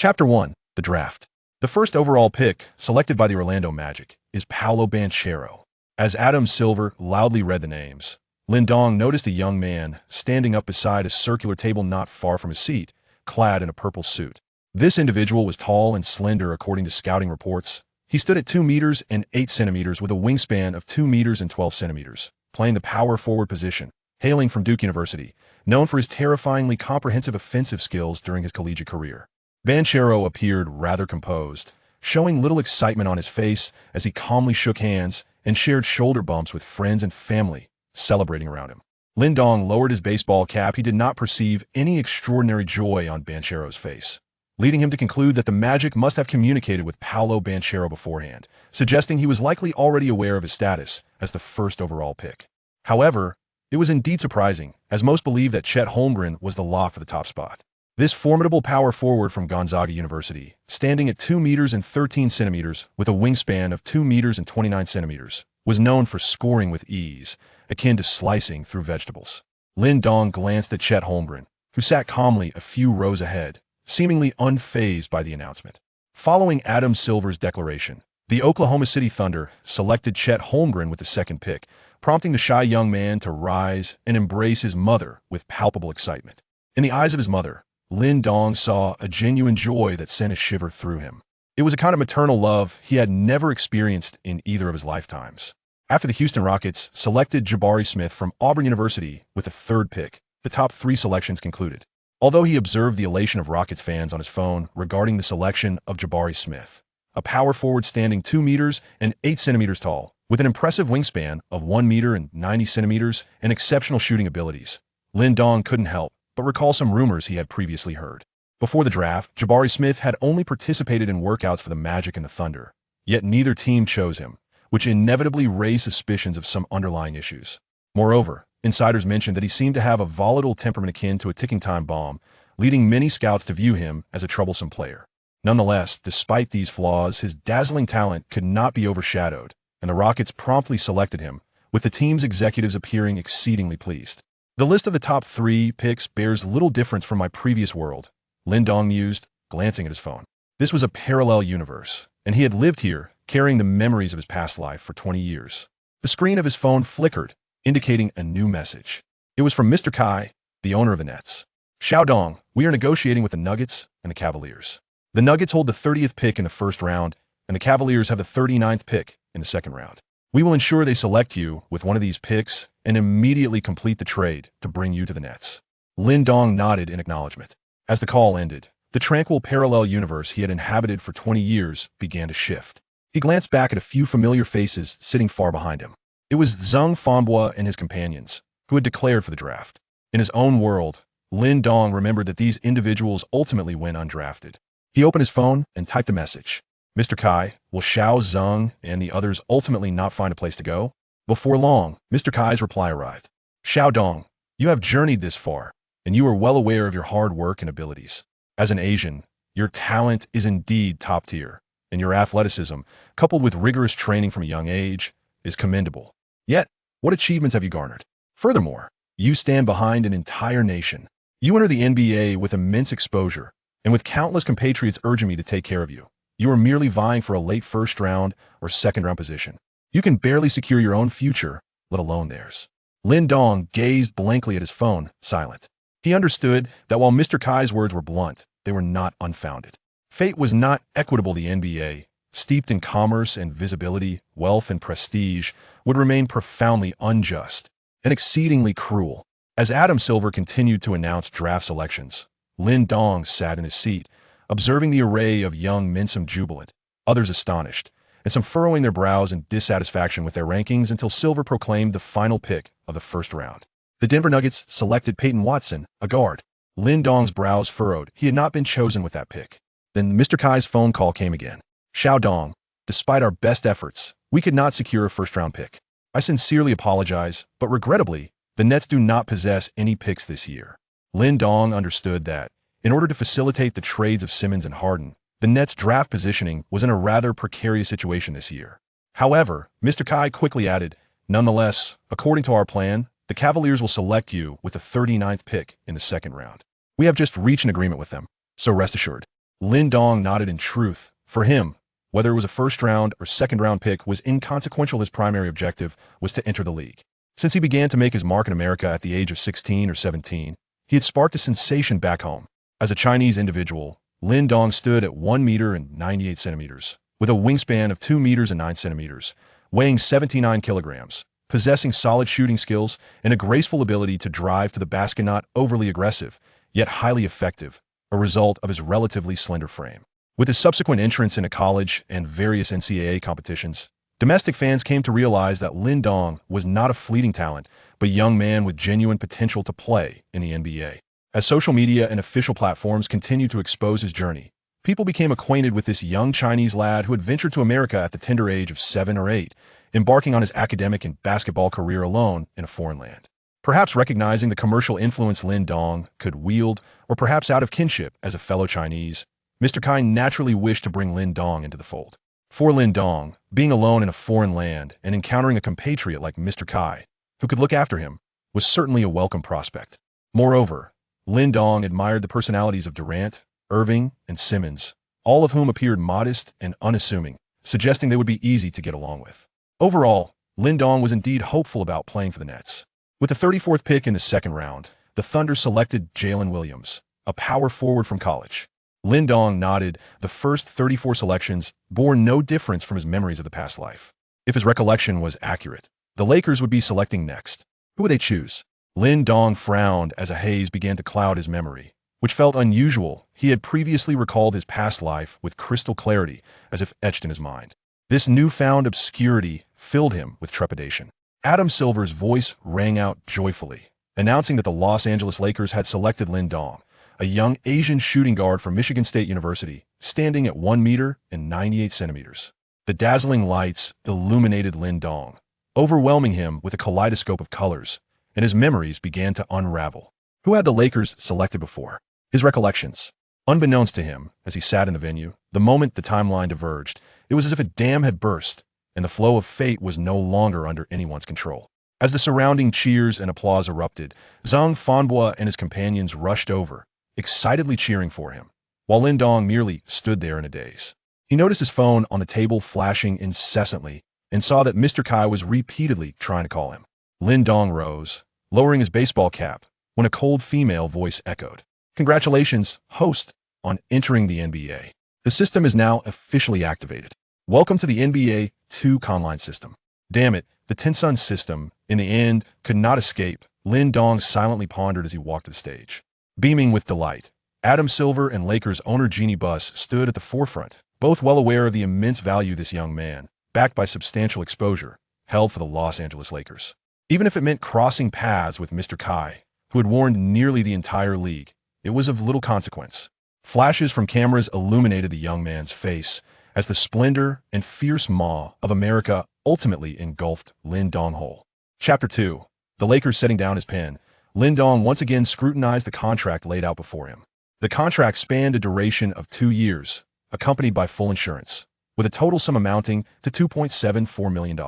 Chapter 1. The Draft. The first overall pick, selected by the Orlando Magic, is Paolo Banchero. As Adam Silver loudly read the names, Lindong noticed a young man standing up beside a circular table not far from his seat, clad in a purple suit. This individual was tall and slender according to scouting reports. He stood at 2 meters and 8 centimeters with a wingspan of 2 meters and 12 centimeters, playing the power forward position. Hailing from Duke University, known for his terrifyingly comprehensive offensive skills during his collegiate career, Banchero appeared rather composed, showing little excitement on his face as he calmly shook hands and shared shoulder bumps with friends and family celebrating around him. Lindong lowered his baseball cap. He did not perceive any extraordinary joy on Banchero's face, leading him to conclude that the Magic must have communicated with Paolo Banchero beforehand, suggesting he was likely already aware of his status as the first overall pick. However, it was indeed surprising, as most believed that Chet Holmgren was the lock for the top spot. This formidable power forward from Gonzaga University, standing at 2 meters and 13 centimeters with a wingspan of 2 meters and 29 centimeters, was known for scoring with ease, akin to slicing through vegetables. Lindong glanced at Chet Holmgren, who sat calmly a few rows ahead, seemingly unfazed by the announcement. Following Adam Silver's declaration, the Oklahoma City Thunder selected Chet Holmgren with the second pick, prompting the shy young man to rise and embrace his mother with palpable excitement. In the eyes of his mother, Lindong saw a genuine joy that sent a shiver through him. It was a kind of maternal love he had never experienced in either of his lifetimes. After the Houston Rockets selected Jabari Smith from Auburn University with the third pick, the top 3 selections concluded. Although he observed the elation of Rockets fans on his phone regarding the selection of Jabari Smith, a power forward standing 2 meters and 8 centimeters tall, with an impressive wingspan of 1 meter and 90 centimeters and exceptional shooting abilities, Lindong couldn't help but recall some rumors he had previously heard. Before the draft, Jabari Smith had only participated in workouts for the Magic and the Thunder, yet neither team chose him, which inevitably raised suspicions of some underlying issues. Moreover, insiders mentioned that he seemed to have a volatile temperament akin to a ticking time bomb, leading many scouts to view him as a troublesome player. Nonetheless, despite these flaws, his dazzling talent could not be overshadowed, and the Rockets promptly selected him, with the team's executives appearing exceedingly pleased. The list of the top 3 picks bears little difference from my previous world, Lindong mused, glancing at his phone. This was a parallel universe, and he had lived here, carrying the memories of his past life for 20 years. The screen of his phone flickered, indicating a new message. It was from Mr. Kai, the owner of the Nets. Xiaodong, we are negotiating with the Nuggets and the Cavaliers. The Nuggets hold the 30th pick in the first round, and the Cavaliers have the 39th pick in the second round. We will ensure they select you with one of these picks and immediately complete the trade to bring you to the Nets. Lindong nodded in acknowledgement. As the call ended, the tranquil parallel universe he had inhabited for 20 years began to shift. He glanced back at a few familiar faces sitting far behind him. It was Zhang Fanbua and his companions, who had declared for the draft. In his own world, Lindong remembered that these individuals ultimately went undrafted. He opened his phone and typed a message. Mr. Kai, will Xiao Zhang and the others ultimately not find a place to go? Before long, Mr. Kai's reply arrived. Xiaodong, you have journeyed this far, and you are well aware of your hard work and abilities. As an Asian, your talent is indeed top tier, and your athleticism, coupled with rigorous training from a young age, is commendable. Yet, what achievements have you garnered? Furthermore, you stand behind an entire nation. You enter the NBA with immense exposure, and with countless compatriots urging me to take care of you. You are merely vying for a late first round or second round position. You can barely secure your own future, let alone theirs. Lindong gazed blankly at his phone, silent. He understood that while Mr. Kai's words were blunt, they were not unfounded. Fate was not equitable. The NBA, steeped in commerce and visibility, wealth and prestige, would remain profoundly unjust and exceedingly cruel. As Adam Silver continued to announce draft selections, Lindong sat in his seat, observing the array of young men, some jubilant, others astonished, and some furrowing their brows in dissatisfaction with their rankings until Silver proclaimed the final pick of the first round. The Denver Nuggets selected Peyton Watson, a guard. Lindong's brows furrowed. He had not been chosen with that pick. Then Mr. Kai's phone call came again. Xiaodong, despite our best efforts, we could not secure a first-round pick. I sincerely apologize, but regrettably, the Nets do not possess any picks this year. Lindong understood that, in order to facilitate the trades of Simmons and Harden, the Nets' draft positioning was in a rather precarious situation this year. However, Mr. Kai quickly added, nonetheless, according to our plan, the Cavaliers will select you with the 39th pick in the second round. We have just reached an agreement with them, so rest assured. Lin Dong nodded in truth. For him, whether it was a first-round or second-round pick was inconsequential. His primary objective was to enter the league. Since he began to make his mark in America at the age of 16 or 17, he had sparked a sensation back home. As a Chinese individual, Lin Dong stood at 1 meter and 98 centimeters, with a wingspan of 2 meters and 9 centimeters, weighing 79 kilograms, possessing solid shooting skills and a graceful ability to drive to the basket, not overly aggressive, yet highly effective, a result of his relatively slender frame. With his subsequent entrance into college and various NCAA competitions, domestic fans came to realize that Lin Dong was not a fleeting talent, but a young man with genuine potential to play in the NBA. As social media and official platforms continued to expose his journey, people became acquainted with this young Chinese lad who had ventured to America at the tender age of 7 or 8, embarking on his academic and basketball career alone in a foreign land. Perhaps recognizing the commercial influence Lin Dong could wield, or perhaps out of kinship as a fellow Chinese, Mr. Kai naturally wished to bring Lin Dong into the fold. For Lin Dong, being alone in a foreign land and encountering a compatriot like Mr. Kai, who could look after him, was certainly a welcome prospect. Moreover, Lin Dong admired the personalities of Durant, Irving, and Simmons, all of whom appeared modest and unassuming, suggesting they would be easy to get along with. Overall, Lin Dong was indeed hopeful about playing for the Nets. With the 34th pick in the second round, the Thunder selected Jalen Williams, a power forward from college. Lin Dong nodded. The first 34 selections bore no difference from his memories of the past life. If his recollection was accurate, the Lakers would be selecting next. Who would they choose? Lin Dong frowned as a haze began to cloud his memory, which felt unusual. He had previously recalled his past life with crystal clarity, as if etched in his mind. This newfound obscurity filled him with trepidation. Adam Silver's voice rang out joyfully, announcing that the Los Angeles Lakers had selected Lin Dong, a young Asian shooting guard from Michigan State University, standing at 1 meter and 98 centimeters. The dazzling lights illuminated Lin Dong, overwhelming him with a kaleidoscope of colors, and his memories began to unravel. Who had the Lakers selected before? His recollections. Unbeknownst to him, as he sat in the venue, the moment the timeline diverged, it was as if a dam had burst, and the flow of fate was no longer under anyone's control. As the surrounding cheers and applause erupted, Zhang Fanbo and his companions rushed over, excitedly cheering for him, while Lin Dong merely stood there in a daze. He noticed his phone on the table flashing incessantly and saw that Mr. Kai was repeatedly trying to call him. Lin Dong rose, lowering his baseball cap, when a cold female voice echoed, "Congratulations, host, on entering the NBA. The system is now officially activated. Welcome to the NBA 2 Conline system." Damn it, the Tensun system, in the end, could not escape. Lin Dong silently pondered as he walked to the stage. Beaming with delight, Adam Silver and Lakers owner Jeannie Buss stood at the forefront, both well aware of the immense value this young man, backed by substantial exposure, held for the Los Angeles Lakers. Even if it meant crossing paths with Mr. Kai, who had warned nearly the entire league, it was of little consequence. Flashes from cameras illuminated the young man's face as the splendor and fierce maw of America ultimately engulfed Lin Dong whole. Chapter 2. The Lakers setting down his pen. Lin Dong once again scrutinized the contract laid out before him. The contract spanned a duration of 2 years, accompanied by full insurance, with a total sum amounting to $2.74 million.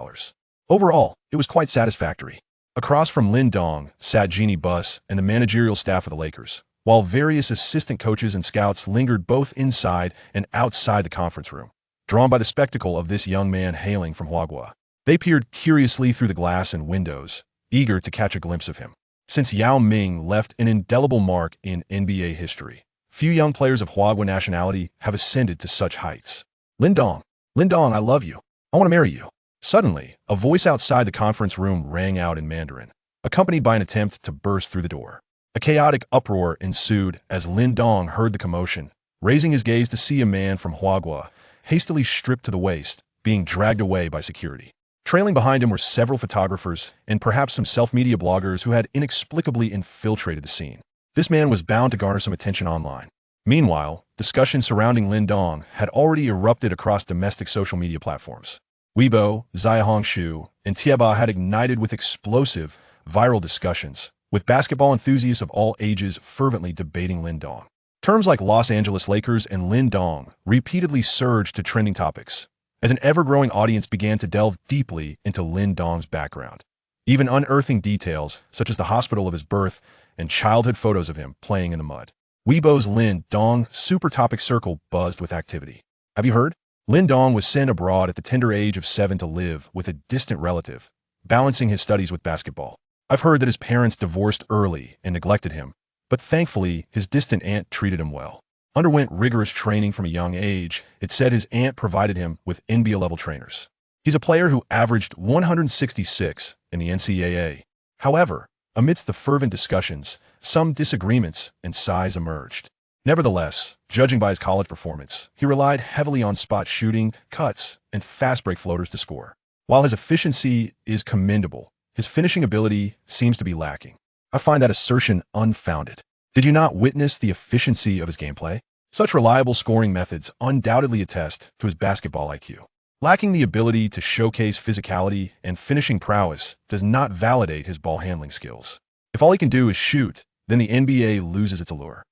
Overall, it was quite satisfactory. Across from Lin Dong sat Jeannie Buss and the managerial staff of the Lakers, while various assistant coaches and scouts lingered both inside and outside the conference room, drawn by the spectacle of this young man hailing from Huagua. They peered curiously through the glass and windows, eager to catch a glimpse of him. Since Yao Ming left an indelible mark in NBA history, few young players of Huagua nationality have ascended to such heights. Lin Dong, I love you. I want to marry you." Suddenly, a voice outside the conference room rang out in Mandarin, accompanied by an attempt to burst through the door. A chaotic uproar ensued as Lin Dong heard the commotion, raising his gaze to see a man from Huagua, hastily stripped to the waist, being dragged away by security. Trailing behind him were several photographers and perhaps some self-media bloggers who had inexplicably infiltrated the scene. This man was bound to garner some attention online. Meanwhile, discussion surrounding Lin Dong had already erupted across domestic social media platforms. Weibo, Xiaohongshu, and Tieba had ignited with explosive, viral discussions, with basketball enthusiasts of all ages fervently debating Lin Dong. Terms like Los Angeles Lakers and Lin Dong repeatedly surged to trending topics, as an ever-growing audience began to delve deeply into Lin Dong's background, even unearthing details such as the hospital of his birth and childhood photos of him playing in the mud. Weibo's Lin Dong super topic circle buzzed with activity. Have you heard? Lin Dong was sent abroad at the tender age of 7 to live with a distant relative, balancing his studies with basketball. I've heard that his parents divorced early and neglected him, but thankfully his distant aunt treated him well. Underwent rigorous training from a young age. It said his aunt provided him with NBA-level trainers. He's a player who averaged 166 in the NCAA. However, amidst the fervent discussions, some disagreements and sighs emerged. Nevertheless, judging by his college performance, he relied heavily on spot shooting, cuts, and fast break floaters to score. While his efficiency is commendable, his finishing ability seems to be lacking. I find that assertion unfounded. Did you not witness the efficiency of his gameplay? Such reliable scoring methods undoubtedly attest to his basketball IQ. Lacking the ability to showcase physicality and finishing prowess does not validate his ball handling skills. If all he can do is shoot, then the NBA loses its allure.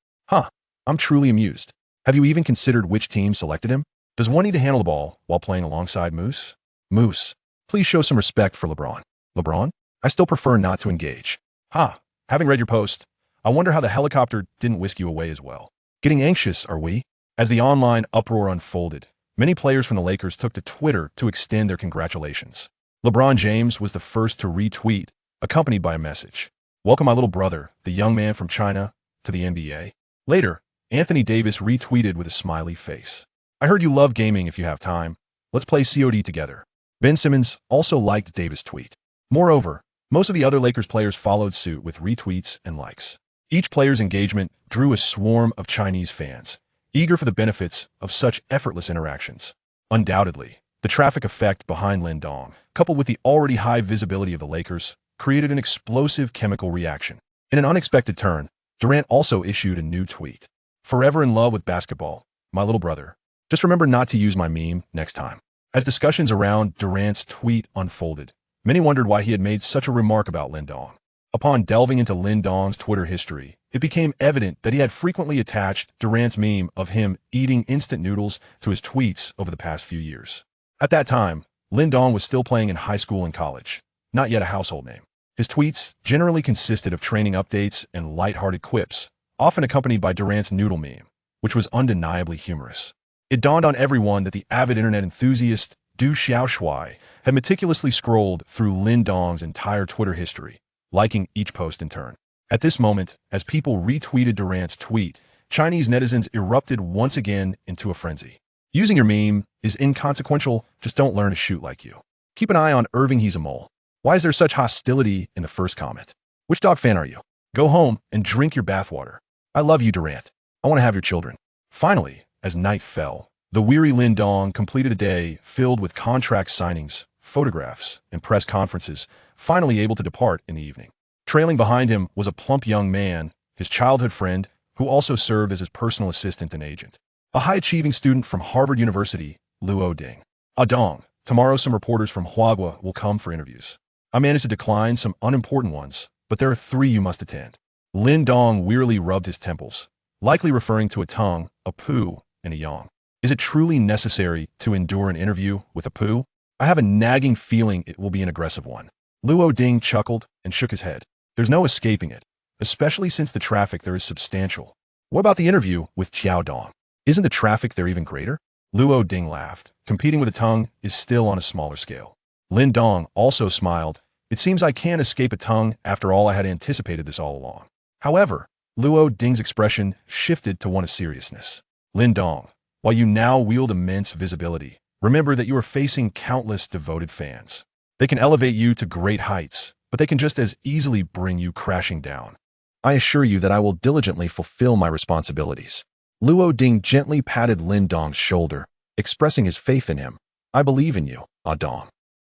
I'm truly amused. Have you even considered which team selected him? Does one need to handle the ball while playing alongside Moose? Moose, please show some respect for LeBron. LeBron? I still prefer not to engage. Having read your post, I wonder how the helicopter didn't whisk you away as well. Getting anxious, are we? As the online uproar unfolded, many players from the Lakers took to Twitter to extend their congratulations. LeBron James was the first to retweet, accompanied by a message. Welcome my little brother, the young man from China, to the NBA. Later, Anthony Davis retweeted with a smiley face. I heard you love gaming if you have time. Let's play COD together. Ben Simmons also liked Davis' tweet. Moreover, most of the other Lakers players followed suit with retweets and likes. Each player's engagement drew a swarm of Chinese fans, eager for the benefits of such effortless interactions. Undoubtedly, the traffic effect behind Lin Dong, coupled with the already high visibility of the Lakers, created an explosive chemical reaction. In an unexpected turn, Durant also issued a new tweet. Forever in love with basketball, my little brother. Just remember not to use my meme next time. As discussions around Durant's tweet unfolded, many wondered why he had made such a remark about Lin Dong. Upon delving into Lin Dong's Twitter history, it became evident that he had frequently attached Durant's meme of him eating instant noodles to his tweets over the past few years. At that time, Lin Dong was still playing in high school and college, not yet a household name. His tweets generally consisted of training updates and lighthearted quips, often accompanied by Durant's noodle meme, which was undeniably humorous. It dawned on everyone that the avid internet enthusiast Du Xiaoshui had meticulously scrolled through Lin Dong's entire Twitter history, liking each post in turn. At this moment, as people retweeted Durant's tweet, Chinese netizens erupted once again into a frenzy. Using your meme is inconsequential, just don't learn to shoot like you. Keep an eye on Irving, he's a mole. Why is there such hostility in the first comment? Which dog fan are you? Go home and drink your bathwater. I love you, Durant. I want to have your children. Finally, as night fell, the weary Lin Dong completed a day filled with contract signings, photographs, and press conferences, finally able to depart in the evening. Trailing behind him was a plump young man, his childhood friend, who also served as his personal assistant and agent. A high-achieving student from Harvard University, Luo Ding. Dong, tomorrow some reporters from Huagua will come for interviews. I managed to decline some unimportant ones, but there are 3 you must attend. Lin Dong wearily rubbed his temples, likely referring to a tongue, a poo, and a yang. Is it truly necessary to endure an interview with a poo? I have a nagging feeling it will be an aggressive one. Luo Ding chuckled and shook his head. There's no escaping it, especially since the traffic there is substantial. What about the interview with Qiao Dong? Isn't the traffic there even greater? Luo Ding laughed. Competing with a tongue is still on a smaller scale. Lin Dong also smiled. It seems I can't escape a tongue after all. I had anticipated this all along. However, Luo Ding's expression shifted to one of seriousness. Lin Dong, while you now wield immense visibility, remember that you are facing countless devoted fans. They can elevate you to great heights, but they can just as easily bring you crashing down. I assure you that I will diligently fulfill my responsibilities. Luo Ding gently patted Lin Dong's shoulder, expressing his faith in him. I believe in you, Dong.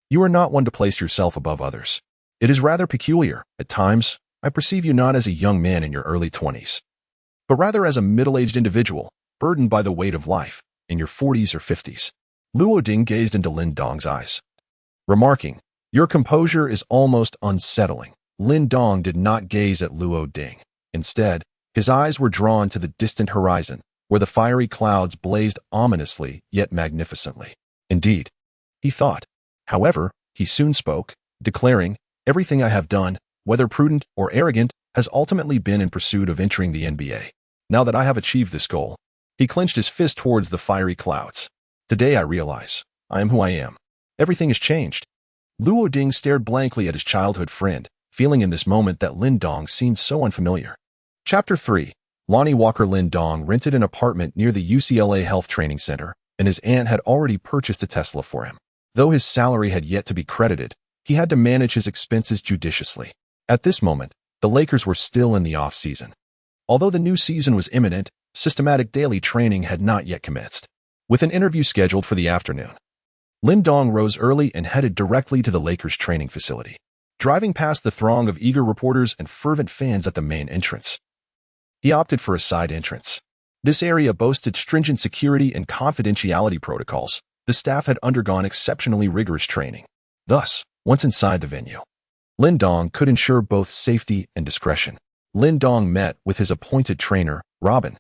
You are not one to place yourself above others. It is rather peculiar. At times, I perceive you not as a young man in your early 20s, but rather as a middle-aged individual, burdened by the weight of life, in your 40s or 50s. Luo Ding gazed into Lin Dong's eyes, remarking, your composure is almost unsettling. Lin Dong did not gaze at Luo Ding. Instead, his eyes were drawn to the distant horizon, where the fiery clouds blazed ominously yet magnificently. Indeed, he thought. However, he soon spoke, declaring, everything I have done, whether prudent or arrogant, has ultimately been in pursuit of entering the NBA. Now that I have achieved this goal, he clenched his fist towards the fiery clouds. Today I realize, I am who I am. Everything has changed. Luo Ding stared blankly at his childhood friend, feeling in this moment that Lin Dong seemed so unfamiliar. Chapter 3. Lonnie Walker. Lin Dong rented an apartment near the UCLA Health Training Center, and his aunt had already purchased a Tesla for him. Though his salary had yet to be credited, he had to manage his expenses judiciously. At this moment, the Lakers were still in the off-season. Although the new season was imminent, systematic daily training had not yet commenced. With an interview scheduled for the afternoon, Lin Dong rose early and headed directly to the Lakers' training facility. Driving past the throng of eager reporters and fervent fans at the main entrance, he opted for a side entrance. This area boasted stringent security and confidentiality protocols. The staff had undergone exceptionally rigorous training. Thus, once inside the venue, Lin Dong could ensure both safety and discretion. Lin Dong met with his appointed trainer, Robin,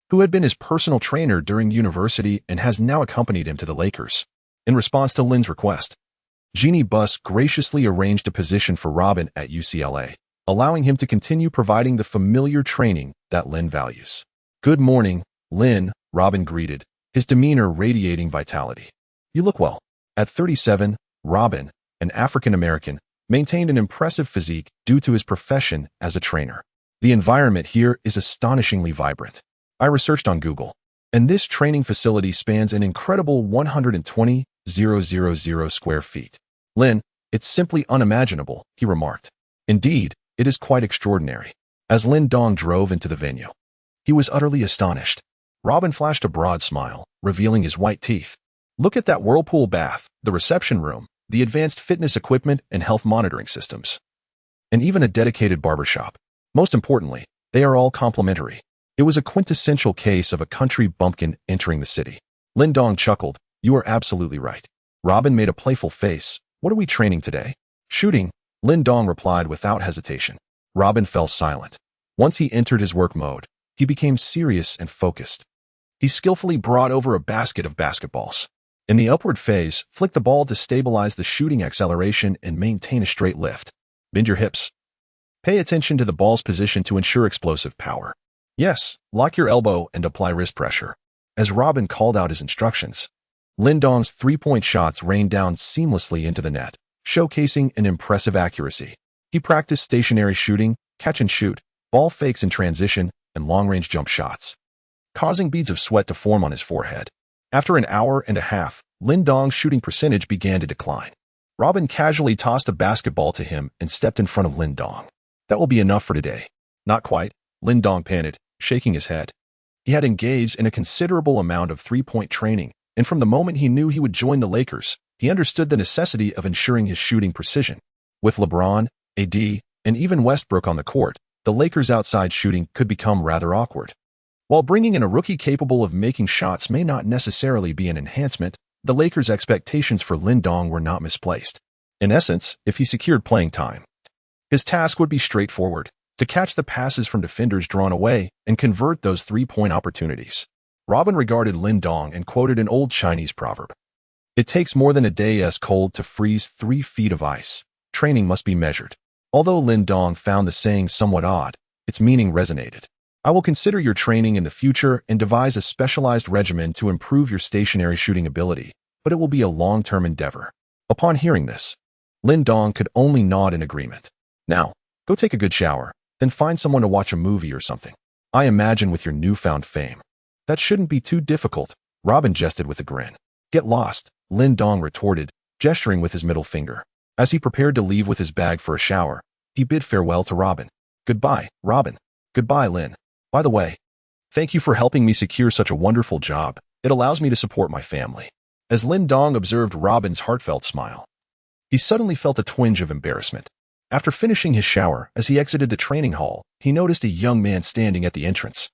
who had been his personal trainer during university and has now accompanied him to the Lakers. In response to Lin's request, Jeannie Buss graciously arranged a position for Robin at UCLA, allowing him to continue providing the familiar training that Lin values. "Good morning, Lin," Robin greeted, his demeanor radiating vitality. "You look well." At 37, Robin, an African-American, maintained an impressive physique due to his profession as a trainer. "The environment here is astonishingly vibrant. I researched on Google, and this training facility spans an incredible 120,000 square feet. Lin, it's simply unimaginable," he remarked. "Indeed, it is quite extraordinary." As Lin Dong drove into the venue, he was utterly astonished. Robin flashed a broad smile, revealing his white teeth. "Look at that whirlpool bath, the reception room, the advanced fitness equipment and health monitoring systems, and even a dedicated barbershop. Most importantly, they are all complimentary." It was a quintessential case of a country bumpkin entering the city. Lin Dong chuckled. "You are absolutely right." Robin made a playful face. "What are we training today?" "Shooting," Lin Dong replied without hesitation. Robin fell silent. Once he entered his work mode, he became serious and focused. He skillfully brought over a basket of basketballs. In the upward phase, flick the ball to stabilize the shooting acceleration and maintain a straight lift. Bend your hips. Pay attention to the ball's position to ensure explosive power. Yes, lock your elbow and apply wrist pressure. As Robin called out his instructions, Lin Dong's three-point shots rained down seamlessly into the net, showcasing an impressive accuracy. He practiced stationary shooting, catch and shoot, ball fakes in transition, and long-range jump shots, causing beads of sweat to form on his forehead. After an hour and a half, Lin Dong's shooting percentage began to decline. Robin casually tossed a basketball to him and stepped in front of Lin Dong. "That will be enough for today." "Not quite," Lin Dong panted, shaking his head. He had engaged in a considerable amount of three-point training, and from the moment he knew he would join the Lakers, he understood the necessity of ensuring his shooting precision. With LeBron, AD, and even Westbrook on the court, the Lakers' outside shooting could become rather awkward. While bringing in a rookie capable of making shots may not necessarily be an enhancement, the Lakers' expectations for Lin Dong were not misplaced. In essence, if he secured playing time, his task would be straightforward: to catch the passes from defenders drawn away and convert those three-point opportunities. Robin regarded Lin Dong and quoted an old Chinese proverb. "It takes more than a day's cold to freeze 3 feet of ice. Training must be measured." Although Lin Dong found the saying somewhat odd, its meaning resonated. "I will consider your training in the future and devise a specialized regimen to improve your stationary shooting ability, but it will be a long-term endeavor." Upon hearing this, Lin Dong could only nod in agreement. "Now, go take a good shower, then find someone to watch a movie or something. I imagine with your newfound fame, that shouldn't be too difficult," Robin jested with a grin. "Get lost," Lin Dong retorted, gesturing with his middle finger. As he prepared to leave with his bag for a shower, he bid farewell to Robin. "Goodbye, Robin." "Goodbye, Lin. By the way, thank you for helping me secure such a wonderful job. It allows me to support my family." As Lin Dong observed Robin's heartfelt smile, he suddenly felt a twinge of embarrassment. After finishing his shower, as he exited the training hall, he noticed a young man standing at the entrance.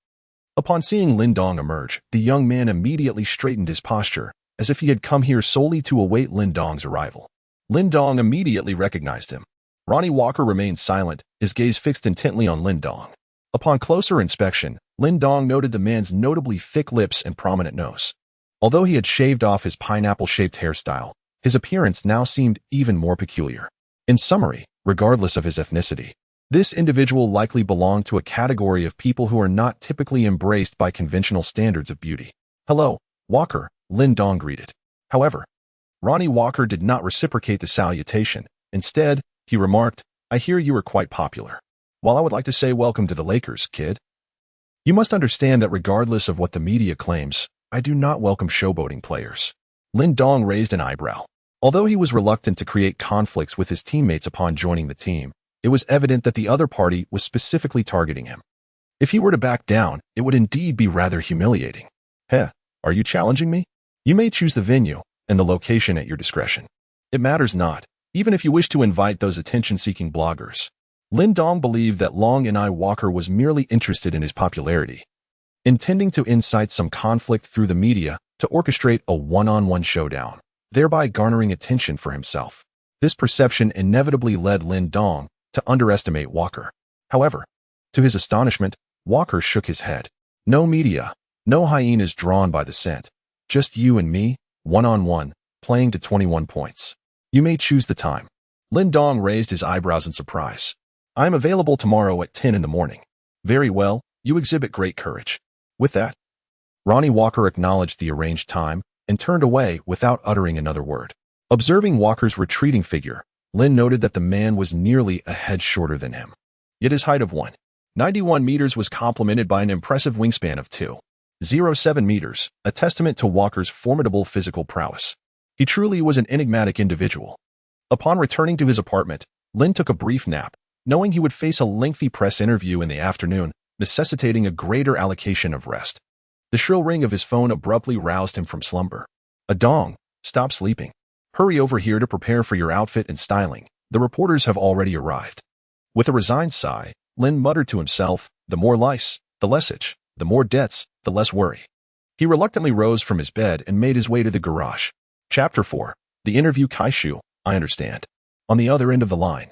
Upon seeing Lin Dong emerge, the young man immediately straightened his posture, as if he had come here solely to await Lin Dong's arrival. Lin Dong immediately recognized him. Ronnie Walker remained silent, his gaze fixed intently on Lin Dong. Upon closer inspection, Lin Dong noted the man's notably thick lips and prominent nose. Although he had shaved off his pineapple-shaped hairstyle, his appearance now seemed even more peculiar. In summary, regardless of his ethnicity, This individual likely belonged to a category of people who are not typically embraced by conventional standards of beauty. "Hello, Walker," Lin Dong greeted. However, Ronnie Walker did not reciprocate the salutation. Instead, he remarked, "I hear you are quite popular. While I would like to say welcome to the Lakers, kid, you must understand that regardless of what the media claims, I do not welcome showboating players." Lin Dong raised an eyebrow. Although he was reluctant to create conflicts with his teammates upon joining the team, it was evident that the other party was specifically targeting him. If he were to back down, it would indeed be rather humiliating. "Heh, are you challenging me? You may choose the venue and the location at your discretion. It matters not, even if you wish to invite those attention-seeking bloggers." Lin Dong believed that Long and I Walker was merely interested in his popularity, intending to incite some conflict through the media to orchestrate a one-on-one showdown, thereby garnering attention for himself. This perception inevitably led Lin Dong to underestimate Walker. However, to his astonishment, Walker shook his head. "No media, no hyenas drawn by the scent. Just you and me, one-on-one, playing to 21 points. You may choose the time." Lin Dong raised his eyebrows in surprise. "I am available tomorrow at 10 in the morning. "Very well, you exhibit great courage." With that, Ronnie Walker acknowledged the arranged time and turned away without uttering another word. Observing Walker's retreating figure, Lin noted that the man was nearly a head shorter than him. Yet his height of 191 meters was complemented by an impressive wingspan of 207 meters, a testament to Walker's formidable physical prowess. He truly was an enigmatic individual. Upon returning to his apartment, Lin took a brief nap, knowing he would face a lengthy press interview in the afternoon, necessitating a greater allocation of rest. The shrill ring of his phone abruptly roused him from slumber. "Dong, stop sleeping. Hurry over here to prepare for your outfit and styling. The reporters have already arrived." With a resigned sigh, Lin muttered to himself, "The more lice, the less itch. The more debts, the less worry." He reluctantly rose from his bed and made his way to the garage. Chapter 4. The interview. "Kaishu, I understand." On the other end of the line,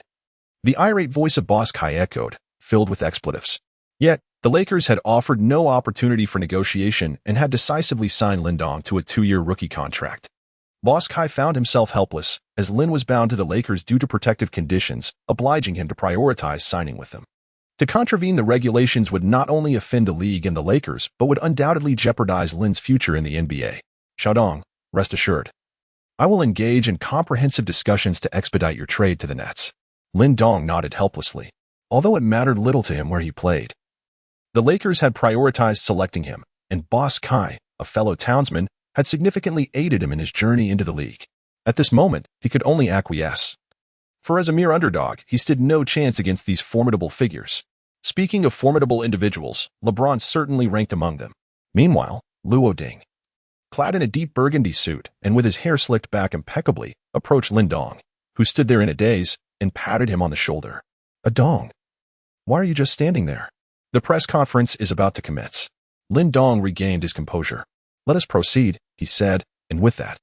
the irate voice of Boss Kai echoed, filled with expletives. Yet, the Lakers had offered no opportunity for negotiation and had decisively signed Lin Dong to a 2-year rookie contract. Boss Kai found himself helpless, as Lin was bound to the Lakers due to protective conditions, obliging him to prioritize signing with them. To contravene the regulations would not only offend the league and the Lakers, but would undoubtedly jeopardize Lin's future in the NBA. "Xiaodong, rest assured, I will engage in comprehensive discussions to expedite your trade to the Nets." Lin Dong nodded helplessly, although it mattered little to him where he played. The Lakers had prioritized selecting him, and Boss Kai, a fellow townsman, had significantly aided him in his journey into the league. At this moment, he could only acquiesce. For as a mere underdog, he stood no chance against these formidable figures. Speaking of formidable individuals, LeBron certainly ranked among them. Meanwhile, Luo Ding, clad in a deep burgundy suit and with his hair slicked back impeccably, approached Lin Dong, who stood there in a daze, and patted him on the shoulder. "Dong, why are you just standing there? The press conference is about to commence." Lin Dong regained his composure. "Let us proceed," he said, and with that,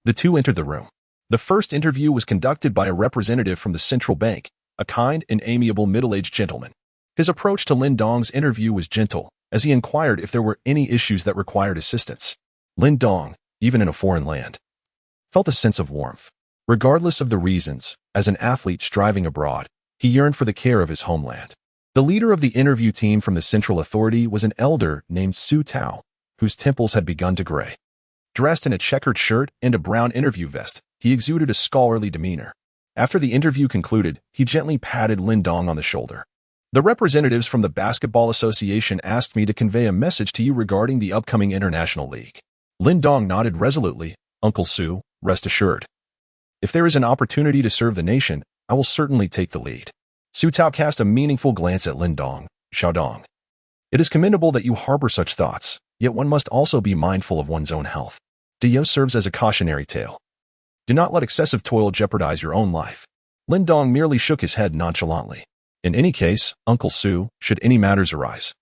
the two entered the room. The first interview was conducted by a representative from the central bank, a kind and amiable middle-aged gentleman. His approach to Lin Dong's interview was gentle, as he inquired if there were any issues that required assistance. Lin Dong, even in a foreign land, felt a sense of warmth. Regardless of the reasons, as an athlete striving abroad, he yearned for the care of his homeland. The leader of the interview team from the Central Authority was an elder named Su Tao, whose temples had begun to gray. Dressed in a checkered shirt and a brown interview vest, he exuded a scholarly demeanor. After the interview concluded, he gently patted Lin Dong on the shoulder. "The representatives from the Basketball Association asked me to convey a message to you regarding the upcoming International League." Lin Dong nodded resolutely. "Uncle Su, rest assured. If there is an opportunity to serve the nation, I will certainly take the lead." Su Tao cast a meaningful glance at Lin Dong. "Xiaodong, it is commendable that you harbor such thoughts, yet one must also be mindful of one's own health. Dio serves as a cautionary tale. Do not let excessive toil jeopardize your own life." Lin Dong merely shook his head nonchalantly. "In any case, Uncle Su, should any matters arise,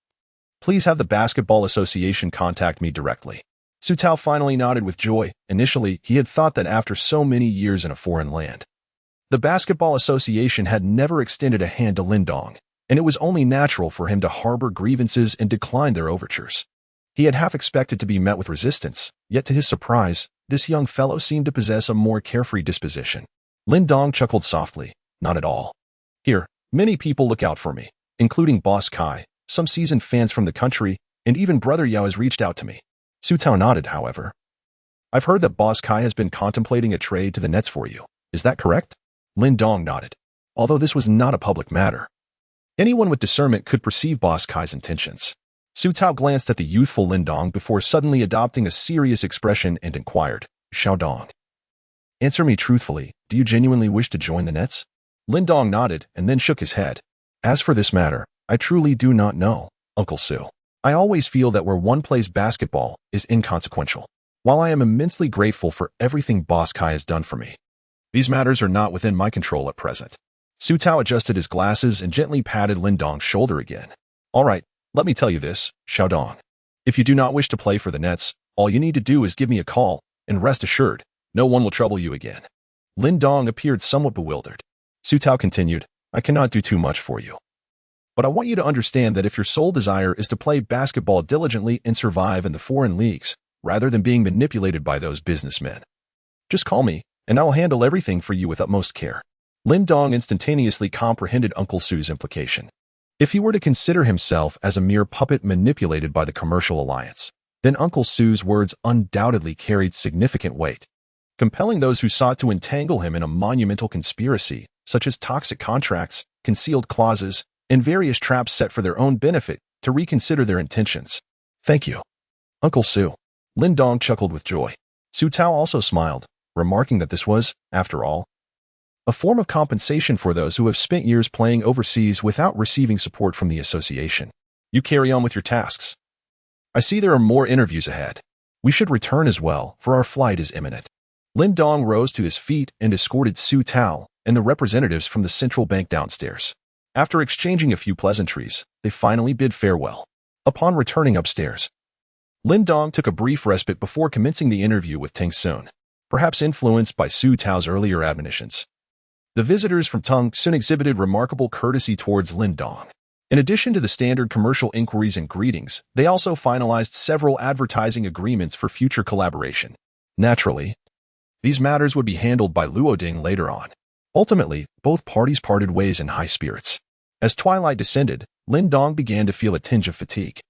please have the Basketball Association contact me directly." Su Tao finally nodded with joy. Initially, he had thought that after so many years in a foreign land, the Basketball Association had never extended a hand to Lin Dong, and it was only natural for him to harbor grievances and decline their overtures. He had half expected to be met with resistance, yet to his surprise, this young fellow seemed to possess a more carefree disposition. Lin Dong chuckled softly. "Not at all. Here, Many people look out for me, including Boss Kai, some seasoned fans from the country, and even Brother Yao has reached out to me. Su Tao nodded, however. I've heard that Boss Kai has been contemplating a trade to the Nets for you. Is that correct? Lin Dong nodded. Although this was not a public matter, anyone with discernment could perceive Boss Kai's intentions. Su Tao glanced at the youthful Lin Dong before suddenly adopting a serious expression and inquired, Xiao Dong, answer me truthfully, do you genuinely wish to join the Nets? Lin Dong nodded and then shook his head. As for this matter, I truly do not know, Uncle Su. I always feel that where one plays basketball is inconsequential. While I am immensely grateful for everything Boss Kai has done for me, these matters are not within my control at present. Su Tao adjusted his glasses and gently patted Lin Dong's shoulder again. All right, let me tell you this, Xiao Dong. If you do not wish to play for the Nets, all you need to do is give me a call, and rest assured, no one will trouble you again. Lin Dong appeared somewhat bewildered. Su Tao continued, I cannot do too much for you. But I want you to understand that if your sole desire is to play basketball diligently and survive in the foreign leagues, rather than being manipulated by those businessmen, just call me, and I will handle everything for you with utmost care. Lin Dong instantaneously comprehended Uncle Su's implication. If he were to consider himself as a mere puppet manipulated by the commercial alliance, then Uncle Su's words undoubtedly carried significant weight, compelling those who sought to entangle him in a monumental conspiracy, such as toxic contracts, concealed clauses, and various traps set for their own benefit, to reconsider their intentions. Thank you, Uncle Su. Lin Dong chuckled with joy. Su Tao also smiled, remarking that this was, after all, a form of compensation for those who have spent years playing overseas without receiving support from the association. You carry on with your tasks. I see there are more interviews ahead. We should return as well, for our flight is imminent. Lin Dong rose to his feet and escorted Su Tao and the representatives from the central bank downstairs. After exchanging a few pleasantries, they finally bid farewell. Upon returning upstairs, Lin Dong took a brief respite before commencing the interview with Teng Sun, perhaps influenced by Su Tao's earlier admonitions. The visitors from Teng Sun exhibited remarkable courtesy towards Lin Dong. In addition to the standard commercial inquiries and greetings, they also finalized several advertising agreements for future collaboration. Naturally, these matters would be handled by Luo Ding later on. Ultimately, both parties parted ways in high spirits. As twilight descended, Lin Dong began to feel a tinge of fatigue.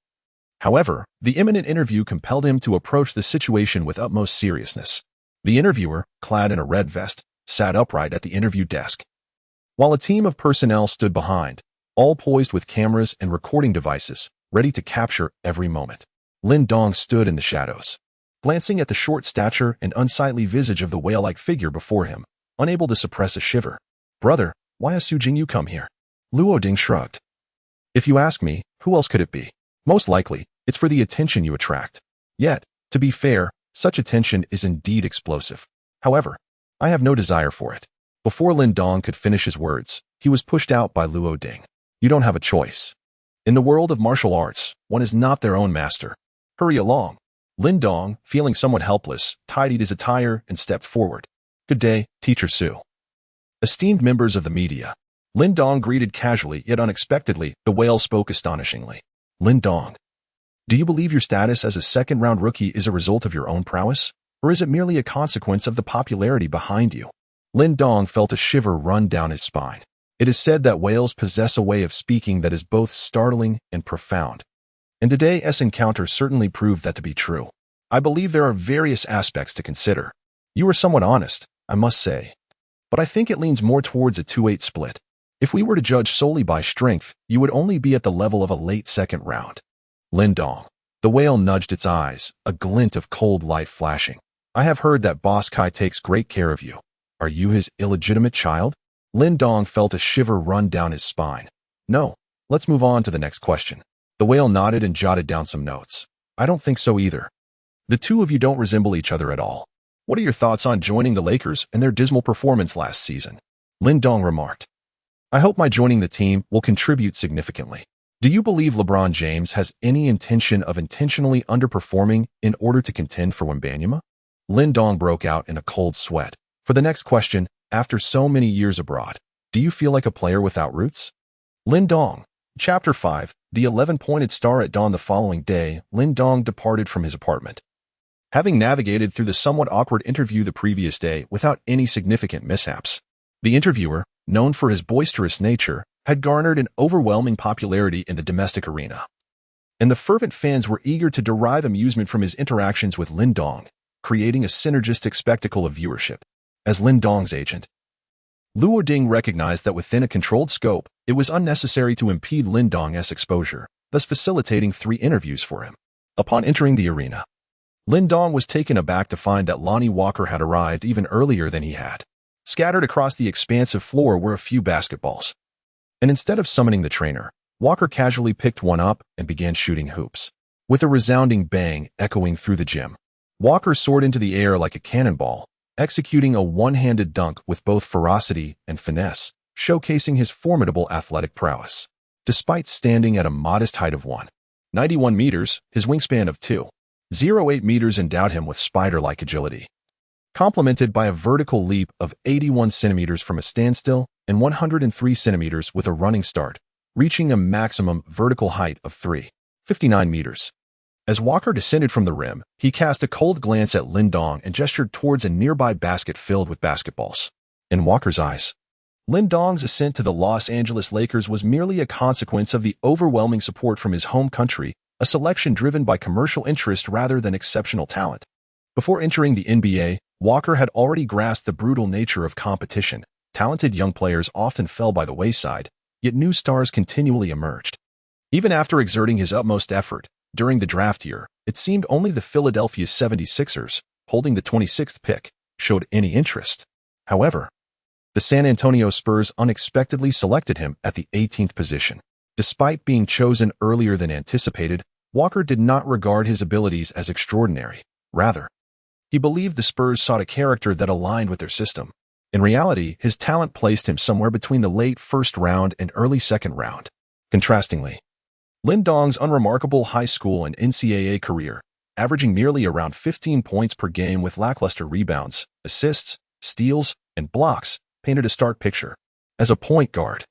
However, the imminent interview compelled him to approach the situation with utmost seriousness. The interviewer, clad in a red vest, sat upright at the interview desk, while a team of personnel stood behind, all poised with cameras and recording devices, ready to capture every moment. Lin Dong stood in the shadows, glancing at the short stature and unsightly visage of the whale-like figure before him, unable to suppress a shiver. Brother, why has Su Jingyu come here? Luo Ding shrugged. If you ask me, who else could it be? Most likely, it's for the attention you attract. Yet, to be fair, such attention is indeed explosive. However, I have no desire for it. Before Lin Dong could finish his words, he was pushed out by Luo Ding. You don't have a choice. In the world of martial arts, one is not their own master. Hurry along. Lin Dong, feeling somewhat helpless, tidied his attire and stepped forward. Good day, Teacher Su. Esteemed members of the media. Lin Dong greeted casually yet unexpectedly. The whale spoke astonishingly. Lin Dong, do you believe your status as a second-round rookie is a result of your own prowess? Or is it merely a consequence of the popularity behind you? Lin Dong felt a shiver run down his spine. It is said that whales possess a way of speaking that is both startling and profound. And today's encounter certainly proved that to be true. I believe there are various aspects to consider. You were somewhat honest, I must say. But I think it leans more towards a 2-8 split. If we were to judge solely by strength, you would only be at the level of a late second round. Lin Dong. The whale nudged its eyes, a glint of cold light flashing. I have heard that Boss Kai takes great care of you. Are you his illegitimate child? Lin Dong felt a shiver run down his spine. No. Let's move on to the next question. The whale nodded and jotted down some notes. I don't think so either. The two of you don't resemble each other at all. What are your thoughts on joining the Lakers and their dismal performance last season? Lin Dong remarked. I hope my joining the team will contribute significantly. Do you believe LeBron James has any intention of intentionally underperforming in order to contend for Wembanyama? Lin Dong broke out in a cold sweat. For the next question, after so many years abroad, do you feel like a player without roots? Lin Dong. Chapter 5. The 11-pointed star at dawn. The following day, Lin Dong departed from his apartment. Having navigated through the somewhat awkward interview the previous day without any significant mishaps, the interviewer, known for his boisterous nature, had garnered an overwhelming popularity in the domestic arena, and the fervent fans were eager to derive amusement from his interactions with Lin Dong, creating a synergistic spectacle of viewership. As Lin Dong's agent, Luo Ding recognized that within a controlled scope, it was unnecessary to impede Lin Dong's exposure, thus facilitating 3 interviews for him. Upon entering the arena, Lin Dong was taken aback to find that Lonnie Walker had arrived even earlier than he had. Scattered across the expansive floor were a few basketballs, and instead of summoning the trainer, Walker casually picked one up and began shooting hoops. With a resounding bang echoing through the gym, Walker soared into the air like a cannonball, executing a one-handed dunk with both ferocity and finesse, showcasing his formidable athletic prowess. Despite standing at a modest height of 1.91 meters, his wingspan of 2.08 meters endowed him with spider-like agility, complemented by a vertical leap of 81 centimeters from a standstill and 103 centimeters with a running start, reaching a maximum vertical height of 3.59 meters. As Walker descended from the rim, he cast a cold glance at Lin Dong and gestured towards a nearby basket filled with basketballs. In Walker's eyes, Lin Dong's ascent to the Los Angeles Lakers was merely a consequence of the overwhelming support from his home country, a selection driven by commercial interest rather than exceptional talent. Before entering the NBA, Walker had already grasped the brutal nature of competition. Talented young players often fell by the wayside, yet new stars continually emerged. Even after exerting his utmost effort, during the draft year, it seemed only the Philadelphia 76ers, holding the 26th pick, showed any interest. However, the San Antonio Spurs unexpectedly selected him at the 18th position. Despite being chosen earlier than anticipated, Walker did not regard his abilities as extraordinary. Rather, he believed the Spurs sought a character that aligned with their system. In reality, his talent placed him somewhere between the late first round and early second round. Contrastingly, Lin Dong's unremarkable high school and NCAA career, averaging merely around 15 points per game with lackluster rebounds, assists, steals, and blocks, painted a stark picture. As a point guard,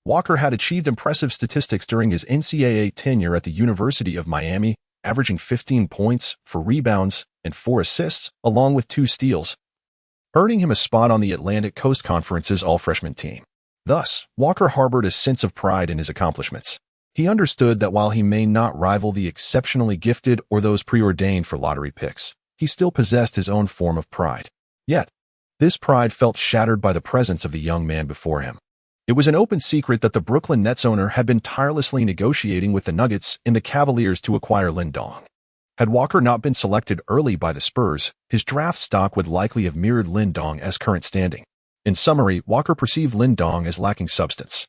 Walker had achieved impressive statistics during his NCAA tenure at the University of Miami, averaging 15 points, 4 rebounds, and 4 assists, along with 2 steals, earning him a spot on the Atlantic Coast Conference's all-freshman team. Thus, Walker harbored a sense of pride in his accomplishments. He understood that while he may not rival the exceptionally gifted or those preordained for lottery picks, he still possessed his own form of pride. Yet, this pride felt shattered by the presence of the young man before him. It was an open secret that the Brooklyn Nets owner had been tirelessly negotiating with the Nuggets and the Cavaliers to acquire Lin Dong. Had Walker not been selected early by the Spurs, his draft stock would likely have mirrored Lin Dong's current standing. In summary, Walker perceived Lin Dong as lacking substance.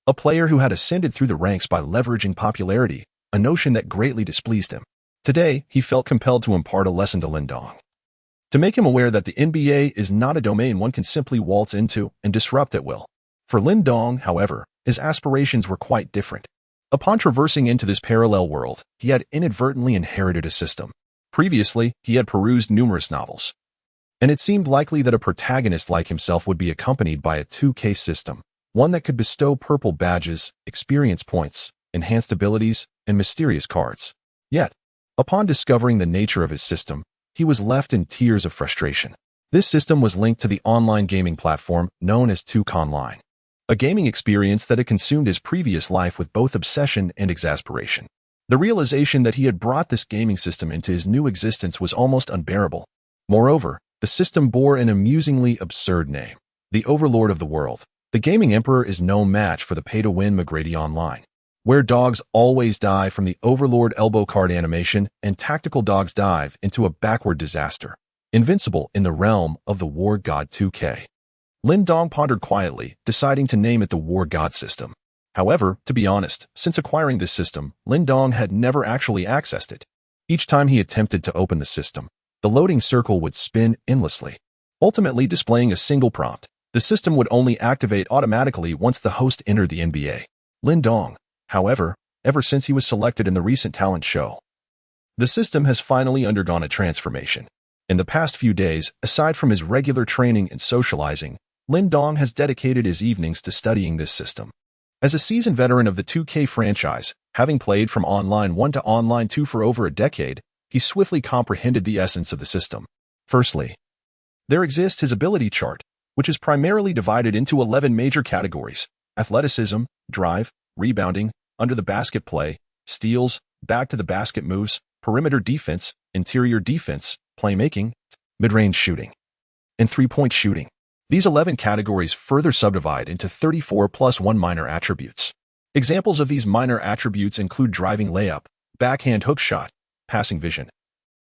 A player who had ascended through the ranks by leveraging popularity, a notion that greatly displeased him. Today, he felt compelled to impart a lesson to Lin Dong, to make him aware that the NBA is not a domain one can simply waltz into and disrupt at will. For Lin Dong, however, his aspirations were quite different. Upon traversing into this parallel world, he had inadvertently inherited a system. Previously, he had perused numerous novels, and it seemed likely that a protagonist like himself would be accompanied by a 2K system, one that could bestow purple badges, experience points, enhanced abilities, and mysterious cards. Yet, upon discovering the nature of his system, he was left in tears of frustration. This system was linked to the online gaming platform known as 2K Online, a gaming experience that had consumed his previous life with both obsession and exasperation. The realization that he had brought this gaming system into his new existence was almost unbearable. Moreover, the system bore an amusingly absurd name, the Overlord of the World. The gaming emperor is no match for the pay-to-win McGrady Online, where dogs always die from the Overlord elbow card animation and tactical dogs dive into a backward disaster. Invincible in the realm of the War God 2K. Lin Dong pondered quietly, deciding to name it the War God system. However, to be honest, since acquiring this system, Lin Dong had never actually accessed it. Each time he attempted to open the system, the loading circle would spin endlessly, ultimately displaying a single prompt. The system would only activate automatically once the host entered the NBA. Lin Dong, however, ever since he was selected in the recent talent show, the system has finally undergone a transformation. In the past few days, aside from his regular training and socializing, Lin Dong has dedicated his evenings to studying this system. As a seasoned veteran of the 2K franchise, having played from Online 1 to Online 2 for over a decade, he swiftly comprehended the essence of the system. Firstly, there exists his ability chart, which is primarily divided into 11 major categories. athleticism, drive, rebounding, under the basket play, steals, back to the basket moves, perimeter defense, interior defense, playmaking, mid-range shooting, and three-point shooting. These 11 categories further subdivide into 34 plus 1 minor attributes. Examples of these minor attributes include driving layup, backhand hook shot, passing vision,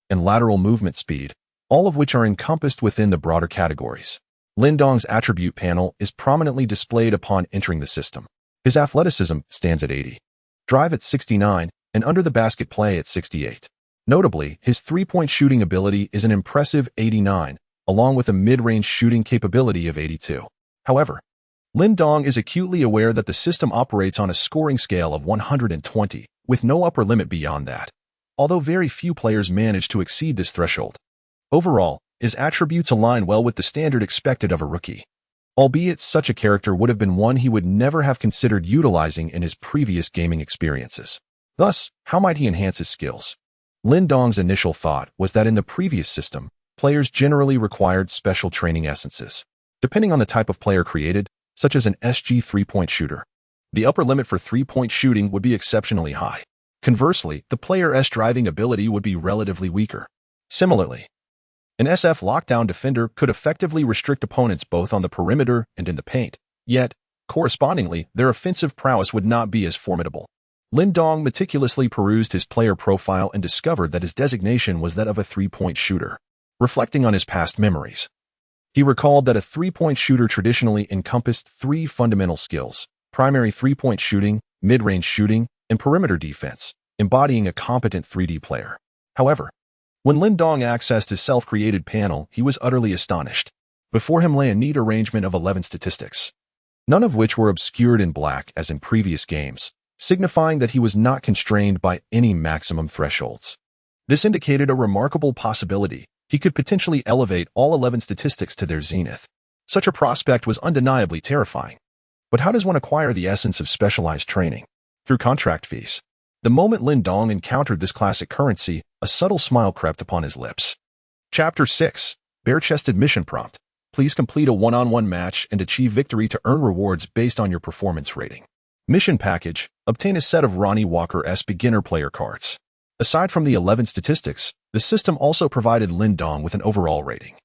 and lateral movement speed, all of which are encompassed within the broader categories. Lindong's attribute panel is prominently displayed upon entering the system. His athleticism stands at 80, drive at 69, and under the basket play at 68. Notably, his three-point shooting ability is an impressive 89, along with a mid-range shooting capability of 82. However, Lindong is acutely aware that the system operates on a scoring scale of 120, with no upper limit beyond that, although very few players manage to exceed this threshold. Overall, his attributes align well with the standard expected of a rookie, albeit such a character would have been one he would never have considered utilizing in his previous gaming experiences. Thus, how might he enhance his skills? Lindong's initial thought was that in the previous system, players generally required special training essences, depending on the type of player created, such as an SG three-point shooter. The upper limit for three-point shooting would be exceptionally high. Conversely, the player's driving ability would be relatively weaker. Similarly, an SF lockdown defender could effectively restrict opponents both on the perimeter and in the paint, yet, correspondingly, their offensive prowess would not be as formidable. Lindong meticulously perused his player profile and discovered that his designation was that of a three-point shooter. Reflecting on his past memories, he recalled that a three-point shooter traditionally encompassed three fundamental skills: primary three-point shooting, mid-range shooting, and perimeter defense, embodying a competent 3D player. However, when Lindong accessed his self-created panel, he was utterly astonished. Before him lay a neat arrangement of 11 statistics, none of which were obscured in black as in previous games, signifying that he was not constrained by any maximum thresholds. This indicated a remarkable possibility. He could potentially elevate all 11 statistics to their zenith. Such a prospect was undeniably terrifying. But how does one acquire the essence of specialized training? Through contract fees. The moment Lindong encountered this classic currency, a subtle smile crept upon his lips. Chapter 6. Bare-chested mission prompt. Please complete a one-on-one match and achieve victory to earn rewards based on your performance rating. Mission package. Obtain a set of Ronnie Walker's beginner player cards. Aside from the 11 statistics, the system also provided Lindong with an overall rating,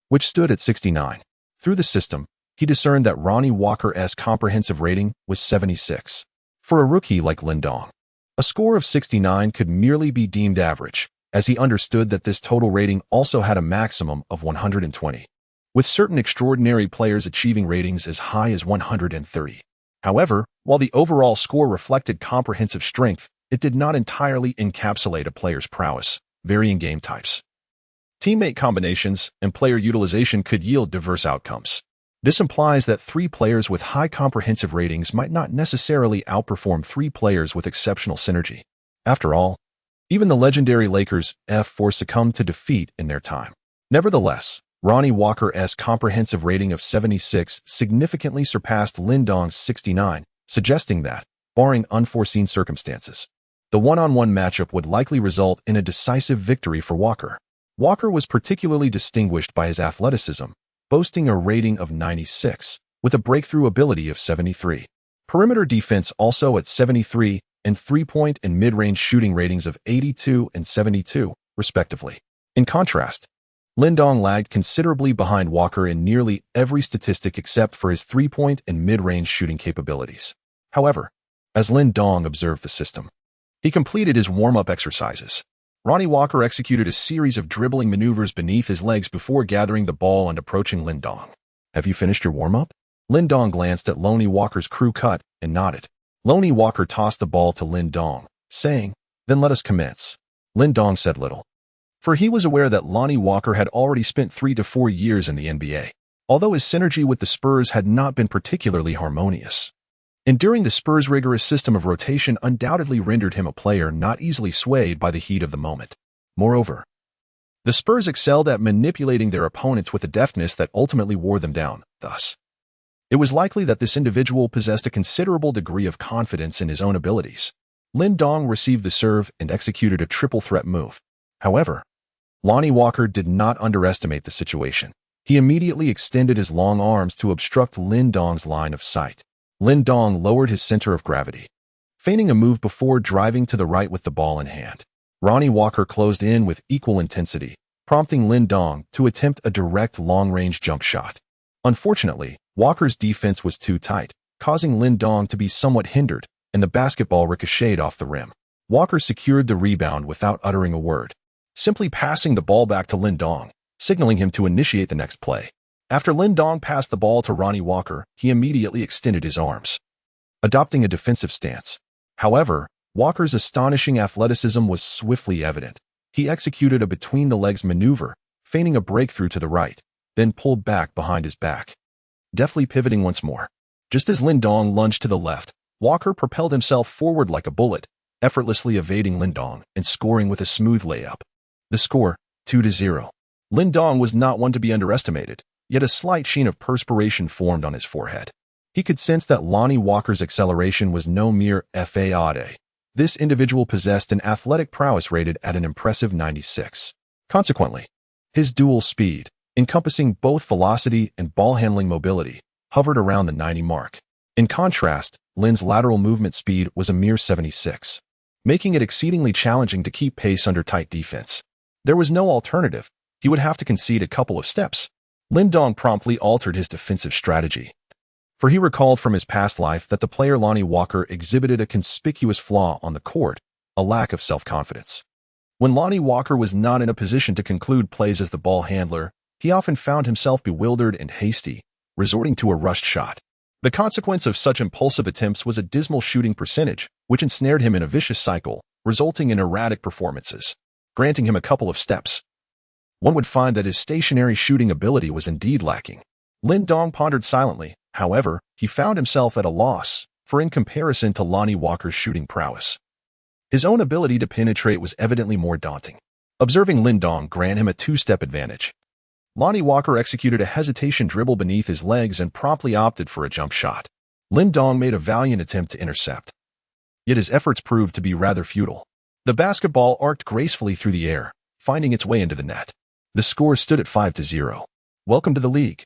which stood at 69. Through the system, he discerned that Ronnie Walker's comprehensive rating was 76. For a rookie like Lindong, a score of 69 could merely be deemed average, as he understood that this total rating also had a maximum of 120, with certain extraordinary players achieving ratings as high as 130. However, while the overall score reflected comprehensive strength, it did not entirely encapsulate a player's prowess. Varying game types, teammate combinations, and player utilization could yield diverse outcomes. This implies that 3 players with high comprehensive ratings might not necessarily outperform 3 players with exceptional synergy. After all, even the legendary Lakers' F4 succumbed to defeat in their time. Nevertheless, Ronnie Walker's comprehensive rating of 76 significantly surpassed Lindong's 69, suggesting that, barring unforeseen circumstances, the one-on-one matchup would likely result in a decisive victory for Walker. Walker was particularly distinguished by his athleticism, boasting a rating of 96, with a breakthrough ability of 73. Perimeter defense also at 73, and three-point and mid-range shooting ratings of 82 and 72, respectively. In contrast, Lindong lagged considerably behind Walker in nearly every statistic except for his three-point and mid-range shooting capabilities. However, as Lindong observed the system, he completed his warm-up exercises. Ronnie Walker executed a series of dribbling maneuvers beneath his legs before gathering the ball and approaching Lindong. Have you finished your warm-up? Lindong glanced at Lonnie Walker's crew cut and nodded. Lonnie Walker tossed the ball to Lindong, saying, "Then let us commence." Lindong said little, for he was aware that Lonnie Walker had already spent 3 to 4 years in the NBA, although his synergy with the Spurs had not been particularly harmonious. Enduring the Spurs' rigorous system of rotation undoubtedly rendered him a player not easily swayed by the heat of the moment. Moreover, the Spurs excelled at manipulating their opponents with a deftness that ultimately wore them down. Thus, it was likely that this individual possessed a considerable degree of confidence in his own abilities. Lindong received the serve and executed a triple threat move. However, Lonnie Walker did not underestimate the situation. He immediately extended his long arms to obstruct Lindong's line of sight. Lin Dong lowered his center of gravity, feigning a move before driving to the right with the ball in hand. Ronnie Walker closed in with equal intensity, prompting Lin Dong to attempt a direct long-range jump shot. Unfortunately, Walker's defense was too tight, causing Lin Dong to be somewhat hindered, and the basketball ricocheted off the rim. Walker secured the rebound without uttering a word, simply passing the ball back to Lin Dong, signaling him to initiate the next play. After Lin Dong passed the ball to Ronnie Walker, he immediately extended his arms, adopting a defensive stance. However, Walker's astonishing athleticism was swiftly evident. He executed a between-the-legs maneuver, feigning a breakthrough to the right, then pulled back behind his back, deftly pivoting once more. Just as Lin Dong lunged to the left, Walker propelled himself forward like a bullet, effortlessly evading Lin Dong and scoring with a smooth layup. The score, 2-0. Lin Dong was not one to be underestimated, yet a slight sheen of perspiration formed on his forehead. He could sense that Lonnie Walker's acceleration was no mere fade. This individual possessed an athletic prowess rated at an impressive 96. Consequently, his dual speed, encompassing both velocity and ball handling mobility, hovered around the 90 mark. In contrast, Lin's lateral movement speed was a mere 76, making it exceedingly challenging to keep pace under tight defense. There was no alternative. He would have to concede a couple of steps. Lin Dong promptly altered his defensive strategy, for he recalled from his past life that the player Lonnie Walker exhibited a conspicuous flaw on the court, a lack of self-confidence. When Lonnie Walker was not in a position to conclude plays as the ball handler, he often found himself bewildered and hasty, resorting to a rushed shot. The consequence of such impulsive attempts was a dismal shooting percentage, which ensnared him in a vicious cycle, resulting in erratic performances. Granting him a couple of steps, one would find that his stationary shooting ability was indeed lacking. Lin Dong pondered silently. However, he found himself at a loss, for in comparison to Lonnie Walker's shooting prowess, his own ability to penetrate was evidently more daunting. Observing Lin Dong granted him a two-step advantage. Lonnie Walker executed a hesitation dribble beneath his legs and promptly opted for a jump shot. Lin Dong made a valiant attempt to intercept, yet his efforts proved to be rather futile. The basketball arced gracefully through the air, finding its way into the net. The score stood at 5-0. Welcome to the league,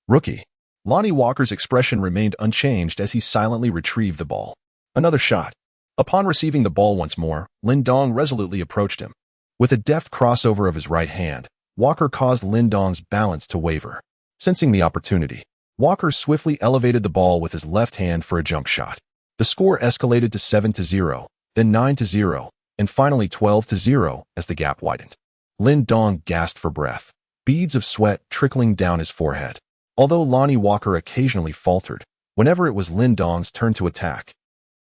rookie. Lonnie Walker's expression remained unchanged as he silently retrieved the ball. Another shot. Upon receiving the ball once more, Lin Dong resolutely approached him. With a deft crossover of his right hand, Walker caused Lin Dong's balance to waver. Sensing the opportunity, Walker swiftly elevated the ball with his left hand for a jump shot. The score escalated to 7-0, then 9-0, and finally 12-0 as the gap widened. Lin Dong gasped for breath, beads of sweat trickling down his forehead. Although Lonnie Walker occasionally faltered, whenever it was Lin Dong's turn to attack,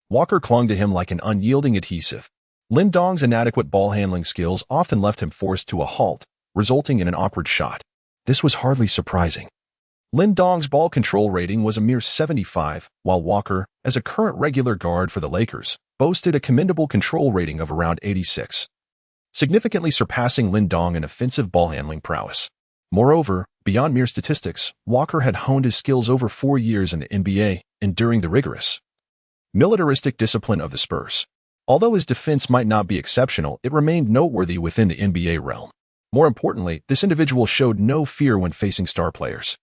Walker clung to him like an unyielding adhesive. Lin Dong's inadequate ball handling skills often left him forced to a halt, resulting in an awkward shot. This was hardly surprising. Lin Dong's ball control rating was a mere 75, while Walker, as a current regular guard for the Lakers, boasted a commendable control rating of around 86, significantly surpassing Lin Dong in offensive ball handling prowess. Moreover, beyond mere statistics, Walker had honed his skills over 4 years in the NBA, enduring the rigorous, militaristic discipline of the Spurs. Although his defense might not be exceptional, it remained noteworthy within the NBA realm. More importantly, this individual showed no fear when facing star players.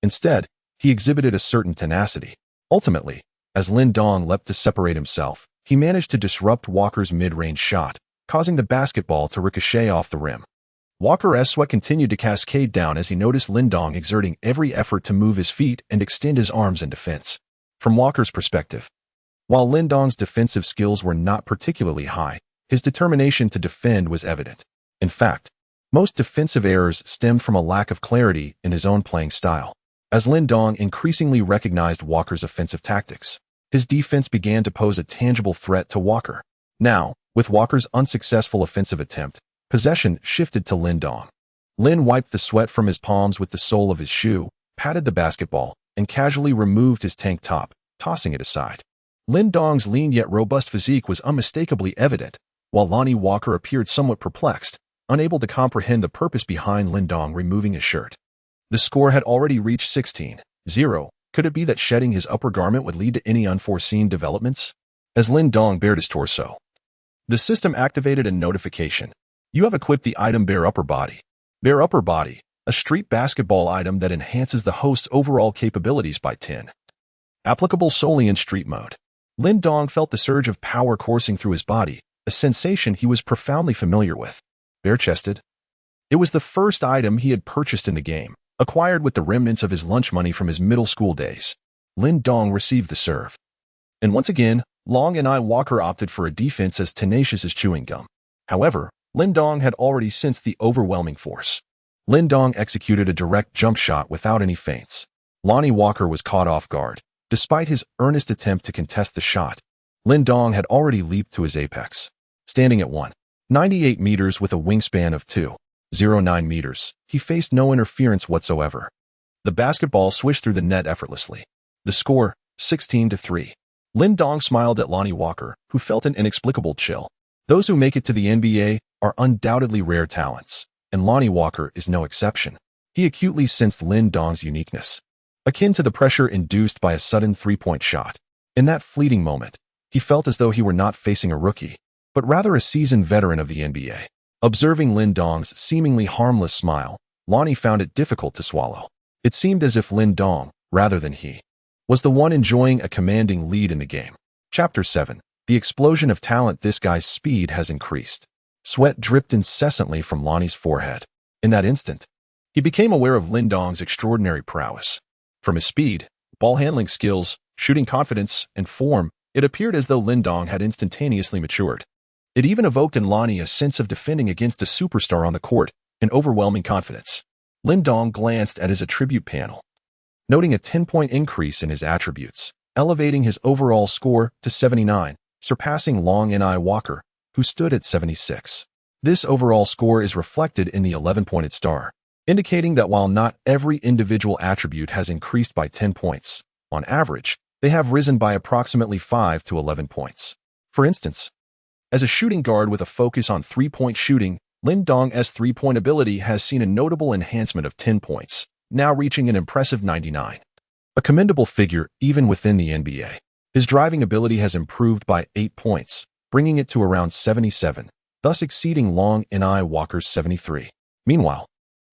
Instead, he exhibited a certain tenacity. Ultimately, as Lin Dong leapt to separate himself, he managed to disrupt Walker's mid-range shot, causing the basketball to ricochet off the rim. Walker's sweat continued to cascade down as he noticed Lin Dong exerting every effort to move his feet and extend his arms in defense. From Walker's perspective, while Lin Dong's defensive skills were not particularly high, his determination to defend was evident. In fact, most defensive errors stemmed from a lack of clarity in his own playing style. As Lin Dong increasingly recognized Walker's offensive tactics, his defense began to pose a tangible threat to Walker. Now, with Walker's unsuccessful offensive attempt, possession shifted to Lin Dong. Lin wiped the sweat from his palms with the sole of his shoe, patted the basketball, and casually removed his tank top, tossing it aside. Lin Dong's lean yet robust physique was unmistakably evident, while Lonnie Walker appeared somewhat perplexed, unable to comprehend the purpose behind Lin Dong removing his shirt. The score had already reached 16-0. Could it be that shedding his upper garment would lead to any unforeseen developments? As Lin Dong bared his torso, the system activated a notification. You have equipped the item Bare Upper Body. Bare Upper Body, a street basketball item that enhances the host's overall capabilities by 10. applicable solely in street mode. Lin Dong felt the surge of power coursing through his body, a sensation he was profoundly familiar with. Bare-chested. It was the first item he had purchased in the game, acquired with the remnants of his lunch money from his middle school days. Lin Dong received the serve. And once again, Long and I Walker opted for a defense as tenacious as chewing gum. However, Lin Dong had already sensed the overwhelming force. Lin Dong executed a direct jump shot without any feints. Lonnie Walker was caught off guard. Despite his earnest attempt to contest the shot, Lin Dong had already leaped to his apex. Standing at 1.98 meters with a wingspan of 2.09 meters, he faced no interference whatsoever. The basketball swished through the net effortlessly. The score, 16-3. Lin Dong smiled at Lonnie Walker, who felt an inexplicable chill. Those who make it to the NBA are undoubtedly rare talents, and Lonnie Walker is no exception. He acutely sensed Lin Dong's uniqueness, akin to the pressure induced by a sudden three-point shot. In that fleeting moment, he felt as though he were not facing a rookie, but rather a seasoned veteran of the NBA. Observing Lin Dong's seemingly harmless smile, Lonnie found it difficult to swallow. It seemed as if Lin Dong, rather than he, was the one enjoying a commanding lead in the game. Chapter 7. The explosion of talent. This guy's speed has increased. Sweat dripped incessantly from Lonnie's forehead. In that instant, he became aware of Lin Dong's extraordinary prowess. From his speed, ball handling skills, shooting confidence, and form, it appeared as though Lin Dong had instantaneously matured. It even evoked in Lonnie a sense of defending against a superstar on the court, an overwhelming confidence. Lin Dong glanced at his attribute panel, noting a 10-point increase in his attributes, elevating his overall score to 79, surpassing Long and I Walker, who stood at 76. This overall score is reflected in the 11-pointed star, indicating that while not every individual attribute has increased by 10 points, on average, they have risen by approximately 5 to 11 points. For instance, as a shooting guard with a focus on three-point shooting, Lin Dong's three-point ability has seen a notable enhancement of 10 points, now reaching an impressive 99. A commendable figure even within the NBA. His driving ability has improved by 8 points, bringing it to around 77, thus exceeding Long and I Walker's 73. Meanwhile,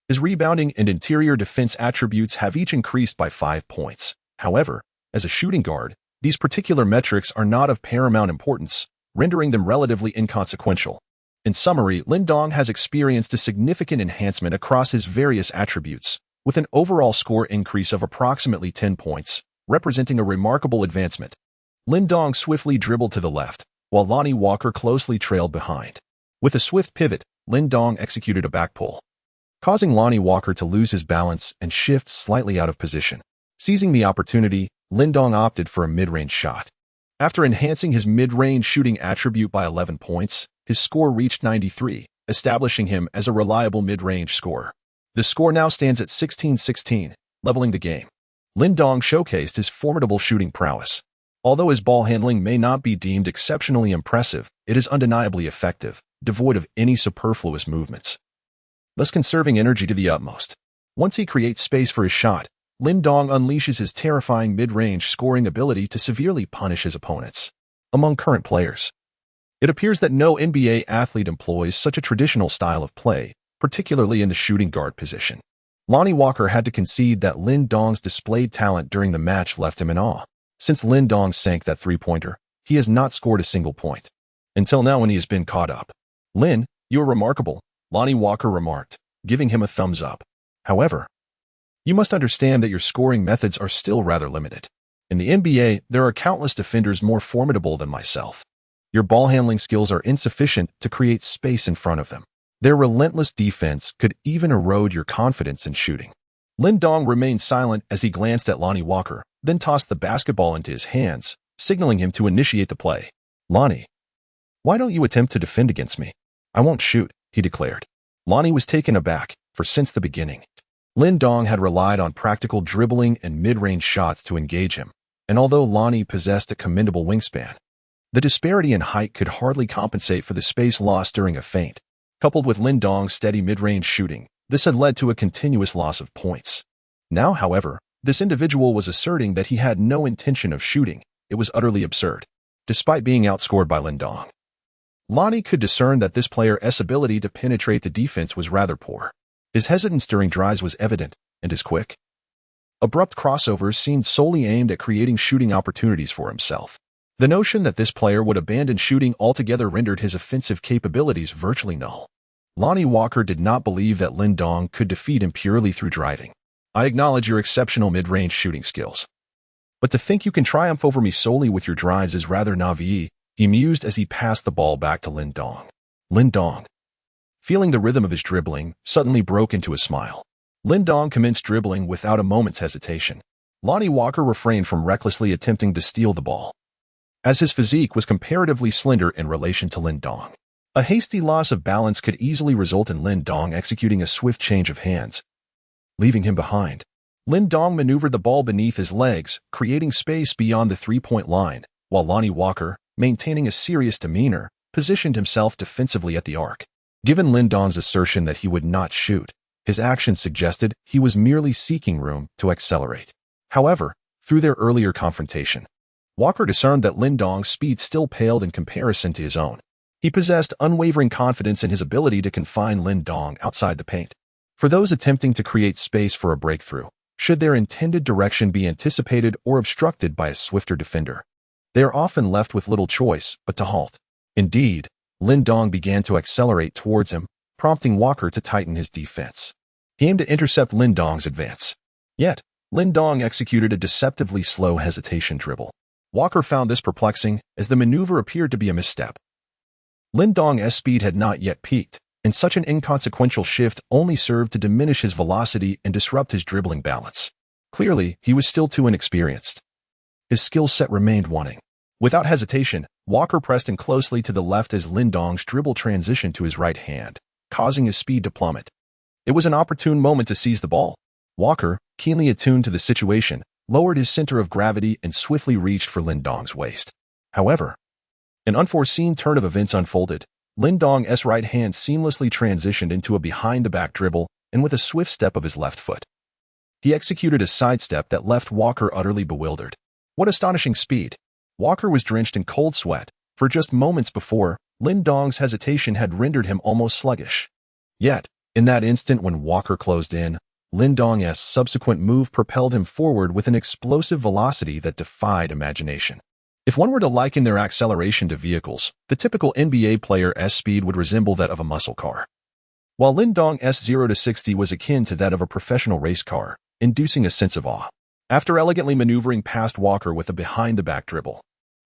his rebounding and interior defense attributes have each increased by 5 points. However, as a shooting guard, these particular metrics are not of paramount importance, rendering them relatively inconsequential. In summary, Lin Dong has experienced a significant enhancement across his various attributes, with an overall score increase of approximately 10 points, representing a remarkable advancement. Lin Dong swiftly dribbled to the left, while Lonnie Walker closely trailed behind. With a swift pivot, Lin Dong executed a back pull, causing Lonnie Walker to lose his balance and shift slightly out of position. Seizing the opportunity, Lin Dong opted for a mid-range shot. After enhancing his mid-range shooting attribute by 11 points, his score reached 93, establishing him as a reliable mid-range scorer. The score now stands at 16-16, leveling the game. Lin Dong showcased his formidable shooting prowess. Although his ball handling may not be deemed exceptionally impressive, it is undeniably effective, devoid of any superfluous movements, thus conserving energy to the utmost. Once he creates space for his shot, Lin Dong unleashes his terrifying mid-range scoring ability to severely punish his opponents. Among current players, it appears that no NBA athlete employs such a traditional style of play, particularly in the shooting guard position. Lonnie Walker had to concede that Lin Dong's displayed talent during the match left him in awe. Since Lin Dong sank that three-pointer, he has not scored a single point. Until now when he has been caught up. "Lin, you are remarkable," Lonnie Walker remarked, giving him a thumbs up. "However, you must understand that your scoring methods are still rather limited. In the NBA, there are countless defenders more formidable than myself. Your ball handling skills are insufficient to create space in front of them. Their relentless defense could even erode your confidence in shooting." Lin Dong remained silent as he glanced at Lonnie Walker, then tossed the basketball into his hands, signaling him to initiate the play. "Lonnie, why don't you attempt to defend against me? I won't shoot," he declared. Lonnie was taken aback, for since the beginning, Lin Dong had relied on practical dribbling and mid-range shots to engage him, and although Lonnie possessed a commendable wingspan, the disparity in height could hardly compensate for the space lost during a feint. Coupled with Lin Dong's steady mid-range shooting, this had led to a continuous loss of points. Now, however, this individual was asserting that he had no intention of shooting. It was utterly absurd. Despite being outscored by Lin Dong, Lonnie could discern that this player's ability to penetrate the defense was rather poor. His hesitance during drives was evident, and his quick abrupt crossovers seemed solely aimed at creating shooting opportunities for himself. The notion that this player would abandon shooting altogether rendered his offensive capabilities virtually null. Lonnie Walker did not believe that Lin Dong could defeat him purely through driving. I acknowledge your exceptional mid-range shooting skills. But to think you can triumph over me solely with your drives is rather naive, he mused as he passed the ball back to Lin Dong. Lin Dong, feeling the rhythm of his dribbling, suddenly broke into a smile. Lin Dong commenced dribbling without a moment's hesitation. Lonnie Walker refrained from recklessly attempting to steal the ball, as his physique was comparatively slender in relation to Lin Dong. A hasty loss of balance could easily result in Lin Dong executing a swift change of hands, leaving him behind. Lin Dong maneuvered the ball beneath his legs, creating space beyond the three-point line, while Lonnie Walker, maintaining a serious demeanor, positioned himself defensively at the arc. Given Lin Dong's assertion that he would not shoot, his actions suggested he was merely seeking room to accelerate. However, through their earlier confrontation, Walker discerned that Lin Dong's speed still paled in comparison to his own. He possessed unwavering confidence in his ability to confine Lin Dong outside the paint. For those attempting to create space for a breakthrough, should their intended direction be anticipated or obstructed by a swifter defender, they are often left with little choice but to halt. Indeed, Lin Dong began to accelerate towards him, prompting Walker to tighten his defense. He aimed to intercept Lin Dong's advance. Yet, Lin Dong executed a deceptively slow hesitation dribble. Walker found this perplexing, as the maneuver appeared to be a misstep. Lin Dong's speed had not yet peaked, and such an inconsequential shift only served to diminish his velocity and disrupt his dribbling balance. Clearly, he was still too inexperienced. His skill set remained wanting. Without hesitation, Walker pressed in closely to the left as Lin Dong's dribble transitioned to his right hand, causing his speed to plummet. It was an opportune moment to seize the ball. Walker, keenly attuned to the situation, lowered his center of gravity and swiftly reached for Lin Dong's waist. However, an unforeseen turn of events unfolded. Lin Dong's right hand seamlessly transitioned into a behind-the-back dribble, and with a swift step of his left foot, he executed a sidestep that left Walker utterly bewildered. What astonishing speed! Walker was drenched in cold sweat, for just moments before, Lin Dong's hesitation had rendered him almost sluggish. Yet, in that instant when Walker closed in, Lin Dong's subsequent move propelled him forward with an explosive velocity that defied imagination. If one were to liken their acceleration to vehicles, the typical NBA player's speed would resemble that of a muscle car, while Lin Dong's 0 to 60 was akin to that of a professional race car, inducing a sense of awe. After elegantly maneuvering past Walker with a behind-the-back dribble,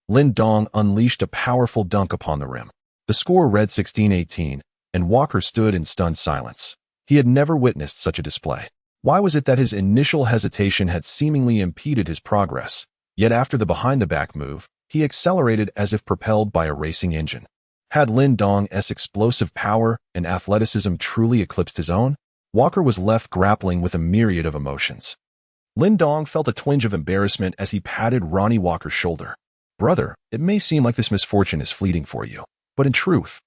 Lin Dong unleashed a powerful dunk upon the rim. The score read 16-18, and Walker stood in stunned silence. He had never witnessed such a display. Why was it that his initial hesitation had seemingly impeded his progress, yet after the behind-the-back move, he accelerated as if propelled by a racing engine? Had Lin Dong's explosive power and athleticism truly eclipsed his own? Walker was left grappling with a myriad of emotions. Lin Dong felt a twinge of embarrassment as he patted Lonnie Walker's shoulder. Brother, it may seem like this misfortune is fleeting for you, but in truth,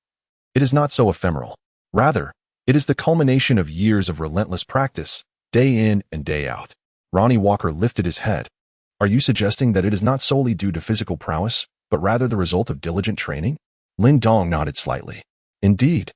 it is not so ephemeral. Rather, it is the culmination of years of relentless practice, day in and day out. Lonnie Walker lifted his head. Are you suggesting that it is not solely due to physical prowess, but rather the result of diligent training? Lin Dong nodded slightly. Indeed.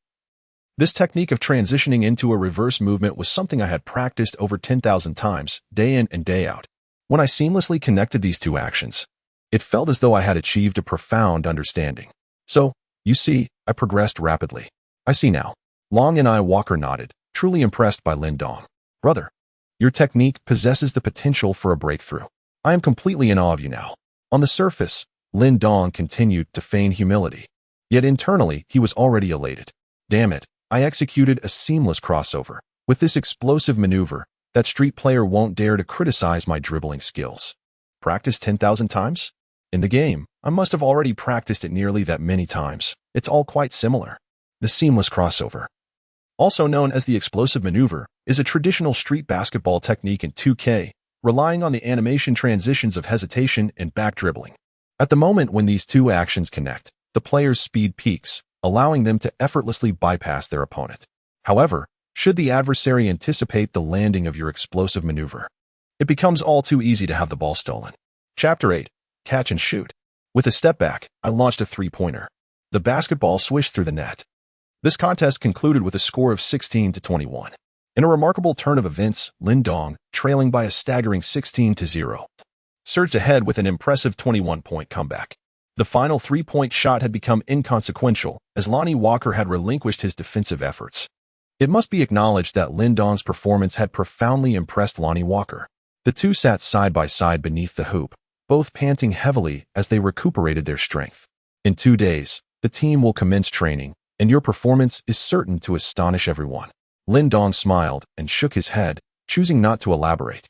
This technique of transitioning into a reverse movement was something I had practiced over 10,000 times, day in and day out. When I seamlessly connected these two actions, it felt as though I had achieved a profound understanding. So, you see, I progressed rapidly. I see now. Long and I Walker nodded, truly impressed by Lin Dong. Brother, your technique possesses the potential for a breakthrough. I am completely in awe of you now. On the surface, Lin Dong continued to feign humility. Yet internally, he was already elated. Damn it, I executed a seamless crossover. With this explosive maneuver, that street player won't dare to criticize my dribbling skills. Practice 10,000 times? In the game, I must have already practiced it nearly that many times. It's all quite similar. The seamless crossover, also known as the explosive maneuver, is a traditional street basketball technique in 2K, relying on the animation transitions of hesitation and back dribbling. At the moment when these two actions connect, the player's speed peaks, allowing them to effortlessly bypass their opponent. However, should the adversary anticipate the landing of your explosive maneuver, it becomes all too easy to have the ball stolen. Chapter 8. Catch and shoot. With a step back, I launched a three-pointer. The basketball swished through the net. This contest concluded with a score of 16-21. In a remarkable turn of events, Lin Dong, trailing by a staggering 16-0, surged ahead with an impressive 21-point comeback. The final 3-point shot had become inconsequential as Lonnie Walker had relinquished his defensive efforts. It must be acknowledged that Lin Dong's performance had profoundly impressed Lonnie Walker. The two sat side by side beneath the hoop, both panting heavily as they recuperated their strength. In 2 days, the team will commence training, and your performance is certain to astonish everyone. Lin Dong smiled and shook his head, choosing not to elaborate.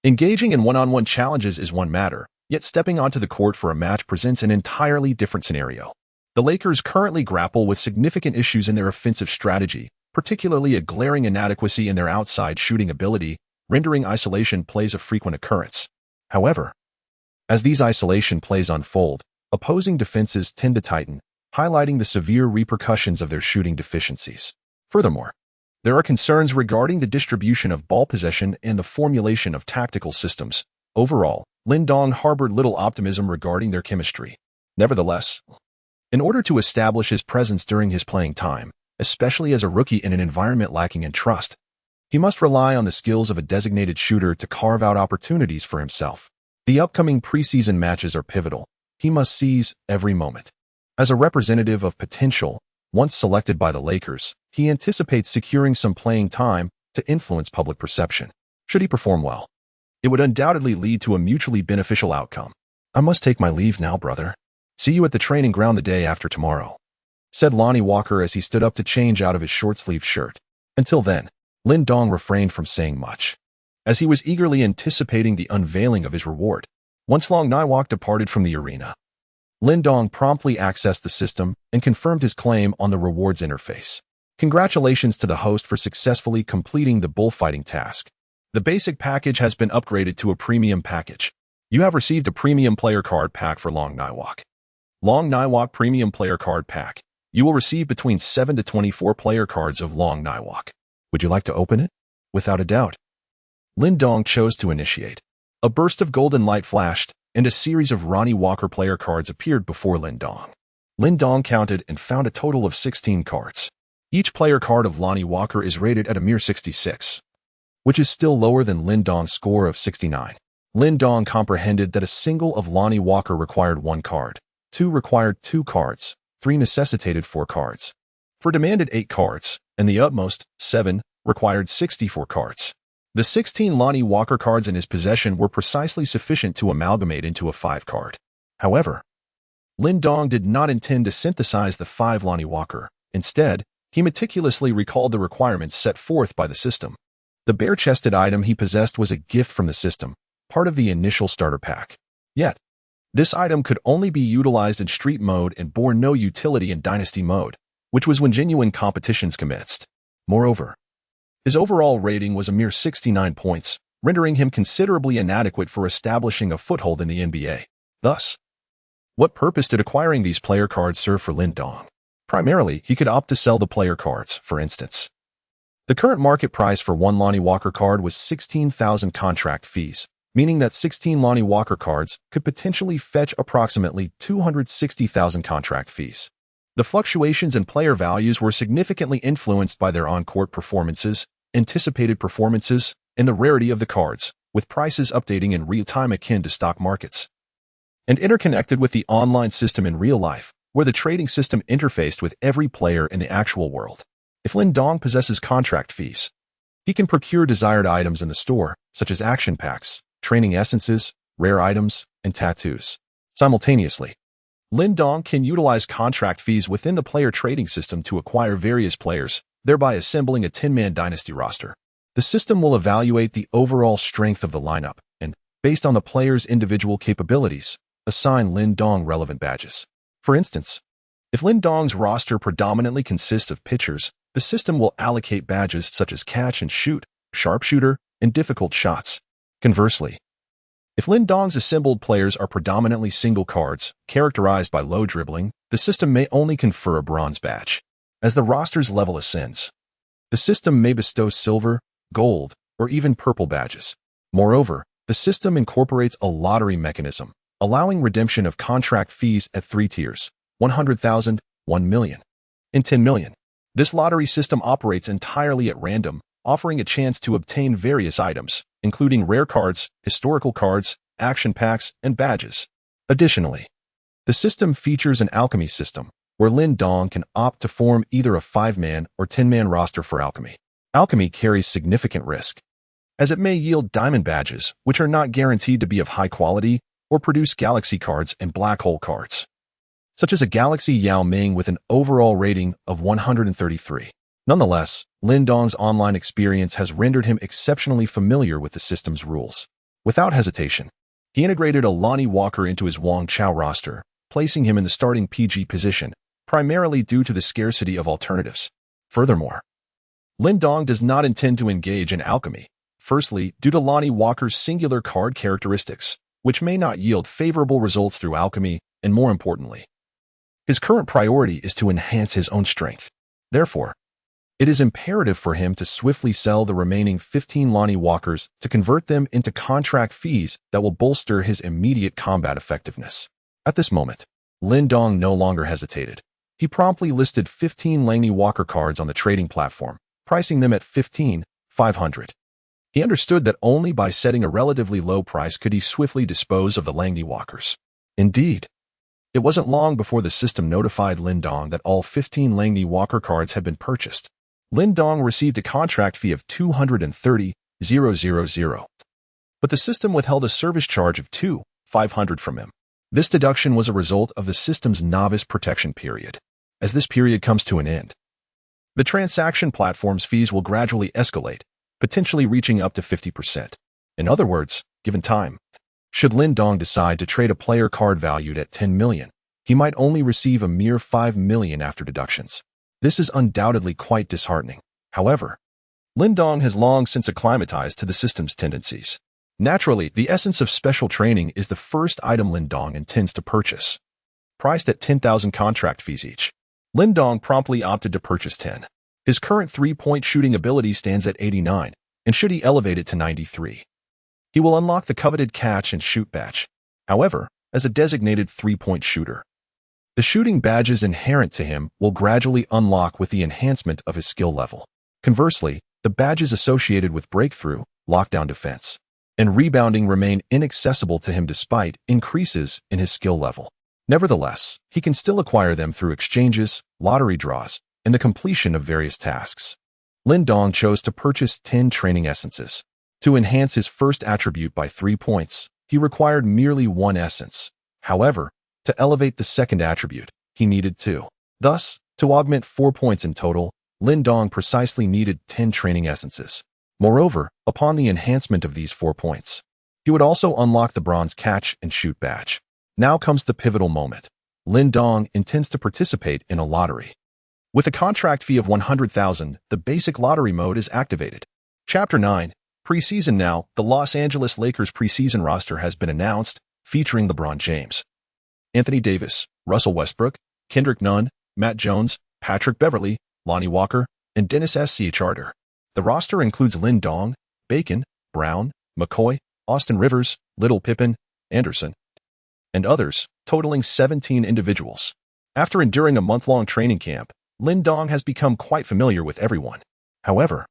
Engaging in one-on-one challenges is one matter, yet stepping onto the court for a match presents an entirely different scenario. The Lakers currently grapple with significant issues in their offensive strategy, particularly a glaring inadequacy in their outside shooting ability, rendering isolation plays a frequent occurrence. However, as these isolation plays unfold, opposing defenses tend to tighten, highlighting the severe repercussions of their shooting deficiencies. Furthermore, there are concerns regarding the distribution of ball possession and the formulation of tactical systems. Overall, Lin Dong harbored little optimism regarding their chemistry. Nevertheless, in order to establish his presence during his playing time, especially as a rookie in an environment lacking in trust, he must rely on the skills of a designated shooter to carve out opportunities for himself. The upcoming preseason matches are pivotal. He must seize every moment. As a representative of potential, once selected by the Lakers, he anticipates securing some playing time to influence public perception. Should he perform well, it would undoubtedly lead to a mutually beneficial outcome. "I must take my leave now, brother. See you at the training ground the day after tomorrow," said Lonnie Walker as he stood up to change out of his short-sleeved shirt. Until then, Lin Dong refrained from saying much, as he was eagerly anticipating the unveiling of his reward. Once Long Niwak departed from the arena, Lin Dong promptly accessed the system and confirmed his claim on the rewards interface. Congratulations to the host for successfully completing the bullfighting task. The basic package has been upgraded to a premium package. You have received a premium player card pack for Long Niwak. Long Niwak Premium Player Card Pack. You will receive between 7 to 24 player cards of Long Niwak. Would you like to open it? Without a doubt. Lin Dong chose to initiate. A burst of golden light flashed, and a series of Ronnie Walker player cards appeared before Lin Dong. Lin Dong counted and found a total of 16 cards. Each player card of Lonnie Walker is rated at a mere 66, which is still lower than Lin Dong's score of 69. Lin Dong comprehended that a single of Lonnie Walker required 1 card, 2 required 2 cards, 3 necessitated 4 cards. 4 demanded 8 cards, and the utmost, 7, required 64 cards. The 16 Lonnie Walker cards in his possession were precisely sufficient to amalgamate into a 5 card. However, Lin Dong did not intend to synthesize the 5 Lonnie Walker. Instead, he meticulously recalled the requirements set forth by the system. The bare-chested item he possessed was a gift from the system, part of the initial starter pack. Yet, this item could only be utilized in street mode and bore no utility in dynasty mode, which was when genuine competitions commenced. Moreover, his overall rating was a mere 69 points, rendering him considerably inadequate for establishing a foothold in the NBA. Thus, what purpose did acquiring these player cards serve for Lin Dong? Primarily, he could opt to sell the player cards, for instance. The current market price for 1 Lonnie Walker card was 16,000 contract fees, meaning that 16 Lonnie Walker cards could potentially fetch approximately 260,000 contract fees. The fluctuations in player values were significantly influenced by their on-court performances, anticipated performances, and the rarity of the cards, with prices updating in real time akin to stock markets. And interconnected with the online system in real life, where the trading system interfaced with every player in the actual world. If Lin Dong possesses contract fees, he can procure desired items in the store, such as action packs, training essences, rare items, and tattoos. Simultaneously, Lin Dong can utilize contract fees within the player trading system to acquire various players, thereby assembling a 10-man dynasty roster. The system will evaluate the overall strength of the lineup and, based on the player's individual capabilities, assign Lin Dong relevant badges. For instance, if Lin Dong's roster predominantly consists of pitchers, the system will allocate badges such as catch and shoot, sharpshooter, and difficult shots. Conversely, if Lin Dong's assembled players are predominantly single cards, characterized by low dribbling, the system may only confer a bronze badge. As the roster's level ascends, the system may bestow silver, gold, or even purple badges. Moreover, the system incorporates a lottery mechanism, allowing redemption of contract fees at 3 tiers, 100,000, 1 million, and 10 million. This lottery system operates entirely at random, offering a chance to obtain various items, including rare cards, historical cards, action packs, and badges. Additionally, the system features an alchemy system, where Lin Dong can opt to form either a 5-man or 10-man roster for alchemy. Alchemy carries significant risk, as it may yield diamond badges, which are not guaranteed to be of high quality, or produce galaxy cards and black hole cards, such as a Galaxy Yao Ming with an overall rating of 133. Nonetheless, Lin Dong's online experience has rendered him exceptionally familiar with the system's rules. Without hesitation, he integrated a Lonnie Walker into his Wang Chao roster, placing him in the starting PG position, primarily due to the scarcity of alternatives. Furthermore, Lin Dong does not intend to engage in alchemy, firstly due to Lonnie Walker's singular card characteristics, which may not yield favorable results through alchemy, and more importantly, his current priority is to enhance his own strength. Therefore, it is imperative for him to swiftly sell the remaining 15 Lonnie Walkers to convert them into contract fees that will bolster his immediate combat effectiveness. At this moment, Lin Dong no longer hesitated. He promptly listed 15 Lonnie Walker cards on the trading platform, pricing them at 15,500. He understood that only by setting a relatively low price could he swiftly dispose of the Lonnie Walkers. Indeed, it wasn't long before the system notified Lin Dong that all 15 Lonnie Walker cards had been purchased. Lin Dong received a contract fee of 230,000, but the system withheld a service charge of 2,500 from him. This deduction was a result of the system's novice protection period. As this period comes to an end, the transaction platform's fees will gradually escalate, potentially reaching up to 50%. In other words, given time, should Lin Dong decide to trade a player card valued at 10 million, he might only receive a mere 5 million after deductions. This is undoubtedly quite disheartening. However, Lin Dong has long since acclimatized to the system's tendencies. Naturally, the essence of special training is the first item Lin Dong intends to purchase. Priced at 10,000 contract fees each, Lin Dong promptly opted to purchase 10. His current 3-point shooting ability stands at 89, and should he elevate it to 93, he will unlock the coveted catch and shoot badge. However, as a designated 3-point shooter, the shooting badges inherent to him will gradually unlock with the enhancement of his skill level. Conversely, the badges associated with breakthrough, lockdown defense, and rebounding remain inaccessible to him despite increases in his skill level. Nevertheless, he can still acquire them through exchanges, lottery draws, and the completion of various tasks. Lin Dong chose to purchase 10 training essences. To enhance his first attribute by 3 points, he required merely 1 essence. However, to elevate the second attribute, he needed 2. Thus, to augment 4 points in total, Lin Dong precisely needed 10 training essences. Moreover, upon the enhancement of these 4 points, he would also unlock the bronze catch and shoot badge. Now comes the pivotal moment. Lin Dong intends to participate in a lottery. With a contract fee of 100,000, the basic lottery mode is activated. Chapter 9. Preseason. Now, the Los Angeles Lakers preseason roster has been announced, featuring LeBron James, Anthony Davis, Russell Westbrook, Kendrick Nunn, Matt Jones, Patrick Beverley, Lonnie Walker, and Dennis S.C. Charter. The roster includes Lin Dong, Bacon, Brown, McCoy, Austin Rivers, Little Pippen, Anderson, and others, totaling 17 individuals. After enduring a month-long training camp, Lin Dong has become quite familiar with everyone. However,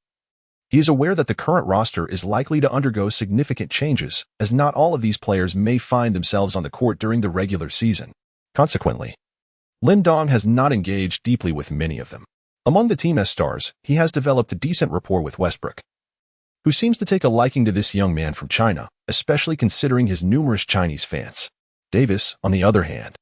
he is aware that the current roster is likely to undergo significant changes, as not all of these players may find themselves on the court during the regular season. Consequently, Lin Dong has not engaged deeply with many of them. Among the Team S stars, he has developed a decent rapport with Westbrook, who seems to take a liking to this young man from China, especially considering his numerous Chinese fans. Davis, on the other hand,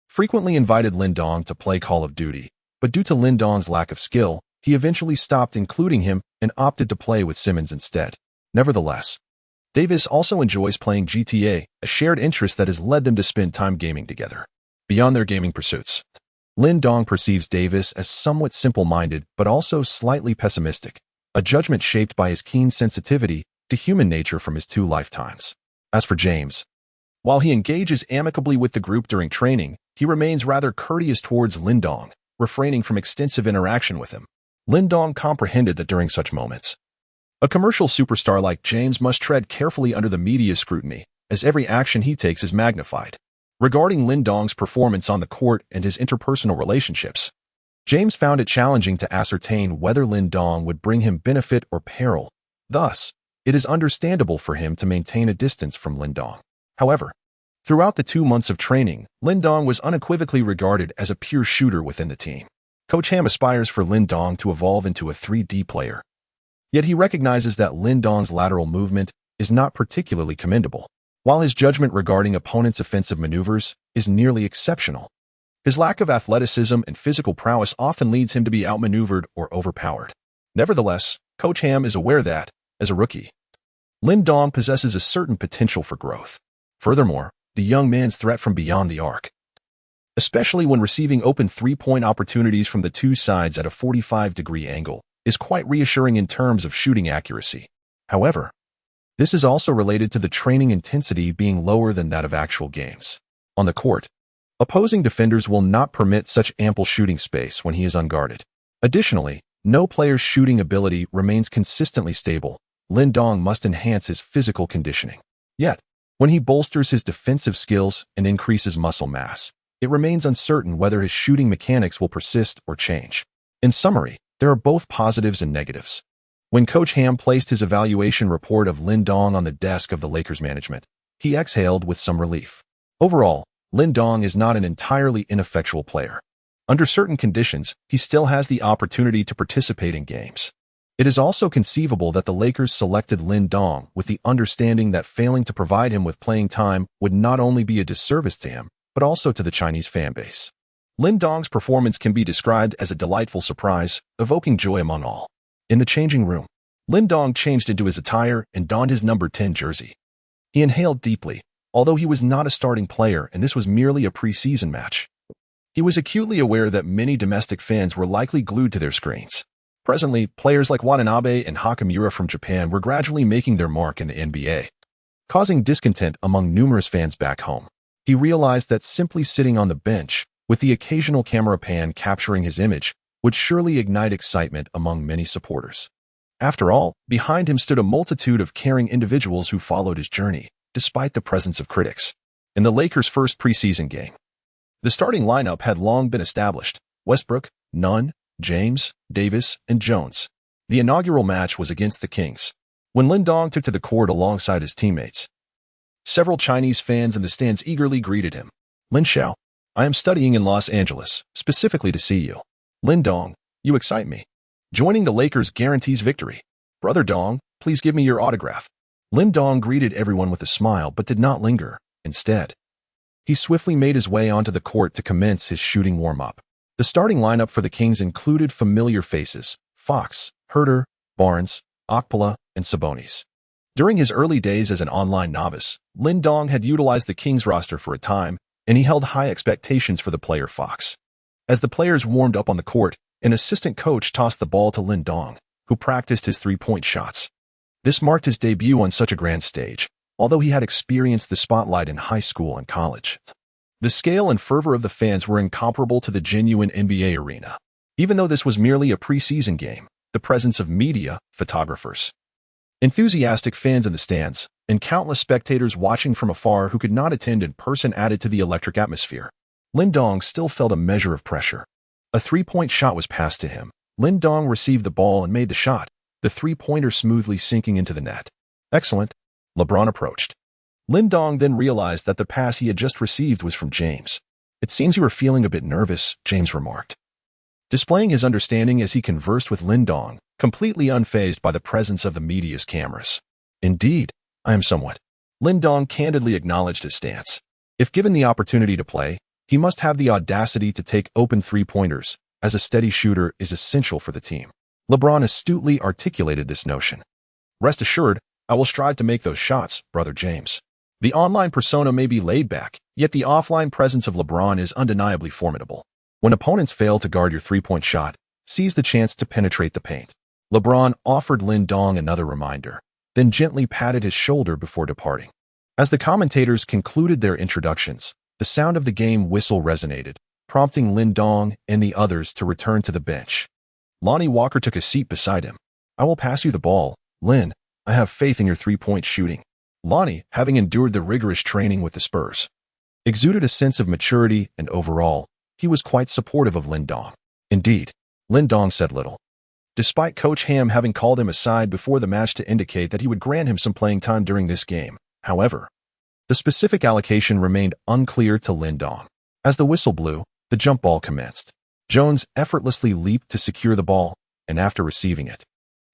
frequently invited Lin Dong to play Call of Duty, but due to Lin Dong's lack of skill, he eventually stopped including him and opted to play with Simmons instead. Nevertheless, Davis also enjoys playing GTA, a shared interest that has led them to spend time gaming together. Beyond their gaming pursuits, Lin Dong perceives Davis as somewhat simple-minded but also slightly pessimistic, a judgment shaped by his keen sensitivity to human nature from his 2 lifetimes. As for James, while he engages amicably with the group during training, he remains rather courteous towards Lin Dong, refraining from extensive interaction with him. Lin Dong comprehended that during such moments, a commercial superstar like James must tread carefully under the media's scrutiny, as every action he takes is magnified. Regarding Lin Dong's performance on the court and his interpersonal relationships, James found it challenging to ascertain whether Lin Dong would bring him benefit or peril. Thus, it is understandable for him to maintain a distance from Lin Dong. However, throughout the 2 months of training, Lin Dong was unequivocally regarded as a pure shooter within the team. Coach Ham aspires for Lin Dong to evolve into a 3D player. Yet he recognizes that Lin Dong's lateral movement is not particularly commendable, while his judgment regarding opponents' offensive maneuvers is nearly exceptional. His lack of athleticism and physical prowess often leads him to be outmaneuvered or overpowered. Nevertheless, Coach Ham is aware that, as a rookie, Lin Dong possesses a certain potential for growth. Furthermore, the young man's threat from beyond the arc, especially when receiving open three-point opportunities from the two sides at a 45-degree angle, is quite reassuring in terms of shooting accuracy. However, this is also related to the training intensity being lower than that of actual games. On the court, opposing defenders will not permit such ample shooting space when he is unguarded. Additionally, no player's shooting ability remains consistently stable. Lin Dong must enhance his physical conditioning. Yet, when he bolsters his defensive skills and increases muscle mass, it remains uncertain whether his shooting mechanics will persist or change. In summary, there are both positives and negatives. When Coach Ham placed his evaluation report of Lin Dong on the desk of the Lakers management, he exhaled with some relief. Overall, Lin Dong is not an entirely ineffectual player. Under certain conditions, he still has the opportunity to participate in games. It is also conceivable that the Lakers selected Lin Dong with the understanding that failing to provide him with playing time would not only be a disservice to him, but also to the Chinese fanbase. Lin Dong's performance can be described as a delightful surprise, evoking joy among all. In the changing room, Lin Dong changed into his attire and donned his number 10 jersey. He inhaled deeply, although he was not a starting player and this was merely a preseason match. He was acutely aware that many domestic fans were likely glued to their screens. Presently, players like Watanabe and Hakamura from Japan were gradually making their mark in the NBA, causing discontent among numerous fans back home. He realized that simply sitting on the bench, with the occasional camera pan capturing his image, would surely ignite excitement among many supporters. After all, behind him stood a multitude of caring individuals who followed his journey, despite the presence of critics. In the Lakers' first preseason game, the starting lineup had long been established: Westbrook, Nunn, James, Davis, and Jones. The inaugural match was against the Kings, when Lin Dong took to the court alongside his teammates. Several Chinese fans in the stands eagerly greeted him. "Lin Xiao, I am studying in Los Angeles, specifically to see you. Lin Dong, you excite me. Joining the Lakers guarantees victory. Brother Dong, please give me your autograph." Lin Dong greeted everyone with a smile but did not linger. Instead, he swiftly made his way onto the court to commence his shooting warm-up. The starting lineup for the Kings included familiar faces: Fox, Herter, Barnes, Okpala, and Sabonis. During his early days as an online novice, Lin Dong had utilized the Kings roster for a time, and he held high expectations for the player Fox. As the players warmed up on the court, an assistant coach tossed the ball to Lin Dong, who practiced his three-point shots. This marked his debut on such a grand stage, although he had experienced the spotlight in high school and college. The scale and fervor of the fans were incomparable to the genuine NBA arena. Even though this was merely a preseason game, the presence of media, photographers, enthusiastic fans in the stands, and countless spectators watching from afar who could not attend in person added to the electric atmosphere. Lin Dong still felt a measure of pressure. A three-point shot was passed to him. Lin Dong received the ball and made the shot, the three-pointer smoothly sinking into the net. "Excellent." LeBron approached. Lin Dong then realized that the pass he had just received was from James. "It seems you are feeling a bit nervous," James remarked, displaying his understanding as he conversed with Lin Dong, completely unfazed by the presence of the media's cameras. "Indeed, I am somewhat." Lin Dong candidly acknowledged his stance. If given the opportunity to play, he must have the audacity to take open three-pointers, as a steady shooter is essential for the team. LeBron astutely articulated this notion. "Rest assured, I will strive to make those shots, brother James." The online persona may be laid back, yet the offline presence of LeBron is undeniably formidable. When opponents fail to guard your three-point shot, seize the chance to penetrate the paint. LeBron offered Lin Dong another reminder, then gently patted his shoulder before departing. As the commentators concluded their introductions, the sound of the game whistle resonated, prompting Lin Dong and the others to return to the bench. Lonnie Walker took a seat beside him. "I will pass you the ball, Lin. I have faith in your three-point shooting." Lonnie, having endured the rigorous training with the Spurs, exuded a sense of maturity, and overall, he was quite supportive of Lin Dong. Indeed, Lindong said little. Despite Coach Ham having called him aside before the match to indicate that he would grant him some playing time during this game, however, the specific allocation remained unclear to Lindong. As the whistle blew, the jump ball commenced. Jones effortlessly leaped to secure the ball, and after receiving it,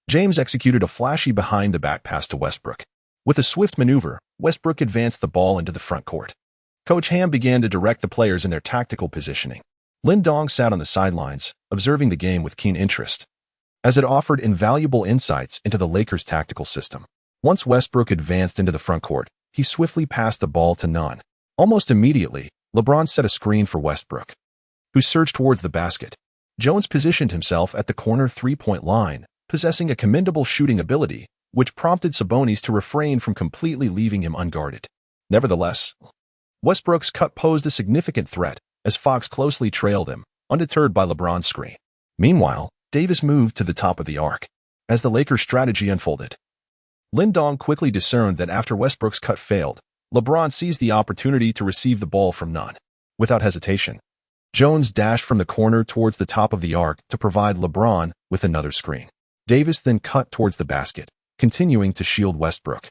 James executed a flashy behind-the-back pass to Westbrook. With a swift maneuver, Westbrook advanced the ball into the front court. Coach Ham began to direct the players in their tactical positioning. Lindong sat on the sidelines, observing the game with keen interest, as it offered invaluable insights into the Lakers' tactical system. Once Westbrook advanced into the front court, he swiftly passed the ball to Nunn. Almost immediately, LeBron set a screen for Westbrook, who surged towards the basket. Jones positioned himself at the corner three-point line, possessing a commendable shooting ability, which prompted Sabonis to refrain from completely leaving him unguarded. Nevertheless, Westbrook's cut posed a significant threat, as Fox closely trailed him, undeterred by LeBron's screen. Meanwhile, Davis moved to the top of the arc. As the Lakers' strategy unfolded, Lindong quickly discerned that after Westbrook's cut failed, LeBron seized the opportunity to receive the ball from Nunn. Without hesitation, Jones dashed from the corner towards the top of the arc to provide LeBron with another screen. Davis then cut towards the basket, continuing to shield Westbrook,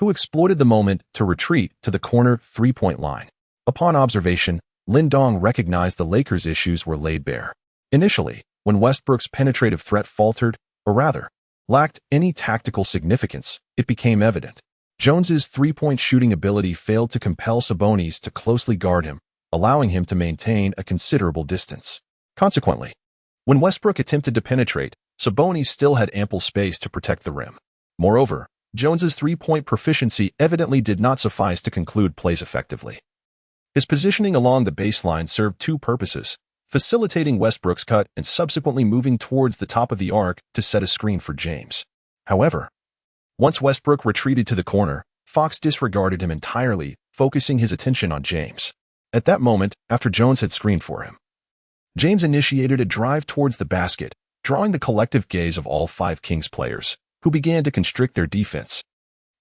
who exploited the moment to retreat to the corner three-point line. Upon observation, Lindong recognized the Lakers' issues were laid bare. Initially, when Westbrook's penetrative threat faltered, or rather, lacked any tactical significance, it became evident. Jones's three-point shooting ability failed to compel Sabonis to closely guard him, allowing him to maintain a considerable distance. Consequently, when Westbrook attempted to penetrate, Sabonis still had ample space to protect the rim. Moreover, Jones's three-point proficiency evidently did not suffice to conclude plays effectively. His positioning along the baseline served two purposes: facilitating Westbrook's cut and subsequently moving towards the top of the arc to set a screen for James. However, once Westbrook retreated to the corner, Fox disregarded him entirely, focusing his attention on James. At that moment, after Jones had screened for him, James initiated a drive towards the basket, drawing the collective gaze of all five Kings players, who began to constrict their defense.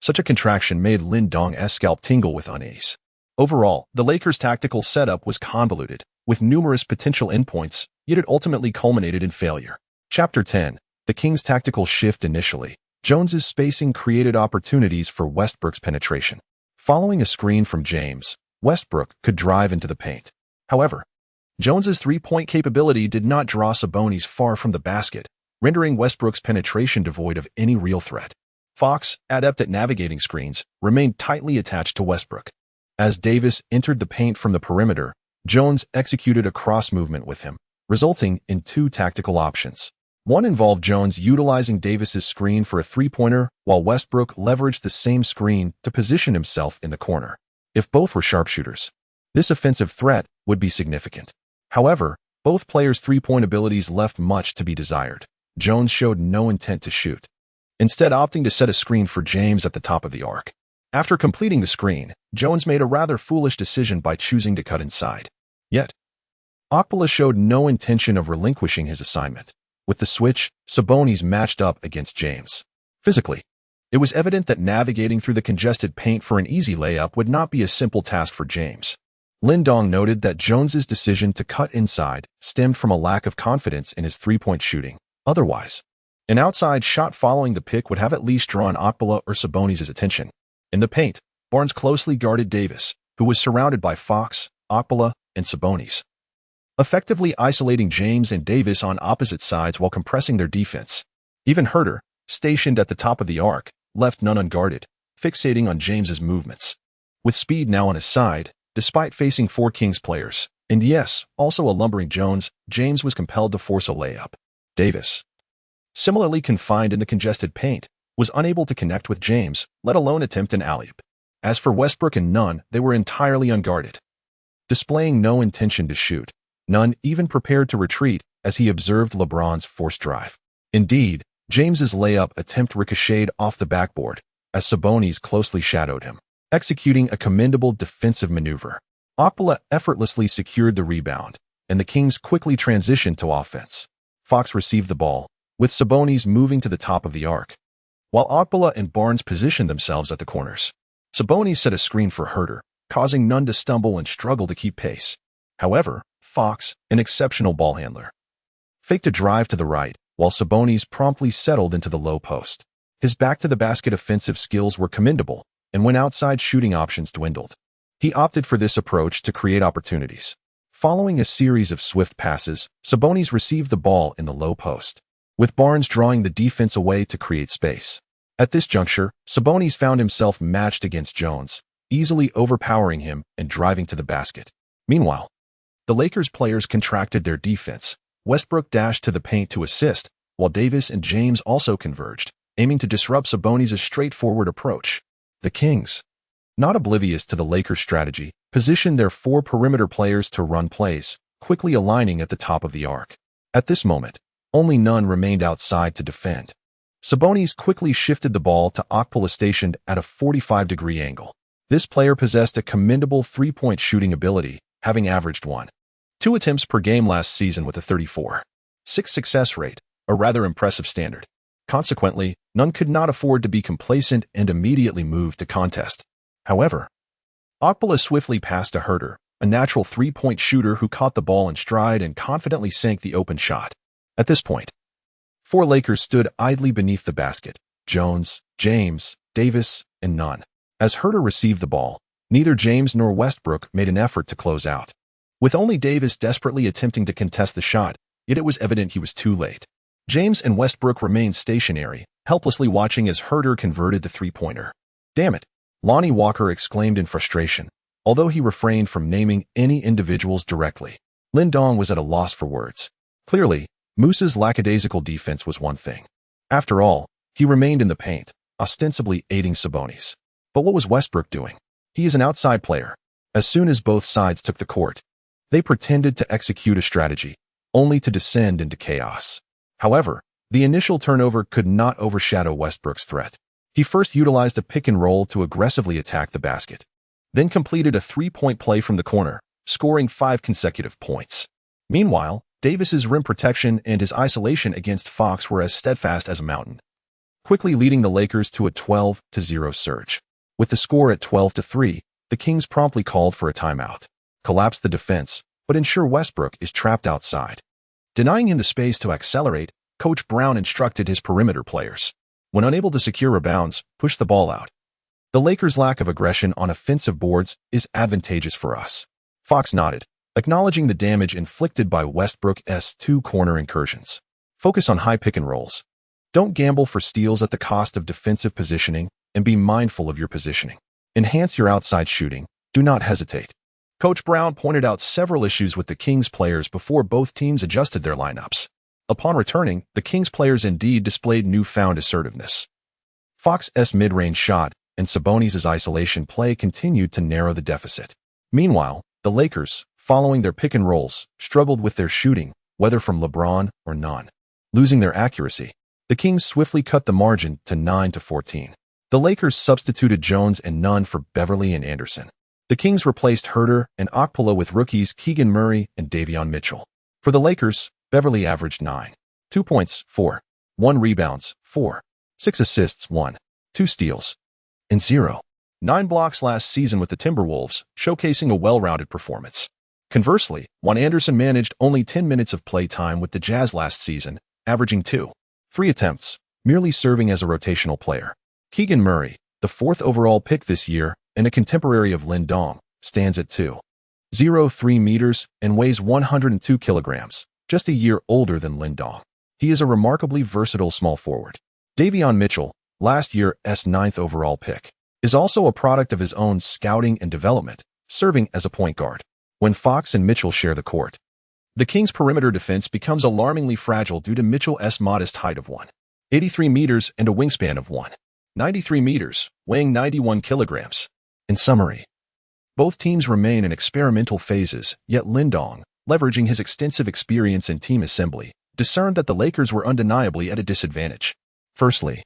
Such a contraction made Lindong's scalp tingle with unease. Overall, the Lakers' tactical setup was convoluted, with numerous potential endpoints, yet it ultimately culminated in failure. Chapter 10. The Kings' tactical shift. Initially, Jones's spacing created opportunities for Westbrook's penetration. Following a screen from James, Westbrook could drive into the paint. However, Jones's three-point capability did not draw Sabonis far from the basket, rendering Westbrook's penetration devoid of any real threat. Fox, adept at navigating screens, remained tightly attached to Westbrook. As Davis entered the paint from the perimeter, Jones executed a cross movement with him, resulting in two tactical options. One involved Jones utilizing Davis's screen for a three-pointer, while Westbrook leveraged the same screen to position himself in the corner. If both were sharpshooters, this offensive threat would be significant. However, both players' three-point abilities left much to be desired. Jones showed no intent to shoot, instead opting to set a screen for James at the top of the arc. After completing the screen, Jones made a rather foolish decision by choosing to cut inside. Yet, Okpala showed no intention of relinquishing his assignment. With the switch, Sabonis matched up against James. Physically, it was evident that navigating through the congested paint for an easy layup would not be a simple task for James. Lindong noted that Jones's decision to cut inside stemmed from a lack of confidence in his three-point shooting. Otherwise, an outside shot following the pick would have at least drawn Okpala or Sabonis' attention. In the paint, Barnes closely guarded Davis, who was surrounded by Fox, Okpala, and Sabonis, effectively isolating James and Davis on opposite sides while compressing their defense. Even Herter, stationed at the top of the arc, left none unguarded, fixating on James's movements. With speed now on his side, despite facing four Kings players, and yes, also a lumbering Jones, James was compelled to force a layup. Davis, similarly confined in the congested paint, was unable to connect with James, let alone attempt an alley-oop. As for Westbrook and Nunn, they were entirely unguarded. Displaying no intention to shoot, Nunn even prepared to retreat as he observed LeBron's forced drive. Indeed, James's layup attempt ricocheted off the backboard as Sabonis closely shadowed him, executing a commendable defensive maneuver. Okpala effortlessly secured the rebound, and the Kings quickly transitioned to offense. Fox received the ball, with Sabonis moving to the top of the arc, while Okpala and Barnes positioned themselves at the corners. Sabonis set a screen for Herter, causing Nunn to stumble and struggle to keep pace. However, Fox, an exceptional ball handler, faked a drive to the right, while Sabonis promptly settled into the low post. His back-to-the-basket offensive skills were commendable, and when outside shooting options dwindled, he opted for this approach to create opportunities. Following a series of swift passes, Sabonis received the ball in the low post, with Barnes drawing the defense away to create space. At this juncture, Sabonis found himself matched against Jones, easily overpowering him and driving to the basket. Meanwhile, the Lakers players contracted their defense. Westbrook dashed to the paint to assist, while Davis and James also converged, aiming to disrupt Sabonis' straightforward approach. The Kings, not oblivious to the Lakers' strategy, positioned their 4 perimeter players to run plays, quickly aligning at the top of the arc. At this moment, only none remained outside to defend. Sabonis quickly shifted the ball to Okpala stationed at a 45-degree angle. This player possessed a commendable three-point shooting ability, having averaged 1.2 attempts per game last season with a 34.6% success rate, a rather impressive standard. Consequently, none could not afford to be complacent and immediately moved to contest. However, Okpala swiftly passed to Herter, a natural three-point shooter who caught the ball in stride and confidently sank the open shot. At this point, 4 Lakers stood idly beneath the basket: Jones, James, Davis, and Nunn. As Herter received the ball, neither James nor Westbrook made an effort to close out, with only Davis desperately attempting to contest the shot, yet it was evident he was too late. James and Westbrook remained stationary, helplessly watching as Herter converted the three-pointer. "Damn it," Lonnie Walker exclaimed in frustration, although he refrained from naming any individuals directly. Lin Dong was at a loss for words. Clearly, Moose's lackadaisical defense was one thing. After all, he remained in the paint, ostensibly aiding Sabonis. But what was Westbrook doing? He is an outside player. As soon as both sides took the court, they pretended to execute a strategy, only to descend into chaos. However, the initial turnover could not overshadow Westbrook's threat. He first utilized a pick and roll to aggressively attack the basket, then completed a three-point play from the corner, scoring 5 consecutive points. Meanwhile, Davis's rim protection and his isolation against Fox were as steadfast as a mountain, quickly leading the Lakers to a 12-0 surge. With the score at 12-3, the Kings promptly called for a timeout, collapsed the defense, but ensure Westbrook is trapped outside. Denying him the space to accelerate, Coach Brown instructed his perimeter players, when unable to secure rebounds, push the ball out. The Lakers' lack of aggression on offensive boards is advantageous for us. Fox nodded, acknowledging the damage inflicted by Westbrook's 2 corner incursions. Focus on high pick and rolls. Don't gamble for steals at the cost of defensive positioning, and be mindful of your positioning. Enhance your outside shooting. Do not hesitate. Coach Brown pointed out several issues with the Kings players before both teams adjusted their lineups. Upon returning, the Kings players indeed displayed newfound assertiveness. Fox's mid-range shot and Sabonis' isolation play continued to narrow the deficit. Meanwhile, the Lakers, following their pick and rolls, struggled with their shooting, whether from LeBron or Nunn. Losing their accuracy, the Kings swiftly cut the margin to 9-14. The Lakers substituted Jones and Nunn for Beverly and Anderson. The Kings replaced Herter and Okpala with rookies Keegan Murray and Davion Mitchell. For the Lakers, Beverly averaged 9.2 points, 4.1 rebounds, 4.6 assists, 1.2 steals, and 0.9 blocks last season with the Timberwolves, showcasing a well-rounded performance. Conversely, Juan Anderson managed only 10 minutes of play time with the Jazz last season, averaging 2.3 attempts, merely serving as a rotational player. Keegan Murray, the 4th overall pick this year and a contemporary of Lin Dong, stands at 2.03 meters and weighs 102 kilograms, just a year older than Lin Dong. He is a remarkably versatile small forward. Davion Mitchell, last year's 9th overall pick, is also a product of his own scouting and development, serving as a point guard. When Fox and Mitchell share the court, the Kings' perimeter defense becomes alarmingly fragile due to Mitchell's modest height of 1.83 meters and a wingspan of 1.93 meters, weighing 91 kilograms. In summary, both teams remain in experimental phases, yet Lin Dong, leveraging his extensive experience in team assembly, discerned that the Lakers were undeniably at a disadvantage. Firstly,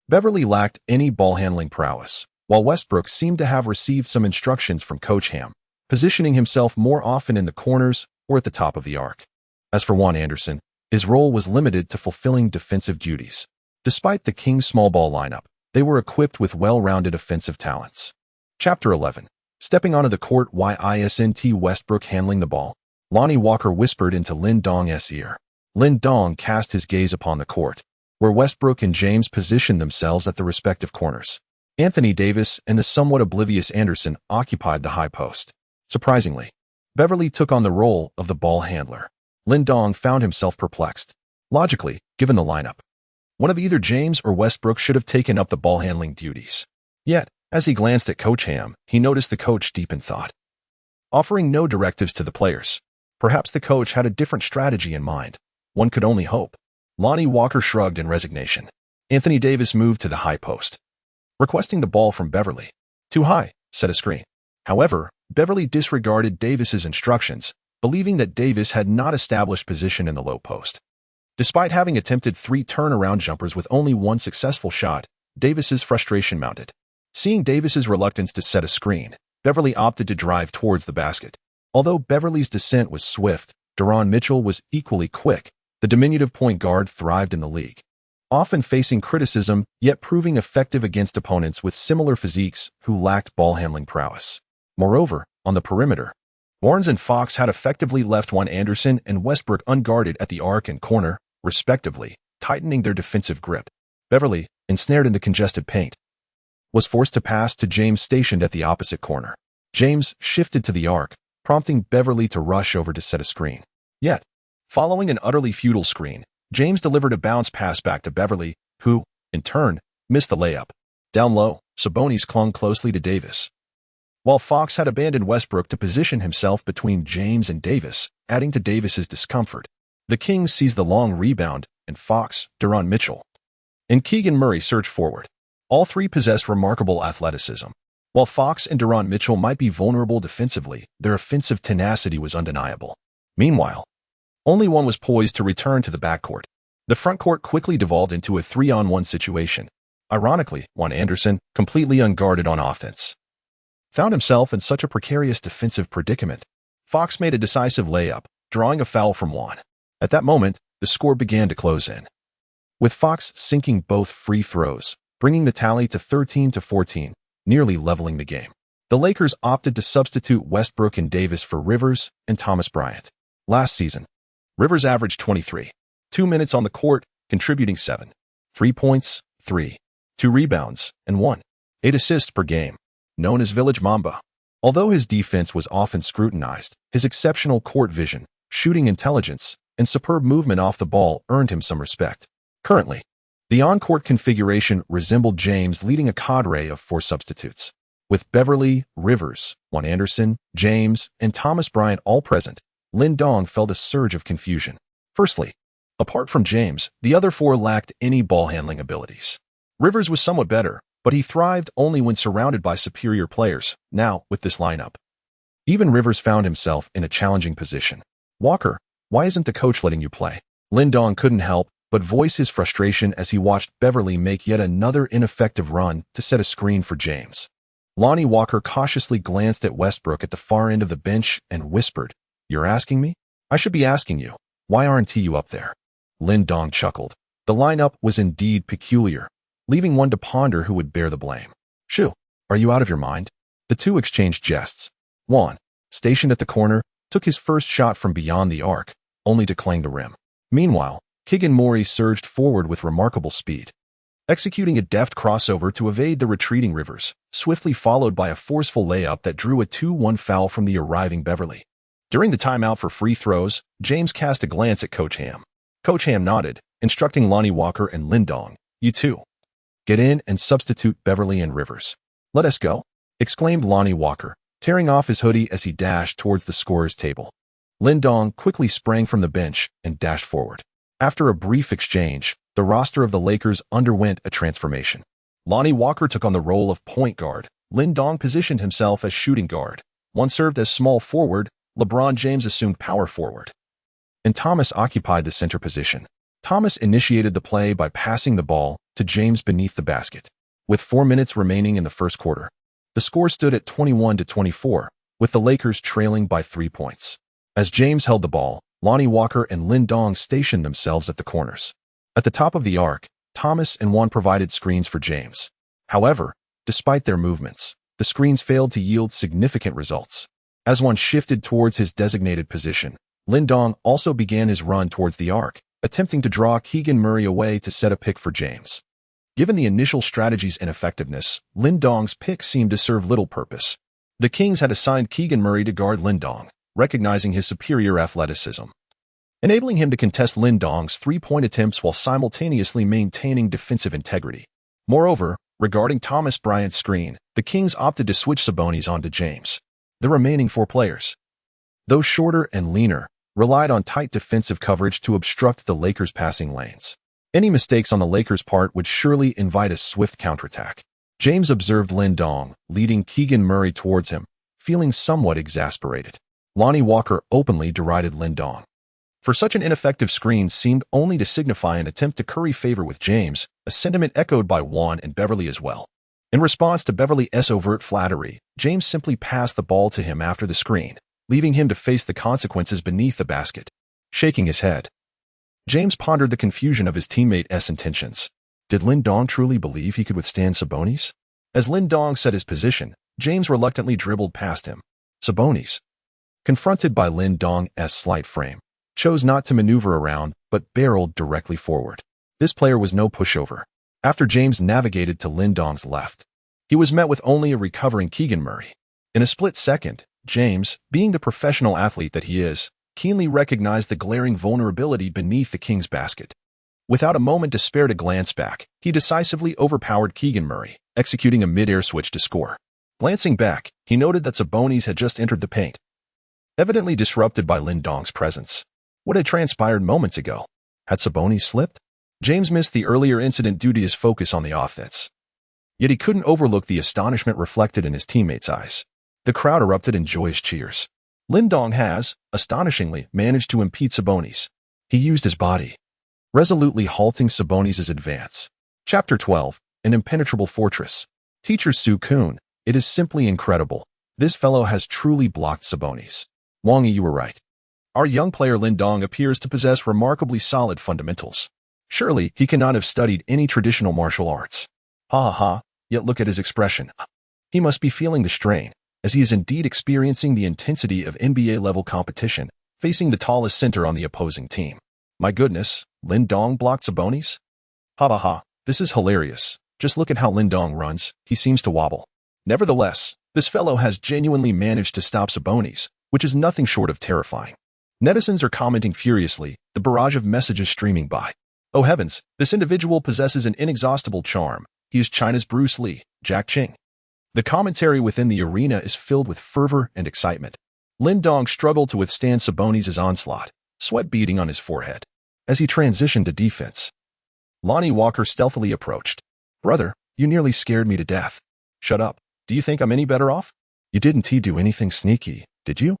Beverly lacked any ball-handling prowess, while Westbrook seemed to have received some instructions from Coach Ham, positioning himself more often in the corners or at the top of the arc. As for Juan Anderson, his role was limited to fulfilling defensive duties. Despite the Kings' small ball lineup, they were equipped with well-rounded offensive talents. Chapter 11. Stepping onto the court. Why isn't Westbrook handling the ball? Lonnie Walker whispered into Lin Dong's ear. Lin Dong cast his gaze upon the court, where Westbrook and James positioned themselves at the respective corners. Anthony Davis and the somewhat oblivious Anderson occupied the high post. Surprisingly, Beverly took on the role of the ball handler. Lin Dong found himself perplexed. Logically, given the lineup, one of either James or Westbrook should have taken up the ball handling duties. Yet, as he glanced at Coach Ham, he noticed the coach deep in thought, offering no directives to the players. Perhaps the coach had a different strategy in mind. One could only hope. Lonnie Walker shrugged in resignation. Anthony Davis moved to the high post, requesting the ball from Beverly. "Too high," said a screen. However, Beverly disregarded Davis's instructions, believing that Davis had not established position in the low post. Despite having attempted 3 turnaround jumpers with only 1 successful shot, Davis's frustration mounted. Seeing Davis's reluctance to set a screen, Beverly opted to drive towards the basket. Although Beverly's descent was swift, Deron Mitchell was equally quick. The diminutive point guard thrived in the league, often facing criticism, yet proving effective against opponents with similar physiques who lacked ball-handling prowess. Moreover, on the perimeter, Barnes and Fox had effectively left Juan Anderson and Westbrook unguarded at the arc and corner, respectively, tightening their defensive grip. Beverly, ensnared in the congested paint, was forced to pass to James stationed at the opposite corner. James shifted to the arc, prompting Beverly to rush over to set a screen. Yet, following an utterly futile screen, James delivered a bounce pass back to Beverly, who, in turn, missed the layup. Down low, Sabonis clung closely to Davis, while Fox had abandoned Westbrook to position himself between James and Davis, adding to Davis's discomfort. The Kings seized the long rebound, and Fox, Deron Mitchell, and Keegan Murray surged forward. All three possessed remarkable athleticism. While Fox and Deron Mitchell might be vulnerable defensively, their offensive tenacity was undeniable. Meanwhile, only one was poised to return to the backcourt. The frontcourt quickly devolved into a 3-on-1 situation. Ironically, Juan Anderson, completely unguarded on offense, found himself in such a precarious defensive predicament. Fox made a decisive layup, drawing a foul from Juan. At that moment, the score began to close in, with Fox sinking both free throws, bringing the tally to 13-14, nearly leveling the game. The Lakers opted to substitute Westbrook and Davis for Rivers and Thomas Bryant. Last season, Rivers averaged 23.2 minutes on the court, contributing 7 points, 2 rebounds, and 1.8 assists per game. Known as Village Mamba. Although his defense was often scrutinized, his exceptional court vision, shooting intelligence, and superb movement off the ball earned him some respect. Currently, the on-court configuration resembled James leading a cadre of 4 substitutes. With Beverly, Rivers, Juan Anderson, James, and Thomas Bryant all present, Lin Dong felt a surge of confusion. Firstly, apart from James, the other 4 lacked any ball-handling abilities. Rivers was somewhat better, but he thrived only when surrounded by superior players. Now, with this lineup, even Rivers found himself in a challenging position. "Walker, why isn't the coach letting you play?" Lin Dong couldn't help but voice his frustration as he watched Beverly make yet another ineffective run to set a screen for James. Lonnie Walker cautiously glanced at Westbrook at the far end of the bench and whispered, "You're asking me? I should be asking you. Why aren't you up there?" Lin Dong chuckled. The lineup was indeed peculiar, leaving one to ponder who would bear the blame. "Shoo, are you out of your mind?" The two exchanged jests. Juan, stationed at the corner, took his first shot from beyond the arc, only to clang the rim. Meanwhile, Keegan Murray surged forward with remarkable speed, executing a deft crossover to evade the retreating Rivers, swiftly followed by a forceful layup that drew a 2-1 foul from the arriving Beverly. During the timeout for free throws, James cast a glance at Coach Ham. Coach Ham nodded, instructing Lonnie Walker and Lin Dong, "You two, get in and substitute Beverly and Rivers." "Let us go," exclaimed Lonnie Walker, tearing off his hoodie as he dashed towards the scorer's table. Lin Dong quickly sprang from the bench and dashed forward. After a brief exchange, the roster of the Lakers underwent a transformation. Lonnie Walker took on the role of point guard. Lin Dong positioned himself as shooting guard. One served as small forward. LeBron James assumed power forward, and Thomas occupied the center position. Thomas initiated the play by passing the ball to James beneath the basket. With 4 minutes remaining in the first quarter, the score stood at 21-24, with the Lakers trailing by 3 points. As James held the ball, Lonnie Walker and Lin Dong stationed themselves at the corners. At the top of the arc, Thomas and Juan provided screens for James. However, despite their movements, the screens failed to yield significant results. As Juan shifted towards his designated position, Lin Dong also began his run towards the arc, attempting to draw Keegan Murray away to set a pick for James. Given the initial strategy's ineffectiveness, Lin Dong's pick seemed to serve little purpose. The Kings had assigned Keegan Murray to guard Lin Dong, recognizing his superior athleticism, enabling him to contest Lin Dong's three-point attempts while simultaneously maintaining defensive integrity. Moreover, regarding Thomas Bryant's screen, the Kings opted to switch Sabonis onto James. The remaining four players, though shorter and leaner, relied on tight defensive coverage to obstruct the Lakers' passing lanes. Any mistakes on the Lakers' part would surely invite a swift counterattack. James observed Lin Dong, leading Keegan Murray towards him, feeling somewhat exasperated. Lonnie Walker openly derided Lin Dong for such an ineffective screen seemed only to signify an attempt to curry favor with James, a sentiment echoed by Juan and Beverly as well. In response to Beverly's overt flattery, James simply passed the ball to him after the screen, leaving him to face the consequences beneath the basket. Shaking his head, James pondered the confusion of his teammate's intentions. Did Lin Dong truly believe he could withstand Sabonis? As Lin Dong set his position, James reluctantly dribbled past him. Sabonis, confronted by Lin Dong's slight frame, chose not to maneuver around, but barreled directly forward. This player was no pushover. After James navigated to Lin Dong's left, he was met with only a recovering Keegan Murray. In a split second, James, being the professional athlete that he is, keenly recognized the glaring vulnerability beneath the Kings' basket. Without a moment to spare to glance back, he decisively overpowered Keegan Murray, executing a mid-air switch to score. Glancing back, he noted that Sabonis had just entered the paint, evidently disrupted by Lin Dong's presence. What had transpired moments ago? Had Sabonis slipped? James missed the earlier incident due to his focus on the offense. Yet he couldn't overlook the astonishment reflected in his teammates' eyes. The crowd erupted in joyous cheers. Lin Dong has, astonishingly, managed to impede Sabonis. He used his body, resolutely halting Sabonis' advance. Chapter 12, An Impenetrable Fortress. Teacher Su Kun, it is simply incredible. This fellow has truly blocked Sabonis. Wang Yi, you were right. Our young player Lin Dong appears to possess remarkably solid fundamentals. Surely, he cannot have studied any traditional martial arts. Ha ha ha, yet look at his expression. He must be feeling the strain, as he is indeed experiencing the intensity of NBA-level competition, facing the tallest center on the opposing team. My goodness, Lin Dong blocked Sabonis? Ha ha ha, this is hilarious. Just look at how Lin Dong runs, he seems to wobble. Nevertheless, this fellow has genuinely managed to stop Sabonis, which is nothing short of terrifying. Netizens are commenting furiously, the barrage of messages streaming by. Oh heavens, this individual possesses an inexhaustible charm. He is China's Bruce Lee, Jack Ching. The commentary within the arena is filled with fervor and excitement. Lin Dong struggled to withstand Sabonis' onslaught, sweat beading on his forehead. As he transitioned to defense, Lonnie Walker stealthily approached. Brother, you nearly scared me to death. Shut up. Do you think I'm any better off? You didn't do anything sneaky, did you?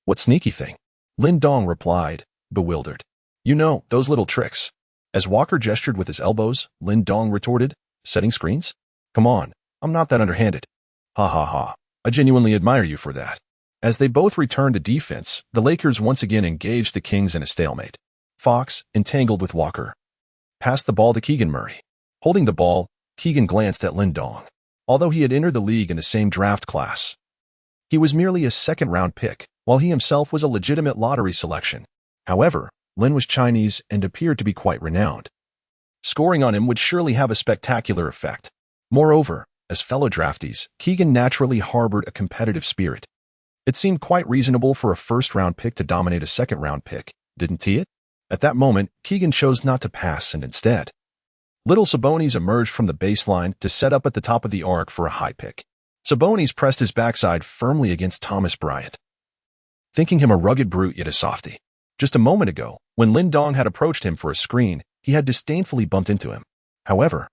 What sneaky thing? Lin Dong replied, bewildered. You know, those little tricks. As Walker gestured with his elbows, Lin Dong retorted, setting screens? Come on, I'm not that underhanded. Ha ha ha, I genuinely admire you for that. As they both returned to defense, the Lakers once again engaged the Kings in a stalemate. Fox, entangled with Walker, passed the ball to Keegan Murray. Holding the ball, Keegan glanced at Lin Dong. Although he had entered the league in the same draft class, he was merely a second-round pick, while he himself was a legitimate lottery selection. However, Lin was Chinese and appeared to be quite renowned. Scoring on him would surely have a spectacular effect. Moreover, as fellow draftees, Keegan naturally harbored a competitive spirit. It seemed quite reasonable for a first-round pick to dominate a second-round pick, didn't it? At that moment, Keegan chose not to pass and instead, little Sabonis emerged from the baseline to set up at the top of the arc for a high pick. Sabonis pressed his backside firmly against Thomas Bryant, thinking him a rugged brute yet a softy. Just a moment ago, when Lin Dong had approached him for a screen, he had disdainfully bumped into him. However,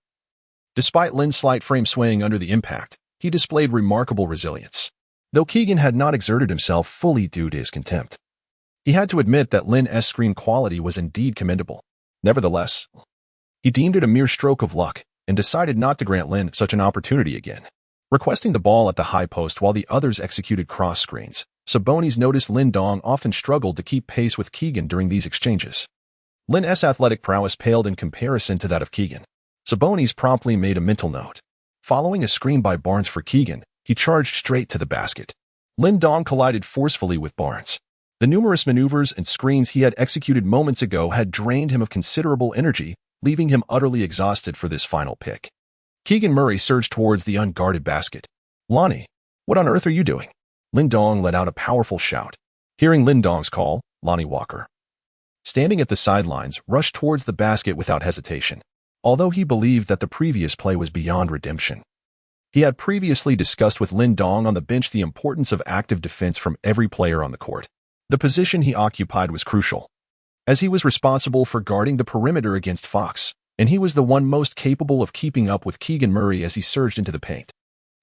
despite Lin's slight frame swaying under the impact, he displayed remarkable resilience. Though Keegan had not exerted himself fully due to his contempt, he had to admit that Lin's screen quality was indeed commendable. Nevertheless, he deemed it a mere stroke of luck and decided not to grant Lin such an opportunity again. Requesting the ball at the high post while the others executed cross screens, Sabonis noticed Lin Dong often struggled to keep pace with Keegan during these exchanges. Lin's athletic prowess paled in comparison to that of Keegan. Sabonis promptly made a mental note. Following a screen by Barnes for Keegan, he charged straight to the basket. Lin Dong collided forcefully with Barnes, The numerous maneuvers and screens he had executed moments ago had drained him of considerable energy, leaving him utterly exhausted for this final pick. Keegan Murray surged towards the unguarded basket. "Lonnie, what on earth are you doing?" Lindong let out a powerful shout. Hearing Lindong's call, Lonnie Walker, standing at the sidelines, rushed towards the basket without hesitation. Although he believed that the previous play was beyond redemption, he had previously discussed with Lindong on the bench the importance of active defense from every player on the court. The position he occupied was crucial, as he was responsible for guarding the perimeter against Fox, and he was the one most capable of keeping up with Keegan Murray as he surged into the paint.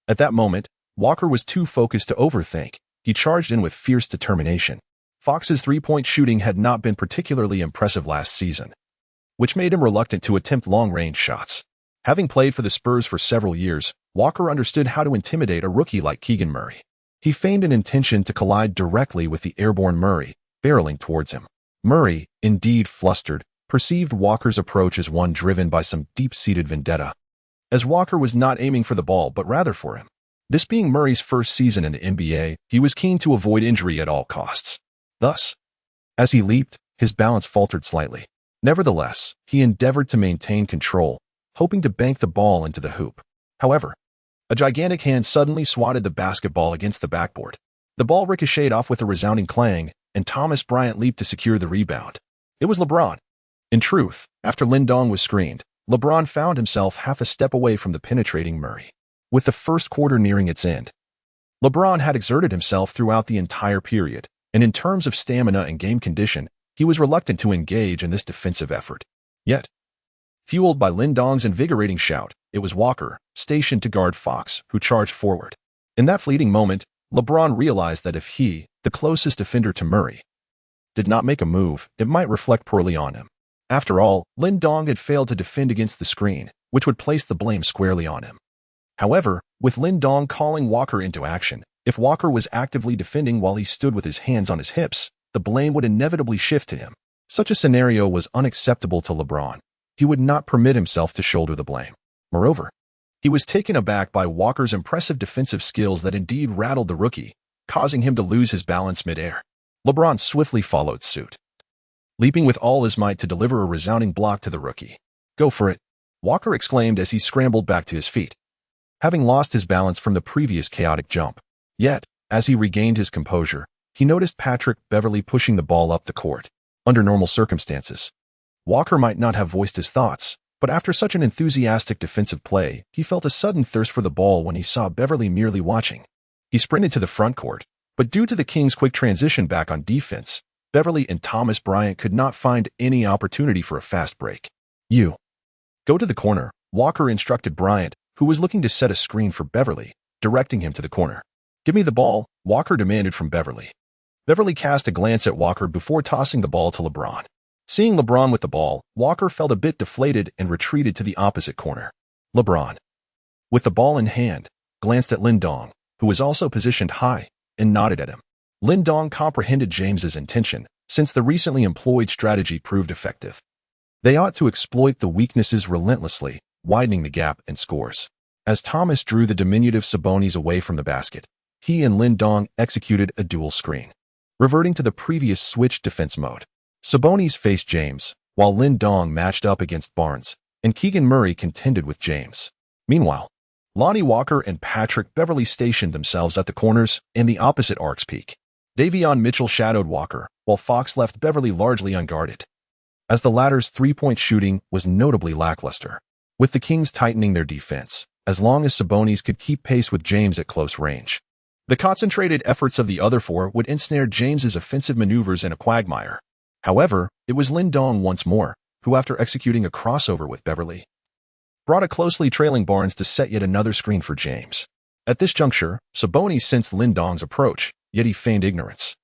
At that moment, Walker was too focused to overthink. He charged in with fierce determination. Fox's three-point shooting had not been particularly impressive last season, which made him reluctant to attempt long-range shots. Having played for the Spurs for several years, Walker understood how to intimidate a rookie like Keegan Murray. He feigned an intention to collide directly with the airborne Murray, barreling towards him. Murray, indeed flustered, perceived Walker's approach as one driven by some deep-seated vendetta, as Walker was not aiming for the ball but rather for him. This being Murray's first season in the NBA, he was keen to avoid injury at all costs. Thus, as he leaped, his balance faltered slightly. Nevertheless, he endeavored to maintain control, hoping to bank the ball into the hoop. However, a gigantic hand suddenly swatted the basketball against the backboard. The ball ricocheted off with a resounding clang, and Thomas Bryant leaped to secure the rebound. It was LeBron. In truth, after Lindong was screened, LeBron found himself half a step away from the penetrating Murray. With the first quarter nearing its end, LeBron had exerted himself throughout the entire period, and in terms of stamina and game condition, he was reluctant to engage in this defensive effort. Yet, fueled by Lindong's invigorating shout, it was Walker, stationed to guard Fox, who charged forward. In that fleeting moment, LeBron realized that if he, the closest defender to Murray, did not make a move, it might reflect poorly on him. After all, Lindong had failed to defend against the screen, which would place the blame squarely on him. However, with Lindong calling Walker into action, if Walker was actively defending while he stood with his hands on his hips, the blame would inevitably shift to him. Such a scenario was unacceptable to LeBron. He would not permit himself to shoulder the blame. Moreover, he was taken aback by Walker's impressive defensive skills that indeed rattled the rookie, causing him to lose his balance midair. LeBron swiftly followed suit, leaping with all his might to deliver a resounding block to the rookie. "Go for it," Walker exclaimed as he scrambled back to his feet, having lost his balance from the previous chaotic jump. Yet, as he regained his composure, he noticed Patrick Beverley pushing the ball up the court. Under normal circumstances, Walker might not have voiced his thoughts, but after such an enthusiastic defensive play, he felt a sudden thirst for the ball when he saw Beverley merely watching. He sprinted to the front court, but due to the Kings' quick transition back on defense, Beverley and Thomas Bryant could not find any opportunity for a fast break. "You go to the corner," Walker instructed Bryant, who was looking to set a screen for Beverley, directing him to the corner. "Give me the ball," Walker demanded from Beverley. Beverley cast a glance at Walker before tossing the ball to LeBron. Seeing LeBron with the ball, Walker felt a bit deflated and retreated to the opposite corner. LeBron, with the ball in hand, glanced at Lindong, who was also positioned high, and nodded at him. Lindong comprehended James's intention, since the recently employed strategy proved effective. They ought to exploit the weaknesses relentlessly, widening the gap and scores. As Thomas drew the diminutive Sabonis away from the basket, he and Lindong executed a dual screen, reverting to the previous switch defense mode. Sabonis faced James, while Lindong matched up against Barnes, and Keegan Murray contended with James. Meanwhile, Lonnie Walker and Patrick Beverley stationed themselves at the corners and the opposite arc's peak. Davion Mitchell shadowed Walker, while Fox left Beverley largely unguarded, as the latter's three-point shooting was notably lackluster, with the Kings tightening their defense, as long as Sabonis could keep pace with James at close range. The concentrated efforts of the other four would ensnare James's offensive maneuvers in a quagmire. However, it was Lindong once more, who after executing a crossover with Beverley, brought a closely trailing Barnes to set yet another screen for James. At this juncture, Sabonis sensed Lindong's approach, yet he feigned ignorance,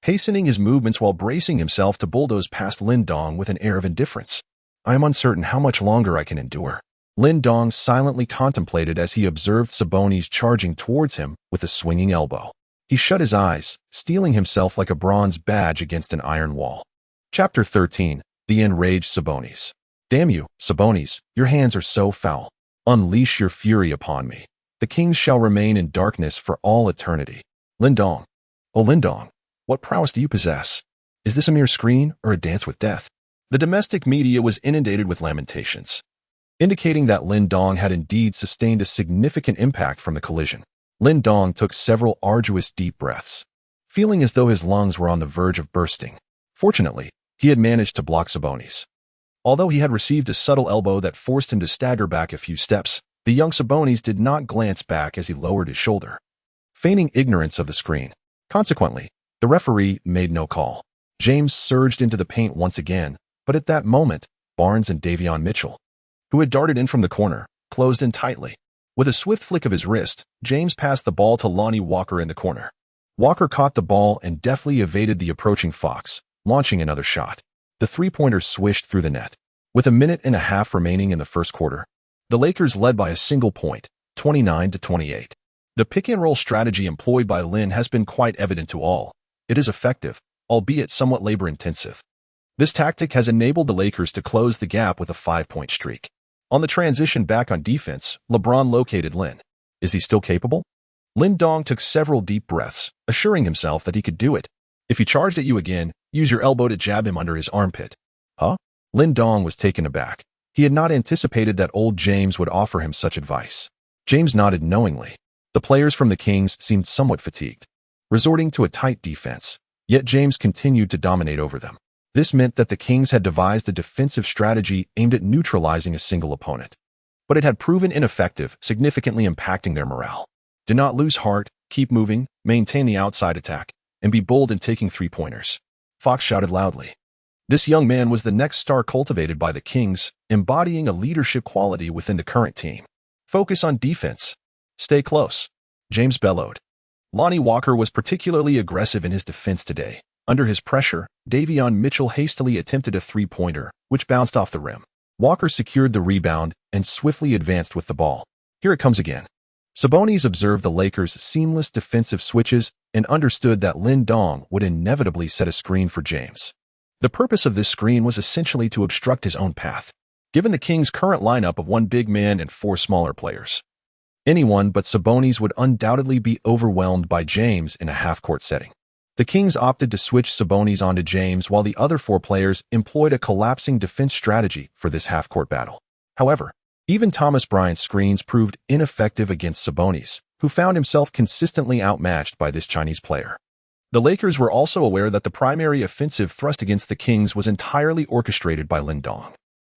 hastening his movements while bracing himself to bulldoze past Lindong with an air of indifference. "I am uncertain how much longer I can endure," Lindong silently contemplated as he observed Sabonis charging towards him with a swinging elbow. He shut his eyes, steeling himself like a bronze badge against an iron wall. Chapter 13. The Enraged Sabonis. "Damn you, Sabonis, your hands are so foul. Unleash your fury upon me. The Kings shall remain in darkness for all eternity." Lindong. "Oh, Lindong, What prowess do you possess? Is this a mere screen or a dance with death? The domestic media was inundated with lamentations, indicating that Lin Dong had indeed sustained a significant impact from the collision. Lin Dong took several arduous deep breaths, feeling as though his lungs were on the verge of bursting. Fortunately, he had managed to block Sabonis. Although he had received a subtle elbow that forced him to stagger back a few steps, the young Sabonis did not glance back as he lowered his shoulder, feigning ignorance of the screen. Consequently, the referee made no call. James surged into the paint once again, but at that moment, Barnes and Davion Mitchell, who had darted in from the corner, closed in tightly. With a swift flick of his wrist, James passed the ball to Lonnie Walker in the corner. Walker caught the ball and deftly evaded the approaching Fox, launching another shot. The three-pointer swished through the net. With a minute and a half remaining in the first quarter, the Lakers led by a single point, 29-28. The pick-and-roll strategy employed by Lin has been quite evident to all. It is effective, albeit somewhat labor-intensive. This tactic has enabled the Lakers to close the gap with a 5-point streak. On the transition back on defense, LeBron located Lin. Is he still capable? Lin Dong took several deep breaths, assuring himself that he could do it. If he charged at you again, use your elbow to jab him under his armpit. Huh? Lin Dong was taken aback. He had not anticipated that old James would offer him such advice. James nodded knowingly. The players from the Kings seemed somewhat fatigued, resorting to a tight defense, yet James continued to dominate over them. This meant that the Kings had devised a defensive strategy aimed at neutralizing a single opponent. But it had proven ineffective, significantly impacting their morale. Do not lose heart, keep moving, maintain the outside attack, and be bold in taking three-pointers, Fox shouted loudly. This young man was the next star cultivated by the Kings, embodying a leadership quality within the current team. Focus on defense. Stay close, James bellowed. Lonnie Walker was particularly aggressive in his defense today. Under his pressure, Davion Mitchell hastily attempted a three-pointer, which bounced off the rim. Walker secured the rebound and swiftly advanced with the ball. Here it comes again. Sabonis observed the Lakers' seamless defensive switches and understood that Lin Dong would inevitably set a screen for James. The purpose of this screen was essentially to obstruct his own path, given the Kings' current lineup of one big man and four smaller players. Anyone but Sabonis would undoubtedly be overwhelmed by James in a half-court setting. The Kings opted to switch Sabonis onto James while the other four players employed a collapsing defense strategy for this half-court battle. However, even Thomas Bryant's screens proved ineffective against Sabonis, who found himself consistently outmatched by this Chinese player. The Lakers were also aware that the primary offensive thrust against the Kings was entirely orchestrated by Lin Dong.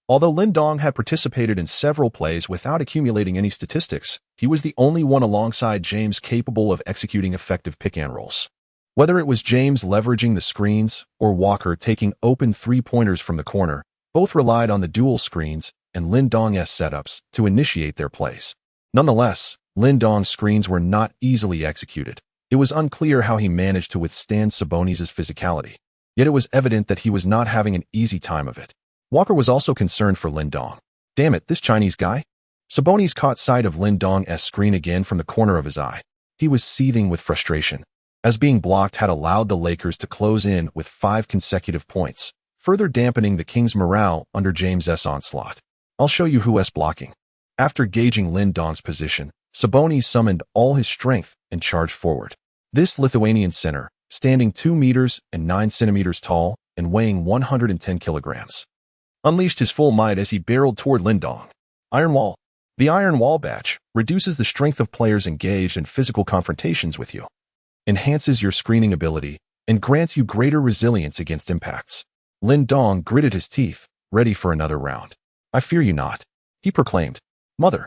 Although Lin Dong had participated in several plays without accumulating any statistics, he was the only one alongside James capable of executing effective pick-and-rolls. Whether it was James leveraging the screens or Walker taking open three-pointers from the corner, both relied on the dual screens and Lin Dong's setups to initiate their plays. Nonetheless, Lin Dong's screens were not easily executed. It was unclear how he managed to withstand Sabonis' physicality, yet it was evident that he was not having an easy time of it. Walker was also concerned for Lin Dong. Damn it, this Chinese guy? Sabonis caught sight of Lin Dong's screen again from the corner of his eye. He was seething with frustration, as being blocked had allowed the Lakers to close in with 5 consecutive points, further dampening the Kings' morale under James' onslaught. I'll show you who's blocking. After gauging Lin Dong's position, Sabonis summoned all his strength and charged forward. This Lithuanian center, standing 2 meters and 9 centimeters tall and weighing 110 kilograms, unleashed his full might as he barreled toward Lin Dong. Iron Wall. The Iron Wall badge reduces the strength of players engaged in physical confrontations with you, enhances your screening ability, and grants you greater resilience against impacts. Lin Dong gritted his teeth, ready for another round. I fear you not, he proclaimed. Mother.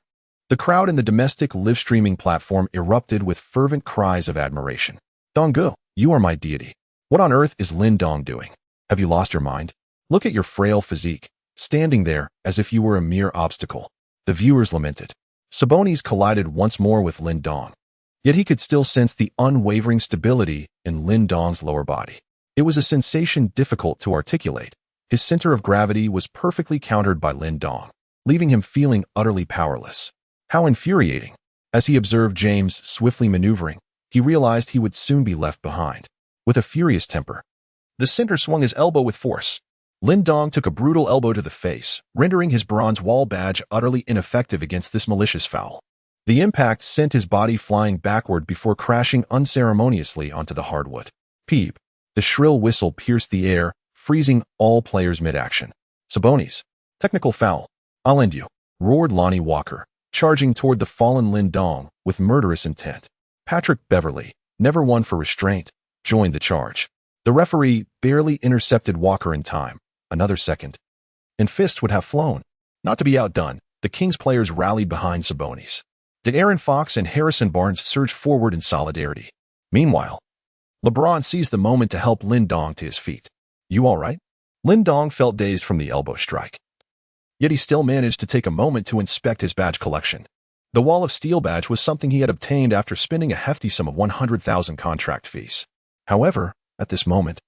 The crowd in the domestic live-streaming platform erupted with fervent cries of admiration. Donggu, you are my deity. What on earth is Lin Dong doing? Have you lost your mind? Look at your frail physique, standing there as if you were a mere obstacle. The viewers lamented. Sabonis collided once more with Lin Dong, yet he could still sense the unwavering stability in Lin Dong's lower body. It was a sensation difficult to articulate. His center of gravity was perfectly countered by Lin Dong, leaving him feeling utterly powerless. How infuriating! As he observed James swiftly maneuvering, he realized he would soon be left behind. With a furious temper, the center swung his elbow with force. Lin Dong took a brutal elbow to the face, rendering his bronze wall badge utterly ineffective against this malicious foul. The impact sent his body flying backward before crashing unceremoniously onto the hardwood. Peep. The shrill whistle pierced the air, freezing all players mid-action. "Sabonis. Technical foul. I'll end you," roared Lonnie Walker, charging toward the fallen Lin Dong with murderous intent. Patrick Beverley, never one for restraint, joined the charge. The referee barely intercepted Walker in time. Another second, and fists would have flown. Not to be outdone, the Kings players rallied behind Sabonis. De'Aaron Fox and Harrison Barnes surged forward in solidarity. Meanwhile, LeBron seized the moment to help Lin Dong to his feet. "You all right?" Lin Dong felt dazed from the elbow strike. Yet he still managed to take a moment to inspect his badge collection. The Wall of Steel badge was something he had obtained after spending a hefty sum of 100,000 contract fees. However, at this moment,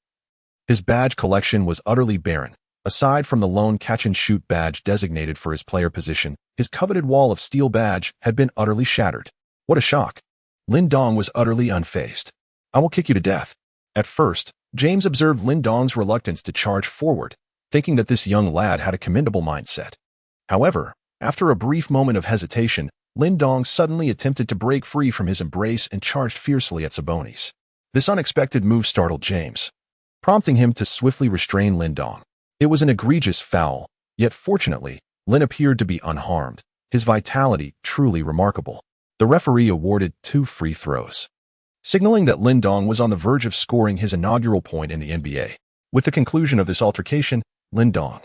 his badge collection was utterly barren. Aside from the lone catch-and-shoot badge designated for his player position, his coveted Wall of Steel badge had been utterly shattered. What a shock. Lin Dong was utterly unfazed. "I will kick you to death." At first, James observed Lin Dong's reluctance to charge forward, thinking that this young lad had a commendable mindset. However, after a brief moment of hesitation, Lin Dong suddenly attempted to break free from his embrace and charged fiercely at Sabonis. This unexpected move startled James, prompting him to swiftly restrain Lin Dong. It was an egregious foul, yet fortunately, Lin appeared to be unharmed, his vitality truly remarkable. The referee awarded 2 free throws, signaling that Lin Dong was on the verge of scoring his inaugural point in the NBA. With the conclusion of this altercation, Lin Dong,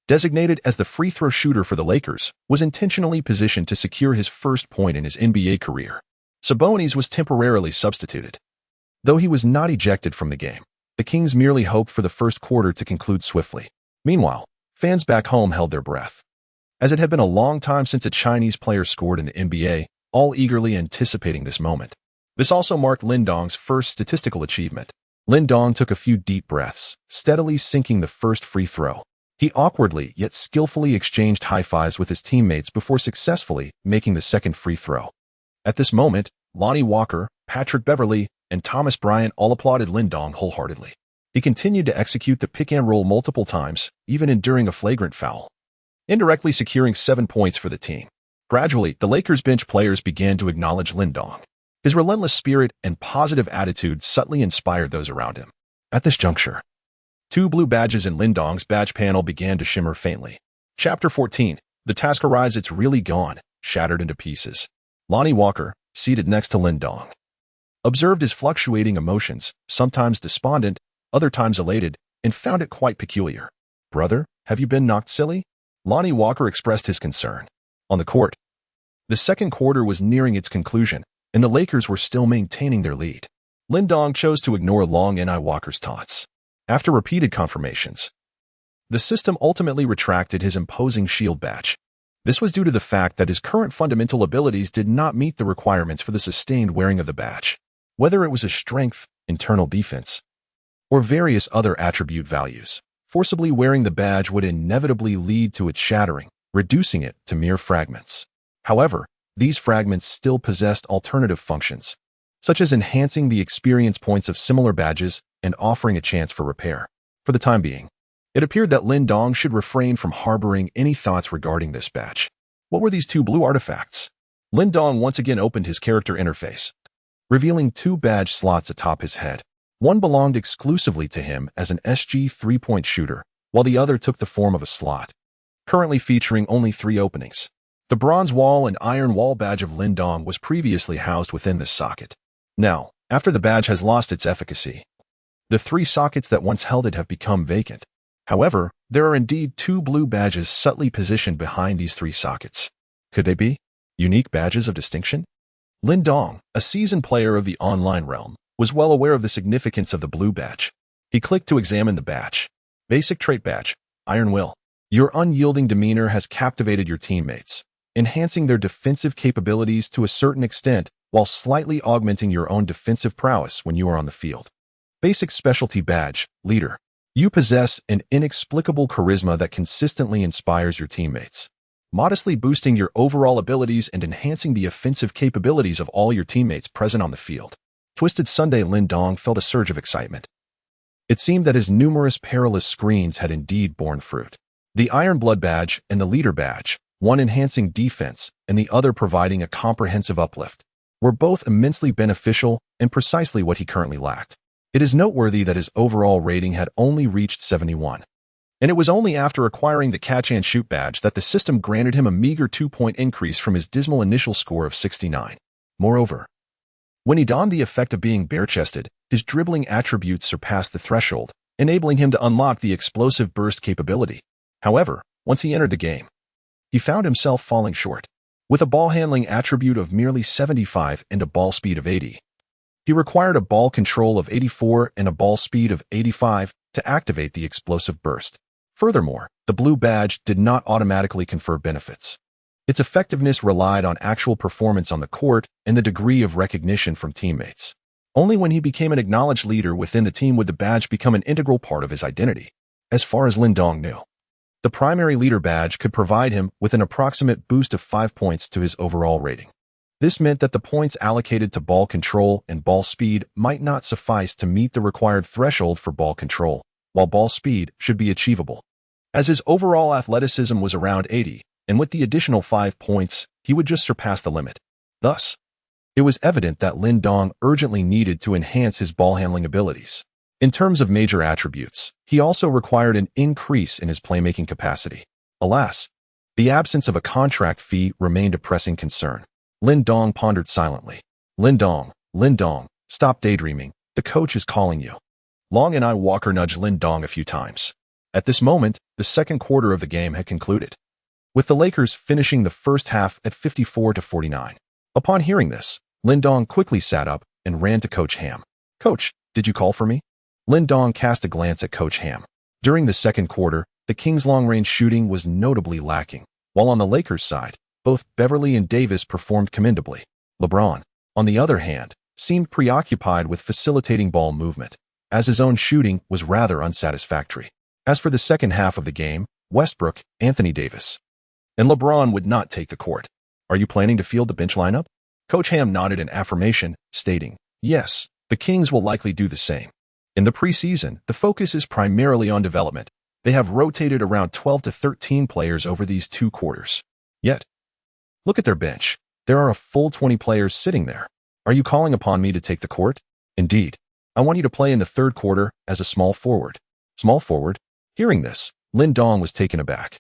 designated as the free throw shooter for the Lakers, was intentionally positioned to secure his first point in his NBA career. Sabonis was temporarily substituted. Though he was not ejected from the game, the Kings merely hoped for the first quarter to conclude swiftly. Meanwhile, fans back home held their breath, as it had been a long time since a Chinese player scored in the NBA, all eagerly anticipating this moment. This also marked Lin Dong's first statistical achievement. Lin Dong took a few deep breaths, steadily sinking the first free throw. He awkwardly yet skillfully exchanged high fives with his teammates before successfully making the second free throw. At this moment, Lonnie Walker, Patrick Beverley, and Thomas Bryant all applauded Lin Dong wholeheartedly. He continued to execute the pick and roll multiple times, even enduring a flagrant foul, indirectly securing 7 points for the team. Gradually, the Lakers bench players began to acknowledge Lin Dong. His relentless spirit and positive attitude subtly inspired those around him. At this juncture, 2 blue badges in Lin Dong's badge panel began to shimmer faintly. Chapter 14. The task arrives. It's really gone, shattered into pieces. Lonnie Walker, seated next to Lin Dong, observed his fluctuating emotions, sometimes despondent, other times elated, and found it quite peculiar. "Brother, have you been knocked silly?" Lonnie Walker expressed his concern. On the court, the second quarter was nearing its conclusion, and the Lakers were still maintaining their lead. Lin Dong chose to ignore Lonnie Walker's taunts. After repeated confirmations, the system ultimately retracted his imposing shield badge. This was due to the fact that his current fundamental abilities did not meet the requirements for the sustained wearing of the badge. Whether it was a strength, internal defense, or various other attribute values, forcibly wearing the badge would inevitably lead to its shattering, reducing it to mere fragments. However, these fragments still possessed alternative functions, such as enhancing the experience points of similar badges and offering a chance for repair. For the time being, it appeared that Lin Dong should refrain from harboring any thoughts regarding this badge. What were these 2 blue artifacts? Lin Dong once again opened his character interface, revealing 2 badge slots atop his head. One belonged exclusively to him as an SG 3-point shooter, while the other took the form of a slot, currently featuring only 3 openings. The bronze wall and iron wall badge of Lin Dong was previously housed within this socket. Now, after the badge has lost its efficacy, the 3 sockets that once held it have become vacant. However, there are indeed 2 blue badges subtly positioned behind these 3 sockets. Could they be unique badges of distinction? Lin Dong, a seasoned player of the online realm, was well aware of the significance of the blue badge. He clicked to examine the badge. Basic trait badge, Iron Will. Your unyielding demeanor has captivated your teammates, enhancing their defensive capabilities to a certain extent while slightly augmenting your own defensive prowess when you are on the field. Basic specialty badge, Leader. You possess an inexplicable charisma that consistently inspires your teammates, modestly boosting your overall abilities and enhancing the offensive capabilities of all your teammates present on the field. Twisted Sunday. Lin Dong felt a surge of excitement. It seemed that his numerous perilous screens had indeed borne fruit. The Iron Blood badge and the Leader badge, one enhancing defense and the other providing a comprehensive uplift, were both immensely beneficial and precisely what he currently lacked. It is noteworthy that his overall rating had only reached 71. And it was only after acquiring the catch-and-shoot badge that the system granted him a meager 2-point increase from his dismal initial score of 69. Moreover, when he donned the effect of being bare-chested, his dribbling attributes surpassed the threshold, enabling him to unlock the explosive burst capability. However, once he entered the game, he found himself falling short. With a ball-handling attribute of merely 75 and a ball speed of 80, he required a ball control of 84 and a ball speed of 85 to activate the explosive burst. Furthermore, the blue badge did not automatically confer benefits. Its effectiveness relied on actual performance on the court and the degree of recognition from teammates. Only when he became an acknowledged leader within the team would the badge become an integral part of his identity. As far as Lin Dong knew, the primary leader badge could provide him with an approximate boost of 5 points to his overall rating. This meant that the points allocated to ball control and ball speed might not suffice to meet the required threshold for ball control, while ball speed should be achievable. As his overall athleticism was around 80, and with the additional 5 points, he would just surpass the limit. Thus, it was evident that Lin Dong urgently needed to enhance his ball-handling abilities. In terms of major attributes, he also required an increase in his playmaking capacity. Alas, the absence of a contract fee remained a pressing concern. Lin Dong pondered silently. Lin Dong, stop daydreaming. The coach is calling you. Long and I Walker nudged Lin Dong a few times. At this moment, the second quarter of the game had concluded, with the Lakers finishing the first half at 54-49. Upon hearing this, Lin Dong quickly sat up and ran to Coach Ham. Coach, did you call for me? Lin Dong cast a glance at Coach Ham. During the second quarter, the Kings' long-range shooting was notably lacking, while on the Lakers' side, both Beverly and Davis performed commendably. LeBron, on the other hand, seemed preoccupied with facilitating ball movement, as his own shooting was rather unsatisfactory. As for the second half of the game, Westbrook, Anthony Davis, and LeBron would not take the court. Are you planning to field the bench lineup? Coach Ham nodded in affirmation, stating, yes, the Kings will likely do the same. In the preseason, the focus is primarily on development. They have rotated around 12 to 13 players over these 2 quarters. Yet, look at their bench. There are a full 20 players sitting there. Are you calling upon me to take the court? Indeed. I want you to play in the third quarter as a small forward. Small forward? Hearing this, Lin Dong was taken aback.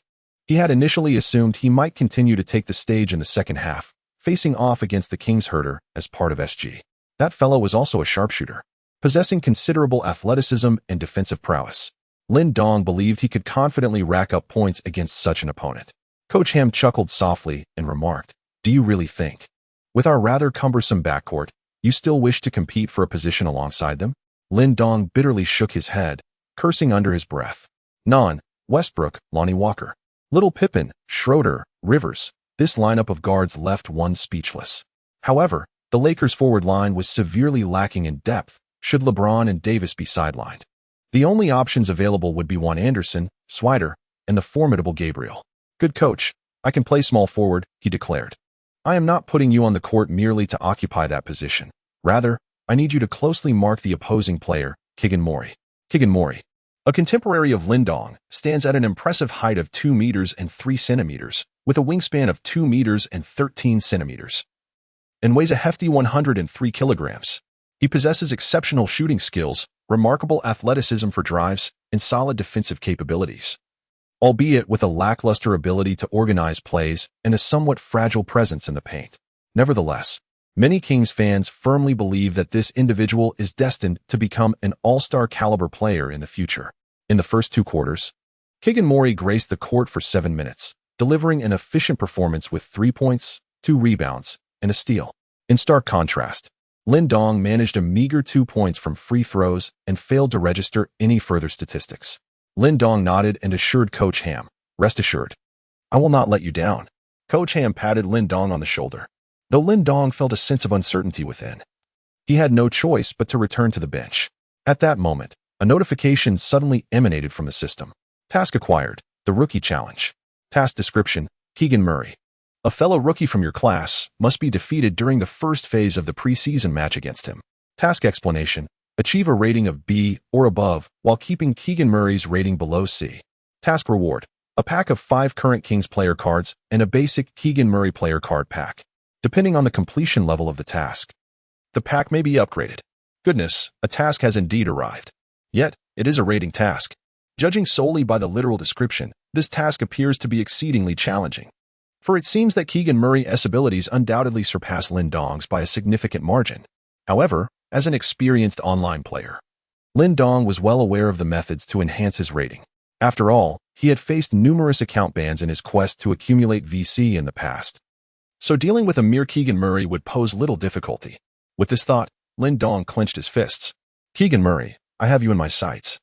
He had initially assumed he might continue to take the stage in the second half, facing off against the Kings herder as part of SG. That fellow was also a sharpshooter, possessing considerable athleticism and defensive prowess. Lin Dong believed he could confidently rack up points against such an opponent. Coach Ham chuckled softly and remarked, do you really think, with our rather cumbersome backcourt, you still wish to compete for a position alongside them? Lin Dong bitterly shook his head, cursing under his breath. Westbrook, Lonnie Walker, Little Pippen, Schroeder, Rivers. This lineup of guards left one speechless. However, the Lakers' forward line was severely lacking in depth should LeBron and Davis be sidelined. The only options available would be one Anderson, Swider, and the formidable Gabriel. Good coach, I can play small forward, he declared. I am not putting you on the court merely to occupy that position. Rather, I need you to closely mark the opposing player, Keegan Murray. Keegan Murray, a contemporary of Lin Dong, stands at an impressive height of 2 meters and 3 centimeters, with a wingspan of 2 meters and 13 centimeters, and weighs a hefty 103 kilograms. He possesses exceptional shooting skills, remarkable athleticism for drives, and solid defensive capabilities, albeit with a lackluster ability to organize plays and a somewhat fragile presence in the paint. Nevertheless, many Kings fans firmly believe that this individual is destined to become an all-star caliber player in the future. In the first 2 quarters, Keegan Murray graced the court for 7 minutes, delivering an efficient performance with 3 points, 2 rebounds, and a steal. In stark contrast, Lin Dong managed a meager 2 points from free throws and failed to register any further statistics. Lin Dong nodded and assured Coach Ham, rest assured, I will not let you down. Coach Ham patted Lin Dong on the shoulder, though Lin Dong felt a sense of uncertainty within. He had no choice but to return to the bench. At that moment, a notification suddenly emanated from the system. Task acquired, the rookie challenge. Task description, Keegan Murray. A fellow rookie from your class must be defeated during the first phase of the preseason match against him. Task explanation, achieve a rating of B or above while keeping Keegan Murray's rating below C. Task reward, a pack of 5 current Kings player cards and a basic Keegan Murray player card pack. Depending on the completion level of the task, the pack may be upgraded. Goodness, a task has indeed arrived. Yet, it is a rating task. Judging solely by the literal description, this task appears to be exceedingly challenging. For it seems that Keegan Murray's abilities undoubtedly surpass Lin Dong's by a significant margin. However, as an experienced online player, Lin Dong was well aware of the methods to enhance his rating. After all, he had faced numerous account bans in his quest to accumulate VC in the past. So dealing with a mere Keegan Murray would pose little difficulty. With this thought, Lin Dong clenched his fists. Keegan Murray, I have you in my sights.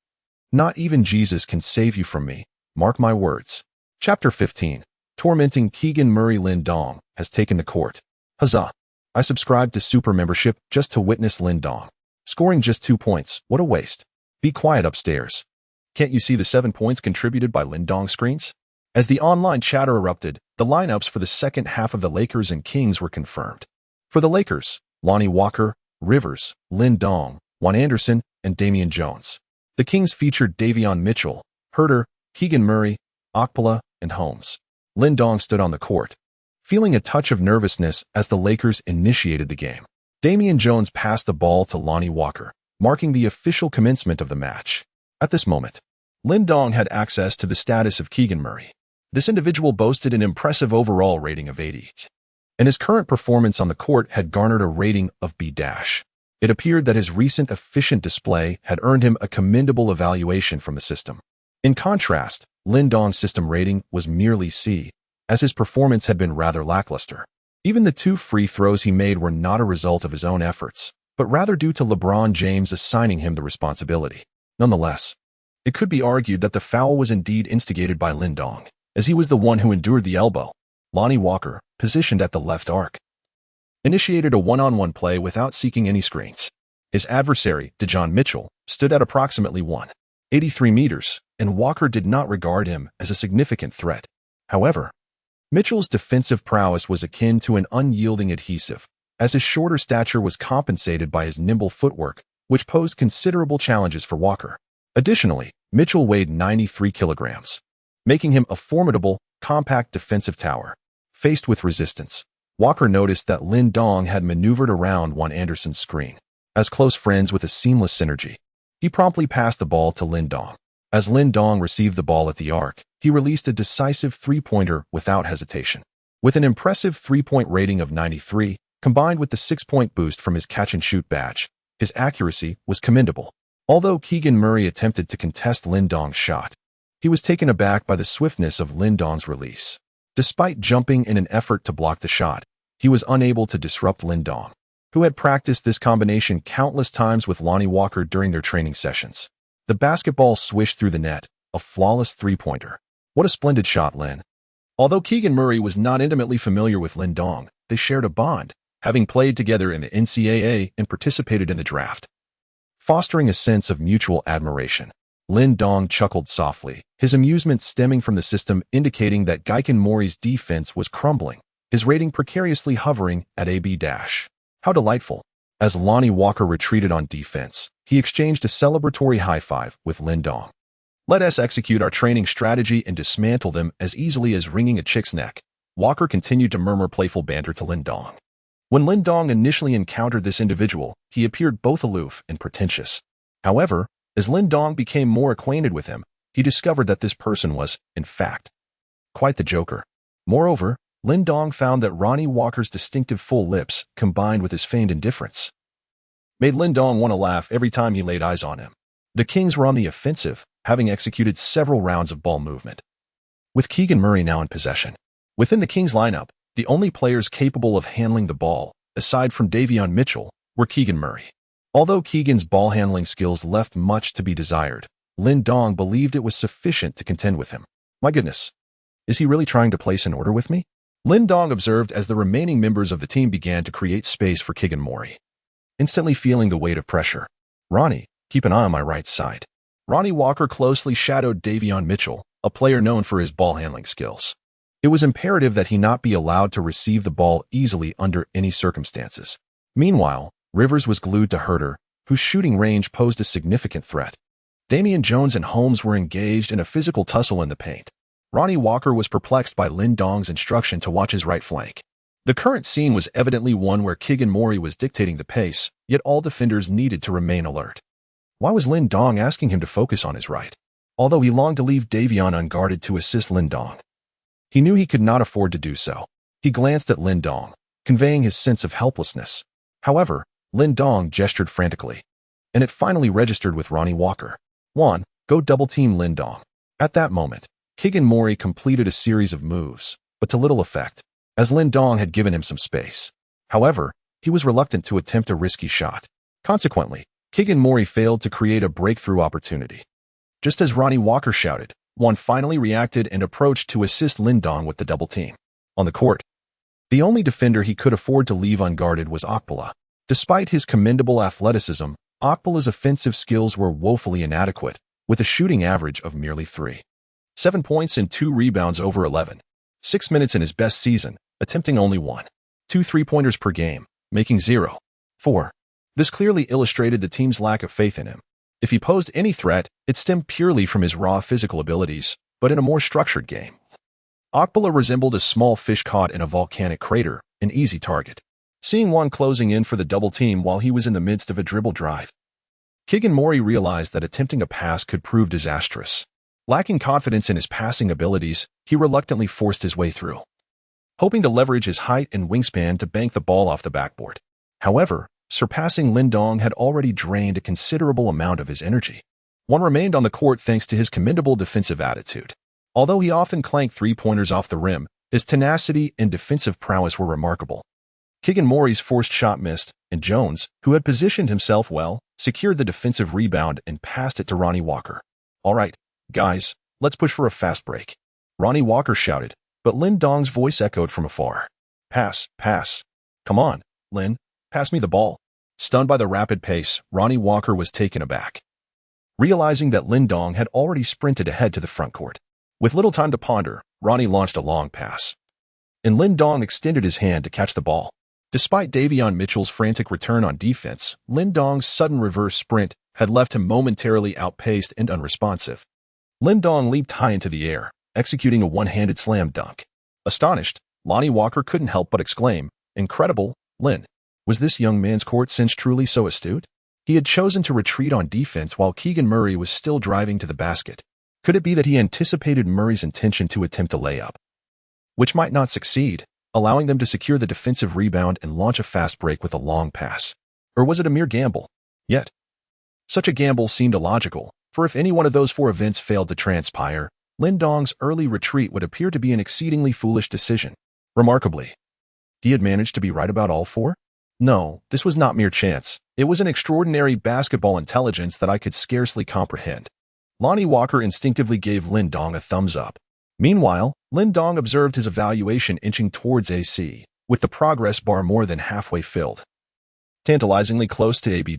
Not even Jesus can save you from me. Mark my words. Chapter 15. Tormenting Keegan Murray. Lin Dong has taken the court. Huzzah! I subscribed to Super Membership just to witness Lin Dong scoring just 2 points. What a waste. Be quiet upstairs. Can't you see the 7 points contributed by Lin Dong's screens? As the online chatter erupted, the lineups for the second half of the Lakers and Kings were confirmed. For the Lakers, Lonnie Walker, Rivers, Lin Dong, Juan Anderson, and Damian Jones. The Kings featured Davion Mitchell, Herter, Keegan Murray, Okpala, and Holmes. Lin Dong stood on the court, feeling a touch of nervousness as the Lakers initiated the game. Damian Jones passed the ball to Lonnie Walker, marking the official commencement of the match. At this moment, Lin Dong had access to the status of Keegan Murray. This individual boasted an impressive overall rating of 80, and his current performance on the court had garnered a rating of B-. It appeared that his recent efficient display had earned him a commendable evaluation from the system. In contrast, Lin Dong's system rating was merely C, as his performance had been rather lackluster. Even the 2 free throws he made were not a result of his own efforts, but rather due to LeBron James assigning him the responsibility. Nonetheless, it could be argued that the foul was indeed instigated by Lin Dong, as he was the one who endured the elbow. Lonnie Walker, positioned at the left arc, initiated a one-on-one play without seeking any screens. His adversary, Davion Mitchell, stood at approximately 183 meters, and Walker did not regard him as a significant threat. However, Mitchell's defensive prowess was akin to an unyielding adhesive, as his shorter stature was compensated by his nimble footwork, which posed considerable challenges for Walker. Additionally, Mitchell weighed 93 kilograms, making him a formidable, compact defensive tower. Faced with resistance, Walker noticed that Lin Dong had maneuvered around Juan Anderson's screen. As close friends with a seamless synergy, he promptly passed the ball to Lin Dong. As Lin Dong received the ball at the arc, he released a decisive three-pointer without hesitation. With an impressive three-point rating of 93, combined with the 6-point boost from his catch-and-shoot badge, his accuracy was commendable. Although Keegan Murray attempted to contest Lin Dong's shot, he was taken aback by the swiftness of Lin Dong's release. Despite jumping in an effort to block the shot, he was unable to disrupt Lin Dong, who had practiced this combination countless times with Lonnie Walker during their training sessions. The basketball swished through the net, a flawless three-pointer. What a splendid shot, Lin. Although Keegan Murray was not intimately familiar with Lin Dong, they shared a bond, having played together in the NCAA and participated in the draft, fostering a sense of mutual admiration. Lin Dong chuckled softly, his amusement stemming from the system indicating that Keegan Murray's defense was crumbling, his rating precariously hovering at a B-. How delightful. As Lonnie Walker retreated on defense, he exchanged a celebratory high-five with Lin Dong. Let us execute our training strategy and dismantle them as easily as wringing a chick's neck. Walker continued to murmur playful banter to Lin Dong. When Lin Dong initially encountered this individual, he appeared both aloof and pretentious. However, as Lin Dong became more acquainted with him, he discovered that this person was, in fact, quite the joker. Moreover, Lin Dong found that Ronnie Walker's distinctive full lips, combined with his feigned indifference, made Lin Dong want to laugh every time he laid eyes on him. The Kings were on the offensive, having executed several rounds of ball movement, with Keegan Murray now in possession. Within the Kings lineup, the only players capable of handling the ball, aside from Davion Mitchell, were Keegan Murray. Although Keegan's ball handling skills left much to be desired, Lin Dong believed it was sufficient to contend with him. My goodness, is he really trying to place an order with me? Lin Dong observed as the remaining members of the team began to create space for Keegan Murray, instantly feeling the weight of pressure. Ronnie, keep an eye on my right side. Ronnie Walker closely shadowed Davion Mitchell, a player known for his ball handling skills. It was imperative that he not be allowed to receive the ball easily under any circumstances. Meanwhile, Rivers was glued to Herter, whose shooting range posed a significant threat. Damian Jones and Holmes were engaged in a physical tussle in the paint. Ronnie Walker was perplexed by Lin Dong's instruction to watch his right flank. The current scene was evidently one where Keegan Mori was dictating the pace, yet all defenders needed to remain alert. Why was Lin Dong asking him to focus on his right? Although he longed to leave Davion unguarded to assist Lin Dong, he knew he could not afford to do so. He glanced at Lin Dong, conveying his sense of helplessness. However, Lin Dong gestured frantically, and it finally registered with Ronnie Walker. Juan, go double-team Lin Dong. At that moment, Keegan Mori completed a series of moves, but to little effect, as Lin Dong had given him some space. However, he was reluctant to attempt a risky shot. Consequently, Keegan Mori failed to create a breakthrough opportunity. Just as Ronnie Walker shouted, Juan finally reacted and approached to assist Lin Dong with the double team. On the court, the only defender he could afford to leave unguarded was Okpala. Despite his commendable athleticism, Okpala's offensive skills were woefully inadequate, with a shooting average of merely 3.7 points and 2 rebounds over 11.6 minutes in his best season, attempting only 1.2 3-pointers per game, making 0.4. This clearly illustrated the team's lack of faith in him. If he posed any threat, it stemmed purely from his raw physical abilities, but in a more structured game. Okpala resembled a small fish caught in a volcanic crater, an easy target. Seeing Juan closing in for the double team while he was in the midst of a dribble drive, Keegan Mori realized that attempting a pass could prove disastrous. Lacking confidence in his passing abilities, he reluctantly forced his way through, hoping to leverage his height and wingspan to bank the ball off the backboard. However, surpassing Lin Dong had already drained a considerable amount of his energy. Juan remained on the court thanks to his commendable defensive attitude. Although he often clanked 3-pointers off the rim, his tenacity and defensive prowess were remarkable. Keegan Mori's forced shot missed, and Jones, who had positioned himself well, secured the defensive rebound and passed it to Ronnie Walker. All right, guys, let's push for a fast break, Ronnie Walker shouted, but Lin Dong's voice echoed from afar. Pass, pass. Come on, Lin, pass me the ball. Stunned by the rapid pace, Ronnie Walker was taken aback, realizing that Lin Dong had already sprinted ahead to the front court. With little time to ponder, Ronnie launched a long pass, and Lin Dong extended his hand to catch the ball. Despite Davion Mitchell's frantic return on defense, Lin Dong's sudden reverse sprint had left him momentarily outpaced and unresponsive. Lin Dong leaped high into the air, executing a one-handed slam dunk. Astonished, Lonnie Walker couldn't help but exclaim, "Incredible, Lin. Was this young man's court sense truly so astute?" He had chosen to retreat on defense while Keegan Murray was still driving to the basket. Could it be that he anticipated Murray's intention to attempt a layup, which might not succeed, allowing them to secure the defensive rebound and launch a fast break with a long pass? Or was it a mere gamble? Yet, such a gamble seemed illogical, for if any one of those 4 events failed to transpire, Lin Dong's early retreat would appear to be an exceedingly foolish decision. Remarkably, he had managed to be right about all 4? No, this was not mere chance. It was an extraordinary basketball intelligence that I could scarcely comprehend. Lonnie Walker instinctively gave Lin Dong a thumbs up. Meanwhile, Lin Dong observed his evaluation inching towards AC, with the progress bar more than halfway filled, tantalizingly close to AB-.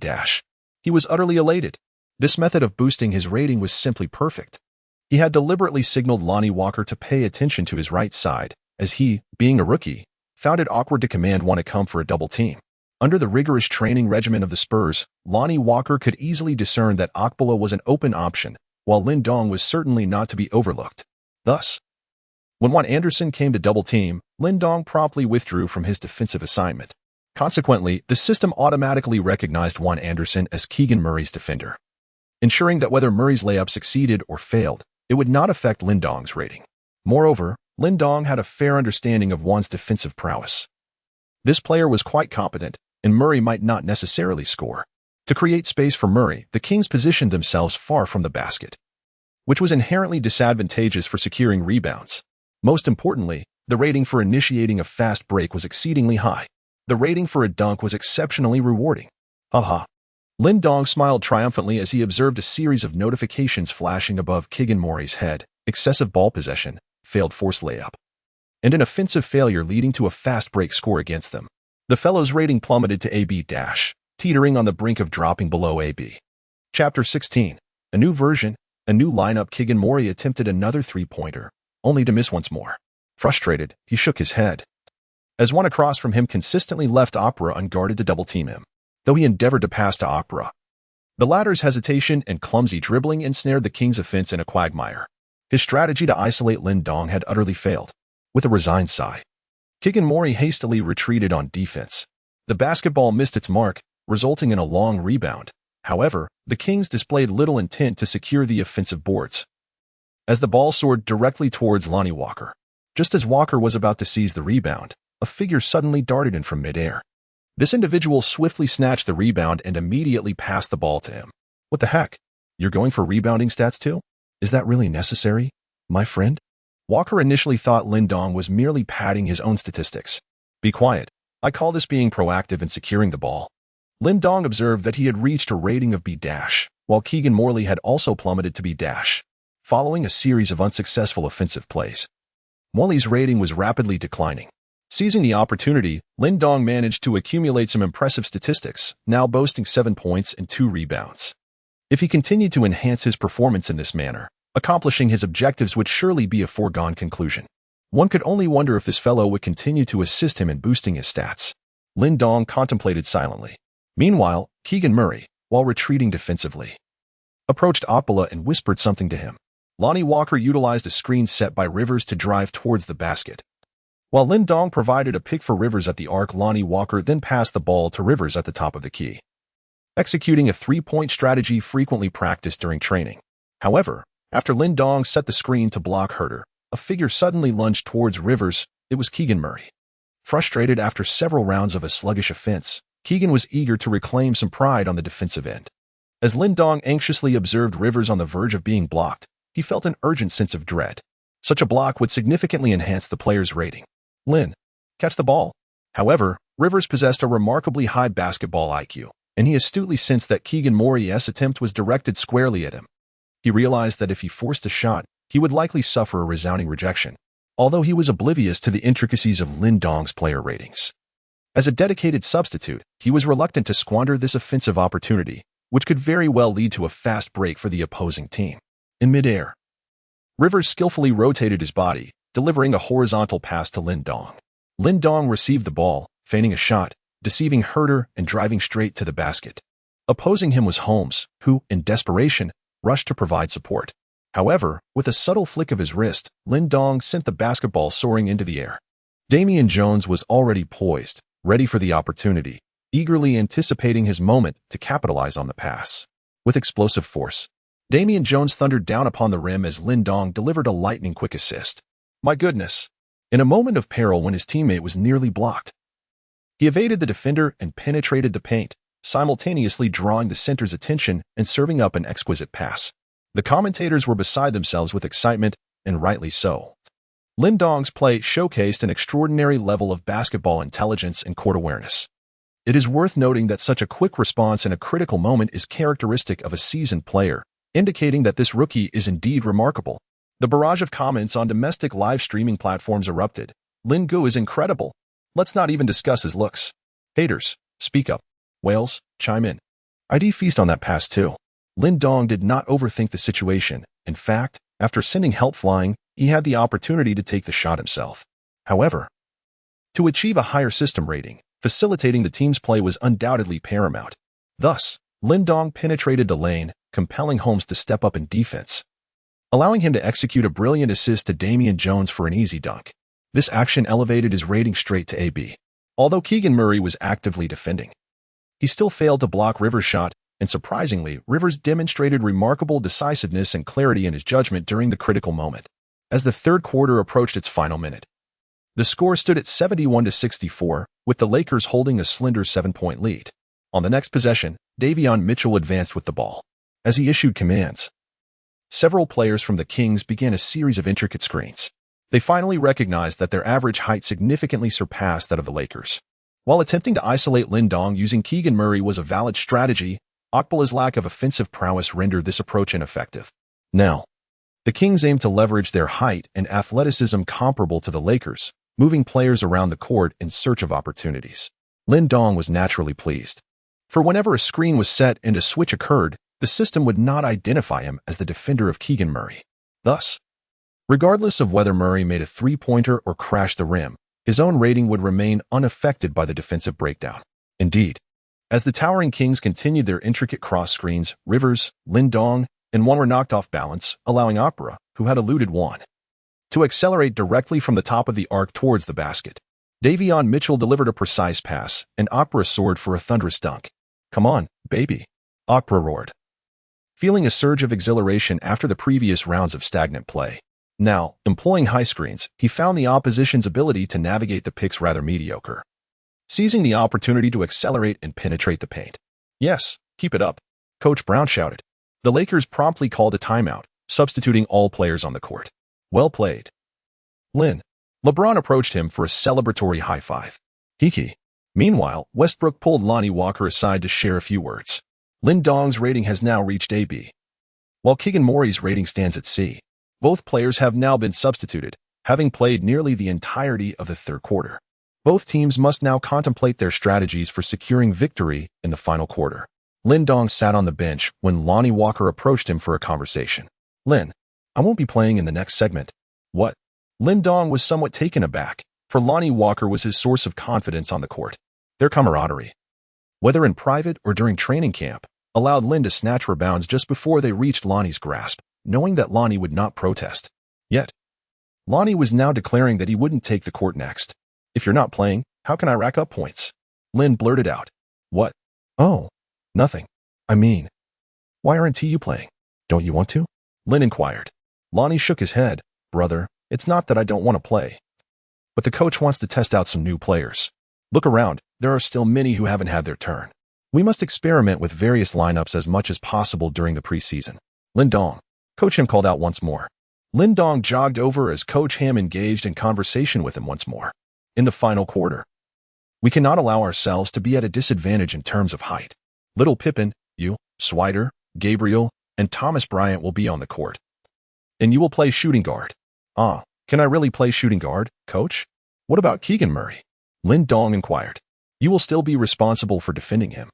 He was utterly elated. This method of boosting his rating was simply perfect. He had deliberately signaled Lonnie Walker to pay attention to his right side, as he, being a rookie, found it awkward to command one to come for a double team. Under the rigorous training regimen of the Spurs, Lonnie Walker could easily discern that Okpala was an open option, while Lin Dong was certainly not to be overlooked. Thus, when Juan Anderson came to double team, Lin Dong promptly withdrew from his defensive assignment. Consequently, the system automatically recognized Juan Anderson as Keegan Murray's defender, ensuring that whether Murray's layup succeeded or failed, it would not affect Lin Dong's rating. Moreover, Lin Dong had a fair understanding of Juan's defensive prowess. This player was quite competent, and Murray might not necessarily score. To create space for Murray, the Kings positioned themselves far from the basket, which was inherently disadvantageous for securing rebounds. Most importantly, the rating for initiating a fast break was exceedingly high. The rating for a dunk was exceptionally rewarding. Haha. Lin Dong smiled triumphantly as he observed a series of notifications flashing above Keegan Murray's head: excessive ball possession, failed forced layup, and an offensive failure leading to a fast break score against them. The fellow's rating plummeted to AB-, teetering on the brink of dropping below AB. Chapter 16. A new version, a new lineup. Keegan Murray attempted another 3-pointer, only to miss once more. Frustrated, he shook his head, as one across from him consistently left Opera unguarded to double-team him. Though he endeavored to pass to Opera, the latter's hesitation and clumsy dribbling ensnared the Kings' offense in a quagmire. His strategy to isolate Lin Dong had utterly failed. With a resigned sigh, Keegan Mori hastily retreated on defense. The basketball missed its mark, resulting in a long rebound. However, the Kings displayed little intent to secure the offensive boards, as the ball soared directly towards Lonnie Walker. Just as Walker was about to seize the rebound, a figure suddenly darted in from midair. This individual swiftly snatched the rebound and immediately passed the ball to him. What the heck? You're going for rebounding stats too? Is that really necessary, my friend? Walker initially thought Lindong was merely padding his own statistics. Be quiet. I call this being proactive in securing the ball. Lindong observed that he had reached a rating of B-, while Keegan Morley had also plummeted to B-, following a series of unsuccessful offensive plays. Morley's rating was rapidly declining. Seizing the opportunity, Lindong managed to accumulate some impressive statistics, now boasting 7 points and 2 rebounds. If he continued to enhance his performance in this manner, accomplishing his objectives would surely be a foregone conclusion. One could only wonder if this fellow would continue to assist him in boosting his stats. Lindong contemplated silently. Meanwhile, Keegan Murray, while retreating defensively, approached Okpala and whispered something to him. Lonnie Walker utilized a screen set by Rivers to drive towards the basket. While Lindong provided a pick for Rivers at the arc, Lonnie Walker then passed the ball to Rivers at the top of the key, executing a three-point strategy frequently practiced during training. However, after Lindong set the screen to block Herter, a figure suddenly lunged towards Rivers. It was Keegan Murray. Frustrated after several rounds of a sluggish offense, Keegan was eager to reclaim some pride on the defensive end. As Lindong anxiously observed Rivers on the verge of being blocked, he felt an urgent sense of dread. Such a block would significantly enhance the player's rating. Lin, catch the ball. However, Rivers possessed a remarkably high basketball IQ, and he astutely sensed that Keegan Morey's attempt was directed squarely at him. He realized that if he forced a shot, he would likely suffer a resounding rejection, although he was oblivious to the intricacies of Lindong's player ratings. As a dedicated substitute, he was reluctant to squander this offensive opportunity, which could very well lead to a fast break for the opposing team. In midair, Rivers skillfully rotated his body, delivering a horizontal pass to Lindong. Lindong received the ball, feigning a shot, deceiving Herter and driving straight to the basket. Opposing him was Holmes, who, in desperation, rushed to provide support. However, with a subtle flick of his wrist, Lindong sent the basketball soaring into the air. Damian Jones was already poised, ready for the opportunity, eagerly anticipating his moment to capitalize on the pass. With explosive force, Damian Jones thundered down upon the rim as Lindong delivered a lightning-quick assist. My goodness! In a moment of peril when his teammate was nearly blocked, he evaded the defender and penetrated the paint, simultaneously drawing the center's attention and serving up an exquisite pass. The commentators were beside themselves with excitement, and rightly so. Lindong's play showcased an extraordinary level of basketball intelligence and court awareness. It is worth noting that such a quick response in a critical moment is characteristic of a seasoned player, indicating that this rookie is indeed remarkable. The barrage of comments on domestic live streaming platforms erupted. Lin Gu is incredible. Let's not even discuss his looks. Haters, speak up. Whales, chime in. I'd feast on that pass too. Lindong did not overthink the situation. In fact, after sending help flying, he had the opportunity to take the shot himself. However, to achieve a higher system rating, facilitating the team's play was undoubtedly paramount. Thus, Lindong penetrated the lane, compelling Holmes to step up in defense, allowing him to execute a brilliant assist to Damian Jones for an easy dunk. This action elevated his rating straight to AB. Although Keegan Murray was actively defending, he still failed to block Rivers' shot, and surprisingly, Rivers demonstrated remarkable decisiveness and clarity in his judgment during the critical moment. As the third quarter approached its final minute, the score stood at 71-64, with the Lakers holding a slender 7-point lead. On the next possession, Davion Mitchell advanced with the ball. As he issued commands, several players from the Kings began a series of intricate screens. They finally recognized that their average height significantly surpassed that of the Lakers. While attempting to isolate Lindong using Keegan Murray was a valid strategy, Okpala's lack of offensive prowess rendered this approach ineffective. Now, the Kings aimed to leverage their height and athleticism comparable to the Lakers, moving players around the court in search of opportunities. Lindong was naturally pleased, for whenever a screen was set and a switch occurred, the system would not identify him as the defender of Keegan Murray. Thus, regardless of whether Murray made a three-pointer or crashed the rim, his own rating would remain unaffected by the defensive breakdown. Indeed, as the towering Kings continued their intricate cross screens, Rivers, Lindong, and one were knocked off balance, allowing Okpala, who had eluded one, to accelerate directly from the top of the arc towards the basket. Davion Mitchell delivered a precise pass, and Opera soared for a thunderous dunk. "Come on, baby," Opera roared, feeling a surge of exhilaration after the previous rounds of stagnant play. Now, employing high screens, he found the opposition's ability to navigate the picks rather mediocre, seizing the opportunity to accelerate and penetrate the paint. "Yes, keep it up," Coach Brown shouted. The Lakers promptly called a timeout, substituting all players on the court. "Well played, Lin." LeBron approached him for a celebratory high five. "Kiki." Meanwhile, Westbrook pulled Lonnie Walker aside to share a few words. Lin Dong's rating has now reached AB, while Keegan Murray's rating stands at C. Both players have now been substituted, having played nearly the entirety of the third quarter. Both teams must now contemplate their strategies for securing victory in the final quarter. Lin Dong sat on the bench when Lonnie Walker approached him for a conversation. "Lin, I won't be playing in the next segment." "What?" Lin Dong was somewhat taken aback, for Lonnie Walker was his source of confidence on the court. Their camaraderie, whether in private or during training camp, allowed Lin to snatch rebounds just before they reached Lonnie's grasp, knowing that Lonnie would not protest. Yet, Lonnie was now declaring that he wouldn't take the court next. "If you're not playing, how can I rack up points?" Lin blurted out. "What?" "Oh, nothing. I mean, why aren't you playing? Don't you want to?" Lin inquired. Lonnie shook his head. "Brother, it's not that I don't want to play, but the coach wants to test out some new players. Look around, there are still many who haven't had their turn. We must experiment with various lineups as much as possible during the preseason." "Lin Dong," Coach Ham called out once more. Lin Dong jogged over as Coach Ham engaged in conversation with him once more. "In the final quarter, we cannot allow ourselves to be at a disadvantage in terms of height. Little Pippen, you, Swider, Gabriel, and Thomas Bryant will be on the court. And you will play shooting guard." "Ah, can I really play shooting guard, Coach?" "What about Keegan Murray?" Lin Dong inquired. "You will still be responsible for defending him.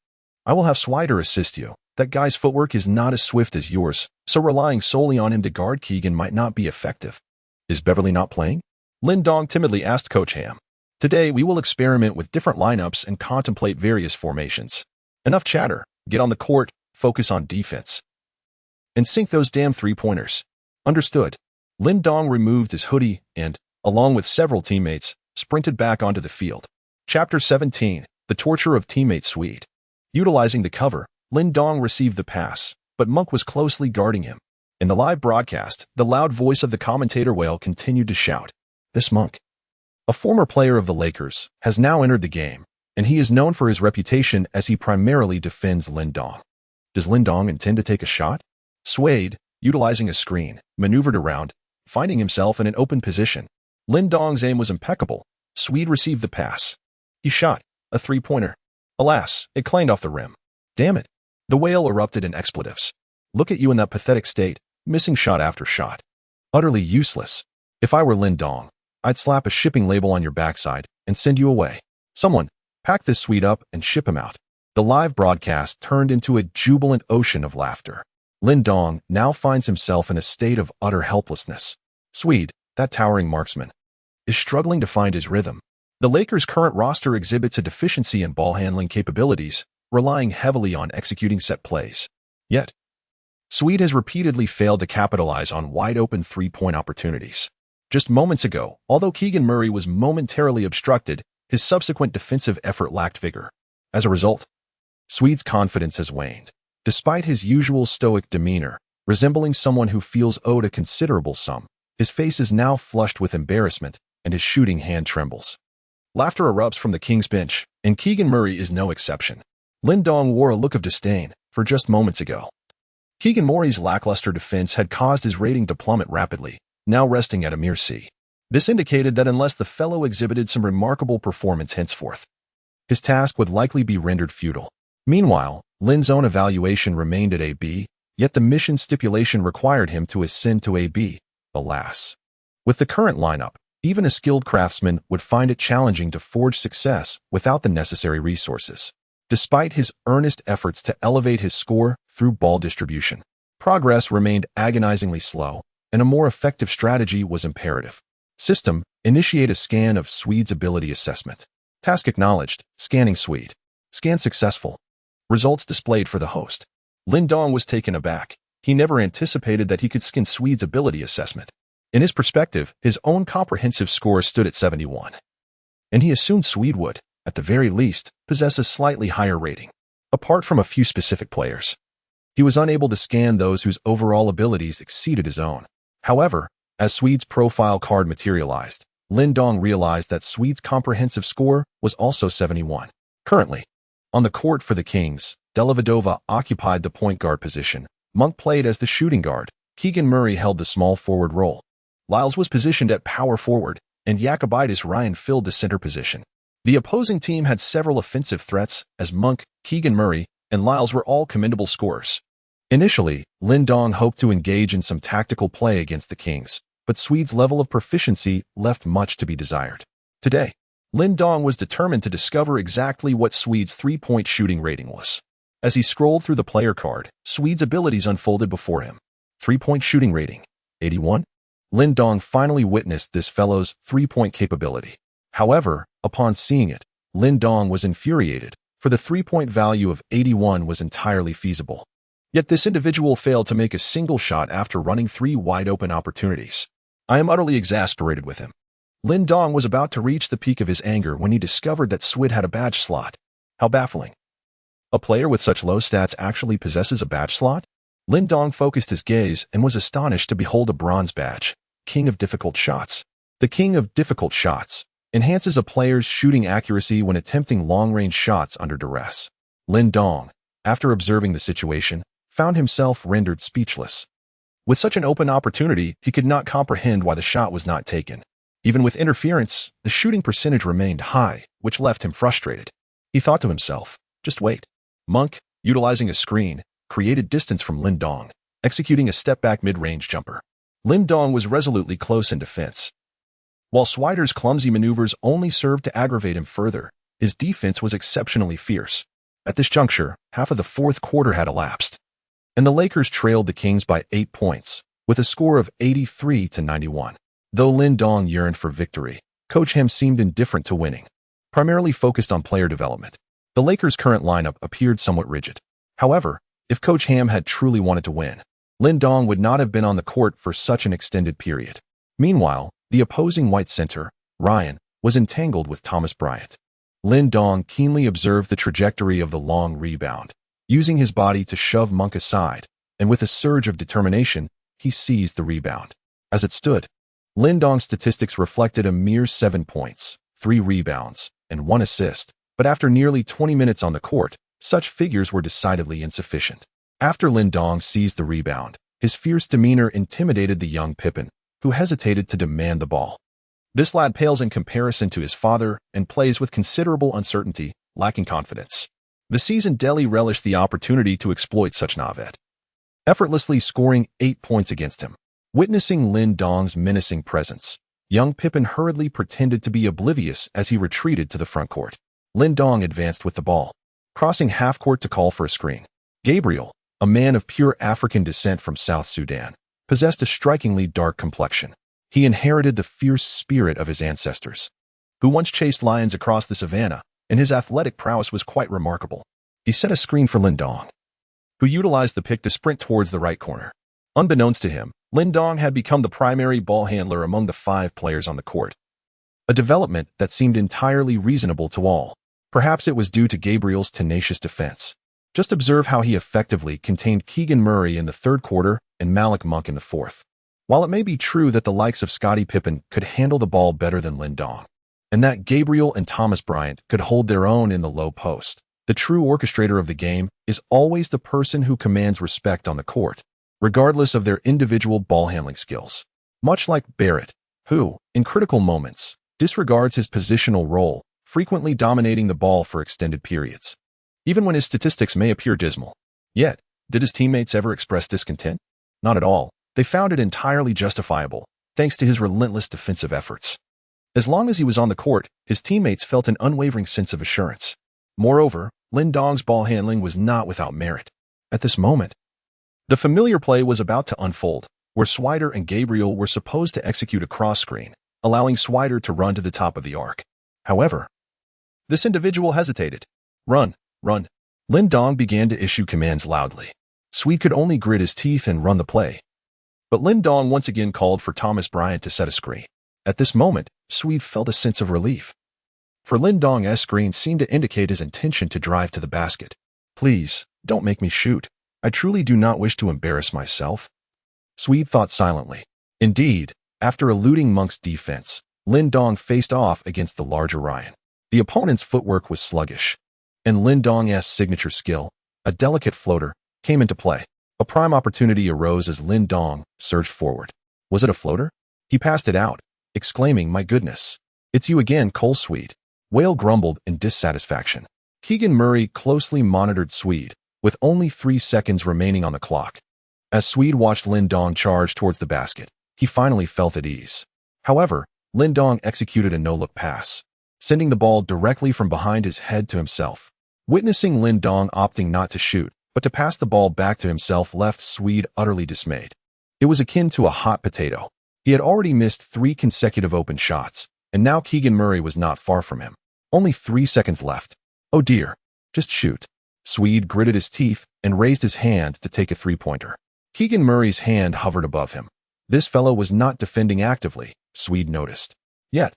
I will have Swider assist you. That guy's footwork is not as swift as yours, so relying solely on him to guard Keegan might not be effective." "Is Beverly not playing?" Lin Dong timidly asked Coach Ham. "Today, we will experiment with different lineups and contemplate various formations. Enough chatter. Get on the court, focus on defense, and sink those damn three-pointers." "Understood." Lin Dong removed his hoodie and, along with several teammates, sprinted back onto the field. Chapter 17, The Torture of Teammate Swede. Utilizing the cover, Lin Dong received the pass, but Monk was closely guarding him. In the live broadcast, the loud voice of the commentator whale continued to shout, "This Monk, a former player of the Lakers, has now entered the game, and he is known for his reputation as he primarily defends Lin Dong. Does Lin Dong intend to take a shot?" Swade, utilizing a screen, maneuvered around, finding himself in an open position. Lin Dong's aim was impeccable. Swede received the pass. He shot a three-pointer. Alas, it clanged off the rim. "Damn it." The whale erupted in expletives. "Look at you in that pathetic state, missing shot after shot. Utterly useless. If I were Lin Dong, I'd slap a shipping label on your backside and send you away. Someone, pack this Swede up and ship him out." The live broadcast turned into a jubilant ocean of laughter. Lin Dong now finds himself in a state of utter helplessness. Swede, that towering marksman, is struggling to find his rhythm. The Lakers' current roster exhibits a deficiency in ball handling capabilities, relying heavily on executing set plays. Yet, Swede has repeatedly failed to capitalize on wide-open three-point opportunities. Just moments ago, although Keegan Murray was momentarily obstructed, his subsequent defensive effort lacked vigor. As a result, Swede's confidence has waned. Despite his usual stoic demeanor, resembling someone who feels owed a considerable sum, his face is now flushed with embarrassment, and his shooting hand trembles. Laughter erupts from the Kings bench, and Keegan Murray is no exception. Lin Dong wore a look of disdain, for just moments ago. Keegan Murray's lackluster defense had caused his rating to plummet rapidly, now resting at a mere C. This indicated that unless the fellow exhibited some remarkable performance henceforth, his task would likely be rendered futile. Meanwhile, Lin's own evaluation remained at AB, yet the mission stipulation required him to ascend to AB, alas. With the current lineup, even a skilled craftsman would find it challenging to forge success without the necessary resources. Despite his earnest efforts to elevate his score through ball distribution, progress remained agonizingly slow, and a more effective strategy was imperative. System, initiate a scan of Swede's ability assessment. Task acknowledged, scanning Swede. Scan successful. Results displayed for the host. Lin Dong was taken aback. He never anticipated that he could scan Swede's ability assessment. In his perspective, his own comprehensive score stood at 71. and he assumed Swede would, at the very least, possess a slightly higher rating. Apart from a few specific players, he was unable to scan those whose overall abilities exceeded his own. However, as Swede's profile card materialized, Lindong realized that Swede's comprehensive score was also 71. Currently, on the court for the Kings, Dellavedova occupied the point guard position. Monk played as the shooting guard. Keegan Murray held the small forward role. Lyles was positioned at power forward, and Jacobaitis Ryan filled the center position. The opposing team had several offensive threats, as Monk, Keegan Murray, and Lyles were all commendable scorers. Initially, Lindong hoped to engage in some tactical play against the Kings, but Swede's level of proficiency left much to be desired. Today, Lindong was determined to discover exactly what Swede's three-point shooting rating was. As he scrolled through the player card, Swede's abilities unfolded before him. Three-point shooting rating, 81. Lindong finally witnessed this fellow's three-point capability. However, upon seeing it, Lindong was infuriated, for the three-point value of 81 was entirely feasible. Yet this individual failed to make a single shot after running 3 wide-open opportunities. I am utterly exasperated with him. Lindong was about to reach the peak of his anger when he discovered that Swede had a badge slot. How baffling. A player with such low stats actually possesses a badge slot? Lindong focused his gaze and was astonished to behold a bronze badge, King of Difficult Shots. The King of Difficult Shots enhances a player's shooting accuracy when attempting long-range shots under duress. Lindong, after observing the situation, found himself rendered speechless. With such an open opportunity, he could not comprehend why the shot was not taken. Even with interference, the shooting percentage remained high, which left him frustrated. He thought to himself, just wait. Monk, utilizing a screen, created distance from Lindong, executing a step-back mid-range jumper. Lindong was resolutely close in defense. While Swider's clumsy maneuvers only served to aggravate him further, his defense was exceptionally fierce. At this juncture, half of the fourth quarter had elapsed, and the Lakers trailed the Kings by 8 points, with a score of 83-91. Though Lindong yearned for victory, Coach Ham seemed indifferent to winning, primarily focused on player development. The Lakers' current lineup appeared somewhat rigid. However, if Coach Ham had truly wanted to win, Lindong would not have been on the court for such an extended period. Meanwhile, the opposing white center, Ryan, was entangled with Thomas Bryant. Lindong keenly observed the trajectory of the long rebound, using his body to shove Monk aside, and with a surge of determination, he seized the rebound. As it stood, Lindong's statistics reflected a mere 7 points, 3 rebounds, and 1 assist, but after nearly 20 minutes on the court, such figures were decidedly insufficient. After Lindong seized the rebound, his fierce demeanor intimidated the young Pippen, who hesitated to demand the ball. This lad pales in comparison to his father and plays with considerable uncertainty, lacking confidence. The seasoned Delhi relished the opportunity to exploit such Navet, effortlessly scoring 8 points against him. Witnessing Lindong's menacing presence, young Pippen hurriedly pretended to be oblivious as he retreated to the front court. Lindong advanced with the ball, crossing half-court to call for a screen. Gabriel, a man of pure African descent from South Sudan, possessed a strikingly dark complexion. He inherited the fierce spirit of his ancestors, who once chased lions across the savannah, and his athletic prowess was quite remarkable. He set a screen for Lindong, who utilized the pick to sprint towards the right corner. Unbeknownst to him, Lindong had become the primary ball handler among the 5 players on the court, a development that seemed entirely reasonable to all. Perhaps it was due to Gabriel's tenacious defense. Just observe how he effectively contained Keegan Murray in the third quarter and Malik Monk in the fourth. While it may be true that the likes of Scottie Pippen could handle the ball better than Lindong, and that Gabriel and Thomas Bryant could hold their own in the low post, the true orchestrator of the game is always the person who commands respect on the court, regardless of their individual ball handling skills. Much like Barrett, who, in critical moments, disregards his positional role, frequently dominating the ball for extended periods, even when his statistics may appear dismal. Yet, did his teammates ever express discontent? Not at all. They found it entirely justifiable, thanks to his relentless defensive efforts. As long as he was on the court, his teammates felt an unwavering sense of assurance. Moreover, Lindong's ball handling was not without merit. At this moment, the familiar play was about to unfold, where Swider and Gabriel were supposed to execute a cross screen, allowing Swider to run to the top of the arc. However, this individual hesitated. Run, run. Lindong began to issue commands loudly. Swede could only grit his teeth and run the play. But Lindong once again called for Thomas Bryant to set a screen. At this moment, Swede felt a sense of relief. for Lin Dong's screen seemed to indicate his intention to drive to the basket. Please, don't make me shoot. I truly do not wish to embarrass myself. Swede thought silently. Indeed, after eluding Monk's defense, Lin Dong faced off against the larger Ryan. The opponent's footwork was sluggish, and Lin Dong's signature skill, a delicate floater, came into play. A prime opportunity arose as Lin Dong surged forward. Was it a floater? He passed it out, exclaiming, "My goodness. It's you again, Cole Swede." Whale grumbled in dissatisfaction. Keegan Murray closely monitored Swede, with only 3 seconds remaining on the clock. As Swede watched Lin Dong charge towards the basket, he finally felt at ease. However, Lin Dong executed a no-look pass, sending the ball directly from behind his head to himself. Witnessing Lin Dong opting not to shoot, but to pass the ball back to himself left Swede utterly dismayed. It was akin to a hot potato. He had already missed 3 consecutive open shots, and now Keegan Murray was not far from him. Only 3 seconds left. Oh dear, just shoot. Swede gritted his teeth and raised his hand to take a three-pointer. Keegan Murray's hand hovered above him. This fellow was not defending actively, Swede noticed. Yet,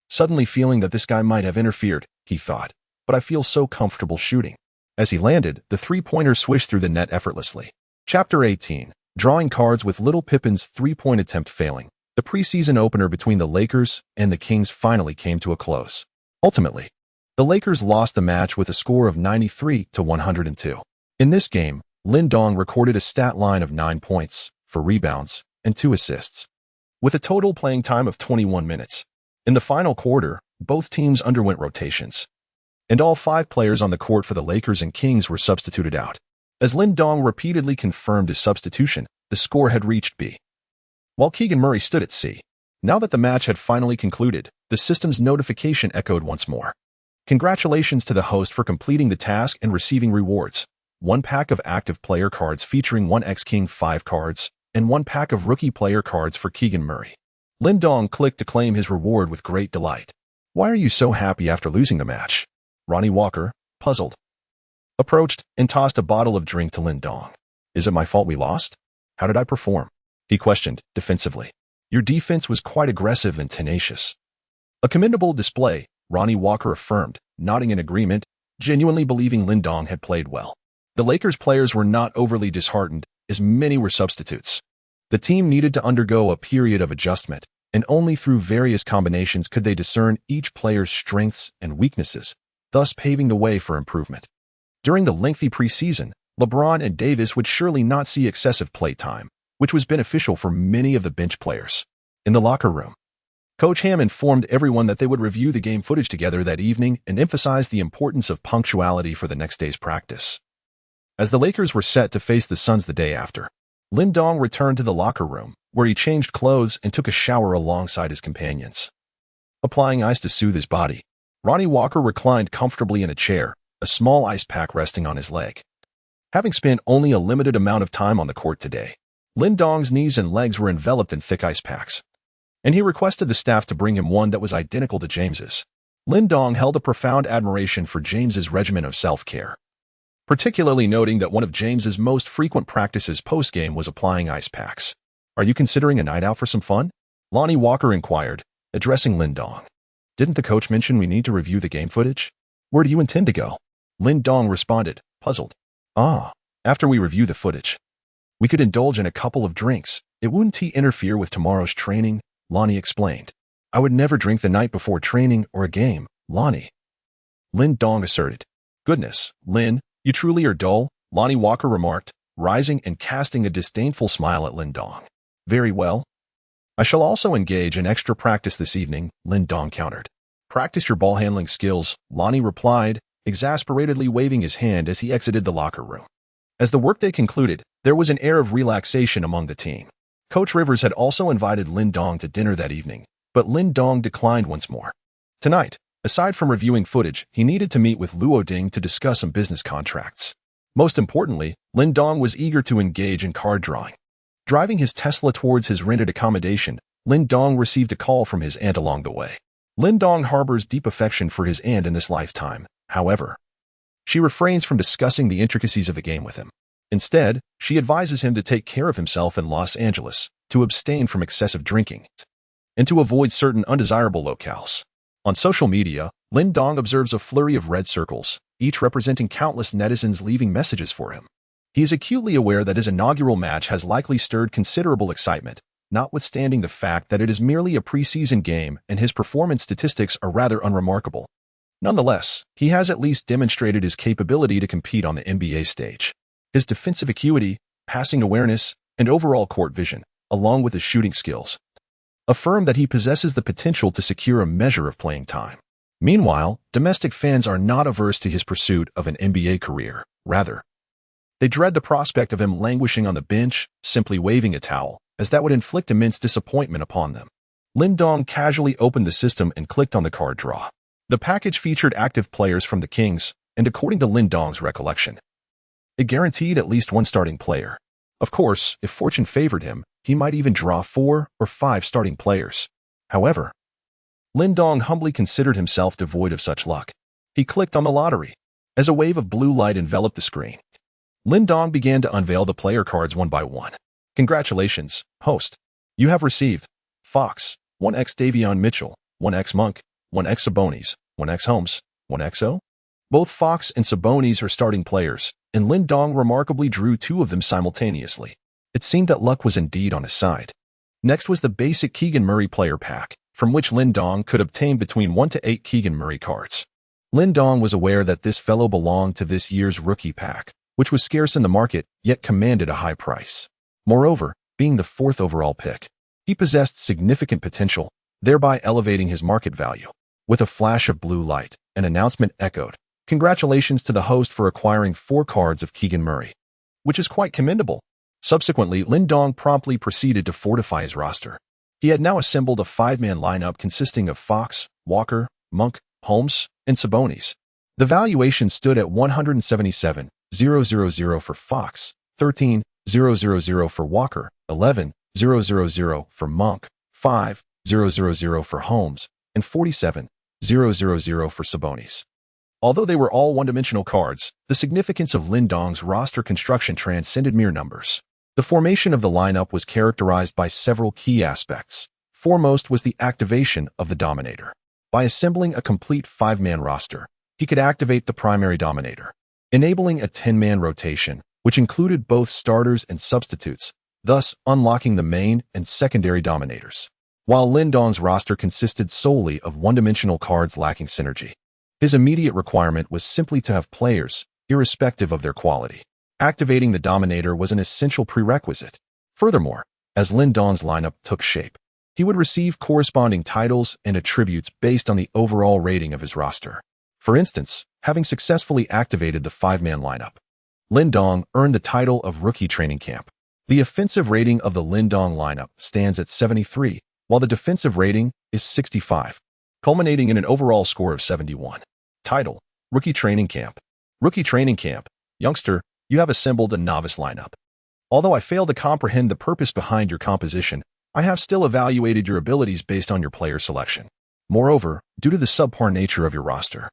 suddenly feeling that this guy might have interfered, he thought, but I feel so comfortable shooting. As he landed, the three-pointer swished through the net effortlessly. Chapter 18. Drawing cards with Little Pippin's three-point attempt failing. The preseason opener between the Lakers and the Kings finally came to a close. Ultimately, the Lakers lost the match with a score of 93-102. In this game, Lin Dong recorded a stat line of 9 points, 4 rebounds, and 2 assists. With a total playing time of 21 minutes. In the final quarter, both teams underwent rotations, and all 5 players on the court for the Lakers and Kings were substituted out. As Lin Dong repeatedly confirmed his substitution, the score had reached B, while Keegan Murray stood at C. Now that the match had finally concluded, the system's notification echoed once more. Congratulations to the host for completing the task and receiving rewards. 1 pack of active player cards featuring 1 X-King 5 cards, and 1 pack of rookie player cards for Keegan Murray. Lin Dong clicked to claim his reward with great delight. Why are you so happy after losing the match? Ronnie Walker, puzzled, approached and tossed a bottle of drink to Lin Dong. Is it my fault we lost? How did I perform? He questioned, defensively. Your defense was quite aggressive and tenacious. A commendable display, Ronnie Walker affirmed, nodding in agreement, genuinely believing Lin Dong had played well. The Lakers players were not overly disheartened, as many were substitutes. The team needed to undergo a period of adjustment, and only through various combinations could they discern each player's strengths and weaknesses, thus paving the way for improvement. During the lengthy preseason, LeBron and Davis would surely not see excessive playtime, which was beneficial for many of the bench players. In the locker room, Coach Ham informed everyone that they would review the game footage together that evening and emphasized the importance of punctuality for the next day's practice. As the Lakers were set to face the Suns the day after, Lin Dong returned to the locker room, where he changed clothes and took a shower alongside his companions. Applying ice to soothe his body, Ronnie Walker reclined comfortably in a chair, a small ice pack resting on his leg. Having spent only a limited amount of time on the court today, Lin Dong's knees and legs were enveloped in thick ice packs, and he requested the staff to bring him one that was identical to James's. Lin Dong held a profound admiration for James's regimen of self-care, particularly noting that one of James's most frequent practices post-game was applying ice packs. Are you considering a night out for some fun? Lonnie Walker inquired, addressing Lin Dong. Didn't the coach mention we need to review the game footage? Where do you intend to go? Lin Dong responded, puzzled. After we review the footage, we could indulge in a couple of drinks. It wouldn't interfere with tomorrow's training, Lonnie explained. I would never drink the night before training or a game, Lonnie. Lin Dong asserted. Goodness, Lin, you truly are dull, Lonnie Walker remarked, rising and casting a disdainful smile at Lin Dong. Very well. I shall also engage in extra practice this evening, Lin Dong countered. Practice your ball handling skills, Lonnie replied, exasperatedly waving his hand as he exited the locker room. As the workday concluded, there was an air of relaxation among the team. Coach Rivers had also invited Lin Dong to dinner that evening, but Lin Dong declined once more. Tonight, aside from reviewing footage, he needed to meet with Luo Ding to discuss some business contracts. Most importantly, Lin Dong was eager to engage in card drawing. Driving his Tesla towards his rented accommodation, Lin Dong received a call from his aunt along the way. Lin Dong harbors deep affection for his aunt in this lifetime, however. She refrains from discussing the intricacies of the game with him. Instead, she advises him to take care of himself in Los Angeles, to abstain from excessive drinking, and to avoid certain undesirable locales. On social media, Lin Dong observes a flurry of red circles, each representing countless netizens leaving messages for him. He is acutely aware that his inaugural match has likely stirred considerable excitement, notwithstanding the fact that it is merely a preseason game and his performance statistics are rather unremarkable. Nonetheless, he has at least demonstrated his capability to compete on the NBA stage. His defensive acuity, passing awareness, and overall court vision, along with his shooting skills, affirm that he possesses the potential to secure a measure of playing time. Meanwhile, domestic fans are not averse to his pursuit of an NBA career. Rather, they dread the prospect of him languishing on the bench, simply waving a towel, as that would inflict immense disappointment upon them. Lin Dong casually opened the system and clicked on the card draw. The package featured active players from the Kings, and according to Lin Dong's recollection, it guaranteed at least one starting player. Of course, if fortune favored him, he might even draw 4 or 5 starting players. However, Lin Dong humbly considered himself devoid of such luck. He clicked on the lottery. As a wave of blue light enveloped the screen, Lin Dong began to unveil the player cards one by one. Congratulations, host. You have received Fox, 1x Davion Mitchell, 1x Monk, 1x Sabonis, 1x Holmes, 1XO. Both Fox and Sabonis are starting players, and Lin Dong remarkably drew 2 of them simultaneously. It seemed that luck was indeed on his side. Next was the basic Keegan Murray player pack, from which Lin Dong could obtain between 1 to 8 Keegan Murray cards. Lin Dong was aware that this fellow belonged to this year's rookie pack, which was scarce in the market, yet commanded a high price. Moreover, being the 4th overall pick, he possessed significant potential, thereby elevating his market value. With a flash of blue light, an announcement echoed, "Congratulations to the host for acquiring 4 cards of Keegan Murray," which is quite commendable. Subsequently, Lin Dong promptly proceeded to fortify his roster. He had now assembled a 5-man lineup consisting of Fox, Walker, Monk, Holmes, and Sabonis. The valuation stood at $177,000 for Fox, $13,000 for Walker, $11,000 for Monk, $5,000 for Holmes, and $47,000 for Sabonis. Although they were all one-dimensional cards, the significance of Lin Dong's roster construction transcended mere numbers. The formation of the lineup was characterized by several key aspects. Foremost was the activation of the Dominator. By assembling a complete 5-man roster, he could activate the primary Dominator, enabling a 10-man rotation, which included both starters and substitutes, thus unlocking the main and secondary Dominators. While Lin Dong's roster consisted solely of one-dimensional cards lacking synergy, his immediate requirement was simply to have players, irrespective of their quality. Activating the Dominator was an essential prerequisite. Furthermore, as Lin Dong's lineup took shape, he would receive corresponding titles and attributes based on the overall rating of his roster. For instance, having successfully activated the 5-man lineup, Lin Dong earned the title of Rookie Training Camp. The offensive rating of the Lin Dong lineup stands at 73, while the defensive rating is 65, culminating in an overall score of 71. Title: Rookie Training Camp. Rookie Training Camp. Youngster, you have assembled a novice lineup. Although I fail to comprehend the purpose behind your composition, I have still evaluated your abilities based on your player selection. Moreover, due to the subpar nature of your roster,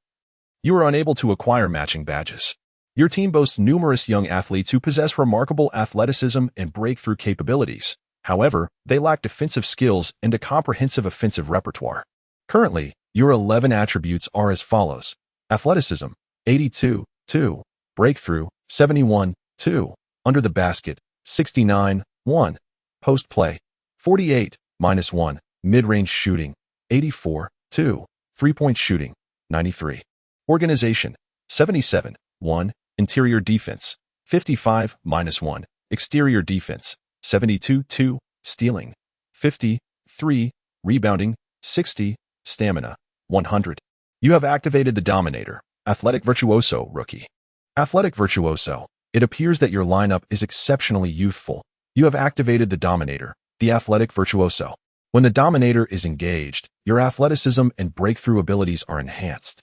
you are unable to acquire matching badges. Your team boasts numerous young athletes who possess remarkable athleticism and breakthrough capabilities. However, they lack defensive skills and a comprehensive offensive repertoire. Currently, your 11 attributes are as follows: athleticism, 82, 2, breakthrough, 71, 2, under the basket, 69, 1, post play, 48, -1, mid-range shooting, 84, 2, three-point shooting, 93, organization, 77, 1, interior defense, 55, -1, exterior defense, 72, 2, stealing, 50, 3, rebounding, 60, stamina, 100. You have activated the Dominator, Athletic Virtuoso Rookie. Athletic Virtuoso. It appears that your lineup is exceptionally youthful. You have activated the Dominator, the Athletic Virtuoso. When the Dominator is engaged, your athleticism and breakthrough abilities are enhanced,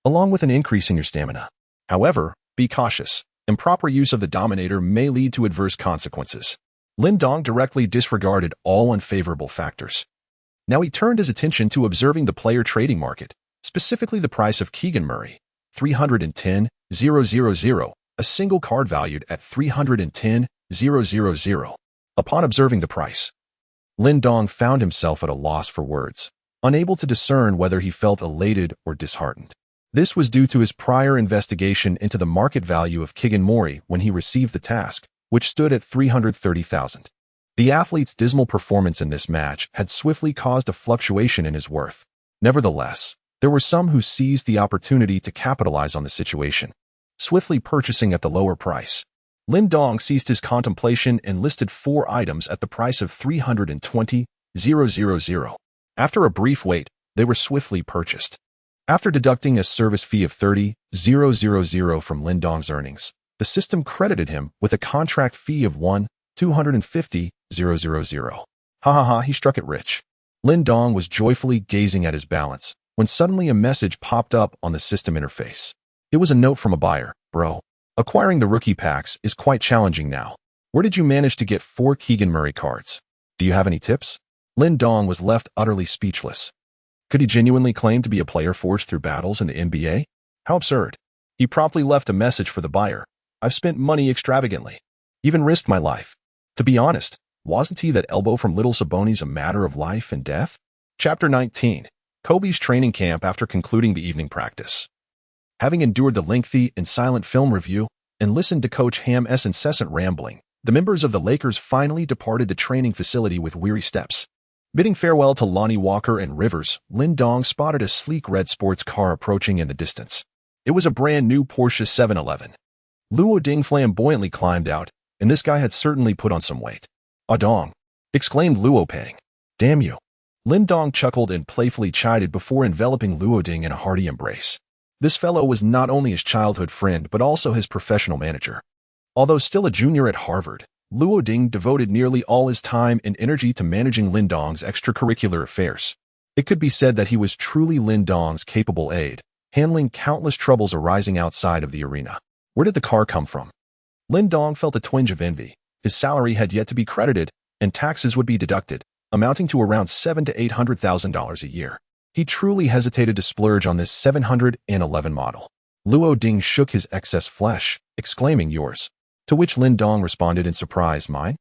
along with an increase in your stamina. However, be cautious. Improper use of the Dominator may lead to adverse consequences. Lin Dong directly disregarded all unfavorable factors. Now he turned his attention to observing the player trading market, specifically the price of Keegan Murray, $310,000, a single card valued at $310,000. Upon observing the price, Lin Dong found himself at a loss for words. unable to discern whether he felt elated or disheartened. This was due to his prior investigation into the market value of Keegan Mori when he received the task, which stood at $330,000. The athlete's dismal performance in this match had swiftly caused a fluctuation in his worth. Nevertheless, there were some who seized the opportunity to capitalize on the situation, swiftly purchasing at the lower price. Lin Dong ceased his contemplation and listed 4 items at the price of $320,000. After a brief wait, they were swiftly purchased. After deducting a service fee of $30,000 from Lin Dong's earnings, the system credited him with a contract fee of $250,000. Ha ha ha, he struck it rich. Lin Dong was joyfully gazing at his balance when suddenly a message popped up on the system interface. It was a note from a buyer. Bro, acquiring the rookie packs is quite challenging now. Where did you manage to get 4 Keegan Murray cards? Do you have any tips? Lin Dong was left utterly speechless. Could he genuinely claim to be a player forged through battles in the NBA? How absurd. He promptly left a message for the buyer. I've spent money extravagantly. Even risked my life. To be honest, wasn't he that elbow from Little Sabonis a matter of life and death? Chapter 19. Kobe's training camp after concluding the evening practice. Having endured the lengthy and silent film review and listened to Coach Ham's incessant rambling, the members of the Lakers finally departed the training facility with weary steps. Bidding farewell to Lonnie Walker and Rivers, Lin Dong spotted a sleek red sports car approaching in the distance. It was a brand new Porsche 711. Luo Ding flamboyantly climbed out, and this guy had certainly put on some weight. "Ah Dong," exclaimed Luo Pang. "Damn you." Lin Dong chuckled and playfully chided before enveloping Luo Ding in a hearty embrace. This fellow was not only his childhood friend but also his professional manager. Although still a junior at Harvard, Luo Ding devoted nearly all his time and energy to managing Lin Dong's extracurricular affairs. It could be said that he was truly Lin Dong's capable aide, handling countless troubles arising outside of the arena. Where did the car come from? Lin Dong felt a twinge of envy. His salary had yet to be credited, and taxes would be deducted, amounting to around $700,000 to $800,000 a year. He truly hesitated to splurge on this 711 model. Luo Ding shook his excess flesh, exclaiming, "Yours." To which Lin Dong responded in surprise, "Mine?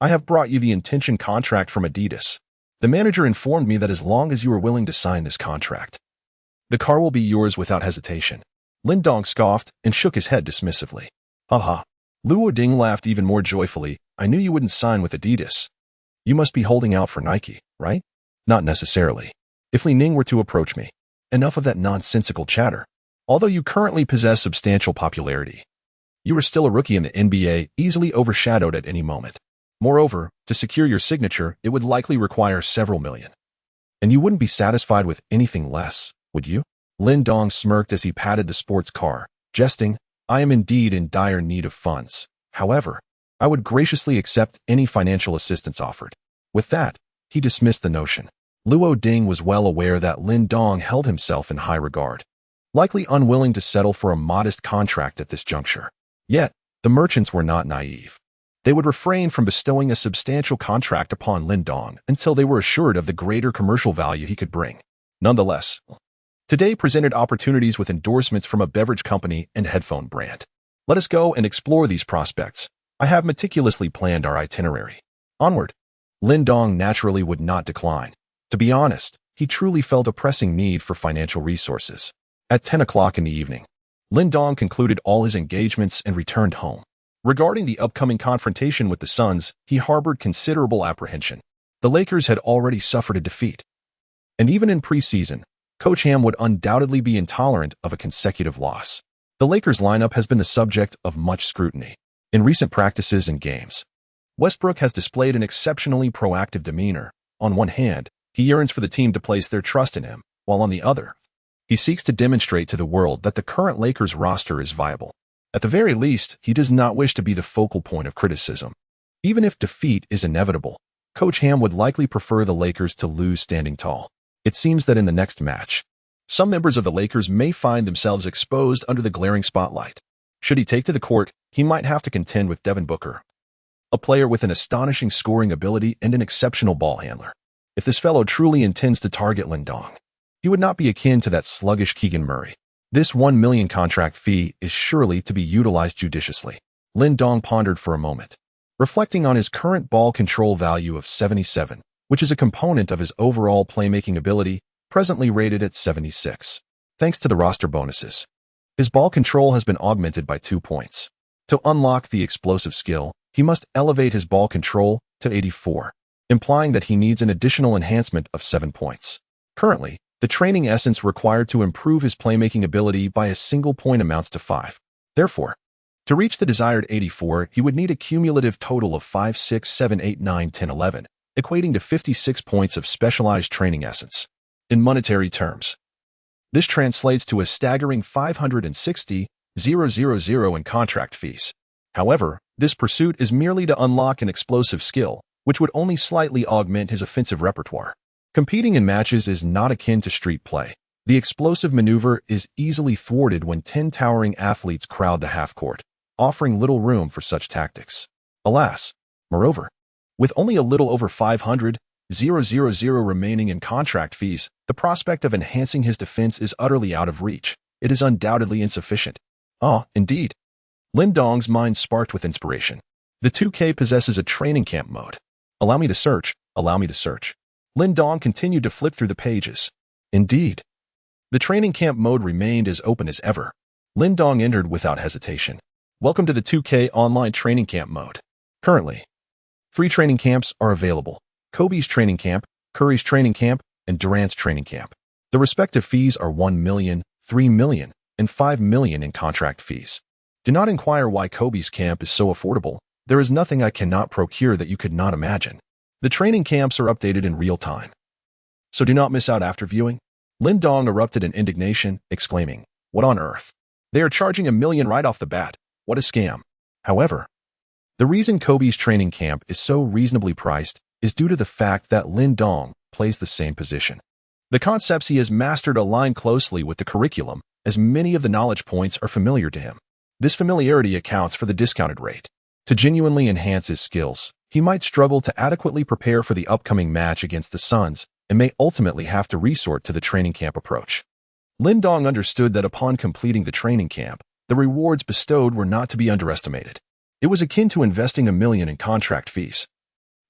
I have brought you the intention contract from Adidas. The manager informed me that as long as you are willing to sign this contract, the car will be yours without hesitation." Lin Dong scoffed and shook his head dismissively. "Ha." Luo Ding laughed even more joyfully. "I knew you wouldn't sign with Adidas. You must be holding out for Nike, right?" "Not necessarily. If Li Ning were to approach me." "Enough of that nonsensical chatter. Although you currently possess substantial popularity, you are still a rookie in the NBA, easily overshadowed at any moment. Moreover, to secure your signature, it would likely require several million. And you wouldn't be satisfied with anything less, would you?" Lin Dong smirked as he patted the sports car, jesting, "I am indeed in dire need of funds. However, I would graciously accept any financial assistance offered." With that, he dismissed the notion. Luo Ding was well aware that Lin Dong held himself in high regard, likely unwilling to settle for a modest contract at this juncture. Yet, the merchants were not naive. They would refrain from bestowing a substantial contract upon Lin Dong until they were assured of the greater commercial value he could bring. Nonetheless, today presented opportunities with endorsements from a beverage company and headphone brand. Let us go and explore these prospects. I have meticulously planned our itinerary. Onward. Lin Dong naturally would not decline. To be honest, he truly felt a pressing need for financial resources. At 10 o'clock in the evening, Lin Dong concluded all his engagements and returned home. Regarding the upcoming confrontation with the Suns, he harbored considerable apprehension. The Lakers had already suffered a defeat. And even in preseason, Coach Ham would undoubtedly be intolerant of a consecutive loss. The Lakers lineup has been the subject of much scrutiny. In recent practices and games, Westbrook has displayed an exceptionally proactive demeanor. On one hand, he yearns for the team to place their trust in him, while on the other, he seeks to demonstrate to the world that the current Lakers roster is viable. At the very least, he does not wish to be the focal point of criticism. Even if defeat is inevitable, Coach Ham would likely prefer the Lakers to lose standing tall. It seems that in the next match, some members of the Lakers may find themselves exposed under the glaring spotlight. Should he take to the court, he might have to contend with Devin Booker, a player with an astonishing scoring ability and an exceptional ball handler. If this fellow truly intends to target Lin Dong, he would not be akin to that sluggish Keegan Murray. This $1 million contract fee is surely to be utilized judiciously. Lin Dong pondered for a moment. Reflecting on his current ball control value of 77, which is a component of his overall playmaking ability, presently rated at 76. Thanks to the roster bonuses, his ball control has been augmented by 2 points. To unlock the explosive skill, he must elevate his ball control to 84, implying that he needs an additional enhancement of 7 points. Currently, the training essence required to improve his playmaking ability by a single point amounts to 5. Therefore, to reach the desired 84, he would need a cumulative total of 5, 6, 7, 8, 9, 10, 11, equating to 56 points of specialized training essence. In monetary terms, this translates to a staggering $560,000 in contract fees. However, this pursuit is merely to unlock an explosive skill, which would only slightly augment his offensive repertoire. Competing in matches is not akin to street play. The explosive maneuver is easily thwarted when 10 towering athletes crowd the half-court, offering little room for such tactics. Alas, moreover, with only a little over $500,000 remaining in contract fees, the prospect of enhancing his defense is utterly out of reach. It is undoubtedly insufficient. Indeed. Lin Dong's mind sparked with inspiration. The 2K possesses a training camp mode. Allow me to search. Lin Dong continued to flip through the pages. Indeed. The training camp mode remained as open as ever. Lin Dong entered without hesitation. Welcome to the 2K online training camp mode. Currently, 3 training camps are available: Kobe's training camp, Curry's training camp, and Durant's training camp. The respective fees are $1 million, $3 million, and $5 million in contract fees. Do not inquire why Kobe's camp is so affordable. There is nothing I cannot procure that you could not imagine. The training camps are updated in real time, so do not miss out after viewing. Lin Dong erupted in indignation, exclaiming, "What on earth? They are charging $1 million right off the bat. What a scam." However, the reason Kobe's training camp is so reasonably priced is due to the fact that Lin Dong plays the same position. The concepts he has mastered align closely with the curriculum, as many of the knowledge points are familiar to him. This familiarity accounts for the discounted rate. To genuinely enhance his skills, he might struggle to adequately prepare for the upcoming match against the Suns and may ultimately have to resort to the training camp approach. Lin Dong understood that upon completing the training camp, the rewards bestowed were not to be underestimated. It was akin to investing $1 million in contract fees,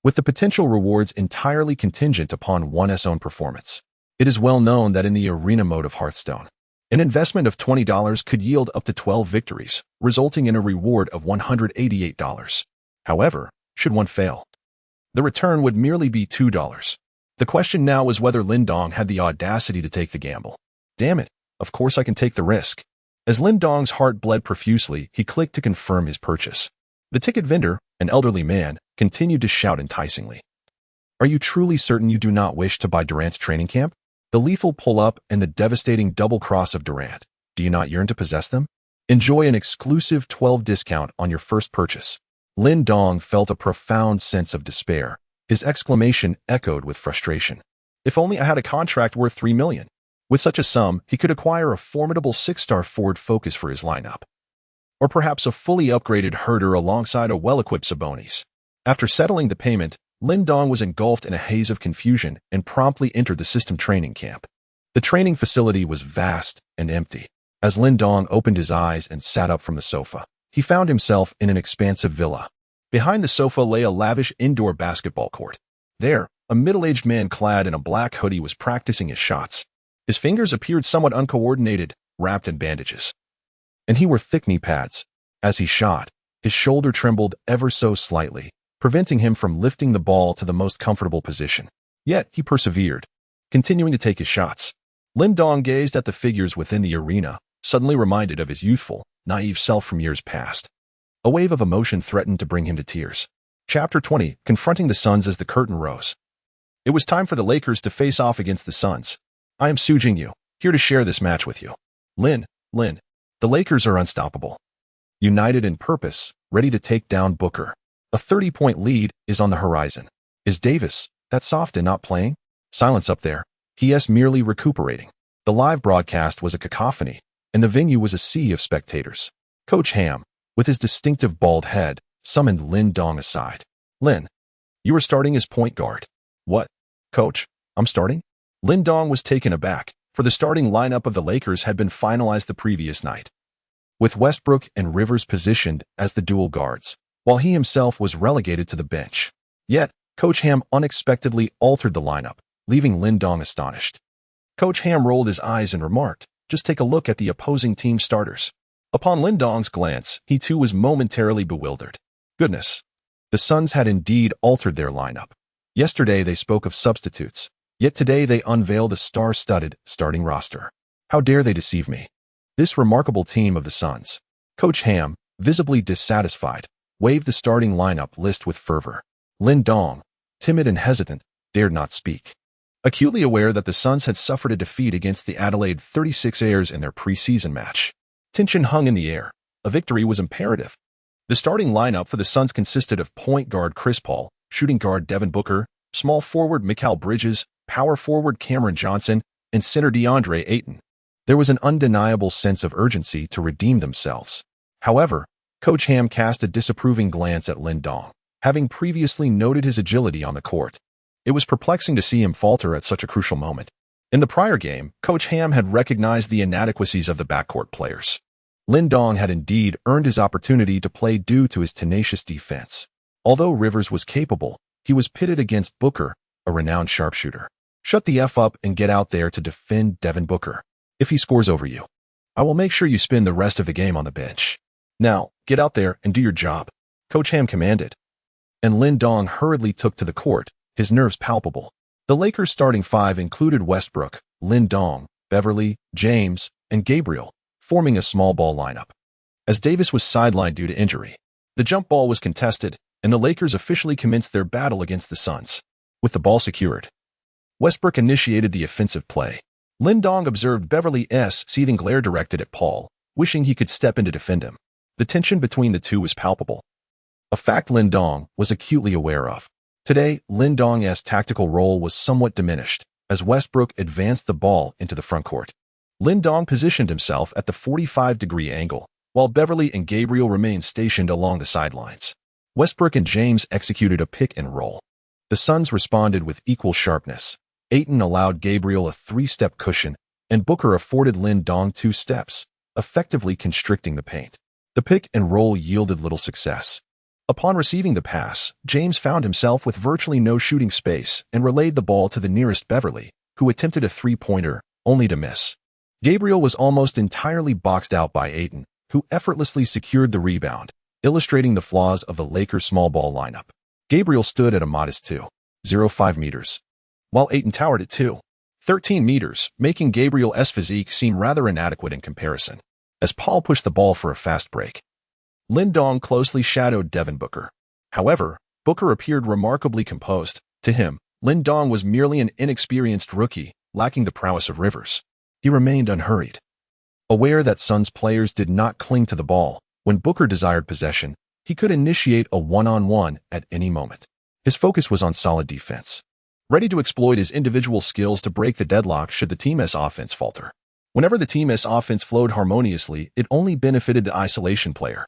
with the potential rewards entirely contingent upon one's own performance. It is well known that in the arena mode of Hearthstone, an investment of $20 could yield up to 12 victories, resulting in a reward of $188. However, should one fail, the return would merely be $2. The question now was whether Lin Dong had the audacity to take the gamble. Damn it, of course I can take the risk. As Lin Dong's heart bled profusely, he clicked to confirm his purchase. The ticket vendor, an elderly man, continued to shout enticingly. "Are you truly certain you do not wish to buy Durant's training camp? The lethal pull-up and the devastating double-cross of Durant. Do you not yearn to possess them? Enjoy an exclusive 12 discount on your first purchase." Lin Dong felt a profound sense of despair. His exclamation echoed with frustration. If only I had a contract worth $3 million. With such a sum, he could acquire a formidable 6-star Ford Focus for his lineup, or perhaps a fully upgraded herder alongside a well-equipped Sabonis. After settling the payment, Lin Dong was engulfed in a haze of confusion and promptly entered the system training camp. The training facility was vast and empty. As Lin Dong opened his eyes and sat up from the sofa, he found himself in an expansive villa. Behind the sofa lay a lavish indoor basketball court. There, a middle-aged man clad in a black hoodie was practicing his shots. His fingers appeared somewhat uncoordinated, wrapped in bandages, and he wore thick knee pads. As he shot, his shoulder trembled ever so slightly, preventing him from lifting the ball to the most comfortable position. Yet he persevered, continuing to take his shots. Lin Dong gazed at the figures within the arena, suddenly reminded of his youthful, naive self from years past. A wave of emotion threatened to bring him to tears. Chapter 20, Confronting the Suns as the curtain rose. It was time for the Lakers to face off against the Suns. I am Su Jingyu, here to share this match with you. Lin, the Lakers are unstoppable. United in purpose, ready to take down Booker. A 30-point lead is on the horizon. Is Davis, that soft and not playing? Silence up there. He is merely recuperating. The live broadcast was a cacophony, and the venue was a sea of spectators. Coach Ham, with his distinctive bald head, summoned Lin Dong aside. Lin, you are starting as point guard. What? Coach, I'm starting? Lin Dong was taken aback, for the starting lineup of the Lakers had been finalized the previous night, with Westbrook and Rivers positioned as the dual guards, while he himself was relegated to the bench. Yet, Coach Ham unexpectedly altered the lineup, leaving Lin Dong astonished. Coach Ham rolled his eyes and remarked, "Just take a look at the opposing team starters." Upon Lin Dong's glance, he too was momentarily bewildered. Goodness! The Suns had indeed altered their lineup. Yesterday they spoke of substitutes, yet today they unveiled a star-studded starting roster. How dare they deceive me? This remarkable team of the Suns. Coach Ham, visibly dissatisfied, waved the starting lineup list with fervor. Lin Dong, timid and hesitant, dared not speak. Acutely aware that the Suns had suffered a defeat against the Adelaide 36ers in their preseason match. Tension hung in the air. A victory was imperative. The starting lineup for the Suns consisted of point guard Chris Paul, shooting guard Devin Booker, small forward Mikal Bridges, power forward Cameron Johnson, and center DeAndre Ayton. There was an undeniable sense of urgency to redeem themselves. However, Coach Ham cast a disapproving glance at Lin Dong, having previously noted his agility on the court. It was perplexing to see him falter at such a crucial moment. In the prior game, Coach Ham had recognized the inadequacies of the backcourt players. Lin Dong had indeed earned his opportunity to play due to his tenacious defense. Although Rivers was capable, he was pitted against Booker, a renowned sharpshooter. Shut the F up and get out there to defend Devin Booker. If he scores over you, I will make sure you spend the rest of the game on the bench. Now, get out there and do your job, Coach Ham commanded. And Lin Dong hurriedly took to the court, his nerves palpable. The Lakers' starting five included Westbrook, Lin Dong, Beverly, James, and Gabriel, forming a small ball lineup. As Davis was sidelined due to injury, the jump ball was contested, and the Lakers officially commenced their battle against the Suns. With the ball secured, Westbrook initiated the offensive play. Lin Dong observed Beverly's seething glare directed at Paul, wishing he could step in to defend him. The tension between the two was palpable, a fact Lin Dong was acutely aware of. Today, Lin Dong's tactical role was somewhat diminished, as Westbrook advanced the ball into the frontcourt. Lin Dong positioned himself at the 45-degree angle, while Beverly and Gabriel remained stationed along the sidelines. Westbrook and James executed a pick and roll. The Suns responded with equal sharpness. Ayton allowed Gabriel a 3-step cushion, and Booker afforded Lin Dong 2 steps, effectively constricting the paint. The pick and roll yielded little success. Upon receiving the pass, James found himself with virtually no shooting space and relayed the ball to the nearest Beverly, who attempted a 3-pointer, only to miss. Gabriel was almost entirely boxed out by Ayton, who effortlessly secured the rebound, illustrating the flaws of the Lakers' small ball lineup. Gabriel stood at a modest 2.05 meters, while Ayton towered at 2.13 meters, making Gabriel's physique seem rather inadequate in comparison. As Paul pushed the ball for a fast break, Lin Dong closely shadowed Devin Booker. However, Booker appeared remarkably composed. To him, Lin Dong was merely an inexperienced rookie, lacking the prowess of Rivers. He remained unhurried. Aware that Suns players did not cling to the ball, when Booker desired possession, he could initiate a one-on-one at any moment. His focus was on solid defense, ready to exploit his individual skills to break the deadlock should the team's offense falter. Whenever the team's offense flowed harmoniously, it only benefited the isolation player.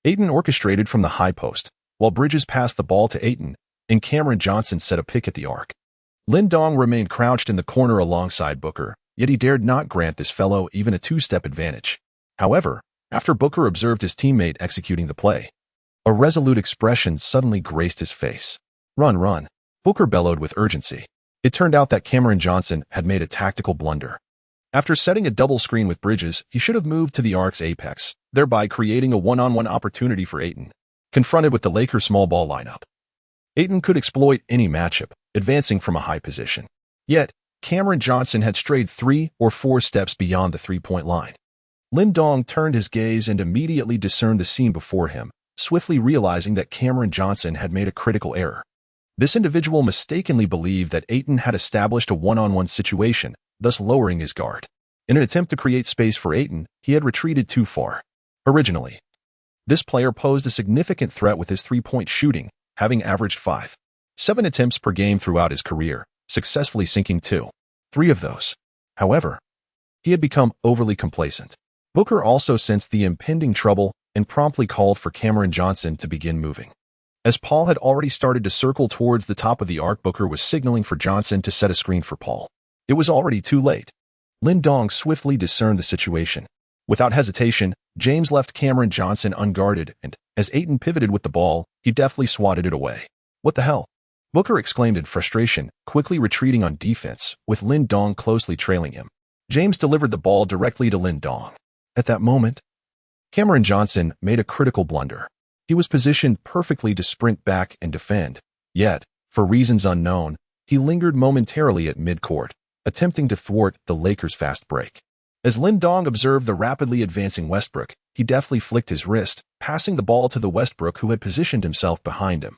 Ayton orchestrated from the high post, while Bridges passed the ball to Ayton, and Cameron Johnson set a pick at the arc. Lin Dong remained crouched in the corner alongside Booker, yet he dared not grant this fellow even a 2-step advantage. However, after Booker observed his teammate executing the play, a resolute expression suddenly graced his face. "Run, run," Booker bellowed with urgency. It turned out that Cameron Johnson had made a tactical blunder. After setting a double screen with Bridges, he should have moved to the arc's apex, thereby creating a one-on-one opportunity for Ayton. Confronted with the Lakers' small ball lineup, Ayton could exploit any matchup, advancing from a high position. Yet, Cameron Johnson had strayed 3 or 4 steps beyond the 3-point line. Lin Dong turned his gaze and immediately discerned the scene before him, swiftly realizing that Cameron Johnson had made a critical error. This individual mistakenly believed that Ayton had established a one-on-one situation, thus lowering his guard. In an attempt to create space for Ayton, he had retreated too far. Originally, this player posed a significant threat with his 3-point shooting, having averaged 5.7 attempts per game throughout his career, successfully sinking 2.3 of those. However, he had become overly complacent. Booker also sensed the impending trouble and promptly called for Cameron Johnson to begin moving. As Paul had already started to circle towards the top of the arc, Booker was signaling for Johnson to set a screen for Paul. It was already too late. Lin Dong swiftly discerned the situation. Without hesitation, James left Cameron Johnson unguarded, and as Ayton pivoted with the ball, he deftly swatted it away. "What the hell?" Booker exclaimed in frustration, quickly retreating on defense, with Lin Dong closely trailing him. James delivered the ball directly to Lin Dong. At that moment, Cameron Johnson made a critical blunder. He was positioned perfectly to sprint back and defend, yet, for reasons unknown, he lingered momentarily at midcourt, attempting to thwart the Lakers' fast break. As Lin Dong observed the rapidly advancing Westbrook, he deftly flicked his wrist, passing the ball to the Westbrook who had positioned himself behind him,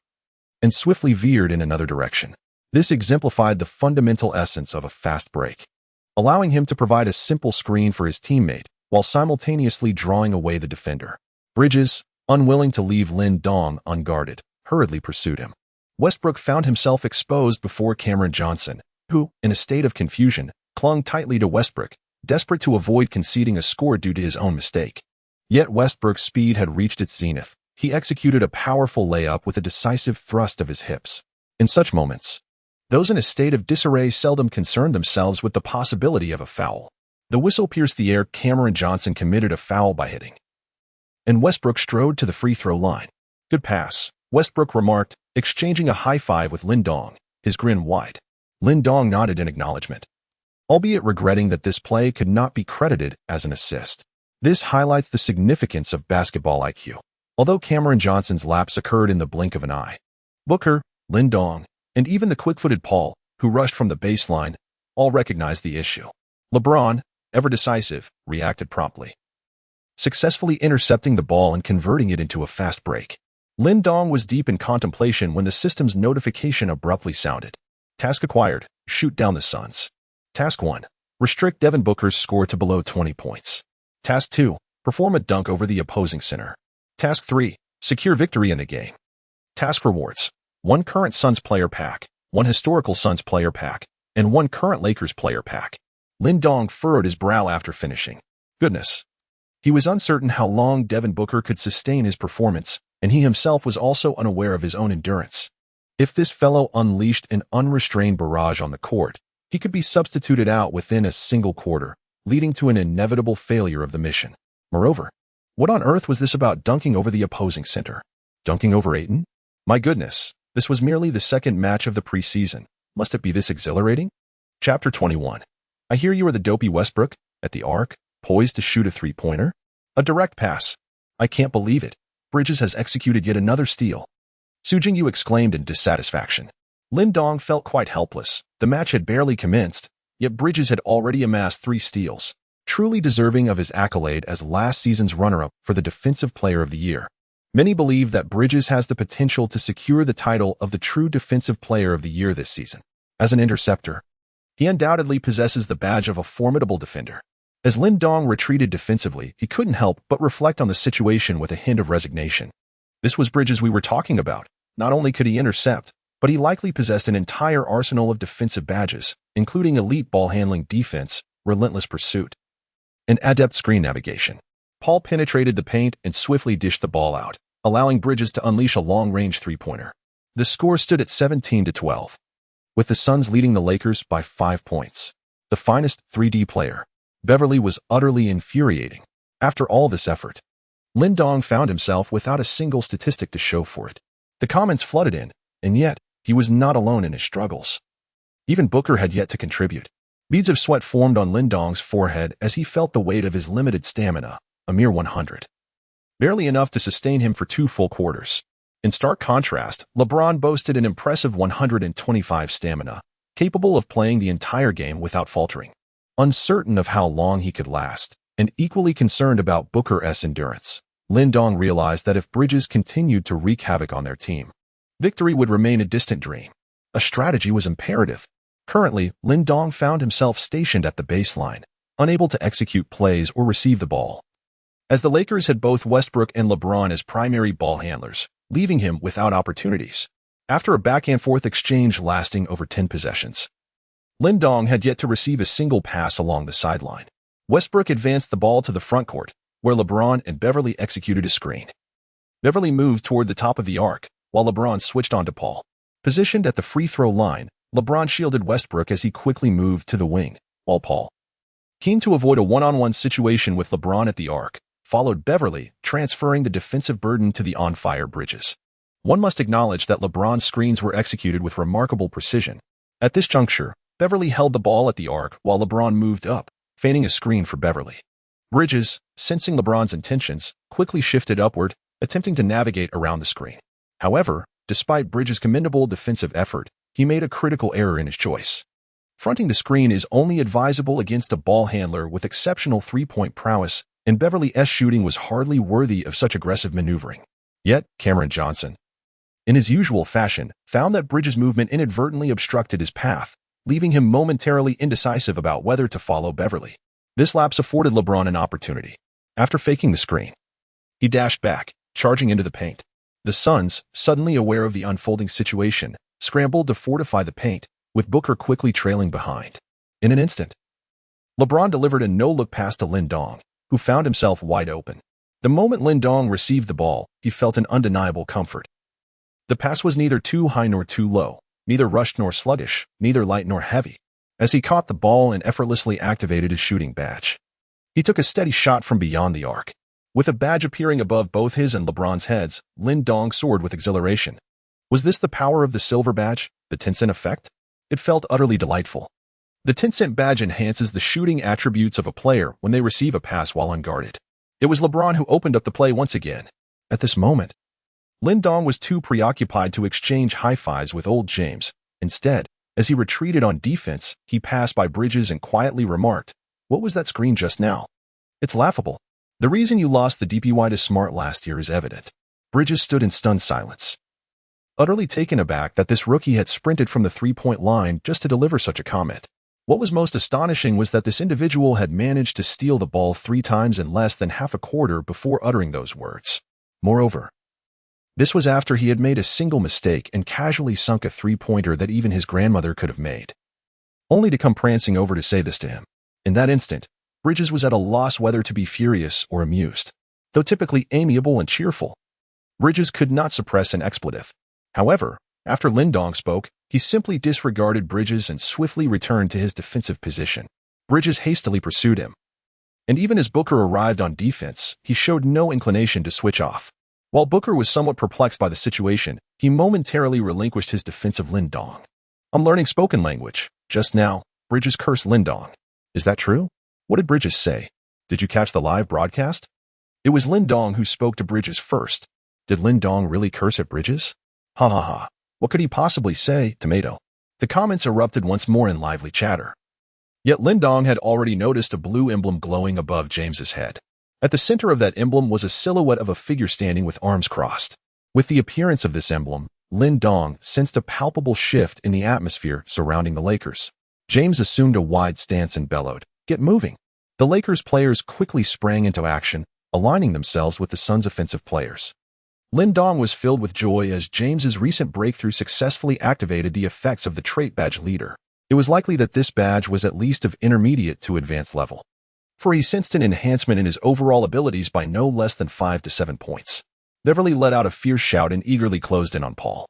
and swiftly veered in another direction. This exemplified the fundamental essence of a fast break, allowing him to provide a simple screen for his teammate while simultaneously drawing away the defender. Bridges, unwilling to leave Lin Dong unguarded, hurriedly pursued him. Westbrook found himself exposed before Cameron Johnson, who, in a state of confusion, clung tightly to Westbrook, desperate to avoid conceding a score due to his own mistake. Yet Westbrook's speed had reached its zenith. He executed a powerful layup with a decisive thrust of his hips. In such moments, those in a state of disarray seldom concern themselves with the possibility of a foul. The whistle pierced the air. Cameron Johnson committed a foul by hitting, and Westbrook strode to the free throw line. "Good pass," Westbrook remarked, exchanging a high five with Lin Dong, his grin wide. Lin Dong nodded in acknowledgement, albeit regretting that this play could not be credited as an assist. This highlights the significance of basketball IQ. Although Cameron Johnson's lapse occurred in the blink of an eye, Booker, Lin Dong, and even the quick-footed Paul, who rushed from the baseline, all recognized the issue. LeBron, ever decisive, reacted promptly, successfully intercepting the ball and converting it into a fast break. Lin Dong was deep in contemplation when the system's notification abruptly sounded. Task acquired, shoot down the Suns. Task 1, restrict Devin Booker's score to below 20 points. Task 2, perform a dunk over the opposing center. Task 3, secure victory in the game. Task rewards: 1 current Suns player pack, 1 historical Suns player pack, and 1 current Lakers player pack. Lin Dong furrowed his brow after finishing. Goodness. He was uncertain how long Devin Booker could sustain his performance, and he himself was also unaware of his own endurance. If this fellow unleashed an unrestrained barrage on the court, he could be substituted out within a single quarter, leading to an inevitable failure of the mission. Moreover, what on earth was this about dunking over the opposing center? Dunking over Ayton? My goodness, this was merely the second match of the preseason. Must it be this exhilarating? Chapter 21. I hear you are the dopey Westbrook, at the arc, poised to shoot a three-pointer. A direct pass. I can't believe it. Bridges has executed yet another steal. Sujingyu exclaimed in dissatisfaction. Lin Dong felt quite helpless. The match had barely commenced, yet Bridges had already amassed 3 steals, truly deserving of his accolade as last season's runner-up for the Defensive Player of the Year. Many believe that Bridges has the potential to secure the title of the true Defensive Player of the Year this season. As an interceptor, he undoubtedly possesses the badge of a formidable defender. As Lin Dong retreated defensively, he couldn't help but reflect on the situation with a hint of resignation. This was Bridges we were talking about. Not only could he intercept, but he likely possessed an entire arsenal of defensive badges, including elite ball-handling defense, relentless pursuit, and adept screen navigation. Paul penetrated the paint and swiftly dished the ball out, allowing Bridges to unleash a long-range three-pointer. The score stood at 17-12, with the Suns leading the Lakers by 5 points. The finest 3D player, Beverly, was utterly infuriating. After all this effort, Lin Dong found himself without a single statistic to show for it. The comments flooded in, and yet he was not alone in his struggles. Even Booker had yet to contribute. Beads of sweat formed on Lin Dong's forehead as he felt the weight of his limited stamina, a mere 100. Barely enough to sustain him for 2 full quarters. In stark contrast, LeBron boasted an impressive 125 stamina, capable of playing the entire game without faltering. Uncertain of how long he could last, and equally concerned about Booker's endurance, Lin Dong realized that if Bridges continued to wreak havoc on their team, victory would remain a distant dream. A strategy was imperative. Currently, Lin Dong found himself stationed at the baseline, unable to execute plays or receive the ball, as the Lakers had both Westbrook and LeBron as primary ball handlers, leaving him without opportunities. After a back-and-forth exchange lasting over 10 possessions, Lin Dong had yet to receive a single pass along the sideline. Westbrook advanced the ball to the front court, where LeBron and Beverly executed a screen. Beverly moved toward the top of the arc, while LeBron switched onto Paul. Positioned at the free throw line, LeBron shielded Westbrook as he quickly moved to the wing, while Paul, keen to avoid a one-on-one situation with LeBron at the arc, followed Beverly, transferring the defensive burden to the on-fire Bridges. One must acknowledge that LeBron's screens were executed with remarkable precision. At this juncture, Beverly held the ball at the arc while LeBron moved up, feigning a screen for Beverly. Bridges, sensing LeBron's intentions, quickly shifted upward, attempting to navigate around the screen. However, despite Bridges' commendable defensive effort, he made a critical error in his choice. Fronting the screen is only advisable against a ball handler with exceptional three-point prowess, and Beverly's shooting was hardly worthy of such aggressive maneuvering. Yet, Cameron Johnson, in his usual fashion, found that Bridges' movement inadvertently obstructed his path, leaving him momentarily indecisive about whether to follow Beverly. This lapse afforded LeBron an opportunity. After faking the screen, he dashed back, charging into the paint. The Suns, suddenly aware of the unfolding situation, scrambled to fortify the paint, with Booker quickly trailing behind. In an instant, LeBron delivered a no-look pass to Lin Dong, who found himself wide open. The moment Lin Dong received the ball, he felt an undeniable comfort. The pass was neither too high nor too low, neither rushed nor sluggish, neither light nor heavy. As he caught the ball and effortlessly activated his shooting badge, he took a steady shot from beyond the arc. With a badge appearing above both his and LeBron's heads, Lin Dong soared with exhilaration. Was this the power of the silver badge, the 10-cent effect? It felt utterly delightful. The 10-cent badge enhances the shooting attributes of a player when they receive a pass while unguarded. It was LeBron who opened up the play once again. At this moment, Lin Dong was too preoccupied to exchange high-fives with old James. Instead, as he retreated on defense, he passed by Bridges and quietly remarked, "What was that screen just now? It's laughable. The reason you lost the DPY to Smart last year is evident." Bridges stood in stunned silence, utterly taken aback that this rookie had sprinted from the three-point line just to deliver such a comment. What was most astonishing was that this individual had managed to steal the ball 3 times in less than half a quarter before uttering those words. Moreover, this was after he had made a single mistake and casually sunk a three-pointer that even his grandmother could have made, only to come prancing over to say this to him. In that instant, Bridges was at a loss whether to be furious or amused. Though typically amiable and cheerful, Bridges could not suppress an expletive. However, after Lin Dong spoke, he simply disregarded Bridges and swiftly returned to his defensive position. Bridges hastily pursued him, and even as Booker arrived on defense, he showed no inclination to switch off. While Booker was somewhat perplexed by the situation, he momentarily relinquished his defense of Lin Dong. "I'm learning spoken language. Just now, Bridges cursed Lin Dong. Is that true? What did Bridges say? Did you catch the live broadcast?" It was Lin Dong who spoke to Bridges first. Did Lin Dong really curse at Bridges? Ha ha ha. What could he possibly say, tomato? The comments erupted once more in lively chatter. Yet Lin Dong had already noticed a blue emblem glowing above James's head. At the center of that emblem was a silhouette of a figure standing with arms crossed. With the appearance of this emblem, Lin Dong sensed a palpable shift in the atmosphere surrounding the Lakers. James assumed a wide stance and bellowed, "Get moving." The Lakers players quickly sprang into action, aligning themselves with the Suns' offensive players. Lin Dong was filled with joy as James's recent breakthrough successfully activated the effects of the trait badge leader. It was likely that this badge was at least of intermediate to advanced level, for he sensed an enhancement in his overall abilities by no less than 5 to 7 points. Beverly let out a fierce shout and eagerly closed in on Paul.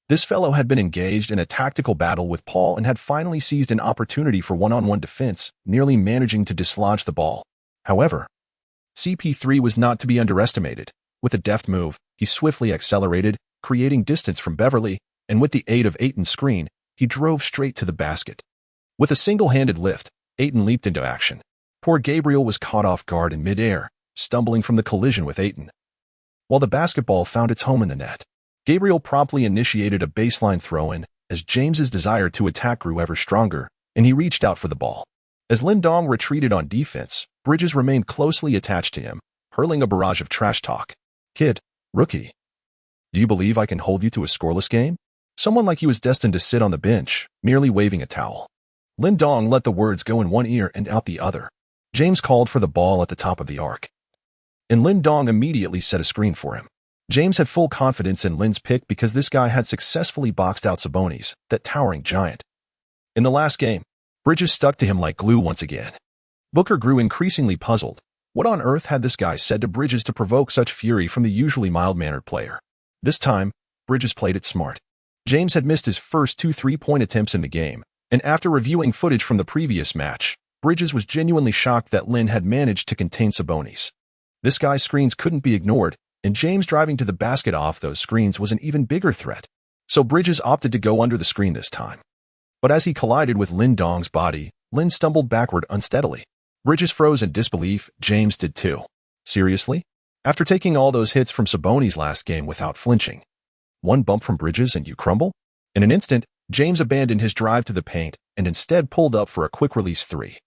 This fellow had been engaged in a tactical battle with Paul and had finally seized an opportunity for one-on-one defense, nearly managing to dislodge the ball. However, CP3 was not to be underestimated. With a deft move, he swiftly accelerated, creating distance from Beverly, and with the aid of Ayton's screen, he drove straight to the basket. With a single-handed lift, Ayton leaped into action. Poor Gabriel was caught off guard in midair, stumbling from the collision with Ayton. While the basketball found its home in the net, Gabriel promptly initiated a baseline throw-in as James's desire to attack grew ever stronger, and he reached out for the ball. As Lin Dong retreated on defense, Bridges remained closely attached to him, hurling a barrage of trash talk. "Kid, rookie, do you believe I can hold you to a scoreless game? Someone like you is destined to sit on the bench, merely waving a towel." Lin Dong let the words go in one ear and out the other. James called for the ball at the top of the arc, and Lin Dong immediately set a screen for him. James had full confidence in Lin's pick because this guy had successfully boxed out Sabonis, that towering giant. In the last game, Bridges stuck to him like glue once again. Booker grew increasingly puzzled. What on earth had this guy said to Bridges to provoke such fury from the usually mild-mannered player? This time, Bridges played it smart. James had missed his first 2 three-point attempts in the game, and after reviewing footage from the previous match, Bridges was genuinely shocked that Lin had managed to contain Sabonis. This guy's screens couldn't be ignored, and James driving to the basket off those screens was an even bigger threat. So Bridges opted to go under the screen this time. But as he collided with Lin Dong's body, Lin stumbled backward unsteadily. Bridges froze in disbelief. James did too. Seriously? After taking all those hits from Sabonis last game without flinching, one bump from Bridges and you crumble? In an instant, James abandoned his drive to the paint and instead pulled up for a quick-release three.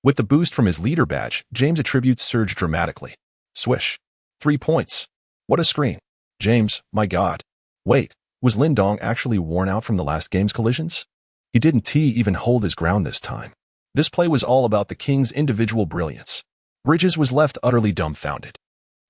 With the boost from his leader badge, James' attributes surged dramatically. Swish. 3 points. What a screen. James, my God. Wait, was Lin Dong actually worn out from the last game's collisions? He didn't even hold his ground this time. This play was all about the Kings' individual brilliance. Bridges was left utterly dumbfounded.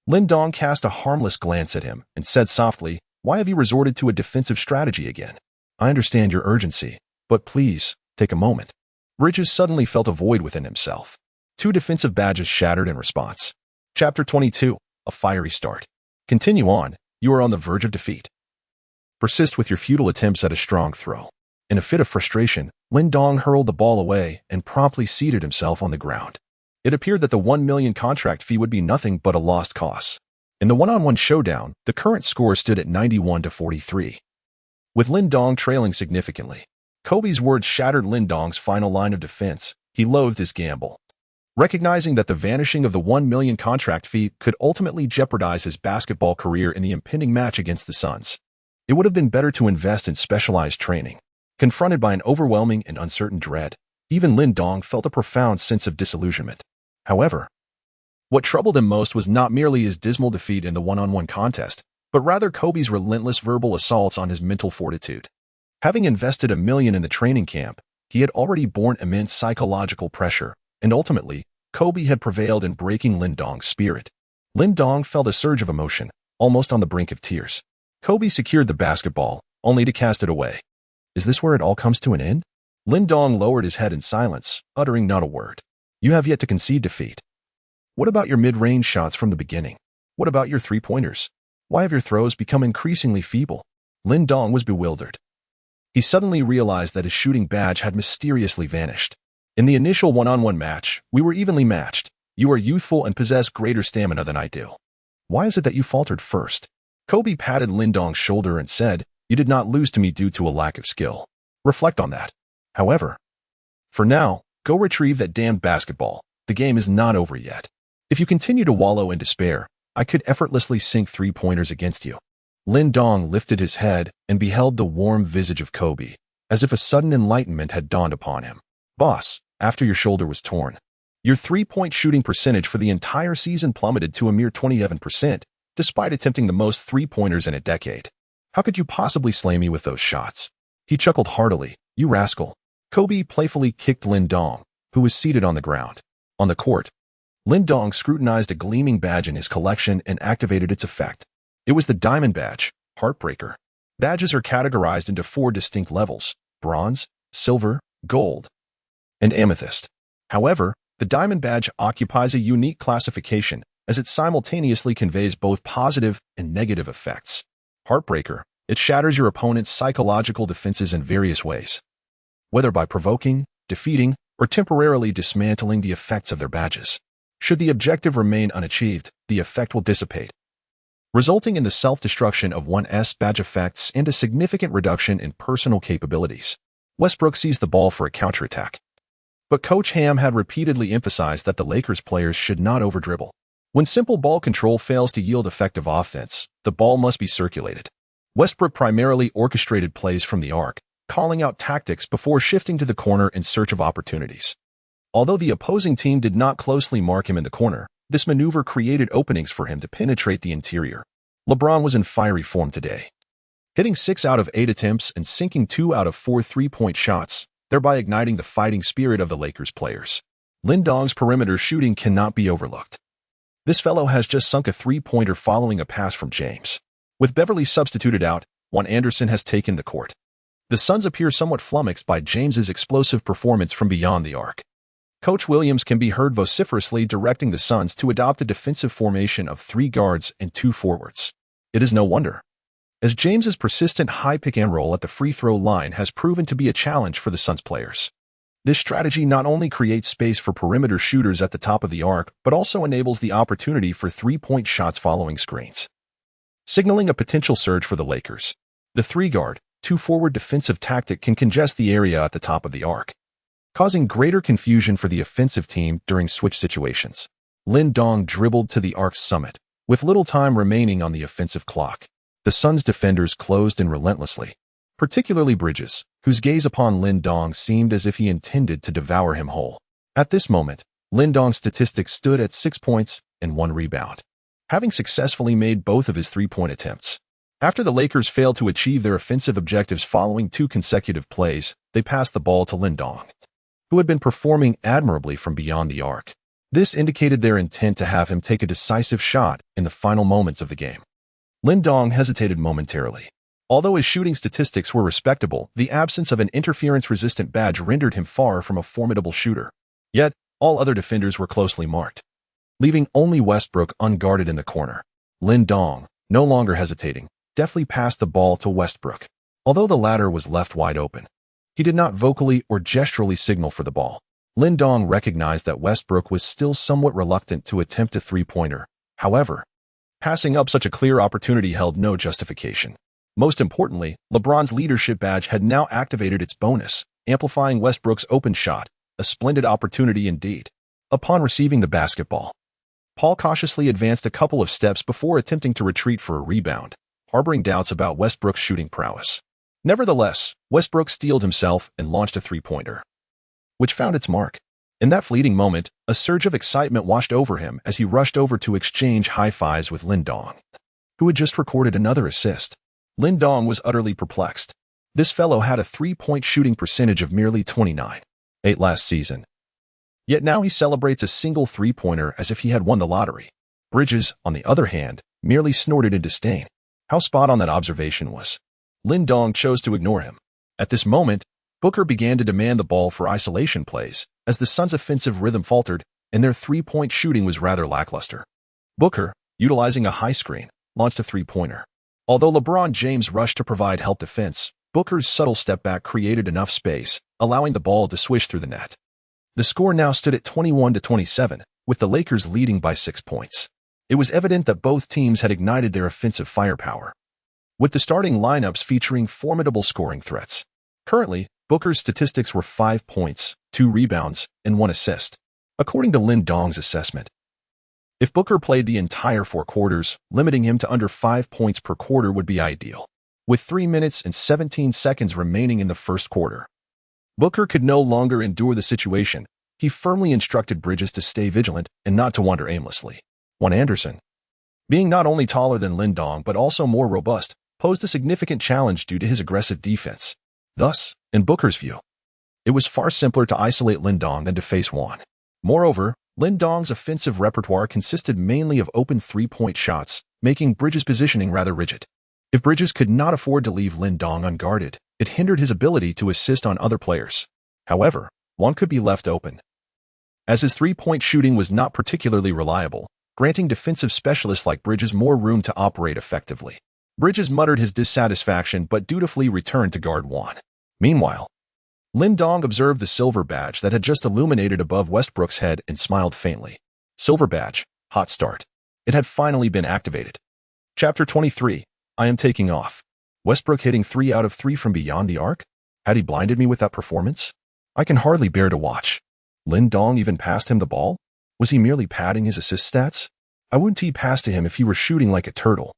Lin Dong cast a harmless glance at him and said softly, "Why have you resorted to a defensive strategy again? I understand your urgency, but please, take a moment." Bridges suddenly felt a void within himself. 2 defensive badges shattered in response. Chapter 22, a fiery start. Continue on, you are on the verge of defeat. Persist with your futile attempts at a strong throw. In a fit of frustration, Lin Dong hurled the ball away and promptly seated himself on the ground. It appeared that the $1 million contract fee would be nothing but a lost cause. In the one-on-one showdown, the current score stood at 91-43. With Lin Dong trailing significantly, Kobe's words shattered Lin Dong's final line of defense. He loathed his gamble. Recognizing that the vanishing of the $1 million contract fee could ultimately jeopardize his basketball career in the impending match against the Suns, it would have been better to invest in specialized training. Confronted by an overwhelming and uncertain dread, even Lin Dong felt a profound sense of disillusionment. However, what troubled him most was not merely his dismal defeat in the one-on-one contest, but rather Kobe's relentless verbal assaults on his mental fortitude. Having invested $1 million in the training camp, he had already borne immense psychological pressure, and ultimately, Kobe had prevailed in breaking Lin Dong's spirit. Lin Dong felt a surge of emotion, almost on the brink of tears. Kobe secured the basketball, only to cast it away. Is this where it all comes to an end? Lin Dong lowered his head in silence, uttering not a word. You have yet to concede defeat. What about your mid-range shots from the beginning? What about your three-pointers? Why have your throws become increasingly feeble? Lin Dong was bewildered. He suddenly realized that his shooting badge had mysteriously vanished. In the initial one-on-one match, we were evenly matched. You are youthful and possess greater stamina than I do. Why is it that you faltered first? Kobe patted Lin Dong's shoulder and said, "You did not lose to me due to a lack of skill. Reflect on that. However, for now, go retrieve that damned basketball. The game is not over yet. If you continue to wallow in despair, I could effortlessly sink three-pointers against you." Lin Dong lifted his head and beheld the warm visage of Kobe, as if a sudden enlightenment had dawned upon him. "Boss, after your shoulder was torn, your three-point shooting percentage for the entire season plummeted to a mere 27%, despite attempting the most three-pointers in a decade. How could you possibly slay me with those shots?" He chuckled heartily. "You rascal." Kobe playfully kicked Lin Dong, who was seated on the ground. On the court, Lin Dong scrutinized a gleaming badge in his collection and activated its effect. It was the Diamond Badge, Heartbreaker. Badges are categorized into 4 distinct levels: bronze, silver, gold, and amethyst. However, the Diamond Badge occupies a unique classification as it simultaneously conveys both positive and negative effects. Heartbreaker, it shatters your opponent's psychological defenses in various ways, whether by provoking, defeating, or temporarily dismantling the effects of their badges. Should the objective remain unachieved, the effect will dissipate, resulting in the self-destruction of one's badge effects and a significant reduction in personal capabilities. Westbrook seized the ball for a counterattack, but Coach Ham had repeatedly emphasized that the Lakers players should not overdribble. When simple ball control fails to yield effective offense, the ball must be circulated. Westbrook primarily orchestrated plays from the arc, calling out tactics before shifting to the corner in search of opportunities. Although the opposing team did not closely mark him in the corner, this maneuver created openings for him to penetrate the interior. LeBron was in fiery form today, hitting 6 out of 8 attempts and sinking 2 out of 4 three-point shots, thereby igniting the fighting spirit of the Lakers players. Lin Dong's perimeter shooting cannot be overlooked. This fellow has just sunk a three-pointer following a pass from James. With Beverly substituted out, Juan Anderson has taken the court. The Suns appear somewhat flummoxed by James's explosive performance from beyond the arc. Coach Williams can be heard vociferously directing the Suns to adopt a defensive formation of 3 guards and 2 forwards. It is no wonder, as James's persistent high pick-and-roll at the free-throw line has proven to be a challenge for the Suns players. This strategy not only creates space for perimeter shooters at the top of the arc, but also enables the opportunity for three-point shots following screens. signaling a potential surge for the Lakers. The three-guard, two-forward defensive tactic can congest the area at the top of the arc, causing greater confusion for the offensive team during switch situations. Lin Dong dribbled to the arc's summit, with little time remaining on the offensive clock. The Suns' defenders closed in relentlessly, particularly Bridges, whose gaze upon Lin Dong seemed as if he intended to devour him whole. At this moment, Lin Dong's statistics stood at 6 points and 1 rebound, having successfully made both of his three-point attempts. After the Lakers failed to achieve their offensive objectives following 2 consecutive plays, they passed the ball to Lin Dong, who had been performing admirably from beyond the arc. This indicated their intent to have him take a decisive shot in the final moments of the game. Lin Dong hesitated momentarily. Although his shooting statistics were respectable, the absence of an interference-resistant badge rendered him far from a formidable shooter. Yet, all other defenders were closely marked, leaving only Westbrook unguarded in the corner. Lin Dong, no longer hesitating, deftly passed the ball to Westbrook. Although the latter was left wide open, he did not vocally or gesturally signal for the ball. Lin Dong recognized that Westbrook was still somewhat reluctant to attempt a three-pointer. However, passing up such a clear opportunity held no justification. Most importantly, LeBron's leadership badge had now activated its bonus, amplifying Westbrook's open shot, a splendid opportunity indeed. Upon receiving the basketball, Paul cautiously advanced a couple of steps before attempting to retreat for a rebound, harboring doubts about Westbrook's shooting prowess. Nevertheless, Westbrook steeled himself and launched a three-pointer, which found its mark. In that fleeting moment, a surge of excitement washed over him as he rushed over to exchange high-fives with Lin Dong, who had just recorded another assist. Lin Dong was utterly perplexed. This fellow had a three-point shooting percentage of merely 29.8 last season. Yet now he celebrates a single three-pointer as if he had won the lottery. Bridges, on the other hand, merely snorted in disdain. How spot on that observation was. Lin Dong chose to ignore him. At this moment, Booker began to demand the ball for isolation plays, as the Suns' offensive rhythm faltered and their three-point shooting was rather lackluster. Booker, utilizing a high screen, launched a three-pointer. Although LeBron James rushed to provide help defense, Booker's subtle step-back created enough space, allowing the ball to swish through the net. The score now stood at 21-27, with the Lakers leading by 6 points. It was evident that both teams had ignited their offensive firepower, with the starting lineups featuring formidable scoring threats. Currently, Booker's statistics were 5 points, 2 rebounds, and 1 assist, according to Lin Dong's assessment. If Booker played the entire 4 quarters, limiting him to under 5 points per quarter would be ideal. With 3 minutes and 17 seconds remaining in the first quarter, Booker could no longer endure the situation. He firmly instructed Bridges to stay vigilant and not to wander aimlessly. Iverson, being not only taller than Lin Dong but also more robust, posed a significant challenge due to his aggressive defense. Thus, in Booker's view, it was far simpler to isolate Lin Dong than to face Juan. Moreover, Lin Dong's offensive repertoire consisted mainly of open three-point shots, making Bridges' positioning rather rigid. If Bridges could not afford to leave Lin Dong unguarded, it hindered his ability to assist on other players. However, Juan could be left open, as his three-point shooting was not particularly reliable, granting defensive specialists like Bridges more room to operate effectively. Bridges muttered his dissatisfaction but dutifully returned to guard Juan. Meanwhile, Lin Dong observed the silver badge that had just illuminated above Westbrook's head and smiled faintly. Silver badge, hot start. It had finally been activated. Chapter 23, I am taking off. Westbrook hitting 3 out of 3 from beyond the arc? Had he blinded me with that performance? I can hardly bear to watch. Lin Dong even passed him the ball? Was he merely padding his assist stats? I wouldn't pass to him if he were shooting like a turtle.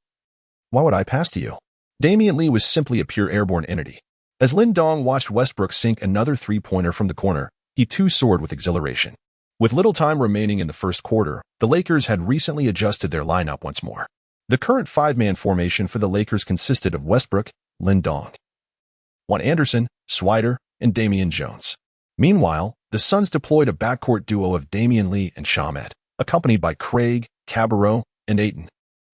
Why would I pass to you? Damian Lee was simply a pure airborne entity. As Lin Dong watched Westbrook sink another three-pointer from the corner, he too soared with exhilaration. With little time remaining in the first quarter, the Lakers had recently adjusted their lineup once more. The current 5-man formation for the Lakers consisted of Westbrook, Lin Dong, Juan Anderson, Swider, and Damian Jones. Meanwhile, the Suns deployed a backcourt duo of Damian Lee and Shamet, accompanied by Craig, Cabarrot, and Ayton.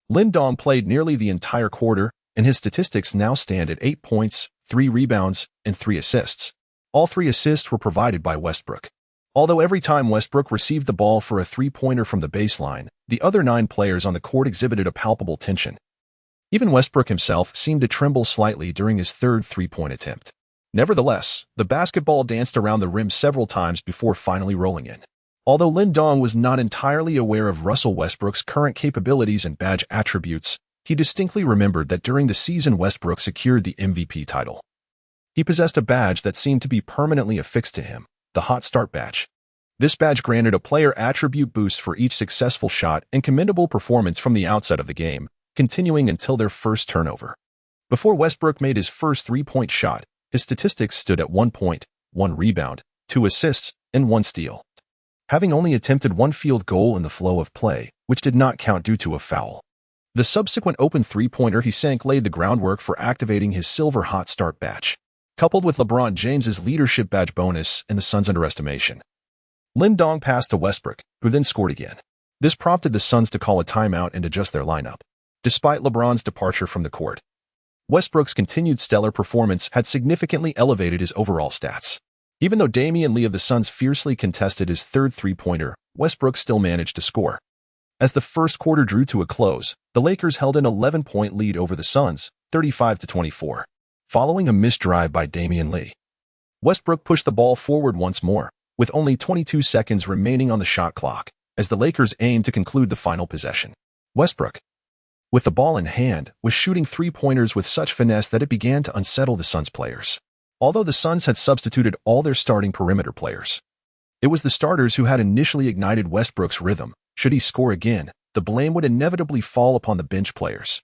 Lin Dong played nearly the entire quarter, and his statistics now stand at 8 points, 3 rebounds, and 3 assists. All 3 assists were provided by Westbrook. Although every time Westbrook received the ball for a three-pointer from the baseline, the other 9 players on the court exhibited a palpable tension. Even Westbrook himself seemed to tremble slightly during his third three-point attempt. Nevertheless, the basketball danced around the rim several times before finally rolling in. Although Lin Dong was not entirely aware of Russell Westbrook's current capabilities and badge attributes, He distinctly remembered that during the season Westbrook secured the MVP title. He possessed a badge that seemed to be permanently affixed to him, the Hot Start badge. This badge granted a player attribute boost for each successful shot and commendable performance from the outset of the game, continuing until their first turnover. Before Westbrook made his first three-point shot, his statistics stood at 1 point, 1 rebound, 2 assists, and 1 steal. Having only attempted 1 field goal in the flow of play, which did not count due to a foul. The subsequent open three-pointer he sank laid the groundwork for activating his silver Hot Start badge, coupled with LeBron James's leadership badge bonus and the Suns' underestimation. Lin Dong passed to Westbrook, who then scored again. This prompted the Suns to call a timeout and adjust their lineup. Despite LeBron's departure from the court, Westbrook's continued stellar performance had significantly elevated his overall stats. Even though Damian Lee of the Suns fiercely contested his third three-pointer, Westbrook still managed to score. As the first quarter drew to a close, the Lakers held an 11-point lead over the Suns, 35-24. Following a missed drive by Damian Lee, Westbrook pushed the ball forward once more, with only 22 seconds remaining on the shot clock, as the Lakers aimed to conclude the final possession. Westbrook, with the ball in hand, was shooting three-pointers with such finesse that it began to unsettle the Suns players. Although the Suns had substituted all their starting perimeter players, it was the starters who had initially ignited Westbrook's rhythm. Should he score again, the blame would inevitably fall upon the bench players.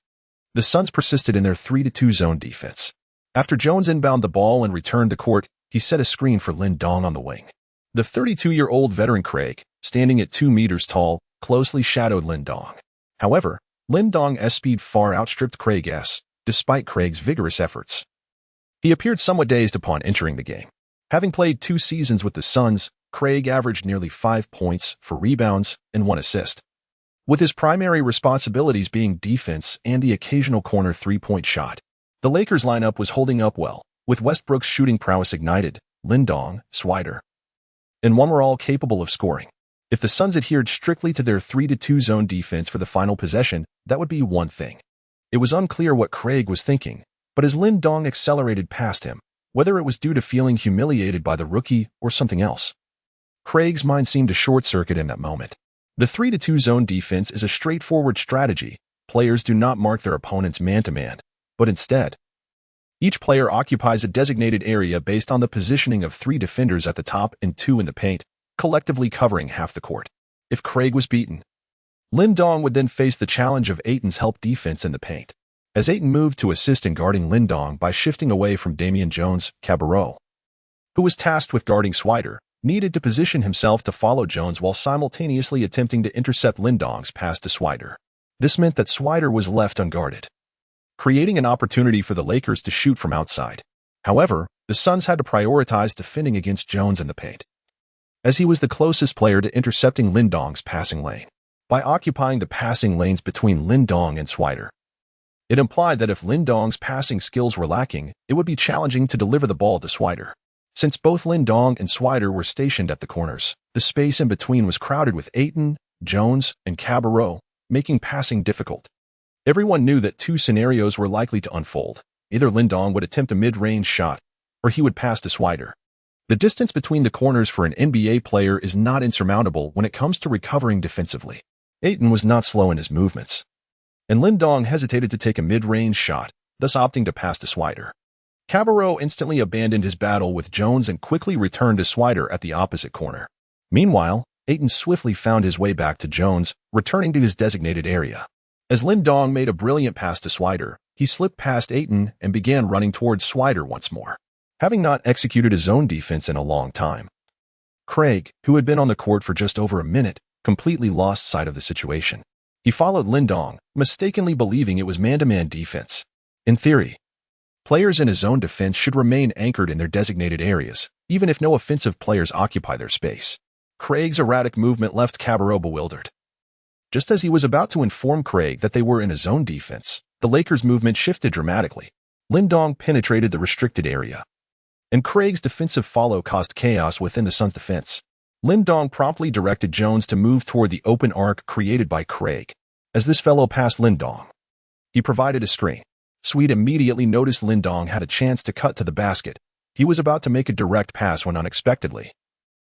The Suns persisted in their 3-2 zone defense. After Jones inbounded the ball and returned to court, he set a screen for Lin Dong on the wing. The 32-year-old veteran Craig, standing at 2 meters tall, closely shadowed Lin Dong. However, Lin Dong's speed far outstripped Craig's, despite Craig's vigorous efforts. He appeared somewhat dazed upon entering the game. Having played 2 seasons with the Suns, Craig averaged nearly 5 points, 4 rebounds, and 1 assist. With his primary responsibilities being defense and the occasional corner three-point shot, the Lakers lineup was holding up well, with Westbrook's shooting prowess ignited. Lin Dong, Swider, and one were all capable of scoring. If the Suns adhered strictly to their 3-2 zone defense for the final possession, that would be one thing. It was unclear what Craig was thinking, but as Lin Dong accelerated past him, whether it was due to feeling humiliated by the rookie or something else, Craig's mind seemed to short-circuit in that moment. The 3-2 zone defense is a straightforward strategy. Players do not mark their opponents man-to-man, but instead, each player occupies a designated area based on the positioning of 3 defenders at the top and 2 in the paint, collectively covering half the court. If Craig was beaten, Lin Dong would then face the challenge of Ayton's help defense in the paint. As Ayton moved to assist in guarding Lin Dong by shifting away from Damian Jones, Cabarrot, who was tasked with guarding Swider, needed to position himself to follow Jones while simultaneously attempting to intercept Lin Dong's pass to Swider. This meant that Swider was left unguarded, creating an opportunity for the Lakers to shoot from outside. However, the Suns had to prioritize defending against Jones in the paint, as he was the closest player to intercepting Lin Dong's passing lane. By occupying the passing lanes between Lin Dong and Swider, it implied that if Lin Dong's passing skills were lacking, it would be challenging to deliver the ball to Swider. Since both Lin Dong and Swider were stationed at the corners, the space in between was crowded with Ayton, Jones, and Cabarrot, making passing difficult. Everyone knew that 2 scenarios were likely to unfold. Either Lin Dong would attempt a mid-range shot, or he would pass to Swider. The distance between the corners for an NBA player is not insurmountable when it comes to recovering defensively. Ayton was not slow in his movements, and Lin Dong hesitated to take a mid-range shot, thus opting to pass to Swider. Cabarrot instantly abandoned his battle with Jones and quickly returned to Swider at the opposite corner. Meanwhile, Ayton swiftly found his way back to Jones, returning to his designated area. As Lin Dong made a brilliant pass to Swider, he slipped past Ayton and began running towards Swider once more. Having not executed his own defense in a long time, Craig, who had been on the court for just over a minute, completely lost sight of the situation. He followed Lin Dong, mistakenly believing it was man-to-man defense. In theory, players in a zone defense should remain anchored in their designated areas, even if no offensive players occupy their space. Craig's erratic movement left Cabarrot bewildered. Just as he was about to inform Craig that they were in a zone defense, the Lakers' movement shifted dramatically. Lin Dong penetrated the restricted area, and Craig's defensive follow caused chaos within the Suns' defense. Lin Dong promptly directed Jones to move toward the open arc created by Craig. As this fellow passed Lin Dong, he provided a screen. Sweet immediately noticed Lin Dong had a chance to cut to the basket. He was about to make a direct pass when unexpectedly,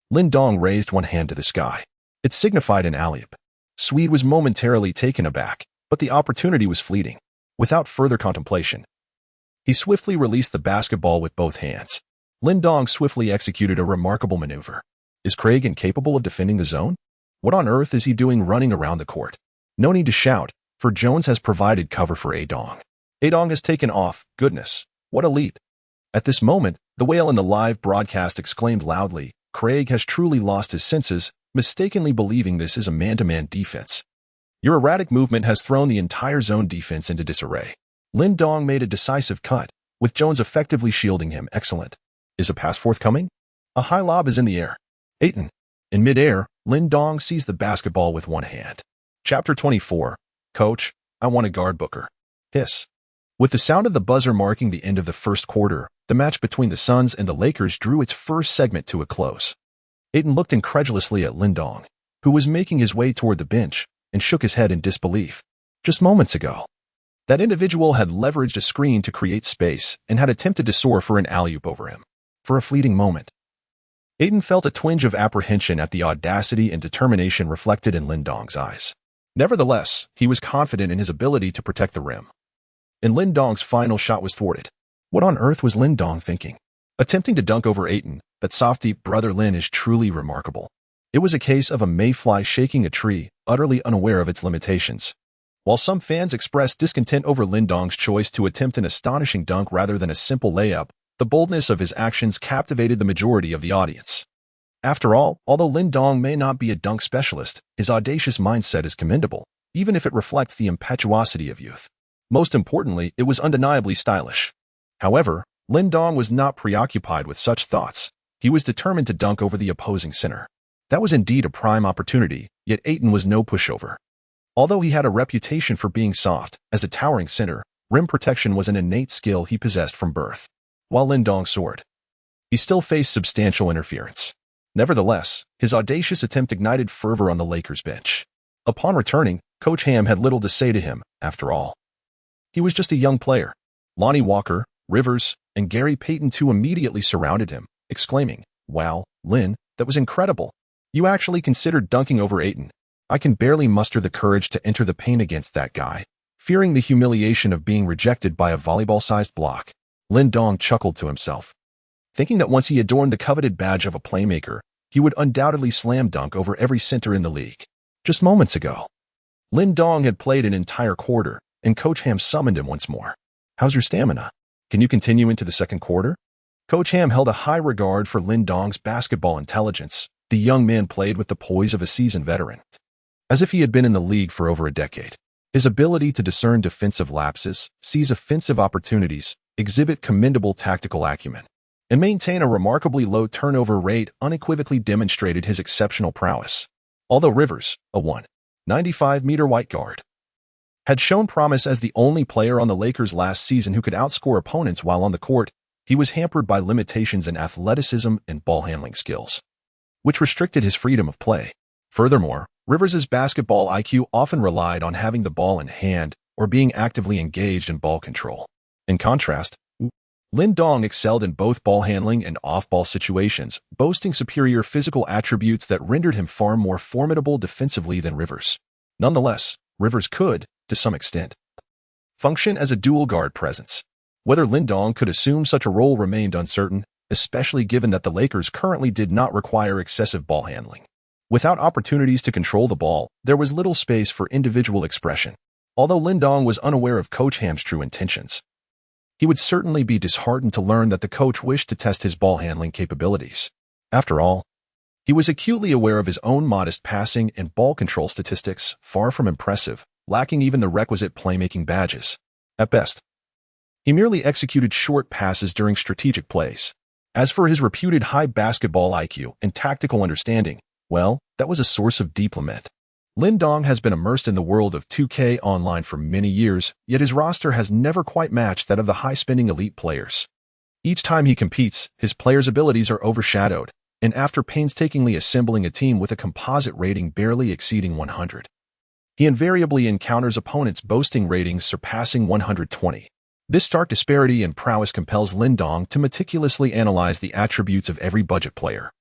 Lin Dong raised one hand to the sky. It signified an alley-oop. Swede was momentarily taken aback. But the opportunity was fleeting. Without further contemplation, he swiftly released the basketball with both hands. Lindong swiftly executed a remarkable maneuver. Is Craig incapable of defending the zone? What on earth is he doing running around the court? No need to shout, for Jones has provided cover for Adong. Adong has taken off. Goodness, what a leap. At this moment, the whale in the live broadcast exclaimed loudly, Craig has truly lost his senses, mistakenly believing this is a man-to-man defense. Your erratic movement has thrown the entire zone defense into disarray. Lindong made a decisive cut, with Jones effectively shielding him. Excellent. Is a pass forthcoming? A high lob is in the air. Aiton. In midair, Lindong seized the basketball with one hand. Chapter 24. Coach, I want a guard Booker. Hiss. With the sound of the buzzer marking the end of the first quarter, the match between the Suns and the Lakers drew its first segment to a close. Aiton looked incredulously at Lindong, who was making his way toward the bench, and shook his head in disbelief. Just moments ago, that individual had leveraged a screen to create space and had attempted to soar for an alley-oop over him. For a fleeting moment, Aiton felt a twinge of apprehension at the audacity and determination reflected in Lindong's eyes. Nevertheless, he was confident in his ability to protect the rim. And Lindong's final shot was thwarted. What on earth was Lindong thinking? Attempting to dunk over Aiton, that softy brother Lin is truly remarkable. It was a case of a mayfly shaking a tree, utterly unaware of its limitations. While some fans expressed discontent over Lindong's choice to attempt an astonishing dunk rather than a simple layup, the boldness of his actions captivated the majority of the audience. After all, although Lindong may not be a dunk specialist, his audacious mindset is commendable, even if it reflects the impetuosity of youth. Most importantly, it was undeniably stylish. However, Lindong was not preoccupied with such thoughts. He was determined to dunk over the opposing center. That was indeed a prime opportunity, yet Aiton was no pushover. Although he had a reputation for being soft, as a towering center, rim protection was an innate skill he possessed from birth. While Lindong soared, he still faced substantial interference. Nevertheless, his audacious attempt ignited fervor on the Lakers bench. Upon returning, Coach Ham had little to say to him, after all. He was just a young player. Lonnie Walker, Rivers, and Gary Payton too immediately surrounded him, exclaiming, Wow, Lin, that was incredible. You actually considered dunking over Aiton. I can barely muster the courage to enter the paint against that guy. Fearing the humiliation of being rejected by a volleyball-sized block, Lindong chuckled to himself, thinking that once he adorned the coveted badge of a playmaker, he would undoubtedly slam dunk over every center in the league. Just moments ago, Lindong had played an entire quarter, and Coach Ham summoned him once more. How's your stamina? Can you continue into the second quarter? Coach Ham held a high regard for Lindong's basketball intelligence. The young man played with the poise of a seasoned veteran, as if he had been in the league for over a decade. His ability to discern defensive lapses, seize offensive opportunities, exhibit commendable tactical acumen, and maintain a remarkably low turnover rate unequivocally demonstrated his exceptional prowess. Although Rivers, a 195-meter white guard, had shown promise as the only player on the Lakers last season who could outscore opponents while on the court, he was hampered by limitations in athleticism and ball handling skills, which restricted his freedom of play. Furthermore, Rivers' basketball IQ often relied on having the ball in hand or being actively engaged in ball control. In contrast, Lindong excelled in both ball handling and off-ball situations, boasting superior physical attributes that rendered him far more formidable defensively than Rivers. Nonetheless, Rivers could, to some extent, function as a dual guard presence. Whether Lindong could assume such a role remained uncertain, especially given that the Lakers currently did not require excessive ball handling. Without opportunities to control the ball, there was little space for individual expression. Although Lindong was unaware of Coach Ham's true intentions, he would certainly be disheartened to learn that the coach wished to test his ball handling capabilities. After all, he was acutely aware of his own modest passing and ball control statistics, far from impressive, lacking even the requisite playmaking badges. At best, he merely executed short passes during strategic plays. As for his reputed high basketball IQ and tactical understanding, well, that was a source of deep lament. Lindong has been immersed in the world of 2K Online for many years, yet his roster has never quite matched that of the high-spending elite players. Each time he competes, his players' abilities are overshadowed, and after painstakingly assembling a team with a composite rating barely exceeding 100, he invariably encounters opponents boasting ratings surpassing 120. This stark disparity in prowess compels Lindong to meticulously analyze the attributes of every budget player,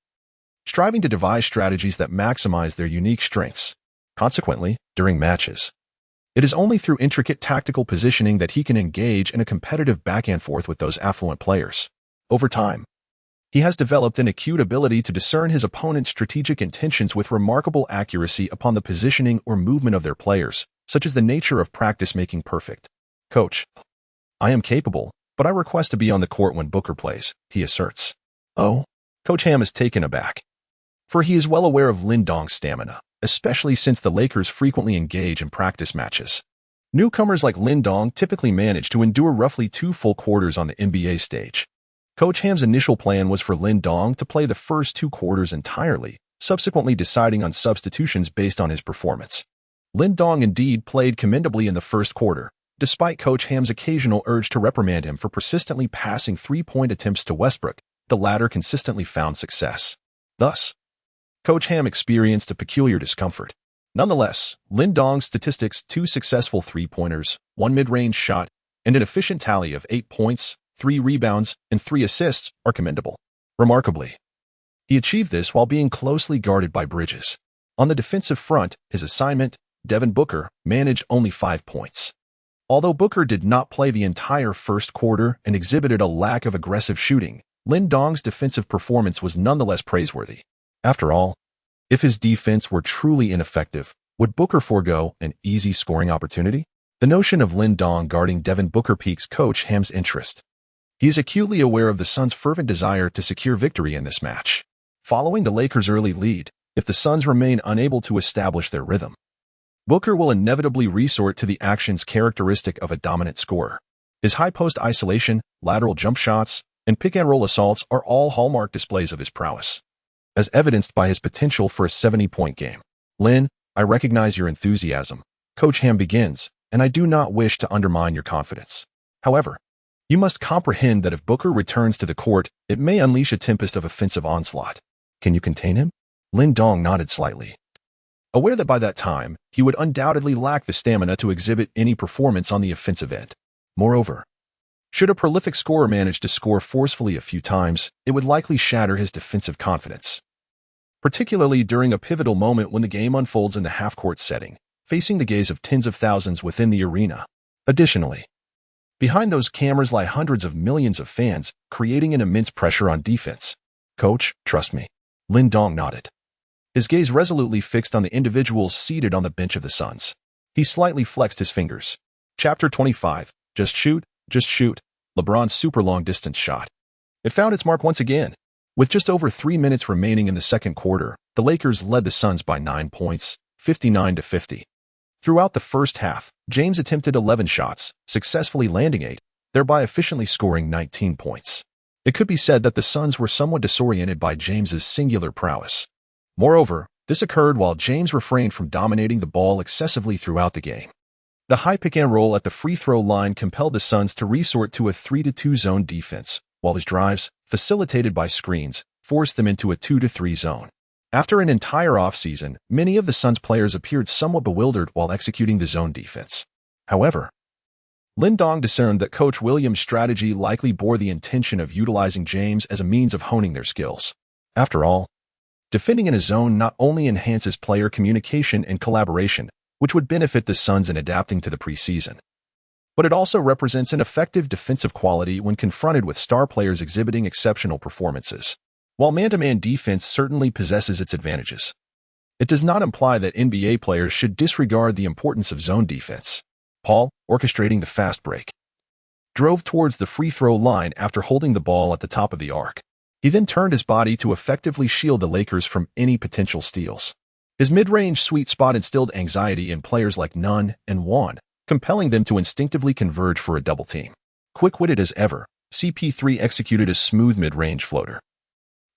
striving to devise strategies that maximize their unique strengths. Consequently, during matches, It is only through intricate tactical positioning that he can engage in a competitive back-and-forth with those affluent players. Over time, he has developed an acute ability to discern his opponent's strategic intentions with remarkable accuracy upon the positioning or movement of their players, such as the nature of practice making perfect. Coach, I am capable, but I request to be on the court when Booker plays, he asserts. Oh? Coach Ham is taken aback, for he is well aware of Lin Dong's stamina, especially since the Lakers frequently engage in practice matches. Newcomers like Lin Dong typically manage to endure roughly 2 full quarters on the NBA stage. Coach Ham's initial plan was for Lin Dong to play the first 2 quarters entirely, subsequently deciding on substitutions based on his performance. Lin Dong indeed played commendably in the first quarter, despite Coach Ham's occasional urge to reprimand him for persistently passing 3-point attempts to Westbrook. The latter consistently found success. Thus, Coach Ham experienced a peculiar discomfort. Nonetheless, Lin Dong's statistics, 2 successful 3-pointers, 1 mid-range shot, and an efficient tally of 8 points, 3 rebounds, and 3 assists are commendable. Remarkably, he achieved this while being closely guarded by Bridges. On the defensive front, his assignment, Devin Booker, managed only 5 points. Although Booker did not play the entire first quarter and exhibited a lack of aggressive shooting, Lin Dong's defensive performance was nonetheless praiseworthy. After all, if his defense were truly ineffective, would Booker forego an easy scoring opportunity? The notion of Lin Dong guarding Devin Booker piques Coach Ham's interest. He is acutely aware of the Suns' fervent desire to secure victory in this match. Following the Lakers' early lead, if the Suns remain unable to establish their rhythm, Booker will inevitably resort to the actions characteristic of a dominant scorer. His high-post isolation, lateral jump shots, and pick-and-roll assaults are all hallmark displays of his prowess, as evidenced by his potential for a 70-point game. Lin, I recognize your enthusiasm. Coach Ham begins, and I do not wish to undermine your confidence. However, you must comprehend that if Booker returns to the court, it may unleash a tempest of offensive onslaught. Can you contain him? Lin Dong nodded slightly, aware that by that time, he would undoubtedly lack the stamina to exhibit any performance on the offensive end. Moreover, should a prolific scorer manage to score forcefully a few times, it would likely shatter his defensive confidence, particularly during a pivotal moment when the game unfolds in the half-court setting, facing the gaze of tens of thousands within the arena. Additionally, behind those cameras lie hundreds of millions of fans, creating an immense pressure on defense. Coach, trust me. Lin Dong nodded, his gaze resolutely fixed on the individuals seated on the bench of the Suns. He slightly flexed his fingers. Chapter 25. Just shoot, just shoot. LeBron's super long-distance shot. It found its mark once again. With just over 3 minutes remaining in the second quarter, the Lakers led the Suns by 9 points, 59-50. Throughout the first half, James attempted 11 shots, successfully landing 8, thereby efficiently scoring 19 points. It could be said that the Suns were somewhat disoriented by James's singular prowess. Moreover, this occurred while James refrained from dominating the ball excessively throughout the game. The high pick-and-roll at the free-throw line compelled the Suns to resort to a 3-2 zone defense, while his drives, facilitated by screens, forced them into a 2-3 zone. After an entire offseason, many of the Suns players appeared somewhat bewildered while executing the zone defense. However, Lin Dong discerned that Coach Williams' strategy likely bore the intention of utilizing James as a means of honing their skills. After all, defending in a zone not only enhances player communication and collaboration, which would benefit the Suns in adapting to the preseason, but it also represents an effective defensive quality when confronted with star players exhibiting exceptional performances. While man-to-man defense certainly possesses its advantages, it does not imply that NBA players should disregard the importance of zone defense. Paul, orchestrating the fast break, drove towards the free-throw line after holding the ball at the top of the arc. He then turned his body to effectively shield the Lakers from any potential steals. His mid-range sweet spot instilled anxiety in players like Nunn and Wan, compelling them to instinctively converge for a double team. Quick-witted as ever, CP3 executed a smooth mid-range floater,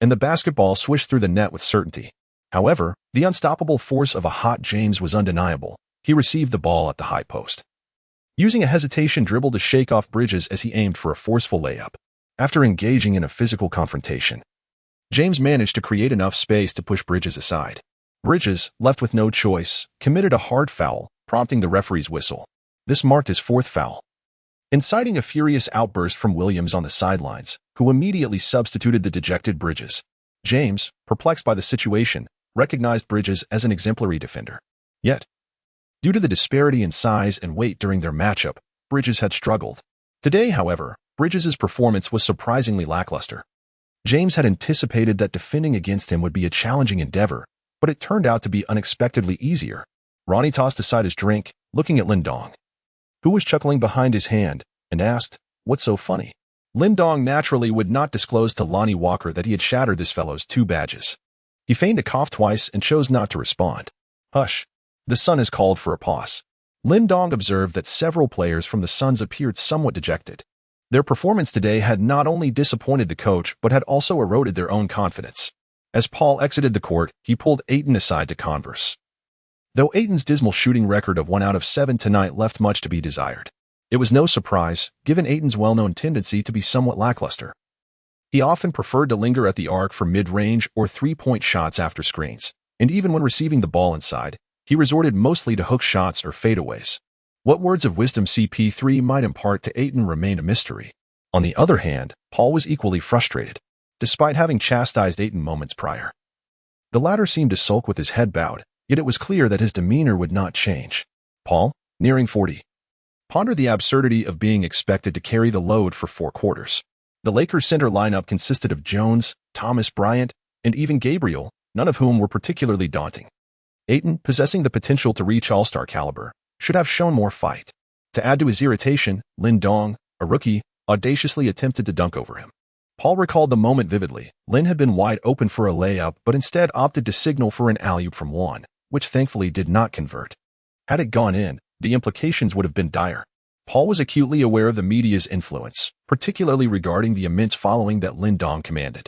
and the basketball swished through the net with certainty. However, the unstoppable force of a hot James was undeniable. He received the ball at the high post, using a hesitation dribble to shake off Bridges as he aimed for a forceful layup. After engaging in a physical confrontation, James managed to create enough space to push Bridges aside. Bridges, left with no choice, committed a hard foul, prompting the referee's whistle. This marked his 4th foul, inciting a furious outburst from Williams on the sidelines, who immediately substituted the dejected Bridges. James, perplexed by the situation, recognized Bridges as an exemplary defender. Yet, Due to the disparity in size and weight during their matchup, Bridges had struggled. Today, however, Bridges' performance was surprisingly lackluster. James had anticipated that defending against him would be a challenging endeavor, but it turned out to be unexpectedly easier. Ronnie tossed aside his drink, looking at Lin Dong, who was chuckling behind his hand, and asked, "What's so funny?" Lin Dong naturally would not disclose to Lonnie Walker that he had shattered this fellow's 2 badges. He feigned a cough twice and chose not to respond. "Hush. The Sun has called for a pause." Lin Dong observed that several players from the Suns appeared somewhat dejected. Their performance today had not only disappointed the coach but had also eroded their own confidence. As Paul exited the court, he pulled Ayton aside to converse. Though Ayton's dismal shooting record of 1 out of 7 tonight left much to be desired, it was no surprise, given Ayton's well-known tendency to be somewhat lackluster. He often preferred to linger at the arc for mid-range or 3-point shots after screens, and even when receiving the ball inside, he resorted mostly to hook shots or fadeaways. What words of wisdom CP3 might impart to Ayton remained a mystery. On the other hand, Paul was equally frustrated, despite having chastised Ayton moments prior. The latter seemed to sulk with his head bowed, yet it was clear that his demeanor would not change. Paul, nearing 40, pondered the absurdity of being expected to carry the load for 4 quarters. The Lakers' center lineup consisted of Jones, Thomas Bryant, and even Gabriel, none of whom were particularly daunting. Ayton, possessing the potential to reach all-star caliber, should have shown more fight. To add to his irritation, Lin Dong, a rookie, audaciously attempted to dunk over him. Paul recalled the moment vividly. Lin had been wide open for a layup but instead opted to signal for an alley-oop from Juan, which thankfully did not convert. Had it gone in, the implications would have been dire. Paul was acutely aware of the media's influence, particularly regarding the immense following that Lin Dong commanded.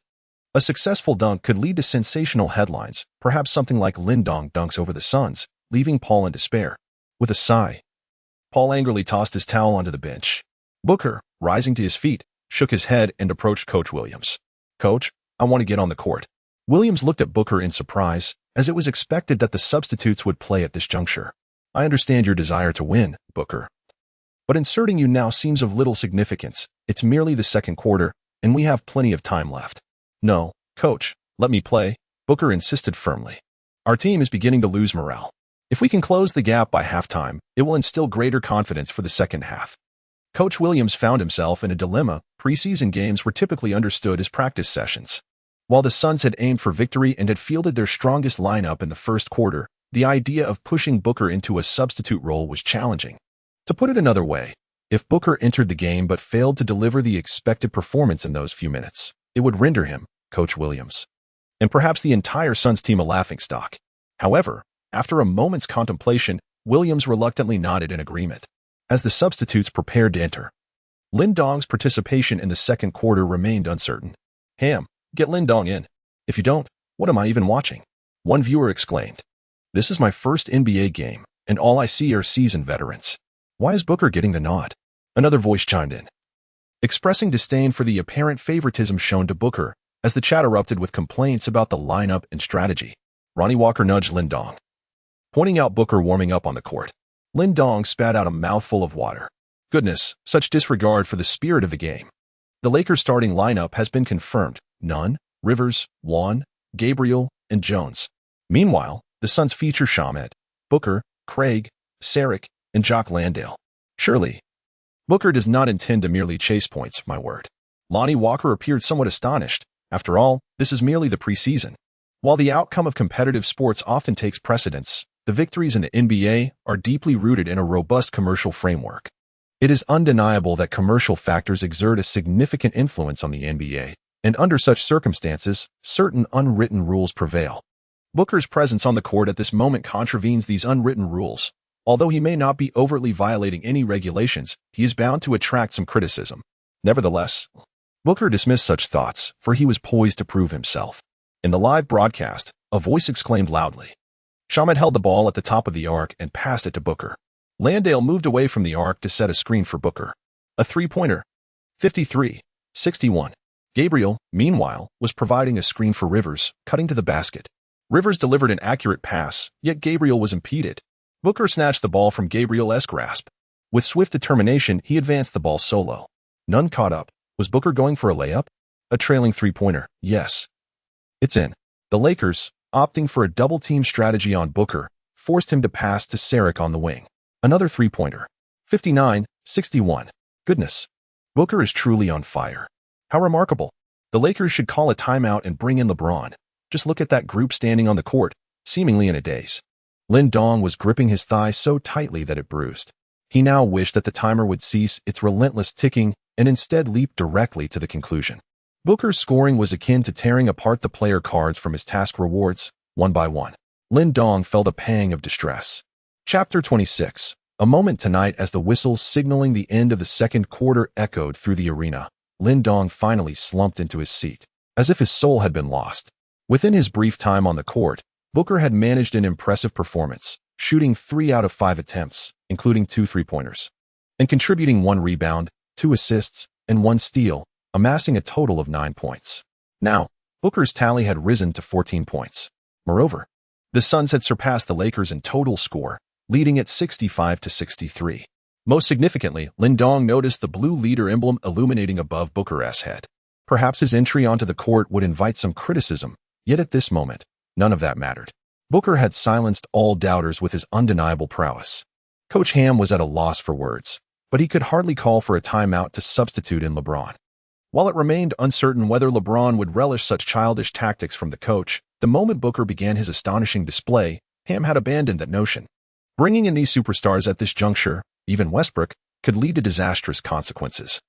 A successful dunk could lead to sensational headlines, perhaps something like Lin Dong dunks over the Suns, leaving Paul in despair. With a sigh, Paul angrily tossed his towel onto the bench. Booker, rising to his feet, shook his head and approached Coach Williams. "Coach, I want to get on the court." Williams looked at Booker in surprise, as it was expected that the substitutes would play at this juncture. "I understand your desire to win, Booker, but inserting you now seems of little significance. It's merely the second quarter, and we have plenty of time left." "No, Coach, let me play," Booker insisted firmly. "Our team is beginning to lose morale. If we can close the gap by halftime, it will instill greater confidence for the second half." Coach Williams found himself in a dilemma. Preseason games were typically understood as practice sessions. While the Suns had aimed for victory and had fielded their strongest lineup in the first quarter, the idea of pushing Booker into a substitute role was challenging. To put it another way, if Booker entered the game but failed to deliver the expected performance in those few minutes, it would render him, Coach Williams, and perhaps the entire Suns team a laughingstock. However, after a moment's contemplation, Williams reluctantly nodded in agreement. As the substitutes prepared to enter, Lin Dong's participation in the second quarter remained uncertain. "Ham, get Lin Dong in. If you don't, what am I even watching?" one viewer exclaimed. "This is my first NBA game, and all I see are seasoned veterans. Why is Booker getting the nod?" Another voice chimed in, expressing disdain for the apparent favoritism shown to Booker, as the chat erupted with complaints about the lineup and strategy. Ronnie Walker nudged Lin Dong, pointing out Booker warming up on the court. Lin Dong spat out a mouthful of water. Goodness, such disregard for the spirit of the game. The Lakers' starting lineup has been confirmed. Nunn, Rivers, Juan, Gabriel, and Jones. Meanwhile, the Suns feature Shamet, Booker, Craig, Saric, and Jock Landale. Surely, Booker does not intend to merely chase points, my word. Lonnie Walker appeared somewhat astonished. After all, this is merely the preseason. While the outcome of competitive sports often takes precedence, the victories in the NBA are deeply rooted in a robust commercial framework. It is undeniable that commercial factors exert a significant influence on the NBA, and under such circumstances, certain unwritten rules prevail. Booker's presence on the court at this moment contravenes these unwritten rules. Although he may not be overtly violating any regulations, he is bound to attract some criticism. Nevertheless, Booker dismissed such thoughts, for he was poised to prove himself. In the live broadcast, a voice exclaimed loudly. Shamet held the ball at the top of the arc and passed it to Booker. Landale moved away from the arc to set a screen for Booker. A three-pointer. 53-61. Gabriel, meanwhile, was providing a screen for Rivers, cutting to the basket. Rivers delivered an accurate pass, yet Gabriel was impeded. Booker snatched the ball from Gabriel's grasp. With swift determination, he advanced the ball solo. None caught up. Was Booker going for a layup? A trailing three-pointer. Yes. It's in. The Lakers, opting for a double-team strategy on Booker, forced him to pass to Saric on the wing. Another three-pointer. 59-61. Goodness. Booker is truly on fire. How remarkable. The Lakers should call a timeout and bring in LeBron. Just look at that group standing on the court, seemingly in a daze. Lin Dong was gripping his thigh so tightly that it bruised. He now wished that the timer would cease its relentless ticking and instead leap directly to the conclusion. Booker's scoring was akin to tearing apart the player cards from his task rewards, one by one. Lin Dong felt a pang of distress. Chapter 26. A moment tonight as the whistles signaling the end of the second quarter echoed through the arena. Lin Dong finally slumped into his seat, as if his soul had been lost. Within his brief time on the court, Booker had managed an impressive performance, shooting 3 out of 5 attempts, including 2 three-pointers, and contributing 1 rebound, 2 assists, and 1 steal, amassing a total of 9 points. Now, Booker's tally had risen to 14 points. Moreover, the Suns had surpassed the Lakers in total score, leading at 65-63. Most significantly, Lin Dong noticed the blue leader emblem illuminating above Booker's head. Perhaps his entry onto the court would invite some criticism, yet at this moment, none of that mattered. Booker had silenced all doubters with his undeniable prowess. Coach Ham was at a loss for words, but he could hardly call for a timeout to substitute in LeBron. While it remained uncertain whether LeBron would relish such childish tactics from the coach, the moment Booker began his astonishing display, Ham had abandoned that notion. Bringing in these superstars at this juncture, even Westbrook, could lead to disastrous consequences,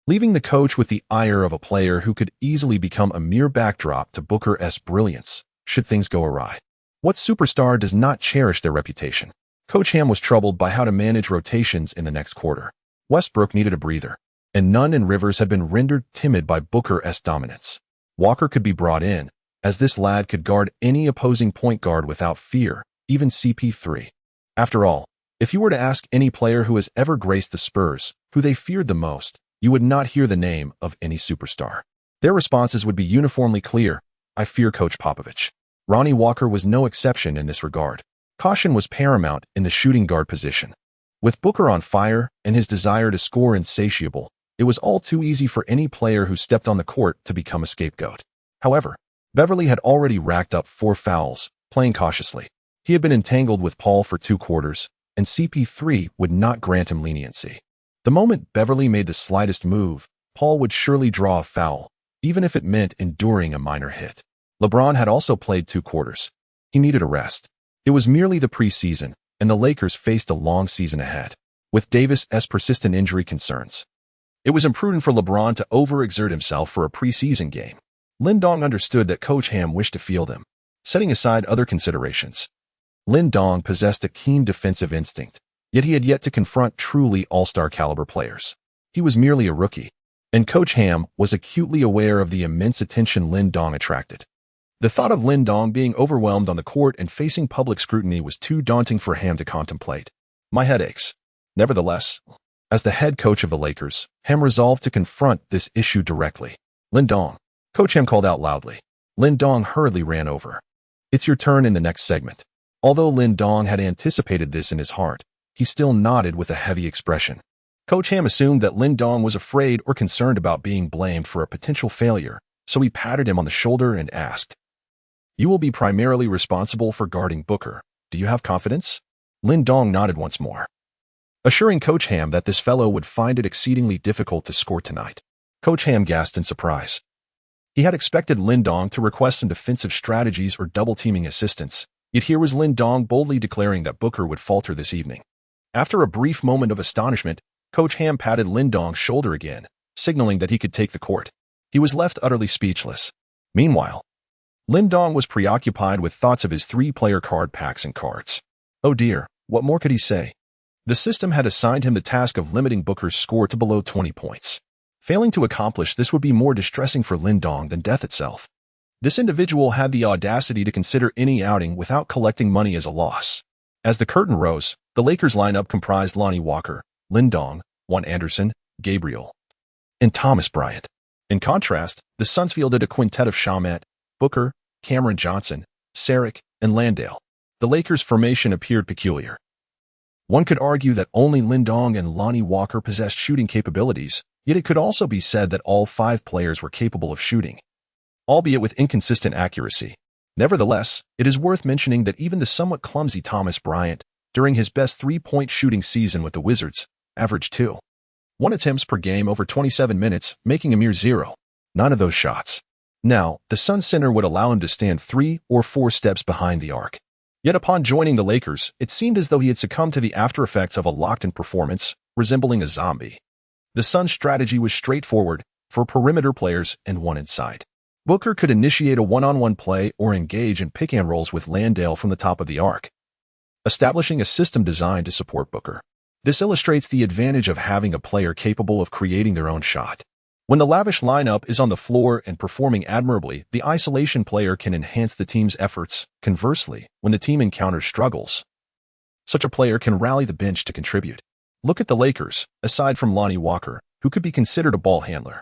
leaving the coach with the ire of a player who could easily become a mere backdrop to Booker's brilliance, should things go awry. What superstar does not cherish their reputation? Coach Ham was troubled by how to manage rotations in the next quarter. Westbrook needed a breather, and Nunn and Rivers had been rendered timid by Booker's dominance. Walker could be brought in, as this lad could guard any opposing point guard without fear, even CP3. After all, if you were to ask any player who has ever graced the Spurs, who they feared the most, you would not hear the name of any superstar. Their responses would be uniformly clear: I fear Coach Popovich. Ronnie Walker was no exception in this regard. Caution was paramount in the shooting guard position. With Booker on fire and his desire to score insatiable, it was all too easy for any player who stepped on the court to become a scapegoat. However, Beverly had already racked up 4 fouls, playing cautiously. He had been entangled with Paul for 2 quarters, and CP3 would not grant him leniency. The moment Beverly made the slightest move, Paul would surely draw a foul, even if it meant enduring a minor hit. LeBron had also played 2 quarters. He needed a rest. It was merely the preseason, and the Lakers faced a long season ahead, with Davis's persistent injury concerns. It was imprudent for LeBron to overexert himself for a preseason game. Lin Dong understood that Coach Ham wished to field him, setting aside other considerations. Lin Dong possessed a keen defensive instinct, yet he had yet to confront truly all-star caliber players. He was merely a rookie, and Coach Ham was acutely aware of the immense attention Lin Dong attracted. The thought of Lin Dong being overwhelmed on the court and facing public scrutiny was too daunting for Ham to contemplate. My head aches. Nevertheless, as the head coach of the Lakers, Ham resolved to confront this issue directly. Lin Dong. Coach Ham called out loudly. Lin Dong hurriedly ran over. It's your turn in the next segment. Although Lin Dong had anticipated this in his heart, he still nodded with a heavy expression. Coach Ham assumed that Lin Dong was afraid or concerned about being blamed for a potential failure, so he patted him on the shoulder and asked, "You will be primarily responsible for guarding Booker. Do you have confidence?" Lin Dong nodded once more, assuring Coach Ham that this fellow would find it exceedingly difficult to score tonight. Coach Ham gasped in surprise. He had expected Lin Dong to request some defensive strategies or double-teaming assistance, yet here was Lin Dong boldly declaring that Booker would falter this evening. After a brief moment of astonishment, Coach Ham patted Lin Dong's shoulder again, signaling that he could take the court. He was left utterly speechless. Meanwhile, Lin Dong was preoccupied with thoughts of his 3-player card packs and cards. Oh dear, what more could he say? The system had assigned him the task of limiting Booker's score to below 20 points. Failing to accomplish this would be more distressing for Lin Dong than death itself. This individual had the audacity to consider any outing without collecting money as a loss. As the curtain rose, the Lakers lineup comprised Lonnie Walker, Lin Dong, Juan Anderson, Gabriel, and Thomas Bryant. In contrast, the Suns fielded a quintet of Shamet, Booker, Cameron Johnson, Saric, and Landale. The Lakers' formation appeared peculiar. One could argue that only Lin Dong and Lonnie Walker possessed shooting capabilities, yet it could also be said that all 5 players were capable of shooting, albeit with inconsistent accuracy. Nevertheless, it is worth mentioning that even the somewhat clumsy Thomas Bryant, during his best three-point shooting season with the Wizards, averaged 2.1 attempts per game over 27 minutes, making a mere 0.9 of those shots. Now, the Sun center would allow him to stand 3 or 4 steps behind the arc. Yet upon joining the Lakers, it seemed as though he had succumbed to the after-effects of a locked-in performance, resembling a zombie. The Suns' strategy was straightforward: for perimeter players and one inside. Booker could initiate a one-on-one play or engage in pick-and-rolls with Landale from the top of the arc, establishing a system designed to support Booker. This illustrates the advantage of having a player capable of creating their own shot. When the lavish lineup is on the floor and performing admirably, the isolation player can enhance the team's efforts. Conversely, when the team encounters struggles, such a player can rally the bench to contribute. Look at the Lakers. Aside from Lonnie Walker, who could be considered a ball handler,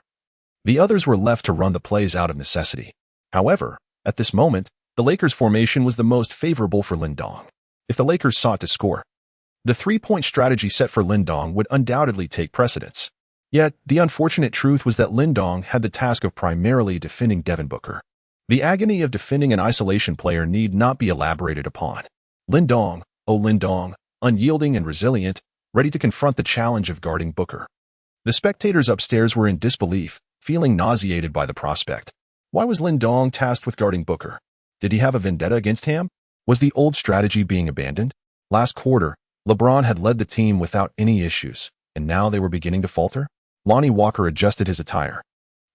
the others were left to run the plays out of necessity. However, at this moment, the Lakers' formation was the most favorable for Lindong. If the Lakers sought to score, the three-point strategy set for Lindong would undoubtedly take precedence. Yet, the unfortunate truth was that Lindong had the task of primarily defending Devin Booker. The agony of defending an isolation player need not be elaborated upon. Lindong, oh Lindong, unyielding and resilient, ready to confront the challenge of guarding Booker. The spectators upstairs were in disbelief, feeling nauseated by the prospect. Why was Lindong tasked with guarding Booker? Did he have a vendetta against him? Was the old strategy being abandoned? Last quarter, LeBron had led the team without any issues, and now they were beginning to falter? Lonnie Walker adjusted his attire,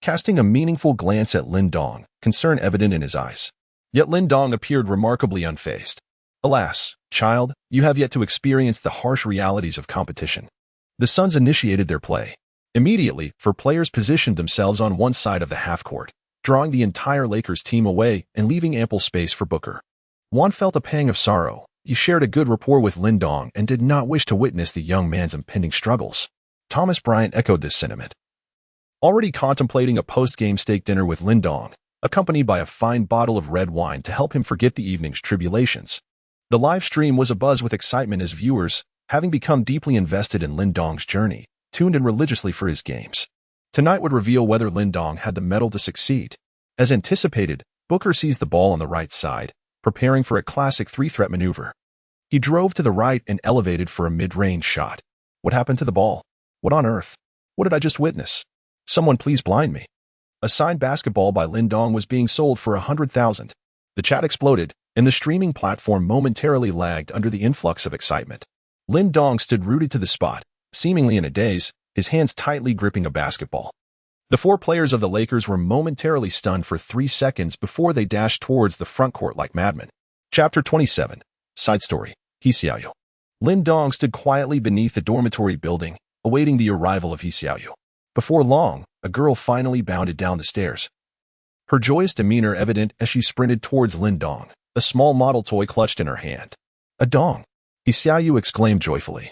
casting a meaningful glance at Lindong, concern evident in his eyes. Yet Lindong appeared remarkably unfazed. Alas, child, you have yet to experience the harsh realities of competition. The Suns initiated their play. Immediately, players positioned themselves on one side of the half-court, drawing the entire Lakers team away and leaving ample space for Booker. Juan felt a pang of sorrow. He shared a good rapport with Lindong and did not wish to witness the young man's impending struggles. Thomas Bryant echoed this sentiment, already contemplating a post-game steak dinner with Lindong, accompanied by a fine bottle of red wine to help him forget the evening's tribulations. The live stream was abuzz with excitement as viewers, having become deeply invested in Lindong's journey, tuned in religiously for his games. Tonight would reveal whether Lindong had the mettle to succeed. As anticipated, Booker seized the ball on the right side, preparing for a classic three-threat maneuver. He drove to the right and elevated for a mid-range shot. What happened to the ball? What on earth? What did I just witness? Someone please blind me. A signed basketball by Lindong was being sold for $100,000. The chat exploded, and the streaming platform momentarily lagged under the influx of excitement. Lindong stood rooted to the spot, seemingly in a daze, his hands tightly gripping a basketball. The four players of the Lakers were momentarily stunned for 3 seconds before they dashed towards the front court like madmen. Chapter 27. Side story. Hsiao. Lindong stood quietly beneath the dormitory building, awaiting the arrival of Hsiao. Before long, a girl finally bounded down the stairs, her joyous demeanor evident as she sprinted towards Lindong, a small model toy clutched in her hand. A dong! Hsiao exclaimed joyfully,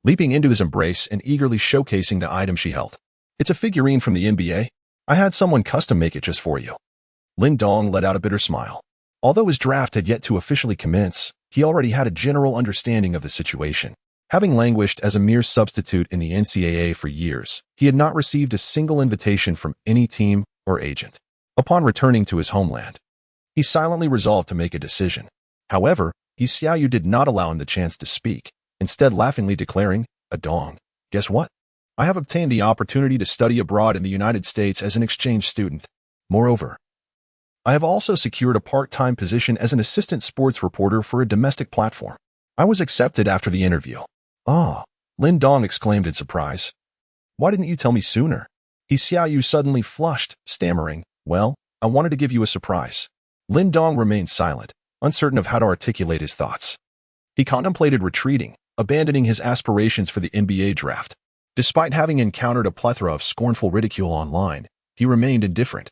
leaping into his embrace and eagerly showcasing the item she held. It's a figurine from the NBA. I had someone custom make it just for you. Lindong let out a bitter smile. Although his draft had yet to officially commence, he already had a general understanding of the situation. Having languished as a mere substitute in the NCAA for years, he had not received a single invitation from any team or agent. Upon returning to his homeland, he silently resolved to make a decision. However, Hsiao did not allow him the chance to speak, instead laughingly declaring, "A dong. Guess what? I have obtained the opportunity to study abroad in the United States as an exchange student. Moreover, I have also secured a part-time position as an assistant sports reporter for a domestic platform. I was accepted after the interview." "Ah," Lindong exclaimed in surprise. "Why didn't you tell me sooner?" Hsiao suddenly flushed, stammering, "Well, I wanted to give you a surprise." Lindong remained silent, uncertain of how to articulate his thoughts. He contemplated retreating, abandoning his aspirations for the NBA draft. Despite having encountered a plethora of scornful ridicule online, he remained indifferent,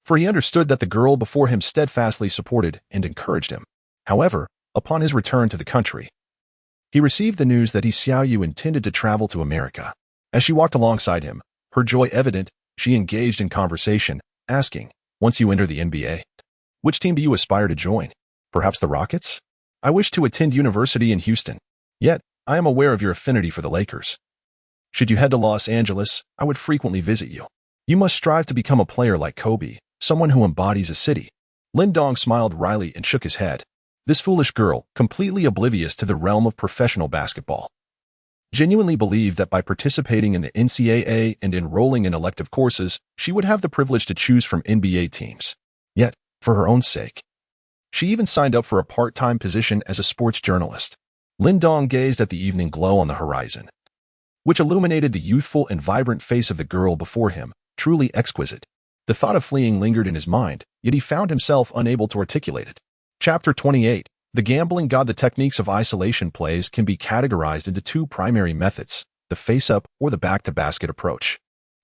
for he understood that the girl before him steadfastly supported and encouraged him. However, upon his return to the country, he received the news that Hsiao intended to travel to America. As she walked alongside him, her joy evident, she engaged in conversation, asking, "Once you enter the NBA, which team do you aspire to join? Perhaps the Rockets? I wish to attend university in Houston. Yet, I am aware of your affinity for the Lakers. Should you head to Los Angeles, I would frequently visit you. You must strive to become a player like Kobe, someone who embodies a city." Lin Dong smiled wryly and shook his head. This foolish girl, completely oblivious to the realm of professional basketball, genuinely believed that by participating in the NCAA and enrolling in elective courses, she would have the privilege to choose from NBA teams. Yet, for her own sake, she even signed up for a part-time position as a sports journalist. Lin Dong gazed at the evening glow on the horizon, which illuminated the youthful and vibrant face of the girl before him, truly exquisite. The thought of fleeing lingered in his mind, yet he found himself unable to articulate it. Chapter 28. The Gambling God. The techniques of isolation plays can be categorized into two primary methods, the face-up or the back-to-basket approach.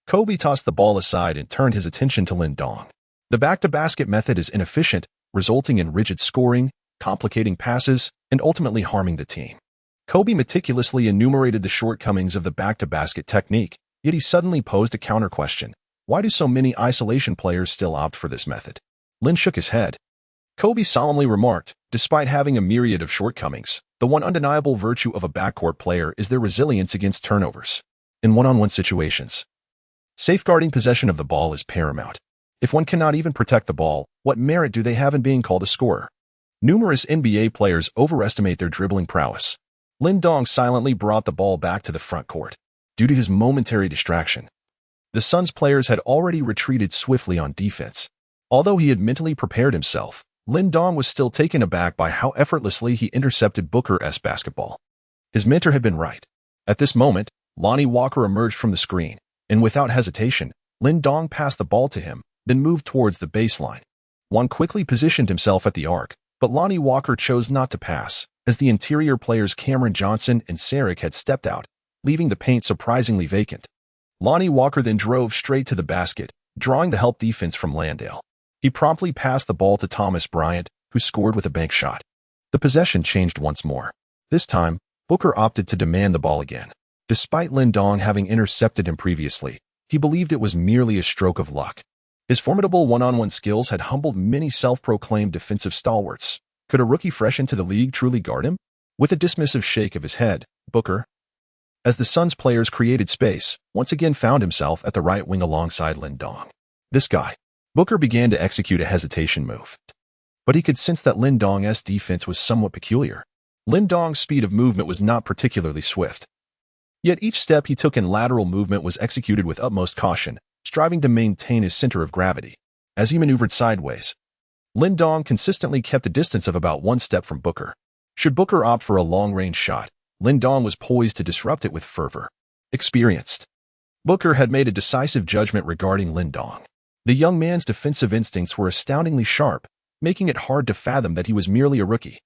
Kobe tossed the ball aside and turned his attention to Lin Dong. The back-to-basket method is inefficient, resulting in rigid scoring, complicating passes, and ultimately harming the team. Kobe meticulously enumerated the shortcomings of the back-to-basket technique, yet he suddenly posed a counter-question. Why do so many isolation players still opt for this method? Lin shook his head. Kobe solemnly remarked, despite having a myriad of shortcomings, the one undeniable virtue of a backcourt player is their resilience against turnovers. In one-on-one situations, safeguarding possession of the ball is paramount. If one cannot even protect the ball, what merit do they have in being called a scorer? Numerous NBA players overestimate their dribbling prowess. Lin Dong silently brought the ball back to the front court. Due to his momentary distraction, the Suns players had already retreated swiftly on defense. Although he had mentally prepared himself, Lin Dong was still taken aback by how effortlessly he intercepted Booker's basketball. His mentor had been right. At this moment, Lonnie Walker emerged from the screen, and without hesitation, Lin Dong passed the ball to him, then moved towards the baseline. One quickly positioned himself at the arc, but Lonnie Walker chose not to pass, as the interior players Cameron Johnson and Sarek had stepped out, leaving the paint surprisingly vacant. Lonnie Walker then drove straight to the basket, drawing the help defense from Landale. He promptly passed the ball to Thomas Bryant, who scored with a bank shot. The possession changed once more. This time, Booker opted to demand the ball again. Despite Lin Dong having intercepted him previously, he believed it was merely a stroke of luck. His formidable one-on-one skills had humbled many self-proclaimed defensive stalwarts. Could a rookie fresh into the league truly guard him? With a dismissive shake of his head, Booker, as the Suns players created space, once again found himself at the right wing alongside Lin Dong. This guy. Booker began to execute a hesitation move, but he could sense that Lin Dong's defense was somewhat peculiar. Lin Dong's speed of movement was not particularly swift. Yet each step he took in lateral movement was executed with utmost caution, striving to maintain his center of gravity. As he maneuvered sideways, Lin Dong consistently kept a distance of about one step from Booker. Should Booker opt for a long-range shot, Lin Dong was poised to disrupt it with fervor. Experienced, Booker had made a decisive judgment regarding Lin Dong. The young man's defensive instincts were astoundingly sharp, making it hard to fathom that he was merely a rookie.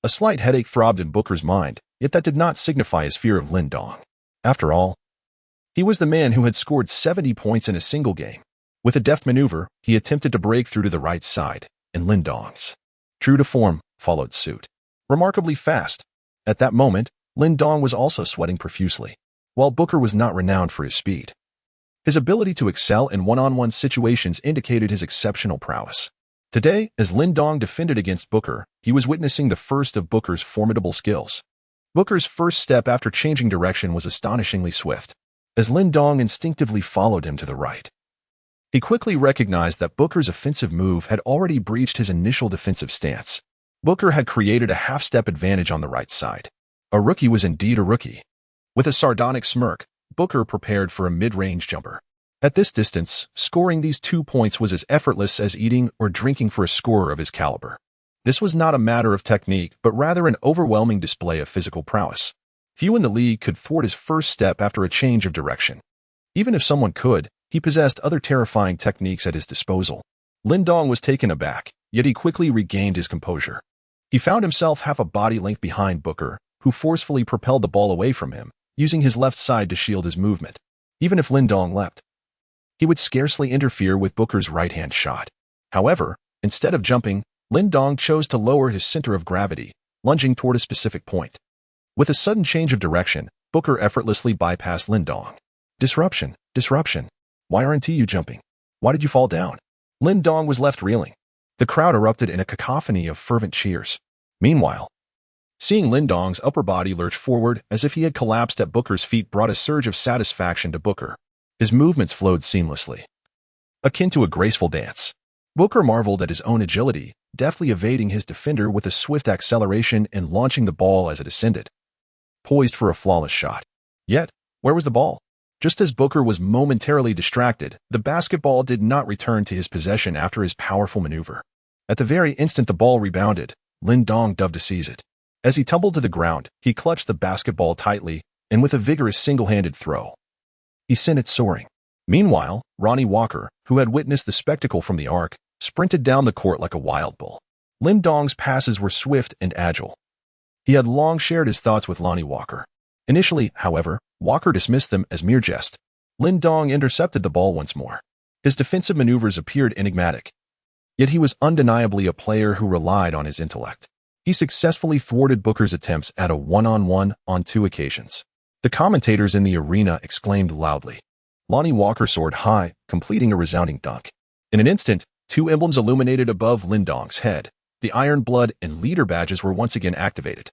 A slight headache throbbed in Booker's mind, yet that did not signify his fear of Lin Dong. After all, he was the man who had scored 70 points in a single game. With a deft maneuver, he attempted to break through to the right side, and Lin Dong's, true to form, followed suit. Remarkably fast. At that moment, Lin Dong was also sweating profusely. While Booker was not renowned for his speed, his ability to excel in one-on-one situations indicated his exceptional prowess. Today, as Lin Dong defended against Booker, he was witnessing the first of Booker's formidable skills. Booker's first step after changing direction was astonishingly swift, as Lin Dong instinctively followed him to the right. He quickly recognized that Booker's offensive move had already breached his initial defensive stance. Booker had created a half-step advantage on the right side. A rookie was indeed a rookie. With a sardonic smirk, Booker prepared for a mid-range jumper. At this distance, scoring these 2 points was as effortless as eating or drinking for a scorer of his caliber. This was not a matter of technique, but rather an overwhelming display of physical prowess. Few in the league could thwart his first step after a change of direction. Even if someone could, he possessed other terrifying techniques at his disposal. Lin Dong was taken aback, yet he quickly regained his composure. He found himself half a body length behind Booker, who forcefully propelled the ball away from him, using his left side to shield his movement. Even if Lin Dong leapt, he would scarcely interfere with Booker's right-hand shot. However, instead of jumping, Lin Dong chose to lower his center of gravity, lunging toward a specific point. With a sudden change of direction, Booker effortlessly bypassed Lin Dong. Disruption, disruption. Why aren't you jumping? Why did you fall down? Lin Dong was left reeling. The crowd erupted in a cacophony of fervent cheers. Meanwhile, seeing Lin Dong's upper body lurch forward as if he had collapsed at Booker's feet brought a surge of satisfaction to Booker. His movements flowed seamlessly, akin to a graceful dance. Booker marveled at his own agility, deftly evading his defender with a swift acceleration and launching the ball as it ascended, poised for a flawless shot. Yet, where was the ball? Just as Booker was momentarily distracted, the basketball did not return to his possession after his powerful maneuver. At the very instant the ball rebounded, Lin Dong dove to seize it. As he tumbled to the ground, he clutched the basketball tightly, and with a vigorous single-handed throw, he sent it soaring. Meanwhile, Ronnie Walker, who had witnessed the spectacle from the arc, sprinted down the court like a wild bull. Lin Dong's passes were swift and agile. He had long shared his thoughts with Lonnie Walker. Initially, however, Walker dismissed them as mere jest. Lin Dong intercepted the ball once more. His defensive maneuvers appeared enigmatic. Yet he was undeniably a player who relied on his intellect. He successfully thwarted Booker's attempts at a one-on-one on 2 occasions. The commentators in the arena exclaimed loudly. Lonnie Walker soared high, completing a resounding dunk. In an instant, 2 emblems illuminated above Lin Dong's head. The Iron Blood and Leader badges were once again activated.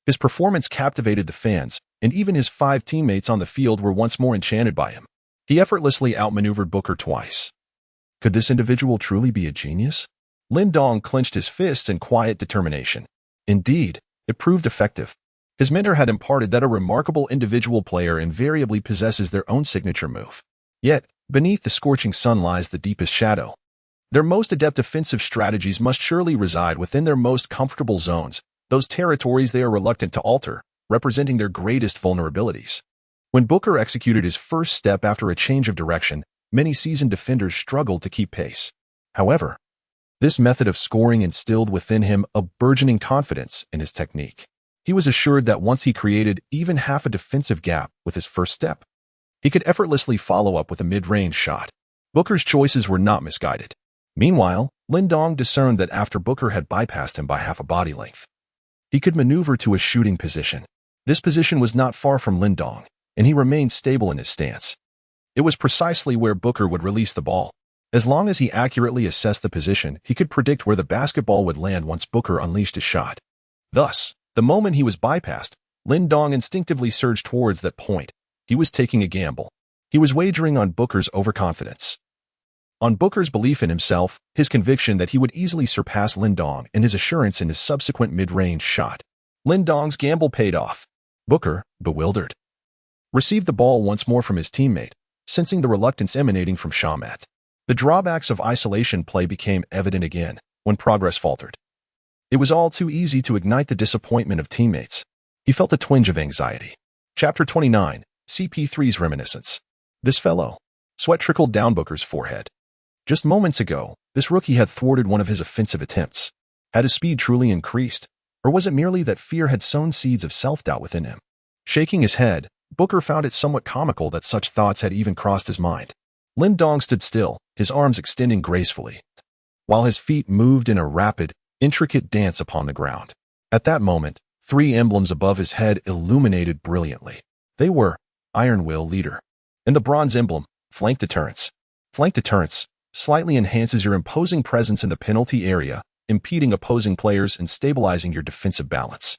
His performance captivated the fans, and even his 5 teammates on the field were once more enchanted by him. He effortlessly outmaneuvered Booker twice. Could this individual truly be a genius? Lin Dong clenched his fists in quiet determination. Indeed, it proved effective. His mentor had imparted that a remarkable individual player invariably possesses their own signature move. Yet, beneath the scorching sun lies the deepest shadow. Their most adept offensive strategies must surely reside within their most comfortable zones, those territories they are reluctant to alter, representing their greatest vulnerabilities. When Booker executed his first step after a change of direction, many seasoned defenders struggled to keep pace. However, this method of scoring instilled within him a burgeoning confidence in his technique. He was assured that once he created even half a defensive gap with his first step, he could effortlessly follow up with a mid-range shot. Booker's choices were not misguided. Meanwhile, Lin Dong discerned that after Booker had bypassed him by half a body length, he could maneuver to a shooting position. This position was not far from Lin Dong, and he remained stable in his stance. It was precisely where Booker would release the ball. As long as he accurately assessed the position, he could predict where the basketball would land once Booker unleashed his shot. Thus, the moment he was bypassed, Lin Dong instinctively surged towards that point. He was taking a gamble. He was wagering on Booker's overconfidence, on Booker's belief in himself, his conviction that he would easily surpass Lin Dong, and his assurance in his subsequent mid-range shot. Lin Dong's gamble paid off. Booker, bewildered, received the ball once more from his teammate, sensing the reluctance emanating from Shamat. The drawbacks of isolation play became evident again when progress faltered. It was all too easy to ignite the disappointment of teammates. He felt a twinge of anxiety. Chapter 29, CP3's Reminiscence. This fellow. Sweat trickled down Booker's forehead. Just moments ago, this rookie had thwarted one of his offensive attempts. Had his speed truly increased, or was it merely that fear had sown seeds of self-doubt within him? Shaking his head, Booker found it somewhat comical that such thoughts had even crossed his mind. Lin Dong stood still, his arms extending gracefully, while his feet moved in a rapid, intricate dance upon the ground. At that moment, 3 emblems above his head illuminated brilliantly. They were Iron Will Leader, and the bronze emblem, Flank Deterrence. Flank Deterrence slightly enhances your imposing presence in the penalty area, impeding opposing players and stabilizing your defensive balance.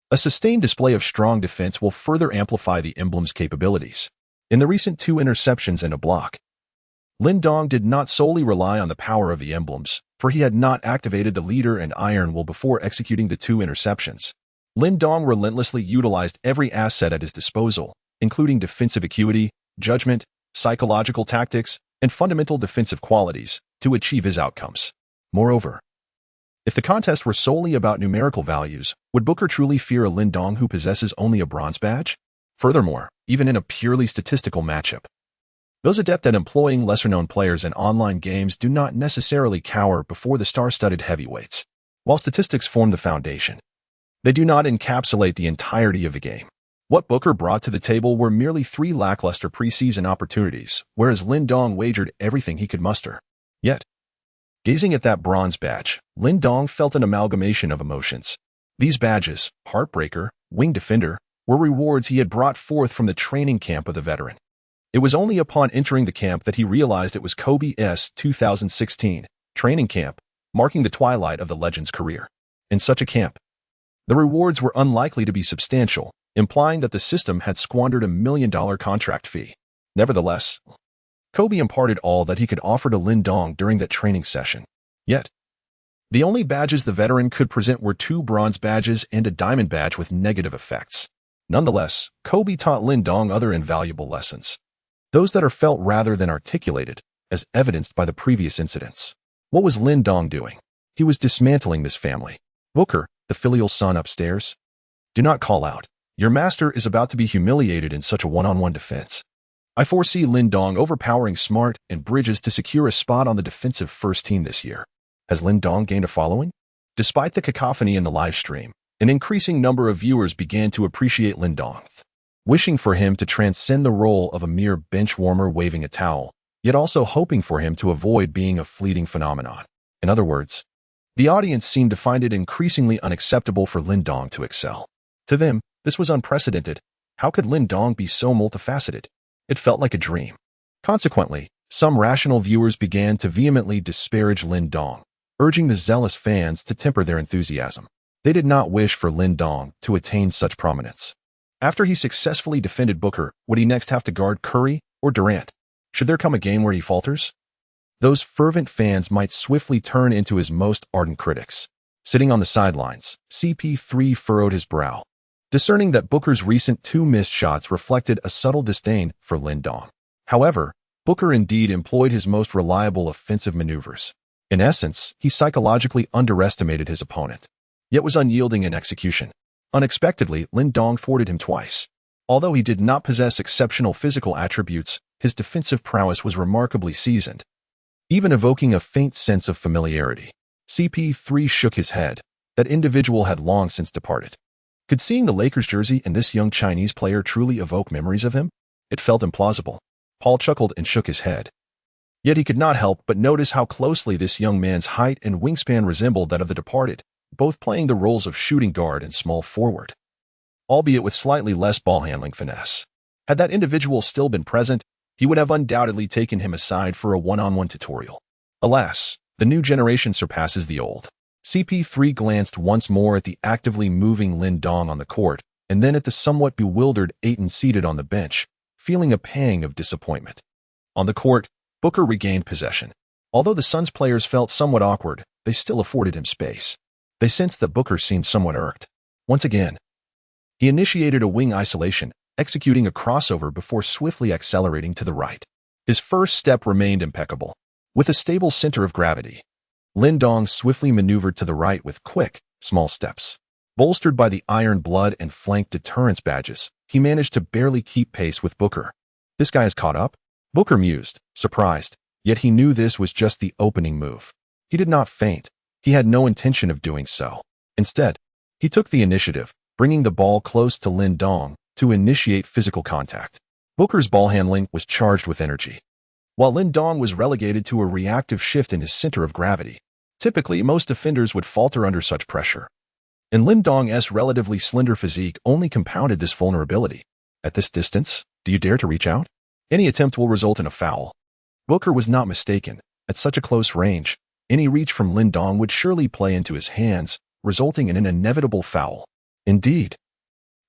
A sustained display of strong defense will further amplify the emblem's capabilities. In the recent 2 interceptions and a block, Lin Dong did not solely rely on the power of the emblems, for he had not activated the Leader and Iron Will before executing the 2 interceptions. Lin Dong relentlessly utilized every asset at his disposal, including defensive acuity, judgment, psychological tactics, and fundamental defensive qualities, to achieve his outcomes. Moreover, if the contest were solely about numerical values, would Booker truly fear a Lin Dong who possesses only a bronze badge? Furthermore, even in a purely statistical matchup, those adept at employing lesser-known players in online games do not necessarily cower before the star-studded heavyweights. While statistics form the foundation, they do not encapsulate the entirety of the game. What Booker brought to the table were merely 3 lackluster preseason opportunities, whereas Lin Dong wagered everything he could muster. Yet, gazing at that bronze badge, Lin Dong felt an amalgamation of emotions. These badges, Heartbreaker, Wing Defender, were rewards he had brought forth from the training camp of the veteran. It was only upon entering the camp that he realized it was Kobe's 2016 training camp, marking the twilight of the legend's career. In such a camp, the rewards were unlikely to be substantial, implying that the system had squandered $1 million contract fee. Nevertheless, Kobe imparted all that he could offer to Lin Dong during that training session. Yet, the only badges the veteran could present were 2 bronze badges and a diamond badge with negative effects. Nonetheless, Kobe taught Lin Dong other invaluable lessons, those that are felt rather than articulated, as evidenced by the previous incidents. What was Lin Dong doing? He was dismantling this family. Booker, the filial son upstairs. Do not call out. Your master is about to be humiliated in such a one-on-one defense. I foresee Lin Dong overpowering Smart and Bridges to secure a spot on the defensive first team this year. Has Lin Dong gained a following? Despite the cacophony in the live stream, an increasing number of viewers began to appreciate Lin Dong, wishing for him to transcend the role of a mere bench warmer waving a towel, yet also hoping for him to avoid being a fleeting phenomenon. In other words, the audience seemed to find it increasingly unacceptable for Lin Dong to excel. To them, this was unprecedented. How could Lin Dong be so multifaceted? It felt like a dream. Consequently, some rational viewers began to vehemently disparage Lin Dong, urging the zealous fans to temper their enthusiasm. They did not wish for Lin Dong to attain such prominence. After he successfully defended Booker, would he next have to guard Curry or Durant? Should there come a game where he falters? Those fervent fans might swiftly turn into his most ardent critics. Sitting on the sidelines, CP3 furrowed his brow, discerning that Booker's recent 2 missed shots reflected a subtle disdain for Lin Dong. However, Booker indeed employed his most reliable offensive maneuvers. In essence, he psychologically underestimated his opponent, yet was unyielding in execution. Unexpectedly, Lin Dong thwarted him twice. Although he did not possess exceptional physical attributes, his defensive prowess was remarkably seasoned, even evoking a faint sense of familiarity. CP3 shook his head. That individual had long since departed. Could seeing the Lakers jersey and this young Chinese player truly evoke memories of him? It felt implausible. Paul chuckled and shook his head. Yet he could not help but notice how closely this young man's height and wingspan resembled that of the departed, both playing the roles of shooting guard and small forward, albeit with slightly less ball-handling finesse. Had that individual still been present, he would have undoubtedly taken him aside for a one-on-one tutorial. Alas, the new generation surpasses the old. CP3 glanced once more at the actively moving Lin Dong on the court, and then at the somewhat bewildered Ayton seated on the bench, feeling a pang of disappointment. On the court, Booker regained possession. Although the Suns players felt somewhat awkward, they still afforded him space. They sensed that Booker seemed somewhat irked. Once again, he initiated a wing isolation, executing a crossover before swiftly accelerating to the right. His first step remained impeccable. With a stable center of gravity, Lin Dong swiftly maneuvered to the right with quick, small steps. Bolstered by the Iron Blood and flank deterrence badges, he managed to barely keep pace with Booker. This guy is caught up? Booker mused, surprised, yet he knew this was just the opening move. He did not feint. He had no intention of doing so. Instead, he took the initiative, bringing the ball close to Lin Dong to initiate physical contact. Booker's ball handling was charged with energy, while Lin Dong was relegated to a reactive shift in his center of gravity. Typically, most defenders would falter under such pressure, and Lin Dong's relatively slender physique only compounded this vulnerability. At this distance, do you dare to reach out? Any attempt will result in a foul. Booker was not mistaken. At such a close range, any reach from Lin Dong would surely play into his hands, resulting in an inevitable foul. Indeed,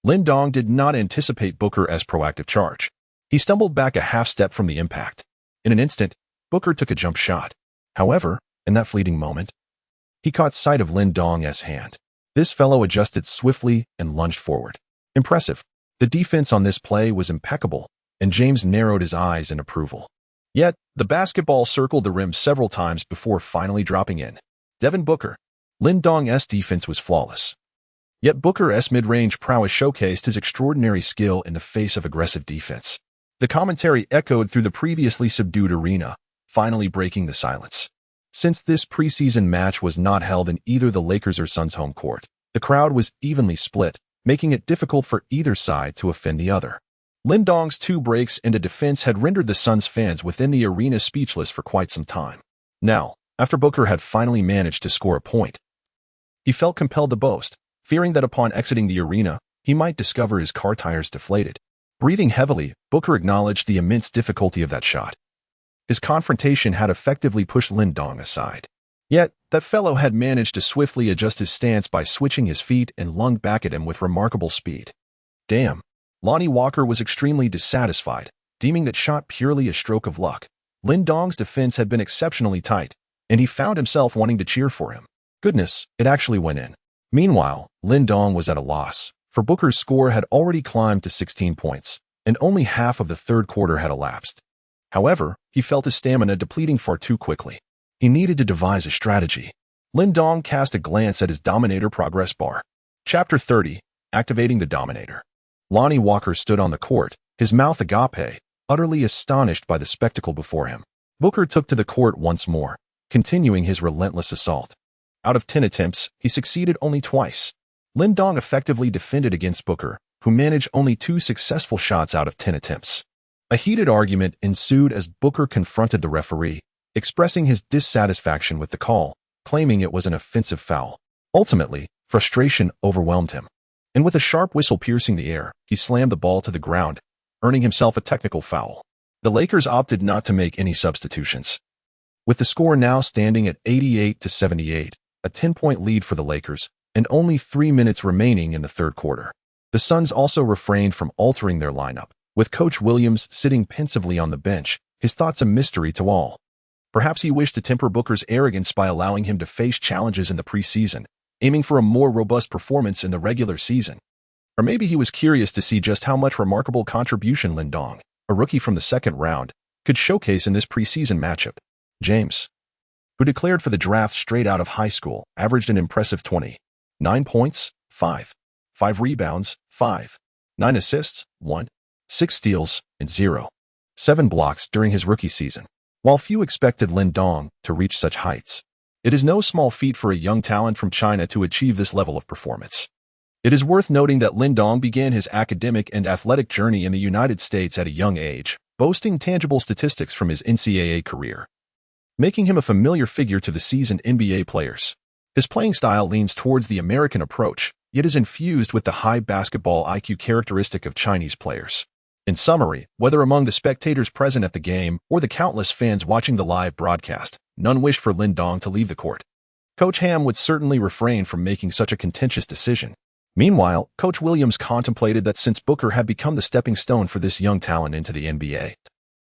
Lin Dong did not anticipate Booker's proactive charge. He stumbled back a half step from the impact. In an instant, Booker took a jump shot. However, in that fleeting moment, he caught sight of Lin Dong's hand. This fellow adjusted swiftly and lunged forward. Impressive. The defense on this play was impeccable, and James narrowed his eyes in approval. Yet, the basketball circled the rim several times before finally dropping in. Devin Booker. Lin Dong's defense was flawless. Yet Booker's mid-range prowess showcased his extraordinary skill in the face of aggressive defense. The commentary echoed through the previously subdued arena, finally breaking the silence. Since this preseason match was not held in either the Lakers or Suns home court, the crowd was evenly split, making it difficult for either side to offend the other. Lin Dong's 2 breaks and a defense had rendered the Suns fans within the arena speechless for quite some time. Now, after Booker had finally managed to score a point, he felt compelled to boast, fearing that upon exiting the arena, he might discover his car tires deflated. Breathing heavily, Booker acknowledged the immense difficulty of that shot. His confrontation had effectively pushed Lin Dong aside. Yet, that fellow had managed to swiftly adjust his stance by switching his feet and lunged back at him with remarkable speed. Damn. Lonnie Walker was extremely dissatisfied, deeming that shot purely a stroke of luck. Lin Dong's defense had been exceptionally tight, and he found himself wanting to cheer for him. Goodness, it actually went in. Meanwhile, Lin Dong was at a loss, for Booker's score had already climbed to 16 points, and only half of the third quarter had elapsed. However, he felt his stamina depleting far too quickly. He needed to devise a strategy. Lin Dong cast a glance at his Dominator progress bar. Chapter 30, Activating the Dominator. Lonnie Walker stood on the court, his mouth agape, utterly astonished by the spectacle before him. Booker took to the court once more, continuing his relentless assault. Out of 10 attempts, he succeeded only twice. Lin Dong effectively defended against Booker, who managed only 2 successful shots out of 10 attempts. A heated argument ensued as Booker confronted the referee, expressing his dissatisfaction with the call, claiming it was an offensive foul. Ultimately, frustration overwhelmed him, and with a sharp whistle piercing the air, he slammed the ball to the ground, earning himself a technical foul. The Lakers opted not to make any substitutions. With the score now standing at 88-78, a 10-point lead for the Lakers, and only 3 minutes remaining in the third quarter, the Suns also refrained from altering their lineup, with Coach Williams sitting pensively on the bench, his thoughts a mystery to all. Perhaps he wished to temper Booker's arrogance by allowing him to face challenges in the preseason, aiming for a more robust performance in the regular season. Or maybe he was curious to see just how much remarkable contribution Lin Dong, a rookie from the second round, could showcase in this preseason matchup. James, who declared for the draft straight out of high school, averaged an impressive 9 points, 5 rebounds, 9 assists, 6 steals, and 7 blocks during his rookie season. While few expected Lin Dong to reach such heights, it is no small feat for a young talent from China to achieve this level of performance. It is worth noting that Lin Dong began his academic and athletic journey in the United States at a young age, boasting tangible statistics from his NCAA career, making him a familiar figure to the seasoned NBA players. His playing style leans towards the American approach, yet is infused with the high basketball IQ characteristic of Chinese players. In summary, whether among the spectators present at the game or the countless fans watching the live broadcast, none wished for Lin Dong to leave the court. Coach Ham would certainly refrain from making such a contentious decision. Meanwhile, Coach Williams contemplated that since Booker had become the stepping stone for this young talent into the NBA,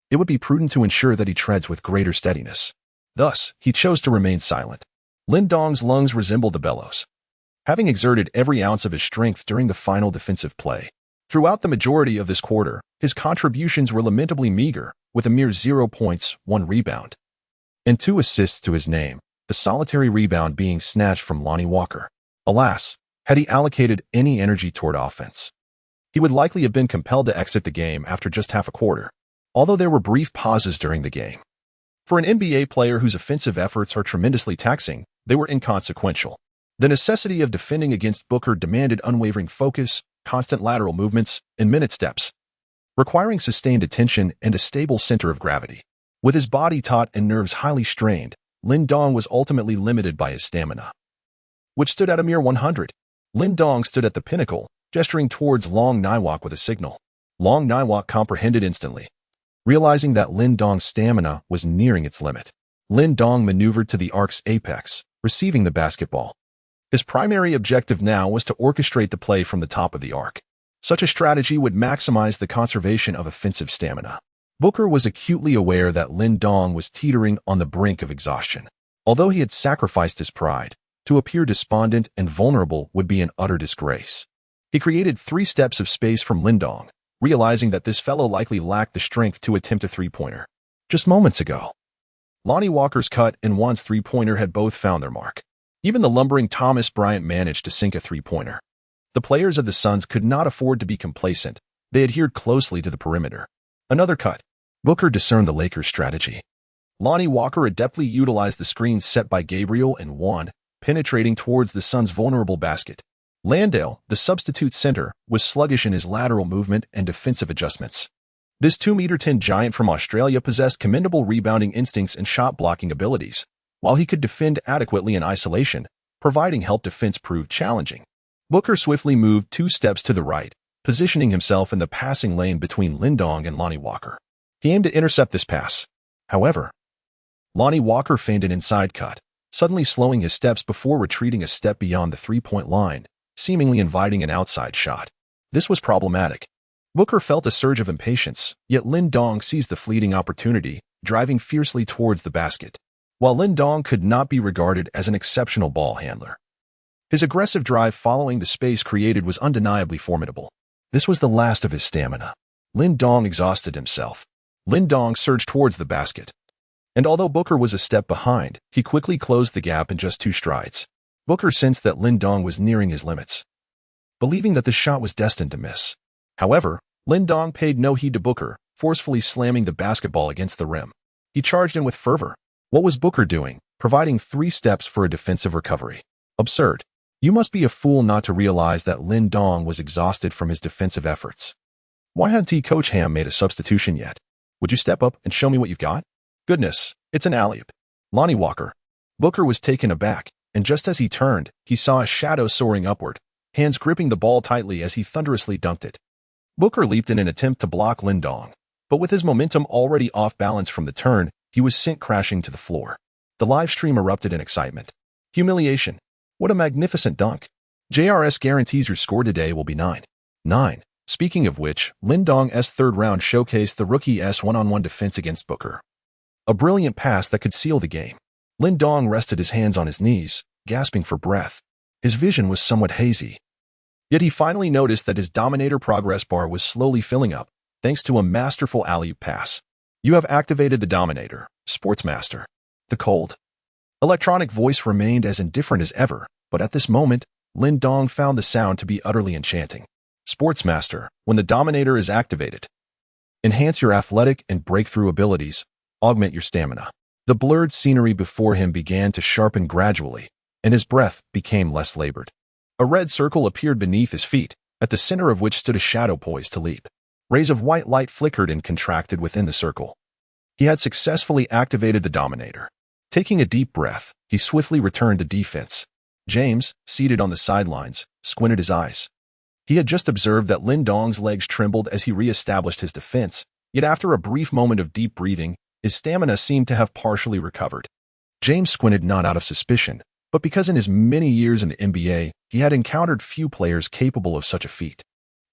it would be prudent to ensure that he treads with greater steadiness. Thus, he chose to remain silent. Lin Dong's lungs resembled the bellows, having exerted every ounce of his strength during the final defensive play. Throughout the majority of this quarter, his contributions were lamentably meager, with a mere 0 points, 1 rebound, and 2 assists to his name, the solitary rebound being snatched from Lonnie Walker. Alas, had he allocated any energy toward offense, he would likely have been compelled to exit the game after just half a quarter, although there were brief pauses during the game. For an NBA player whose offensive efforts are tremendously taxing, they were inconsequential. The necessity of defending against Booker demanded unwavering focus, constant lateral movements, and minute steps, requiring sustained attention and a stable center of gravity. With his body taut and nerves highly strained, Lin Dong was ultimately limited by his stamina, which stood at a mere 100. Lin Dong stood at the pinnacle, gesturing towards Long Niwak with a signal. Long Niwak comprehended instantly. Realizing that Lin Dong's stamina was nearing its limit, Lin Dong maneuvered to the arc's apex, receiving the basketball. His primary objective now was to orchestrate the play from the top of the arc. Such a strategy would maximize the conservation of offensive stamina. Booker was acutely aware that Lin Dong was teetering on the brink of exhaustion. Although he had sacrificed his pride, to appear despondent and vulnerable would be an utter disgrace. He created 3 steps of space from Lin Dong, realizing that this fellow likely lacked the strength to attempt a three-pointer. Just moments ago, Lonnie Walker's cut and Juan's three-pointer had both found their mark. Even the lumbering Thomas Bryant managed to sink a three-pointer. The players of the Suns could not afford to be complacent. They adhered closely to the perimeter. Another cut. Booker discerned the Lakers' strategy. Lonnie Walker adeptly utilized the screens set by Gabriel and Juan, penetrating towards the Suns' vulnerable basket. Landale, the substitute center, was sluggish in his lateral movement and defensive adjustments. This 2'10" giant from Australia possessed commendable rebounding instincts and shot-blocking abilities, while he could defend adequately in isolation. Providing help defense proved challenging. Booker swiftly moved 2 steps to the right, positioning himself in the passing lane between Lin Dong and Lonnie Walker. He aimed to intercept this pass. However, Lonnie Walker feigned an inside cut, suddenly slowing his steps before retreating a step beyond the three-point line, seemingly inviting an outside shot. This was problematic. Booker felt a surge of impatience, yet Lin Dong seized the fleeting opportunity, driving fiercely towards the basket. While Lin Dong could not be regarded as an exceptional ball handler, his aggressive drive following the space created was undeniably formidable. This was the last of his stamina. Lin Dong exhausted himself. Lin Dong surged towards the basket. And although Booker was a step behind, he quickly closed the gap in just 2 strides. Booker sensed that Lin Dong was nearing his limits, believing that the shot was destined to miss. However, Lin Dong paid no heed to Booker, forcefully slamming the basketball against the rim. He charged in with fervor. What was Booker doing, providing 3 steps for a defensive recovery? Absurd. You must be a fool not to realize that Lin Dong was exhausted from his defensive efforts. Why hadn't Coach Ham made a substitution yet? Would you step up and show me what you've got? Goodness, it's an alley-oop. Lonnie Walker. Booker was taken aback, and just as he turned, he saw a shadow soaring upward, hands gripping the ball tightly as he thunderously dunked it. Booker leaped in an attempt to block Lin Dong, but with his momentum already off balance from the turn, he was sent crashing to the floor. The live stream erupted in excitement. Humiliation. What a magnificent dunk. JRS guarantees your score today will be 9-9. Speaking of which, Lin Dong's third round showcased the rookie's one-on-one defense against Booker. A brilliant pass that could seal the game. Lin Dong rested his hands on his knees, gasping for breath. His vision was somewhat hazy. Yet he finally noticed that his Dominator progress bar was slowly filling up, thanks to a masterful alley-oop pass. You have activated the Dominator, Sportsmaster. The cold electronic voice remained as indifferent as ever, but at this moment, Lin Dong found the sound to be utterly enchanting. Sportsmaster, when the Dominator is activated, enhance your athletic and breakthrough abilities, augment your stamina. The blurred scenery before him began to sharpen gradually, and his breath became less labored. A red circle appeared beneath his feet, at the center of which stood a shadow poised to leap. Rays of white light flickered and contracted within the circle. He had successfully activated the Dominator. Taking a deep breath, he swiftly returned to defense. James, seated on the sidelines, squinted his eyes. He had just observed that Lin Dong's legs trembled as he re-established his defense, yet after a brief moment of deep breathing, his stamina seemed to have partially recovered. James squinted not out of suspicion, but because in his many years in the NBA, he had encountered few players capable of such a feat.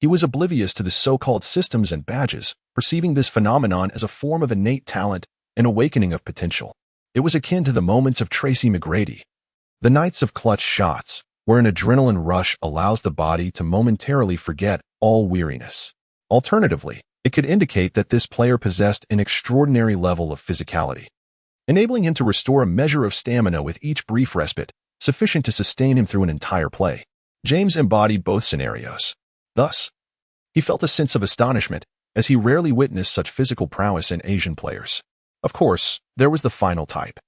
He was oblivious to the so-called systems and badges, perceiving this phenomenon as a form of innate talent, an awakening of potential. It was akin to the moments of Tracy McGrady. The nights of clutch shots, where an adrenaline rush allows the body to momentarily forget all weariness. Alternatively, it could indicate that this player possessed an extraordinary level of physicality, enabling him to restore a measure of stamina with each brief respite, sufficient to sustain him through an entire play. James embodied both scenarios. Thus, he felt a sense of astonishment, as he rarely witnessed such physical prowess in Asian players. Of course, there was the final type,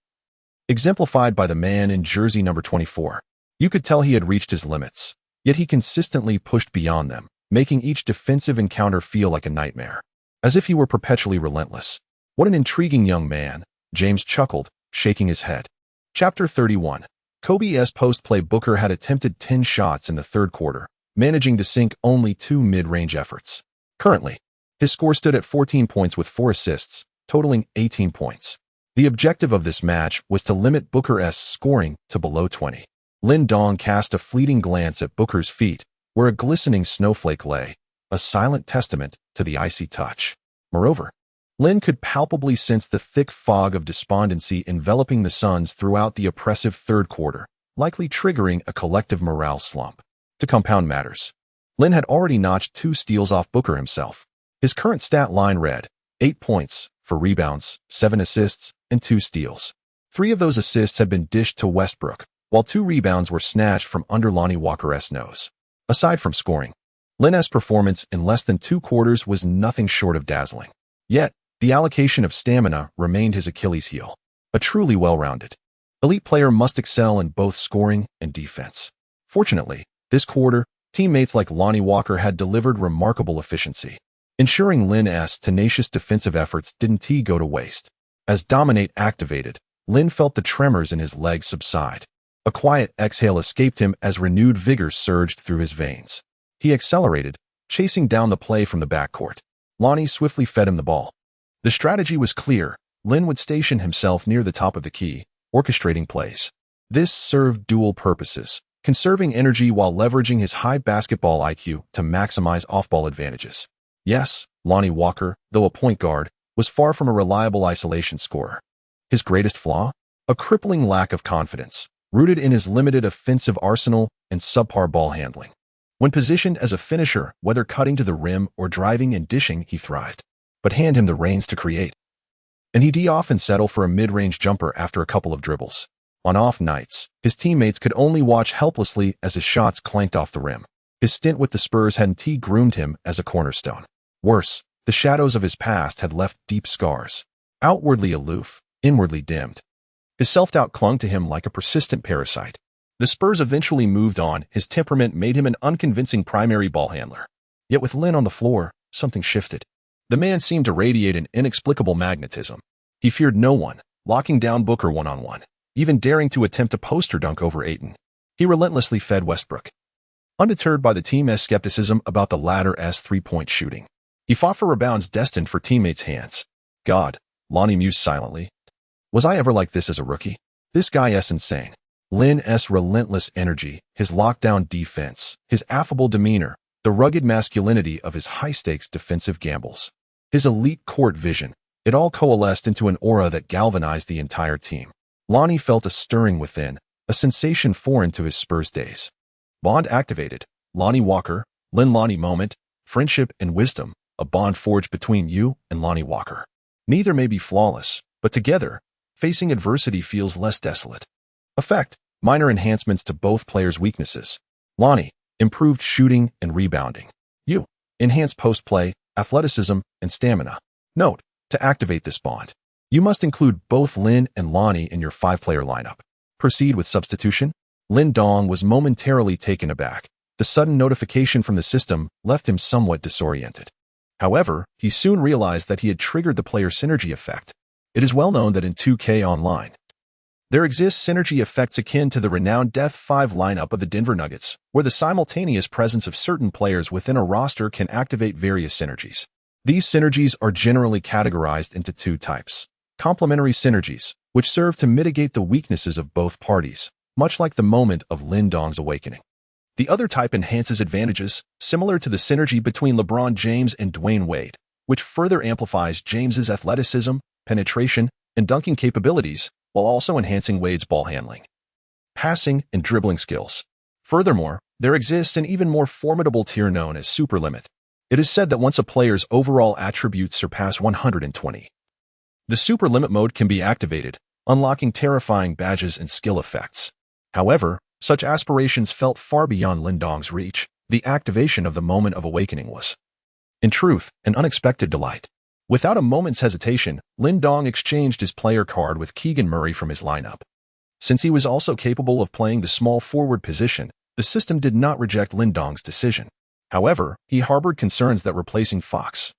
exemplified by the man in jersey number 24. You could tell he had reached his limits, yet he consistently pushed beyond them, making each defensive encounter feel like a nightmare, as if he were perpetually relentless. What an intriguing young man, James chuckled, shaking his head. Chapter 31. Kobe's post-play. Booker had attempted 10 shots in the third quarter, managing to sink only 2 mid-range efforts. Currently, his score stood at 14 points with 4 assists, totaling 18 points. The objective of this match was to limit Booker's scoring to below 20. Lin Dong cast a fleeting glance at Booker's feet, where a glistening snowflake lay, a silent testament to the icy touch. Moreover, Lin could palpably sense the thick fog of despondency enveloping the Suns throughout the oppressive third quarter, likely triggering a collective morale slump. To compound matters, Lin had already notched 2 steals off Booker himself. His current stat line read 8 points, 4 rebounds, 7 assists, and 2 steals. 3 of those assists had been dished to Westbrook, while 2 rebounds were snatched from under Lonnie Walker's nose. Aside from scoring, Lin's performance in less than 2 quarters was nothing short of dazzling. Yet, the allocation of stamina remained his Achilles heel. A truly well-rounded elite player must excel in both scoring and defense. Fortunately, this quarter, teammates like Lonnie Walker had delivered remarkable efficiency, ensuring Lin's tenacious defensive efforts didn't go to waste. As Dominate activated, Lin felt the tremors in his legs subside. A quiet exhale escaped him as renewed vigor surged through his veins. He accelerated, chasing down the play from the backcourt. Lonnie swiftly fed him the ball. The strategy was clear. Lin would station himself near the top of the key, orchestrating plays. This served dual purposes, conserving energy while leveraging his high basketball IQ to maximize off-ball advantages. Yes, Lonnie Walker, though a point guard, was far from a reliable isolation scorer. His greatest flaw? A crippling lack of confidence, rooted in his limited offensive arsenal and subpar ball handling. When positioned as a finisher, whether cutting to the rim or driving and dishing, he thrived. But hand him the reins to create, and he'd often settle for a mid-range jumper after a couple of dribbles. On off nights, his teammates could only watch helplessly as his shots clanked off the rim. His stint with the Spurs hadn't groomed him as a cornerstone. Worse, the shadows of his past had left deep scars. Outwardly aloof, inwardly dimmed. His self-doubt clung to him like a persistent parasite. The Spurs eventually moved on. His temperament made him an unconvincing primary ball handler. Yet with Lin on the floor, something shifted. The man seemed to radiate an inexplicable magnetism. He feared no one, locking down Booker one-on-one, even daring to attempt a poster dunk over Ayton. He relentlessly fed Westbrook. Undeterred by the team's skepticism about the latter's three-point shooting, he fought for rebounds destined for teammates' hands. God, Lonnie mused silently. Was I ever like this as a rookie? This guy's insane. Lin's relentless energy, his lockdown defense, his affable demeanor, the rugged masculinity of his high-stakes defensive gambles, his elite court vision, it all coalesced into an aura that galvanized the entire team. Lonnie felt a stirring within, a sensation foreign to his Spurs days. Bond activated. Lonnie Walker, Lin Lonnie moment, friendship and wisdom, a bond forged between you and Lonnie Walker. Neither may be flawless, but together, facing adversity feels less desolate. Effect: minor enhancements to both players' weaknesses. Lonnie, improved shooting and rebounding. You, enhanced post-play, athleticism, and stamina. Note: to activate this bond, you must include both Lin and Lonnie in your 5-player lineup. Proceed with substitution. Lin Dong was momentarily taken aback. The sudden notification from the system left him somewhat disoriented. However, he soon realized that he had triggered the player synergy effect. It is well known that in 2K Online, there exists synergy effects akin to the renowned Death 5 lineup of the Denver Nuggets, where the simultaneous presence of certain players within a roster can activate various synergies. These synergies are generally categorized into 2 types. Complementary synergies, which serve to mitigate the weaknesses of both parties, much like the moment of Lin Dong's awakening. The other type enhances advantages, similar to the synergy between LeBron James and Dwayne Wade, which further amplifies James's athleticism, penetration, and dunking capabilities, while also enhancing Wade's ball handling, passing, and dribbling skills. Furthermore, there exists an even more formidable tier known as Super Limit. It is said that once a player's overall attributes surpass 120, the Super Limit mode can be activated, unlocking terrifying badges and skill effects. However, such aspirations felt far beyond Lin Dong's reach. The activation of the moment of awakening was, in truth, an unexpected delight. Without a moment's hesitation, Lin Dong exchanged his player card with Keegan Murray from his lineup. Since he was also capable of playing the small forward position, the system did not reject Lin Dong's decision. However, he harbored concerns that replacing Fox,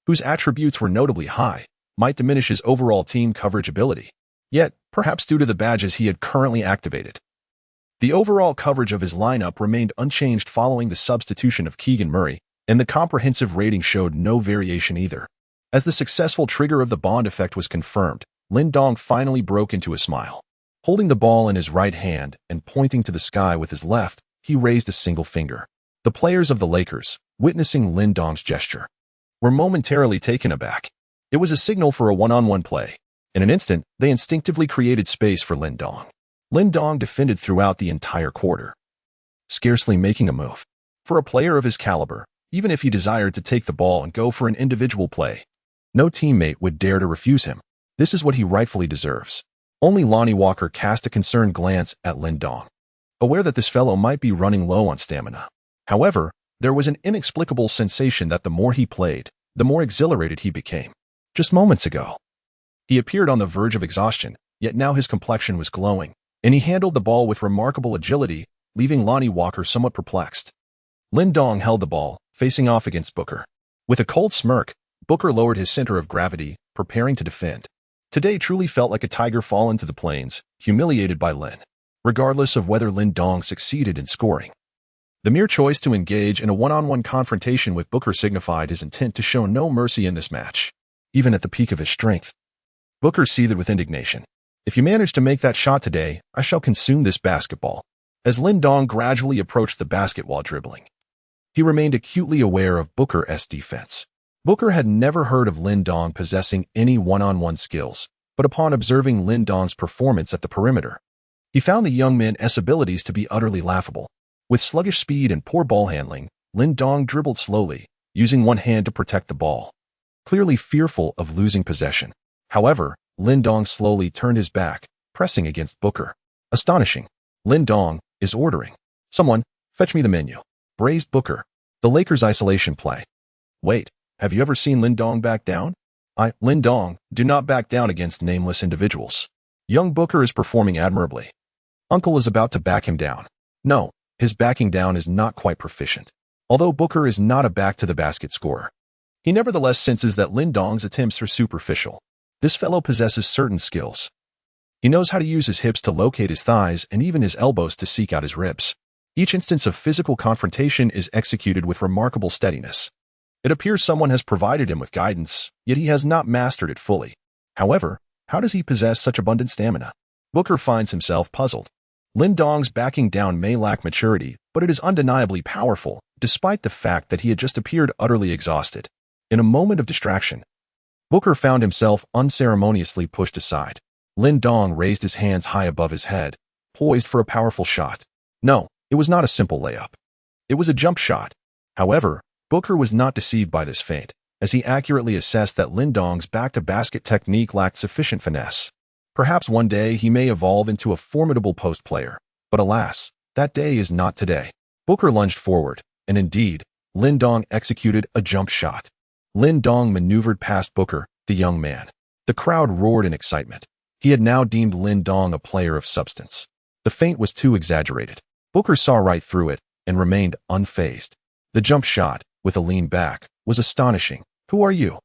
whose attributes were notably high, might diminish his overall team coverage ability. Yet, perhaps due to the badges he had currently activated, the overall coverage of his lineup remained unchanged following the substitution of Keegan Murray, and the comprehensive rating showed no variation either. As the successful trigger of the bond effect was confirmed, Lin Dong finally broke into a smile. Holding the ball in his right hand and pointing to the sky with his left, he raised a single finger. The players of the Lakers, witnessing Lin Dong's gesture, were momentarily taken aback. It was a signal for a one-on-one play. In an instant, they instinctively created space for Lin Dong. Lin Dong defended throughout the entire quarter, scarcely making a move. For a player of his caliber, even if he desired to take the ball and go for an individual play, no teammate would dare to refuse him. This is what he rightfully deserves. Only Lonnie Walker cast a concerned glance at Lin Dong, aware that this fellow might be running low on stamina. However, there was an inexplicable sensation that the more he played, the more exhilarated he became. Just moments ago, he appeared on the verge of exhaustion, yet now his complexion was glowing, and he handled the ball with remarkable agility, leaving Lonnie Walker somewhat perplexed. Lin Dong held the ball, facing off against Booker. With a cold smirk, Booker lowered his center of gravity, preparing to defend. Today truly felt like a tiger fallen to the plains, humiliated by Lin. Regardless of whether Lin Dong succeeded in scoring, the mere choice to engage in a one-on-one confrontation with Booker signified his intent to show no mercy in this match. Even at the peak of his strength, Booker seethed with indignation. If you manage to make that shot today, I shall consume this basketball. As Lin Dong gradually approached the basket while dribbling, he remained acutely aware of Booker's defense. Booker had never heard of Lin Dong possessing any one-on-one skills, but upon observing Lin Dong's performance at the perimeter, he found the young man's abilities to be utterly laughable. With sluggish speed and poor ball handling, Lin Dong dribbled slowly, using one hand to protect the ball, clearly fearful of losing possession. However, Lin Dong slowly turned his back, pressing against Booker. Astonishing. Lin Dong is ordering. "Someone, fetch me the menu," braised Booker. The Lakers' isolation play. "Wait, have you ever seen Lin Dong back down?" Lin Dong, do not back down against nameless individuals. Young Booker is performing admirably. Uncle is about to back him down. No, his backing down is not quite proficient. Although Booker is not a back-to-the-basket scorer, he nevertheless senses that Lin Dong's attempts are superficial. This fellow possesses certain skills. He knows how to use his hips to locate his thighs and even his elbows to seek out his ribs. Each instance of physical confrontation is executed with remarkable steadiness. It appears someone has provided him with guidance, yet he has not mastered it fully. However, how does he possess such abundant stamina? Booker finds himself puzzled. Lin Dong's backing down may lack maturity, but it is undeniably powerful, despite the fact that he had just appeared utterly exhausted. In a moment of distraction, Booker found himself unceremoniously pushed aside. Lin Dong raised his hands high above his head, poised for a powerful shot. No, it was not a simple layup. It was a jump shot. However, Booker was not deceived by this feint, as he accurately assessed that Lin Dong's back-to-basket technique lacked sufficient finesse. Perhaps one day he may evolve into a formidable post player, but alas, that day is not today. Booker lunged forward, and indeed, Lin Dong executed a jump shot. Lin Dong maneuvered past Booker, the young man. The crowd roared in excitement. He had now deemed Lin Dong a player of substance. The feint was too exaggerated. Booker saw right through it and remained unfazed. The jump shot, with a lean back, was astonishing. "Who are you?"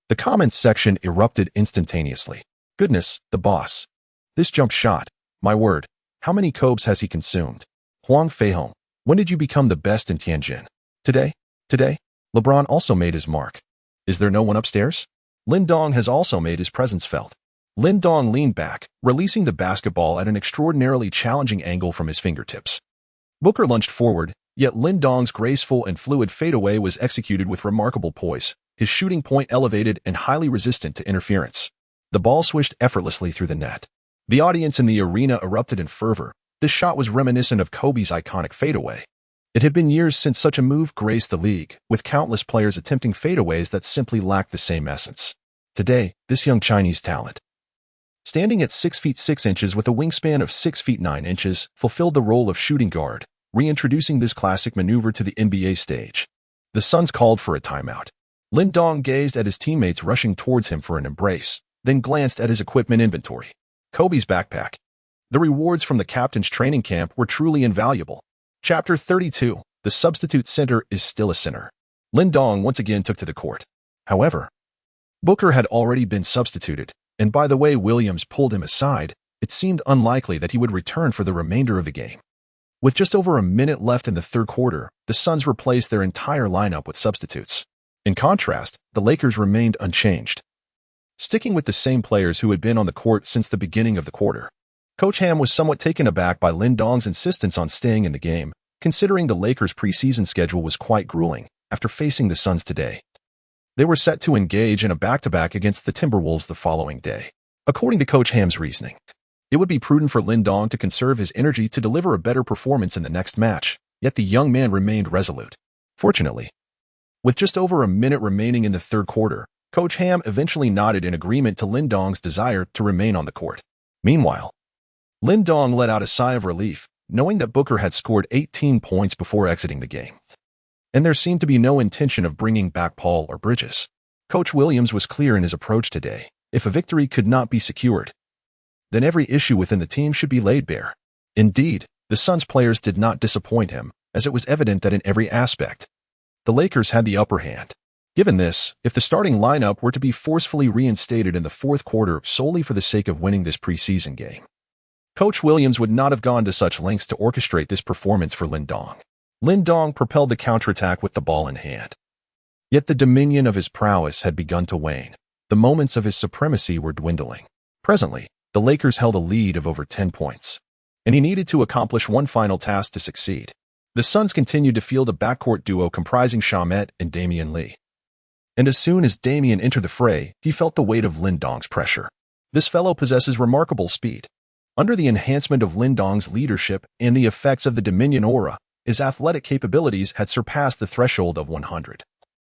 The comments section erupted instantaneously. "Goodness, the boss. This jump shot. My word, how many cobes has he consumed? Huang Feihong, when did you become the best in Tianjin?" Today? LeBron also made his mark. Is there no one upstairs? Lin Dong has also made his presence felt. Lin Dong leaned back, releasing the basketball at an extraordinarily challenging angle from his fingertips. Booker lunged forward, yet Lin Dong's graceful and fluid fadeaway was executed with remarkable poise, his shooting point elevated and highly resistant to interference. The ball swished effortlessly through the net. The audience in the arena erupted in fervor. This shot was reminiscent of Kobe's iconic fadeaway. It had been years since such a move graced the league, with countless players attempting fadeaways that simply lacked the same essence. Today, this young Chinese talent, standing at 6 feet 6 inches with a wingspan of 6 feet 9 inches, fulfilled the role of shooting guard, reintroducing this classic maneuver to the NBA stage. The Suns called for a timeout. Lin Dong gazed at his teammates rushing towards him for an embrace, then glanced at his equipment inventory. Kobe's backpack. The rewards from the captain's training camp were truly invaluable. Chapter 32. The substitute center is still a sinner. Lin Dong once again took to the court. However, Booker had already been substituted, and by the way Williams pulled him aside, it seemed unlikely that he would return for the remainder of the game. With just over a minute left in the third quarter, the Suns replaced their entire lineup with substitutes. In contrast, the Lakers remained unchanged, sticking with the same players who had been on the court since the beginning of the quarter. Coach Ham was somewhat taken aback by Lin Dong's insistence on staying in the game, considering the Lakers' preseason schedule was quite grueling after facing the Suns today. They were set to engage in a back-to-back against the Timberwolves the following day. According to Coach Ham's reasoning, it would be prudent for Lin Dong to conserve his energy to deliver a better performance in the next match, yet the young man remained resolute. Fortunately, with just over a minute remaining in the third quarter, Coach Ham eventually nodded in agreement to Lin Dong's desire to remain on the court. Meanwhile, Lin Dong let out a sigh of relief, knowing that Booker had scored 18 points before exiting the game, and there seemed to be no intention of bringing back Paul or Bridges. Coach Williams was clear in his approach today. If a victory could not be secured, then every issue within the team should be laid bare. Indeed, the Suns players did not disappoint him, as it was evident that in every aspect, the Lakers had the upper hand. Given this, if the starting lineup were to be forcefully reinstated in the fourth quarter solely for the sake of winning this preseason game, Coach Williams would not have gone to such lengths to orchestrate this performance for Lin Dong. Lin Dong propelled the counterattack with the ball in hand. Yet the dominion of his prowess had begun to wane. The moments of his supremacy were dwindling. Presently, the Lakers held a lead of over 10 points, and he needed to accomplish one final task to succeed. The Suns continued to field a backcourt duo comprising Shamet and Damian Lee. And as soon as Damien entered the fray, he felt the weight of Lin Dong's pressure. This fellow possesses remarkable speed. Under the enhancement of Lin Dong's leadership and the effects of the Dominion aura, his athletic capabilities had surpassed the threshold of 100,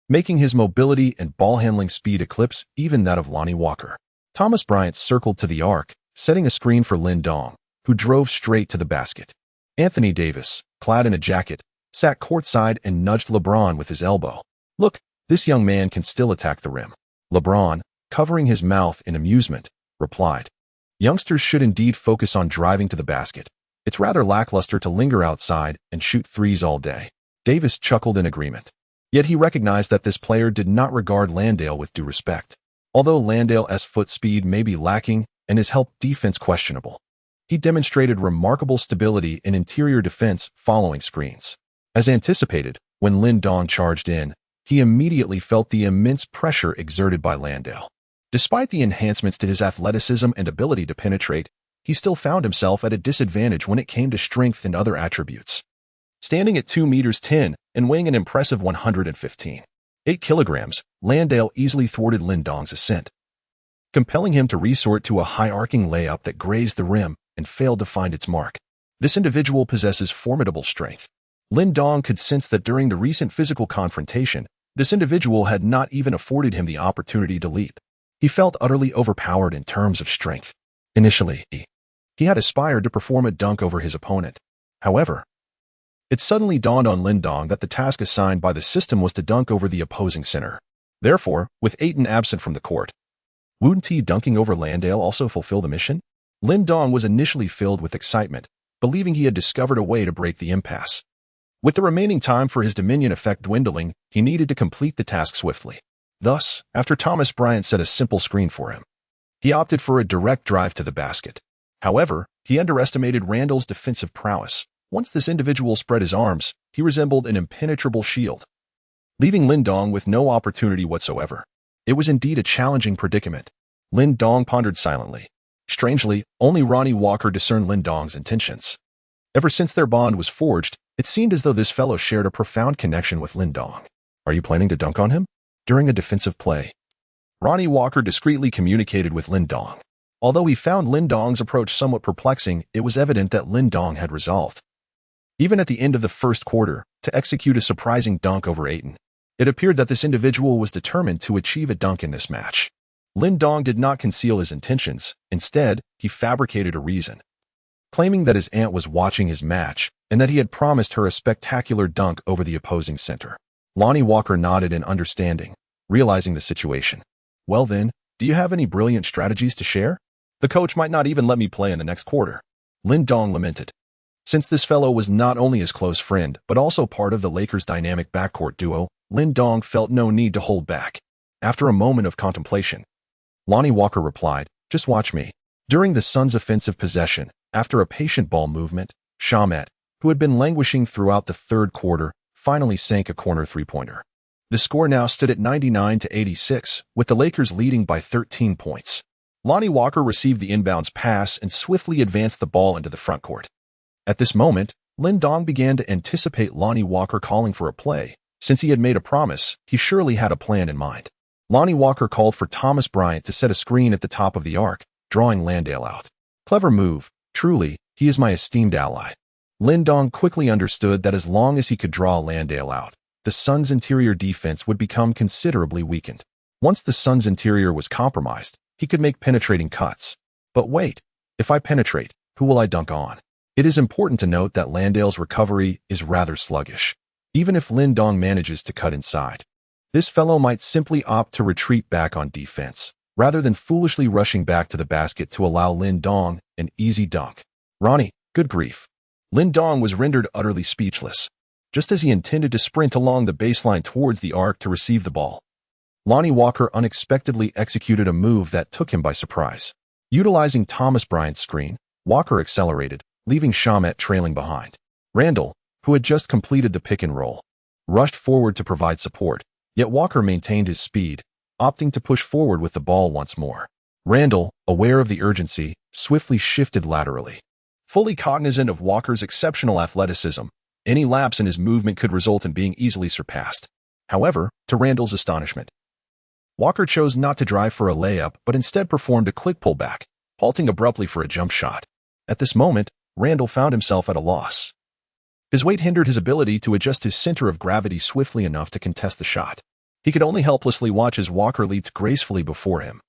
making his mobility and ball-handling speed eclipse even that of Lonnie Walker. Thomas Bryant circled to the arc, setting a screen for Lin Dong, who drove straight to the basket. Anthony Davis, clad in a jacket, sat courtside and nudged LeBron with his elbow. "Look, this young man can still attack the rim." LeBron, covering his mouth in amusement, replied, "Youngsters should indeed focus on driving to the basket. It's rather lackluster to linger outside and shoot threes all day." Davis chuckled in agreement. Yet he recognized that this player did not regard Landale with due respect. Although Landale's foot speed may be lacking and his help defense questionable, he demonstrated remarkable stability in interior defense following screens. As anticipated, when Lin Dong charged in, he immediately felt the immense pressure exerted by Landale. Despite the enhancements to his athleticism and ability to penetrate, he still found himself at a disadvantage when it came to strength and other attributes. Standing at 2 meters 10 and weighing an impressive 115.8 kilograms, Landale easily thwarted Lin Dong's ascent, compelling him to resort to a high-arcing layup that grazed the rim and failed to find its mark. This individual possesses formidable strength. Lin Dong could sense that during the recent physical confrontation, this individual had not even afforded him the opportunity to leap. He felt utterly overpowered in terms of strength. Initially, he had aspired to perform a dunk over his opponent. However, it suddenly dawned on Lin Dong that the task assigned by the system was to dunk over the opposing center. Therefore, with Aiton absent from the court, wouldn't he dunking over Landale also fulfill the mission? Lin Dong was initially filled with excitement, believing he had discovered a way to break the impasse. With the remaining time for his Dominion effect dwindling, he needed to complete the task swiftly. Thus, after Thomas Bryant set a simple screen for him, he opted for a direct drive to the basket. However, he underestimated Randall's defensive prowess. Once this individual spread his arms, he resembled an impenetrable shield, leaving Lin Dong with no opportunity whatsoever. It was indeed a challenging predicament. Lin Dong pondered silently. Strangely, only Ronnie Walker discerned Lin Dong's intentions. Ever since their bond was forged, it seemed as though this fellow shared a profound connection with Lin Dong. "Are you planning to dunk on him?" During a defensive play, Ronnie Walker discreetly communicated with Lin Dong. Although he found Lin Dong's approach somewhat perplexing, it was evident that Lin Dong had resolved, even at the end of the first quarter, to execute a surprising dunk over Aiton. It appeared that this individual was determined to achieve a dunk in this match. Lin Dong did not conceal his intentions. Instead, he fabricated a reason, claiming that his aunt was watching his match and that he had promised her a spectacular dunk over the opposing center. Lonnie Walker nodded in understanding, realizing the situation. "Well then, do you have any brilliant strategies to share? The coach might not even let me play in the next quarter." Lin Dong lamented. Since this fellow was not only his close friend, but also part of the Lakers' dynamic backcourt duo, Lin Dong felt no need to hold back. After a moment of contemplation, Lonnie Walker replied, "Just watch me." During the Suns' offensive possession, after a patient ball movement, Shamet, who had been languishing throughout the third quarter, finally sank a corner three-pointer. The score now stood at 99-86, with the Lakers leading by 13 points. Lonnie Walker received the inbounds pass and swiftly advanced the ball into the front court. At this moment, Lin Dong began to anticipate Lonnie Walker calling for a play. Since he had made a promise, he surely had a plan in mind. Lonnie Walker called for Thomas Bryant to set a screen at the top of the arc, drawing Landale out. "Clever move. Truly, he is my esteemed ally." Lin Dong quickly understood that as long as he could draw Landale out, the Suns' interior defense would become considerably weakened. Once the Suns' interior was compromised, he could make penetrating cuts. But wait, if I penetrate, who will I dunk on? It is important to note that Landale's recovery is rather sluggish. Even if Lin Dong manages to cut inside, this fellow might simply opt to retreat back on defense, rather than foolishly rushing back to the basket to allow Lin Dong an easy dunk. "Ronnie, good grief." Lin Dong was rendered utterly speechless. Just as he intended to sprint along the baseline towards the arc to receive the ball, Lonnie Walker unexpectedly executed a move that took him by surprise. Utilizing Thomas Bryant's screen, Walker accelerated, leaving Shamet trailing behind. Randall, who had just completed the pick and roll, rushed forward to provide support, yet Walker maintained his speed, opting to push forward with the ball once more. Randall, aware of the urgency, swiftly shifted laterally. Fully cognizant of Walker's exceptional athleticism, any lapse in his movement could result in being easily surpassed. However, to Randall's astonishment, Walker chose not to drive for a layup, but instead performed a quick pullback, halting abruptly for a jump shot. At this moment, Randall found himself at a loss. His weight hindered his ability to adjust his center of gravity swiftly enough to contest the shot. He could only helplessly watch as Walker leaped gracefully before him,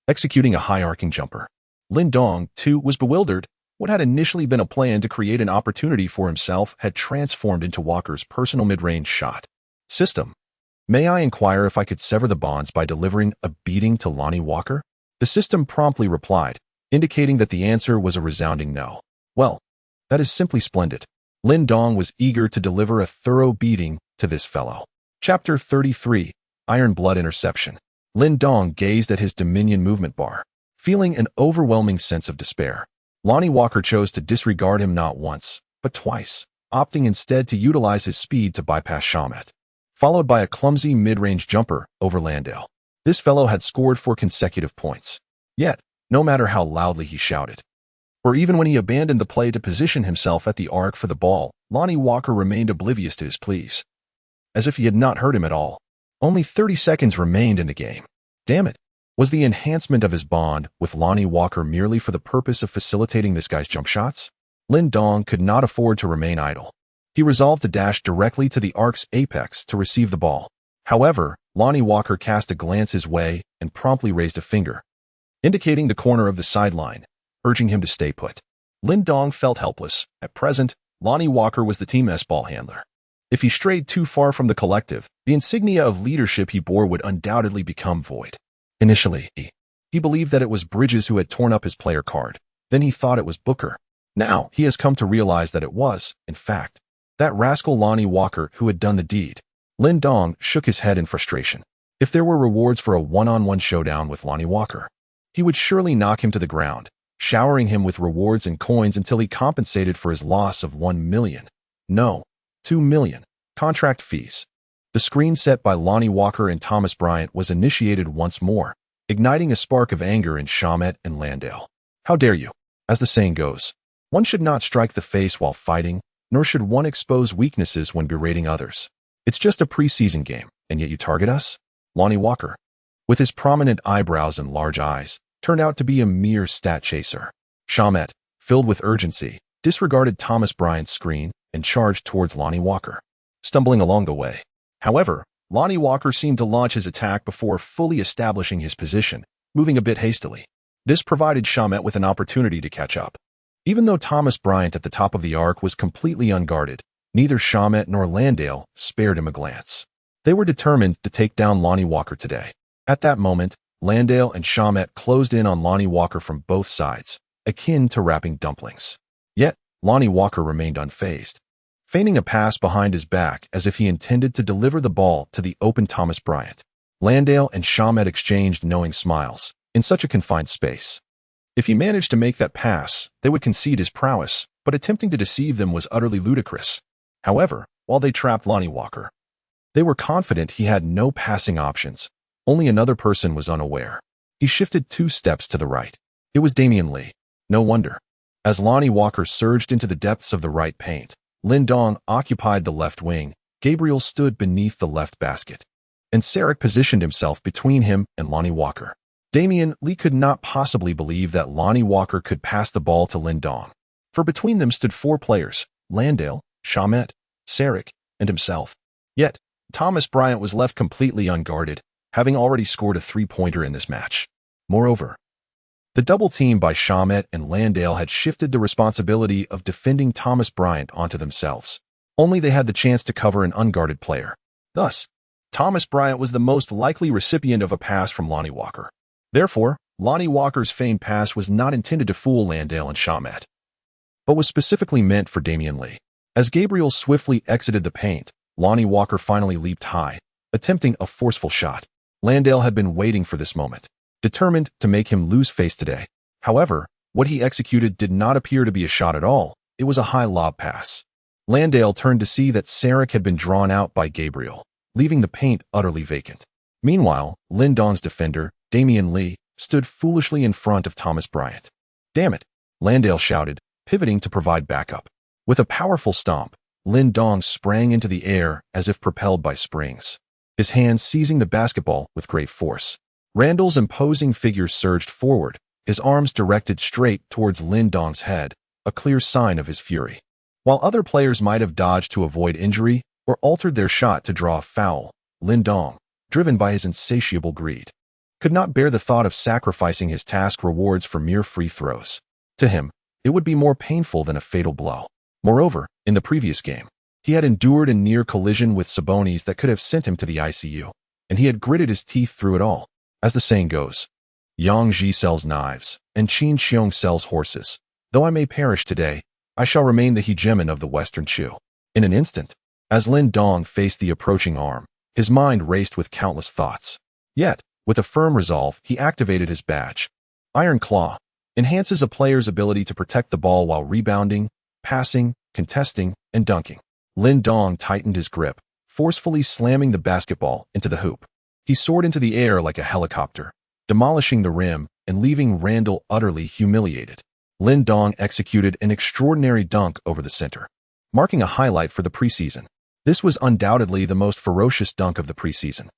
executing a high-arcing jumper. Lin Dong, too, was bewildered. What had initially been a plan to create an opportunity for himself had transformed into Walker's personal mid-range shot. System. May I inquire if I could sever the bonds by delivering a beating to Lonnie Walker? The system promptly replied, indicating that the answer was a resounding no. Well, that is simply splendid. Lin Dong was eager to deliver a thorough beating to this fellow. Chapter 33, Iron Blood Interception. Lin Dong gazed at his Dominion movement bar, feeling an overwhelming sense of despair. Lonnie Walker chose to disregard him not once, but twice, opting instead to utilize his speed to bypass Shamet, followed by a clumsy mid-range jumper over Landale. This fellow had scored 4 consecutive points. Yet, no matter how loudly he shouted, or even when he abandoned the play to position himself at the arc for the ball, Lonnie Walker remained oblivious to his pleas, as if he had not heard him at all. Only 30 seconds remained in the game. Damn it. Was the enhancement of his bond with Lonnie Walker merely for the purpose of facilitating this guy's jump shots? Lin Dong could not afford to remain idle. He resolved to dash directly to the arc's apex to receive the ball. However, Lonnie Walker cast a glance his way and promptly raised a finger, indicating the corner of the sideline, urging him to stay put. Lin Dong felt helpless. At present, Lonnie Walker was the team's ball handler. If he strayed too far from the collective, the insignia of leadership he bore would undoubtedly become void. Initially, he believed that it was Bridges who had torn up his player card. Then he thought it was Booker. Now, he has come to realize that it was, in fact, that rascal Lonnie Walker who had done the deed. Lin Dong shook his head in frustration. If there were rewards for a one-on-one showdown with Lonnie Walker, he would surely knock him to the ground, showering him with rewards and coins until he compensated for his loss of 1 million. No, 2 million. Contract fees. The screen set by Lonnie Walker and Thomas Bryant was initiated once more, igniting a spark of anger in Shamet and Landale. How dare you? As the saying goes, one should not strike the face while fighting, nor should one expose weaknesses when berating others. It's just a preseason game, and yet you target us? Lonnie Walker, with his prominent eyebrows and large eyes, turned out to be a mere stat chaser. Shamet, filled with urgency, disregarded Thomas Bryant's screen and charged towards Lonnie Walker, stumbling along the way. However, Lonnie Walker seemed to launch his attack before fully establishing his position, moving a bit hastily. This provided Shamet with an opportunity to catch up. Even though Thomas Bryant at the top of the arc was completely unguarded, neither Shamet nor Landale spared him a glance. They were determined to take down Lonnie Walker today. At that moment, Landale and Shamet closed in on Lonnie Walker from both sides, akin to wrapping dumplings. Yet, Lonnie Walker remained unfazed, feigning a pass behind his back as if he intended to deliver the ball to the open Thomas Bryant. Landale and Shamet exchanged knowing smiles in such a confined space. If he managed to make that pass, they would concede his prowess, but attempting to deceive them was utterly ludicrous. However, while they trapped Lonnie Walker, they were confident he had no passing options. Only another person was unaware. He shifted 2 steps to the right. It was Damian Lee. No wonder. As Lonnie Walker surged into the depths of the right paint, Lin Dong occupied the left wing, Gabriel stood beneath the left basket, and Sarek positioned himself between him and Lonnie Walker. Damian Lee could not possibly believe that Lonnie Walker could pass the ball to Lin Dong, for between them stood 4 players, Landale, Shamet, Sarek, and himself. Yet, Thomas Bryant was left completely unguarded, having already scored a 3-pointer in this match. Moreover, the double team by Shamet and Landale had shifted the responsibility of defending Thomas Bryant onto themselves. Only they had the chance to cover an unguarded player. Thus, Thomas Bryant was the most likely recipient of a pass from Lonnie Walker. Therefore, Lonnie Walker's feigned pass was not intended to fool Landale and Shamet, but was specifically meant for Damian Lee. As Gabriel swiftly exited the paint, Lonnie Walker finally leaped high, attempting a forceful shot. Landale had been waiting for this moment, determined to make him lose face today. However, what he executed did not appear to be a shot at all. It was a high lob pass. Landale turned to see that Sarek had been drawn out by Gabriel, leaving the paint utterly vacant. Meanwhile, Lin Dong's defender, Damian Lee, stood foolishly in front of Thomas Bryant. "Damn it," Landale shouted, pivoting to provide backup. With a powerful stomp, Lin Dong sprang into the air as if propelled by springs. his hands seizing the basketball with great force. Randall's imposing figure surged forward, his arms directed straight towards Lin Dong's head, a clear sign of his fury. While other players might have dodged to avoid injury or altered their shot to draw a foul, Lin Dong, driven by his insatiable greed, could not bear the thought of sacrificing his task rewards for mere free throws. To him, it would be more painful than a fatal blow. Moreover, in the previous game, he had endured a near collision with Sabonis that could have sent him to the ICU, and he had gritted his teeth through it all. As the saying goes, Yang Ji sells knives, and Qin Xiong sells horses. Though I may perish today, I shall remain the hegemon of the Western Chu. In an instant, as Lin Dong faced the approaching arm, his mind raced with countless thoughts. Yet, with a firm resolve, he activated his badge. Iron Claw enhances a player's ability to protect the ball while rebounding, passing, contesting, and dunking. Lin Dong tightened his grip, forcefully slamming the basketball into the hoop. He soared into the air like a helicopter, demolishing the rim and leaving Randall utterly humiliated. Lin Dong executed an extraordinary dunk over the center, marking a highlight for the preseason. This was undoubtedly the most ferocious dunk of the preseason.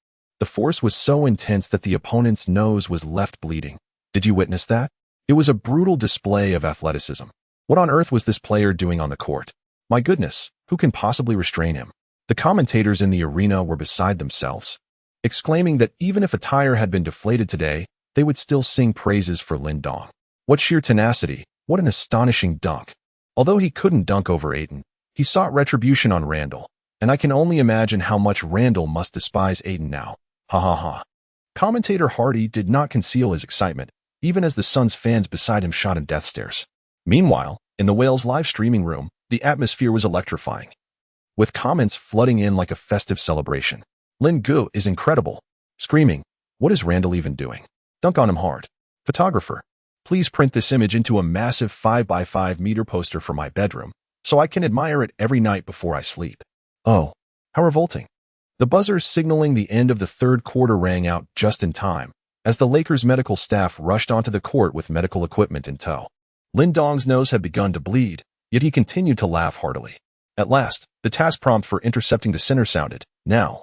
The force was so intense that the opponent's nose was left bleeding. Did you witness that? It was a brutal display of athleticism. What on earth was this player doing on the court? My goodness, who can possibly restrain him? The commentators in the arena were beside themselves, exclaiming that even if a tire had been deflated today, they would still sing praises for Lin Dong. What sheer tenacity, what an astonishing dunk. Although he couldn't dunk over Ayton, he sought retribution on Randall, and I can only imagine how much Randall must despise Ayton now. Ha ha ha. Commentator Hardy did not conceal his excitement, even as the Suns fans beside him shot him death stares. Meanwhile, in the Wales live streaming room, the atmosphere was electrifying, with comments flooding in like a festive celebration. Lin Gu is incredible. Screaming, what is Randall even doing? Dunk on him hard. Photographer, please print this image into a massive 5x5 meter poster for my bedroom, so I can admire it every night before I sleep. Oh, how revolting. The buzzer signaling the end of the third quarter rang out just in time, as the Lakers' medical staff rushed onto the court with medical equipment in tow. Lin Dong's nose had begun to bleed, yet he continued to laugh heartily. At last, the task prompt for intercepting the center sounded. Now,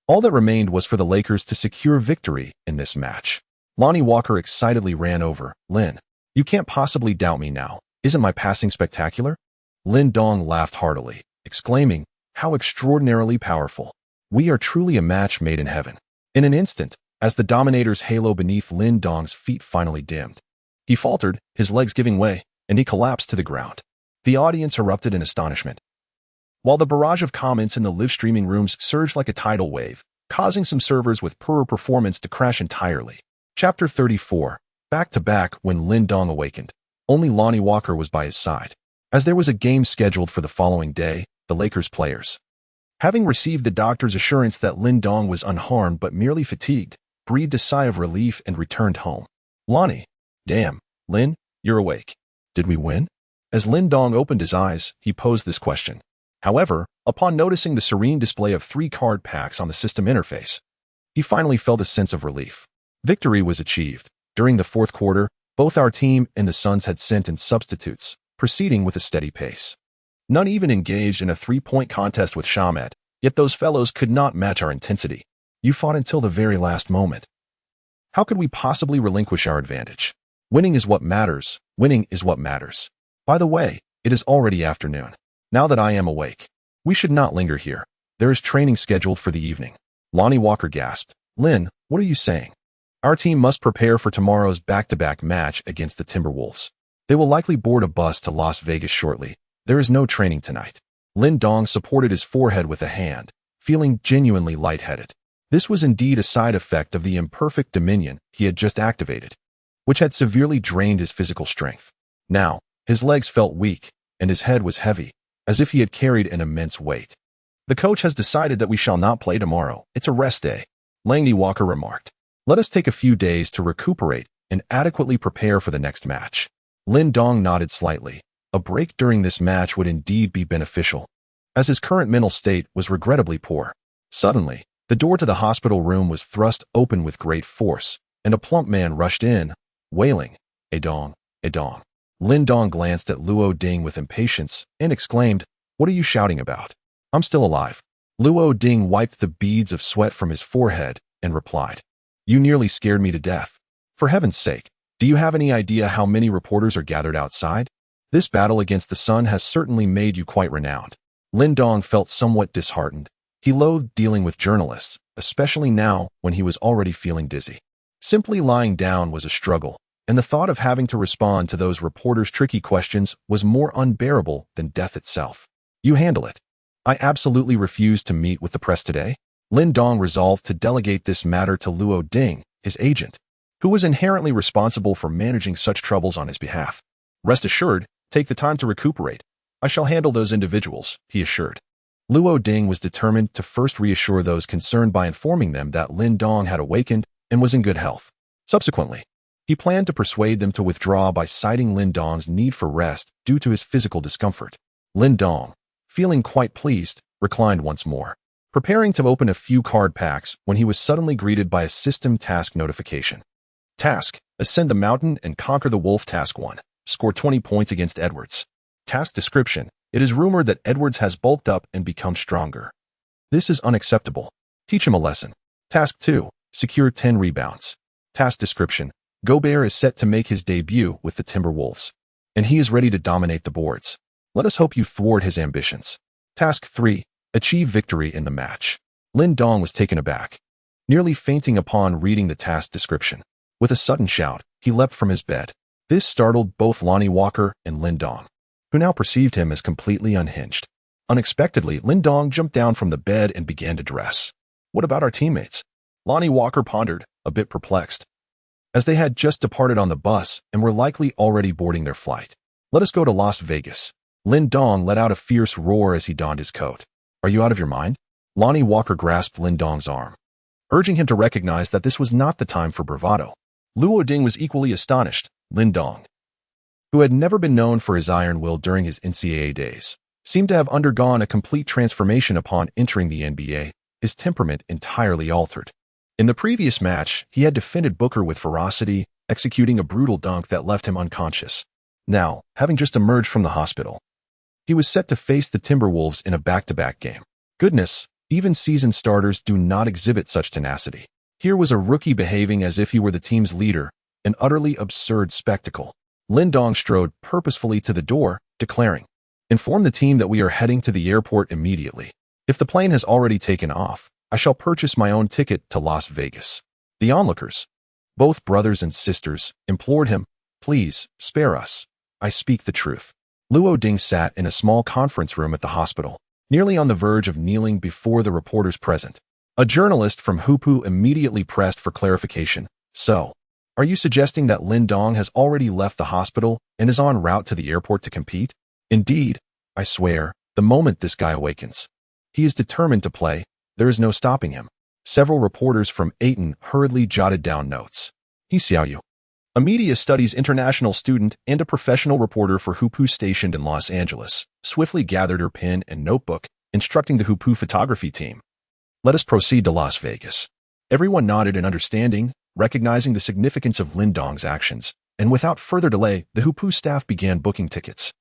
all that remained was for the Lakers to secure victory in this match. Lonnie Walker excitedly ran over. Lin, you can't possibly doubt me now. Isn't my passing spectacular? Lin Dong laughed heartily, exclaiming, how extraordinarily powerful. We are truly a match made in heaven. In an instant, as the Dominator's halo beneath Lin Dong's feet finally dimmed, he faltered, his legs giving way, and he collapsed to the ground. The audience erupted in astonishment, while the barrage of comments in the live streaming rooms surged like a tidal wave, causing some servers with poor performance to crash entirely. Chapter 34. Back-to-back. When Lin Dong awakened, only Lonnie Walker was by his side. As there was a game scheduled for the following day, the Lakers players, having received the doctor's assurance that Lin Dong was unharmed but merely fatigued, breathed a sigh of relief and returned home. Lonnie, damn, Lin, you're awake. Did we win? As Lin Dong opened his eyes, he posed this question. However, upon noticing the serene display of 3 card packs on the system interface, he finally felt a sense of relief. Victory was achieved. During the fourth quarter, both our team and the Suns had sent in substitutes, proceeding with a steady pace. None even engaged in a 3-point contest with Shamet, yet those fellows could not match our intensity. You fought until the very last moment. How could we possibly relinquish our advantage? Winning is what matters. Winning is what matters. By the way, it is already afternoon. Now that I am awake, we should not linger here. There is training scheduled for the evening. Lonnie Walker gasped. Lin, what are you saying? Our team must prepare for tomorrow's back-to-back match against the Timberwolves. They will likely board a bus to Las Vegas shortly. There is no training tonight. Lin Dong supported his forehead with a hand, feeling genuinely lightheaded. This was indeed a side effect of the imperfect dominion he had just activated, which had severely drained his physical strength. Now, his legs felt weak, and his head was heavy, as if he had carried an immense weight. The coach has decided that we shall not play tomorrow. It's a rest day, Lonnie Walker remarked. Let us take a few days to recuperate and adequately prepare for the next match. Lin Dong nodded slightly. A break during this match would indeed be beneficial, as his current mental state was regrettably poor. Suddenly, the door to the hospital room was thrust open with great force, and a plump man rushed in, wailing, "A dong, a dong." Lin Dong glanced at Luo Ding with impatience and exclaimed, "What are you shouting about? I'm still alive." Luo Ding wiped the beads of sweat from his forehead and replied, "You nearly scared me to death. For heaven's sake, do you have any idea how many reporters are gathered outside? This battle against the sun has certainly made you quite renowned." Lin Dong felt somewhat disheartened. He loathed dealing with journalists, especially now when he was already feeling dizzy. Simply lying down was a struggle, and the thought of having to respond to those reporters' tricky questions was more unbearable than death itself. "You handle it. I absolutely refuse to meet with the press today." Lin Dong resolved to delegate this matter to Luo Ding, his agent, who was inherently responsible for managing such troubles on his behalf. "Rest assured, take the time to recuperate. I shall handle those individuals," he assured. Luo Ding was determined to first reassure those concerned by informing them that Lin Dong had awakened and was in good health. Subsequently, he planned to persuade them to withdraw by citing Lin Dong's need for rest due to his physical discomfort. Lin Dong, feeling quite pleased, reclined once more, preparing to open a few card packs when he was suddenly greeted by a system task notification. Task: Ascend the mountain and conquer the wolf. Task 1. Score 20 points against Edwards. Task description: It is rumored that Edwards has bulked up and become stronger. This is unacceptable. Teach him a lesson. Task 2. Secure 10 rebounds. Task description: Gobert is set to make his debut with the Timberwolves, and he is ready to dominate the boards. Let us hope you thwart his ambitions. Task 3. Achieve victory in the match. Lin Dong was taken aback, nearly fainting upon reading the task description. With a sudden shout, he leapt from his bed. This startled both Lonnie Walker and Lin Dong, who now perceived him as completely unhinged. Unexpectedly, Lin Dong jumped down from the bed and began to dress. "What about our teammates?" Lonnie Walker pondered, a bit perplexed, as they had just departed on the bus and were likely already boarding their flight. "Let us go to Las Vegas." Lin Dong let out a fierce roar as he donned his coat. "Are you out of your mind?" Lonnie Walker grasped Lin Dong's arm, urging him to recognize that this was not the time for bravado. Luo Ding was equally astonished. Lin Dong, who had never been known for his iron will during his NCAA days, seemed to have undergone a complete transformation upon entering the NBA, his temperament entirely altered. In the previous match, he had defended Booker with ferocity, executing a brutal dunk that left him unconscious. Now, having just emerged from the hospital, he was set to face the Timberwolves in a back-to-back game. Goodness, even seasoned starters do not exhibit such tenacity. Here was a rookie behaving as if he were the team's leader, an utterly absurd spectacle. Lin Dong strode purposefully to the door, declaring, "Inform the team that we are heading to the airport immediately. If the plane has already taken off, I shall purchase my own ticket to Las Vegas." The onlookers, both brothers and sisters, implored him, "Please, spare us. I speak the truth." Luo Ding sat in a small conference room at the hospital, nearly on the verge of kneeling before the reporters present. A journalist from Hupu immediately pressed for clarification. "So, are you suggesting that Lin Dong has already left the hospital and is en route to the airport to compete?" "Indeed, I swear, the moment this guy awakens, he is determined to play. There is no stopping him." Several reporters from Aiton hurriedly jotted down notes. He Xiaoyu, a media studies international student and a professional reporter for Hupu stationed in Los Angeles, swiftly gathered her pen and notebook, instructing the Hupu photography team. "Let us proceed to Las Vegas." Everyone nodded in understanding, recognizing the significance of Lin Dong's actions, and without further delay, the Hupu staff began booking tickets.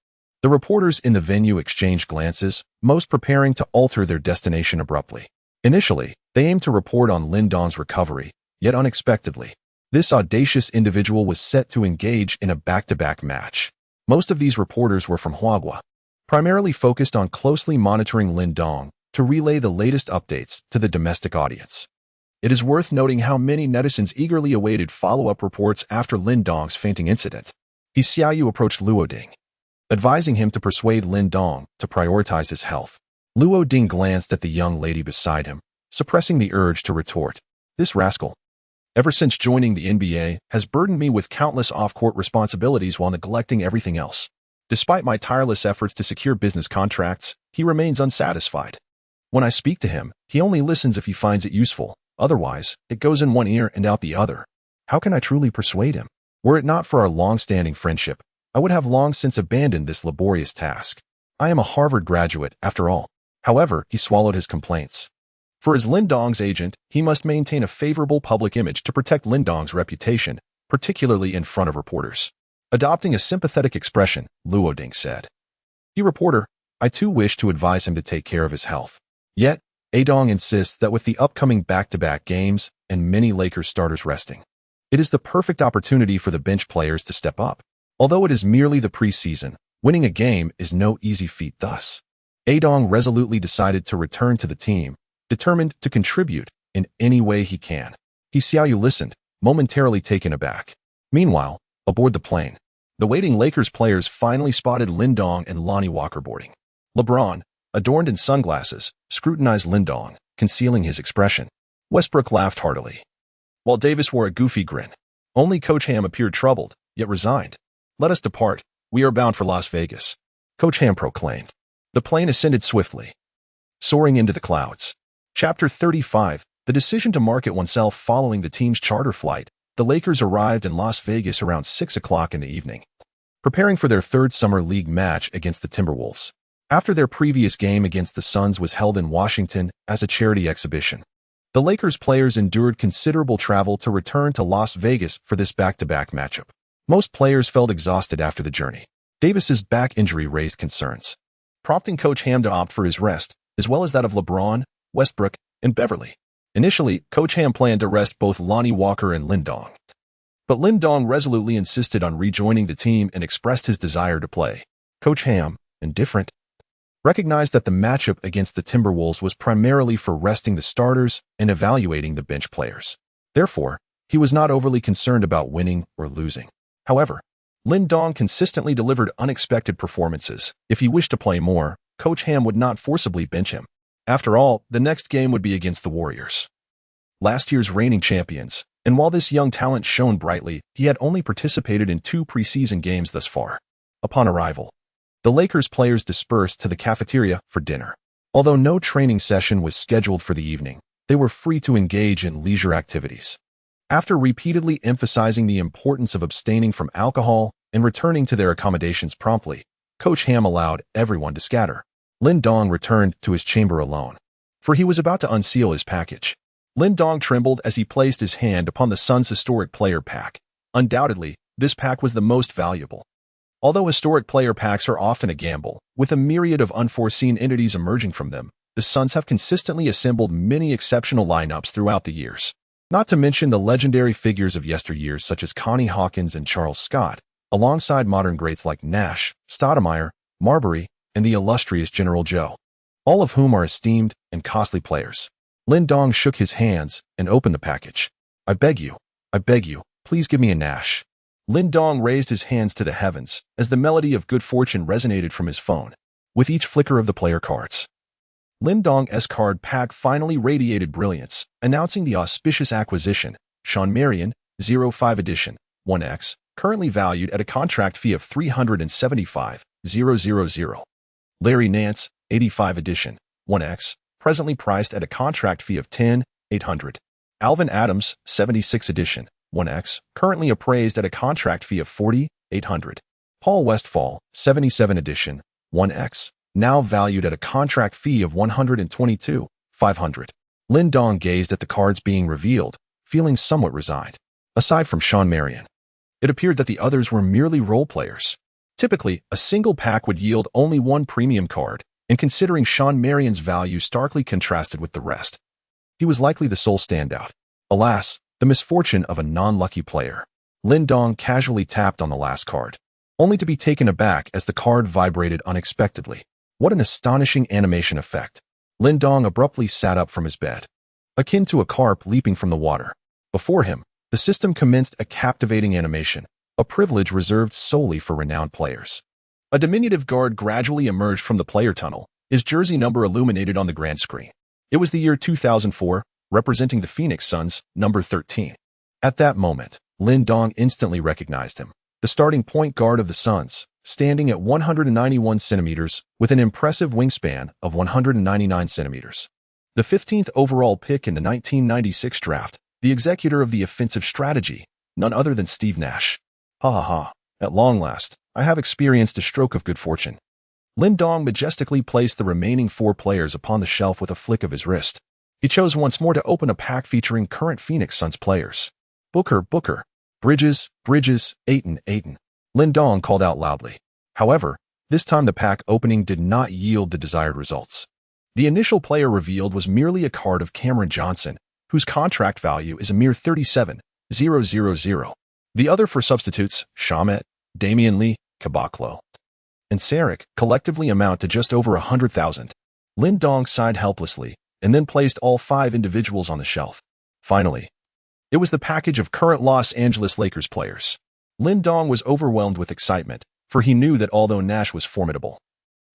The reporters in the venue exchanged glances, most preparing to alter their destination abruptly. Initially, they aimed to report on Lin Dong's recovery, yet unexpectedly, this audacious individual was set to engage in a back-to-back match. Most of these reporters were from Huagua, primarily focused on closely monitoring Lin Dong to relay the latest updates to the domestic audience. It is worth noting how many netizens eagerly awaited follow-up reports after Lin Dong's fainting incident. He Xiaoyu approached Luo Ding, advising him to persuade Lin Dong to prioritize his health. Luo Ding glanced at the young lady beside him, suppressing the urge to retort, "This rascal, ever since joining the NBA, has burdened me with countless off-court responsibilities while neglecting everything else. Despite my tireless efforts to secure business contracts, he remains unsatisfied. When I speak to him, he only listens if he finds it useful. Otherwise, it goes in one ear and out the other. How can I truly persuade him? Were it not for our long-standing friendship, I would have long since abandoned this laborious task. I am a Harvard graduate, after all." However, he swallowed his complaints. For as Lin Dong's agent, he must maintain a favorable public image to protect Lin Dong's reputation, particularly in front of reporters. Adopting a sympathetic expression, Luo Ding said, "You reporter, I too wish to advise him to take care of his health. Yet, Adong insists that with the upcoming back-to-back games and many Lakers starters resting, it is the perfect opportunity for the bench players to step up. Although it is merely the preseason, winning a game is no easy feat thus. Adong resolutely decided to return to the team, determined to contribute in any way he can. Xiaoyu listened, momentarily taken aback. Meanwhile, aboard the plane, the waiting Lakers players finally spotted Lindong and Lonnie Walker boarding. LeBron, adorned in sunglasses, scrutinized Lindong, concealing his expression. Westbrook laughed heartily, while Davis wore a goofy grin. Only Coach Ham appeared troubled, yet resigned. "Let us depart. We are bound for Las Vegas," Coach Ham proclaimed. The plane ascended swiftly, soaring into the clouds. Chapter 35, The decision to market oneself following the team's charter flight. The Lakers arrived in Las Vegas around 6 o'clock in the evening, preparing for their third summer league match against the Timberwolves. After their previous game against the Suns was held in Washington as a charity exhibition, the Lakers players endured considerable travel to return to Las Vegas for this back-to-back matchup. Most players felt exhausted after the journey. Davis's back injury raised concerns, prompting Coach Ham to opt for his rest, as well as that of LeBron, Westbrook, and Beverly. Initially, Coach Ham planned to rest both Lonnie Walker and Lindong, but Lindong resolutely insisted on rejoining the team and expressed his desire to play. Coach Ham, indifferent, recognized that the matchup against the Timberwolves was primarily for resting the starters and evaluating the bench players. Therefore, he was not overly concerned about winning or losing. However, Lindong consistently delivered unexpected performances. If he wished to play more, Coach Ham would not forcibly bench him. After all, the next game would be against the Warriors, last year's reigning champions, and while this young talent shone brightly, he had only participated in 2 preseason games thus far. Upon arrival, the Lakers players dispersed to the cafeteria for dinner. Although no training session was scheduled for the evening, they were free to engage in leisure activities. After repeatedly emphasizing the importance of abstaining from alcohol and returning to their accommodations promptly, Coach Ham allowed everyone to scatter. Lindong returned to his chamber alone, for he was about to unseal his package. Lindong trembled as he placed his hand upon the Suns' historic player pack. Undoubtedly, this pack was the most valuable. Although historic player packs are often a gamble, with a myriad of unforeseen entities emerging from them, the Suns have consistently assembled many exceptional lineups throughout the years. Not to mention the legendary figures of yesteryears such as Connie Hawkins and Charles Scott, alongside modern greats like Nash, Stoudemire, Marbury, and the illustrious General Joe, all of whom are esteemed and costly players. Lindong shook his hands and opened the package. I beg you, please give me a Nash." Lindong raised his hands to the heavens as the melody of good fortune resonated from his phone, with each flicker of the player cards. Lindong's card pack finally radiated brilliance, announcing the auspicious acquisition: Shawn Marion, 05 edition, 1X, currently valued at a contract fee of $375,000. Larry Nance, 85 edition, 1X, presently priced at a contract fee of $10,800. Alvin Adams, 76 edition, 1X, currently appraised at a contract fee of $4,800. Paul Westphal, 77 edition, 1X, now valued at a contract fee of $122,500. Lindong gazed at the cards being revealed, feeling somewhat resigned. Aside from Shawn Marion, it appeared that the others were merely role players. Typically, a single pack would yield only one premium card, and considering Shawn Marion's value starkly contrasted with the rest, he was likely the sole standout. Alas, the misfortune of a non-lucky player. Lindong casually tapped on the last card, only to be taken aback as the card vibrated unexpectedly. What an astonishing animation effect. Lindong abruptly sat up from his bed, akin to a carp leaping from the water. Before him, the system commenced a captivating animation, a privilege reserved solely for renowned players. A diminutive guard gradually emerged from the player tunnel, his jersey number illuminated on the grand screen. It was the year 2004, representing the Phoenix Suns, number 13. At that moment, Lindong instantly recognized him, the starting point guard of the Suns, standing at 191 centimeters with an impressive wingspan of 199 centimeters. The 15th overall pick in the 1996 draft, the executor of the offensive strategy, none other than Steve Nash. Ha ha ha, at long last, I have experienced a stroke of good fortune. Lindong majestically placed the remaining 4 players upon the shelf with a flick of his wrist. He chose once more to open a pack featuring current Phoenix Suns players. Booker, Bridges, Ayton. Lindong called out loudly. However, this time the pack opening did not yield the desired results. The initial player revealed was merely a card of Cameron Johnson, whose contract value is a mere 37,000. The other for substitutes, Shamet, Damian Lee, Kabaklo, and Sarek, collectively amount to just over 100,000. Lin Dong sighed helplessly and then placed all 5 individuals on the shelf. Finally, it was the package of current Los Angeles Lakers players. Lin Dong was overwhelmed with excitement, for he knew that although Nash was formidable,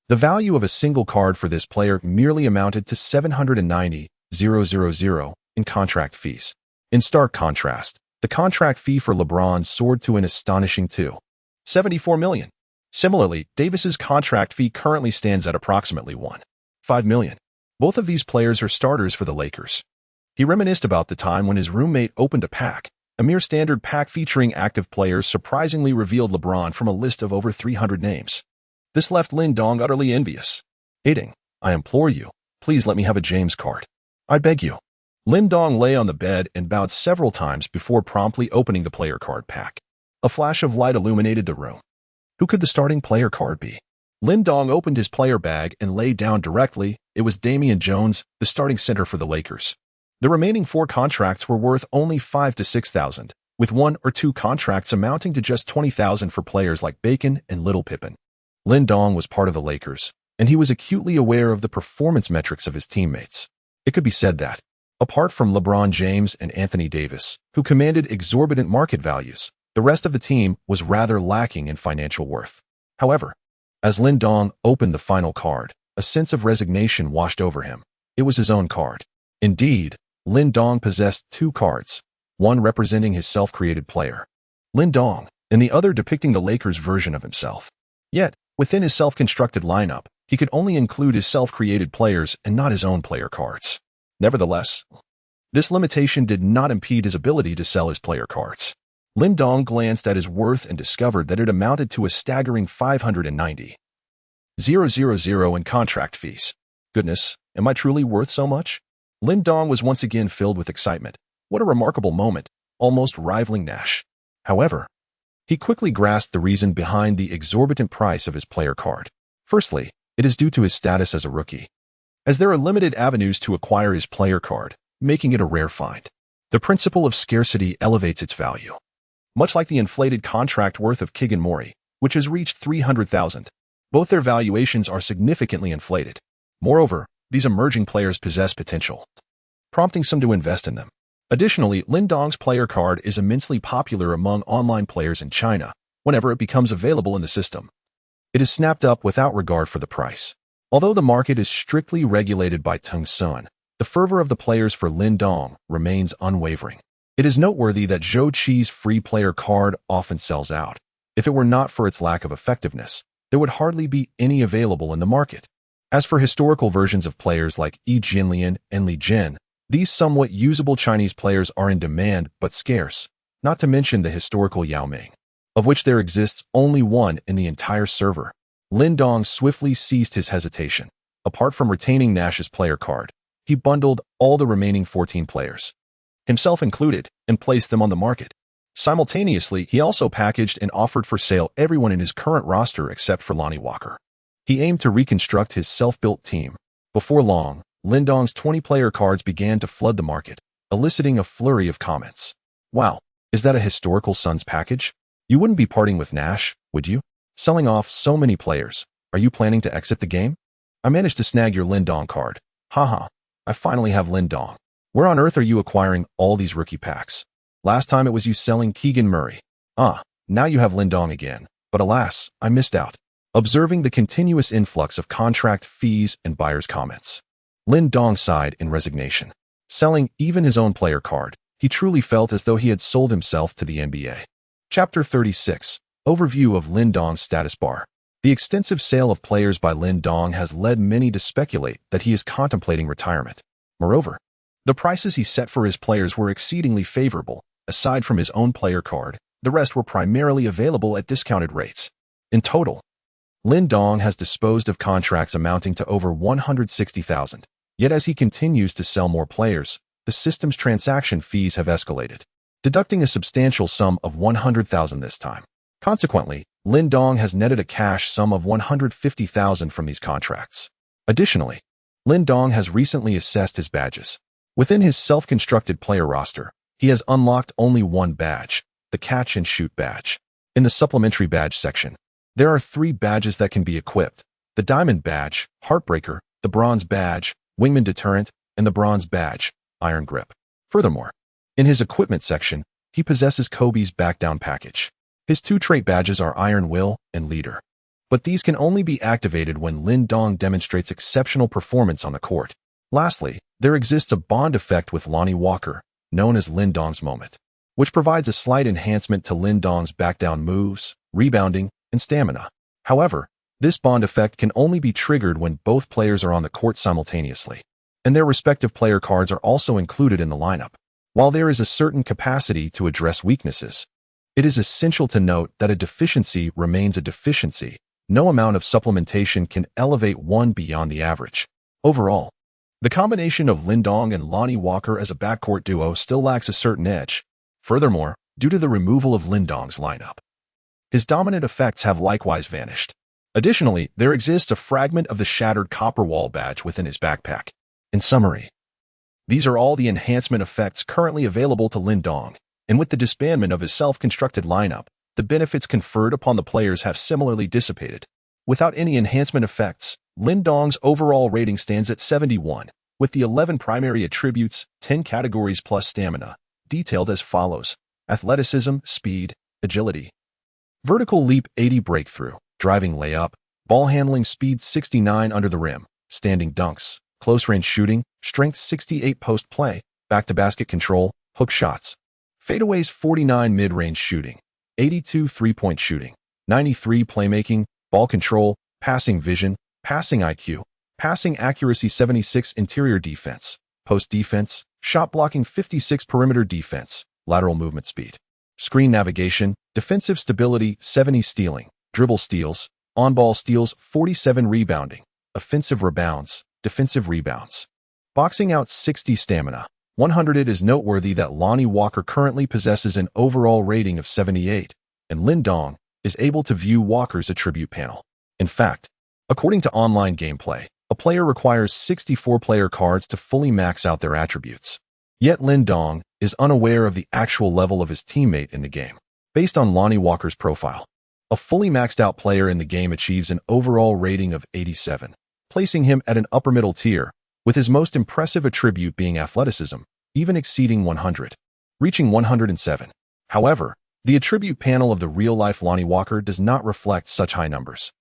the value of a single card for this player merely amounted to 790,000 in contract fees. In stark contrast, the contract fee for LeBron soared to an astonishing $274 million. Similarly, Davis's contract fee currently stands at approximately $1.5 million. Both of these players are starters for the Lakers. He reminisced about the time when his roommate opened a pack. A mere standard pack featuring active players surprisingly revealed LeBron from a list of over 300 names. This left Lin Dong utterly envious. Aiding, I implore you, please let me have a James card. I beg you. Lin Dong lay on the bed and bowed several times before promptly opening the player card pack. A flash of light illuminated the room. Who could the starting player card be? Lin Dong opened his player bag and lay down directly. It was Damian Jones, the starting center for the Lakers. The remaining 4 contracts were worth only 5,000 to 6,000, with 1 or 2 contracts amounting to just 20,000 for players like Bacon and Little Pippen. Lin Dong was part of the Lakers, and he was acutely aware of the performance metrics of his teammates. It could be said that, apart from LeBron James and Anthony Davis, who commanded exorbitant market values, the rest of the team was rather lacking in financial worth. However, as Lin Dong opened the final card, a sense of resignation washed over him. It was his own card. Indeed, Lin Dong possessed 2 cards, one representing his self-created player, Lin Dong, and the other depicting the Lakers' version of himself. Yet, within his self-constructed lineup, he could only include his self-created players and not his own player cards. Nevertheless, this limitation did not impede his ability to sell his player cards. Lin Dong glanced at his worth and discovered that it amounted to a staggering 590,000 in contract fees. Goodness, am I truly worth so much? Lin Dong was once again filled with excitement. What a remarkable moment, almost rivaling Nash. However, he quickly grasped the reason behind the exorbitant price of his player card. Firstly, it is due to his status as a rookie, as there are limited avenues to acquire his player card, making it a rare find. The principle of scarcity elevates its value. Much like the inflated contract worth of Keegan Murray, which has reached 300,000, both their valuations are significantly inflated. Moreover, these emerging players possess potential, prompting some to invest in them. Additionally, Lin Dong's player card is immensely popular among online players in China whenever it becomes available in the system. It is snapped up without regard for the price. Although the market is strictly regulated by Teng Sun, the fervor of the players for Lin Dong remains unwavering. It is noteworthy that Zhou Qi's free player card often sells out. If it were not for its lack of effectiveness, there would hardly be any available in the market. As for historical versions of players like Yi Jianlian and Li Jin, these somewhat usable Chinese players are in demand but scarce, not to mention the historical Yao Ming, of which there exists only one in the entire server. Lin Dong swiftly ceased his hesitation. Apart from retaining Nash's player card, he bundled all the remaining 14 players, himself included, and placed them on the market. Simultaneously, he also packaged and offered for sale everyone in his current roster except for Lonnie Walker. He aimed to reconstruct his self-built team. Before long, Lin Dong's 20-player cards began to flood the market, eliciting a flurry of comments. Wow, is that a historical Suns package? You wouldn't be parting with Nash, would you? Selling off so many players. Are you planning to exit the game? I managed to snag your Lin Dong card. Haha, I finally have Lin Dong. Where on earth are you acquiring all these rookie packs? Last time it was you selling Keegan Murray. Now you have Lin Dong again. But alas, I missed out. Observing the continuous influx of contract fees and buyers' comments, Lin Dong sighed in resignation. Selling even his own player card, he truly felt as though he had sold himself to the NBA. Chapter 36. Overview of Lin Dong's status bar. The extensive sale of players by Lin Dong has led many to speculate that he is contemplating retirement. Moreover, the prices he set for his players were exceedingly favorable. Aside from his own player card, the rest were primarily available at discounted rates. In total, Lin Dong has disposed of contracts amounting to over 160,000. Yet as he continues to sell more players, the system's transaction fees have escalated, deducting a substantial sum of 100,000 this time. Consequently, Lin Dong has netted a cash sum of 150,000 from these contracts. Additionally, Lin Dong has recently assessed his badges. Within his self-constructed player roster, he has unlocked only one badge, the Catch and Shoot badge. In the supplementary badge section, there are 3 badges that can be equipped: the Diamond badge, Heartbreaker, the Bronze badge, Wingman Deterrent, and the Bronze badge, Iron Grip. Furthermore, in his equipment section, he possesses Kobe's Backdown package. His 2 trait badges are Iron Will and Leader. But these can only be activated when Lin Dong demonstrates exceptional performance on the court. Lastly, there exists a bond effect with Lonnie Walker, known as Lin Dong's Moment, which provides a slight enhancement to Lin Dong's backdown moves, rebounding, and stamina. However, this bond effect can only be triggered when both players are on the court simultaneously, and their respective player cards are also included in the lineup. While there is a certain capacity to address weaknesses, it is essential to note that a deficiency remains a deficiency. No amount of supplementation can elevate one beyond the average. Overall, the combination of Lin Dong and Lonnie Walker as a backcourt duo still lacks a certain edge. Furthermore, due to the removal of Lin Dong's lineup, his dominant effects have likewise vanished. Additionally, there exists a fragment of the shattered copper wall badge within his backpack. In summary, these are all the enhancement effects currently available to Lin Dong, and with the disbandment of his self-constructed lineup, the benefits conferred upon the players have similarly dissipated. Without any enhancement effects, Lin Dong's overall rating stands at 71, with the 11 primary attributes, 10 categories plus stamina, detailed as follows: athleticism, speed, agility, vertical leap 80, breakthrough, driving layup, ball handling speed 69 under the rim, standing dunks, close range shooting, strength 68, post play, back to basket control, hook shots, fadeaways 49, mid-range shooting, 82 three-point shooting, 93 playmaking, ball control, passing vision, passing IQ, passing accuracy 76, interior defense, post defense, shot blocking 56, perimeter defense, lateral movement speed, screen navigation, defensive stability 70, stealing, dribble steals, on-ball steals 47, rebounding, offensive rebounds, defensive rebounds, boxing out 60, stamina 100. It is noteworthy that Lonnie Walker currently possesses an overall rating of 78, and Lin Dong is able to view Walker's attribute panel. In fact, according to online gameplay, a player requires 64 player cards to fully max out their attributes. Yet Lin Dong is unaware of the actual level of his teammate in the game. Based on Lonnie Walker's profile, a fully maxed out player in the game achieves an overall rating of 87, placing him at an upper middle tier, with his most impressive attribute being athleticism, even exceeding 100, reaching 107. However, the attribute panel of the real-life Lonnie Walker does not reflect such high numbers.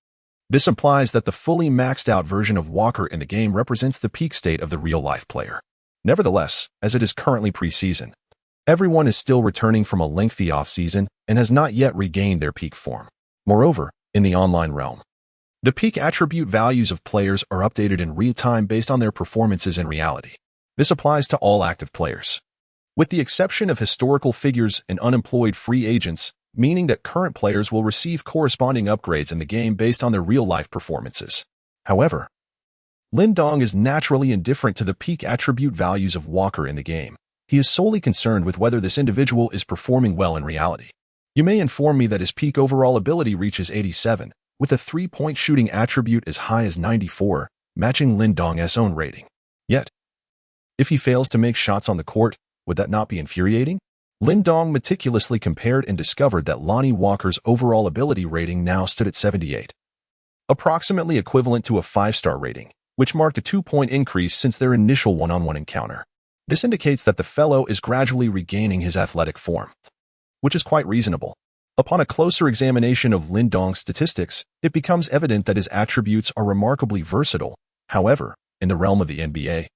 This implies that the fully maxed out version of Walker in the game represents the peak state of the real-life player. Nevertheless, as it is currently pre-season, everyone is still returning from a lengthy off-season and has not yet regained their peak form. Moreover, in the online realm, the peak attribute values of players are updated in real time based on their performances in reality. This applies to all active players, with the exception of historical figures and unemployed free agents, meaning that current players will receive corresponding upgrades in the game based on their real-life performances. However, Lin Dong is naturally indifferent to the peak attribute values of Walker in the game. He is solely concerned with whether this individual is performing well in reality. You may inform me that his peak overall ability reaches 87, with a three-point shooting attribute as high as 94, matching Lin Dong's own rating. Yet, if he fails to make shots on the court, would that not be infuriating? Lin Dong meticulously compared and discovered that Lonnie Walker's overall ability rating now stood at 78, approximately equivalent to a 5-star rating, which marked a 2-point increase since their initial one-on-one encounter. This indicates that the fellow is gradually regaining his athletic form, which is quite reasonable. Upon a closer examination of Lin Dong's statistics, it becomes evident that his attributes are remarkably versatile. However, in the realm of the NBA,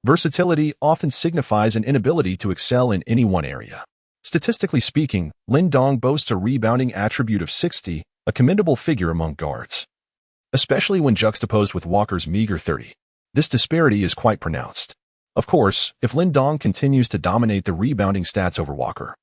versatility often signifies an inability to excel in any one area. Statistically speaking, Lin Dong boasts a rebounding attribute of 60, a commendable figure among guards, especially when juxtaposed with Walker's meager 30. This disparity is quite pronounced. Of course, if Lin Dong continues to dominate the rebounding stats over Walker,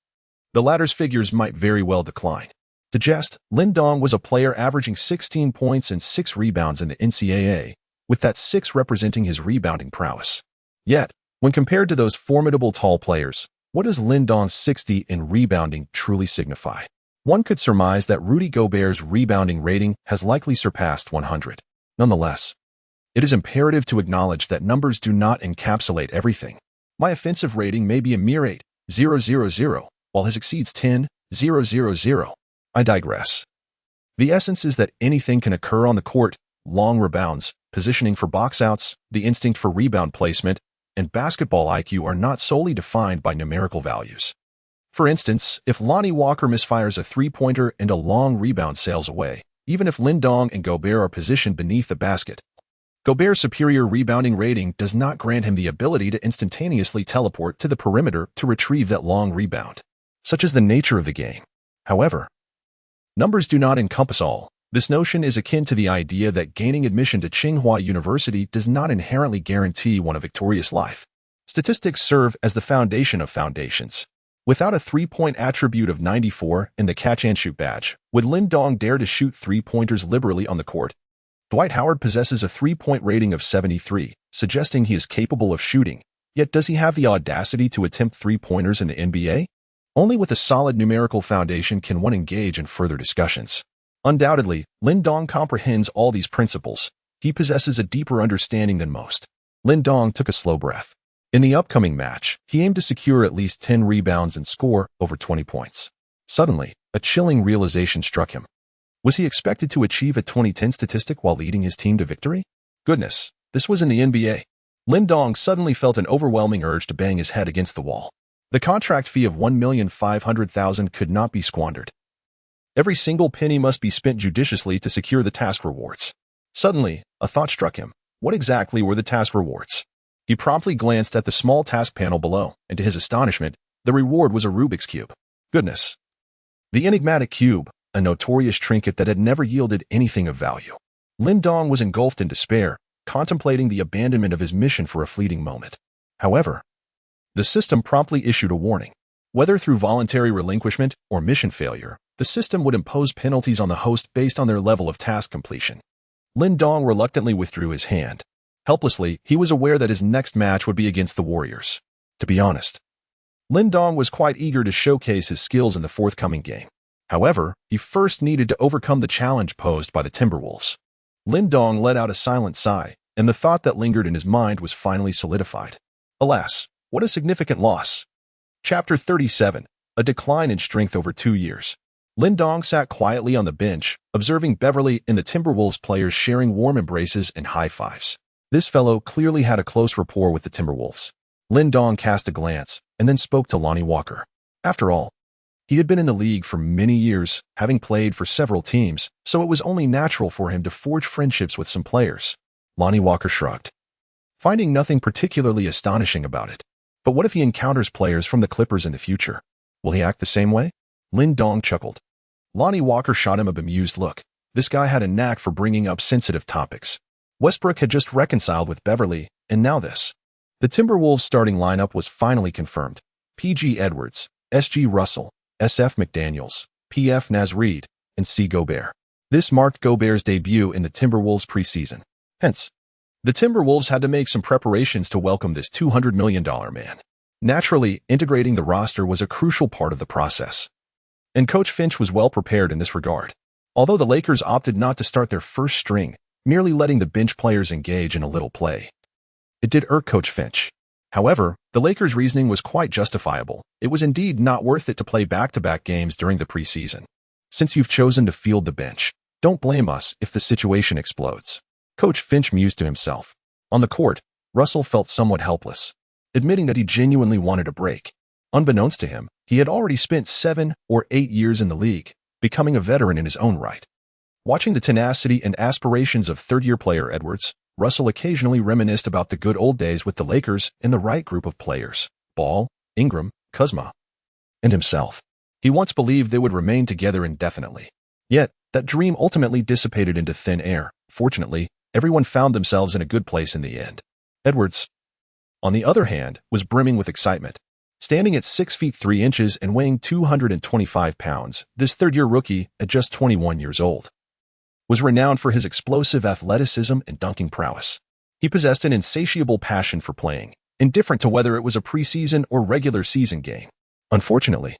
the latter's figures might very well decline. To jest, Lin Dong was a player averaging 16 points and 6 rebounds in the NCAA, with that 6 representing his rebounding prowess. Yet, when compared to those formidable tall players, what does Lin Dong's 60 in rebounding truly signify? One could surmise that Rudy Gobert's rebounding rating has likely surpassed 100. Nonetheless, It is imperative to acknowledge that numbers do not encapsulate everything. My offensive rating may be a mere 8,000, while his exceeds 10,000. I digress. The essence is that anything can occur on the court: long rebounds, positioning for box-outs, the instinct for rebound placement, and basketball IQ are not solely defined by numerical values. For instance, if Lonnie Walker misfires a three-pointer and a long rebound sails away, even if Lindong and Gobert are positioned beneath the basket, Gobert's superior rebounding rating does not grant him the ability to instantaneously teleport to the perimeter to retrieve that long rebound. Such is the nature of the game. However, numbers do not encompass all. This notion is akin to the idea that gaining admission to Tsinghua University does not inherently guarantee one a victorious life. Statistics serve as the foundation of foundations. Without a three-point attribute of 94 in the catch-and-shoot badge, would Lindong dare to shoot three-pointers liberally on the court? Dwight Howard possesses a three-point rating of 73, suggesting he is capable of shooting. Yet does he have the audacity to attempt three-pointers in the NBA? Only with a solid numerical foundation can one engage in further discussions. Undoubtedly, Lindong comprehends all these principles. He possesses a deeper understanding than most. Lindong took a slow breath. In the upcoming match, he aimed to secure at least 10 rebounds and score over 20 points. Suddenly, a chilling realization struck him. Was he expected to achieve a 2010 statistic while leading his team to victory? Goodness, this was in the NBA. Lindong suddenly felt an overwhelming urge to bang his head against the wall. The contract fee of $1,500,000 could not be squandered. Every single penny must be spent judiciously to secure the task rewards. Suddenly, a thought struck him. What exactly were the task rewards? He promptly glanced at the small task panel below, and to his astonishment, the reward was a Rubik's Cube. Goodness. The enigmatic cube, a notorious trinket that had never yielded anything of value. Lindong was engulfed in despair, contemplating the abandonment of his mission for a fleeting moment. However, the system promptly issued a warning. Whether through voluntary relinquishment or mission failure, the system would impose penalties on the host based on their level of task completion. Lindong reluctantly withdrew his hand. Helplessly, he was aware that his next match would be against the Warriors. To be honest, Lindong was quite eager to showcase his skills in the forthcoming game. However, he first needed to overcome the challenge posed by the Timberwolves. Lindong let out a silent sigh, and the thought that lingered in his mind was finally solidified. Alas, what a significant loss. Chapter 37, A Decline in Strength Over 2 Years. Lindong sat quietly on the bench, observing Beverly and the Timberwolves players sharing warm embraces and high fives. This fellow clearly had a close rapport with the Timberwolves. Lindong cast a glance, and then spoke to Lonnie Walker. After all, he had been in the league for many years, having played for several teams, so it was only natural for him to forge friendships with some players. Lonnie Walker shrugged, finding nothing particularly astonishing about it. But what if he encounters players from the Clippers in the future? Will he act the same way? Lindong chuckled. Lonnie Walker shot him a bemused look. This guy had a knack for bringing up sensitive topics. Westbrook had just reconciled with Beverly, and now this. The Timberwolves starting lineup was finally confirmed. P.G. Edwards, S.G. Russell, S.F. McDaniels, P.F. Naz Reid, and C. Gobert. This marked Gobert's debut in the Timberwolves preseason. Hence, the Timberwolves had to make some preparations to welcome this $200 million man. Naturally, integrating the roster was a crucial part of the process. And Coach Finch was well prepared in this regard. Although the Lakers opted not to start their first string, merely letting the bench players engage in a little play. It did irk Coach Finch. However, the Lakers' reasoning was quite justifiable. It was indeed not worth it to play back-to-back games during the preseason. Since you've chosen to field the bench, don't blame us if the situation explodes. Coach Finch mused to himself. On the court, Russell felt somewhat helpless, admitting that he genuinely wanted a break. Unbeknownst to him, he had already spent 7 or 8 years in the league, becoming a veteran in his own right. Watching the tenacity and aspirations of third-year player Edwards, Russell occasionally reminisced about the good old days with the Lakers and the right group of players: Ball, Ingram, Kuzma, and himself. He once believed they would remain together indefinitely. Yet, that dream ultimately dissipated into thin air. Fortunately, everyone found themselves in a good place in the end. Edwards, on the other hand, was brimming with excitement. Standing at 6 feet 3 inches and weighing 225 pounds, this third-year rookie, at just 21 years old, was renowned for his explosive athleticism and dunking prowess. He possessed an insatiable passion for playing, indifferent to whether it was a preseason or regular season game. Unfortunately,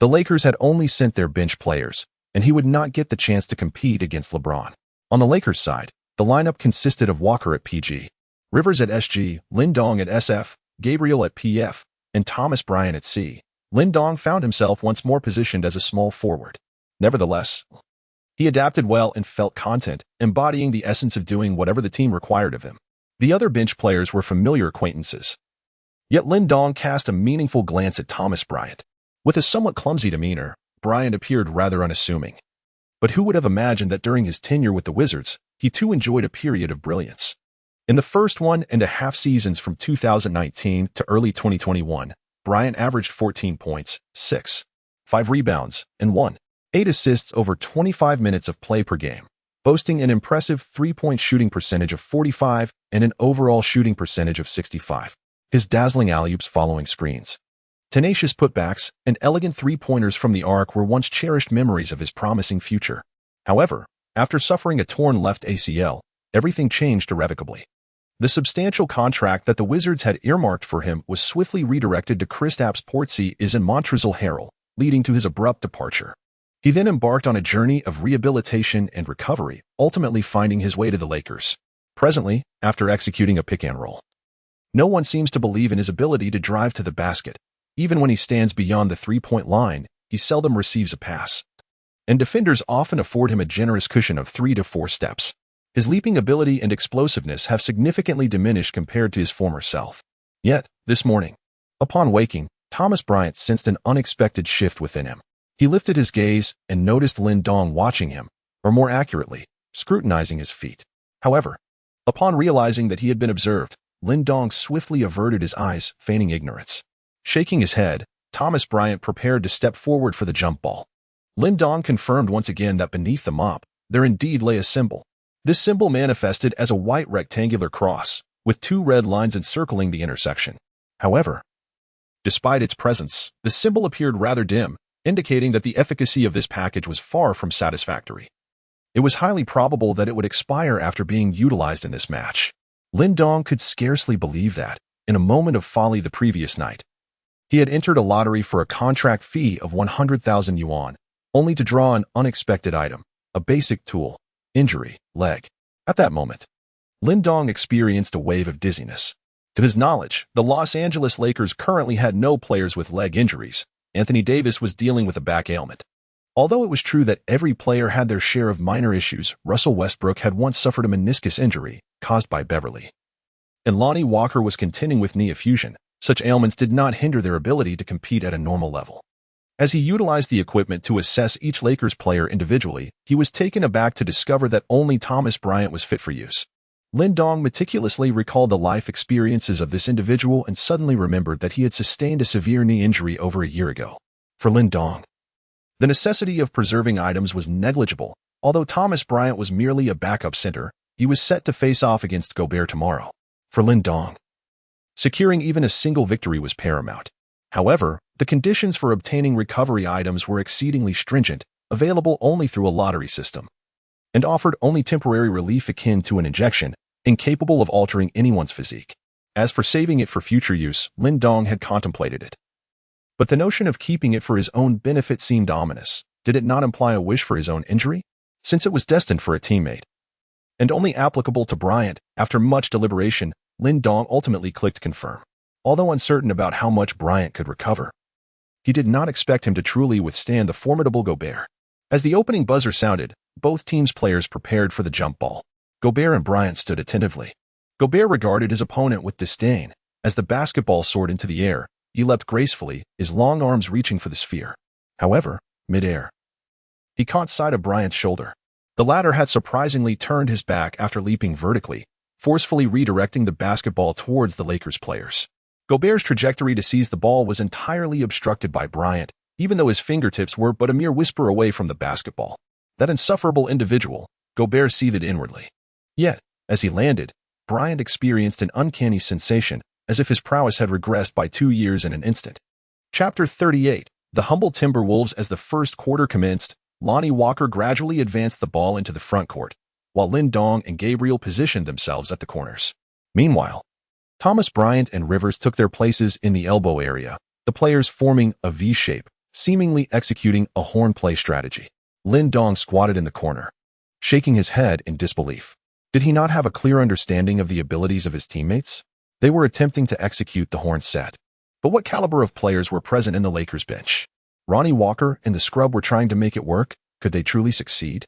the Lakers had only sent their bench players, and he would not get the chance to compete against LeBron. On the Lakers' side, The lineup consisted of Walker at PG, Rivers at SG, Lindong at SF, Gabriel at PF, and Thomas Bryant at C. Lindong found himself once more positioned as a small forward. Nevertheless, he adapted well and felt content, embodying the essence of doing whatever the team required of him. The other bench players were familiar acquaintances. Yet Lindong cast a meaningful glance at Thomas Bryant. With a somewhat clumsy demeanor, Bryant appeared rather unassuming. But who would have imagined that during his tenure with the Wizards, he too enjoyed a period of brilliance? In the first 1.5 seasons from 2019 to early 2021, Bryant averaged 14 points, 5 rebounds, and 8 assists over 25 minutes of play per game, boasting an impressive three-point shooting percentage of 45 and an overall shooting percentage of 65. His dazzling alley-oops following screens, tenacious putbacks, and elegant three-pointers from the arc were once cherished memories of his promising future. However, after suffering a torn left ACL, everything changed irrevocably. The substantial contract that the Wizards had earmarked for him was swiftly redirected to Kristaps Porzingis in Montrezl Harrell, leading to his abrupt departure. He then embarked on a journey of rehabilitation and recovery, ultimately finding his way to the Lakers. Presently, after executing a pick-and-roll, no one seems to believe in his ability to drive to the basket. Even when he stands beyond the three-point line, he seldom receives a pass. And defenders often afford him a generous cushion of 3 to 4 steps. His leaping ability and explosiveness have significantly diminished compared to his former self. Yet, this morning, upon waking, Thomas Bryant sensed an unexpected shift within him. He lifted his gaze and noticed Lindong watching him, or more accurately, scrutinizing his feet. However, upon realizing that he had been observed, Lindong swiftly averted his eyes, feigning ignorance. Shaking his head, Thomas Bryant prepared to step forward for the jump ball. Lindong confirmed once again that beneath the mop, there indeed lay a symbol. This symbol manifested as a white rectangular cross, with 2 red lines encircling the intersection. However, despite its presence, the symbol appeared rather dim, indicating that the efficacy of this package was far from satisfactory. It was highly probable that it would expire after being utilized in this match. Lindong could scarcely believe that, in a moment of folly the previous night, he had entered a lottery for a contract fee of 100,000 yuan, only to draw an unexpected item, a basic tool, injury, leg. At that moment, Lindong experienced a wave of dizziness. To his knowledge, the Los Angeles Lakers currently had no players with leg injuries. Anthony Davis was dealing with a back ailment. Although it was true that every player had their share of minor issues, Russell Westbrook had once suffered a meniscus injury caused by Beverly, and Lonnie Walker was contending with knee effusion. Such ailments did not hinder their ability to compete at a normal level. As he utilized the equipment to assess each Lakers player individually, he was taken aback to discover that only Thomas Bryant was fit for use. Lindong meticulously recalled the life experiences of this individual and suddenly remembered that he had sustained a severe knee injury over a year ago. For Lindong, the necessity of preserving items was negligible. Although Thomas Bryant was merely a backup center, he was set to face off against Gobert tomorrow. For Lindong, securing even a single victory was paramount. However, the conditions for obtaining recovery items were exceedingly stringent, available only through a lottery system, and offered only temporary relief akin to an injection, incapable of altering anyone's physique. As for saving it for future use, Lindong had contemplated it. But the notion of keeping it for his own benefit seemed ominous. Did it not imply a wish for his own injury? Since it was destined for a teammate, and only applicable to Bryant, after much deliberation, Lindong ultimately clicked confirm. Although uncertain about how much Bryant could recover, he did not expect him to truly withstand the formidable Gobert. As the opening buzzer sounded, both teams' players prepared for the jump ball. Gobert and Bryant stood attentively. Gobert regarded his opponent with disdain. As the basketball soared into the air, he leapt gracefully, his long arms reaching for the sphere. However, mid-air, he caught sight of Bryant's shoulder. The latter had surprisingly turned his back after leaping vertically, forcefully redirecting the basketball towards the Lakers players. Gobert's trajectory to seize the ball was entirely obstructed by Bryant, even though his fingertips were but a mere whisper away from the basketball. That insufferable individual, Gobert seethed inwardly. Yet, as he landed, Bryant experienced an uncanny sensation, as if his prowess had regressed by 2 years in an instant. Chapter 38. The humble Timberwolves. As the first quarter commenced, Lonnie Walker gradually advanced the ball into the front court, while Lindong and Gabriel positioned themselves at the corners. Meanwhile, Thomas Bryant and Rivers took their places in the elbow area, the players forming a V shape, seemingly executing a horn play strategy. Lindong squatted in the corner, shaking his head in disbelief. Did he not have a clear understanding of the abilities of his teammates? They were attempting to execute the horn set. But what caliber of players were present in the Lakers bench? Ronnie Walker and the scrub were trying to make it work. Could they truly succeed?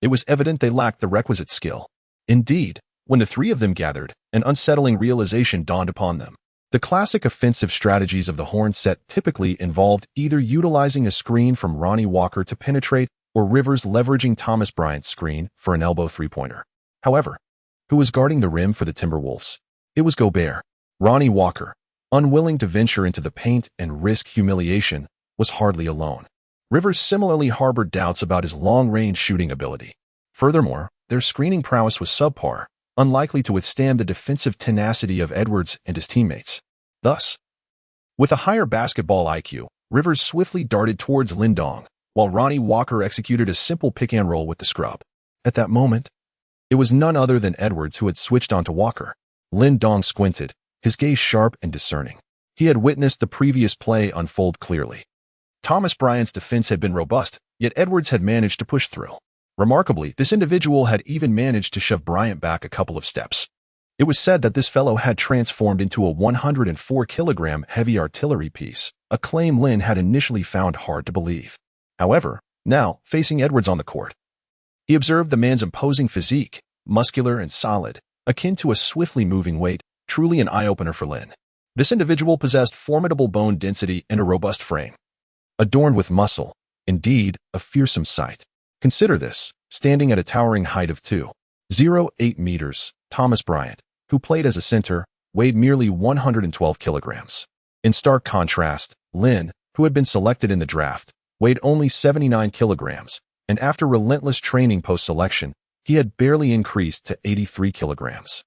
It was evident they lacked the requisite skill. Indeed, when the three of them gathered, an unsettling realization dawned upon them. The classic offensive strategies of the horn set typically involved either utilizing a screen from Ronnie Walker to penetrate or Rivers leveraging Thomas Bryant's screen for an elbow three-pointer. However, who was guarding the rim for the Timberwolves? It was Gobert. Ronnie Walker, unwilling to venture into the paint and risk humiliation, was hardly alone. Rivers similarly harbored doubts about his long-range shooting ability. Furthermore, their screening prowess was subpar, unlikely to withstand the defensive tenacity of Edwards and his teammates. Thus, with a higher basketball IQ, Rivers swiftly darted towards Lindong, while Ronnie Walker executed a simple pick-and-roll with the scrub. At that moment, it was none other than Edwards who had switched onto Walker. Lindong squinted, his gaze sharp and discerning. He had witnessed the previous play unfold clearly. Thomas Bryant's defense had been robust, yet Edwards had managed to push through. Remarkably, this individual had even managed to shove Bryant back a couple of steps. It was said that this fellow had transformed into a 104-kilogram heavy artillery piece, a claim Lin had initially found hard to believe. However, now, facing Edwards on the court, he observed the man's imposing physique, muscular and solid, akin to a swiftly moving weight, truly an eye-opener for Lin. This individual possessed formidable bone density and a robust frame, adorned with muscle, indeed, a fearsome sight. Consider this, standing at a towering height of 2.08 meters, Thomas Bryant, who played as a center, weighed merely 112 kilograms. In stark contrast, Lin, who had been selected in the draft, weighed only 79 kilograms, and after relentless training post-selection, he had barely increased to 83 kilograms.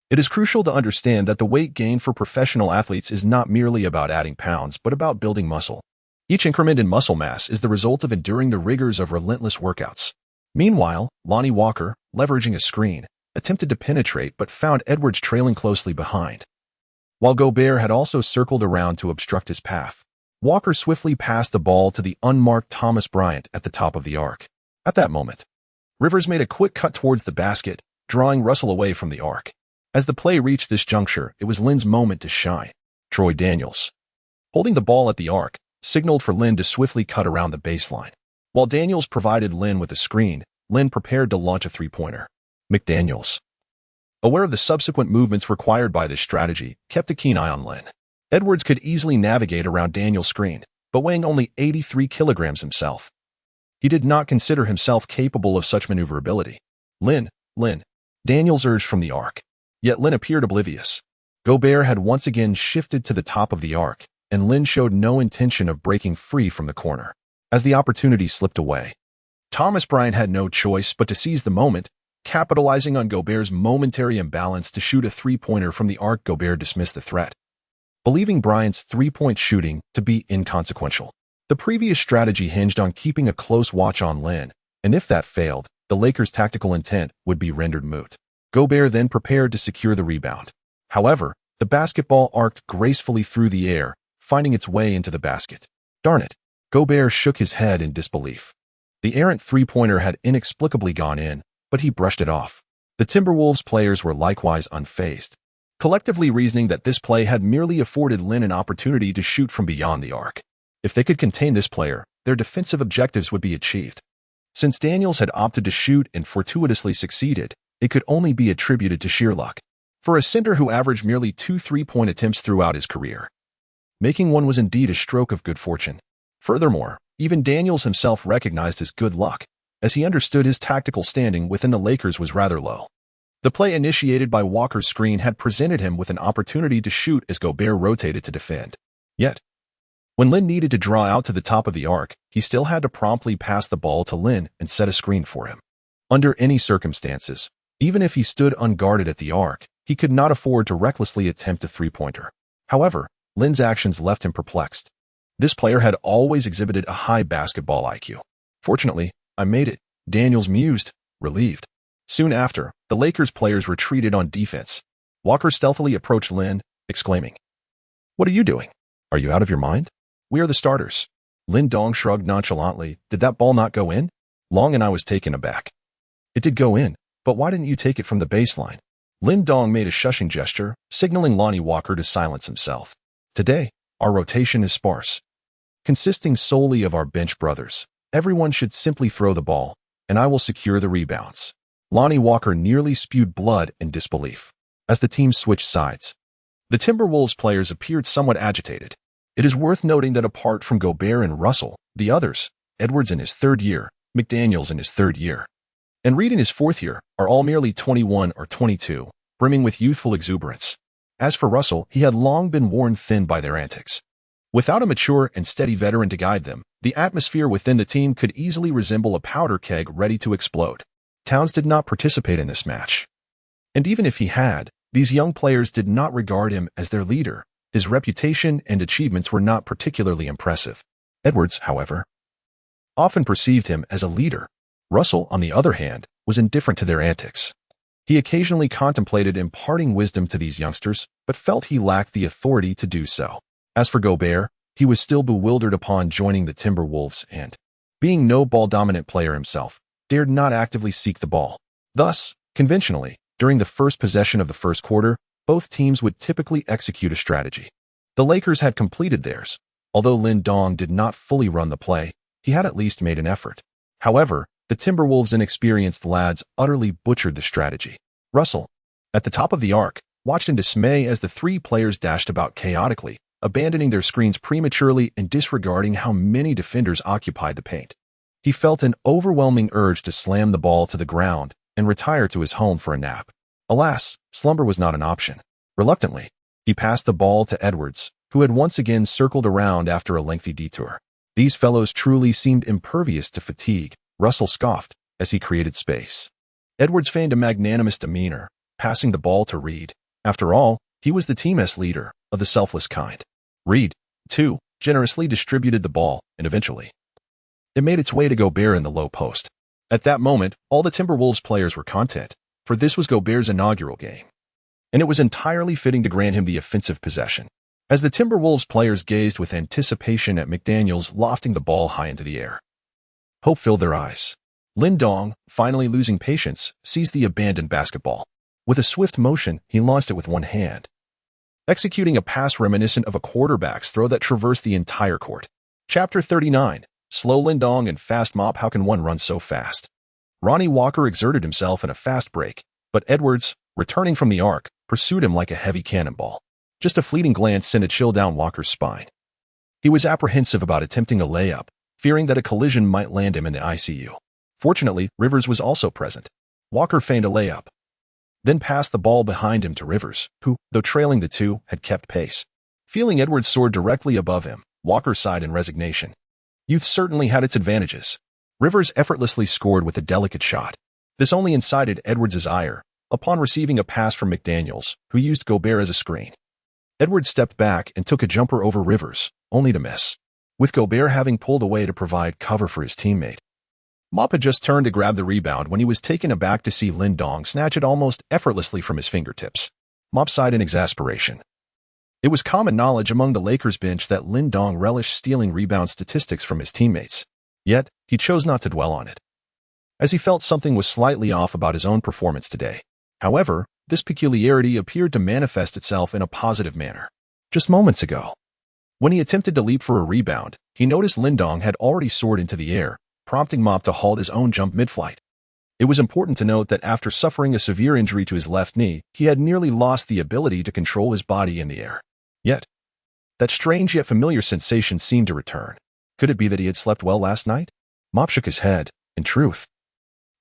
It is crucial to understand that the weight gain for professional athletes is not merely about adding pounds, but about building muscle. Each increment in muscle mass is the result of enduring the rigors of relentless workouts. Meanwhile, Lonnie Walker, leveraging a screen, attempted to penetrate but found Edwards trailing closely behind. While Gobert had also circled around to obstruct his path, Walker swiftly passed the ball to the unmarked Thomas Bryant at the top of the arc. At that moment, Rivers made a quick cut towards the basket, drawing Russell away from the arc. As the play reached this juncture, it was Lin's moment to shine. Troy Daniels, holding the ball at the arc, signaled for Lin to swiftly cut around the baseline. While Daniels provided Lin with a screen, Lin prepared to launch a three-pointer. McDaniels, aware of the subsequent movements required by this strategy, kept a keen eye on Lin. Edwards could easily navigate around Daniels' screen, but weighing only 83 kilograms himself, he did not consider himself capable of such maneuverability. Lin, Daniels urged from the arc. Yet Lin appeared oblivious. Gobert had once again shifted to the top of the arc, and Lin showed no intention of breaking free from the corner. As the opportunity slipped away, Thomas Bryant had no choice but to seize the moment, capitalizing on Gobert's momentary imbalance to shoot a three-pointer from the arc. Gobert dismissed the threat, believing Bryant's three-point shooting to be inconsequential. The previous strategy hinged on keeping a close watch on Lin, and if that failed, the Lakers' tactical intent would be rendered moot. Gobert then prepared to secure the rebound. However, the basketball arced gracefully through the air, finding its way into the basket. Darn it! Gobert shook his head in disbelief. The errant three-pointer had inexplicably gone in, but he brushed it off. The Timberwolves players were likewise unfazed, collectively reasoning that this play had merely afforded Lin an opportunity to shoot from beyond the arc. If they could contain this player, their defensive objectives would be achieved. Since Daniels had opted to shoot and fortuitously succeeded, it could only be attributed to sheer luck. For a center who averaged merely 2 three-point attempts throughout his career, making one was indeed a stroke of good fortune. Furthermore, even Daniels himself recognized his good luck, as he understood his tactical standing within the Lakers was rather low. The play initiated by Walker's screen had presented him with an opportunity to shoot as Gobert rotated to defend. Yet, when Lin needed to draw out to the top of the arc, he still had to promptly pass the ball to Lin and set a screen for him. Under any circumstances, even if he stood unguarded at the arc, he could not afford to recklessly attempt a three-pointer. However, Lin's actions left him perplexed. This player had always exhibited a high basketball IQ. Fortunately, I made it, Daniels mused, relieved. Soon after, the Lakers players retreated on defense. Walker stealthily approached Lin, exclaiming, "What are you doing? Are you out of your mind? We are the starters." Lindong shrugged nonchalantly. "Did that ball not go in?" Long and I was taken aback. "It did go in, But why didn't you take it from the baseline? Lin Dong made a shushing gesture, signaling Lonnie Walker to silence himself. Today, our rotation is sparse, consisting solely of our bench brothers. Everyone should simply throw the ball, and I will secure the rebounds. Lonnie Walker nearly spewed blood in disbelief. As the team switched sides, the Timberwolves players appeared somewhat agitated. It is worth noting that apart from Gobert and Russell, the others, Edwards in his third year, McDaniels in his third year, and Reed in his fourth year, are all merely 21 or 22, brimming with youthful exuberance. As for Russell, he had long been worn thin by their antics. Without a mature and steady veteran to guide them, the atmosphere within the team could easily resemble a powder keg ready to explode. Towns did not participate in this match. And even if he had, these young players did not regard him as their leader. His reputation and achievements were not particularly impressive. Edwards, however, often perceived him as a leader. Russell, on the other hand, was indifferent to their antics. He occasionally contemplated imparting wisdom to these youngsters, but felt he lacked the authority to do so. As for Gobert, he was still bewildered upon joining the Timberwolves and, being no ball-dominant player himself, dared not actively seek the ball. Thus, conventionally, during the first possession of the first quarter, both teams would typically execute a strategy. The Lakers had completed theirs. Although Lin Dong did not fully run the play, he had at least made an effort. However, the Timberwolves' inexperienced lads utterly butchered the strategy. Russell, at the top of the arc, watched in dismay as the three players dashed about chaotically, abandoning their screens prematurely and disregarding how many defenders occupied the paint. He felt an overwhelming urge to slam the ball to the ground and retire to his home for a nap. Alas, slumber was not an option. Reluctantly, he passed the ball to Edwards, who had once again circled around after a lengthy detour. These fellows truly seemed impervious to fatigue, Russell scoffed as he created space. Edwards feigned a magnanimous demeanor, passing the ball to Reed. After all, he was the team's leader, of the selfless kind. Reed, too, generously distributed the ball, and eventually, it made its way to Gobert in the low post. At that moment, all the Timberwolves players were content, for this was Gobert's inaugural game, and it was entirely fitting to grant him the offensive possession. As the Timberwolves players gazed with anticipation at McDaniels lofting the ball high into the air, hope filled their eyes. Lin Dong, finally losing patience, seized the abandoned basketball. With a swift motion, he launched it with one hand, executing a pass reminiscent of a quarterback's throw that traversed the entire court. Chapter 39. Slow Lin Dong and Fast Mop. How can one run so fast? Lonnie Walker exerted himself in a fast break, but Edwards, returning from the arc, pursued him like a heavy cannonball. Just a fleeting glance sent a chill down Walker's spine. He was apprehensive about attempting a layup, fearing that a collision might land him in the ICU. Fortunately, Rivers was also present. Walker feigned a layup, then passed the ball behind him to Rivers, who, though trailing the two, had kept pace. Feeling Edwards soar directly above him, Walker sighed in resignation. Youth certainly had its advantages. Rivers effortlessly scored with a delicate shot. This only incited Edwards' ire, upon receiving a pass from McDaniels, who used Gobert as a screen. Edwards stepped back and took a jumper over Rivers, only to miss, with Gobert having pulled away to provide cover for his teammate. Mop had just turned to grab the rebound when he was taken aback to see Lin Dong snatch it almost effortlessly from his fingertips. Mop sighed in exasperation. It was common knowledge among the Lakers bench that Lin Dong relished stealing rebound statistics from his teammates. Yet, he chose not to dwell on it, as he felt something was slightly off about his own performance today. However, this peculiarity appeared to manifest itself in a positive manner. Just moments ago, when he attempted to leap for a rebound, he noticed Lin Dong had already soared into the air, prompting Mop to halt his own jump mid-flight. It was important to note that after suffering a severe injury to his left knee, he had nearly lost the ability to control his body in the air. Yet, that strange yet familiar sensation seemed to return. Could it be that he had slept well last night? Mop shook his head. In truth,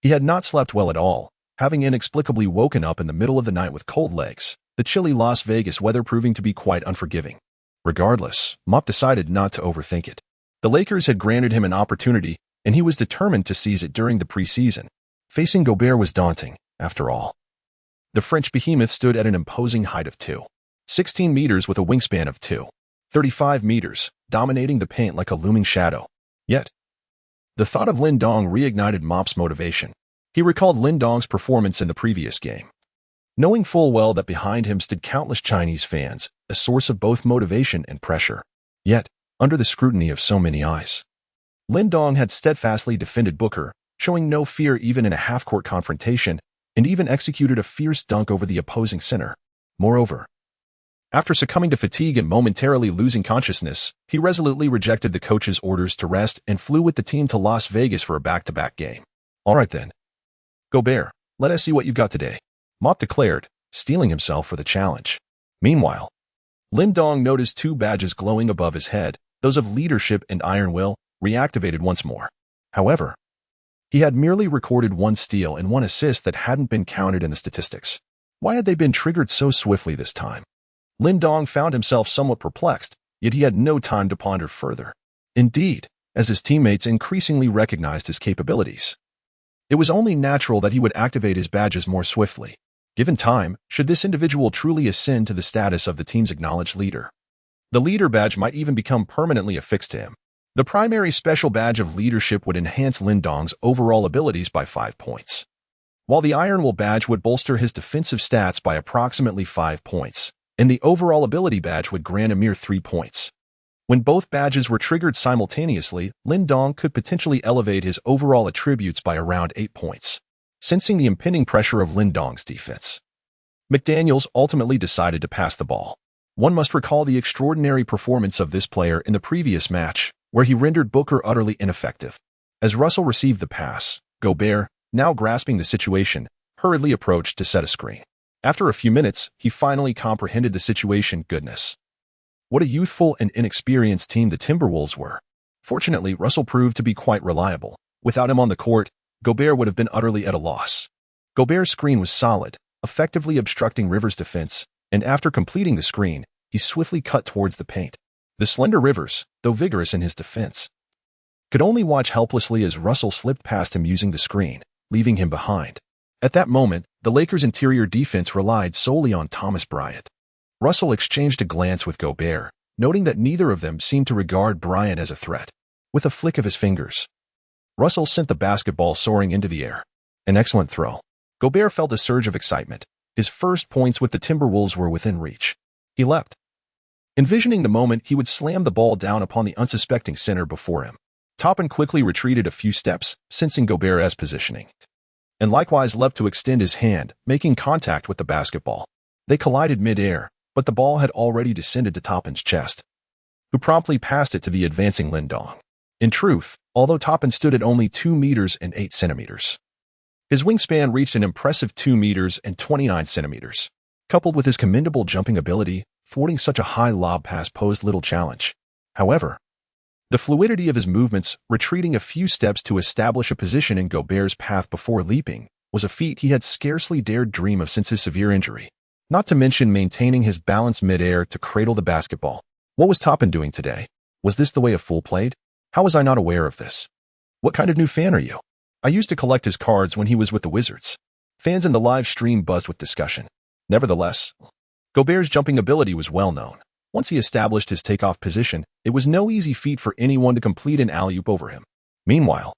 he had not slept well at all, having inexplicably woken up in the middle of the night with cold legs, the chilly Las Vegas weather proving to be quite unforgiving. Regardless, Mop decided not to overthink it. The Lakers had granted him an opportunity, and he was determined to seize it during the preseason. Facing Gobert was daunting, after all. The French behemoth stood at an imposing height of 2.16 meters with a wingspan of 2.35 meters, dominating the paint like a looming shadow. Yet, the thought of Lin Dong reignited Mop's motivation. He recalled Lin Dong's performance in the previous game, knowing full well that behind him stood countless Chinese fans, a source of both motivation and pressure. Yet, under the scrutiny of so many eyes, Lin Dong had steadfastly defended Booker, showing no fear even in a half-court confrontation, and even executed a fierce dunk over the opposing center. Moreover, after succumbing to fatigue and momentarily losing consciousness, he resolutely rejected the coach's orders to rest and flew with the team to Las Vegas for a back-to-back game. All right then. Gobert, let us see what you've got today, Mop declared, steeling himself for the challenge. Meanwhile, Lin Dong noticed two badges glowing above his head, those of leadership and iron will, reactivated once more. However, he had merely recorded one steal and one assist that hadn't been counted in the statistics. Why had they been triggered so swiftly this time? Lin Dong found himself somewhat perplexed, yet he had no time to ponder further. Indeed, as his teammates increasingly recognized his capabilities, it was only natural that he would activate his badges more swiftly. Given time, should this individual truly ascend to the status of the team's acknowledged leader, the leader badge might even become permanently affixed to him. The primary special badge of leadership would enhance Lin Dong's overall abilities by 5 points, while the iron will badge would bolster his defensive stats by approximately 5 points, and the overall ability badge would grant a mere 3 points. When both badges were triggered simultaneously, Lin Dong could potentially elevate his overall attributes by around 8 points. Sensing the impending pressure of Lin Dong's defense, McDaniels ultimately decided to pass the ball. One must recall the extraordinary performance of this player in the previous match, where he rendered Booker utterly ineffective. As Russell received the pass, Gobert, now grasping the situation, hurriedly approached to set a screen. After a few minutes, he finally comprehended the situation. Goodness, what a youthful and inexperienced team the Timberwolves were. Fortunately, Russell proved to be quite reliable. Without him on the court, Gobert would have been utterly at a loss. Gobert's screen was solid, effectively obstructing Rivers' defense, and after completing the screen, he swiftly cut towards the paint. The slender Rivers, though vigorous in his defense, could only watch helplessly as Russell slipped past him using the screen, leaving him behind. At that moment, the Lakers' interior defense relied solely on Thomas Bryant. Russell exchanged a glance with Gobert, noting that neither of them seemed to regard Bryant as a threat. With a flick of his fingers, Russell sent the basketball soaring into the air. An excellent throw. Gobert felt a surge of excitement. His first points with the Timberwolves were within reach. He leapt, envisioning the moment he would slam the ball down upon the unsuspecting center before him. Toppin quickly retreated a few steps, sensing Gobert's positioning, and likewise leapt to extend his hand, making contact with the basketball. They collided mid-air, but the ball had already descended to Toppin's chest, who promptly passed it to the advancing Lin Dong. In truth, although Toppin stood at only 2 meters and 8 centimeters, his wingspan reached an impressive 2 meters and 29 centimeters. Coupled with his commendable jumping ability, thwarting such a high lob pass posed little challenge. However, the fluidity of his movements, retreating a few steps to establish a position in Gobert's path before leaping, was a feat he had scarcely dared dream of since his severe injury. Not to mention maintaining his balance mid-air to cradle the basketball. What was Toppin doing today? Was this the way a fool played? How was I not aware of this? What kind of new fan are you? I used to collect his cards when he was with the Wizards. Fans in the live stream buzzed with discussion. Nevertheless, Gobert's jumping ability was well known. Once he established his takeoff position, it was no easy feat for anyone to complete an alley-oop over him. Meanwhile,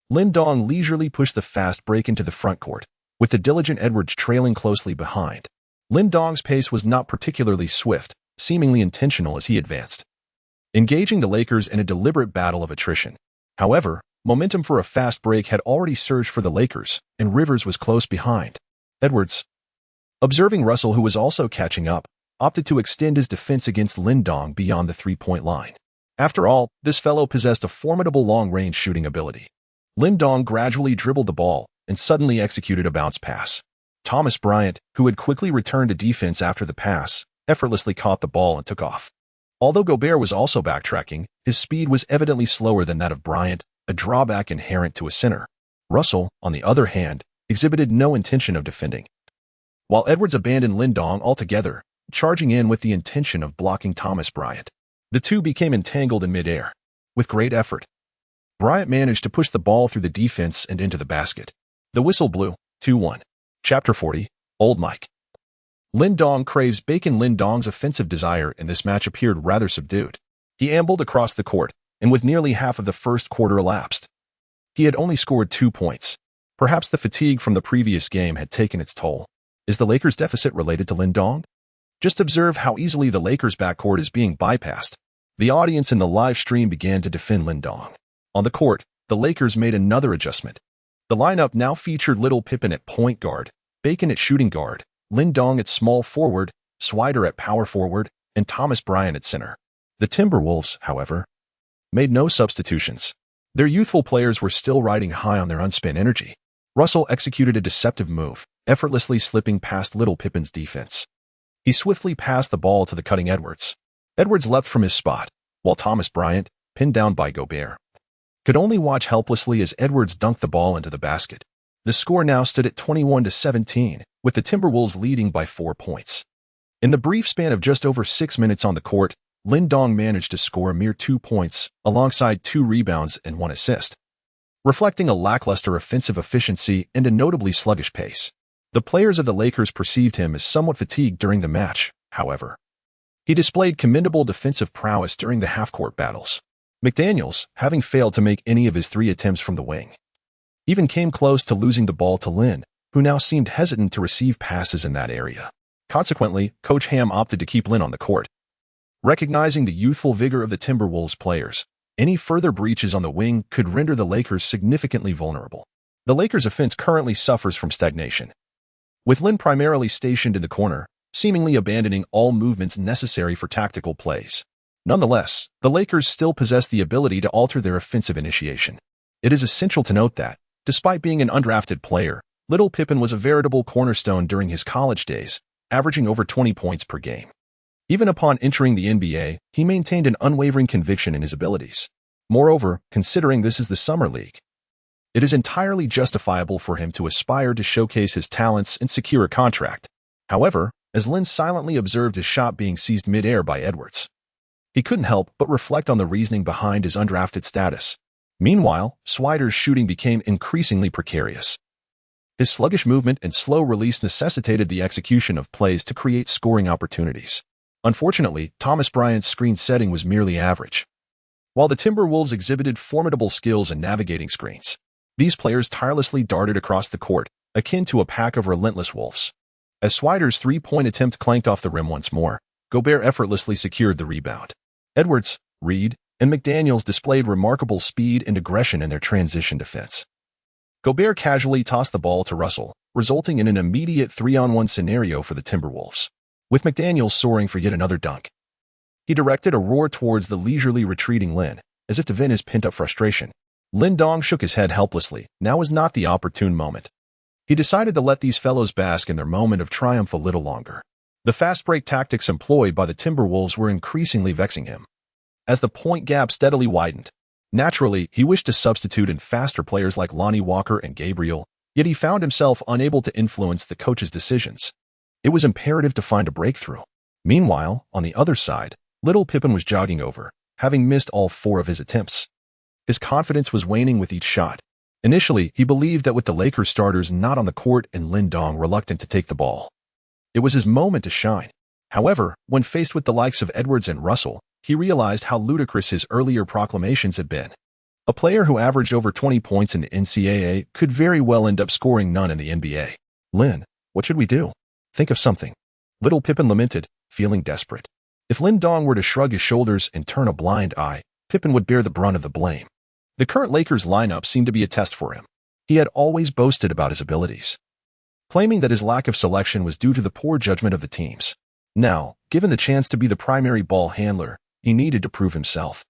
Lin Dong leisurely pushed the fast break into the front court, with the diligent Edwards trailing closely behind. Lin Dong's pace was not particularly swift, seemingly intentional as he advanced, engaging the Lakers in a deliberate battle of attrition. However, momentum for a fast break had already surged for the Lakers, and Rivers was close behind. Edwards, observing Russell, who was also catching up, opted to extend his defense against Lin Dong beyond the three-point line. After all, this fellow possessed a formidable long-range shooting ability. Lin Dong gradually dribbled the ball and suddenly executed a bounce pass. Thomas Bryant, who had quickly returned to defense after the pass, effortlessly caught the ball and took off. Although Gobert was also backtracking, his speed was evidently slower than that of Bryant, a drawback inherent to a center. Russell, on the other hand, exhibited no intention of defending, while Edwards abandoned Lin Dong altogether, charging in with the intention of blocking Thomas Bryant. The two became entangled in midair. With great effort, Bryant managed to push the ball through the defense and into the basket. The whistle blew. 2-1. Chapter 40. Old Mike. Lin Dong craves bacon. Lin Dong's offensive desire in this match appeared rather subdued. He ambled across the court, and with nearly half of the first quarter elapsed, he had only scored 2 points. Perhaps the fatigue from the previous game had taken its toll. Is the Lakers' deficit related to Lin Dong? Just observe how easily the Lakers' backcourt is being bypassed. The audience in the live stream began to defend Lin Dong. On the court, the Lakers made another adjustment. The lineup now featured Little Pippen at point guard, Bacon at shooting guard, Lin Dong at small forward, Swider at power forward, and Thomas Bryant at center. The Timberwolves, however, made no substitutions. Their youthful players were still riding high on their unspent energy. Russell executed a deceptive move, effortlessly slipping past Little Pippen's defense. He swiftly passed the ball to the cutting Edwards. Edwards leapt from his spot, while Thomas Bryant, pinned down by Gobert, could only watch helplessly as Edwards dunked the ball into the basket. The score now stood at 21-17, with the Timberwolves leading by 4 points. In the brief span of just over 6 minutes on the court, Lin Dong managed to score a mere 2 points, alongside 2 rebounds and 1 assist, reflecting a lackluster offensive efficiency and a notably sluggish pace. The players of the Lakers perceived him as somewhat fatigued during the match, however. He displayed commendable defensive prowess during the half-court battles. McDaniels, having failed to make any of his 3 attempts from the wing, even came close to losing the ball to Lin, who now seemed hesitant to receive passes in that area. Consequently, Coach Ham opted to keep Lin on the court. Recognizing the youthful vigor of the Timberwolves players, any further breaches on the wing could render the Lakers significantly vulnerable. The Lakers' offense currently suffers from stagnation, with Lin primarily stationed in the corner, seemingly abandoning all movements necessary for tactical plays. Nonetheless, the Lakers still possess the ability to alter their offensive initiation. It is essential to note that, despite being an undrafted player, Little Pippen was a veritable cornerstone during his college days, averaging over 20 points per game. Even upon entering the NBA, he maintained an unwavering conviction in his abilities. Moreover, considering this is the Summer League, it is entirely justifiable for him to aspire to showcase his talents and secure a contract. However, as Lin silently observed his shot being seized mid-air by Edwards, he couldn't help but reflect on the reasoning behind his undrafted status. Meanwhile, Swider's shooting became increasingly precarious. His sluggish movement and slow release necessitated the execution of plays to create scoring opportunities. Unfortunately, Thomas Bryant's screen setting was merely average. While the Timberwolves exhibited formidable skills in navigating screens, these players tirelessly darted across the court, akin to a pack of relentless wolves. As Swider's 3-point attempt clanked off the rim once more, Gobert effortlessly secured the rebound. Edwards, Reed, and McDaniels displayed remarkable speed and aggression in their transition defense. Gobert casually tossed the ball to Russell, resulting in an immediate 3-on-1 scenario for the Timberwolves, with McDaniels soaring for yet another dunk. He directed a roar towards the leisurely retreating Lin, as if to vent his pent-up frustration. Lin Dong shook his head helplessly. Now was not the opportune moment. He decided to let these fellows bask in their moment of triumph a little longer. The fast-break tactics employed by the Timberwolves were increasingly vexing him. As the point gap steadily widened, naturally, he wished to substitute in faster players like Lonnie Walker and Gabriel, yet he found himself unable to influence the coach's decisions. It was imperative to find a breakthrough. Meanwhile, on the other side, Little Pippen was jogging over, having missed all 4 of his attempts. His confidence was waning with each shot. Initially, he believed that with the Lakers starters not on the court and Lin Dong reluctant to take the ball, it was his moment to shine. However, when faced with the likes of Edwards and Russell, he realized how ludicrous his earlier proclamations had been. A player who averaged over 20 points in the NCAA could very well end up scoring none in the NBA. Lin, what should we do? Think of something. Little Pippen lamented, feeling desperate. If Lin Dong were to shrug his shoulders and turn a blind eye, Pippen would bear the brunt of the blame. The current Lakers lineup seemed to be a test for him. He had always boasted about his abilities, claiming that his lack of selection was due to the poor judgment of the teams. Now, given the chance to be the primary ball handler, he needed to prove himself.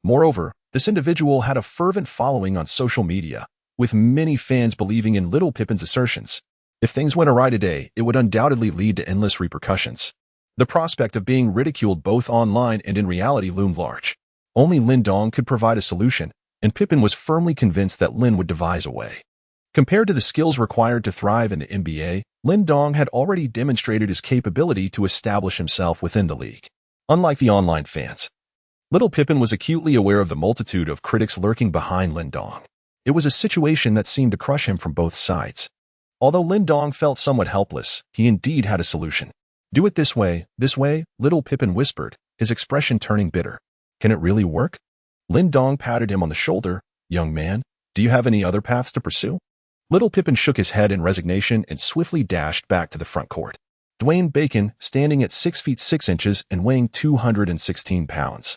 Moreover, this individual had a fervent following on social media, with many fans believing in Little Pippen's assertions. If things went awry today, it would undoubtedly lead to endless repercussions. The prospect of being ridiculed both online and in reality loomed large. Only Lin Dong could provide a solution, and Pippen was firmly convinced that Lin would devise a way. Compared to the skills required to thrive in the NBA, Lin Dong had already demonstrated his capability to establish himself within the league. Unlike the online fans, Little Pippen was acutely aware of the multitude of critics lurking behind Lin Dong. It was a situation that seemed to crush him from both sides. Although Lin Dong felt somewhat helpless, he indeed had a solution. Do it this way, Little Pippen whispered, his expression turning bitter. Can it really work? Lin Dong patted him on the shoulder. Young man, do you have any other paths to pursue? Little Pippen shook his head in resignation and swiftly dashed back to the front court. Dwayne Bacon, standing at 6 feet 6 inches and weighing 216 pounds,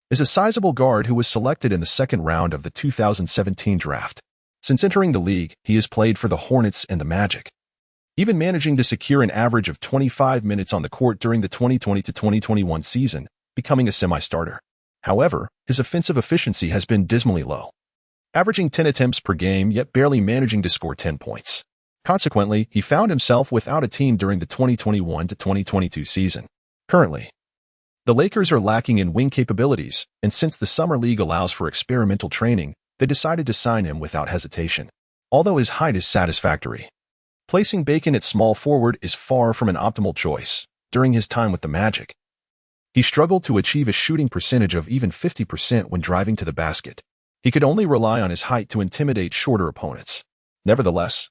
is a sizable guard who was selected in the second round of the 2017 draft. Since entering the league, he has played for the Hornets and the Magic, even managing to secure an average of 25 minutes on the court during the 2020-2021 season, becoming a semi-starter. However, his offensive efficiency has been dismally low, averaging 10 attempts per game yet barely managing to score 10 points. Consequently, he found himself without a team during the 2021-2022 season. Currently, the Lakers are lacking in wing capabilities, and since the Summer League allows for experimental training, they decided to sign him without hesitation. Although his height is satisfactory, placing Bacon at small forward is far from an optimal choice. During his time with the Magic, he struggled to achieve a shooting percentage of even 50% when driving to the basket. He could only rely on his height to intimidate shorter opponents. Nevertheless,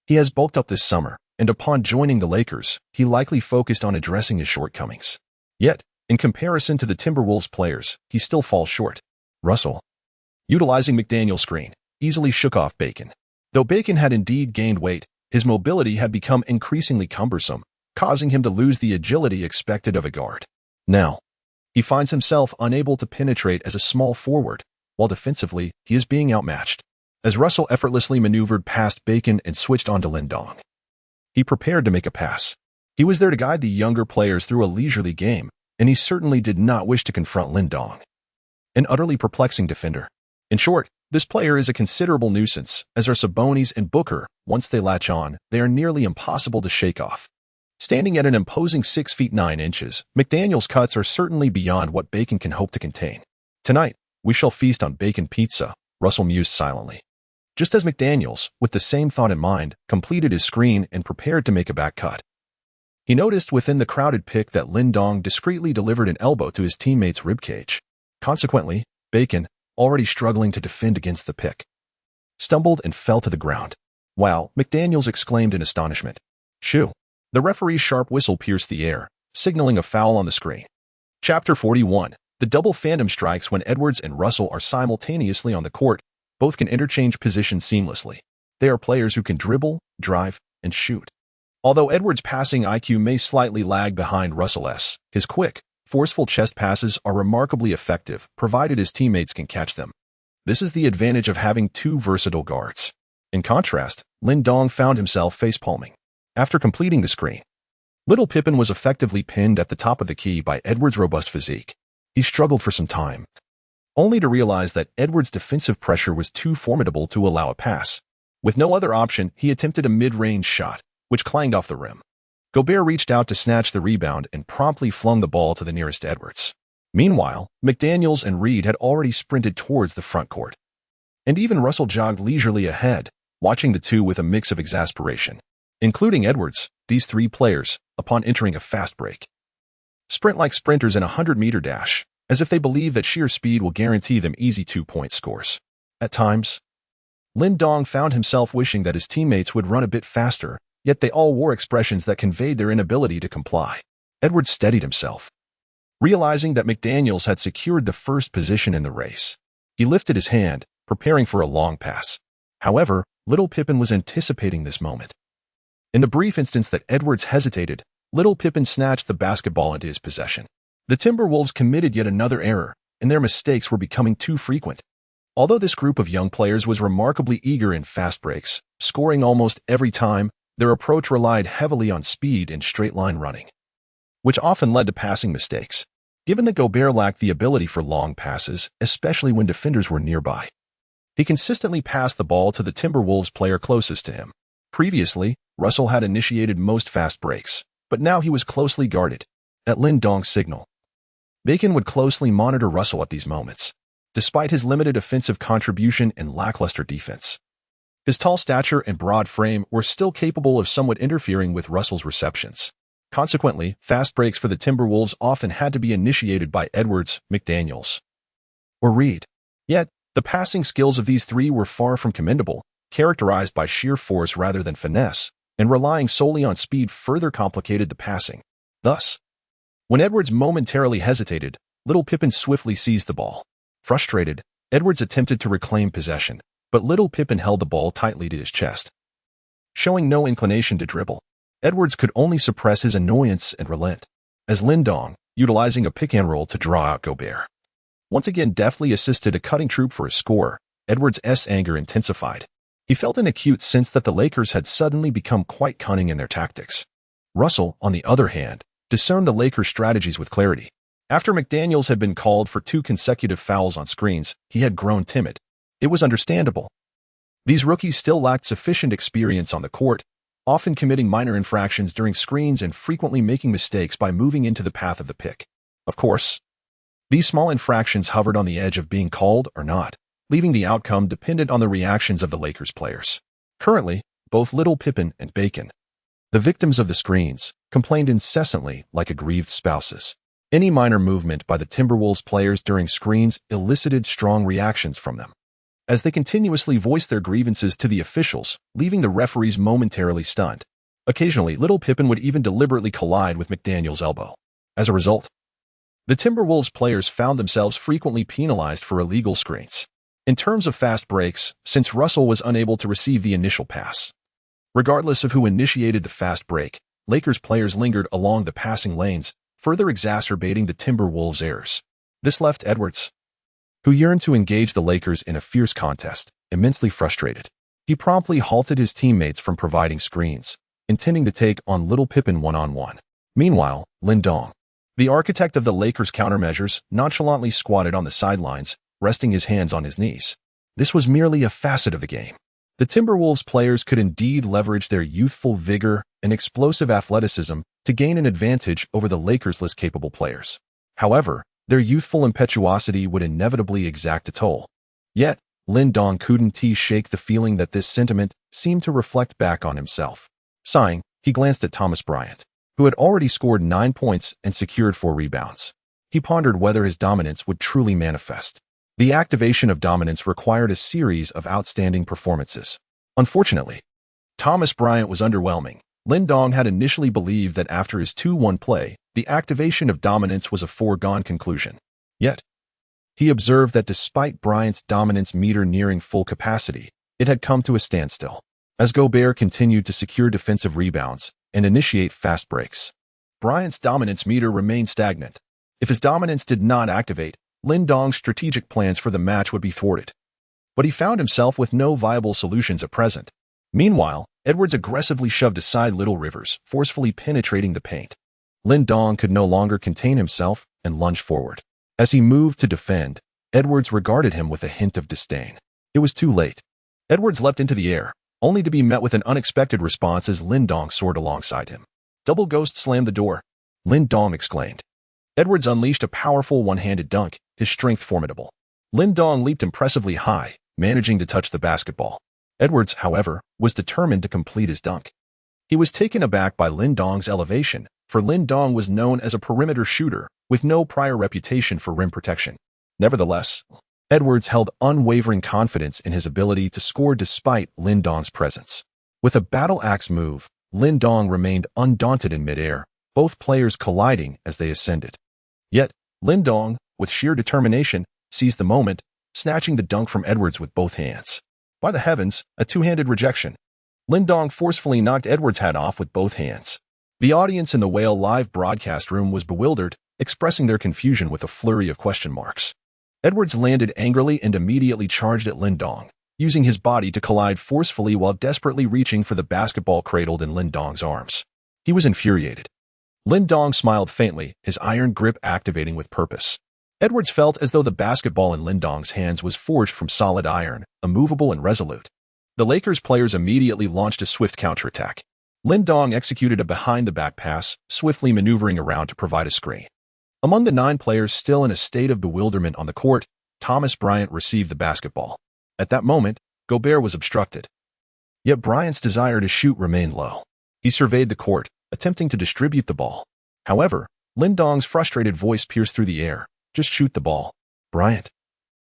he has bulked up this summer, and upon joining the Lakers, he likely focused on addressing his shortcomings. Yet, in comparison to the Timberwolves players, he still falls short. Russell, utilizing McDaniel's screen, easily shook off Bacon. Though Bacon had indeed gained weight, his mobility had become increasingly cumbersome, causing him to lose the agility expected of a guard. Now, he finds himself unable to penetrate as a small forward, while defensively, he is being outmatched. As Russell effortlessly maneuvered past Bacon and switched onto Lindong, he prepared to make a pass. He was there to guide the younger players through a leisurely game, and he certainly did not wish to confront Lindong, an utterly perplexing defender. In short, this player is a considerable nuisance, as are Sabonis and Booker. Once they latch on, they are nearly impossible to shake off. Standing at an imposing 6 feet 9 inches, McDaniel's cuts are certainly beyond what Bacon can hope to contain. Tonight, we shall feast on bacon pizza, Russell mused silently. Just as McDaniels, with the same thought in mind, completed his screen and prepared to make a back cut, he noticed within the crowded pick that Lindong discreetly delivered an elbow to his teammate's ribcage. Consequently, Bacon, already struggling to defend against the pick, stumbled and fell to the ground. Wow, McDaniels exclaimed in astonishment. Shoo! The referee's sharp whistle pierced the air, signaling a foul on the screen. Chapter 41. The double phantom strikes when Edwards and Russell are simultaneously on the court. Both can interchange positions seamlessly. They are players who can dribble, drive, and shoot. Although Edwards' passing IQ may slightly lag behind Russell's, his quick, forceful chest passes are remarkably effective, provided his teammates can catch them. This is the advantage of having two versatile guards. In contrast, Lindong found himself facepalming. After completing the screen, Little Pippen was effectively pinned at the top of the key by Edwards' robust physique. He struggled for some time, only to realize that Edwards' defensive pressure was too formidable to allow a pass. With no other option, he attempted a mid-range shot, which clanged off the rim. Gobert reached out to snatch the rebound and promptly flung the ball to the nearest Edwards. Meanwhile, McDaniels and Reed had already sprinted towards the front court. And even Russell jogged leisurely ahead, watching the two with a mix of exasperation. Including Edwards, these three players, upon entering a fast break, sprint like sprinters in a 100-meter dash, as if they believe that sheer speed will guarantee them easy 2-point scores. At times, Lindong found himself wishing that his teammates would run a bit faster, yet they all wore expressions that conveyed their inability to comply. Edwards steadied himself, realizing that McDaniels had secured the first position in the race. He lifted his hand, preparing for a long pass. However, Little Pippen was anticipating this moment. In the brief instance that Edwards hesitated, Little Pippen snatched the basketball into his possession. The Timberwolves committed yet another error, and their mistakes were becoming too frequent. Although this group of young players was remarkably eager in fast breaks, scoring almost every time, their approach relied heavily on speed and straight-line running, which often led to passing mistakes. Given that Gobert lacked the ability for long passes, especially when defenders were nearby, he consistently passed the ball to the Timberwolves player closest to him. Previously, Russell had initiated most fast breaks, but now he was closely guarded. At Lindong's signal, Bacon would closely monitor Russell at these moments. Despite his limited offensive contribution and lackluster defense, his tall stature and broad frame were still capable of somewhat interfering with Russell's receptions. Consequently, fast breaks for the Timberwolves often had to be initiated by Edwards, McDaniels, or Reed. Yet, the passing skills of these three were far from commendable, characterized by sheer force rather than finesse, and relying solely on speed further complicated the passing. Thus, when Edwards momentarily hesitated, Little Pippen swiftly seized the ball. Frustrated, Edwards attempted to reclaim possession, but Little Pippen held the ball tightly to his chest. Showing no inclination to dribble, Edwards could only suppress his annoyance and relent, as Lindong, utilizing a pick-and-roll to draw out Gobert, once again deftly assisted a cutting troop for a score. Edwards' anger intensified. He felt an acute sense that the Lakers had suddenly become quite cunning in their tactics. Russell, on the other hand, discerned the Lakers' strategies with clarity. After McDaniels had been called for 2 consecutive fouls on screens, he had grown timid. It was understandable. These rookies still lacked sufficient experience on the court, often committing minor infractions during screens and frequently making mistakes by moving into the path of the pick. Of course, these small infractions hovered on the edge of being called or not, leaving the outcome dependent on the reactions of the Lakers players. Currently, both Little Pippen and Bacon, the victims of the screens, complained incessantly like aggrieved spouses. Any minor movement by the Timberwolves players during screens elicited strong reactions from them, as they continuously voiced their grievances to the officials, leaving the referees momentarily stunned. Occasionally, Little Pippen would even deliberately collide with McDaniels' elbow. As a result, the Timberwolves players found themselves frequently penalized for illegal screens. In terms of fast breaks, since Russell was unable to receive the initial pass. Regardless of who initiated the fast break, Lakers players lingered along the passing lanes, further exacerbating the Timberwolves' errors. This left Edwards, who yearned to engage the Lakers in a fierce contest, immensely frustrated. He promptly halted his teammates from providing screens, intending to take on Little Pippen one-on-one. Meanwhile, Lin Dong, the architect of the Lakers' countermeasures, nonchalantly squatted on the sidelines, resting his hands on his knees. This was merely a facet of the game. The Timberwolves players could indeed leverage their youthful vigor and explosive athleticism to gain an advantage over the Lakers' less capable players. However, their youthful impetuosity would inevitably exact a toll. Yet, Lin Dong couldn't shake the feeling that this sentiment seemed to reflect back on himself. Sighing, he glanced at Thomas Bryant, who had already scored 9 points and secured 4 rebounds. He pondered whether his dominance would truly manifest. The activation of dominance required a series of outstanding performances. Unfortunately, Thomas Bryant was underwhelming. Lin Dong had initially believed that after his 2-1 play, the activation of dominance was a foregone conclusion. Yet, he observed that despite Bryant's dominance meter nearing full capacity, it had come to a standstill. As Gobert continued to secure defensive rebounds and initiate fast breaks, Bryant's dominance meter remained stagnant. If his dominance did not activate, Lin Dong's strategic plans for the match would be thwarted. But he found himself with no viable solutions at present. Meanwhile, Edwards aggressively shoved aside Little Rivers, forcefully penetrating the paint. Lin Dong could no longer contain himself and lunged forward. As he moved to defend, Edwards regarded him with a hint of disdain. It was too late. Edwards leapt into the air, only to be met with an unexpected response as Lin Dong soared alongside him. Double Ghost slammed the door. Lin Dong exclaimed. Edwards unleashed a powerful one-handed dunk, his strength formidable. Lin Dong leaped impressively high, managing to touch the basketball. Edwards, however, was determined to complete his dunk. He was taken aback by Lin Dong's elevation, for Lin Dong was known as a perimeter shooter, with no prior reputation for rim protection. Nevertheless, Edwards held unwavering confidence in his ability to score despite Lin Dong's presence. With a battle axe move, Lin Dong remained undaunted in midair, both players colliding as they ascended. Yet, Lin Dong, with sheer determination, seized the moment, snatching the dunk from Edwards with both hands. By the heavens, a two-handed rejection. Lin Dong forcefully knocked Edwards' hat off with both hands. The audience in the Whale live broadcast room was bewildered, expressing their confusion with a flurry of question marks. Edwards landed angrily and immediately charged at Lin Dong, using his body to collide forcefully while desperately reaching for the basketball cradled in Lin Dong's arms. He was infuriated. Lin Dong smiled faintly, his iron grip activating with purpose. Edwards felt as though the basketball in Lin Dong's hands was forged from solid iron, immovable and resolute. The Lakers players immediately launched a swift counterattack. Lin Dong executed a behind-the-back pass, swiftly maneuvering around to provide a screen. Among the 9 players still in a state of bewilderment on the court, Thomas Bryant received the basketball. At that moment, Gobert was obstructed. Yet Bryant's desire to shoot remained low. He surveyed the court, attempting to distribute the ball. However, Lin Dong's frustrated voice pierced through the air. Just shoot the ball. Bryant,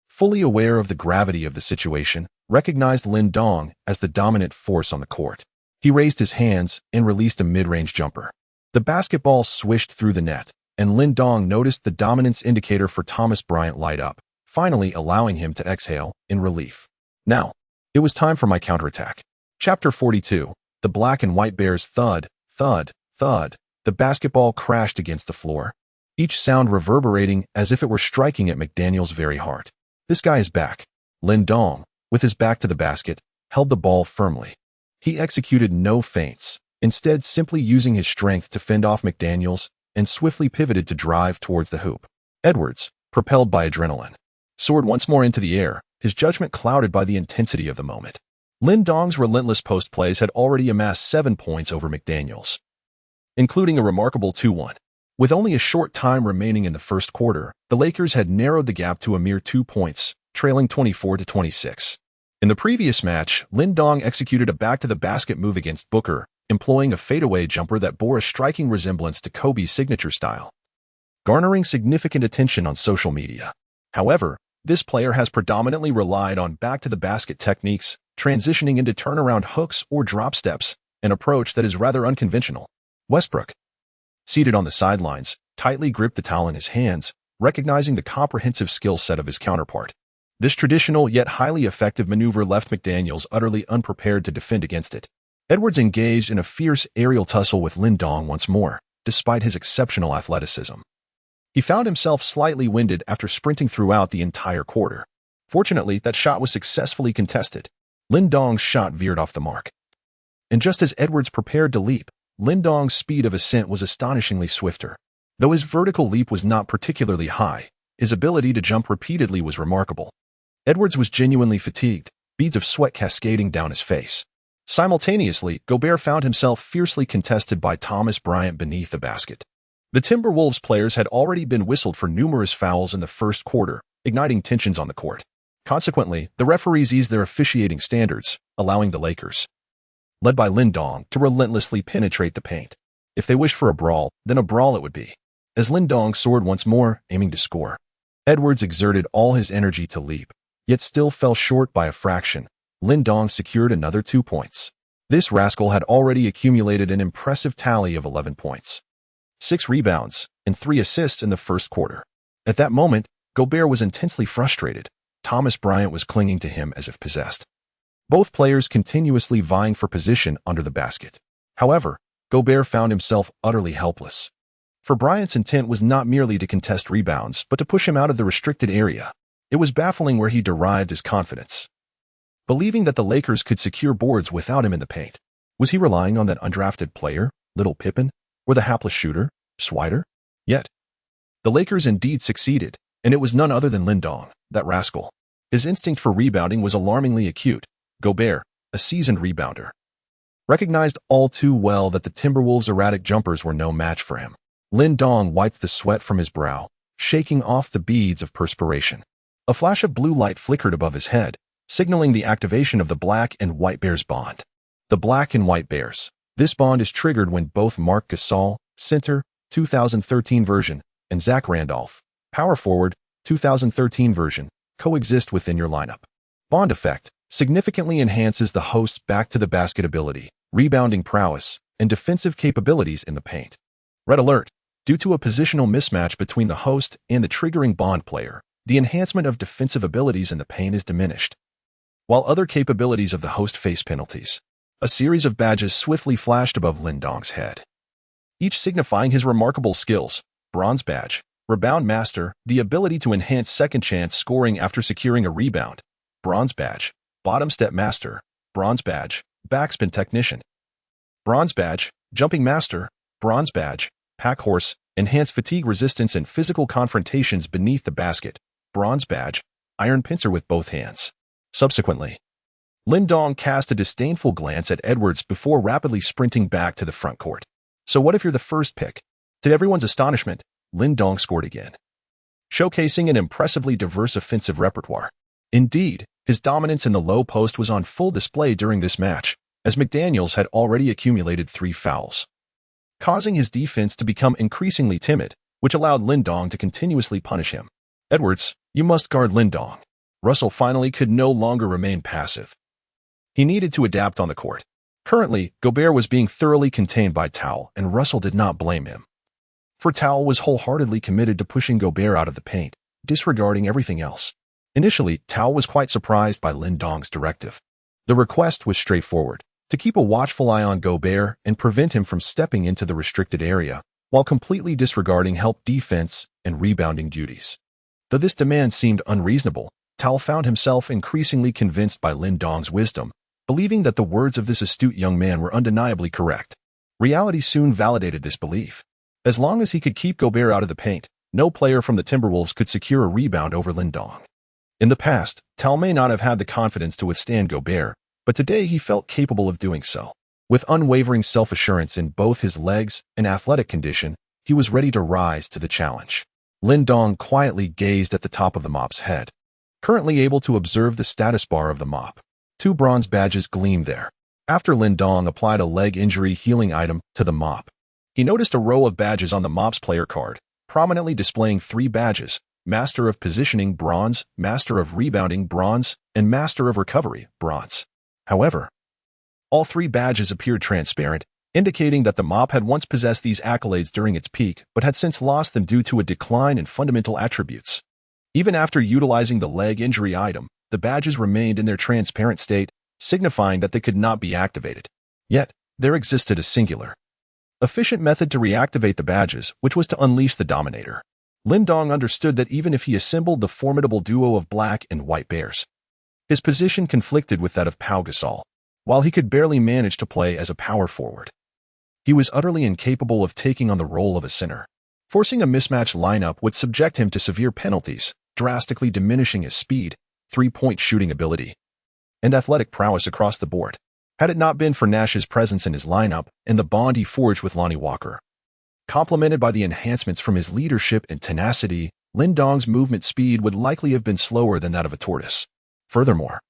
fully aware of the gravity of the situation, recognized Lin Dong as the dominant force on the court. He raised his hands and released a mid-range jumper. The basketball swished through the net, and Lin Dong noticed the dominance indicator for Thomas Bryant light up, finally allowing him to exhale in relief. Now, it was time for my counterattack. Chapter 42, The Black and White Bears. Thud, thud, thud. The basketball crashed against the floor, each sound reverberating as if it were striking at McDaniels' very heart. This guy is back. Lin Dong, with his back to the basket, held the ball firmly. He executed no feints, instead simply using his strength to fend off McDaniels and swiftly pivoted to drive towards the hoop. Edwards, propelled by adrenaline, soared once more into the air, his judgment clouded by the intensity of the moment. Lin Dong's relentless post plays had already amassed 7 points over McDaniels, including a remarkable 2-1. With only a short time remaining in the first quarter, the Lakers had narrowed the gap to a mere 2 points, trailing 24-26. In the previous match, Lin Dong executed a back-to-the-basket move against Booker, employing a fadeaway jumper that bore a striking resemblance to Kobe's signature style, garnering significant attention on social media. However, this player has predominantly relied on back-to-the-basket techniques, transitioning into turnaround hooks or drop steps, an approach that is rather unconventional. Westbrook, seated on the sidelines, tightly gripped the towel in his hands, recognizing the comprehensive skill set of his counterpart. This traditional yet highly effective maneuver left McDaniels utterly unprepared to defend against it. Edwards engaged in a fierce aerial tussle with Lin Dong once more, despite his exceptional athleticism. He found himself slightly winded after sprinting throughout the entire quarter. Fortunately, that shot was successfully contested. Lin Dong's shot veered off the mark. And just as Edwards prepared to leap, Lin Dong's speed of ascent was astonishingly swifter. Though his vertical leap was not particularly high, his ability to jump repeatedly was remarkable. Edwards was genuinely fatigued, beads of sweat cascading down his face. Simultaneously, Gobert found himself fiercely contested by Thomas Bryant beneath the basket. The Timberwolves players had already been whistled for numerous fouls in the first quarter, igniting tensions on the court. Consequently, the referees eased their officiating standards, allowing the Lakers, led by Lin Dong, to relentlessly penetrate the paint. If they wished for a brawl, then a brawl it would be. As Lin Dong soared once more, aiming to score, Edwards exerted all his energy to leap, yet still fell short by a fraction. Lin Dong secured another 2 points. This rascal had already accumulated an impressive tally of 11 points, 6 rebounds, and 3 assists in the first quarter. At that moment, Gobert was intensely frustrated. Thomas Bryant was clinging to him as if possessed, both players continuously vying for position under the basket. However, Gobert found himself utterly helpless. For Bryant's intent was not merely to contest rebounds, but to push him out of the restricted area. It was baffling where he derived his confidence, believing that the Lakers could secure boards without him in the paint. Was he relying on that undrafted player, Little Pippen, or the hapless shooter, Swider? Yet, the Lakers indeed succeeded, and it was none other than Lin Dong, that rascal. His instinct for rebounding was alarmingly acute. Gobert, a seasoned rebounder, recognized all too well that the Timberwolves' erratic jumpers were no match for him. Lin Dong wiped the sweat from his brow, shaking off the beads of perspiration. A flash of blue light flickered above his head, signaling the activation of the Black and White Bears bond. The Black and White Bears. This bond is triggered when both Marc Gasol, center, 2013 version, and Zach Randolph, power forward, 2013 version, coexist within your lineup. Bond effect significantly enhances the host's back-to-the-basket ability, rebounding prowess, and defensive capabilities in the paint. Red alert! Due to a positional mismatch between the host and the triggering bond player, the enhancement of defensive abilities in the paint is diminished, while other capabilities of the host face penalties. A series of badges swiftly flashed above Lin Dong's head, each signifying his remarkable skills. Bronze badge, Rebound Master, the ability to enhance second chance scoring after securing a rebound. Bronze badge, Bottom Step Master. Bronze badge, Backspin Technician. Bronze badge, Jumping Master. Bronze badge, Pack Horse, enhance fatigue resistance and physical confrontations beneath the basket. Bronze badge, Iron Pincer with both hands. Subsequently, Lin Dong cast a disdainful glance at Edwards before rapidly sprinting back to the front court. So what if you're the first pick? To everyone's astonishment, Lin Dong scored again, showcasing an impressively diverse offensive repertoire. Indeed, his dominance in the low post was on full display during this match, as McDaniels had already accumulated 3 fouls, causing his defense to become increasingly timid, which allowed Lin Dong to continuously punish him. Edwards, you must guard Lin Dong. Russell finally could no longer remain passive. He needed to adapt on the court. Currently, Gobert was being thoroughly contained by Towel, and Russell did not blame him. For Towel was wholeheartedly committed to pushing Gobert out of the paint, disregarding everything else. Initially, Towel was quite surprised by Lin Dong's directive. The request was straightforward: to keep a watchful eye on Gobert and prevent him from stepping into the restricted area, while completely disregarding help defense and rebounding duties. Though this demand seemed unreasonable, Towel found himself increasingly convinced by Lin Dong's wisdom, believing that the words of this astute young man were undeniably correct. Reality soon validated this belief. As long as he could keep Gobert out of the paint, no player from the Timberwolves could secure a rebound over Lindong. In the past, Tal may not have had the confidence to withstand Gobert, but today he felt capable of doing so. With unwavering self-assurance in both his legs and athletic condition, he was ready to rise to the challenge. Lindong quietly gazed at the top of the mop's head. Currently able to observe the status bar of the mop, 2 bronze badges gleamed there. After Lindong applied a leg injury healing item to the mop, he noticed a row of badges on the mop's player card, prominently displaying 3 badges: Master of Positioning bronze, Master of Rebounding bronze, and Master of Recovery bronze. However, all 3 badges appeared transparent, indicating that the mop had once possessed these accolades during its peak but had since lost them due to a decline in fundamental attributes. Even after utilizing the leg injury item, the badges remained in their transparent state, signifying that they could not be activated. Yet, there existed a singular, efficient method to reactivate the badges, which was to unleash the Dominator. Lindong understood that even if he assembled the formidable duo of black and white bears, his position conflicted with that of Pau Gasol. While he could barely manage to play as a power forward, he was utterly incapable of taking on the role of a center. Forcing a mismatched lineup would subject him to severe penalties, drastically diminishing his speed, 3-point shooting ability, and athletic prowess across the board. Had it not been for Nash's presence in his lineup and the bond he forged with Lonnie Walker, complemented by the enhancements from his leadership and tenacity, Lindong's movement speed would likely have been slower than that of a tortoise. Furthermore,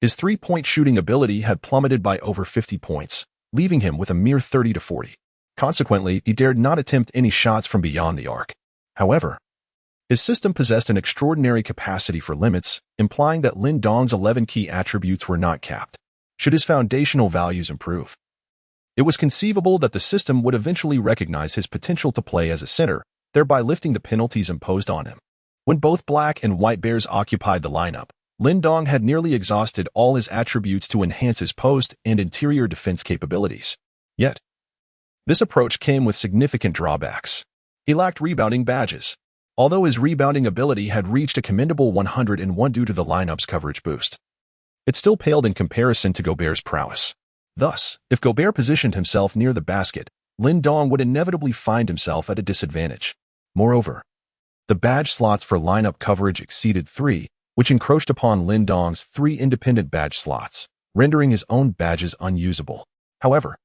his 3-point shooting ability had plummeted by over 50 points, leaving him with a mere 30 to 40. Consequently, he dared not attempt any shots from beyond the arc. However, his system possessed an extraordinary capacity for limits, implying that Lindong's 11 key attributes were not capped. Should his foundational values improve, it was conceivable that the system would eventually recognize his potential to play as a center, thereby lifting the penalties imposed on him. When both black and white bears occupied the lineup, Lindong had nearly exhausted all his attributes to enhance his post and interior defense capabilities. Yet, this approach came with significant drawbacks. He lacked rebounding badges. Although his rebounding ability had reached a commendable 101 due to the lineup's coverage boost, it still paled in comparison to Gobert's prowess. Thus, if Gobert positioned himself near the basket, Lindong would inevitably find himself at a disadvantage. Moreover, the badge slots for lineup coverage exceeded 3, which encroached upon Lindong's 3 independent badge slots, rendering his own badges unusable. However,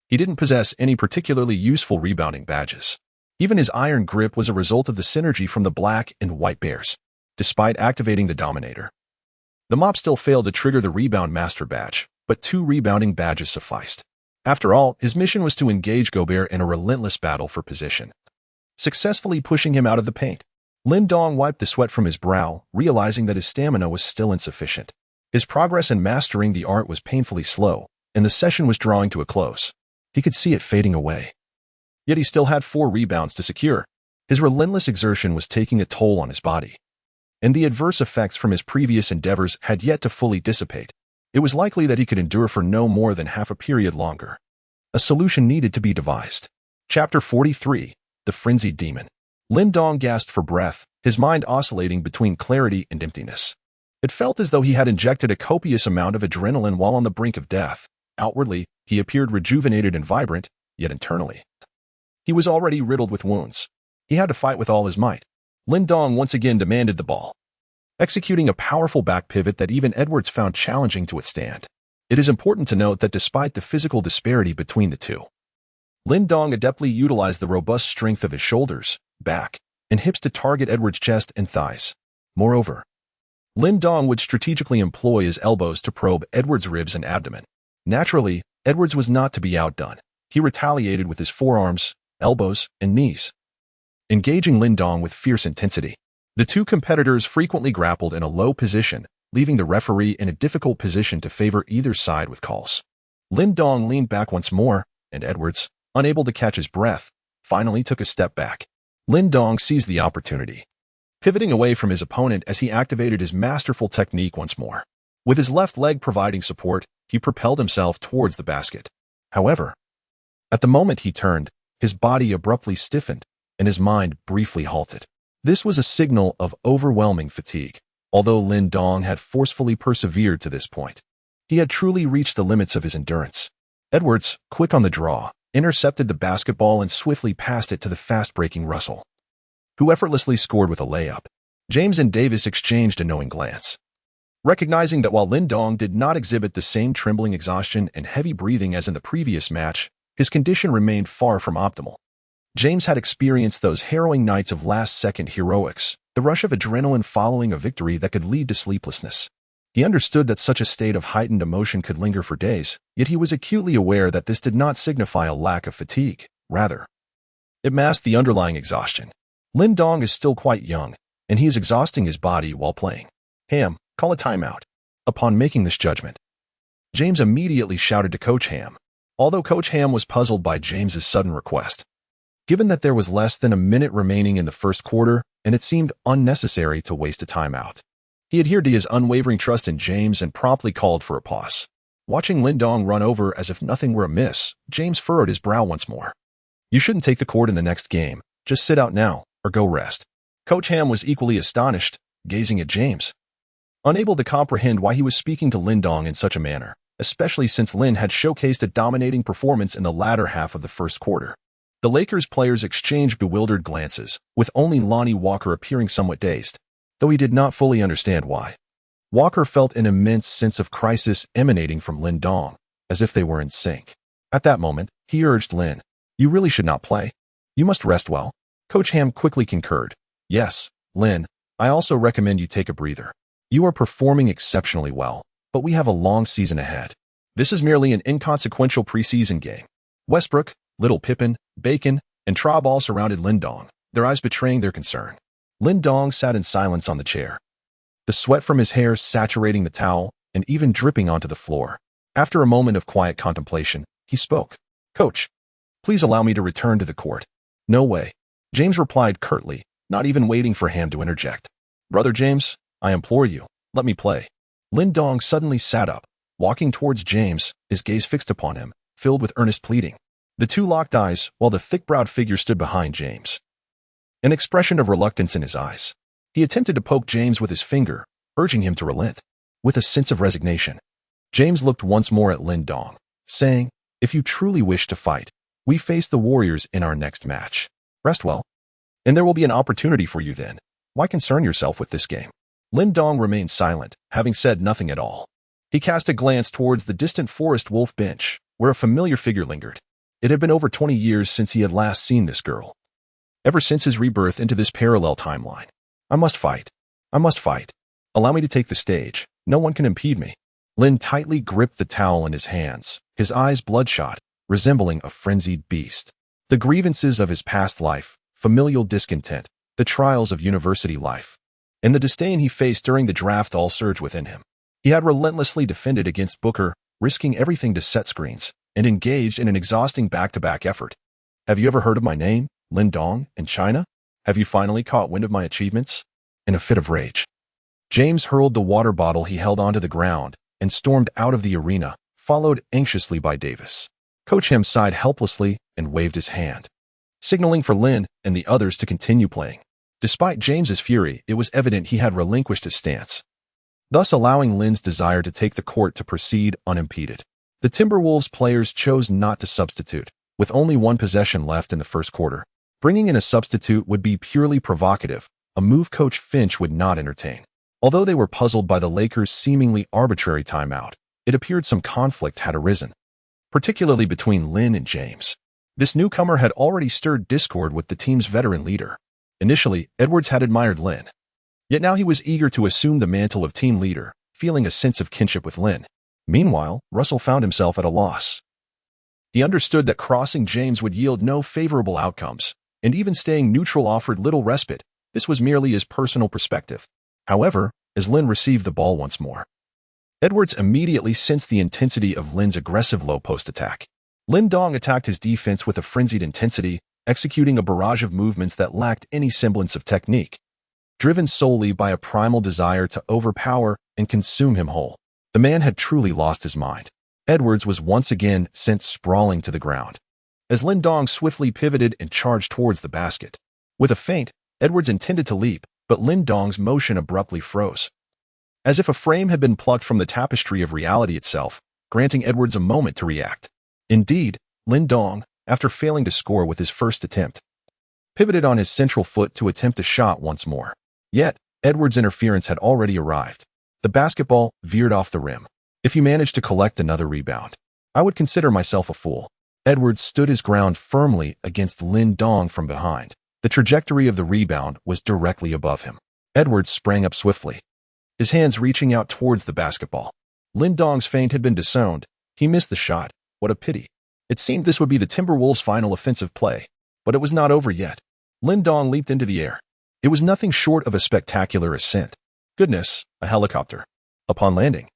he didn't possess any particularly useful rebounding badges. Even his iron grip was a result of the synergy from the black and white bears. Despite activating the Dominator, the mop still failed to trigger the Rebound Master badge, but 2 rebounding badges sufficed. After all, his mission was to engage Gobert in a relentless battle for position, successfully pushing him out of the paint. Lindong wiped the sweat from his brow, realizing that his stamina was still insufficient. His progress in mastering the art was painfully slow, and the session was drawing to a close. He could see it fading away. Yet he still had 4 rebounds to secure. His relentless exertion was taking a toll on his body, and the adverse effects from his previous endeavors had yet to fully dissipate. It was likely that he could endure for no more than half a period longer. A solution needed to be devised. Chapter 43, The Frenzied Demon. Lindong gasped for breath, his mind oscillating between clarity and emptiness. It felt as though he had injected a copious amount of adrenaline while on the brink of death. Outwardly, he appeared rejuvenated and vibrant, yet internally, he was already riddled with wounds. He had to fight with all his might. Lindong once again demanded the ball, executing a powerful back pivot that even Edwards found challenging to withstand. It is important to note that despite the physical disparity between the two, Lindong adeptly utilized the robust strength of his shoulders, back, and hips to target Edwards' chest and thighs. Moreover, Lindong would strategically employ his elbows to probe Edwards' ribs and abdomen. Naturally, Edwards was not to be outdone. He retaliated with his forearms, elbows, and knees, engaging Lindong with fierce intensity. The two competitors frequently grappled in a low position, leaving the referee in a difficult position to favor either side with calls. Lindong leaned back once more, and Edwards, unable to catch his breath, finally took a step back. Lindong seized the opportunity, pivoting away from his opponent as he activated his masterful technique once more. With his left leg providing support, he propelled himself towards the basket. However, at the moment he turned, his body abruptly stiffened, and his mind briefly halted. This was a signal of overwhelming fatigue, although Lindong had forcefully persevered to this point. He had truly reached the limits of his endurance. Edwards, quick on the draw, intercepted the basketball and swiftly passed it to the fast-breaking Russell, who effortlessly scored with a layup. James and Davis exchanged a knowing glance, recognizing that while Lin Dong did not exhibit the same trembling exhaustion and heavy breathing as in the previous match, his condition remained far from optimal. James had experienced those harrowing nights of last-second heroics, the rush of adrenaline following a victory that could lead to sleeplessness. He understood that such a state of heightened emotion could linger for days, yet he was acutely aware that this did not signify a lack of fatigue. Rather, it masked the underlying exhaustion. Lin Dong is still quite young, and he is exhausting his body while playing. Ham, call a timeout. Upon making this judgment, James immediately shouted to Coach Ham, although Coach Ham was puzzled by James's sudden request. Given that there was less than a minute remaining in the first quarter, and it seemed unnecessary to waste a timeout, he adhered to his unwavering trust in James and promptly called for a pause. Watching Lin Dong run over as if nothing were amiss, James furrowed his brow once more. You shouldn't take the court in the next game. Just sit out now, or go rest. Coach Ham was equally astonished, gazing at James, unable to comprehend why he was speaking to Lin Dong in such a manner, especially since Lin had showcased a dominating performance in the latter half of the first quarter. The Lakers players exchanged bewildered glances, with only Lonnie Walker appearing somewhat dazed, though he did not fully understand why. Walker felt an immense sense of crisis emanating from Lin Dong, as if they were in sync. At that moment, he urged Lin, "You really should not play. You must rest well." Coach Ham quickly concurred. "Yes, Lin, I also recommend you take a breather. You are performing exceptionally well, but we have a long season ahead. This is merely an inconsequential preseason game." Westbrook, Little Pippen, Bacon, and Traub all surrounded Lin Dong, their eyes betraying their concern. Lin Dong sat in silence on the chair, the sweat from his hair saturating the towel and even dripping onto the floor. After a moment of quiet contemplation, he spoke. "Coach, please allow me to return to the court." "No way," James replied curtly, not even waiting for Ham to interject. "Brother James, I implore you, let me play." Lin Dong suddenly sat up, walking towards James, his gaze fixed upon him, filled with earnest pleading. The two locked eyes while the thick-browed figure stood behind James, an expression of reluctance in his eyes. He attempted to poke James with his finger, urging him to relent. With a sense of resignation, James looked once more at Lin Dong, saying, "If you truly wish to fight, we face the Warriors in our next match. Rest well, and there will be an opportunity for you then. Why concern yourself with this game?" Lin Dong remained silent, having said nothing at all. He cast a glance towards the distant Forest Wolf bench, where a familiar figure lingered. It had been over 20 years since he had last seen this girl. Ever since his rebirth into this parallel timeline. "I must fight. I must fight. Allow me to take the stage. No one can impede me." Lin tightly gripped the towel in his hands, his eyes bloodshot, resembling a frenzied beast. The grievances of his past life, familial discontent, the trials of university life, and the disdain he faced during the draft all surged within him. He had relentlessly defended against Booker, risking everything to set screens, and engaged in an exhausting back-to-back effort. "Have you ever heard of my name, Lin Dong, in China? Have you finally caught wind of my achievements?" In a fit of rage, James hurled the water bottle he held onto the ground and stormed out of the arena, followed anxiously by Davis. Coach Ham sighed helplessly and waved his hand, signaling for Lin and the others to continue playing. Despite James's fury, it was evident he had relinquished his stance, thus allowing Lin's desire to take the court to proceed unimpeded. The Timberwolves players chose not to substitute, with only one possession left in the first quarter. Bringing in a substitute would be purely provocative, a move Coach Finch would not entertain. Although they were puzzled by the Lakers' seemingly arbitrary timeout, it appeared some conflict had arisen, particularly between Lin and James. This newcomer had already stirred discord with the team's veteran leader. Initially, Edwards had admired Lin, yet now he was eager to assume the mantle of team leader, feeling a sense of kinship with Lin. Meanwhile, Russell found himself at a loss. He understood that crossing James would yield no favorable outcomes, and even staying neutral offered little respite. This was merely his personal perspective. However, as Lin received the ball once more, Edwards immediately sensed the intensity of Lin's aggressive low-post attack. Lin Dong attacked his defense with a frenzied intensity, executing a barrage of movements that lacked any semblance of technique, driven solely by a primal desire to overpower and consume him whole. The man had truly lost his mind. Edwards was once again sent sprawling to the ground, as Lin Dong swiftly pivoted and charged towards the basket. With a feint, Edwards intended to leap, but Lin Dong's motion abruptly froze. as if a frame had been plucked from the tapestry of reality itself, granting Edwards a moment to react. Indeed, Lin Dong, after failing to score with his first attempt, pivoted on his central foot to attempt a shot once more. Yet, Edwards' interference had already arrived. The basketball veered off the rim. If you managed to collect another rebound, I would consider myself a fool. Edwards stood his ground firmly against Lin Dong from behind. The trajectory of the rebound was directly above him. Edwards sprang up swiftly, his hands reaching out towards the basketball. Lin Dong's feint had been disowned. He missed the shot. What a pity. It seemed this would be the Timberwolves' final offensive play, but it was not over yet. Lin Dong leaped into the air. It was nothing short of a spectacular ascent. Goodness, a helicopter. Upon landing,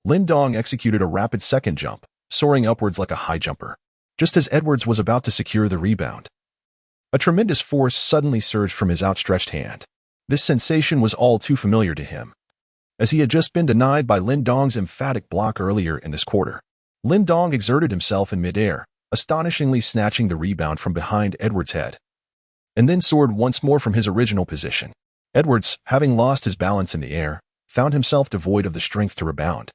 Lin Dong executed a rapid second jump, soaring upwards like a high jumper. Just as Edwards was about to secure the rebound, a tremendous force suddenly surged from his outstretched hand. This sensation was all too familiar to him, as he had just been denied by Lin Dong's emphatic block earlier in this quarter. Lin Dong exerted himself in midair, astonishingly snatching the rebound from behind Edwards' head, and then soared once more from his original position. Edwards, having lost his balance in the air, found himself devoid of the strength to rebound,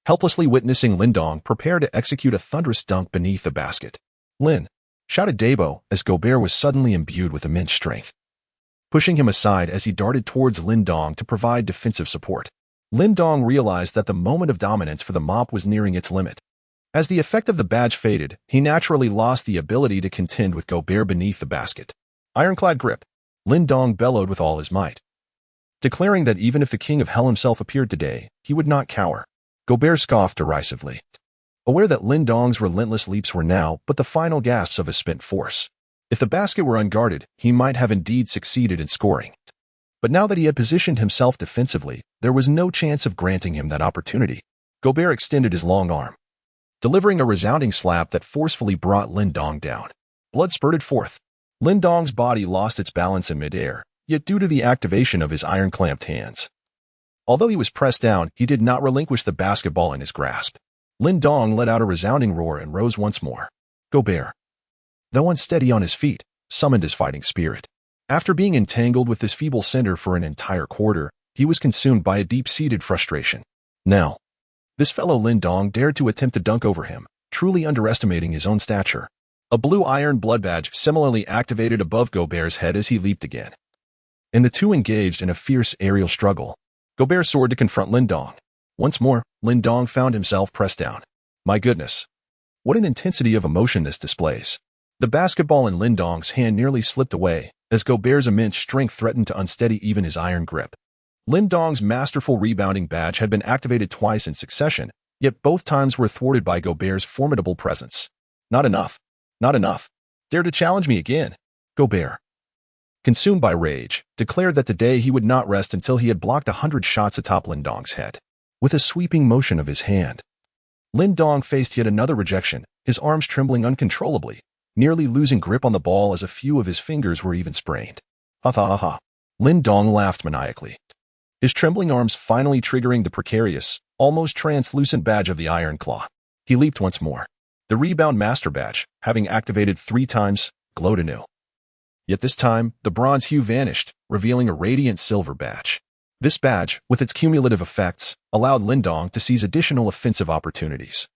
helplessly witnessing Lin Dong prepare to execute a thunderous dunk beneath the basket. "Lin!" shouted Dabo as Gobert was suddenly imbued with immense strength, pushing him aside as he darted towards Lin Dong to provide defensive support. Lin Dong realized that the moment of dominance for the mop was nearing its limit. As the effect of the badge faded, he naturally lost the ability to contend with Gobert beneath the basket. "Ironclad grip!" Lin Dong bellowed with all his might, declaring that even if the king of hell himself appeared today, he would not cower. Gobert scoffed derisively, aware that Lin Dong's relentless leaps were now but the final gasps of his spent force. If the basket were unguarded, he might have indeed succeeded in scoring. But now that he had positioned himself defensively, there was no chance of granting him that opportunity. Gobert extended his long arm, delivering a resounding slap that forcefully brought Lin Dong down. Blood spurted forth. Lin Dong's body lost its balance in midair, yet due to the activation of his iron-clamped hands, although he was pressed down, he did not relinquish the basketball in his grasp. Lin Dong let out a resounding roar and rose once more. Gobert, though unsteady on his feet, summoned his fighting spirit. After being entangled with this feeble center for an entire quarter, he was consumed by a deep-seated frustration. Now, this fellow Lin Dong dared to attempt to dunk over him, truly underestimating his own stature. A blue iron blood badge similarly activated above Gobert's head as he leaped again, and the two engaged in a fierce aerial struggle. Gobert soared to confront Lin Dong. Once more, Lin Dong found himself pressed down. My goodness, what an intensity of emotion this displays. The basketball in Lin Dong's hand nearly slipped away, as Gobert's immense strength threatened to unsteady even his iron grip. Lin Dong's masterful rebounding badge had been activated twice in succession, yet both times were thwarted by Gobert's formidable presence. Not enough. Not enough. Dare to challenge me again. Gobert, consumed by rage, declared that today he would not rest until he had blocked 100 shots atop Lin Dong's head. With a sweeping motion of his hand, Lin Dong faced yet another rejection, his arms trembling uncontrollably, nearly losing grip on the ball as a few of his fingers were even sprained. Ha ha ha ha. Lin Dong laughed maniacally, his trembling arms finally triggering the precarious, almost translucent badge of the Iron Claw. He leaped once more. The rebound master badge, having activated 3 times, glowed anew. Yet this time, the bronze hue vanished, revealing a radiant silver badge. This badge, with its cumulative effects, allowed Lin Dong to seize additional offensive opportunities,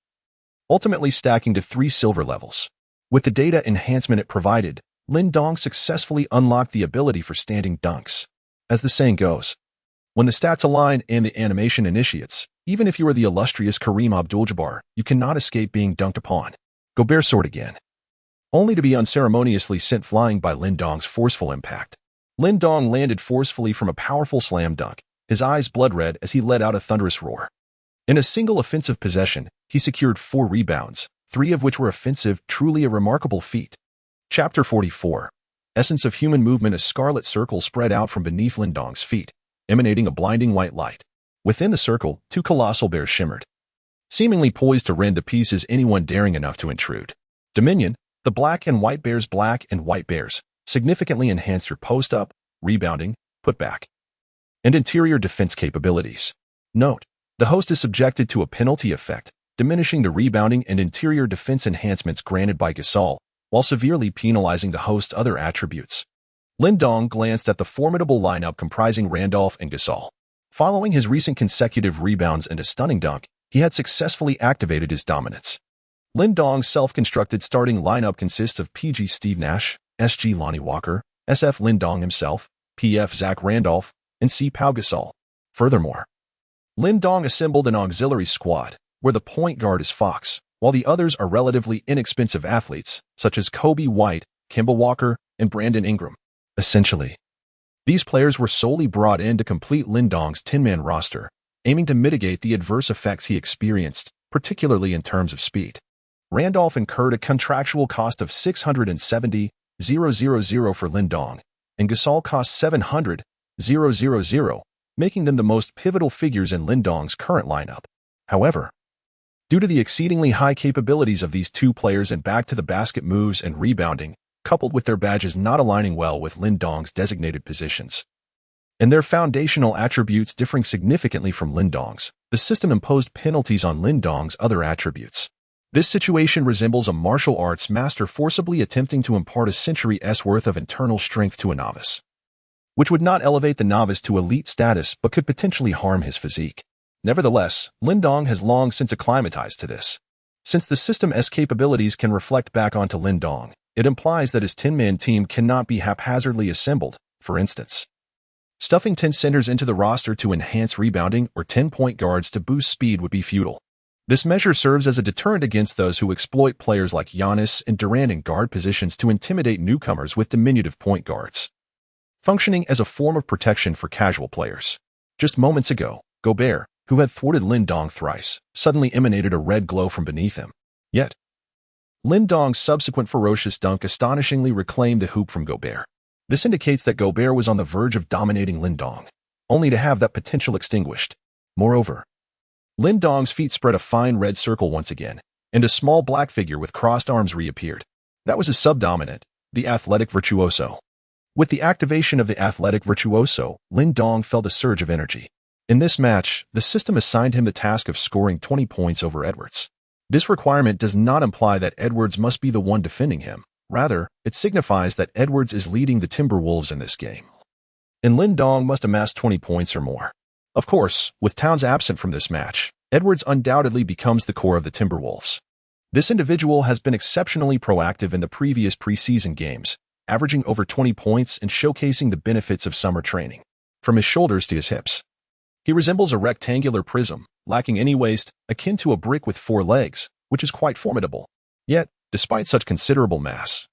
ultimately stacking to 3 silver levels. With the data enhancement it provided, Lin Dong successfully unlocked the ability for standing dunks. As the saying goes, when the stats align and the animation initiates, even if you are the illustrious Kareem Abdul-Jabbar, you cannot escape being dunked upon. Gobert soared again, only to be unceremoniously sent flying by Lin Dong's forceful impact. Lin Dong landed forcefully from a powerful slam dunk, his eyes blood red as he let out a thunderous roar. In a single offensive possession, he secured 4 rebounds, 3 of which were offensive, truly a remarkable feat. Chapter 44. Essence of human movement. A scarlet circle spread out from beneath Lin Dong's feet, emanating a blinding white light. Within the circle, 2 colossal bears shimmered, seemingly poised to rend to pieces anyone daring enough to intrude. Dominion, the black and white bears, significantly enhanced your post-up, rebounding, putback, and interior defense capabilities. Note, the host is subjected to a penalty effect, diminishing the rebounding and interior defense enhancements granted by Gasol, while severely penalizing the host's other attributes. Lin Dong glanced at the formidable lineup comprising Randolph and Gasol. Following his recent consecutive rebounds and a stunning dunk, he had successfully activated his dominance. Lindong's self-constructed starting lineup consists of PG Steve Nash, SG Lonnie Walker, SF Lindong himself, PF Zach Randolph, and C Pau Gasol. Furthermore, Lindong assembled an auxiliary squad, where the point guard is Fox, while the others are relatively inexpensive athletes, such as Kobe White, Kemba Walker, and Brandon Ingram. Essentially, these players were solely brought in to complete Lindong's 10-man roster, aiming to mitigate the adverse effects he experienced, particularly in terms of speed. Randolph incurred a contractual cost of $670,000 for Lindong, and Gasol cost $700,000, making them the most pivotal figures in Lindong's current lineup. However, due to the exceedingly high capabilities of these two players and back-to-the-basket moves and rebounding, coupled with their badges not aligning well with Lindong's designated positions, and their foundational attributes differing significantly from Lindong's, the system imposed penalties on Lindong's other attributes. This situation resembles a martial arts master forcibly attempting to impart a century's worth of internal strength to a novice, which would not elevate the novice to elite status but could potentially harm his physique. Nevertheless, Lindong has long since acclimatized to this. Since the system's capabilities can reflect back onto Lindong, it implies that his 10-man team cannot be haphazardly assembled. For instance, stuffing 10 centers into the roster to enhance rebounding or 10 point guards to boost speed would be futile. This measure serves as a deterrent against those who exploit players like Giannis and Durant in guard positions to intimidate newcomers with diminutive point guards, functioning as a form of protection for casual players. Just moments ago, Gobert, who had thwarted Lindong thrice, suddenly emanated a red glow from beneath him. Yet, Lindong's subsequent ferocious dunk astonishingly reclaimed the hoop from Gobert. This indicates that Gobert was on the verge of dominating Lindong, only to have that potential extinguished. Moreover, Lindong's feet spread a fine red circle once again, and a small black figure with crossed arms reappeared. That was his subdominant, the athletic virtuoso. With the activation of the athletic virtuoso, Lindong felt a surge of energy. In this match, the system assigned him the task of scoring 20 points over Edwards. This requirement does not imply that Edwards must be the one defending him. Rather, it signifies that Edwards is leading the Timberwolves in this game, and Lindong must amass 20 points or more. Of course, with Towns absent from this match, Edwards undoubtedly becomes the core of the Timberwolves. This individual has been exceptionally proactive in the previous preseason games, averaging over 20 points and showcasing the benefits of summer training. From his shoulders to his hips, he resembles a rectangular prism, lacking any waist, akin to a brick with 4 legs, which is quite formidable. Yet, despite such considerable mass,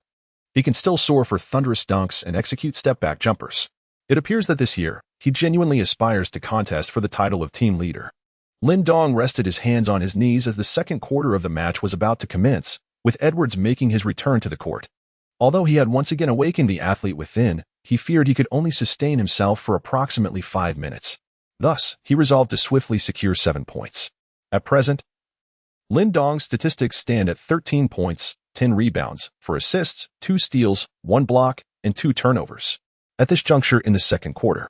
he can still soar for thunderous dunks and execute step-back jumpers. It appears that this year, he genuinely aspires to contest for the title of team leader. Lindong rested his hands on his knees as the second quarter of the match was about to commence, with Edwards making his return to the court. Although he had once again awakened the athlete within, he feared he could only sustain himself for approximately 5 minutes. Thus, he resolved to swiftly secure 7 points. At present, Lindong's statistics stand at 13 points, 10 rebounds, 4 assists, 2 steals, 1 block, and 2 turnovers. At this juncture in the second quarter,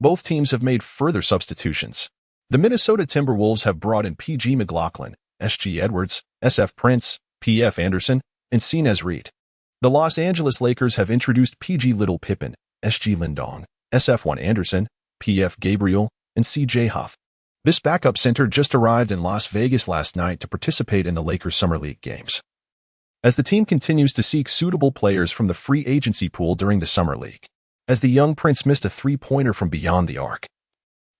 both teams have made further substitutions. The Minnesota Timberwolves have brought in PG McLaughlin, SG Edwards, SF Prince, PF Anderson, and C Nez Reid. The Los Angeles Lakers have introduced PG Little Pippen, SG Lindong, SF1 Anderson, PF Gabriel, and CJ Huff. This backup center just arrived in Las Vegas last night to participate in the Lakers Summer League games, as the team continues to seek suitable players from the free agency pool during the Summer League. As the young Prince missed a three-pointer from beyond the arc,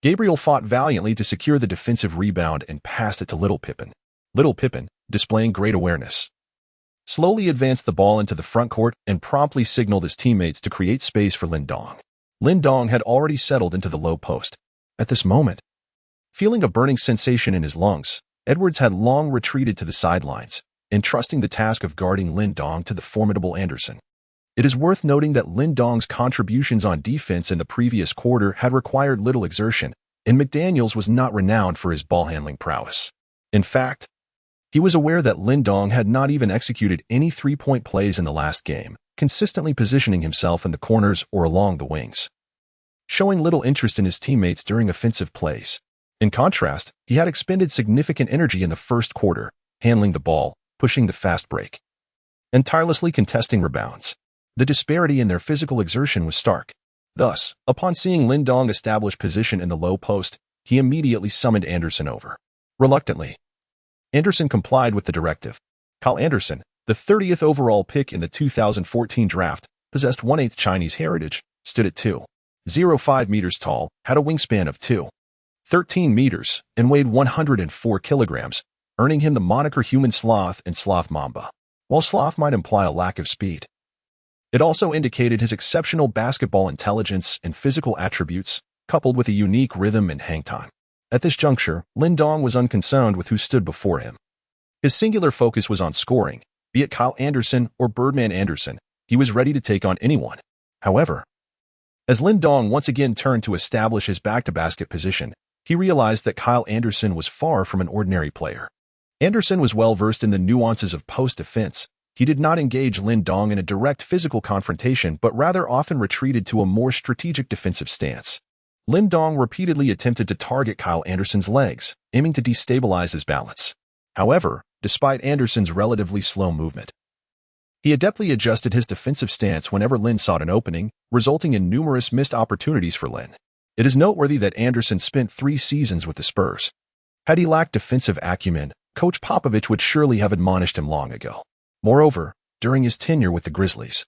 Gabriel fought valiantly to secure the defensive rebound and passed it to Little Pippen. Little Pippen, displaying great awareness, slowly advanced the ball into the front court and promptly signaled his teammates to create space for Lindong. Lindong had already settled into the low post. At this moment, feeling a burning sensation in his lungs, Edwards had long retreated to the sidelines, entrusting the task of guarding Lindong to the formidable Anderson. It is worth noting that Lindong's contributions on defense in the previous quarter had required little exertion, and McDaniels was not renowned for his ball-handling prowess. In fact, he was aware that Lindong had not even executed any three-point plays in the last game, consistently positioning himself in the corners or along the wings, showing little interest in his teammates during offensive plays. In contrast, he had expended significant energy in the first quarter, handling the ball, pushing the fast break, and tirelessly contesting rebounds. The disparity in their physical exertion was stark. Thus, upon seeing Lin Dong establish position in the low post, he immediately summoned Anderson over. Reluctantly, Anderson complied with the directive. Kyle Anderson, the 30th overall pick in the 2014 draft, possessed 1/8 Chinese heritage, stood at 2.05 meters tall, had a wingspan of 2.13 meters, and weighed 104 kilograms, earning him the moniker Human Sloth and Sloth Mamba. While sloth might imply a lack of speed, it also indicated his exceptional basketball intelligence and physical attributes, coupled with a unique rhythm and hang time. At this juncture, Lin Dong was unconcerned with who stood before him. His singular focus was on scoring, be it Kyle Anderson or Birdman Anderson. He was ready to take on anyone. However, as Lin Dong once again turned to establish his back-to-basket position, he realized that Kyle Anderson was far from an ordinary player. Anderson was well-versed in the nuances of post defense. He did not engage Lin Dong in a direct physical confrontation, but rather often retreated to a more strategic defensive stance. Lin Dong repeatedly attempted to target Kyle Anderson's legs, aiming to destabilize his balance. However, despite Anderson's relatively slow movement, he adeptly adjusted his defensive stance whenever Lin sought an opening, resulting in numerous missed opportunities for Lin. It is noteworthy that Anderson spent 3 seasons with the Spurs. Had he lacked defensive acumen, Coach Popovich would surely have admonished him long ago. Moreover, during his tenure with the Grizzlies,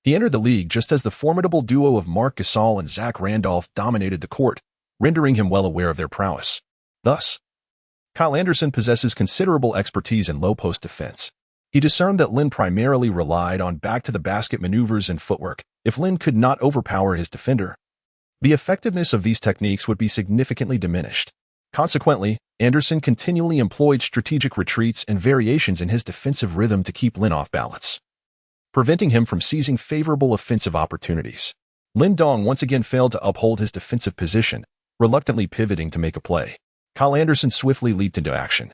he entered the league just as the formidable duo of Marc Gasol and Zach Randolph dominated the court, rendering him well aware of their prowess. Thus, Kyle Anderson possesses considerable expertise in low-post defense. He discerned that Lin primarily relied on back-to-the-basket maneuvers and footwork. If Lin could not overpower his defender, the effectiveness of these techniques would be significantly diminished. Consequently, Anderson continually employed strategic retreats and variations in his defensive rhythm to keep Lin off balance, preventing him from seizing favorable offensive opportunities. Lin Dong once again failed to uphold his defensive position, reluctantly pivoting to make a play. Kyle Anderson swiftly leaped into action,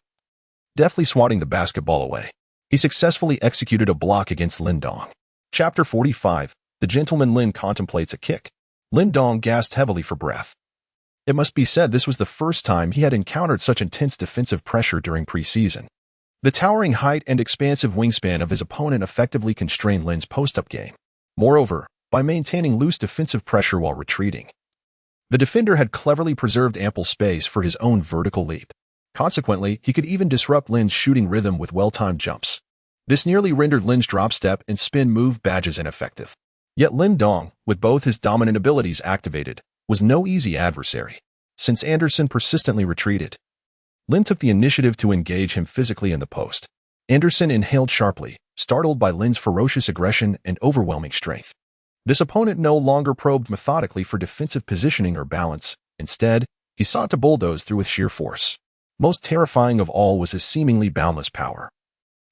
deftly swatting the basketball away. He successfully executed a block against Lin Dong. Chapter 45. The Gentleman Lin Contemplates a Kick. Lin Dong gasped heavily for breath. It must be said this was the first time he had encountered such intense defensive pressure during preseason. The towering height and expansive wingspan of his opponent effectively constrained Lin's post-up game. Moreover, by maintaining loose defensive pressure while retreating, the defender had cleverly preserved ample space for his own vertical leap. Consequently, he could even disrupt Lin's shooting rhythm with well-timed jumps. This nearly rendered Lin's drop step and spin move badges ineffective. Yet Lin Dong, with both his dominant abilities activated, was no easy adversary. Since Anderson persistently retreated, Lin took the initiative to engage him physically in the post. Anderson inhaled sharply, startled by Lin's ferocious aggression and overwhelming strength. This opponent no longer probed methodically for defensive positioning or balance. Instead, he sought to bulldoze through with sheer force. Most terrifying of all was his seemingly boundless power,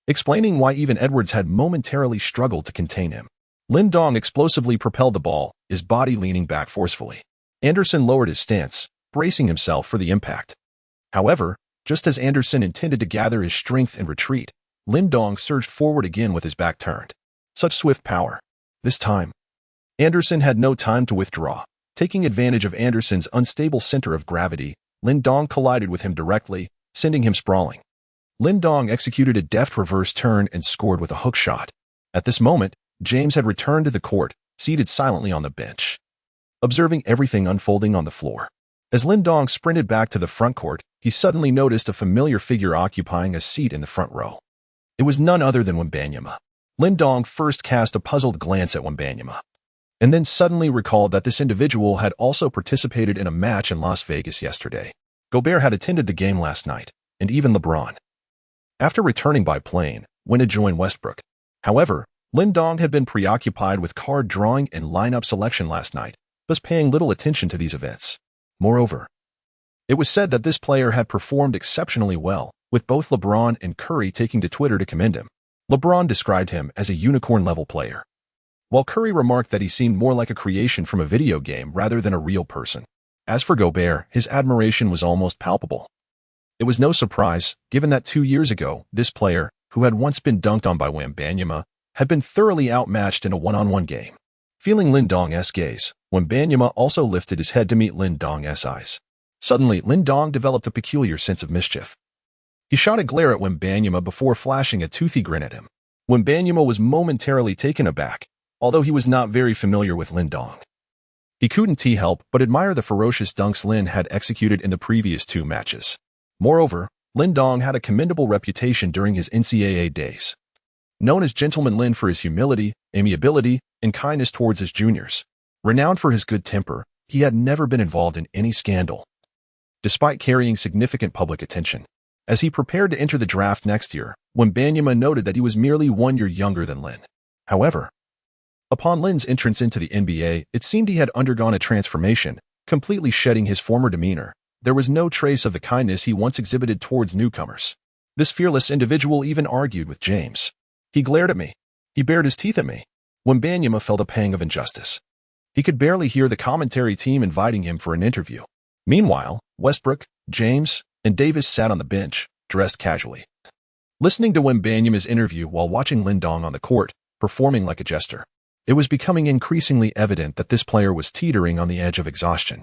explaining why even Edwards had momentarily struggled to contain him. Lin Dong explosively propelled the ball, his body leaning back forcefully. Anderson lowered his stance, bracing himself for the impact. However, just as Anderson intended to gather his strength and retreat, Lin Dong surged forward again with his back turned. Such swift power. This time, Anderson had no time to withdraw. Taking advantage of Anderson's unstable center of gravity, Lin Dong collided with him directly, sending him sprawling. Lin Dong executed a deft reverse turn and scored with a hook shot. At this moment, James had returned to the court, seated silently on the bench, observing everything unfolding on the floor. As Lin Dong sprinted back to the front court, he suddenly noticed a familiar figure occupying a seat in the front row. It was none other than Wembanyama. Lin Dong first cast a puzzled glance at Wembanyama, and then suddenly recalled that this individual had also participated in a match in Las Vegas yesterday. Gobert had attended the game last night, and even LeBron, after returning by plane, went to join Westbrook. However, Lin Dong had been preoccupied with card drawing and lineup selection last night, thus paying little attention to these events. Moreover, it was said that this player had performed exceptionally well, with both LeBron and Curry taking to Twitter to commend him. LeBron described him as a unicorn-level player, while Curry remarked that he seemed more like a creation from a video game rather than a real person. As for Gobert, his admiration was almost palpable. It was no surprise, given that 2 years ago, this player, who had once been dunked on by Wembanyama, had been thoroughly outmatched in a one-on-one game. Feeling Lin Dong's gaze, Wembanyama also lifted his head to meet Lin Dong's eyes. Suddenly, Lin Dong developed a peculiar sense of mischief. He shot a glare at Wembanyama before flashing a toothy grin at him. Wembanyama was momentarily taken aback, although he was not very familiar with Lin Dong. He couldn't help but admire the ferocious dunks Lin had executed in the previous 2 matches. Moreover, Lin Dong had a commendable reputation during his NCAA days. Known as Gentleman Lin for his humility, amiability, and kindness towards his juniors. Renowned for his good temper, he had never been involved in any scandal. Despite carrying significant public attention, as he prepared to enter the draft next year, Wembanyama noted that he was merely 1 year younger than Lin. However, upon Lin's entrance into the NBA, it seemed he had undergone a transformation, completely shedding his former demeanor. There was no trace of the kindness he once exhibited towards newcomers. This fearless individual even argued with James. He glared at me. He bared his teeth at me. Wembanyama felt a pang of injustice. He could barely hear the commentary team inviting him for an interview. Meanwhile, Westbrook, James, and Davis sat on the bench, dressed casually. Listening to Wembanyama's interview while watching Lin Dong on the court, performing like a jester, it was becoming increasingly evident that this player was teetering on the edge of exhaustion.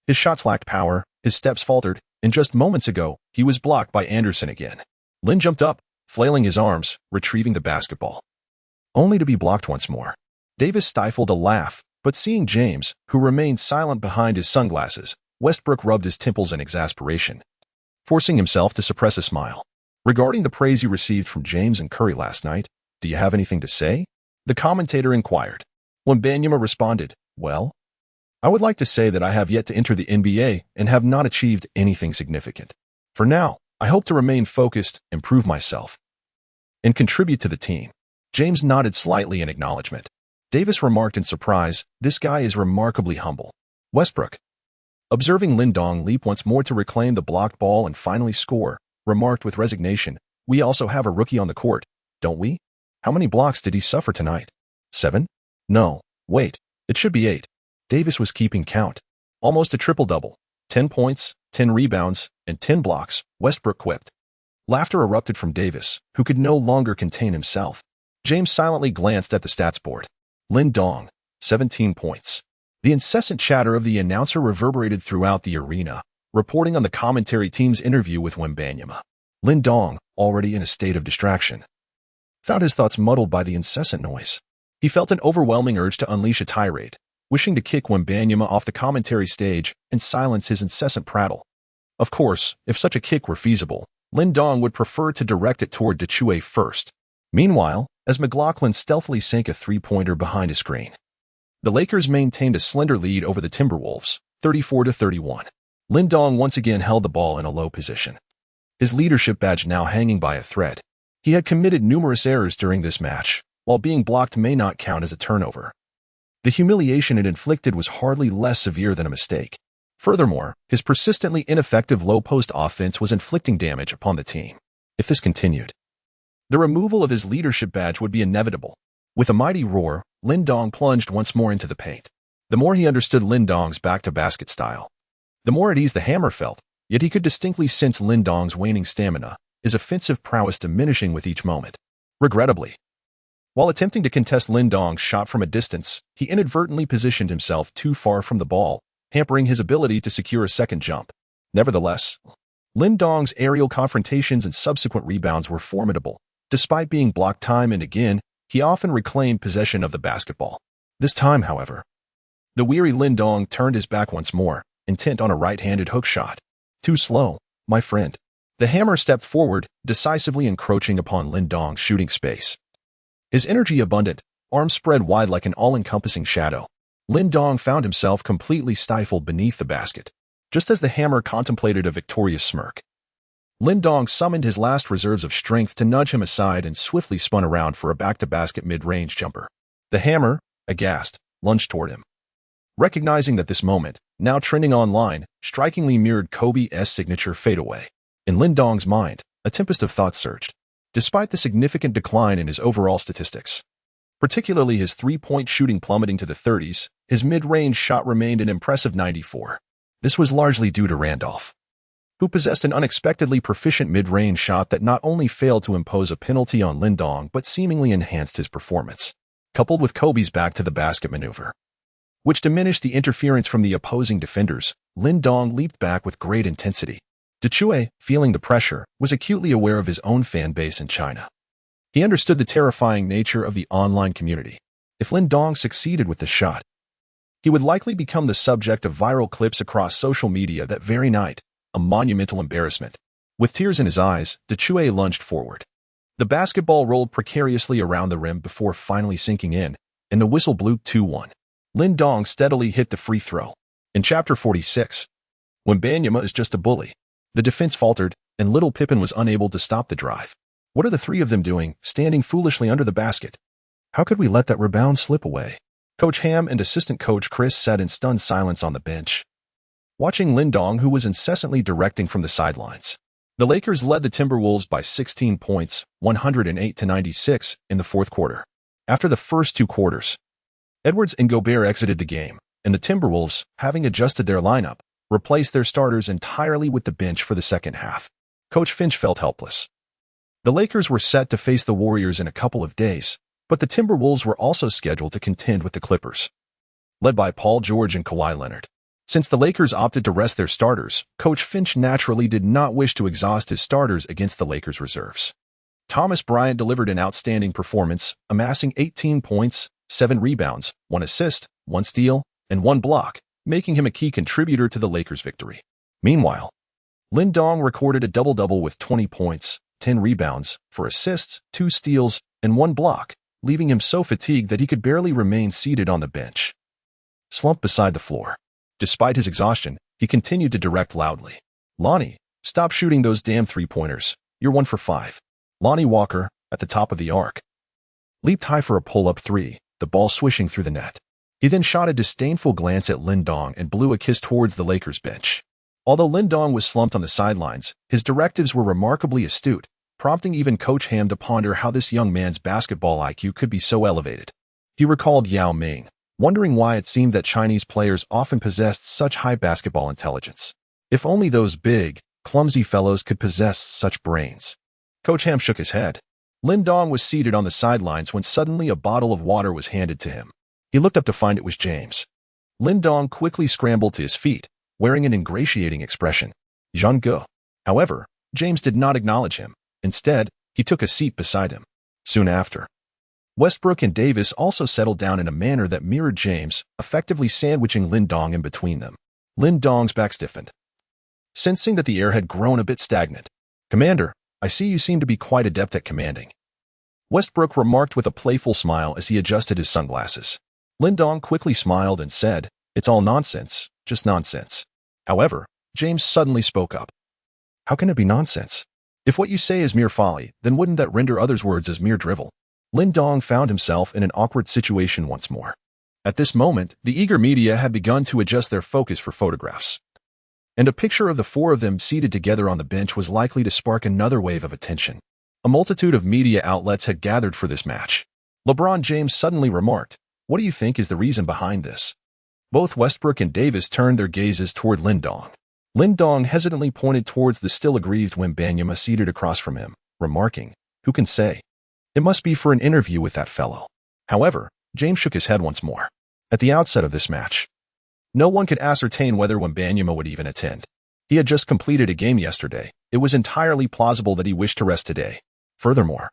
His shots lacked power, his steps faltered, and just moments ago, he was blocked by Anderson again. Lin jumped up, flailing his arms, retrieving the basketball. Only to be blocked once more. Davis stifled a laugh, but seeing James, who remained silent behind his sunglasses, Westbrook rubbed his temples in exasperation, forcing himself to suppress a smile. Regarding the praise you received from James and Curry last night, do you have anything to say? The commentator inquired. Wembanyama responded, well, I would like to say that I have yet to enter the NBA and have not achieved anything significant. For now, I hope to remain focused, improve myself, and contribute to the team. James nodded slightly in acknowledgement. Davis remarked in surprise, this guy is remarkably humble. Westbrook, observing Lin Dong leap once more to reclaim the blocked ball and finally score, remarked with resignation, we also have a rookie on the court, don't we? How many blocks did he suffer tonight? 7? No, wait, it should be 8. Davis was keeping count. Almost a triple-double. 10 points, 10 rebounds, and 10 blocks, Westbrook quipped. Laughter erupted from Davis, who could no longer contain himself. James silently glanced at the stats board. Lin Dong, 17 points. The incessant chatter of the announcer reverberated throughout the arena, reporting on the commentary team's interview with Wembanyama. Lin Dong, already in a state of distraction, found his thoughts muddled by the incessant noise. He felt an overwhelming urge to unleash a tirade, wishing to kick Wembanyama off the commentary stage and silence his incessant prattle. Of course, if such a kick were feasible, Lin Dong would prefer to direct it toward Dechue first. Meanwhile, as McLaughlin stealthily sank a three-pointer behind a screen, the Lakers maintained a slender lead over the Timberwolves, 34-31. Lin Dong once again held the ball in a low position, his leadership badge now hanging by a thread. He had committed numerous errors during this match, while being blocked may not count as a turnover. The humiliation it inflicted was hardly less severe than a mistake. Furthermore, his persistently ineffective low-post offense was inflicting damage upon the team. If this continued, the removal of his leadership badge would be inevitable. With a mighty roar, Lin Dong plunged once more into the paint. The more he understood Lin Dong's back-to-basket style, the more at ease the Hammer felt, yet he could distinctly sense Lin Dong's waning stamina, his offensive prowess diminishing with each moment. Regrettably, while attempting to contest Lin Dong's shot from a distance, he inadvertently positioned himself too far from the ball, hampering his ability to secure a second jump. Nevertheless, Lin Dong's aerial confrontations and subsequent rebounds were formidable. Despite being blocked time and again, he often reclaimed possession of the basketball. This time, however, the weary Lin Dong turned his back once more, intent on a right-handed hook shot. Too slow, my friend. The Hammer stepped forward, decisively encroaching upon Lin Dong's shooting space. His energy abundant, arms spread wide like an all-encompassing shadow, Lin Dong found himself completely stifled beneath the basket. Just as the Hammer contemplated a victorious smirk, Lin Dong summoned his last reserves of strength to nudge him aside and swiftly spun around for a back-to-basket mid-range jumper. The Hammer, aghast, lunged toward him. Recognizing that this moment, now trending online, strikingly mirrored Kobe's signature fadeaway. In Lin Dong's mind, a tempest of thoughts surged. Despite the significant decline in his overall statistics, particularly his three-point shooting plummeting to the 30s, his mid-range shot remained an impressive 94. This was largely due to Randolph, who possessed an unexpectedly proficient mid-range shot that not only failed to impose a penalty on Lin Dong but seemingly enhanced his performance, coupled with Kobe's back-to-the-basket maneuver, which diminished the interference from the opposing defenders. Lin Dong leaped back with great intensity. Dechue, feeling the pressure, was acutely aware of his own fan base in China. He understood the terrifying nature of the online community. If Lin Dong succeeded with the shot, He would likely become the subject of viral clips across social media that very night, a monumental embarrassment. With tears in his eyes, Dechue lunged forward. The basketball rolled precariously around the rim before finally sinking in, and the whistle blew 2-1. Lin Dong steadily hit the free throw. In Chapter 46, Wembanyama is just a bully. The defense faltered, and little Pippin was unable to stop the drive. What are the three of them doing, standing foolishly under the basket? How could we let that rebound slip away? Coach Ham and assistant coach Chris sat in stunned silence on the bench, watching Lin Dong, who was incessantly directing from the sidelines. The Lakers led the Timberwolves by 16 points, 108-96, in the fourth quarter. After the first two quarters, Edwards and Gobert exited the game, and the Timberwolves, having adjusted their lineup, replaced their starters entirely with the bench for the second half. Coach Finch felt helpless. The Lakers were set to face the Warriors in a couple of days, but the Timberwolves were also scheduled to contend with the Clippers, led by Paul George and Kawhi Leonard. Since the Lakers opted to rest their starters, Coach Finch naturally did not wish to exhaust his starters against the Lakers' reserves. Thomas Bryant delivered an outstanding performance, amassing 18 points, 7 rebounds, 1 assist, 1 steal, and 1 block, making him a key contributor to the Lakers' victory. Meanwhile, Lin Dong recorded a double-double with 20 points, 10 rebounds, 4 assists, 2 steals, and 1 block, leaving him so fatigued that he could barely remain seated on the bench, slumped beside the floor. Despite his exhaustion, he continued to direct loudly. "Lonnie, stop shooting those damn three-pointers. You're 1 for 5. Lonnie Walker, at the top of the arc, leaped high for a pull-up three, the ball swishing through the net. He then shot a disdainful glance at Lin Dong and blew a kiss towards the Lakers bench. Although Lin Dong was slumped on the sidelines, his directives were remarkably astute, prompting even Coach Ham to ponder how this young man's basketball IQ could be so elevated. He recalled Yao Ming, wondering why it seemed that Chinese players often possessed such high basketball intelligence. If only those big, clumsy fellows could possess such brains. Coach Ham shook his head. Lin Dong was seated on the sidelines when suddenly a bottle of water was handed to him. He looked up to find it was James. Lin Dong quickly scrambled to his feet, wearing an ingratiating expression. "Jean Ge." However, James did not acknowledge him. Instead, he took a seat beside him. Soon after, Westbrook and Davis also settled down in a manner that mirrored James, effectively sandwiching Lin Dong in between them. Lin Dong's back stiffened, sensing that the air had grown a bit stagnant. "Commander, I see you seem to be quite adept at commanding," Westbrook remarked with a playful smile as he adjusted his sunglasses. Lin Dong quickly smiled and said, "It's all nonsense, just nonsense." However, James suddenly spoke up. "How can it be nonsense? If what you say is mere folly, then wouldn't that render others' words as mere drivel?" Lin Dong found himself in an awkward situation once more. At this moment, the eager media had begun to adjust their focus for photographs, and a picture of the four of them seated together on the bench was likely to spark another wave of attention. A multitude of media outlets had gathered for this match. LeBron James suddenly remarked, "What do you think is the reason behind this?" Both Westbrook and Davis turned their gazes toward Lin Dong. Lin Dong hesitantly pointed towards the still aggrieved Wembanyama seated across from him, remarking, "Who can say? It must be for an interview with that fellow." However, James shook his head once more. At the outset of this match, no one could ascertain whether Wembanyama would even attend. He had just completed a game yesterday. It was entirely plausible that he wished to rest today. Furthermore,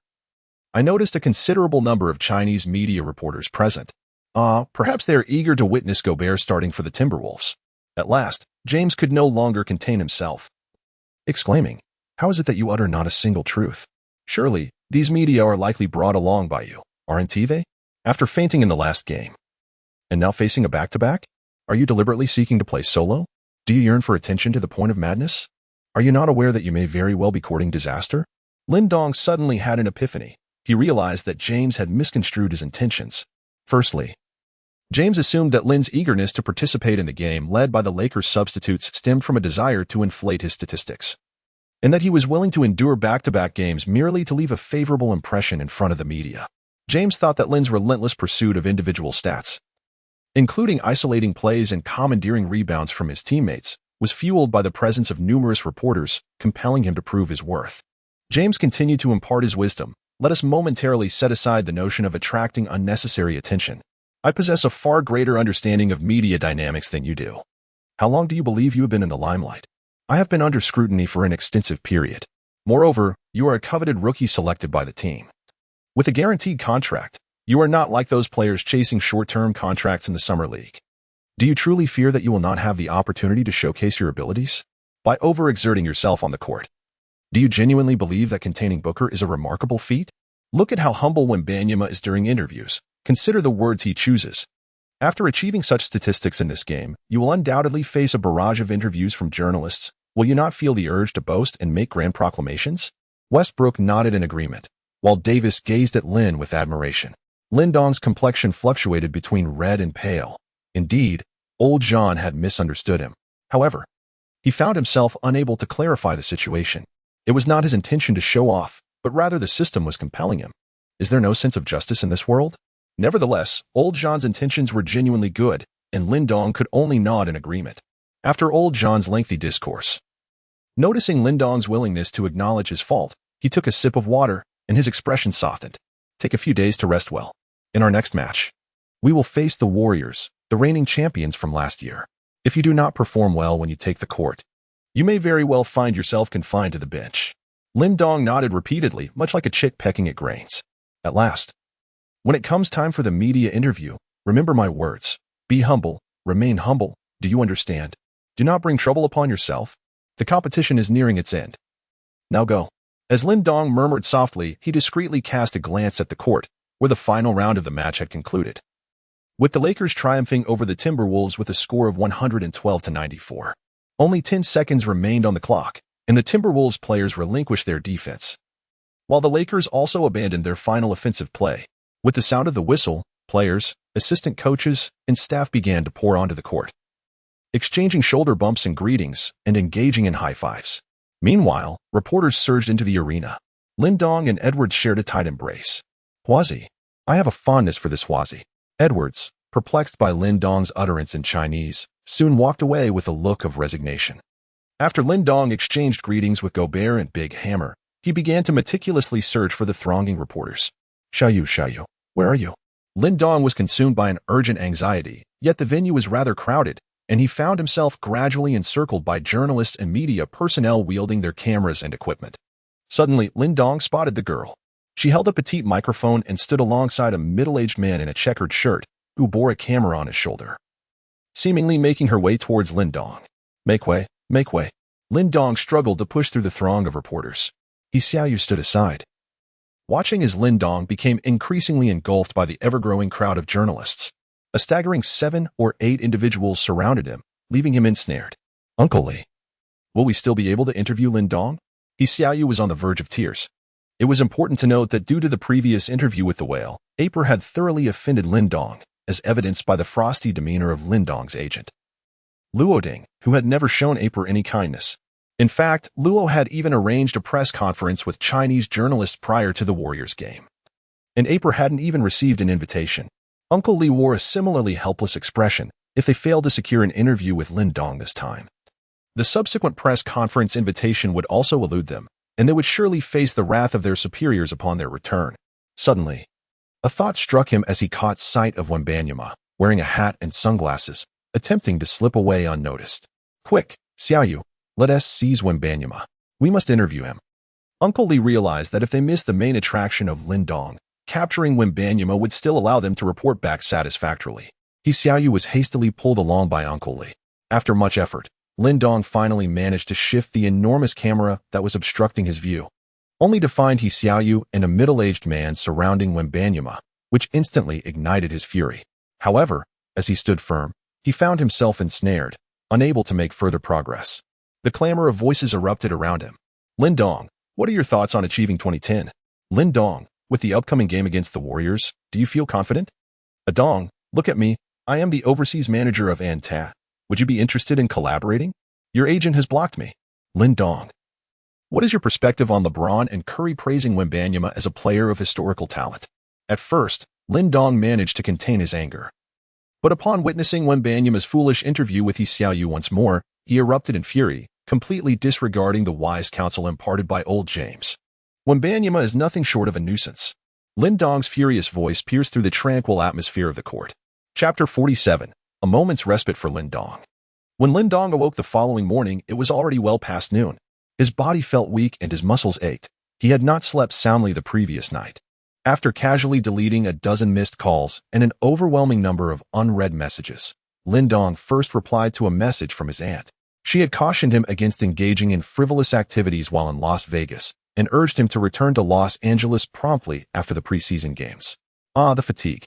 I noticed a considerable number of Chinese media reporters present. Perhaps they are eager to witness Gobert starting for the Timberwolves. At last, James could no longer contain himself, exclaiming, "How is it that you utter not a single truth? Surely, these media are likely brought along by you, aren't they? After fainting in the last game, and now facing a back-to-back? Are you deliberately seeking to play solo? Do you yearn for attention to the point of madness? Are you not aware that you may very well be courting disaster?" Lin Dong suddenly had an epiphany. He realized that James had misconstrued his intentions. Firstly, James assumed that Lin's eagerness to participate in the game led by the Lakers' substitutes stemmed from a desire to inflate his statistics, and that he was willing to endure back-to-back games merely to leave a favorable impression in front of the media. James thought that Lin's relentless pursuit of individual stats, including isolating plays and commandeering rebounds from his teammates, was fueled by the presence of numerous reporters, compelling him to prove his worth. James continued to impart his wisdom. "Let us momentarily set aside the notion of attracting unnecessary attention. I possess a far greater understanding of media dynamics than you do. How long do you believe you have been in the limelight? I have been under scrutiny for an extensive period. Moreover, you are a coveted rookie selected by the team. With a guaranteed contract, you are not like those players chasing short-term contracts in the summer league. Do you truly fear that you will not have the opportunity to showcase your abilities by overexerting yourself on the court? Do you genuinely believe that containing Booker is a remarkable feat? Look at how humble Wembanyama is during interviews. Consider the words he chooses. After achieving such statistics in this game, you will undoubtedly face a barrage of interviews from journalists. Will you not feel the urge to boast and make grand proclamations? Westbrook nodded in agreement, while Davis gazed at Lin with admiration. Lindong's complexion fluctuated between red and pale. Indeed, old John had misunderstood him. However, he found himself unable to clarify the situation. It was not his intention to show off, but rather the system was compelling him. Is there no sense of justice in this world? Nevertheless, old John's intentions were genuinely good, and Lindong could only nod in agreement. After old John's lengthy discourse, noticing Lindong's willingness to acknowledge his fault, he took a sip of water, and his expression softened. Take a few days to rest well. In our next match, we will face the Warriors, the reigning champions from last year. If you do not perform well when you take the court, you may very well find yourself confined to the bench. Lindong nodded repeatedly, much like a chick pecking at grains. At last, when it comes time for the media interview, remember my words. Be humble, remain humble. Do you understand? Do not bring trouble upon yourself. The competition is nearing its end. Now go. As Lindong murmured softly, he discreetly cast a glance at the court, where the final round of the match had concluded, with the Lakers triumphing over the Timberwolves with a score of 112-94. Only 10 seconds remained on the clock, and the Timberwolves players relinquished their defense, while the Lakers also abandoned their final offensive play. With the sound of the whistle, players, assistant coaches, and staff began to pour onto the court, exchanging shoulder bumps and greetings, and engaging in high fives. Meanwhile, reporters surged into the arena. Lindong and Edwards shared a tight embrace. Hwazi. I have a fondness for this Hwazi. Edwards, perplexed by Lindong's utterance in Chinese, soon walked away with a look of resignation. After Lindong exchanged greetings with Gobert and Big Hammer, he began to meticulously search for the thronging reporters. Xiaoyu, where are you? Lindong was consumed by an urgent anxiety, yet the venue was rather crowded, and he found himself gradually encircled by journalists and media personnel wielding their cameras and equipment. Suddenly, Lindong spotted the girl. She held a petite microphone and stood alongside a middle-aged man in a checkered shirt who bore a camera on his shoulder, seemingly making her way towards Lindong. Make way, make way. Lindong struggled to push through the throng of reporters. Xiaoyu stood aside, watching as Lindong became increasingly engulfed by the ever-growing crowd of journalists. A staggering 7 or 8 individuals surrounded him, leaving him ensnared. Uncle Lee, will we still be able to interview Lindong? Xiaoyu was on the verge of tears. It was important to note that due to the previous interview with the whale, Aper had thoroughly offended Lindong, as evidenced by the frosty demeanor of Lindong's agent, Luoding, who had never shown Aper any kindness. In fact, Luo had even arranged a press conference with Chinese journalists prior to the Warriors game, and Aper hadn't even received an invitation. Uncle Lee wore a similarly helpless expression if they failed to secure an interview with Lindong this time. The subsequent press conference invitation would also elude them, and they would surely face the wrath of their superiors upon their return. Suddenly, a thought struck him as he caught sight of Wembanyama, wearing a hat and sunglasses, attempting to slip away unnoticed. Quick, Xiaoyu, let us seize Wembanyama. We must interview him. Uncle Lee realized that if they missed the main attraction of Lindong, capturing Wembanyama would still allow them to report back satisfactorily. Xiaoyu was hastily pulled along by Uncle Lee. After much effort, Lindong finally managed to shift the enormous camera that was obstructing his view, only to find Xiaoyu and a middle-aged man surrounding Wembanyama, which instantly ignited his fury. However, as he stood firm, he found himself ensnared, unable to make further progress. The clamor of voices erupted around him. Lindong, what are your thoughts on achieving 2010? Lindong, with the upcoming game against the Warriors, do you feel confident? Adong, look at me. I am the overseas manager of Anta. Would you be interested in collaborating? Your agent has blocked me. Lindong, what is your perspective on LeBron and Curry praising Wembanyama as a player of historical talent? At first, Lindong managed to contain his anger, but upon witnessing Wembanyama's foolish interview with Xiaoyu once more, he erupted in fury, completely disregarding the wise counsel imparted by old James. Wembanyama is nothing short of a nuisance. Lindong's furious voice pierced through the tranquil atmosphere of the court. Chapter 47. A moment's respite for Lindong. When Lindong awoke the following morning, it was already well past noon. His body felt weak and his muscles ached. He had not slept soundly the previous night. After casually deleting a dozen missed calls and an overwhelming number of unread messages, Lindong first replied to a message from his aunt. She had cautioned him against engaging in frivolous activities while in Las Vegas and urged him to return to Los Angeles promptly after the preseason games. The fatigue.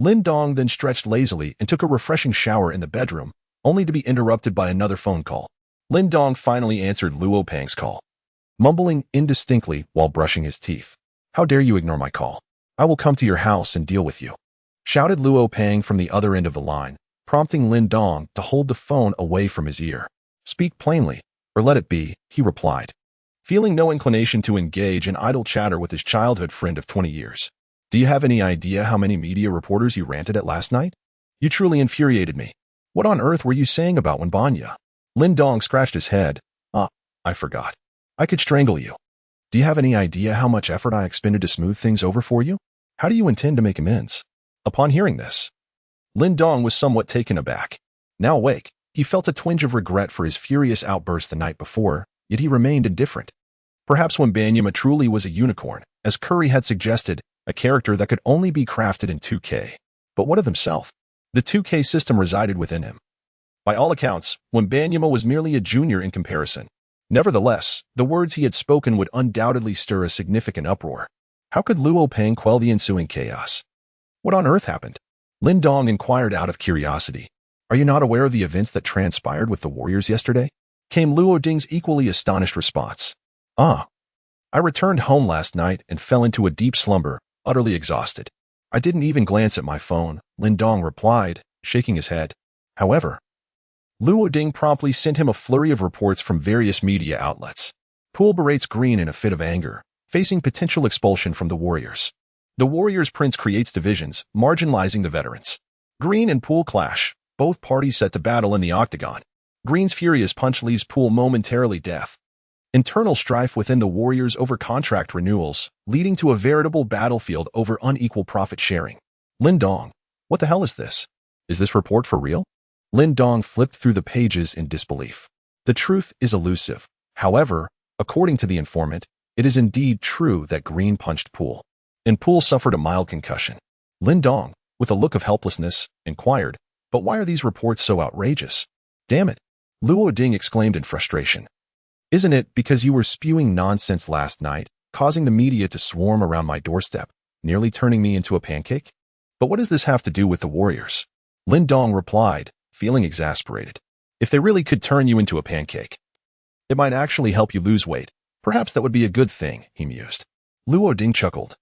Lindong then stretched lazily and took a refreshing shower in the bedroom, only to be interrupted by another phone call. Lindong finally answered Luo Peng's call, mumbling indistinctly while brushing his teeth. "How dare you ignore my call? I will come to your house and deal with you," shouted Luo Peng from the other end of the line, prompting Lindong to hold the phone away from his ear. "Speak plainly, or let it be," he replied, feeling no inclination to engage in idle chatter with his childhood friend of 20 years. "Do you have any idea how many media reporters you ranted at last night? You truly infuriated me. What on earth were you saying about Wenbanya?" Lindong scratched his head. I forgot. I could strangle you. Do you have any idea how much effort I expended to smooth things over for you? How do you intend to make amends?" Upon hearing this, Lindong was somewhat taken aback. Now awake, he felt a twinge of regret for his furious outburst the night before, yet he remained indifferent. Perhaps Wenbanyama truly was a unicorn, as Curry had suggested, a character that could only be crafted in 2K. But what of himself? The 2K system resided within him. By all accounts, Wenbanyama was merely a junior in comparison. Nevertheless, the words he had spoken would undoubtedly stir a significant uproar. How could Luo Peng quell the ensuing chaos? What on earth happened? Lindong inquired out of curiosity. "Are you not aware of the events that transpired with the Warriors yesterday?" came Luo Ding's equally astonished response. "I returned home last night and fell into a deep slumber, utterly exhausted. I didn't even glance at my phone," Lindong replied, shaking his head. However, Luo Ding promptly sent him a flurry of reports from various media outlets. Poole berates Green in a fit of anger, facing potential expulsion from the Warriors. The Warriors' prince creates divisions, marginalizing the veterans. Green and Poole clash, both parties set to battle in the octagon. Green's furious punch leaves Poole momentarily deaf. Internal strife within the Warriors over contract renewals, leading to a veritable battlefield over unequal profit sharing. Lindong, what the hell is this? Is this report for real? Lindong flipped through the pages in disbelief. The truth is elusive. However, according to the informant, it is indeed true that Green punched Poole, and Poole suffered a mild concussion. Lindong, with a look of helplessness, inquired, "But why are these reports so outrageous?" "Damn it," Luo Ding exclaimed in frustration. "Isn't it because you were spewing nonsense last night, causing the media to swarm around my doorstep, nearly turning me into a pancake? But what does this have to do with the Warriors?" Lindong replied, feeling exasperated. "If they really could turn you into a pancake, it might actually help you lose weight. Perhaps that would be a good thing," he mused. Luo Ding chuckled.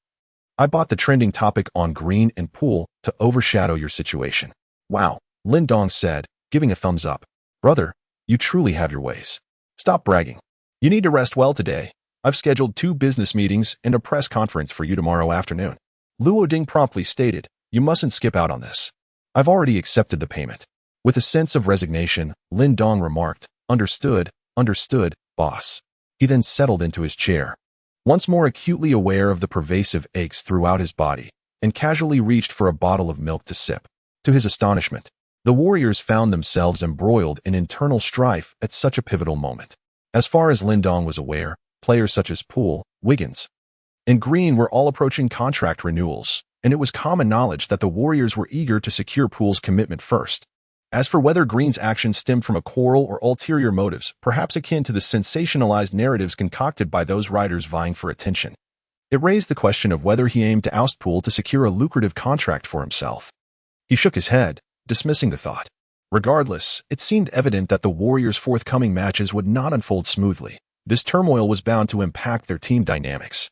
"I bought the trending topic on Green and Poole to overshadow your situation." "Wow," Lindong said, giving a thumbs up. "Brother, you truly have your ways. Stop bragging. You need to rest well today. I've scheduled 2 business meetings and a press conference for you tomorrow afternoon." Luo Ding promptly stated, "You mustn't skip out on this. I've already accepted the payment." With a sense of resignation, Lindong remarked, Understood, boss." He then settled into his chair, once more acutely aware of the pervasive aches throughout his body, and casually reached for a bottle of milk to sip. To his astonishment, the Warriors found themselves embroiled in internal strife at such a pivotal moment. As far as Lindong was aware, players such as Poole, Wiggins, and Green were all approaching contract renewals, and it was common knowledge that the Warriors were eager to secure Poole's commitment first. As for whether Green's actions stemmed from a quarrel or ulterior motives, perhaps akin to the sensationalized narratives concocted by those writers vying for attention, it raised the question of whether he aimed to oust Poole to secure a lucrative contract for himself. He shook his head, dismissing the thought. Regardless, it seemed evident that the Warriors' forthcoming matches would not unfold smoothly. This turmoil was bound to impact their team dynamics.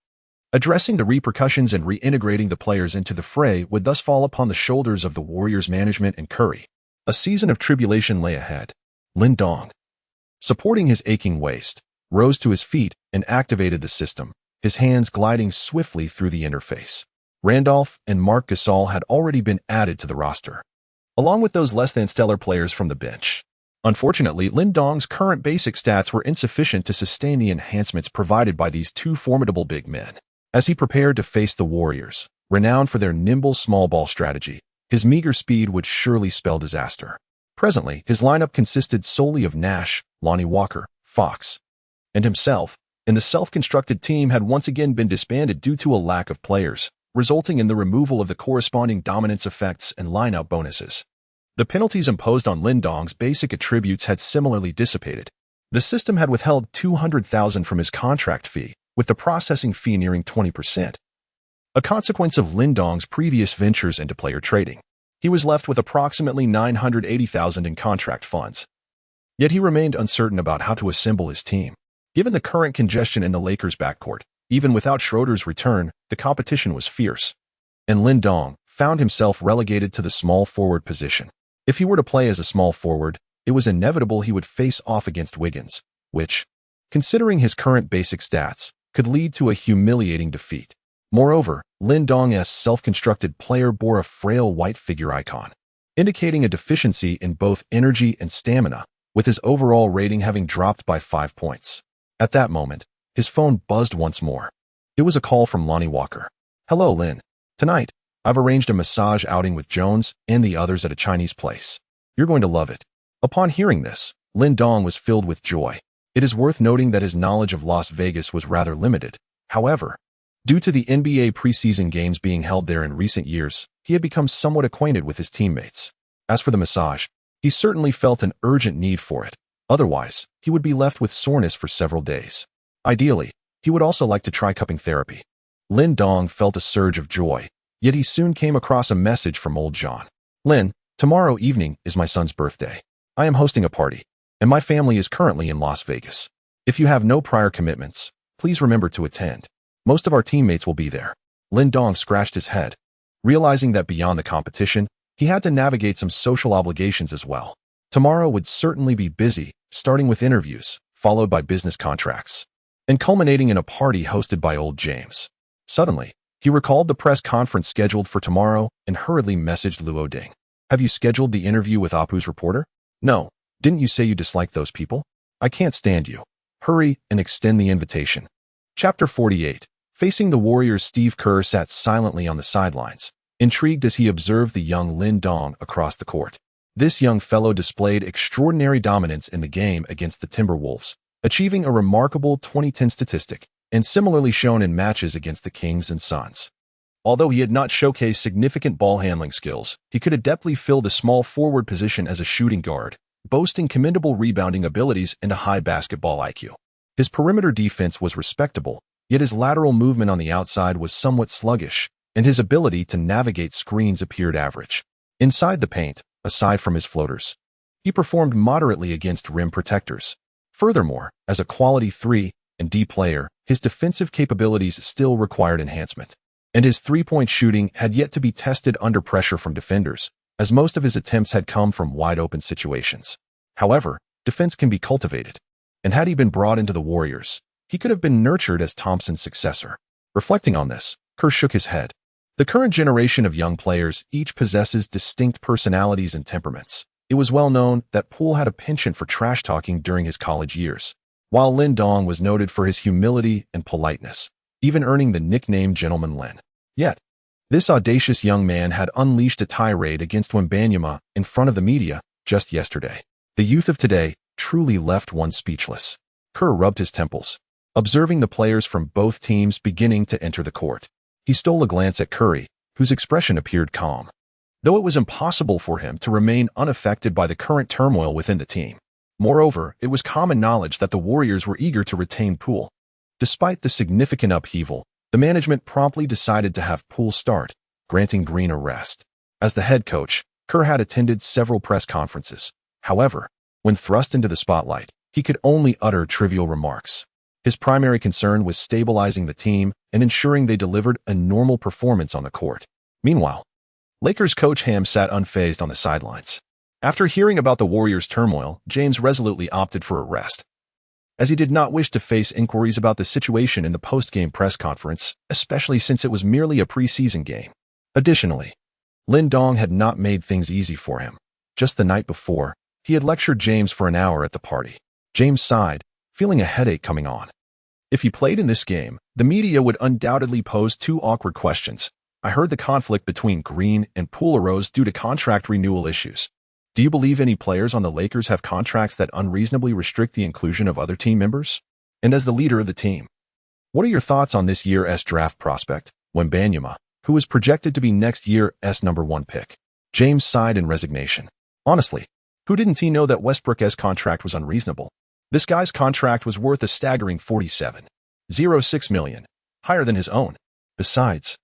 Addressing the repercussions and reintegrating the players into the fray would thus fall upon the shoulders of the Warriors' management and Curry. A season of tribulation lay ahead. Lindong, supporting his aching waist, rose to his feet and activated the system, his hands gliding swiftly through the interface. Randolph and Marc Gasol had already been added to the roster, along with those less-than-stellar players from the bench. Unfortunately, Lindong's current basic stats were insufficient to sustain the enhancements provided by these 2 formidable big men. As he prepared to face the Warriors, renowned for their nimble small ball strategy, his meager speed would surely spell disaster. Presently, his lineup consisted solely of Nash, Lonnie Walker, Fox, and himself, and the self-constructed team had once again been disbanded due to a lack of players, resulting in the removal of the corresponding dominance effects and lineup bonuses. The penalties imposed on Lin Dong's basic attributes had similarly dissipated. The system had withheld $200,000 from his contract fee, with the processing fee nearing 20%. A consequence of Lin Dong's previous ventures into player trading. He was left with approximately $980,000 in contract funds. Yet he remained uncertain about how to assemble his team. Given the current congestion in the Lakers' backcourt, even without Schroeder's return, the competition was fierce. And Lin Dong found himself relegated to the small forward position. If he were to play as a small forward, it was inevitable he would face off against Wiggins, which, considering his current basic stats, could lead to a humiliating defeat. Moreover, Lin Dong's self-constructed player bore a frail white figure icon, indicating a deficiency in both energy and stamina, with his overall rating having dropped by 5 points. At that moment, his phone buzzed once more. It was a call from Lonnie Walker. "Hello, Lin. Tonight, I've arranged a massage outing with Jones and the others at a Chinese place. You're going to love it." Upon hearing this, Lin Dong was filled with joy. It is worth noting that his knowledge of Las Vegas was rather limited. However, due to the NBA preseason games being held there in recent years, he had become somewhat acquainted with his teammates. As for the massage, he certainly felt an urgent need for it. Otherwise, he would be left with soreness for several days. Ideally, he would also like to try cupping therapy. Lin Dong felt a surge of joy, yet he soon came across a message from old John. "Lin, tomorrow evening is my son's birthday. I am hosting a party, and my family is currently in Las Vegas. If you have no prior commitments, please remember to attend. Most of our teammates will be there." Lin Dong scratched his head, realizing that beyond the competition, he had to navigate some social obligations as well. Tomorrow would certainly be busy, starting with interviews, followed by business contracts, and culminating in a party hosted by old James. Suddenly, he recalled the press conference scheduled for tomorrow and hurriedly messaged Luo Ding. "Have you scheduled the interview with Apu's reporter?" "No. Didn't you say you dislike those people? I can't stand you. Hurry and extend the invitation." Chapter 48. Facing the Warriors, Steve Kerr sat silently on the sidelines, intrigued as he observed the young Lin Dong across the court. This young fellow displayed extraordinary dominance in the game against the Timberwolves, achieving a remarkable 20-10 statistic, and similarly shown in matches against the Kings and Suns. Although he had not showcased significant ball handling skills, he could adeptly fill the small forward position as a shooting guard, boasting commendable rebounding abilities and a high basketball IQ. His perimeter defense was respectable, yet his lateral movement on the outside was somewhat sluggish, and his ability to navigate screens appeared average. Inside the paint, aside from his floaters, he performed moderately against rim protectors. Furthermore, as a quality 3 and D player, his defensive capabilities still required enhancement, and his three-point shooting had yet to be tested under pressure from defenders, as most of his attempts had come from wide-open situations. However, defense can be cultivated, and had he been brought into the Warriors, he could have been nurtured as Thompson's successor. Reflecting on this, Kerr shook his head. The current generation of young players each possesses distinct personalities and temperaments. It was well known that Poole had a penchant for trash-talking during his college years, while Lin Dong was noted for his humility and politeness, even earning the nickname Gentleman Lin. Yet, this audacious young man had unleashed a tirade against Wembanyama in front of the media just yesterday. The youth of today truly left one speechless. Kerr rubbed his temples, observing the players from both teams beginning to enter the court. He stole a glance at Curry, whose expression appeared calm, though it was impossible for him to remain unaffected by the current turmoil within the team. Moreover, it was common knowledge that the Warriors were eager to retain Poole. Despite the significant upheaval, the management promptly decided to have Poole start, granting Green a rest. As the head coach, Kerr had attended several press conferences. However, when thrust into the spotlight, he could only utter trivial remarks. His primary concern was stabilizing the team and ensuring they delivered a normal performance on the court. Meanwhile, Lakers coach Ham sat unfazed on the sidelines. After hearing about the Warriors' turmoil, James resolutely opted for a rest, as he did not wish to face inquiries about the situation in the post-game press conference, especially since it was merely a preseason game. Additionally, Lin Dong had not made things easy for him. Just the night before, he had lectured James for an hour at the party. James sighed, feeling a headache coming on. If he played in this game, the media would undoubtedly pose two awkward questions. "I heard the conflict between Green and Poole arose due to contract renewal issues. Do you believe any players on the Lakers have contracts that unreasonably restrict the inclusion of other team members? And as the leader of the team, what are your thoughts on this year's draft prospect, Wembanyama, who is projected to be next year's #1 pick?" James sighed in resignation. Honestly, who didn't he know that Westbrook's contract was unreasonable? This guy's contract was worth a staggering $47.06 million, higher than his own. Besides,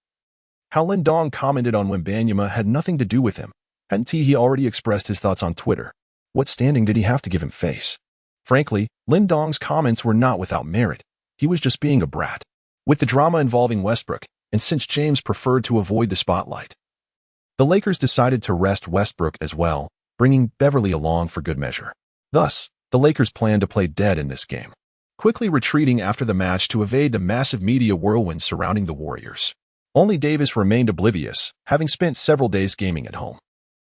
how Lindong commented on Wembanyama had nothing to do with him. Hadn't he already expressed his thoughts on Twitter? What standing did he have to give him face? Frankly, Lindong's comments were not without merit. He was just being a brat. With the drama involving Westbrook, and since James preferred to avoid the spotlight, the Lakers decided to rest Westbrook as well, bringing Beverly along for good measure. Thus, the Lakers planned to play dead in this game, quickly retreating after the match to evade the massive media whirlwind surrounding the Warriors. Only Davis remained oblivious, having spent several days gaming at home.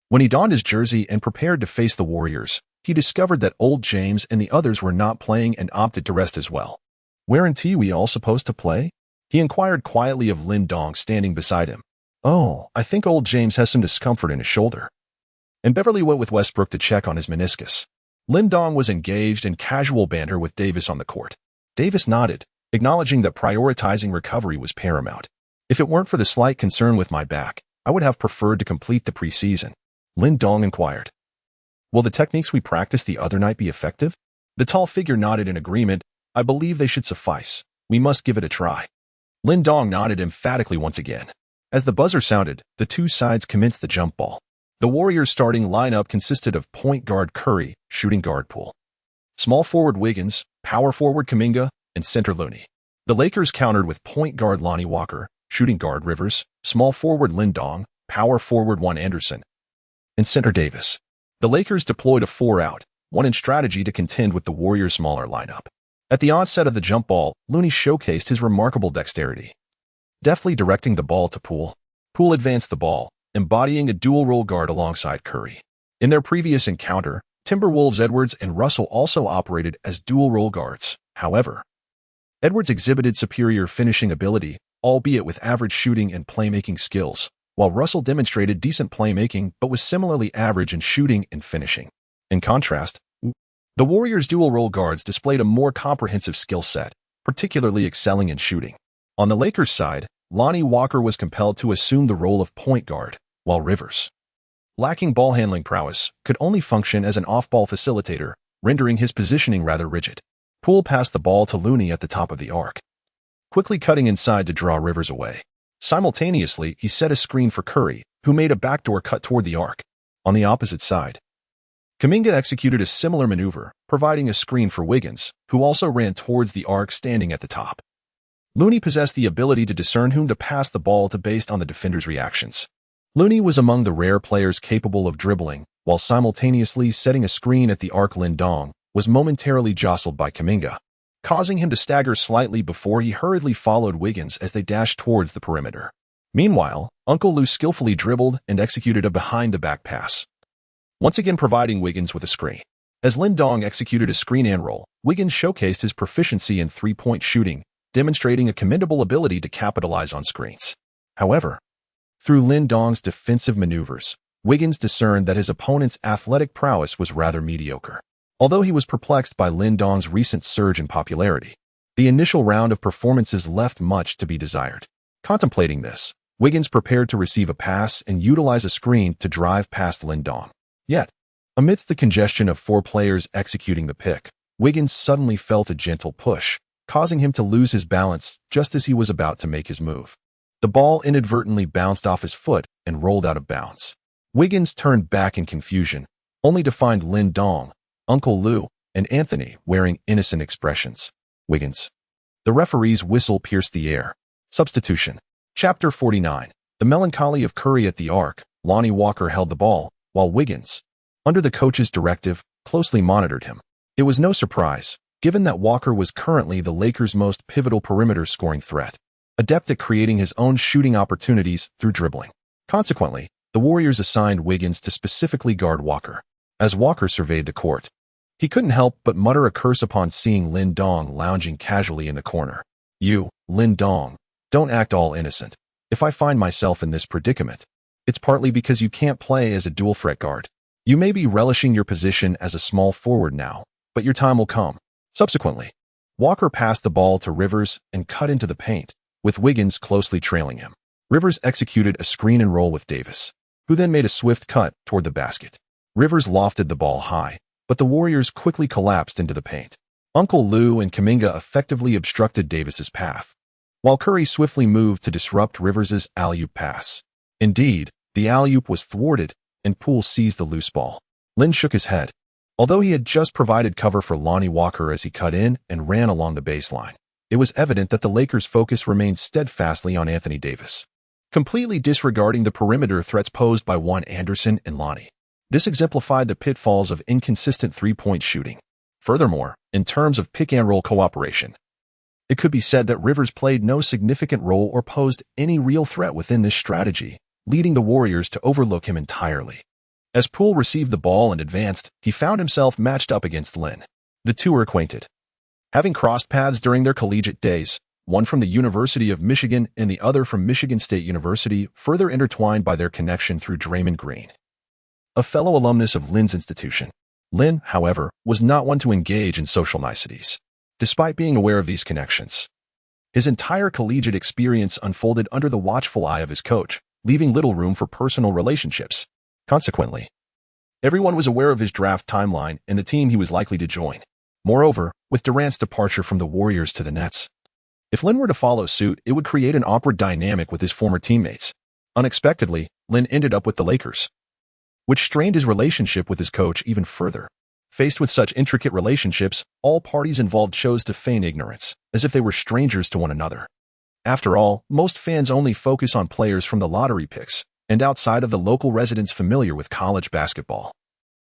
When he donned his jersey and prepared to face the Warriors, he discovered that old James and the others were not playing and opted to rest as well. "Weren't we all supposed to play?" he inquired quietly of Lindong standing beside him. "Oh, I think old James has some discomfort in his shoulder." And Beverly went with Westbrook to check on his meniscus. Lindong was engaged in casual banter with Davis on the court. Davis nodded, acknowledging that prioritizing recovery was paramount. "If it weren't for the slight concern with my back, I would have preferred to complete the preseason," Lindong inquired. "Will the techniques we practiced the other night be effective?" The tall figure nodded in agreement. "I believe they should suffice. We must give it a try." Lindong nodded emphatically once again. As the buzzer sounded, the two sides commenced the jump ball. The Warriors' starting lineup consisted of point guard Curry, shooting guard Poole, small forward Wiggins, power forward Kuminga, and center Looney. The Lakers countered with point guard Lonnie Walker, shooting guard Rivers, small forward Lindong, power forward Juan Anderson, and center Davis. The Lakers deployed a 4-out, 1-in strategy to contend with the Warriors' smaller lineup. At the onset of the jump ball, Looney showcased his remarkable dexterity, deftly directing the ball to Poole. Poole advanced the ball, embodying a dual-role guard alongside Curry. In their previous encounter, Timberwolves Edwards and Russell also operated as dual-role guards. However, Edwards exhibited superior finishing ability, albeit with average shooting and playmaking skills, while Russell demonstrated decent playmaking but was similarly average in shooting and finishing. In contrast, the Warriors' dual-role guards displayed a more comprehensive skill set, particularly excelling in shooting. On the Lakers' side, Lonnie Walker was compelled to assume the role of point guard, while Rivers, lacking ball-handling prowess, could only function as an off-ball facilitator, rendering his positioning rather rigid. Poole passed the ball to Looney at the top of the arc, quickly cutting inside to draw Rivers away. Simultaneously, he set a screen for Curry, who made a backdoor cut toward the arc. On the opposite side, Kuminga executed a similar maneuver, providing a screen for Wiggins, who also ran towards the arc standing at the top. Looney possessed the ability to discern whom to pass the ball to based on the defender's reactions. Looney was among the rare players capable of dribbling, while simultaneously setting a screen at the arc. Lindong was momentarily jostled by Kuminga, causing him to stagger slightly before he hurriedly followed Wiggins as they dashed towards the perimeter. Meanwhile, Uncle Lou skillfully dribbled and executed a behind-the-back pass, once again providing Wiggins with a screen. As Lindong executed a screen and roll, Wiggins showcased his proficiency in three-point shooting, demonstrating a commendable ability to capitalize on screens. However, through Lindong's defensive maneuvers, Wiggins discerned that his opponent's athletic prowess was rather mediocre. Although he was perplexed by Lindong's recent surge in popularity, the initial round of performances left much to be desired. Contemplating this, Wiggins prepared to receive a pass and utilize a screen to drive past Lindong. Yet, amidst the congestion of four players executing the pick, Wiggins suddenly felt a gentle push, causing him to lose his balance just as he was about to make his move. The ball inadvertently bounced off his foot and rolled out of bounds. Wiggins turned back in confusion, only to find Lindong, Uncle Lou, and Anthony wearing innocent expressions. Wiggins. The referee's whistle pierced the air. Substitution. Chapter 49. The melancholy of Curry at the arc. Lonnie Walker held the ball, while Wiggins, under the coach's directive, closely monitored him. It was no surprise, given that Walker was currently the Lakers' most pivotal perimeter scoring threat, adept at creating his own shooting opportunities through dribbling. Consequently, the Warriors assigned Wiggins to specifically guard Walker. As Walker surveyed the court, he couldn't help but mutter a curse upon seeing Lindong lounging casually in the corner. "You, Lindong, don't act all innocent. If I find myself in this predicament, it's partly because you can't play as a dual threat guard. You may be relishing your position as a small forward now, but your time will come." Subsequently, Walker passed the ball to Rivers and cut into the paint, with Wiggins closely trailing him. Rivers executed a screen and roll with Davis, who then made a swift cut toward the basket. Rivers lofted the ball high, but the Warriors quickly collapsed into the paint. Uncle Lou and Kuminga effectively obstructed Davis's path, while Curry swiftly moved to disrupt Rivers' alley-oop pass. Indeed, the alley-oop was thwarted, and Poole seized the loose ball. Lin shook his head. Although he had just provided cover for Lonnie Walker as he cut in and ran along the baseline, it was evident that the Lakers' focus remained steadfastly on Anthony Davis, completely disregarding the perimeter threats posed by Iverson and Lonnie. This exemplified the pitfalls of inconsistent three-point shooting. Furthermore, in terms of pick-and-roll cooperation, it could be said that Rivers played no significant role or posed any real threat within this strategy, leading the Warriors to overlook him entirely. As Poole received the ball and advanced, he found himself matched up against Lin. The two were acquainted, having crossed paths during their collegiate days, one from the University of Michigan and the other from Michigan State University, further intertwined by their connection through Draymond Green, a fellow alumnus of Lin's institution. Lin, however, was not one to engage in social niceties. Despite being aware of these connections, his entire collegiate experience unfolded under the watchful eye of his coach, leaving little room for personal relationships. Consequently, everyone was aware of his draft timeline and the team he was likely to join. Moreover, with Durant's departure from the Warriors to the Nets, if Lin were to follow suit, it would create an awkward dynamic with his former teammates. Unexpectedly, Lin ended up with the Lakers, which strained his relationship with his coach even further. Faced with such intricate relationships, all parties involved chose to feign ignorance, as if they were strangers to one another. After all, most fans only focus on players from the lottery picks, and outside of the local residents familiar with college basketball,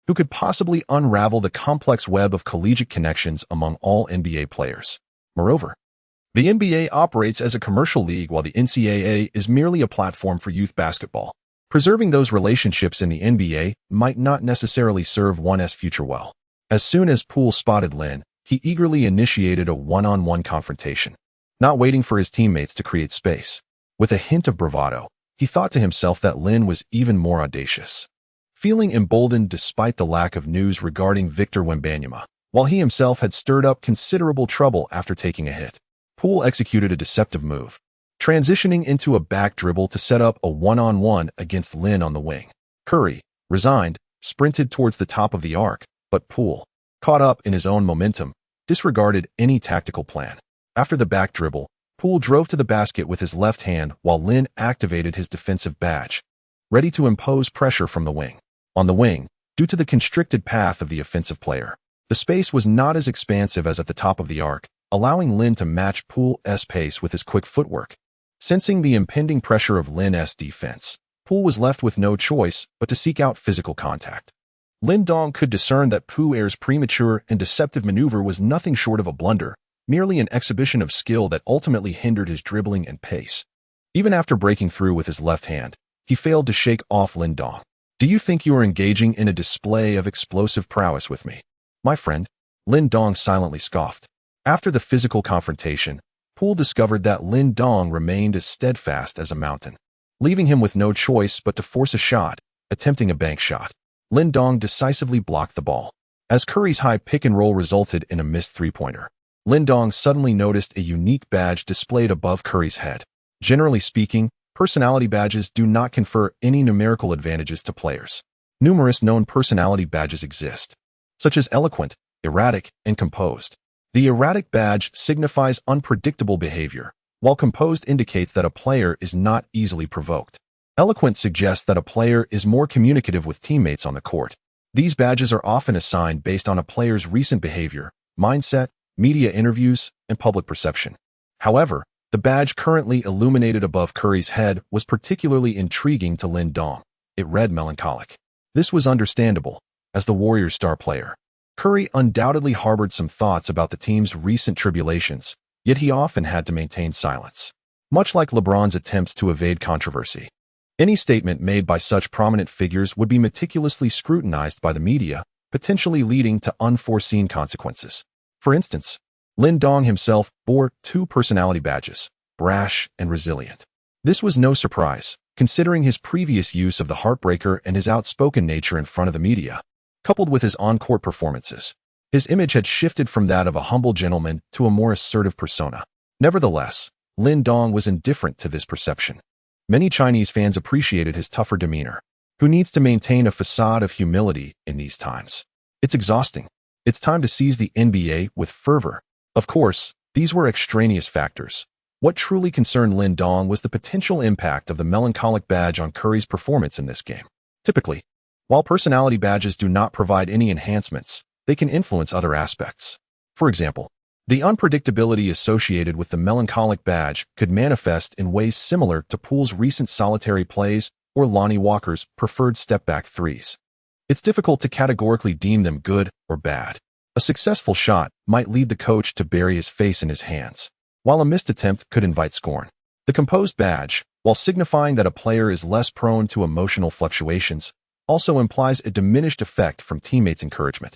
who could possibly unravel the complex web of collegiate connections among all NBA players. Moreover, the NBA operates as a commercial league while the NCAA is merely a platform for youth basketball. Preserving those relationships in the NBA might not necessarily serve one's future well. As soon as Poole spotted Lin, he eagerly initiated a one-on-one confrontation, not waiting for his teammates to create space. With a hint of bravado, he thought to himself that Lin was even more audacious. Feeling emboldened despite the lack of news regarding Victor Wembanyama, while he himself had stirred up considerable trouble after taking a hit, Poole executed a deceptive move, transitioning into a back dribble to set up a one-on-one against Lin on the wing. Curry, resigned, sprinted towards the top of the arc, but Poole, caught up in his own momentum, disregarded any tactical plan. After the back dribble, Poole drove to the basket with his left hand while Lin activated his defensive badge, ready to impose pressure from the wing. On the wing, due to the constricted path of the offensive player, the space was not as expansive as at the top of the arc, allowing Lin to match Poole's pace with his quick footwork. Sensing the impending pressure of Lin's defense, Poole was left with no choice but to seek out physical contact. Lin Dong could discern that Poole's premature and deceptive maneuver was nothing short of a blunder, merely an exhibition of skill that ultimately hindered his dribbling and pace. Even after breaking through with his left hand, he failed to shake off Lin Dong. "Do you think you are engaging in a display of explosive prowess with me, my friend?" Lin Dong silently scoffed. After the physical confrontation, Poole discovered that Lin Dong remained as steadfast as a mountain, leaving him with no choice but to force a shot, attempting a bank shot. Lin Dong decisively blocked the ball. As Curry's high pick-and-roll resulted in a missed three-pointer, Lin Dong suddenly noticed a unique badge displayed above Curry's head. Generally speaking, personality badges do not confer any numerical advantages to players. Numerous known personality badges exist, such as eloquent, erratic, and composed. The erratic badge signifies unpredictable behavior, while composed indicates that a player is not easily provoked. Eloquent suggests that a player is more communicative with teammates on the court. These badges are often assigned based on a player's recent behavior, mindset, media interviews, and public perception. However, the badge currently illuminated above Curry's head was particularly intriguing to Lin Dong. It read melancholic. This was understandable, as the Warriors' star player, Curry undoubtedly harbored some thoughts about the team's recent tribulations, yet he often had to maintain silence. Much like LeBron's attempts to evade controversy, any statement made by such prominent figures would be meticulously scrutinized by the media, potentially leading to unforeseen consequences. For instance, Lin Dong himself bore two personality badges, brash and resilient. This was no surprise, considering his previous use of the heartbreaker and his outspoken nature in front of the media. Coupled with his on-court performances, his image had shifted from that of a humble gentleman to a more assertive persona. Nevertheless, Lin Dong was indifferent to this perception. Many Chinese fans appreciated his tougher demeanor, who needs to maintain a facade of humility in these times. It's exhausting. It's time to seize the NBA with fervor. Of course, these were extraneous factors. What truly concerned Lin Dong was the potential impact of the melancholic badge on Curry's performance in this game. Typically, while personality badges do not provide any enhancements, they can influence other aspects. For example, the unpredictability associated with the melancholic badge could manifest in ways similar to Poole's recent solitary plays or Lonnie Walker's preferred step-back threes. It's difficult to categorically deem them good or bad. A successful shot might lead the coach to bury his face in his hands, while a missed attempt could invite scorn. The composed badge, while signifying that a player is less prone to emotional fluctuations, also implies a diminished effect from teammates' encouragement.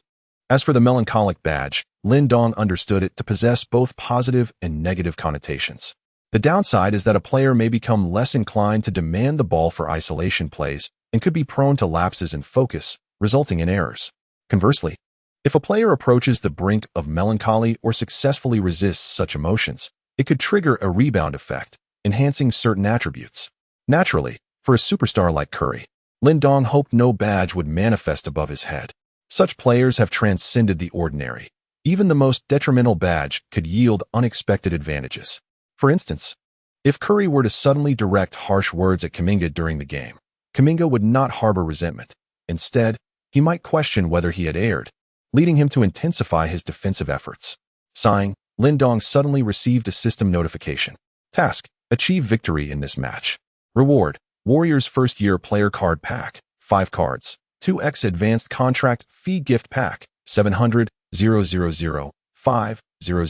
As for the melancholic badge, Lin Dong understood it to possess both positive and negative connotations. The downside is that a player may become less inclined to demand the ball for isolation plays and could be prone to lapses in focus, resulting in errors. Conversely, if a player approaches the brink of melancholy or successfully resists such emotions, it could trigger a rebound effect, enhancing certain attributes. Naturally, for a superstar like Curry, Lin Dong hoped no badge would manifest above his head. Such players have transcended the ordinary. Even the most detrimental badge could yield unexpected advantages. For instance, if Curry were to suddenly direct harsh words at Kuminga during the game, Kuminga would not harbor resentment. Instead, he might question whether he had erred, leading him to intensify his defensive efforts. Sighing, Lin Dong suddenly received a system notification. Task: achieve victory in this match. Reward: Warriors first-year player card pack, 5 cards, 2x advanced contract fee gift pack, 700, 000, 5, 000.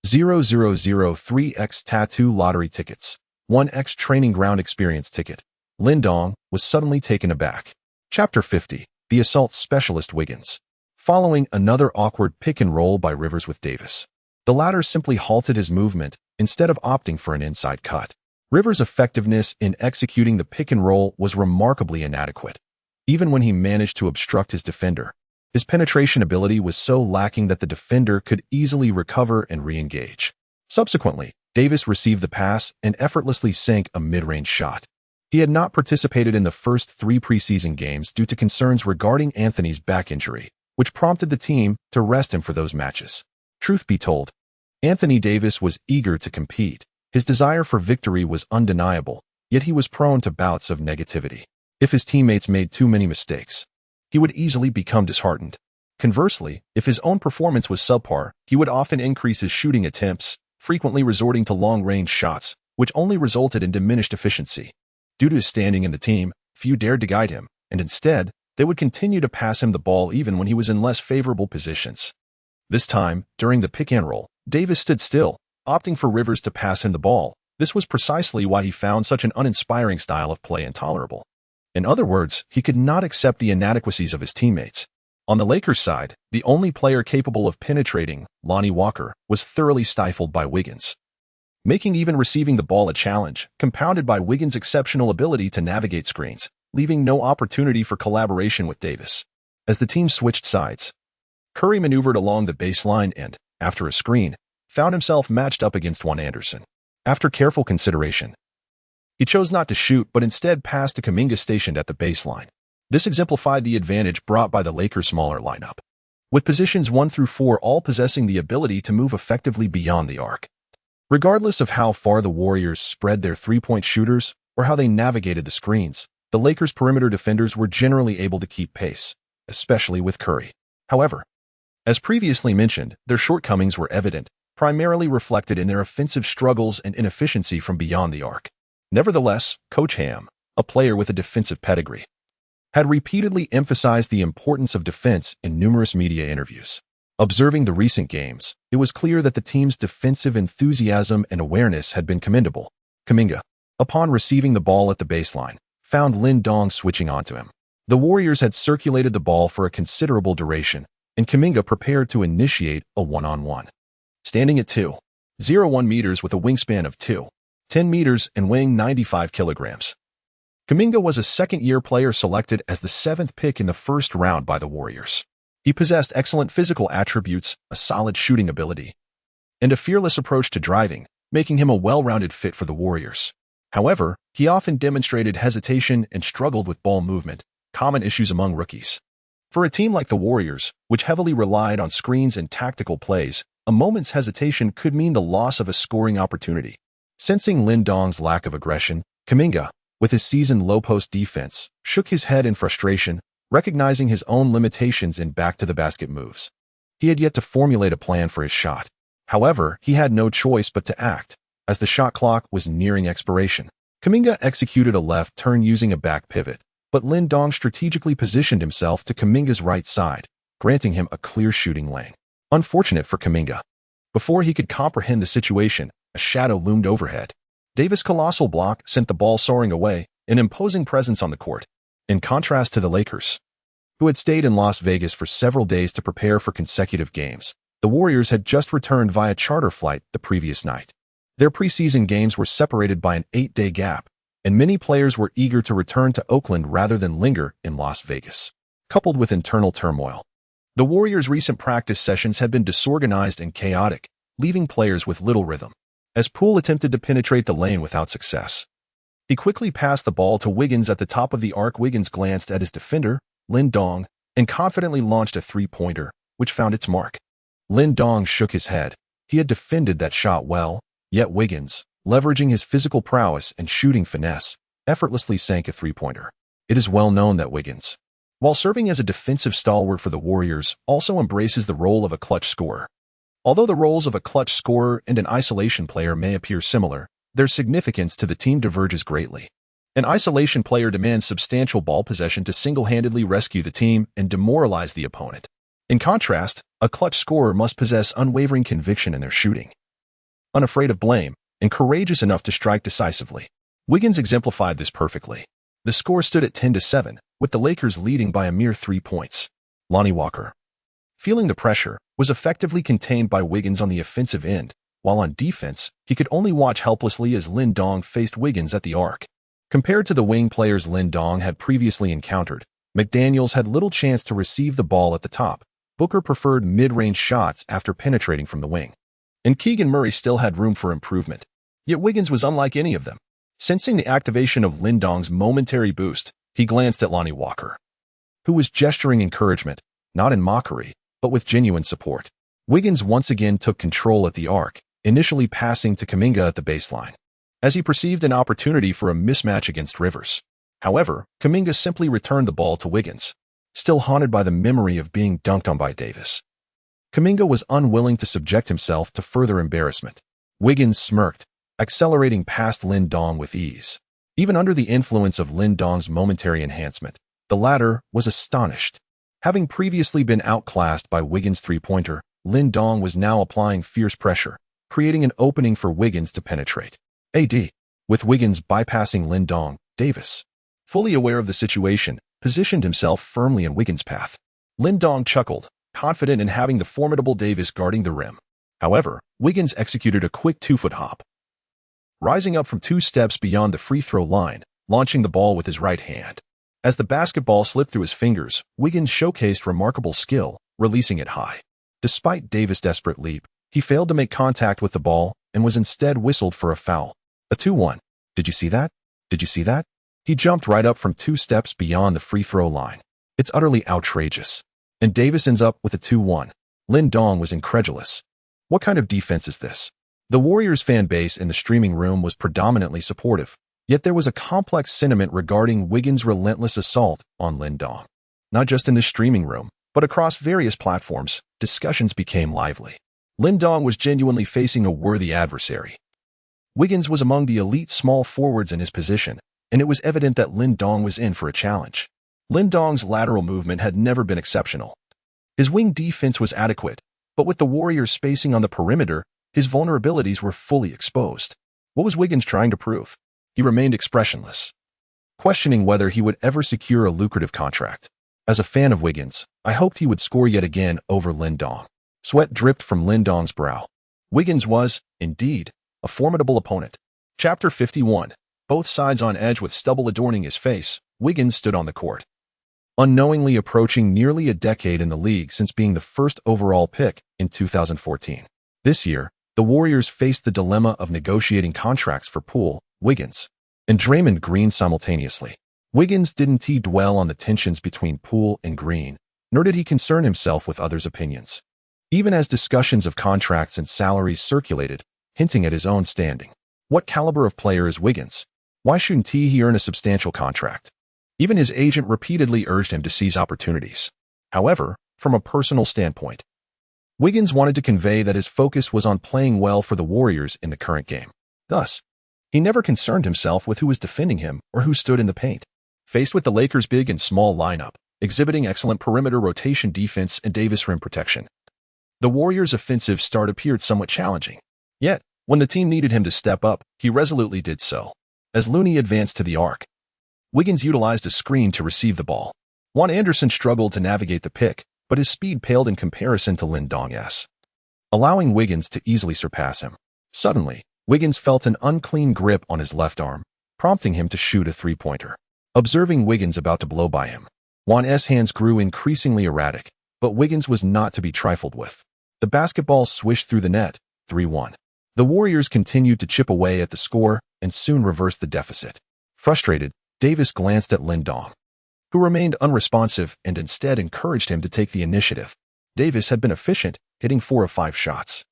3x tattoo lottery tickets, 1x training ground experience ticket. Lin Dong was suddenly taken aback. Chapter 50, The Assault Specialist Wiggins. Following another awkward pick and roll by Rivers with Davis, the latter simply halted his movement instead of opting for an inside cut. Rivers' effectiveness in executing the pick and roll was remarkably inadequate. Even when he managed to obstruct his defender, his penetration ability was so lacking that the defender could easily recover and re-engage. Subsequently, Davis received the pass and effortlessly sank a mid-range shot. He had not participated in the first 3 preseason games due to concerns regarding Anthony's back injury, which prompted the team to rest him for those matches. Truth be told, Anthony Davis was eager to compete. His desire for victory was undeniable, yet he was prone to bouts of negativity. If his teammates made too many mistakes, he would easily become disheartened. Conversely, if his own performance was subpar, he would often increase his shooting attempts, frequently resorting to long-range shots, which only resulted in diminished efficiency. Due to his standing in the team, few dared to guide him, and instead, they would continue to pass him the ball even when he was in less favorable positions. This time, during the pick and roll, Davis stood still, opting for Rivers to pass him the ball. This was precisely why he found such an uninspiring style of play intolerable. In other words, he could not accept the inadequacies of his teammates. On the Lakers' side, the only player capable of penetrating, Lonnie Walker, was thoroughly stifled by Wiggins, making even receiving the ball a challenge, compounded by Wiggins' exceptional ability to navigate screens, leaving no opportunity for collaboration with Davis. As the team switched sides, Curry maneuvered along the baseline and, after a screen, found himself matched up against one Iverson. After careful consideration, he chose not to shoot but instead passed to Kuminga stationed at the baseline. This exemplified the advantage brought by the Lakers' smaller lineup, with positions 1 through 4 all possessing the ability to move effectively beyond the arc. Regardless of how far the Warriors spread their three-point shooters or how they navigated the screens, the Lakers' perimeter defenders were generally able to keep pace, especially with Curry. However, as previously mentioned, their shortcomings were evident, primarily reflected in their offensive struggles and inefficiency from beyond the arc. Nevertheless, Coach Ham, a player with a defensive pedigree, had repeatedly emphasized the importance of defense in numerous media interviews. Observing the recent games, it was clear that the team's defensive enthusiasm and awareness had been commendable. Kuminga, upon receiving the ball at the baseline, found Lin Dong switching onto him. The Warriors had circulated the ball for a considerable duration, and Kuminga prepared to initiate a one-on-one. Standing at 2.01 meters with a wingspan of 2.10 meters and weighing 95 kilograms, Kuminga was a second-year player selected as the 7th pick in the first round by the Warriors. He possessed excellent physical attributes, a solid shooting ability, and a fearless approach to driving, making him a well-rounded fit for the Warriors. However, he often demonstrated hesitation and struggled with ball movement, common issues among rookies. For a team like the Warriors, which heavily relied on screens and tactical plays, a moment's hesitation could mean the loss of a scoring opportunity. Sensing Lin Dong's lack of aggression, Kuminga, with his seasoned low-post defense, shook his head in frustration, recognizing his own limitations in back-to-the-basket moves. He had yet to formulate a plan for his shot. However, he had no choice but to act, as the shot clock was nearing expiration. Kuminga executed a left turn using a back pivot, but Lin Dong strategically positioned himself to Kuminga's right side, granting him a clear shooting lane. Unfortunate for Kuminga. Before he could comprehend the situation, a shadow loomed overhead. Davis' colossal block sent the ball soaring away, an imposing presence on the court. In contrast to the Lakers, who had stayed in Las Vegas for several days to prepare for consecutive games, the Warriors had just returned via charter flight the previous night. Their preseason games were separated by an 8-day gap, and many players were eager to return to Oakland rather than linger in Las Vegas. Coupled with internal turmoil, the Warriors' recent practice sessions had been disorganized and chaotic, leaving players with little rhythm. As Poole attempted to penetrate the lane without success, he quickly passed the ball to Wiggins at the top of the arc. Wiggins glanced at his defender, Lin Dong, and confidently launched a three-pointer, which found its mark. Lin Dong shook his head. He had defended that shot well, yet Wiggins, leveraging his physical prowess and shooting finesse, effortlessly sank a three-pointer. It is well known that Wiggins, while serving as a defensive stalwart for the Warriors, also embraces the role of a clutch scorer. Although the roles of a clutch scorer and an isolation player may appear similar, their significance to the team diverges greatly. An isolation player demands substantial ball possession to single-handedly rescue the team and demoralize the opponent. In contrast, a clutch scorer must possess unwavering conviction in their shooting, unafraid of blame, and courageous enough to strike decisively. Wiggins exemplified this perfectly. The score stood at 10-7, with the Lakers leading by a mere 3 points. Lonnie Walker, feeling the pressure, was effectively contained by Wiggins on the offensive end, while on defense, he could only watch helplessly as Lin Dong faced Wiggins at the arc. Compared to the wing players Lin Dong had previously encountered, McDaniels had little chance to receive the ball at the top. Booker preferred mid-range shots after penetrating from the wing, and Keegan Murray still had room for improvement. Yet Wiggins was unlike any of them. Sensing the activation of Lin Dong's momentary boost, he glanced at Lonnie Walker, who was gesturing encouragement, not in mockery, but with genuine support. Wiggins once again took control at the arc, initially passing to Kuminga at the baseline, as he perceived an opportunity for a mismatch against Rivers. However, Kuminga simply returned the ball to Wiggins, still haunted by the memory of being dunked on by Davis. Kuminga was unwilling to subject himself to further embarrassment. Wiggins smirked, accelerating past Lin Dong with ease. Even under the influence of Lin Dong's momentary enhancement, the latter was astonished. Having previously been outclassed by Wiggins' three-pointer, Lin Dong was now applying fierce pressure, creating an opening for Wiggins to penetrate. With Wiggins bypassing Lin Dong, Davis, fully aware of the situation, positioned himself firmly in Wiggins' path. Lin Dong chuckled, confident in having the formidable Davis guarding the rim. However, Wiggins executed a quick 2-foot hop, rising up from 2 steps beyond the free throw line, launching the ball with his right hand. As the basketball slipped through his fingers, Wiggins showcased remarkable skill, releasing it high. Despite Davis' desperate leap, he failed to make contact with the ball and was instead whistled for a foul. A 2-1. Did you see that? Did you see that? He jumped right up from 2 steps beyond the free throw line. It's utterly outrageous. And Davis ends up with a 2-1. Lin Dong was incredulous. What kind of defense is this? The Warriors fan base in the streaming room was predominantly supportive, yet there was a complex sentiment regarding Wiggins' relentless assault on Lin Dong. Not just in the streaming room, but across various platforms, discussions became lively. Lin Dong was genuinely facing a worthy adversary. Wiggins was among the elite small forwards in his position, and it was evident that Lin Dong was in for a challenge. Lin Dong's lateral movement had never been exceptional. His wing defense was adequate, but with the Warriors spacing on the perimeter, his vulnerabilities were fully exposed. What was Wiggins trying to prove? He remained expressionless, questioning whether he would ever secure a lucrative contract. As a fan of Wiggins, I hoped he would score yet again over Lin Dong. Sweat dripped from Lin Dong's brow. Wiggins was, indeed, a formidable opponent. Chapter 51. Both sides on edge with stubble adorning his face, Wiggins stood on the court. Unknowingly approaching nearly a decade in the league since being the first overall pick in 2014. This year, the Warriors faced the dilemma of negotiating contracts for Poole, Wiggins, and Draymond Green simultaneously. Wiggins didn't dwell on the tensions between Poole and Green, nor did he concern himself with others' opinions. Even as discussions of contracts and salaries circulated, hinting at his own standing. What caliber of player is Wiggins? Why shouldn't he earn a substantial contract? Even his agent repeatedly urged him to seize opportunities. However, from a personal standpoint, Wiggins wanted to convey that his focus was on playing well for the Warriors in the current game. Thus, he never concerned himself with who was defending him or who stood in the paint. Faced with the Lakers' big and small lineup, exhibiting excellent perimeter rotation defense and Davis rim protection, the Warriors' offensive start appeared somewhat challenging. Yet, when the team needed him to step up, he resolutely did so. As Looney advanced to the arc, Wiggins utilized a screen to receive the ball. Juan Anderson struggled to navigate the pick, but his speed paled in comparison to Lin Dong's, allowing Wiggins to easily surpass him. Suddenly, Wiggins felt an unclean grip on his left arm, prompting him to shoot a three-pointer. Observing Wiggins about to blow by him, Juan's hands grew increasingly erratic, but Wiggins was not to be trifled with. The basketball swished through the net, 3-1. The Warriors continued to chip away at the score and soon reversed the deficit. Frustrated, Davis glanced at Lin Dong, who remained unresponsive and instead encouraged him to take the initiative. Davis had been efficient, hitting 4 of 5 shots,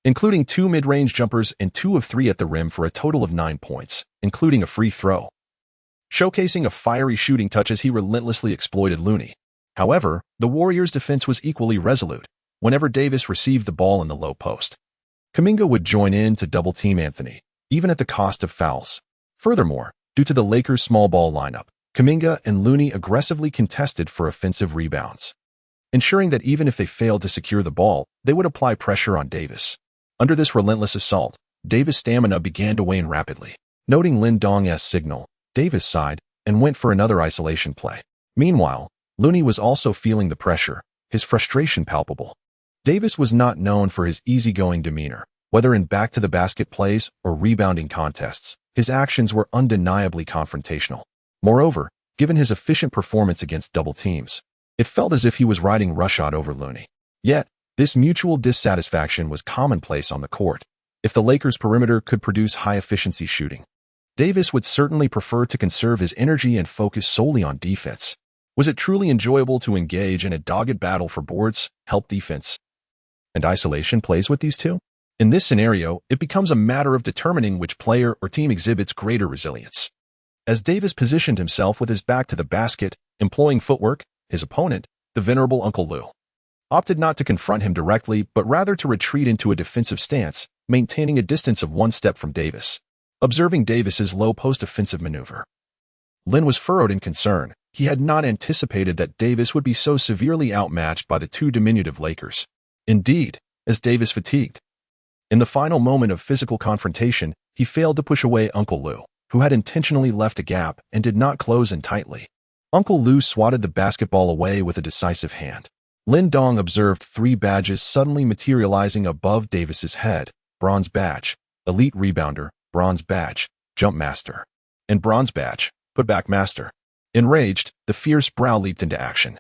including 2 mid-range jumpers and 2 of 3 at the rim for a total of 9 points, including a free throw, showcasing a fiery shooting touch as he relentlessly exploited Looney. However, the Warriors' defense was equally resolute. Whenever Davis received the ball in the low post, Kuminga would join in to double-team Anthony, even at the cost of fouls. Furthermore, due to the Lakers' small ball lineup, Kuminga and Looney aggressively contested for offensive rebounds, ensuring that even if they failed to secure the ball, they would apply pressure on Davis. Under this relentless assault, Davis' stamina began to wane rapidly. Noting Lin Dong's signal, Davis sighed and went for another isolation play. Meanwhile, Looney was also feeling the pressure, his frustration palpable. Davis was not known for his easygoing demeanor, whether in back-to-the-basket plays or rebounding contests. His actions were undeniably confrontational. Moreover, given his efficient performance against double teams, it felt as if he was riding roughshod over Looney. Yet, this mutual dissatisfaction was commonplace on the court. If the Lakers' perimeter could produce high-efficiency shooting, Davis would certainly prefer to conserve his energy and focus solely on defense. Was it truly enjoyable to engage in a dogged battle for boards, help defense, and isolation plays with these two? In this scenario, it becomes a matter of determining which player or team exhibits greater resilience. As Davis positioned himself with his back to the basket, employing footwork, his opponent, the venerable Uncle Lou, opted not to confront him directly but rather to retreat into a defensive stance, maintaining a distance of 1 step from Davis. Observing Davis's low-post offensive maneuver, Lin was furrowed in concern. He had not anticipated that Davis would be so severely outmatched by the two diminutive Lakers. Indeed, as Davis fatigued, in the final moment of physical confrontation, he failed to push away Uncle Lou, who had intentionally left a gap and did not close in tightly. Uncle Lou swatted the basketball away with a decisive hand. Lin Dong observed 3 badges suddenly materializing above Davis's head: bronze badge, elite rebounder; bronze badge, jump master; and bronze badge, putback master. Enraged, the fierce brow leaped into action,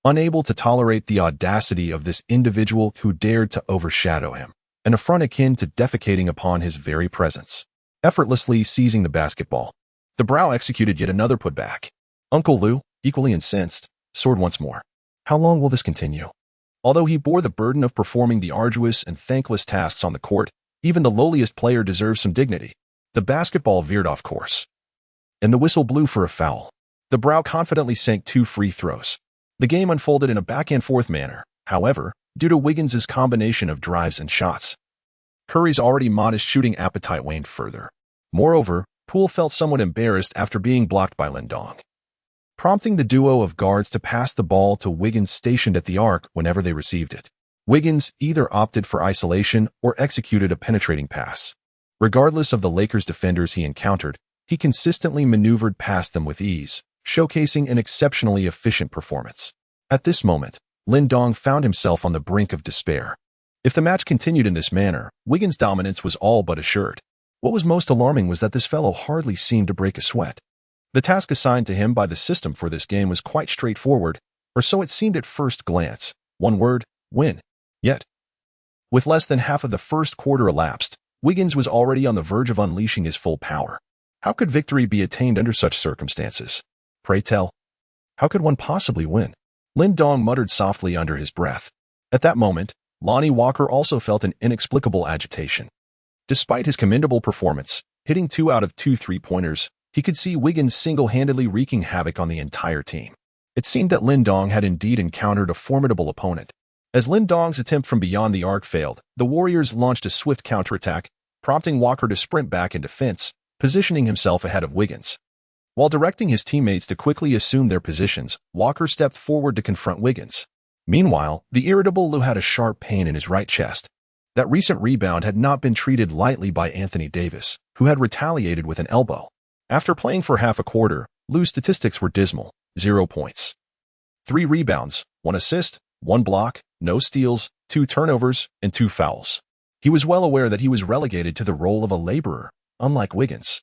unable to tolerate the audacity of this individual who dared to overshadow him, an affront akin to defecating upon his very presence. Effortlessly seizing the basketball, the brow executed yet another putback. Uncle Lou, equally incensed, soared once more. How long will this continue? Although he bore the burden of performing the arduous and thankless tasks on the court, even the lowliest player deserves some dignity. The basketball veered off course, and the whistle blew for a foul. The brow confidently sank 2 free throws. The game unfolded in a back-and-forth manner. However, due to Wiggins' combination of drives and shots, Curry's already modest shooting appetite waned further. Moreover, Poole felt somewhat embarrassed after being blocked by Lin Dong, prompting the duo of guards to pass the ball to Wiggins stationed at the arc whenever they received it. Wiggins either opted for isolation or executed a penetrating pass. Regardless of the Lakers' defenders he encountered, he consistently maneuvered past them with ease, showcasing an exceptionally efficient performance. At this moment, Lin Dong found himself on the brink of despair. If the match continued in this manner, Wiggins' dominance was all but assured. What was most alarming was that this fellow hardly seemed to break a sweat. The task assigned to him by the system for this game was quite straightforward, or so it seemed at first glance. One word: win. Yet, with less than half of the first quarter elapsed, Wiggins was already on the verge of unleashing his full power. How could victory be attained under such circumstances? Pray tell. How could one possibly win? Lin Dong muttered softly under his breath. At that moment, Lonnie Walker also felt an inexplicable agitation. Despite his commendable performance, hitting 2 out of 2 three-pointers, he could see Wiggins single-handedly wreaking havoc on the entire team. It seemed that Lin Dong had indeed encountered a formidable opponent. As Lin Dong's attempt from beyond the arc failed, the Warriors launched a swift counterattack, prompting Walker to sprint back in defense, positioning himself ahead of Wiggins. While directing his teammates to quickly assume their positions, Walker stepped forward to confront Wiggins. Meanwhile, the irritable Lou had a sharp pain in his right chest. That recent rebound had not been treated lightly by Anthony Davis, who had retaliated with an elbow. After playing for half a quarter, Lou's statistics were dismal: 0 points, 3 rebounds, 1 assist, 1 block, no steals, 2 turnovers, and 2 fouls. He was well aware that he was relegated to the role of a laborer, unlike Wiggins,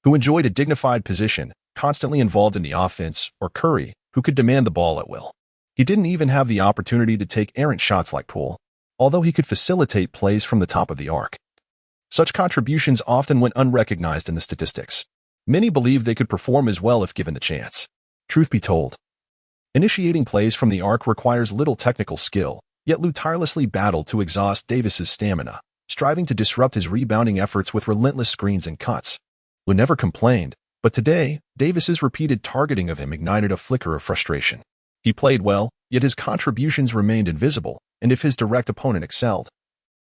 who enjoyed a dignified position, constantly involved in the offense, or Curry, who could demand the ball at will. He didn't even have the opportunity to take errant shots like Poole, although he could facilitate plays from the top of the arc. Such contributions often went unrecognized in the statistics. Many believed they could perform as well if given the chance. Truth be told, initiating plays from the arc requires little technical skill, yet Lou tirelessly battled to exhaust Davis's stamina, striving to disrupt his rebounding efforts with relentless screens and cuts. Lou never complained, but today, Davis's repeated targeting of him ignited a flicker of frustration. He played well, yet his contributions remained invisible, and if his direct opponent excelled,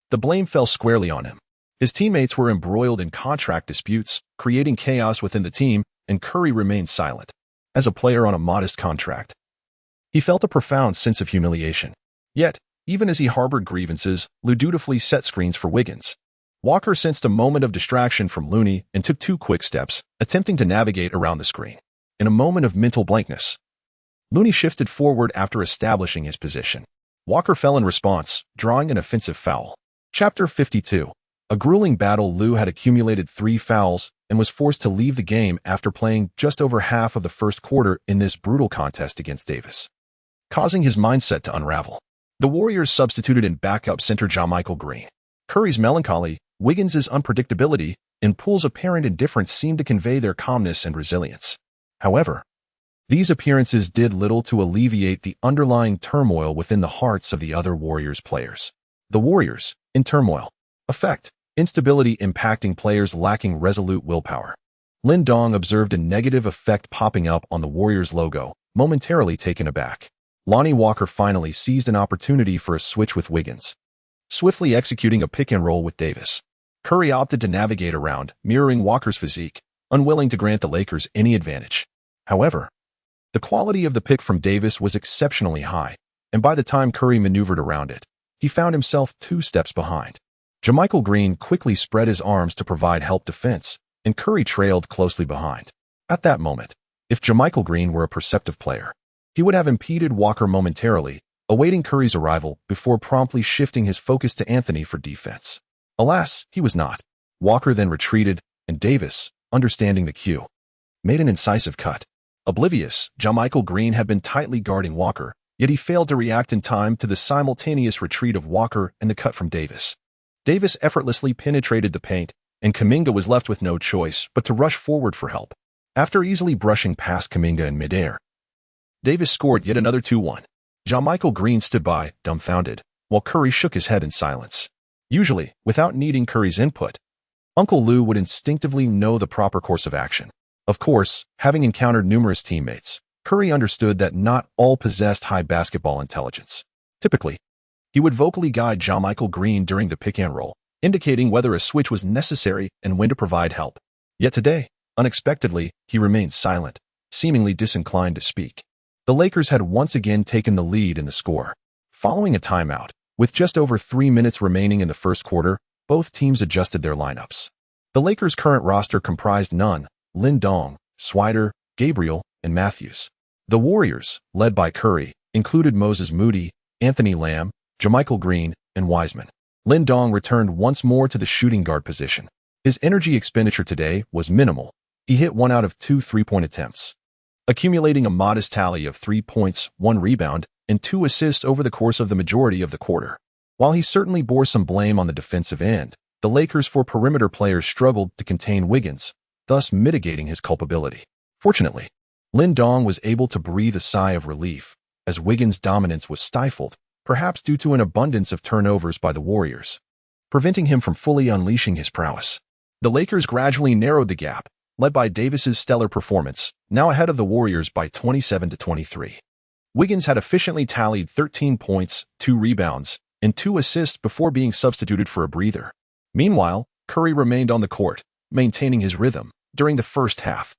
the blame fell squarely on him. His teammates were embroiled in contract disputes, creating chaos within the team, and Curry remained silent. As a player on a modest contract, he felt a profound sense of humiliation. Yet, even as he harbored grievances, Lou dutifully set screens for Wiggins. Walker sensed a moment of distraction from Looney and took 2 quick steps, attempting to navigate around the screen. In a moment of mental blankness, Looney shifted forward after establishing his position. Walker fell in response, drawing an offensive foul. Chapter 52. A grueling battle. Lou had accumulated 3 fouls and was forced to leave the game after playing just over half of the first quarter in this brutal contest against Davis, causing his mindset to unravel. The Warriors substituted in backup center JaMychal Green. Curry's melancholy, Wiggins' unpredictability, and Poole's apparent indifference seemed to convey their calmness and resilience. However, these appearances did little to alleviate the underlying turmoil within the hearts of the other Warriors players. The Warriors, in turmoil. Effect: instability impacting players lacking resolute willpower. Lin Dong observed a negative effect popping up on the Warriors logo, momentarily taken aback. Lonnie Walker finally seized an opportunity for a switch with Wiggins, swiftly executing a pick-and-roll with Davis. Curry opted to navigate around, mirroring Walker's physique, unwilling to grant the Lakers any advantage. However, the quality of the pick from Davis was exceptionally high, and by the time Curry maneuvered around it, he found himself 2 steps behind. JaMychal Green quickly spread his arms to provide help defense, and Curry trailed closely behind. At that moment, if JaMychal Green were a perceptive player, he would have impeded Walker momentarily, awaiting Curry's arrival before promptly shifting his focus to Anthony for defense. Alas, he was not. Walker then retreated, and Davis, understanding the cue, made an incisive cut. Oblivious, JaMychal Green had been tightly guarding Walker, yet he failed to react in time to the simultaneous retreat of Walker and the cut from Davis. Davis effortlessly penetrated the paint, and Kuminga was left with no choice but to rush forward for help. After easily brushing past Kuminga in midair, Davis scored yet another 2-1. JaMychal Green stood by, dumbfounded, while Curry shook his head in silence. Usually, without needing Curry's input, Uncle Lou would instinctively know the proper course of action. Of course, having encountered numerous teammates, Curry understood that not all possessed high basketball intelligence. Typically, he would vocally guide JaMychal Green during the pick-and-roll, indicating whether a switch was necessary and when to provide help. Yet today, unexpectedly, he remained silent, seemingly disinclined to speak. The Lakers had once again taken the lead in the score. Following a timeout, with just over 3 minutes remaining in the first quarter, both teams adjusted their lineups. The Lakers' current roster comprised Nunn, Lin Dong, Swider, Gabriel, and Matthews. The Warriors, led by Curry, included Moses Moody, Anthony Lamb, JaMychal Green, and Wiseman. Lin Dong returned once more to the shooting guard position. His energy expenditure today was minimal. He hit 1 out of 2 three-point attempts, accumulating a modest tally of 3 points, 1 rebound, and 2 assists over the course of the majority of the quarter. While he certainly bore some blame on the defensive end, the Lakers' 4 perimeter players struggled to contain Wiggins, thus mitigating his culpability. Fortunately, Lin Dong was able to breathe a sigh of relief as Wiggins' dominance was stifled, perhaps due to an abundance of turnovers by the Warriors, preventing him from fully unleashing his prowess. The Lakers gradually narrowed the gap, led by Davis's stellar performance, now ahead of the Warriors by 27-23. Wiggins had efficiently tallied 13 points, 2 rebounds, and 2 assists before being substituted for a breather. Meanwhile, Curry remained on the court, maintaining his rhythm during the first half.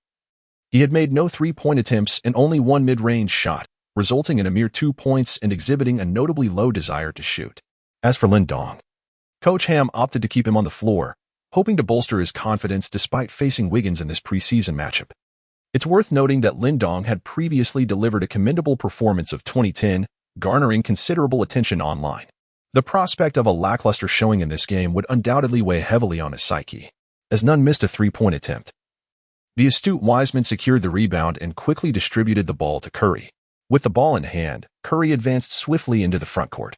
He had made no three-point attempts and only one mid-range shot, resulting in a mere 2 points and exhibiting a notably low desire to shoot. As for Lin Dong, Coach Ham opted to keep him on the floor, hoping to bolster his confidence despite facing Wiggins in this preseason matchup. It's worth noting that Lin Dong had previously delivered a commendable performance of 2010, garnering considerable attention online. The prospect of a lackluster showing in this game would undoubtedly weigh heavily on his psyche, as none missed a three-point attempt. The astute Wiseman secured the rebound and quickly distributed the ball to Curry. With the ball in hand, Curry advanced swiftly into the frontcourt.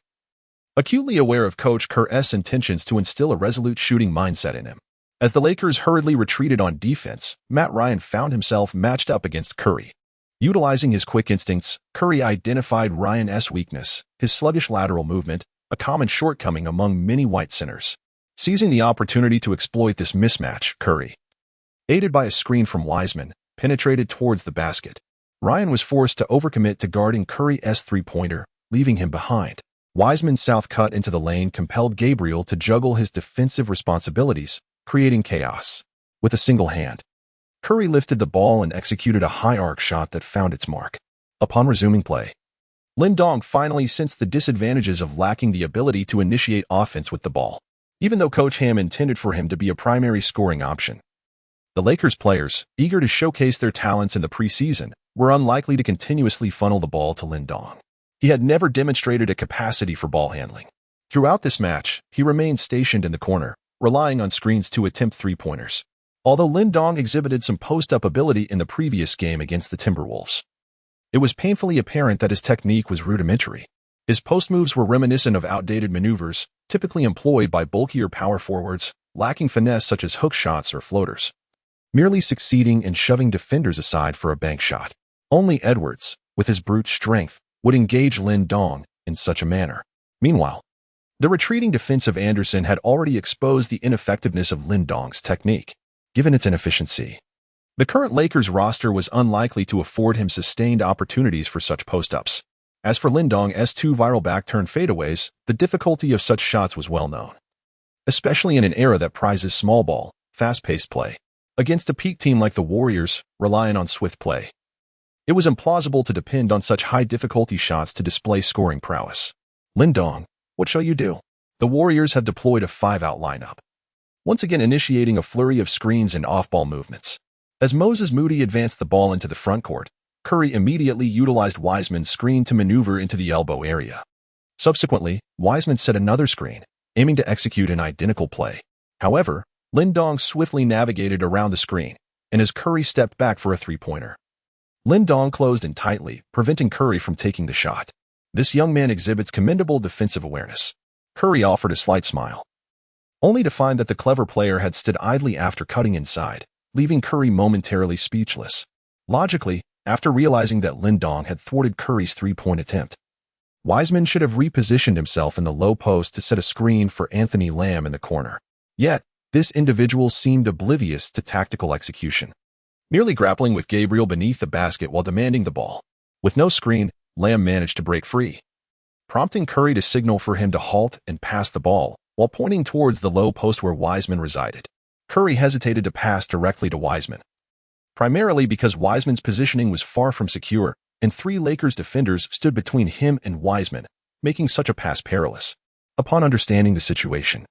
Acutely aware of Coach Kerr's intentions to instill a resolute shooting mindset in him, as the Lakers hurriedly retreated on defense, Matt Ryan found himself matched up against Curry. Utilizing his quick instincts, Curry identified Ryan's weakness, his sluggish lateral movement, a common shortcoming among many white centers. Seizing the opportunity to exploit this mismatch, Curry, aided by a screen from Wiseman, penetrated towards the basket. Ryan was forced to overcommit to guarding Curry's three-pointer, leaving him behind. Wiseman's south cut into the lane compelled Gabriel to juggle his defensive responsibilities, creating chaos. With a single hand, Curry lifted the ball and executed a high-arc shot that found its mark. Upon resuming play, Lin Dong finally sensed the disadvantages of lacking the ability to initiate offense with the ball, even though Coach Ham intended for him to be a primary scoring option. The Lakers players, eager to showcase their talents in the preseason, were unlikely to continuously funnel the ball to Lin Dong. He had never demonstrated a capacity for ball handling. Throughout this match, he remained stationed in the corner, relying on screens to attempt three-pointers. Although Lin Dong exhibited some post-up ability in the previous game against the Timberwolves, it was painfully apparent that his technique was rudimentary. His post moves were reminiscent of outdated maneuvers, typically employed by bulkier power forwards, lacking finesse such as hook shots or floaters, merely succeeding in shoving defenders aside for a bank shot. Only Edwards, with his brute strength, would engage Lin Dong in such a manner. Meanwhile, the retreating defense of Anderson had already exposed the ineffectiveness of Lin Dong's technique, given its inefficiency. The current Lakers roster was unlikely to afford him sustained opportunities for such post-ups. As for Lin Dong's 2 viral back-turn fadeaways, the difficulty of such shots was well known, especially in an era that prizes small ball, fast-paced play. Against a peak team like the Warriors, relying on swift play, it was implausible to depend on such high-difficulty shots to display scoring prowess. Lin Dong, what shall you do? The Warriors have deployed a 5-out lineup, once again initiating a flurry of screens and off-ball movements. As Moses Moody advanced the ball into the frontcourt, Curry immediately utilized Wiseman's screen to maneuver into the elbow area. Subsequently, Wiseman set another screen, aiming to execute an identical play. However, Lin Dong swiftly navigated around the screen, and as Curry stepped back for a three-pointer, Lin Dong closed in tightly, preventing Curry from taking the shot. This young man exhibits commendable defensive awareness. Curry offered a slight smile, only to find that the clever player had stood idly after cutting inside, leaving Curry momentarily speechless. Logically, after realizing that Lin Dong had thwarted Curry's three-point attempt, Wiseman should have repositioned himself in the low post to set a screen for Anthony Lamb in the corner. Yet, this individual seemed oblivious to tactical execution, merely grappling with Gabriel beneath the basket while demanding the ball. With no screen, Lamb managed to break free, prompting Curry to signal for him to halt and pass the ball, while pointing towards the low post where Wiseman resided. Curry hesitated to pass directly to Wiseman, primarily because Wiseman's positioning was far from secure, and 3 Lakers defenders stood between him and Wiseman, making such a pass perilous. Upon understanding the situation,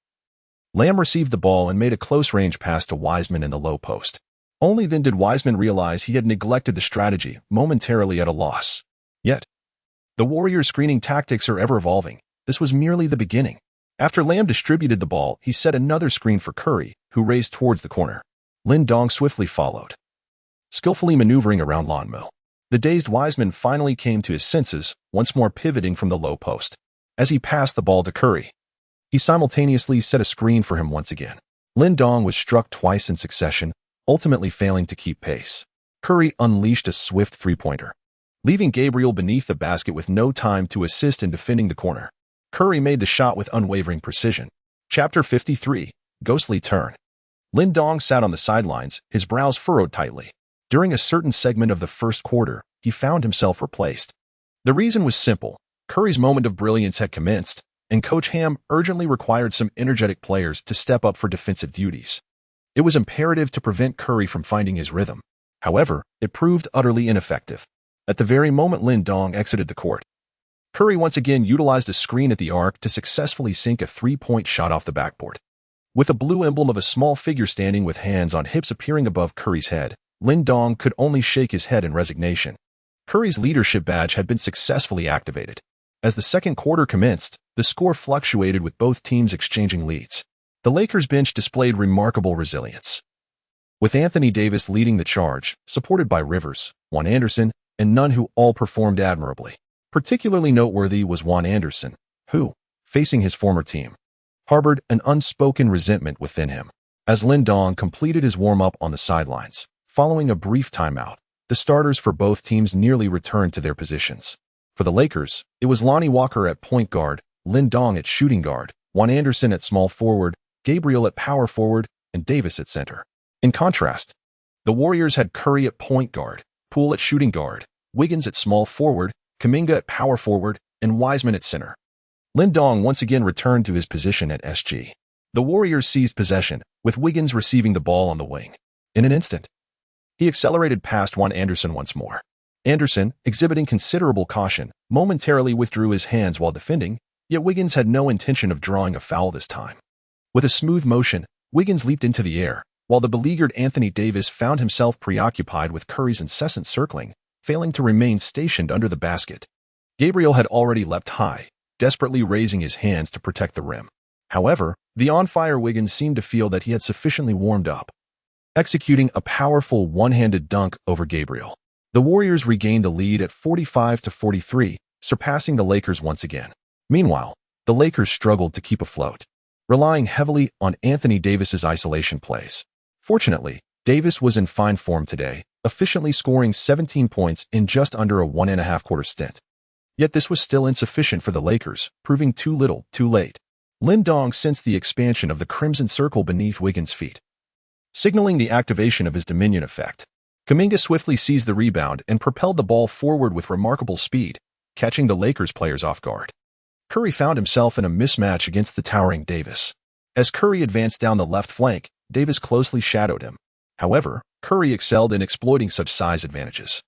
Lamb received the ball and made a close-range pass to Wiseman in the low post. Only then did Wiseman realize he had neglected the strategy, momentarily at a loss. Yet, the Warriors' screening tactics are ever-evolving. This was merely the beginning. After Lamb distributed the ball, he set another screen for Curry, who raced towards the corner. Lin Dong swiftly followed, skillfully maneuvering around Lonmo. The dazed Wiseman finally came to his senses, once more pivoting from the low post. As he passed the ball to Curry, he simultaneously set a screen for him once again. Lin Dong was struck twice in succession, ultimately failing to keep pace. Curry unleashed a swift three-pointer, leaving Gabriel beneath the basket with no time to assist in defending the corner. Curry made the shot with unwavering precision. Chapter 53, Ghostly Turn. Lin Dong sat on the sidelines, his brows furrowed tightly. During a certain segment of the first quarter, he found himself replaced. The reason was simple. Curry's moment of brilliance had commenced, and Coach Ham urgently required some energetic players to step up for defensive duties. It was imperative to prevent Curry from finding his rhythm. However, it proved utterly ineffective. At the very moment Lin Dong exited the court, Curry once again utilized a screen at the arc to successfully sink a three-point shot off the backboard. With a blue emblem of a small figure standing with hands on hips appearing above Curry's head, Lin Dong could only shake his head in resignation. Curry's leadership badge had been successfully activated. As the second quarter commenced, the score fluctuated with both teams exchanging leads. The Lakers bench displayed remarkable resilience, with Anthony Davis leading the charge, supported by Rivers, Juan Anderson, and Nunn, who all performed admirably. Particularly noteworthy was Juan Anderson, who, facing his former team, harbored an unspoken resentment within him. As Lin Dong completed his warm-up on the sidelines, following a brief timeout, the starters for both teams nearly returned to their positions. For the Lakers, it was Lonnie Walker at point guard, Lin Dong at shooting guard, Juan Anderson at small forward, Gabriel at power forward, and Davis at center. In contrast, the Warriors had Curry at point guard, Poole at shooting guard, Wiggins at small forward, Kuminga at power forward, and Wiseman at center. Lin Dong once again returned to his position at SG. The Warriors seized possession, with Wiggins receiving the ball on the wing. In an instant, he accelerated past Juan Anderson once more. Anderson, exhibiting considerable caution, momentarily withdrew his hands while defending, yet Wiggins had no intention of drawing a foul this time. With a smooth motion, Wiggins leaped into the air, while the beleaguered Anthony Davis found himself preoccupied with Curry's incessant circling, failing to remain stationed under the basket. Gabriel had already leapt high, desperately raising his hands to protect the rim. However, the on-fire Wiggins seemed to feel that he had sufficiently warmed up, executing a powerful one-handed dunk over Gabriel. The Warriors regained the lead at 45-43, surpassing the Lakers once again. Meanwhile, the Lakers struggled to keep afloat, relying heavily on Anthony Davis's isolation plays. Fortunately, Davis was in fine form today, efficiently scoring 17 points in just under a 1.5-quarter stint. Yet this was still insufficient for the Lakers, proving too little, too late. Lin Dong sensed the expansion of the crimson circle beneath Wiggins' feet, signaling the activation of his dominion effect. Kuminga swiftly seized the rebound and propelled the ball forward with remarkable speed, catching the Lakers players off guard. Curry found himself in a mismatch against the towering Davis. As Curry advanced down the left flank, Davis closely shadowed him. However, Curry excelled in exploiting such size advantages,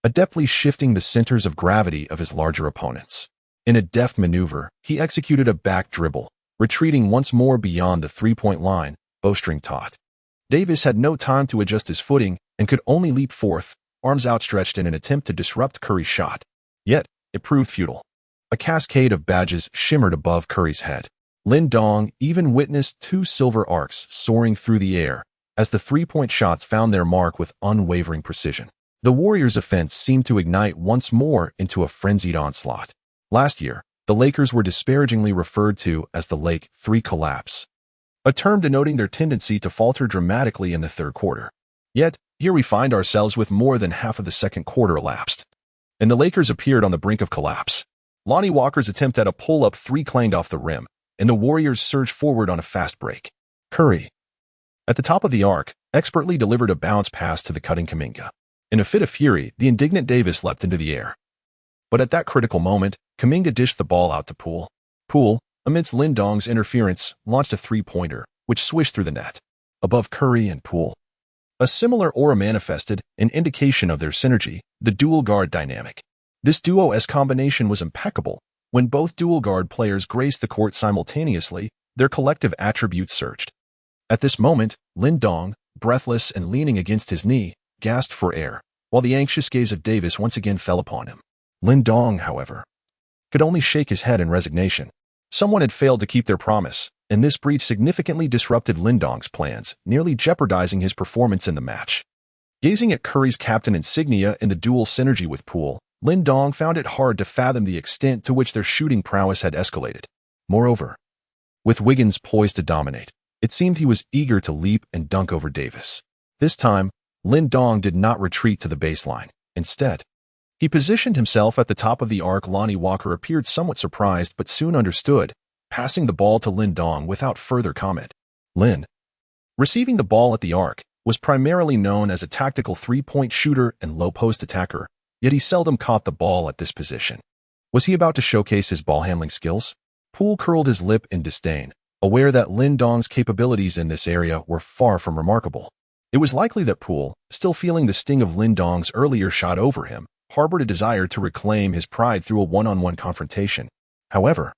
adeptly shifting the centers of gravity of his larger opponents. In a deft maneuver, he executed a back dribble, retreating once more beyond the three-point line, bowstring taut. Davis had no time to adjust his footing and could only leap forth, arms outstretched in an attempt to disrupt Curry's shot. Yet, it proved futile. A cascade of badges shimmered above Curry's head. Lin Dong even witnessed 2 silver arcs soaring through the air as the three-point shots found their mark with unwavering precision. The Warriors' offense seemed to ignite once more into a frenzied onslaught. Last year, the Lakers were disparagingly referred to as the Lake 3 collapse, a term denoting their tendency to falter dramatically in the third quarter. Yet, here we find ourselves with more than half of the second quarter elapsed, and the Lakers appeared on the brink of collapse. Lonnie Walker's attempt at a pull-up three clanged off the rim, and the Warriors surged forward on a fast break. Curry, at the top of the arc, expertly delivered a bounce pass to the cutting Kuminga. In a fit of fury, the indignant Davis leapt into the air. But at that critical moment, Kuminga dished the ball out to Poole. Poole, amidst Lin Dong's interference, launched a three-pointer, which swished through the net, above Curry and Poole. A similar aura manifested, an indication of their synergy, the dual-guard dynamic. This duo-esque combination was impeccable. When both dual-guard players graced the court simultaneously, their collective attributes surged. At this moment, Lin Dong, breathless and leaning against his knee, gasped for air, while the anxious gaze of Davis once again fell upon him. Lin Dong, however, could only shake his head in resignation. Someone had failed to keep their promise, and this breach significantly disrupted Lin Dong's plans, nearly jeopardizing his performance in the match. Gazing at Curry's captain insignia in the dual synergy with Poole, Lin Dong found it hard to fathom the extent to which their shooting prowess had escalated. Moreover, with Wiggins poised to dominate, it seemed he was eager to leap and dunk over Davis. This time, Lin Dong did not retreat to the baseline. Instead, he positioned himself at the top of the arc. Lonnie Walker appeared somewhat surprised but soon understood, passing the ball to Lin Dong without further comment. Lin, receiving the ball at the arc, was primarily known as a tactical three-point shooter and low-post attacker, yet he seldom caught the ball at this position. Was he about to showcase his ball-handling skills? Poole curled his lip in disdain, aware that Lin Dong's capabilities in this area were far from remarkable. It was likely that Poole, still feeling the sting of Lin Dong's earlier shot over him, harbored a desire to reclaim his pride through a one-on-one confrontation. However,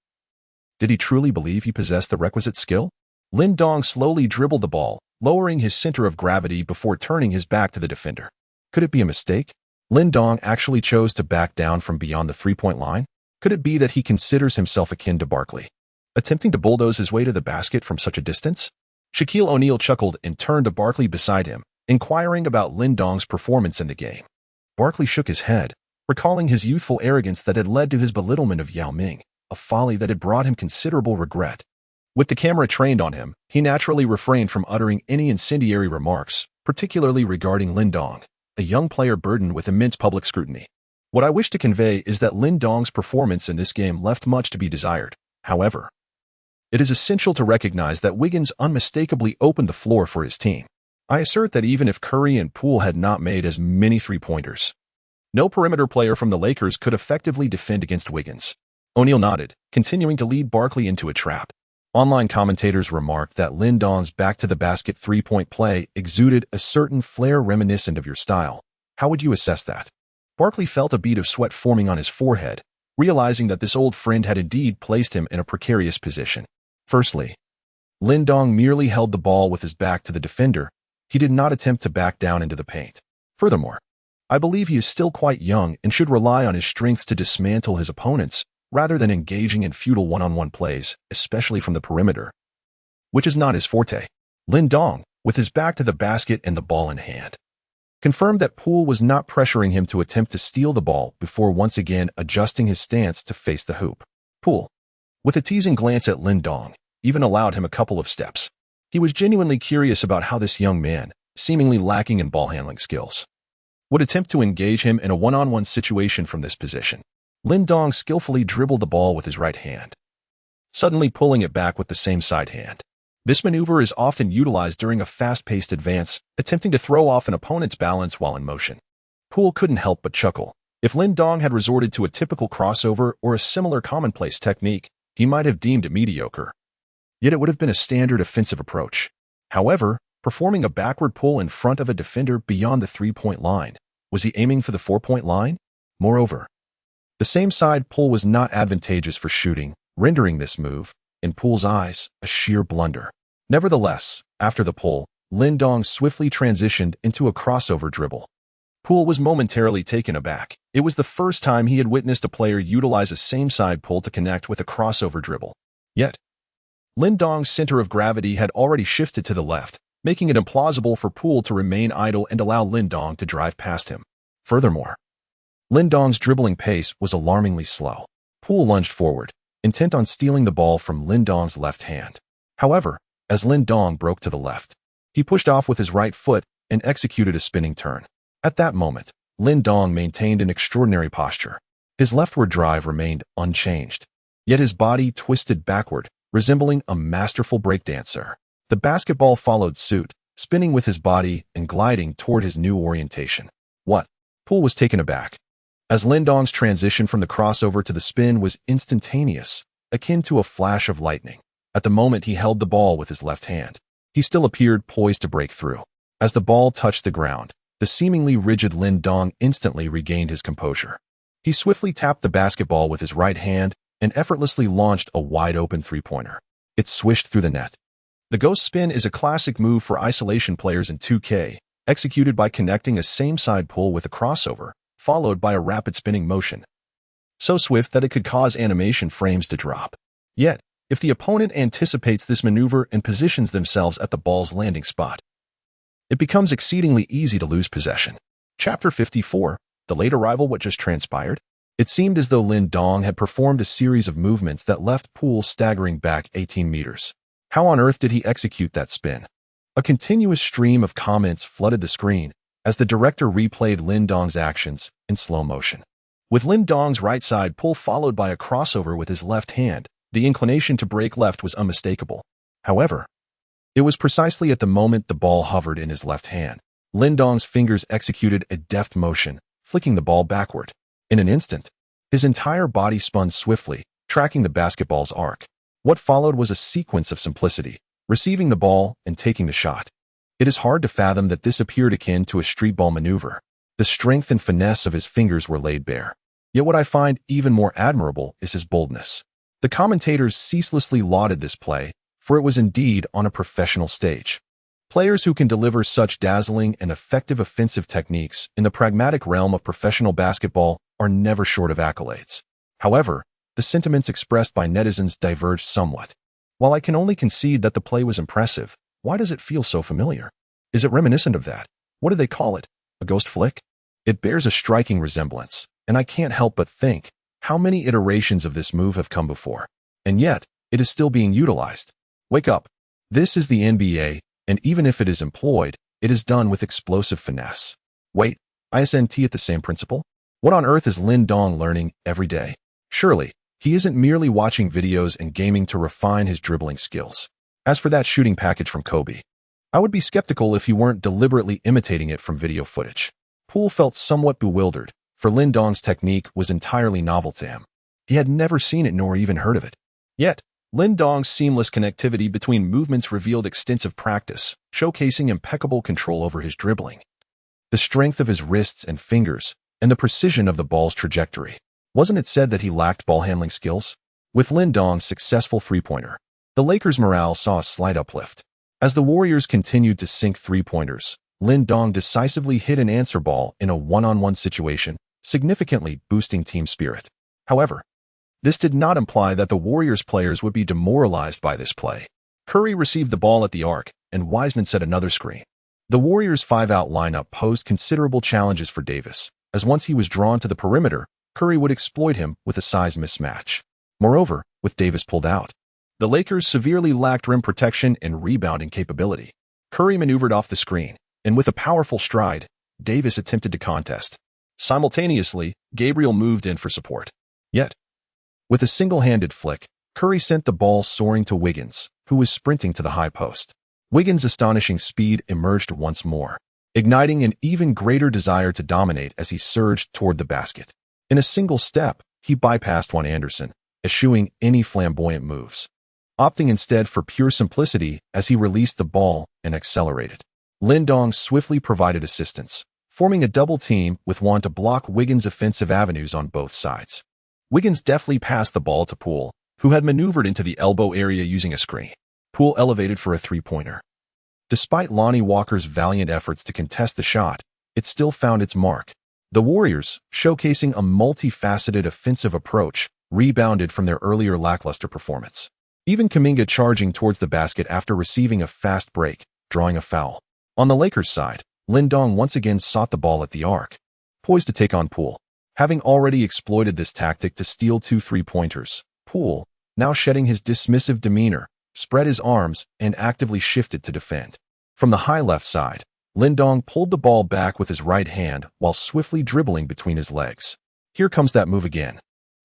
did he truly believe he possessed the requisite skill? Lin Dong slowly dribbled the ball, lowering his center of gravity before turning his back to the defender. Could it be a mistake? Lin Dong actually chose to back down from beyond the three-point line? Could it be that he considers himself akin to Barkley, attempting to bulldoze his way to the basket from such a distance? Shaquille O'Neal chuckled and turned to Barkley beside him, inquiring about Lin Dong's performance in the game. Barkley shook his head, recalling his youthful arrogance that had led to his belittlement of Yao Ming, a folly that had brought him considerable regret. With the camera trained on him, he naturally refrained from uttering any incendiary remarks, particularly regarding Lin Dong, a young player burdened with immense public scrutiny. What I wish to convey is that Lin Dong's performance in this game left much to be desired. However, it is essential to recognize that Wiggins unmistakably opened the floor for his team. I assert that even if Curry and Poole had not made as many three-pointers, no perimeter player from the Lakers could effectively defend against Wiggins. O'Neal nodded, continuing to lead Barkley into a trap. Online commentators remarked that Lin Dong's back-to-the-basket three-point play exuded a certain flair reminiscent of your style. How would you assess that? Barkley felt a bead of sweat forming on his forehead, realizing that this old friend had indeed placed him in a precarious position. Firstly, Lin Dong merely held the ball with his back to the defender. He did not attempt to back down into the paint. Furthermore, I believe he is still quite young and should rely on his strengths to dismantle his opponents rather than engaging in futile one-on-one plays, especially from the perimeter, which is not his forte. Lin Dong, with his back to the basket and the ball in hand, confirmed that Poole was not pressuring him to attempt to steal the ball before once again adjusting his stance to face the hoop. Poole, with a teasing glance at Lin Dong, even allowed him a couple of steps. He was genuinely curious about how this young man, seemingly lacking in ball-handling skills, would attempt to engage him in a one-on-one situation from this position. Lin Dong skillfully dribbled the ball with his right hand, suddenly pulling it back with the same side hand. This maneuver is often utilized during a fast-paced advance, attempting to throw off an opponent's balance while in motion. Poole couldn't help but chuckle. If Lin Dong had resorted to a typical crossover or a similar commonplace technique, he might have deemed it mediocre. Yet it would have been a standard offensive approach. However, performing a backward pull in front of a defender beyond the three-point line, was he aiming for the four-point line? Moreover, the same side pull was not advantageous for shooting, rendering this move, in Poole's eyes, a sheer blunder. Nevertheless, after the pull, Lin Dong swiftly transitioned into a crossover dribble. Poole was momentarily taken aback. It was the first time he had witnessed a player utilize a same-side pull to connect with a crossover dribble. Yet, Lin Dong's center of gravity had already shifted to the left, making it implausible for Poole to remain idle and allow Lin Dong to drive past him. Furthermore, Lin Dong's dribbling pace was alarmingly slow. Poole lunged forward, intent on stealing the ball from Lin Dong's left hand. However, as Lin Dong broke to the left, he pushed off with his right foot and executed a spinning turn. At that moment, Lin Dong maintained an extraordinary posture. His leftward drive remained unchanged, yet his body twisted backward, resembling a masterful breakdancer. The basketball followed suit, spinning with his body and gliding toward his new orientation. What? Poole was taken aback, as Lin Dong's transition from the crossover to the spin was instantaneous, akin to a flash of lightning. At the moment he held the ball with his left hand, he still appeared poised to break through. As the ball touched the ground, the seemingly rigid Lin Dong instantly regained his composure. He swiftly tapped the basketball with his right hand and effortlessly launched a wide-open three-pointer. It swished through the net. The ghost spin is a classic move for isolation players in 2K, executed by connecting a same-side pull with a crossover, followed by a rapid spinning motion, so swift that it could cause animation frames to drop. Yet, if the opponent anticipates this maneuver and positions themselves at the ball's landing spot, it becomes exceedingly easy to lose possession. Chapter 54, the late arrival. What just transpired? It seemed as though Lin Dong had performed a series of movements that left Poole staggering back 18 meters. How on earth did he execute that spin? A continuous stream of comments flooded the screen as the director replayed Lin Dong's actions in slow motion. With Lin Dong's right side pull followed by a crossover with his left hand, the inclination to break left was unmistakable. However, it was precisely at the moment the ball hovered in his left hand. Lin Dong's fingers executed a deft motion, flicking the ball backward. In an instant, his entire body spun swiftly, tracking the basketball's arc. What followed was a sequence of simplicity, receiving the ball and taking the shot. It is hard to fathom that this appeared akin to a street ball maneuver. The strength and finesse of his fingers were laid bare. Yet what I find even more admirable is his boldness. The commentators ceaselessly lauded this play, for it was indeed on a professional stage. Players who can deliver such dazzling and effective offensive techniques in the pragmatic realm of professional basketball are never short of accolades. However, the sentiments expressed by netizens diverged somewhat. While I can only concede that the play was impressive, why does it feel so familiar? Is it reminiscent of that? What do they call it? A ghost flick? It bears a striking resemblance, and I can't help but think, how many iterations of this move have come before? And yet, it is still being utilized. Wake up. This is the NBA, and even if it is employed, it is done with explosive finesse. Wait, isn't it the same principle? What on earth is Lin Dong learning every day? Surely, he isn't merely watching videos and gaming to refine his dribbling skills. As for that shooting package from Kobe, I would be skeptical if he weren't deliberately imitating it from video footage. Poole felt somewhat bewildered, for Lin Dong's technique was entirely novel to him. He had never seen it nor even heard of it. Yet, Lin Dong's seamless connectivity between movements revealed extensive practice, showcasing impeccable control over his dribbling. The strength of his wrists and fingers, and the precision of the ball's trajectory. Wasn't it said that he lacked ball handling skills? With Lin Dong's successful three-pointer, the Lakers' morale saw a slight uplift. As the Warriors continued to sink three-pointers, Lin Dong decisively hit an answer ball in a one-on-one situation, significantly boosting team spirit. However, this did not imply that the Warriors players would be demoralized by this play. Curry received the ball at the arc, and Wiseman set another screen. The Warriors' five-out lineup posed considerable challenges for Davis, as once he was drawn to the perimeter, Curry would exploit him with a size mismatch. Moreover, with Davis pulled out, the Lakers severely lacked rim protection and rebounding capability. Curry maneuvered off the screen, and with a powerful stride, Davis attempted to contest. Simultaneously, Gabriel moved in for support. Yet, with a single-handed flick, Curry sent the ball soaring to Wiggins, who was sprinting to the high post. Wiggins' astonishing speed emerged once more, igniting an even greater desire to dominate as he surged toward the basket. In a single step, he bypassed Juan Anderson, eschewing any flamboyant moves, opting instead for pure simplicity as he released the ball and accelerated. Lin Dong swiftly provided assistance, forming a double team with Juan to block Wiggins' offensive avenues on both sides. Wiggins deftly passed the ball to Poole, who had maneuvered into the elbow area using a screen. Poole elevated for a three-pointer. Despite Lonnie Walker's valiant efforts to contest the shot, it still found its mark. The Warriors, showcasing a multifaceted offensive approach, rebounded from their earlier lackluster performance. Even Kuminga charging towards the basket after receiving a fast break, drawing a foul. On the Lakers' side, Lin Dong once again sought the ball at the arc, poised to take on Poole. Having already exploited this tactic to steal 2 three-pointers, Poole, now shedding his dismissive demeanor, spread his arms and actively shifted to defend. From the high left side, Lin Dong pulled the ball back with his right hand while swiftly dribbling between his legs. Here comes that move again.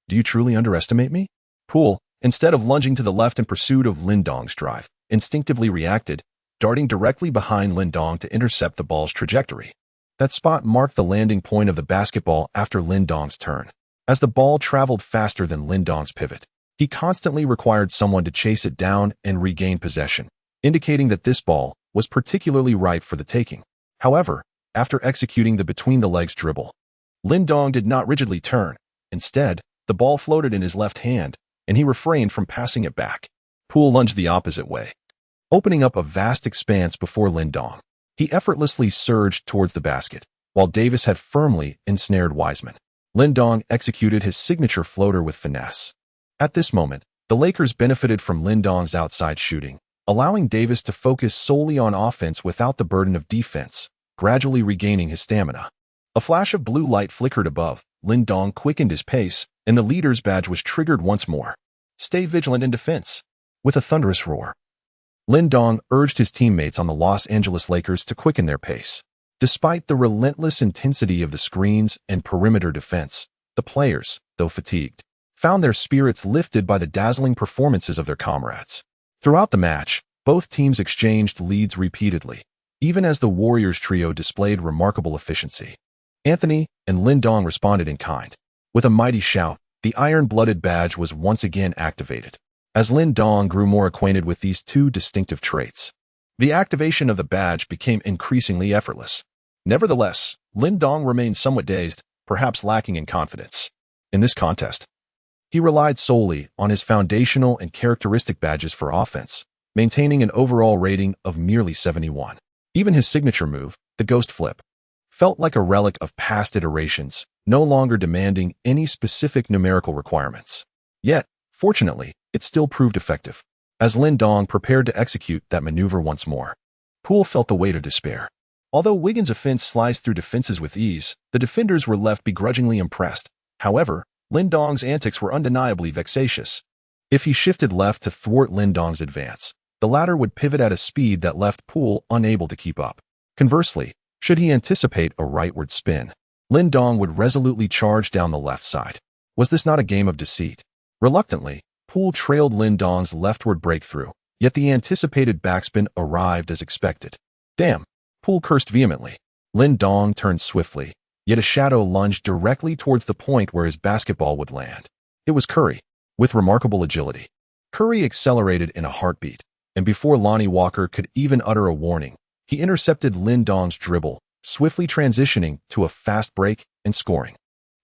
Do you truly underestimate me? Poole, instead of lunging to the left in pursuit of Lin Dong's drive, instinctively reacted, darting directly behind Lin Dong to intercept the ball's trajectory. That spot marked the landing point of the basketball after Lin Dong's turn. As the ball traveled faster than Lin Dong's pivot, he constantly required someone to chase it down and regain possession, indicating that this ball was particularly ripe for the taking. However, after executing the between-the-legs dribble, Lin Dong did not rigidly turn. Instead, the ball floated in his left hand, and he refrained from passing it back. Poole lunged the opposite way, opening up a vast expanse before Lin Dong. He effortlessly surged towards the basket, while Davis had firmly ensnared Wiseman. Lin Dong executed his signature floater with finesse. At this moment, the Lakers benefited from Lin Dong's outside shooting, allowing Davis to focus solely on offense without the burden of defense, gradually regaining his stamina. A flash of blue light flickered above. Lin Dong quickened his pace, and the leader's badge was triggered once more. Stay vigilant in defense. With a thunderous roar, Lin Dong urged his teammates on the Los Angeles Lakers to quicken their pace. Despite the relentless intensity of the screens and perimeter defense, the players, though fatigued, found their spirits lifted by the dazzling performances of their comrades. Throughout the match, both teams exchanged leads repeatedly, even as the Warriors trio displayed remarkable efficiency. Anthony and Lin Dong responded in kind. With a mighty shout, the iron-blooded badge was once again activated. As Lin Dong grew more acquainted with these two distinctive traits, the activation of the badge became increasingly effortless. Nevertheless, Lin Dong remained somewhat dazed, perhaps lacking in confidence. In this contest, he relied solely on his foundational and characteristic badges for offense, maintaining an overall rating of merely 71. Even his signature move, the Ghost Flip, felt like a relic of past iterations, no longer demanding any specific numerical requirements. Yet, fortunately, it still proved effective. As Lin Dong prepared to execute that maneuver once more, Poole felt the weight of despair. Although Wiggins' offense sliced through defenses with ease, the defenders were left begrudgingly impressed. However, Lin Dong's antics were undeniably vexatious. If he shifted left to thwart Lin Dong's advance, the latter would pivot at a speed that left Poole unable to keep up. Conversely, should he anticipate a rightward spin, Lin Dong would resolutely charge down the left side. Was this not a game of deceit? Reluctantly, Poole trailed Lin Dong's leftward breakthrough, yet the anticipated backspin arrived as expected. Damn! Poole cursed vehemently. Lin Dong turned swiftly, yet a shadow lunged directly towards the point where his basketball would land. It was Curry, with remarkable agility. Curry accelerated in a heartbeat, and before Lonnie Walker could even utter a warning, he intercepted Lin Dong's dribble, swiftly transitioning to a fast break and scoring.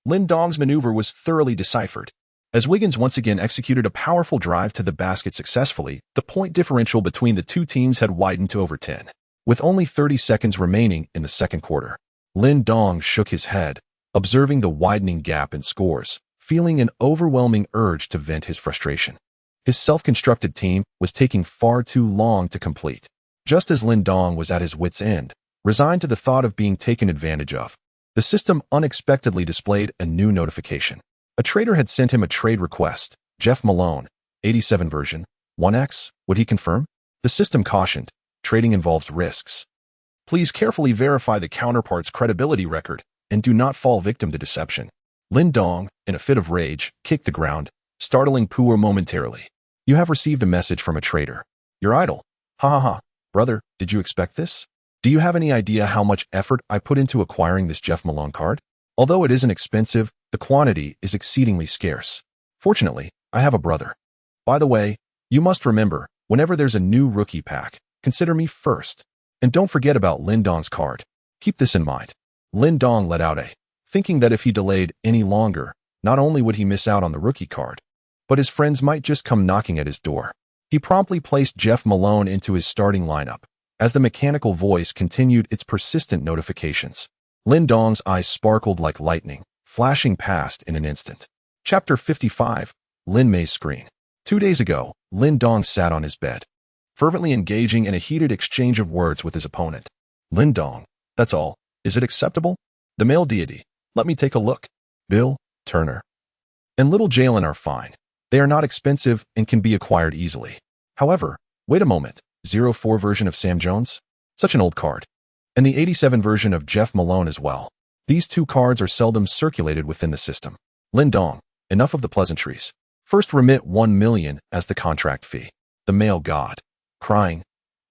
Lin Dong's maneuver was thoroughly deciphered. As Wiggins once again executed a powerful drive to the basket successfully, the point differential between the two teams had widened to over 10. With only 30 seconds remaining in the second quarter, Lin Dong shook his head, observing the widening gap in scores, feeling an overwhelming urge to vent his frustration. His self-constructed team was taking far too long to complete. Just as Lin Dong was at his wit's end, resigned to the thought of being taken advantage of, the system unexpectedly displayed a new notification. A trader had sent him a trade request. Jeff Malone, 87 version, 1x, would he confirm? The system cautioned, trading involves risks. Please carefully verify the counterpart's credibility record and do not fall victim to deception. Lin Dong, in a fit of rage, kicked the ground, startling Poole momentarily. You have received a message from a trader. Your idol. Ha ha ha. Brother, did you expect this? Do you have any idea how much effort I put into acquiring this Jeff Malone card? Although it isn't expensive, the quantity is exceedingly scarce. Fortunately, I have a brother. By the way, you must remember, whenever there's a new rookie pack, consider me first. And don't forget about Lin Dong's card. Keep this in mind. Lin Dong let out thinking that if he delayed any longer, not only would he miss out on the rookie card, but his friends might just come knocking at his door. He promptly placed Jeff Malone into his starting lineup, as the mechanical voice continued its persistent notifications. Lin Dong's eyes sparkled like lightning, flashing past in an instant. Chapter 55, Lin May's Screen. 2 days ago, Lin Dong sat on his bed, fervently engaging in a heated exchange of words with his opponent. Lin Dong, that's all. Is it acceptable? The male deity. Let me take a look. Bill, Turner, and Little Jalen are fine. They are not expensive and can be acquired easily. However, wait a moment. 04 version of Sam Jones? Such an old card. And the 87 version of Jeff Malone as well. These two cards are seldom circulated within the system. Lin Dong, enough of the pleasantries. First remit 1 million as the contract fee. The male god. Crying.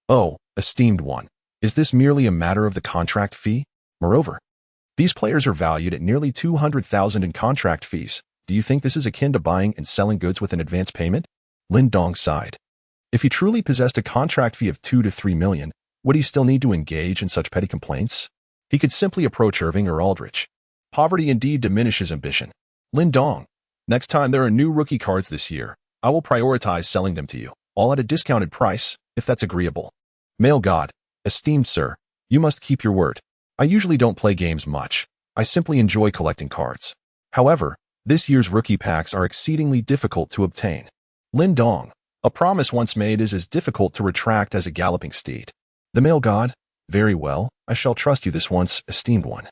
Oh, esteemed one. Is this merely a matter of the contract fee? Moreover, these players are valued at nearly 200,000 in contract fees. Do you think this is akin to buying and selling goods with an advance payment? Lin Dong sighed. If he truly possessed a contract fee of 2 to 3 million, would he still need to engage in such petty complaints? He could simply approach Irving or Aldrich. Poverty indeed diminishes ambition. Lin Dong, next time there are new rookie cards this year, I will prioritize selling them to you, all at a discounted price, if that's agreeable. Male God, esteemed sir, you must keep your word. I usually don't play games much. I simply enjoy collecting cards. However, this year's rookie packs are exceedingly difficult to obtain. Lin Dong, a promise once made is as difficult to retract as a galloping steed. The male god, very well, I shall trust you this once, esteemed one.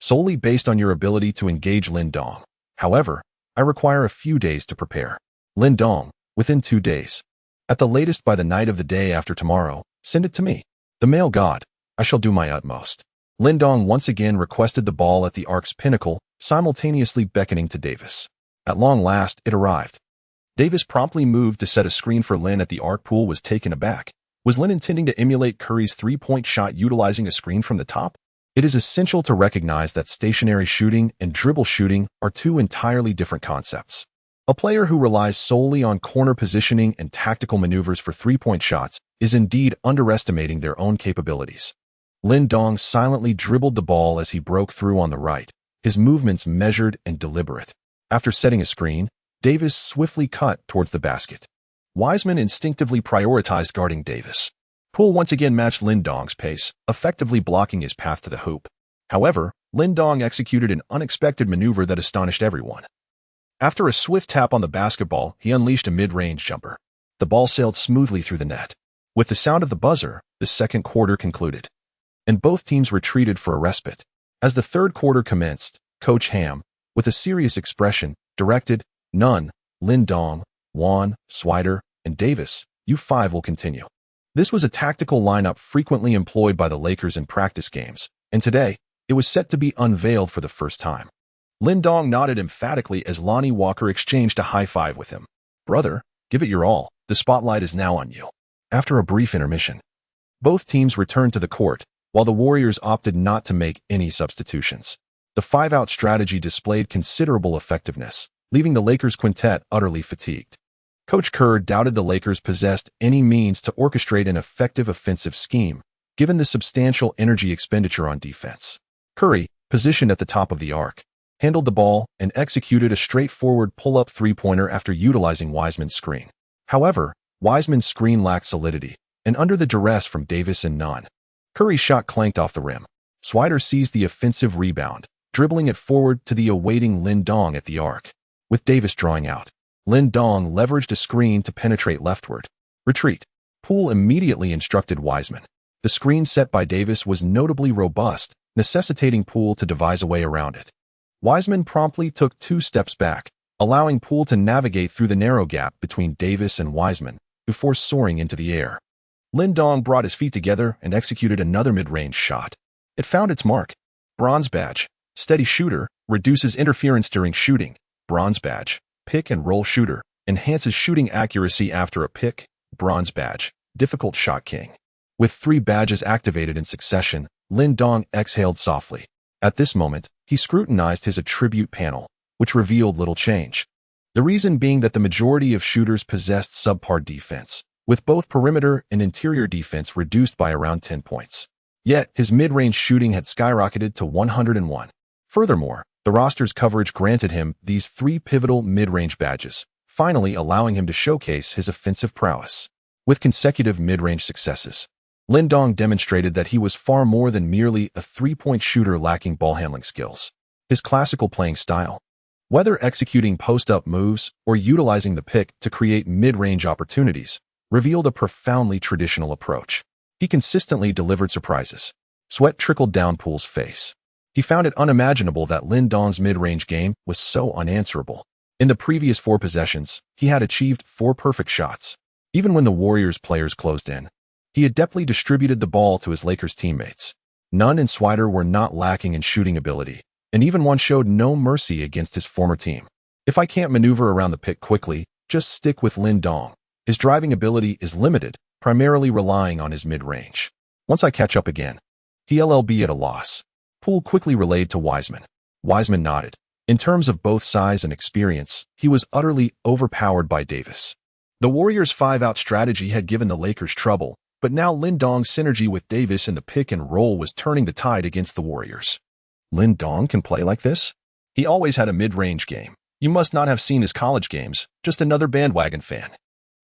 Solely based on your ability to engage Lin Dong. However, I require a few days to prepare. Lin Dong, within 2 days. At the latest by the night of the day after tomorrow, send it to me. The male god. I shall do my utmost. Lindong once again requested the ball at the ark's pinnacle, simultaneously beckoning to Davis. At long last, it arrived. Davis promptly moved to set a screen for Lin at the arc. Poole was taken aback. Was Lin intending to emulate Curry's three-point shot utilizing a screen from the top? It is essential to recognize that stationary shooting and dribble shooting are two entirely different concepts. A player who relies solely on corner positioning and tactical maneuvers for three-point shots is indeed underestimating their own capabilities. Lindong silently dribbled the ball as he broke through on the right, his movements measured and deliberate. After setting a screen, Davis swiftly cut towards the basket. Wiseman instinctively prioritized guarding Davis. Poole once again matched Lindong's pace, effectively blocking his path to the hoop. However, Lindong executed an unexpected maneuver that astonished everyone. After a swift tap on the basketball, he unleashed a mid-range jumper. The ball sailed smoothly through the net. With the sound of the buzzer, the second quarter concluded, and both teams retreated for a respite. As the third quarter commenced, Coach Ham, with a serious expression, directed, "None, Lindong, Wan, Swider, and Davis, you five will continue." This was a tactical lineup frequently employed by the Lakers in practice games, and today, it was set to be unveiled for the first time. Lindong nodded emphatically as Lonnie Walker exchanged a high five with him. "Brother, give it your all. The spotlight is now on you." After a brief intermission, both teams returned to the court, while the Warriors opted not to make any substitutions. The five-out strategy displayed considerable effectiveness, leaving the Lakers quintet utterly fatigued. Coach Kerr doubted the Lakers possessed any means to orchestrate an effective offensive scheme, given the substantial energy expenditure on defense. Curry, positioned at the top of the arc, handled the ball and executed a straightforward pull-up three-pointer after utilizing Wiseman's screen. However, Wiseman's screen lacked solidity, and under the duress from Davis and Nunn, Curry's shot clanked off the rim. Swider seized the offensive rebound, dribbling it forward to the awaiting Lindong at the arc. With Davis drawing out, Lindong leveraged a screen to penetrate leftward. "Retreat." Poole immediately instructed Wiseman. The screen set by Davis was notably robust, necessitating Poole to devise a way around it. Wiseman promptly took 2 steps back, allowing Poole to navigate through the narrow gap between Davis and Wiseman before soaring into the air. Lindong brought his feet together and executed another mid-range shot. It found its mark. Bronze badge. Steady shooter, reduces interference during shooting. Bronze badge. Pick and roll shooter, enhances shooting accuracy after a pick. Bronze badge. Difficult shot king. With 3 badges activated in succession, Lindong exhaled softly. At this moment, he scrutinized his attribute panel, which revealed little change. The reason being that the majority of shooters possessed subpar defense, with both perimeter and interior defense reduced by around 10 points. Yet, his mid-range shooting had skyrocketed to 101. Furthermore, the roster's coverage granted him these 3 pivotal mid-range badges, finally allowing him to showcase his offensive prowess. With consecutive mid-range successes, Lindong demonstrated that he was far more than merely a three-point shooter lacking ball handling skills. His classical playing style, whether executing post-up moves or utilizing the pick to create mid-range opportunities, revealed a profoundly traditional approach. He consistently delivered surprises. Sweat trickled down Poole's face. He found it unimaginable that Lindong's mid-range game was so unanswerable. In the previous 4 possessions, he had achieved 4 perfect shots. Even when the Warriors players closed in, he adeptly distributed the ball to his Lakers teammates. Nunn and Swider were not lacking in shooting ability, and even one showed no mercy against his former team. "If I can't maneuver around the pick quickly, just stick with Lindong. His driving ability is limited, primarily relying on his mid-range. Once I catch up again, he'll be at a loss." Poole quickly relayed to Wiseman. Wiseman nodded. In terms of both size and experience, he was utterly overpowered by Davis. The Warriors' 5-out strategy had given the Lakers trouble, but now Lindong's synergy with Davis in the pick and roll was turning the tide against the Warriors. "Lindong can play like this?" "He always had a mid-range game. You must not have seen his college games, just another bandwagon fan."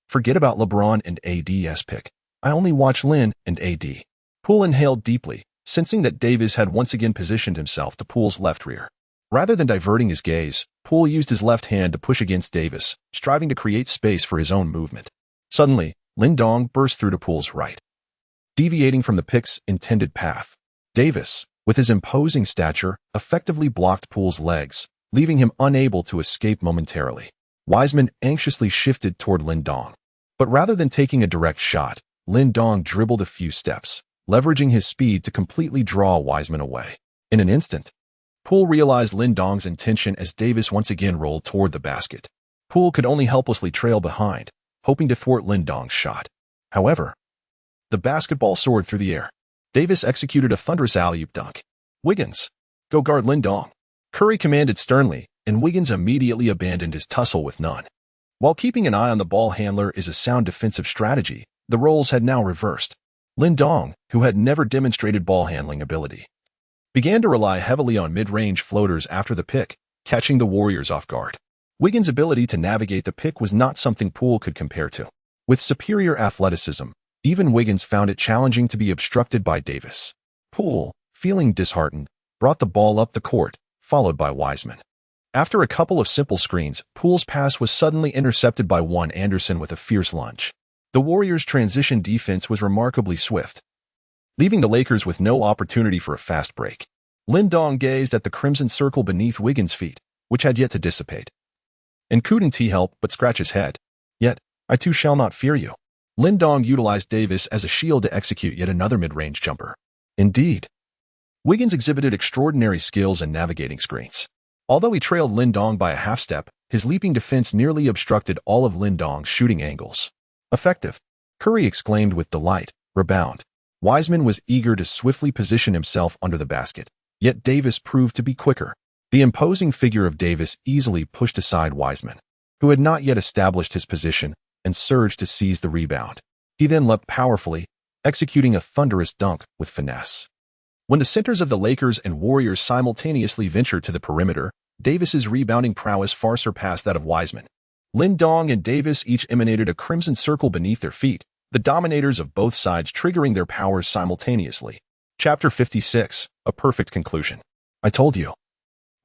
"Forget about LeBron and AD's pick. I only watch Lin and AD." Poole inhaled deeply, sensing that Davis had once again positioned himself to Poole's left rear. Rather than diverting his gaze, Poole used his left hand to push against Davis, striving to create space for his own movement. Suddenly, Lindong burst through to Poole's right, deviating from the pick's intended path. Davis, with his imposing stature, effectively blocked Poole's legs, leaving him unable to escape momentarily. Wiseman anxiously shifted toward Lindong. But rather than taking a direct shot, Lin Dong dribbled a few steps, leveraging his speed to completely draw Wiseman away. In an instant, Poole realized Lin Dong's intention as Davis once again rolled toward the basket. Poole could only helplessly trail behind, hoping to thwart Lin Dong's shot. However, the basketball soared through the air. Davis executed a thunderous alley-oop dunk. "Wiggins, go guard Lin Dong," Curry commanded sternly, and Wiggins immediately abandoned his tussle with none. While keeping an eye on the ball handler is a sound defensive strategy, the roles had now reversed. Lin Dong, who had never demonstrated ball handling ability, began to rely heavily on mid-range floaters after the pick, catching the Warriors off guard. Wiggins' ability to navigate the pick was not something Poole could compare to. With superior athleticism, even Wiggins found it challenging to be obstructed by Davis. Poole, feeling disheartened, brought the ball up the court, followed by Wiseman. After a couple of simple screens, Poole's pass was suddenly intercepted by Iverson with a fierce lunge. The Warriors' transition defense was remarkably swift, leaving the Lakers with no opportunity for a fast break. Lin Dong gazed at the crimson circle beneath Wiggins' feet, which had yet to dissipate, and couldn't he help but scratch his head. "Yet, I too shall not fear you." Lin Dong utilized Davis as a shield to execute yet another mid-range jumper. Indeed, Wiggins exhibited extraordinary skills in navigating screens. Although he trailed Lin Dong by a half-step, his leaping defense nearly obstructed all of Lin Dong's shooting angles. "Effective," Curry exclaimed with delight. Rebound. Wiseman was eager to swiftly position himself under the basket, yet Davis proved to be quicker. The imposing figure of Davis easily pushed aside Wiseman, who had not yet established his position, and surged to seize the rebound. He then leapt powerfully, executing a thunderous dunk with finesse. When the centers of the Lakers and Warriors simultaneously ventured to the perimeter, Davis's rebounding prowess far surpassed that of Wiseman. Lin Dong and Davis each emanated a crimson circle beneath their feet, the dominators of both sides triggering their powers simultaneously. Chapter 56, A Perfect Conclusion. "I told you.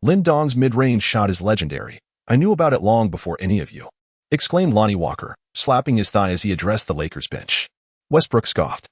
Lin Dong's mid-range shot is legendary. I knew about it long before any of you," exclaimed Lonnie Walker, slapping his thigh as he addressed the Lakers bench. Westbrook scoffed.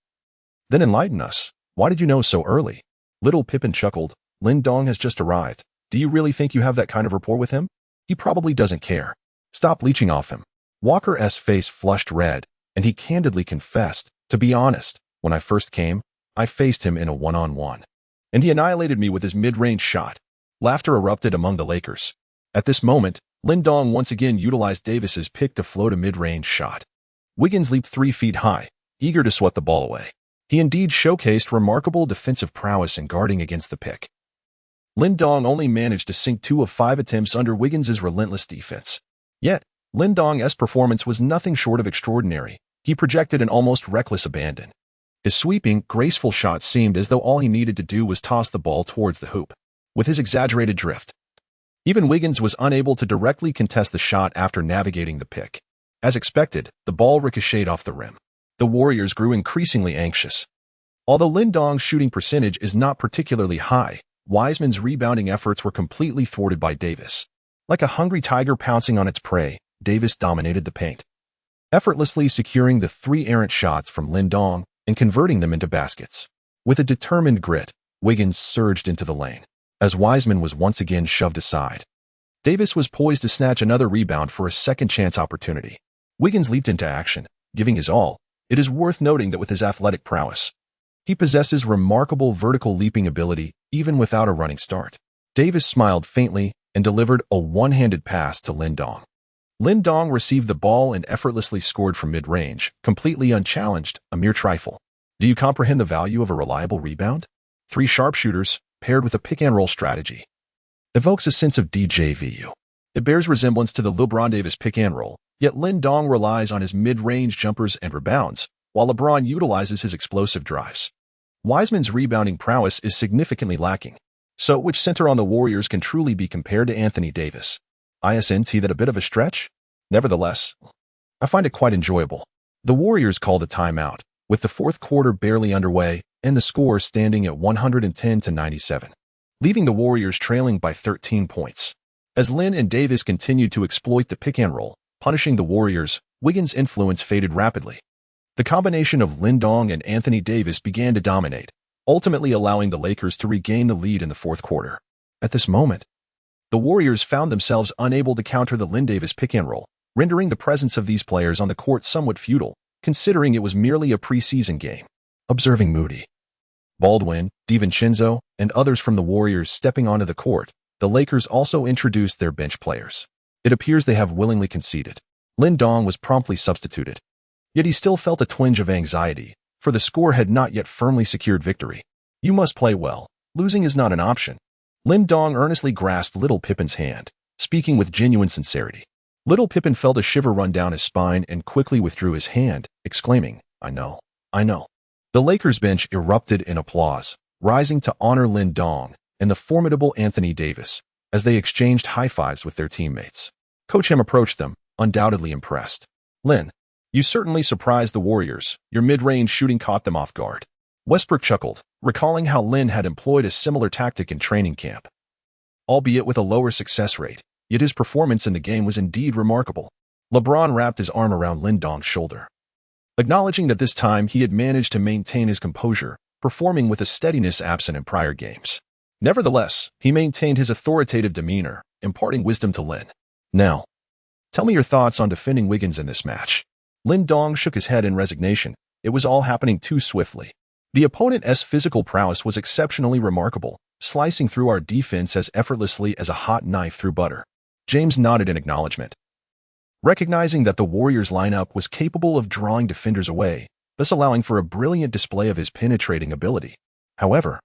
"Then enlighten us. Why did you know so early?" Little Pippin chuckled. "Lin Dong has just arrived. Do you really think you have that kind of rapport with him? He probably doesn't care. Stop leeching off him." Walker's face flushed red, and he candidly confessed, "To be honest, when I first came, I faced him in a one-on-one, and he annihilated me with his mid-range shot." Laughter erupted among the Lakers. At this moment, Lin Dong once again utilized Davis's pick to float a mid-range shot. Wiggins leaped 3 feet high, eager to swat the ball away. He indeed showcased remarkable defensive prowess in guarding against the pick. Lin Dong only managed to sink 2 of 5 attempts under Wiggins' relentless defense. Yet, Lin Dong's performance was nothing short of extraordinary. He projected an almost reckless abandon. His sweeping, graceful shot seemed as though all he needed to do was toss the ball towards the hoop. With his exaggerated drift, even Wiggins was unable to directly contest the shot after navigating the pick. As expected, the ball ricocheted off the rim. The Warriors grew increasingly anxious. Although Lin Dong's shooting percentage is not particularly high, Wiseman's rebounding efforts were completely thwarted by Davis. Like a hungry tiger pouncing on its prey, Davis dominated the paint, effortlessly securing the 3 errant shots from Lin Dong and converting them into baskets. With a determined grit, Wiggins surged into the lane, as Wiseman was once again shoved aside. Davis was poised to snatch another rebound for a second-chance opportunity. Wiggins leaped into action, giving his all. It is worth noting that with his athletic prowess, he possesses remarkable vertical leaping ability even without a running start. Davis smiled faintly and delivered a one-handed pass to Lin Dong. Lin Dong received the ball and effortlessly scored from mid-range, completely unchallenged, a mere trifle. Do you comprehend the value of a reliable rebound? 3 sharpshooters, paired with a pick-and-roll strategy, evokes a sense of déjà vu. It bears resemblance to the LeBron Davis pick-and-roll, yet Lin Dong relies on his mid-range jumpers and rebounds, while LeBron utilizes his explosive drives. Wiseman's rebounding prowess is significantly lacking. So which center on the Warriors can truly be compared to Anthony Davis? Isn't that a bit of a stretch? Nevertheless, I find it quite enjoyable. The Warriors called a timeout, with the 4th quarter barely underway and the score standing at 110-97, leaving the Warriors trailing by 13 points. As Lin and Davis continued to exploit the pick-and-roll, punishing the Warriors, Wiggins' influence faded rapidly. The combination of Lin Dong and Anthony Davis began to dominate, ultimately allowing the Lakers to regain the lead in the 4th quarter. At this moment, the Warriors found themselves unable to counter the Lin Davis pick-and-roll, rendering the presence of these players on the court somewhat futile, considering it was merely a preseason game. Observing Moody, Baldwin, DiVincenzo, and others from the Warriors stepping onto the court, the Lakers also introduced their bench players. It appears they have willingly conceded. Lin Dong was promptly substituted. Yet he still felt a twinge of anxiety, for the score had not yet firmly secured victory. You must play well. Losing is not an option. Lin Dong earnestly grasped Little Pippin's hand, speaking with genuine sincerity. Little Pippin felt a shiver run down his spine and quickly withdrew his hand, exclaiming, I know. The Lakers bench erupted in applause, rising to honor Lin Dong and the formidable Anthony Davis, as they exchanged high-fives with their teammates. Coach Ham approached them, undoubtedly impressed. Lin, you certainly surprised the Warriors. Your mid-range shooting caught them off guard. Westbrook chuckled, recalling how Lin had employed a similar tactic in training camp. Albeit with a lower success rate, yet his performance in the game was indeed remarkable. LeBron wrapped his arm around Lin Dong's shoulder, acknowledging that this time he had managed to maintain his composure, performing with a steadiness absent in prior games. Nevertheless, he maintained his authoritative demeanor, imparting wisdom to Lin. Now, tell me your thoughts on defending Wiggins in this match. Lin Dong shook his head in resignation. It was all happening too swiftly. The opponent's physical prowess was exceptionally remarkable, slicing through our defense as effortlessly as a hot knife through butter. James nodded in acknowledgement, recognizing that the Warriors lineup was capable of drawing defenders away, thus allowing for a brilliant display of his penetrating ability. However,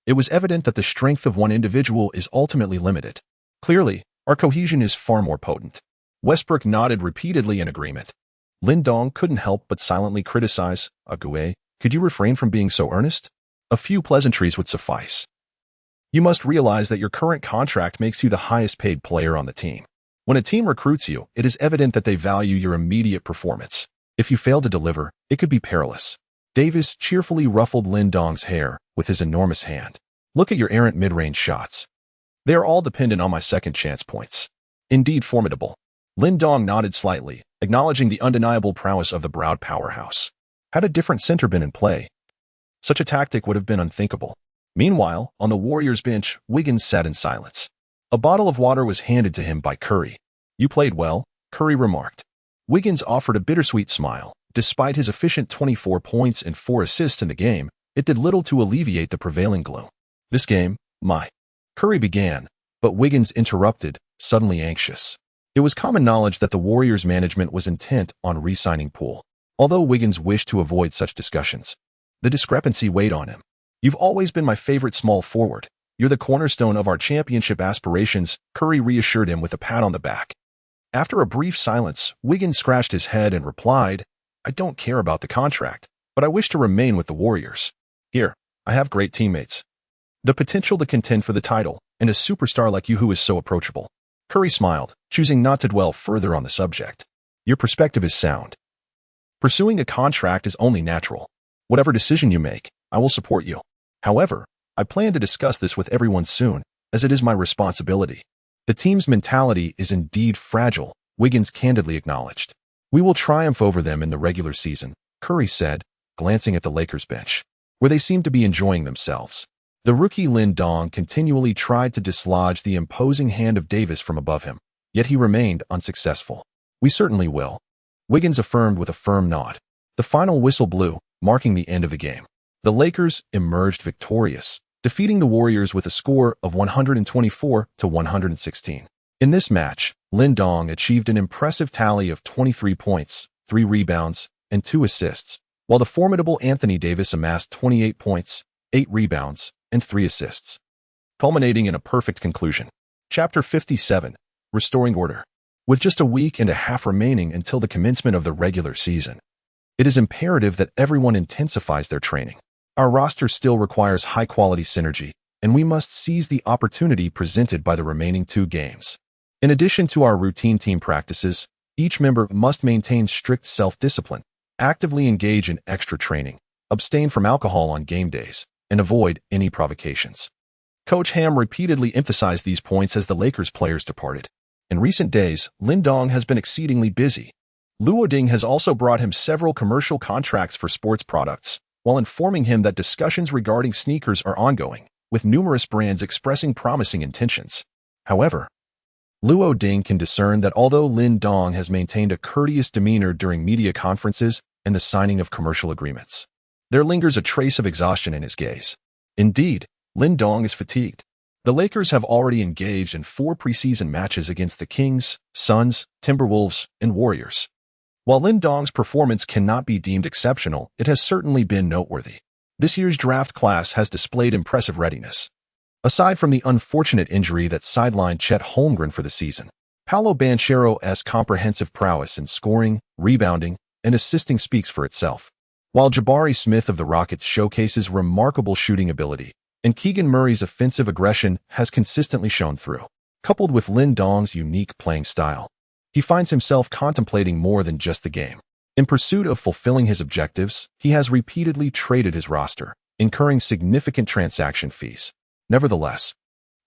it was evident that the strength of one individual is ultimately limited. Clearly, our cohesion is far more potent. Westbrook nodded repeatedly in agreement. Lin Dong couldn't help but silently criticize, Ague, could you refrain from being so earnest? A few pleasantries would suffice. You must realize that your current contract makes you the highest paid player on the team. When a team recruits you, it is evident that they value your immediate performance. If you fail to deliver, it could be perilous. Davis cheerfully ruffled Lin Dong's hair with his enormous hand. Look at your errant mid-range shots. They are all dependent on my second chance points. Indeed formidable. Lin Dong nodded slightly, acknowledging the undeniable prowess of the browed powerhouse. Had a different center been in play, such a tactic would have been unthinkable. Meanwhile, on the Warriors bench, Wiggins sat in silence. A bottle of water was handed to him by Curry. You played well, Curry remarked. Wiggins offered a bittersweet smile. Despite his efficient 24 points and 4 assists in the game, it did little to alleviate the prevailing gloom. This game, Curry began, but Wiggins interrupted, suddenly anxious. It was common knowledge that the Warriors management was intent on re-signing Poole. Although Wiggins wished to avoid such discussions, the discrepancy weighed on him. You've always been my favorite small forward. You're the cornerstone of our championship aspirations, Curry reassured him with a pat on the back. After a brief silence, Wiggins scratched his head and replied, I don't care about the contract, but I wish to remain with the Warriors. Here, I have great teammates, the potential to contend for the title, and a superstar like you who is so approachable. Curry smiled, choosing not to dwell further on the subject. Your perspective is sound. Pursuing a contract is only natural. Whatever decision you make, I will support you. However, I plan to discuss this with everyone soon, as it is my responsibility. The team's mentality is indeed fragile, Wiggins candidly acknowledged. We will triumph over them in the regular season, Curry said, glancing at the Lakers bench, where they seemed to be enjoying themselves. The rookie Lin Dong continually tried to dislodge the imposing hand of Davis from above him, yet he remained unsuccessful. We certainly will, Wiggins affirmed with a firm nod. The final whistle blew, marking the end of the game. The Lakers emerged victorious, defeating the Warriors with a score of 124-116. In this match, Lin Dong achieved an impressive tally of 23 points, 3 rebounds, and 2 assists, while the formidable Anthony Davis amassed 28 points, 8 rebounds, and 3 assists, culminating in a perfect conclusion. Chapter 57, Restoring Order. With just a week and a half remaining until the commencement of the regular season, it is imperative that everyone intensifies their training. Our roster still requires high-quality synergy, and we must seize the opportunity presented by the remaining 2 games. In addition to our routine team practices, each member must maintain strict self-discipline, actively engage in extra training, abstain from alcohol on game days, and avoid any provocations. Coach Ham repeatedly emphasized these points as the Lakers players departed. In recent days, Lin Dong has been exceedingly busy. Luo Ding has also brought him several commercial contracts for sports products, while informing him that discussions regarding sneakers are ongoing, with numerous brands expressing promising intentions. However, Luo Ding can discern that although Lin Dong has maintained a courteous demeanor during media conferences and the signing of commercial agreements, there lingers a trace of exhaustion in his gaze. Indeed, Lin Dong is fatigued. The Lakers have already engaged in 4 preseason matches against the Kings, Suns, Timberwolves, and Warriors. While Lin Dong's performance cannot be deemed exceptional, it has certainly been noteworthy. This year's draft class has displayed impressive readiness. Aside from the unfortunate injury that sidelined Chet Holmgren for the season, Paolo Banchero's comprehensive prowess in scoring, rebounding, and assisting speaks for itself. While Jabari Smith of the Rockets showcases remarkable shooting ability, and Keegan Murray's offensive aggression has consistently shown through, coupled with Lin Dong's unique playing style, he finds himself contemplating more than just the game. In pursuit of fulfilling his objectives, he has repeatedly traded his roster, incurring significant transaction fees. Nevertheless,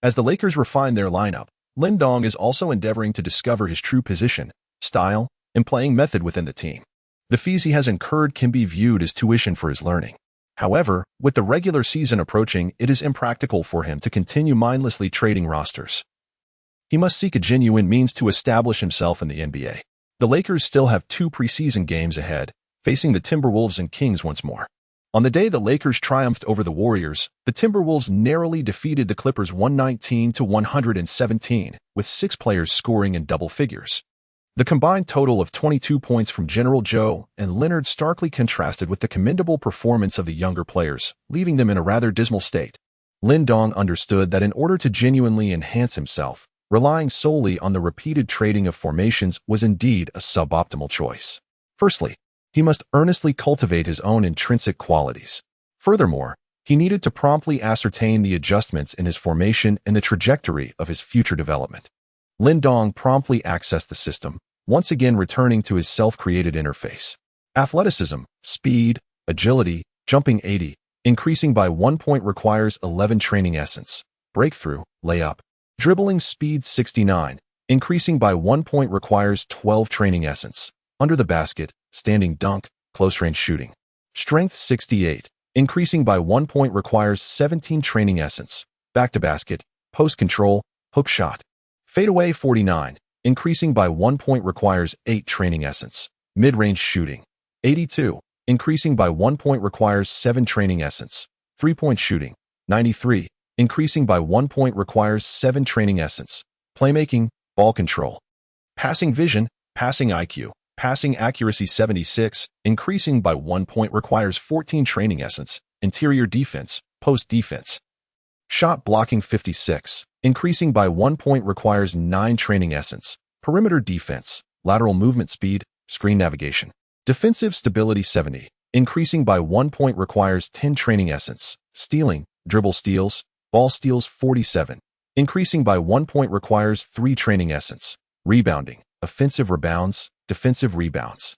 as the Lakers refine their lineup, Lin Dong is also endeavoring to discover his true position, style, and playing method within the team. The fees he has incurred can be viewed as tuition for his learning. However, with the regular season approaching, it is impractical for him to continue mindlessly trading rosters. He must seek a genuine means to establish himself in the NBA. The Lakers still have 2 preseason games ahead, facing the Timberwolves and Kings once more. On the day the Lakers triumphed over the Warriors, the Timberwolves narrowly defeated the Clippers 119-117, with 6 players scoring in double figures. The combined total of 22 points from General Joe and Leonard starkly contrasted with the commendable performance of the younger players, leaving them in a rather dismal state. Lin Dong understood that in order to genuinely enhance himself, relying solely on the repeated trading of formations was indeed a suboptimal choice. Firstly, he must earnestly cultivate his own intrinsic qualities. Furthermore, he needed to promptly ascertain the adjustments in his formation and the trajectory of his future development. Lin Dong promptly accessed the system, once again returning to his self-created interface. Athleticism, speed, agility, jumping 80, increasing by 1 point requires 11 training essence. Breakthrough, layup. Dribbling speed 69, increasing by 1 point requires 12 training essence. Under the basket, standing dunk, close-range shooting. Strength 68, increasing by 1 point requires 17 training essence. Back to basket, post control, hook shot. Fadeaway 49, increasing by 1 point requires 8 training essence. Mid-range shooting. 82, increasing by 1 point requires 7 training essence. 3-point shooting. 93, increasing by 1 point requires 7 training essence. Playmaking, ball control. Passing vision, passing IQ. Passing accuracy 76, increasing by 1 point requires 14 training essence. Interior defense, post defense. Shot blocking 56, increasing by 1 point requires 9 training essence. Perimeter defense, lateral movement speed, screen navigation. Defensive stability 70, increasing by 1 point requires 10 training essence. Stealing, dribble steals, ball steals 47, increasing by 1 point requires 3 training essence. Rebounding, offensive rebounds, defensive rebounds.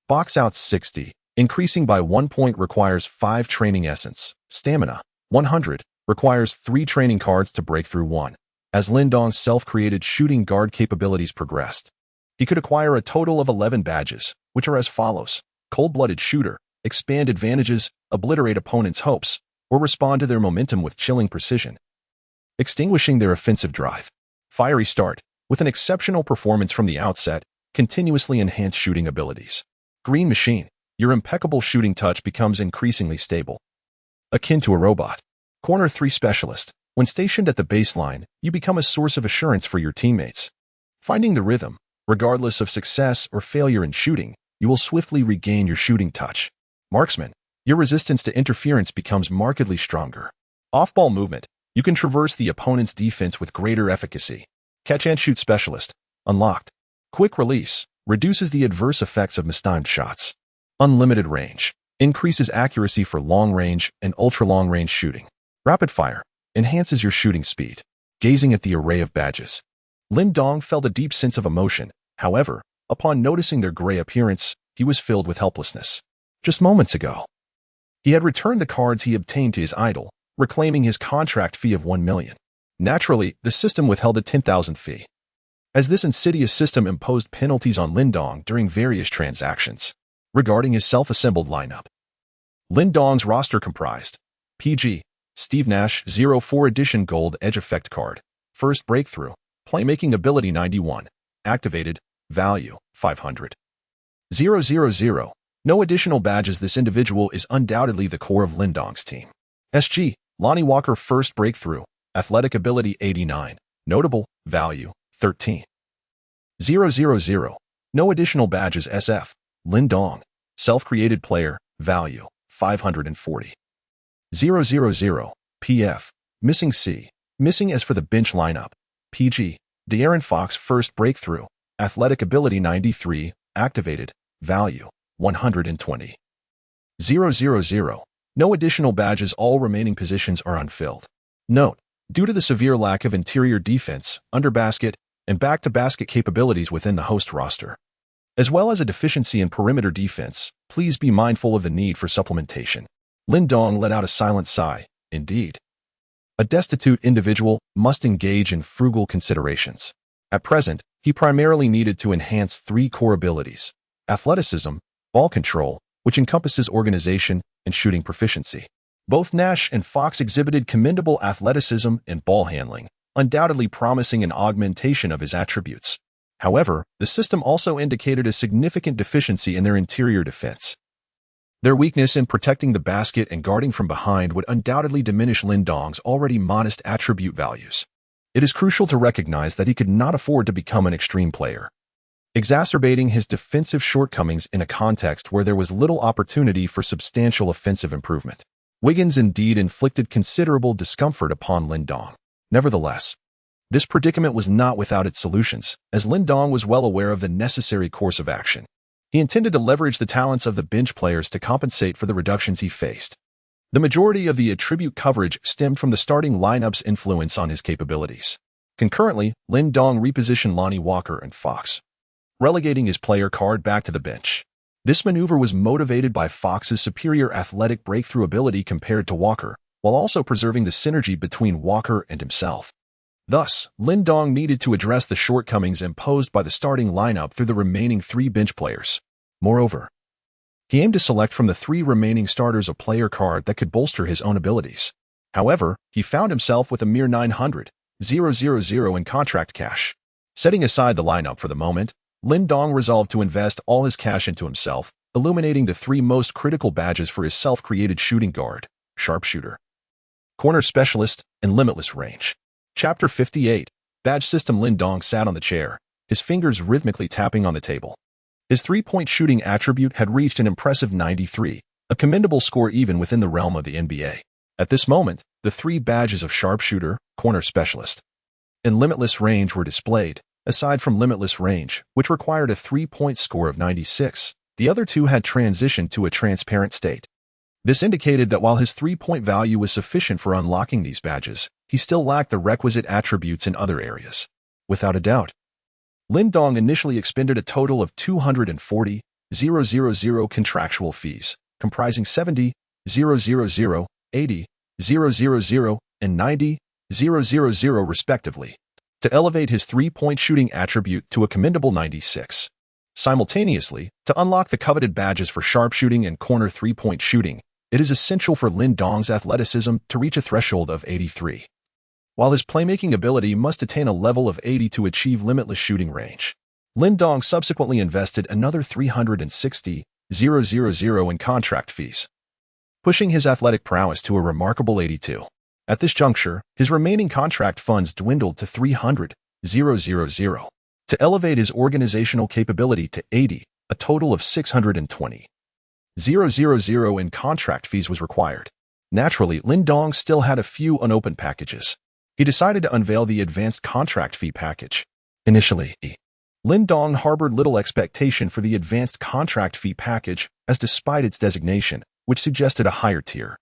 Box outs 60, increasing by 1 point requires 5 training essence. Stamina, 100, requires 3 training cards to break through 1. As Lin Dong's self-created shooting guard capabilities progressed, he could acquire a total of 11 badges, which are as follows: cold-blooded shooter, expand advantages, obliterate opponents' hopes, or respond to their momentum with chilling precision, extinguishing their offensive drive. Fiery start, with an exceptional performance from the outset, continuously enhance shooting abilities. Green machine, your impeccable shooting touch becomes increasingly stable, akin to a robot. Corner 3 specialist, when stationed at the baseline, you become a source of assurance for your teammates. Finding the rhythm, regardless of success or failure in shooting, you will swiftly regain your shooting touch. Marksman, your resistance to interference becomes markedly stronger. Off-ball movement, you can traverse the opponent's defense with greater efficacy. Catch-and-shoot specialist, unlocked. Quick release, reduces the adverse effects of mistimed shots. Unlimited range, increases accuracy for long-range and ultra-long-range shooting. Rapid fire, enhances your shooting speed. Gazing at the array of badges, Lin Dong felt a deep sense of emotion. However, upon noticing their gray appearance, he was filled with helplessness. Just moments ago, he had returned the cards he obtained to his idol, reclaiming his contract fee of $1 million. Naturally, the system withheld a $10,000 fee, as this insidious system imposed penalties on Lin Dong during various transactions. Regarding his self-assembled lineup, Lin Dong's roster comprised PG, Steve Nash 04 Edition Gold Edge Effect Card, First Breakthrough, Playmaking ability 91. Activated. Value 500. 000. No additional badges. This individual is undoubtedly the core of Lindong's team. SG. Lonnie Walker first breakthrough. Athletic ability 89. Notable. Value 13. 000. No additional badges. SF. Lindong. Self-created player. Value 540. 000. PF. Missing C. Missing as for the bench lineup. PG. De'Aaron Fox first breakthrough. Athletic ability 93. Activated. Value 120. 000. No additional badges. All remaining positions are unfilled. Note: due to the severe lack of interior defense, under-basket, and back-to-basket capabilities within the host roster, as well as a deficiency in perimeter defense, please be mindful of the need for supplementation. Lindong let out a silent sigh. Indeed. A destitute individual must engage in frugal considerations. At present, he primarily needed to enhance three core abilities: athleticism, ball control, which encompasses organization and shooting proficiency. Both Nash and Fox exhibited commendable athleticism and ball handling, undoubtedly promising an augmentation of his attributes. However, the system also indicated a significant deficiency in their interior defense. Their weakness in protecting the basket and guarding from behind would undoubtedly diminish Lindong's already modest attribute values. It is crucial to recognize that he could not afford to become an extreme player, exacerbating his defensive shortcomings in a context where there was little opportunity for substantial offensive improvement. Wiggins indeed inflicted considerable discomfort upon Lindong. Nevertheless, this predicament was not without its solutions, as Lindong was well aware of the necessary course of action. He intended to leverage the talents of the bench players to compensate for the reductions he faced. The majority of the attribute coverage stemmed from the starting lineup's influence on his capabilities. Concurrently, Lindong repositioned Lonnie Walker and Fox, relegating his player card back to the bench. This maneuver was motivated by Fox's superior athletic breakthrough ability compared to Walker, while also preserving the synergy between Walker and himself. Thus, Lindong needed to address the shortcomings imposed by the starting lineup through the remaining three bench players. Moreover, he aimed to select from the three remaining starters a player card that could bolster his own abilities. However, he found himself with a mere 900,000 in contract cash. Setting aside the lineup for the moment, Lindong resolved to invest all his cash into himself, illuminating the three most critical badges for his self-created shooting guard: sharpshooter, corner specialist, and limitless range. Chapter 58. Badge System. Lindong sat on the chair, his fingers rhythmically tapping on the table. His three-point shooting attribute had reached an impressive 93, a commendable score even within the realm of the NBA. At this moment, the three badges of sharpshooter, corner specialist, and limitless range were displayed. Aside from limitless range, which required a three-point score of 96, the other two had transitioned to a transparent state. This indicated that while his three-point value was sufficient for unlocking these badges, he still lacked the requisite attributes in other areas. Without a doubt, Lindong initially expended a total of 240,000 contractual fees, comprising 70,000, 80,000, and 90,000 respectively, to elevate his three-point shooting attribute to a commendable 96. Simultaneously, to unlock the coveted badges for sharpshooting and corner three-point shooting, it is essential for Lindong's athleticism to reach a threshold of 83, while his playmaking ability must attain a level of 80 to achieve limitless shooting range. Lindong subsequently invested another 360,000 in contract fees, pushing his athletic prowess to a remarkable 82. At this juncture, his remaining contract funds dwindled to 300,000. To elevate his organizational capability to 80, a total of 620,000 in contract fees was required. Naturally, Lindong still had a few unopened packages. He decided to unveil the advanced contract fee package. Initially, Lindong harbored little expectation for the advanced contract fee package, as despite its designation, which suggested a higher tier,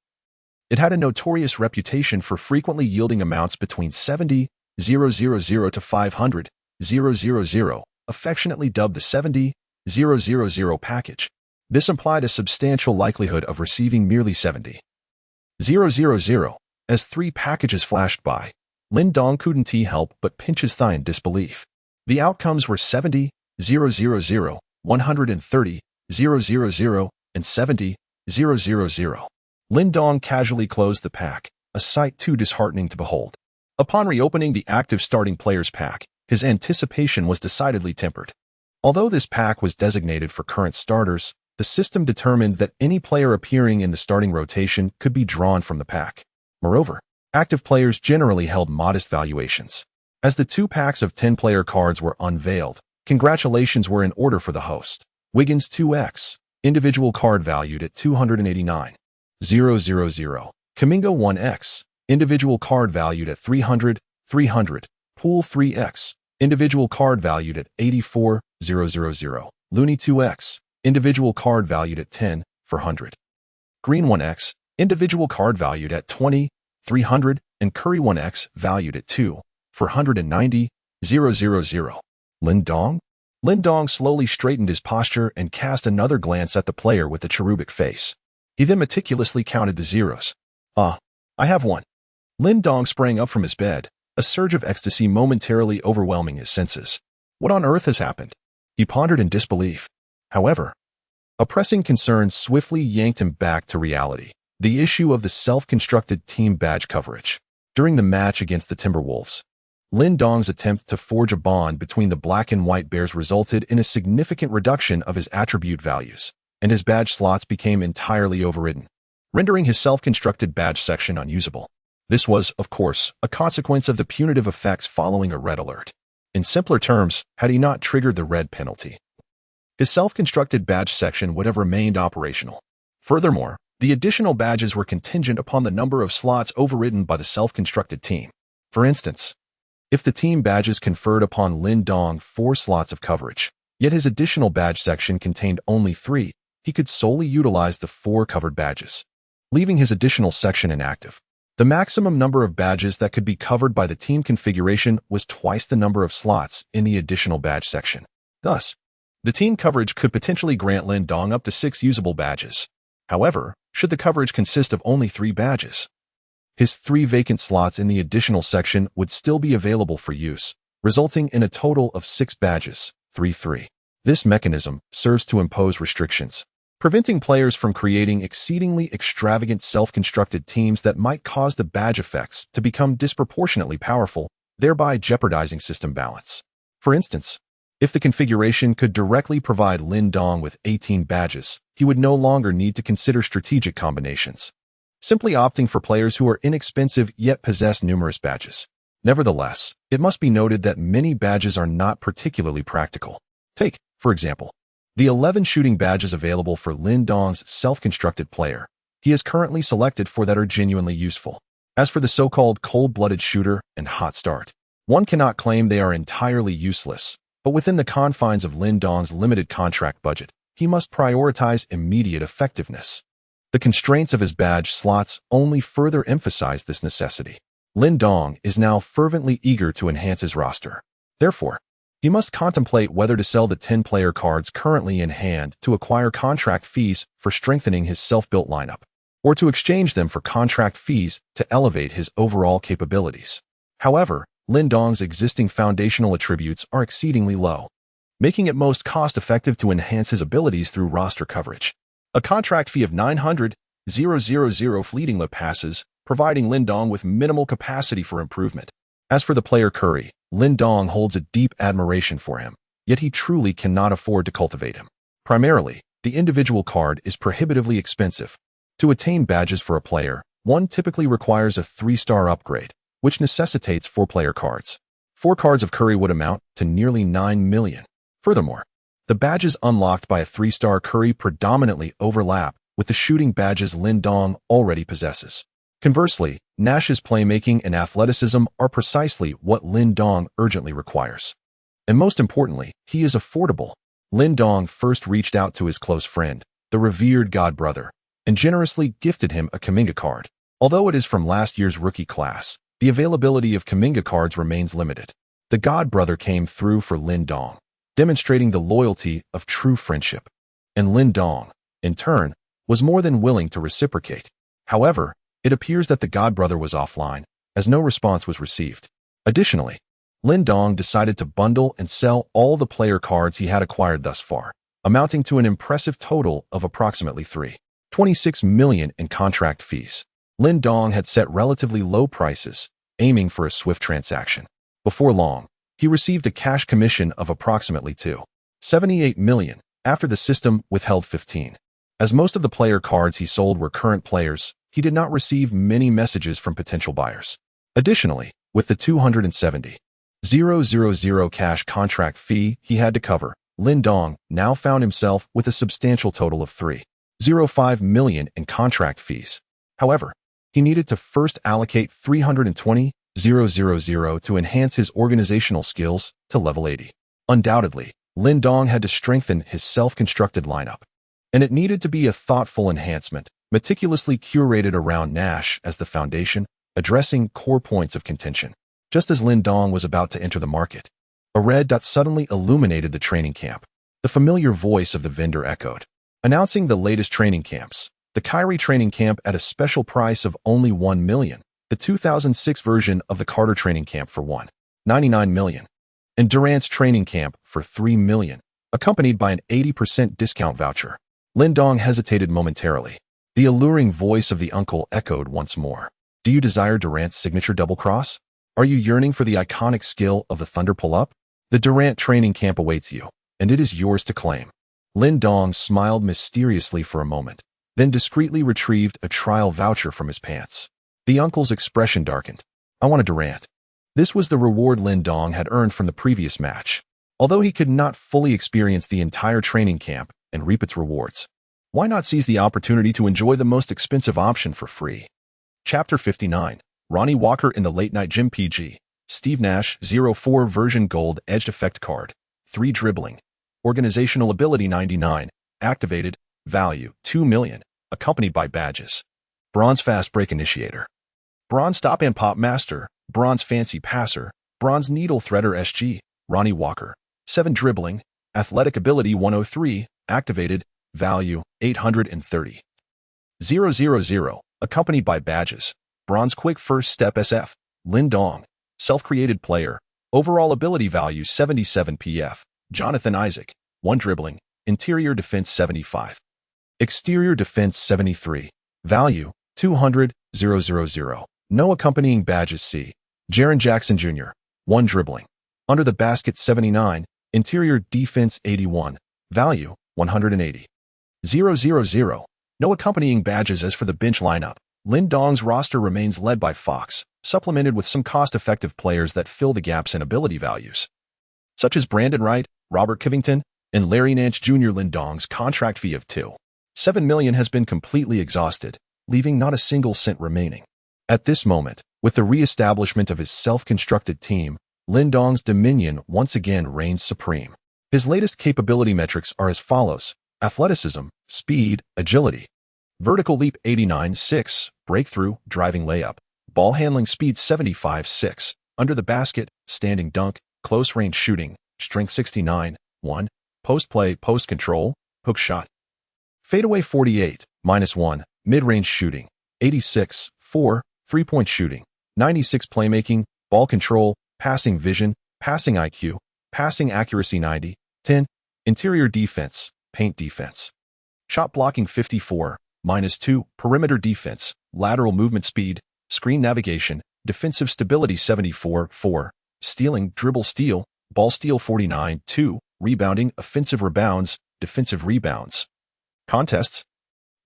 it had a notorious reputation for frequently yielding amounts between 70,000 to 500,000, affectionately dubbed the 70,000 package. This implied a substantial likelihood of receiving merely 70,000. As three packages flashed by, Lindong couldn't help but pinch his thigh in disbelief. The outcomes were 70,000, 130,000, and 70,000. Lindong casually closed the pack, a sight too disheartening to behold. Upon reopening the active starting players pack, his anticipation was decidedly tempered. Although this pack was designated for current starters, the system determined that any player appearing in the starting rotation could be drawn from the pack. Moreover, active players generally held modest valuations. As the 2 packs of 10-player cards were unveiled, congratulations were in order for the host. Wiggins 2x, individual card valued at $289,000. Kuminga 1x, individual card valued at $300,000. Poole 3x, individual card valued at $84,000. Looney 2x, individual card valued at $10,400. Green 1x, individual card valued at $20,300, and Curry 1x valued at $2,490,000. Lin Dong slowly straightened his posture and cast another glance at the player with the cherubic face. He then meticulously counted the zeros. I have one. Lin Dong sprang up from his bed, a surge of ecstasy momentarily overwhelming his senses. What on earth has happened? He pondered in disbelief. However, a pressing concern swiftly yanked him back to reality: the issue of the self-constructed team badge coverage. During the match against the Timberwolves, Lin Dong's attempt to forge a bond between the black and white Bears resulted in a significant reduction of his attribute values, and his badge slots became entirely overridden, rendering his self-constructed badge section unusable. This was, of course, a consequence of the punitive effects following a red alert. In simpler terms, had he not triggered the red penalty, his self-constructed badge section would have remained operational. Furthermore, the additional badges were contingent upon the number of slots overridden by the self-constructed team. For instance, if the team badges conferred upon Lin Dong 4 slots of coverage, yet his additional badge section contained only 3, he could solely utilize the 4 covered badges, leaving his additional section inactive. The maximum number of badges that could be covered by the team configuration was twice the number of slots in the additional badge section. Thus, the team coverage could potentially grant Lin Dong up to 6 usable badges. However, should the coverage consist of only 3 badges, his 3 vacant slots in the additional section would still be available for use, resulting in a total of 6 badges, 3-3. This mechanism serves to impose restrictions, preventing players from creating exceedingly extravagant self-constructed teams that might cause the badge effects to become disproportionately powerful, thereby jeopardizing system balance. For instance, if the configuration could directly provide Lin Dong with 18 badges, he would no longer need to consider strategic combinations, simply opting for players who are inexpensive yet possess numerous badges. Nevertheless, it must be noted that many badges are not particularly practical. Take, for example, the 11 shooting badges available for Lin Dong's self-constructed player he is currently selected for that are genuinely useful. As for the so-called cold-blooded shooter and hot start, one cannot claim they are entirely useless, but within the confines of Lin Dong's limited contract budget, he must prioritize immediate effectiveness. The constraints of his badge slots only further emphasize this necessity. Lin Dong is now fervently eager to enhance his roster. Therefore, he must contemplate whether to sell the 10-player cards currently in hand to acquire contract fees for strengthening his self-built lineup, or to exchange them for contract fees to elevate his overall capabilities. However, Lin Dong's existing foundational attributes are exceedingly low, making it most cost-effective to enhance his abilities through roster coverage. A contract fee of $900,000 fleetingly passes, providing Lin Dong with minimal capacity for improvement. As for the player Curry, Lin Dong holds a deep admiration for him, yet he truly cannot afford to cultivate him. Primarily, the individual card is prohibitively expensive. To attain badges for a player, one typically requires a 3-star upgrade, which necessitates 4-player cards. 4 cards of Curry would amount to nearly $9 million. Furthermore, the badges unlocked by a 3-star Curry predominantly overlap with the shooting badges Lin Dong already possesses. Conversely, Nash's playmaking and athleticism are precisely what Lin Dong urgently requires. And most importantly, he is affordable. Lin Dong first reached out to his close friend, the revered Godbrother, and generously gifted him a Kuminga card. Although it is from last year's rookie class, the availability of Kuminga cards remains limited. The Godbrother came through for Lin Dong, demonstrating the loyalty of true friendship, and Lin Dong, in turn, was more than willing to reciprocate. However, it appears that the Godbrother was offline, as no response was received. Additionally, Lin Dong decided to bundle and sell all the player cards he had acquired thus far, amounting to an impressive total of approximately $3.26 million in contract fees. Lin Dong had set relatively low prices, aiming for a swift transaction. Before long, He received a cash commission of approximately $2.78 million after the system withheld 15. As most of the player cards he sold were current players, he did not receive many messages from potential buyers. Additionally, with the $270,000 cash contract fee he had to cover, Lin Dong now found himself with a substantial total of $3.05 million in contract fees. However, he needed to first allocate $320,000 to enhance his organizational skills to level 80. Undoubtedly, Lin Dong had to strengthen his self-constructed lineup, and it needed to be a thoughtful enhancement, meticulously curated around Nash as the foundation, addressing core points of contention. Just as Lin Dong was about to enter the market, a red dot suddenly illuminated the training camp. The familiar voice of the vendor echoed, announcing the latest training camps. The Kyrie training camp at a special price of only $1 million, the 2006 version of the Carter training camp for $1.99 million, and Durant's training camp for $3 million, accompanied by an 80% discount voucher. Lin Dong hesitated momentarily. The alluring voice of the uncle echoed once more. Do you desire Durant's signature double cross? Are you yearning for the iconic skill of the Thunder pull-up? The Durant training camp awaits you, and it is yours to claim. Lin Dong smiled mysteriously for a moment, then discreetly retrieved a trial voucher from his pants. The uncle's expression darkened. I want a Durant. This was the reward Lin Dong had earned from the previous match. Although he could not fully experience the entire training camp and reap its rewards, why not seize the opportunity to enjoy the most expensive option for free? Chapter 59. Ronnie Walker in the Late Night Gym PG. Steve Nash 04 version gold edged effect card. 3 dribbling. Organizational ability 99. Activated. Value 2 million. Accompanied by badges. Bronze fast break initiator. Bronze stop and pop master. Bronze fancy passer. Bronze needle threader SG. Ronnie Walker. 7 dribbling. Athletic ability 103. Activated. Value 830. 000. Accompanied by badges. Bronze quick first step SF. Lin Dong. Self-created player. Overall ability value 77 PF. Jonathan Isaac. 1 dribbling. Interior defense 75. Exterior defense 73. Value 200. 000. No accompanying badges C. Jaren Jackson Jr. 1 dribbling. Under the basket 79. Interior defense 81. Value 180. 000. No accompanying badges as for the bench lineup. Lin Dong's roster remains led by Fox, supplemented with some cost-effective players that fill the gaps in ability values, such as Brandon Wright, Robert Covington, and Larry Nance Jr. Lin Dong's contract fee of $2.7 million has been completely exhausted, leaving not a single cent remaining. At this moment, with the re-establishment of his self-constructed team, Lin Dong's dominion once again reigns supreme. His latest capability metrics are as follows: athleticism, speed, agility, vertical leap 89.6, breakthrough, driving layup, ball handling speed 75.6, under the basket, standing dunk, close range shooting, strength 69.1, post play, post control, hook shot, fadeaway 48.1, mid-range shooting 86.4, three-point shooting 96, playmaking, ball control, passing vision, passing IQ, passing accuracy 90.10, interior defense, paint defense, shot blocking 54.2, perimeter defense, lateral movement speed, screen navigation, defensive stability 74.4, stealing, dribble steal, ball steal 49.2, rebounding, offensive rebounds, defensive rebounds, contests,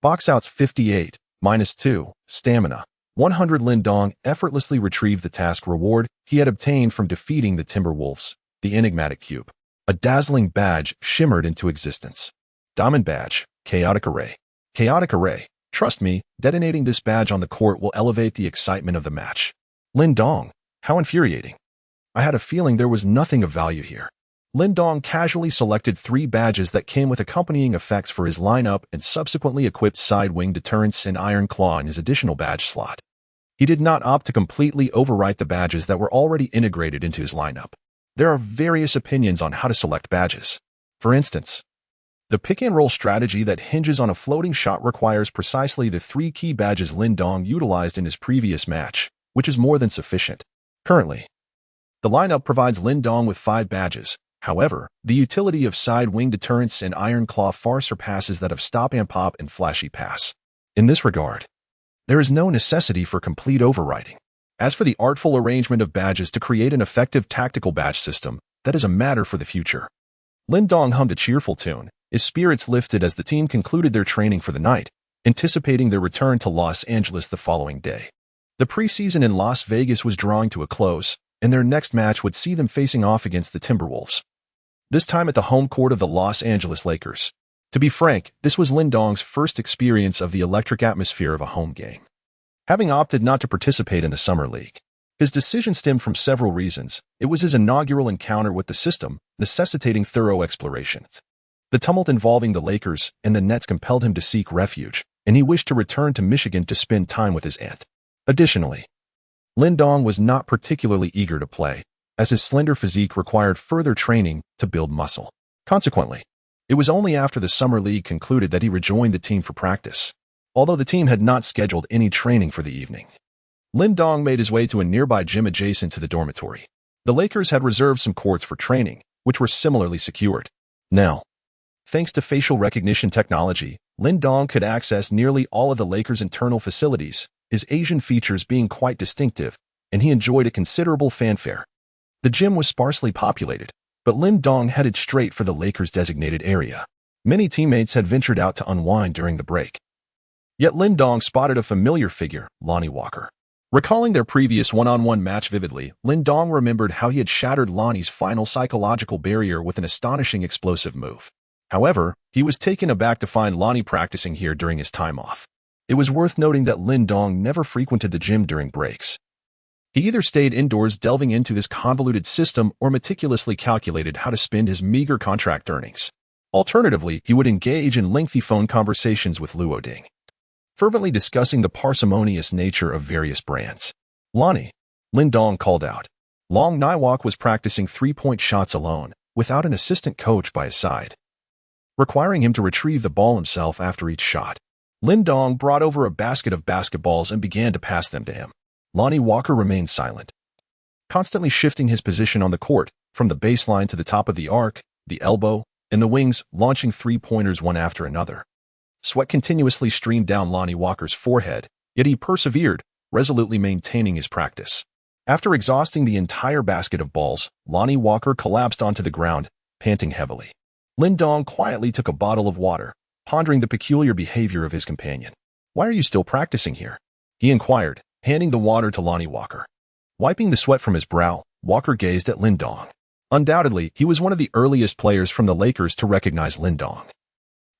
box outs 58.2, stamina 100. Lin Dong effortlessly retrieved the task reward he had obtained from defeating the Timberwolves, the enigmatic cube. A dazzling badge shimmered into existence. Diamond badge, chaotic array. Chaotic array. Trust me, detonating this badge on the court will elevate the excitement of the match. Lin Dong, how infuriating. I had a feeling there was nothing of value here. Lin Dong casually selected 3 badges that came with accompanying effects for his lineup and subsequently equipped Side Wing Deterrence and Iron Claw in his additional badge slot. He did not opt to completely overwrite the badges that were already integrated into his lineup. There are various opinions on how to select badges. For instance, the pick-and-roll strategy that hinges on a floating shot requires precisely the 3 key badges Lin Dong utilized in his previous match, which is more than sufficient. Currently, the lineup provides Lin Dong with 5 badges. However, the utility of Side Wing Deterrence and Iron Claw far surpasses that of Stop and Pop and Flashy Pass. In this regard, there is no necessity for complete overwriting. As for the artful arrangement of badges to create an effective tactical badge system, that is a matter for the future. Lin Dong hummed a cheerful tune, his spirits lifted as the team concluded their training for the night, anticipating their return to Los Angeles the following day. The preseason in Las Vegas was drawing to a close, and their next match would see them facing off against the Timberwolves. This time at the home court of the Los Angeles Lakers. To be frank, this was Lin Dong's first experience of the electric atmosphere of a home game. Having opted not to participate in the Summer League, his decision stemmed from several reasons. It was his inaugural encounter with the system, necessitating thorough exploration. The tumult involving the Lakers and the Nets compelled him to seek refuge, and he wished to return to Michigan to spend time with his aunt. Additionally, Lin Dong was not particularly eager to play, as his slender physique required further training to build muscle. Consequently, it was only after the Summer League concluded that he rejoined the team for practice. Although the team had not scheduled any training for the evening, Lin Dong made his way to a nearby gym adjacent to the dormitory. The Lakers had reserved some courts for training, which were similarly secured. Now, thanks to facial recognition technology, Lin Dong could access nearly all of the Lakers' internal facilities, his Asian features being quite distinctive, and he enjoyed a considerable fanfare. The gym was sparsely populated, but Lin Dong headed straight for the Lakers' designated area. Many teammates had ventured out to unwind during the break. Yet Lin Dong spotted a familiar figure, Lonnie Walker. Recalling their previous one-on-one match vividly, Lin Dong remembered how he had shattered Lonnie's final psychological barrier with an astonishing explosive move. However, he was taken aback to find Lonnie practicing here during his time off. It was worth noting that Lin Dong never frequented the gym during breaks. He either stayed indoors delving into his convoluted system or meticulously calculated how to spend his meager contract earnings. Alternatively, he would engage in lengthy phone conversations with Luo Ding, fervently discussing the parsimonious nature of various brands. Lonnie, Lin Dong called out. Long Niwak was practicing three-point shots alone, without an assistant coach by his side, requiring him to retrieve the ball himself after each shot. Lin Dong brought over a basket of basketballs and began to pass them to him. Lonnie Walker remained silent, constantly shifting his position on the court, from the baseline to the top of the arc, the elbow, and the wings, launching three-pointers one after another. Sweat continuously streamed down Lonnie Walker's forehead, yet he persevered, resolutely maintaining his practice. After exhausting the entire basket of balls, Lonnie Walker collapsed onto the ground, panting heavily. Lin Dong quietly took a bottle of water, pondering the peculiar behavior of his companion. "Why are you still practicing here?" he inquired, handing the water to Lonnie Walker. Wiping the sweat from his brow, Walker gazed at Lin Dong. Undoubtedly, he was one of the earliest players from the Lakers to recognize Lin Dong,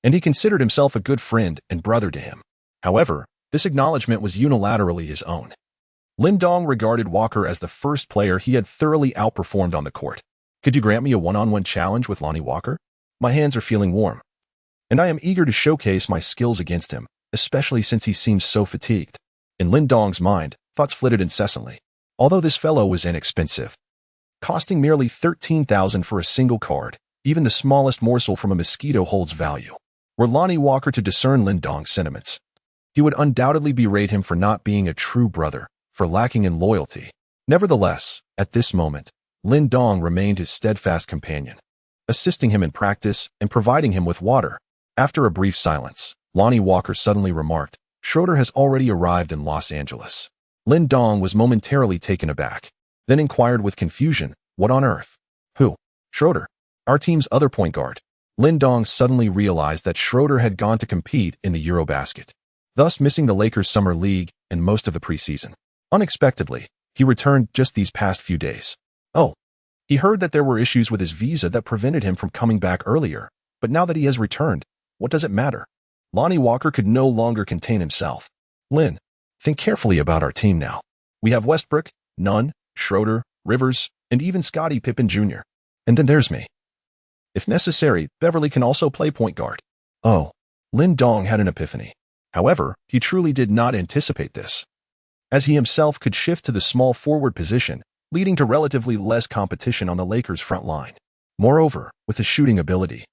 and he considered himself a good friend and brother to him. However, this acknowledgement was unilaterally his own. Lin Dong regarded Walker as the first player he had thoroughly outperformed on the court. "Could you grant me a one-on-one challenge with Lonnie Walker? My hands are feeling warm, and I am eager to showcase my skills against him, especially since he seems so fatigued." In Lin Dong's mind, thoughts flitted incessantly. Although this fellow was inexpensive, costing merely 13,000 for a single card, even the smallest morsel from a mosquito holds value. Were Lonnie Walker to discern Lin Dong's sentiments, he would undoubtedly berate him for not being a true brother, for lacking in loyalty. Nevertheless, at this moment, Lin Dong remained his steadfast companion, assisting him in practice and providing him with water. After a brief silence, Lonnie Walker suddenly remarked, "Schroeder has already arrived in Los Angeles." Lin Dong was momentarily taken aback, then inquired with confusion, "What on earth? Who?" "Schroeder, our team's other point guard." Lin Dong suddenly realized that Schroeder had gone to compete in the Eurobasket, thus missing the Lakers' Summer League and most of the preseason. Unexpectedly, he returned just these past few days. Oh, he heard that there were issues with his visa that prevented him from coming back earlier, but now that he has returned, what does it matter? Lonnie Walker could no longer contain himself. "Lin, think carefully about our team now. We have Westbrook, Nunn, Schroeder, Rivers, and even Scottie Pippen Jr. And then there's me. If necessary, Beverly can also play point guard." Oh, Lin Dong had an epiphany. However, he truly did not anticipate this, as he himself could shift to the small forward position, leading to relatively less competition on the Lakers' front line. Moreover, with his shooting ability,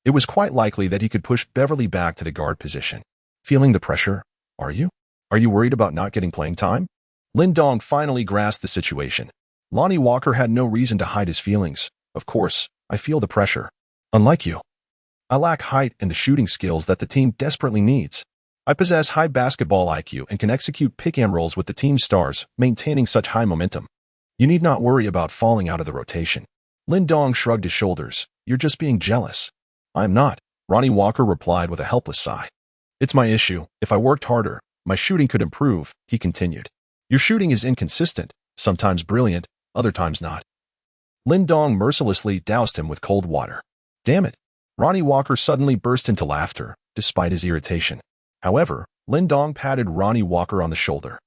it was quite likely that he could push Beverly back to the guard position. "Feeling the pressure, are you? Are you worried about not getting playing time?" Lin Dong finally grasped the situation. Lonnie Walker had no reason to hide his feelings. "Of course, I feel the pressure. Unlike you, I lack height and the shooting skills that the team desperately needs." I possess high basketball IQ and can execute pick-and-rolls with the team's stars, maintaining such high momentum. You need not worry about falling out of the rotation. Lin Dong shrugged his shoulders. You're just being jealous. I'm not, Ronnie Walker replied with a helpless sigh. It's my issue. If I worked harder, my shooting could improve, he continued. Your shooting is inconsistent, sometimes brilliant, other times not. Lin Dong mercilessly doused him with cold water. Damn it. Ronnie Walker suddenly burst into laughter, despite his irritation. However, Lin Dong patted Ronnie Walker on the shoulder.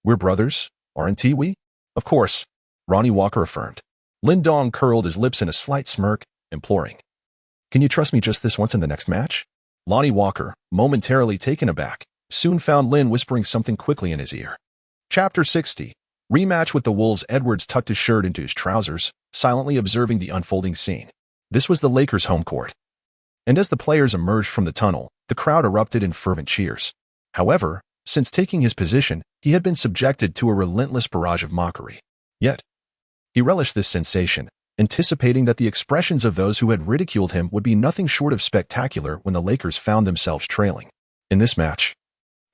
We're brothers, aren't we? Of course, Ronnie Walker affirmed. Lin Dong curled his lips in a slight smirk, imploring. Can you trust me just this once in the next match? Lonnie Walker, momentarily taken aback, soon found Lin whispering something quickly in his ear. Chapter 60. Rematch with the Wolves. Edwards tucked his shirt into his trousers, silently observing the unfolding scene. This was the Lakers' home court. And as the players emerged from the tunnel, the crowd erupted in fervent cheers. However, since taking his position, he had been subjected to a relentless barrage of mockery. Yet, he relished this sensation, anticipating that the expressions of those who had ridiculed him would be nothing short of spectacular when the Lakers found themselves trailing. In this match,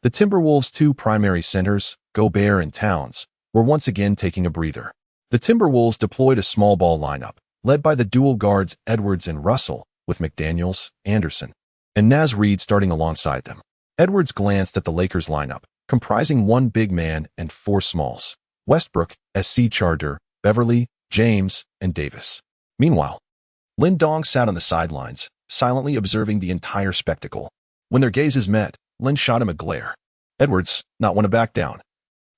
the Timberwolves' two primary centers, Gobert and Towns, were once again taking a breather. The Timberwolves deployed a small ball lineup, led by the dual guards Edwards and Russell, with McDaniels, Anderson, and Naz Reid starting alongside them. Edwards glanced at the Lakers lineup, comprising one big man and four smalls: Westbrook, SC Charter, Beverly, James, and Davis. Meanwhile, Lin Dong sat on the sidelines, silently observing the entire spectacle. When their gazes met, Lin shot him a glare. Edwards, not one to back down,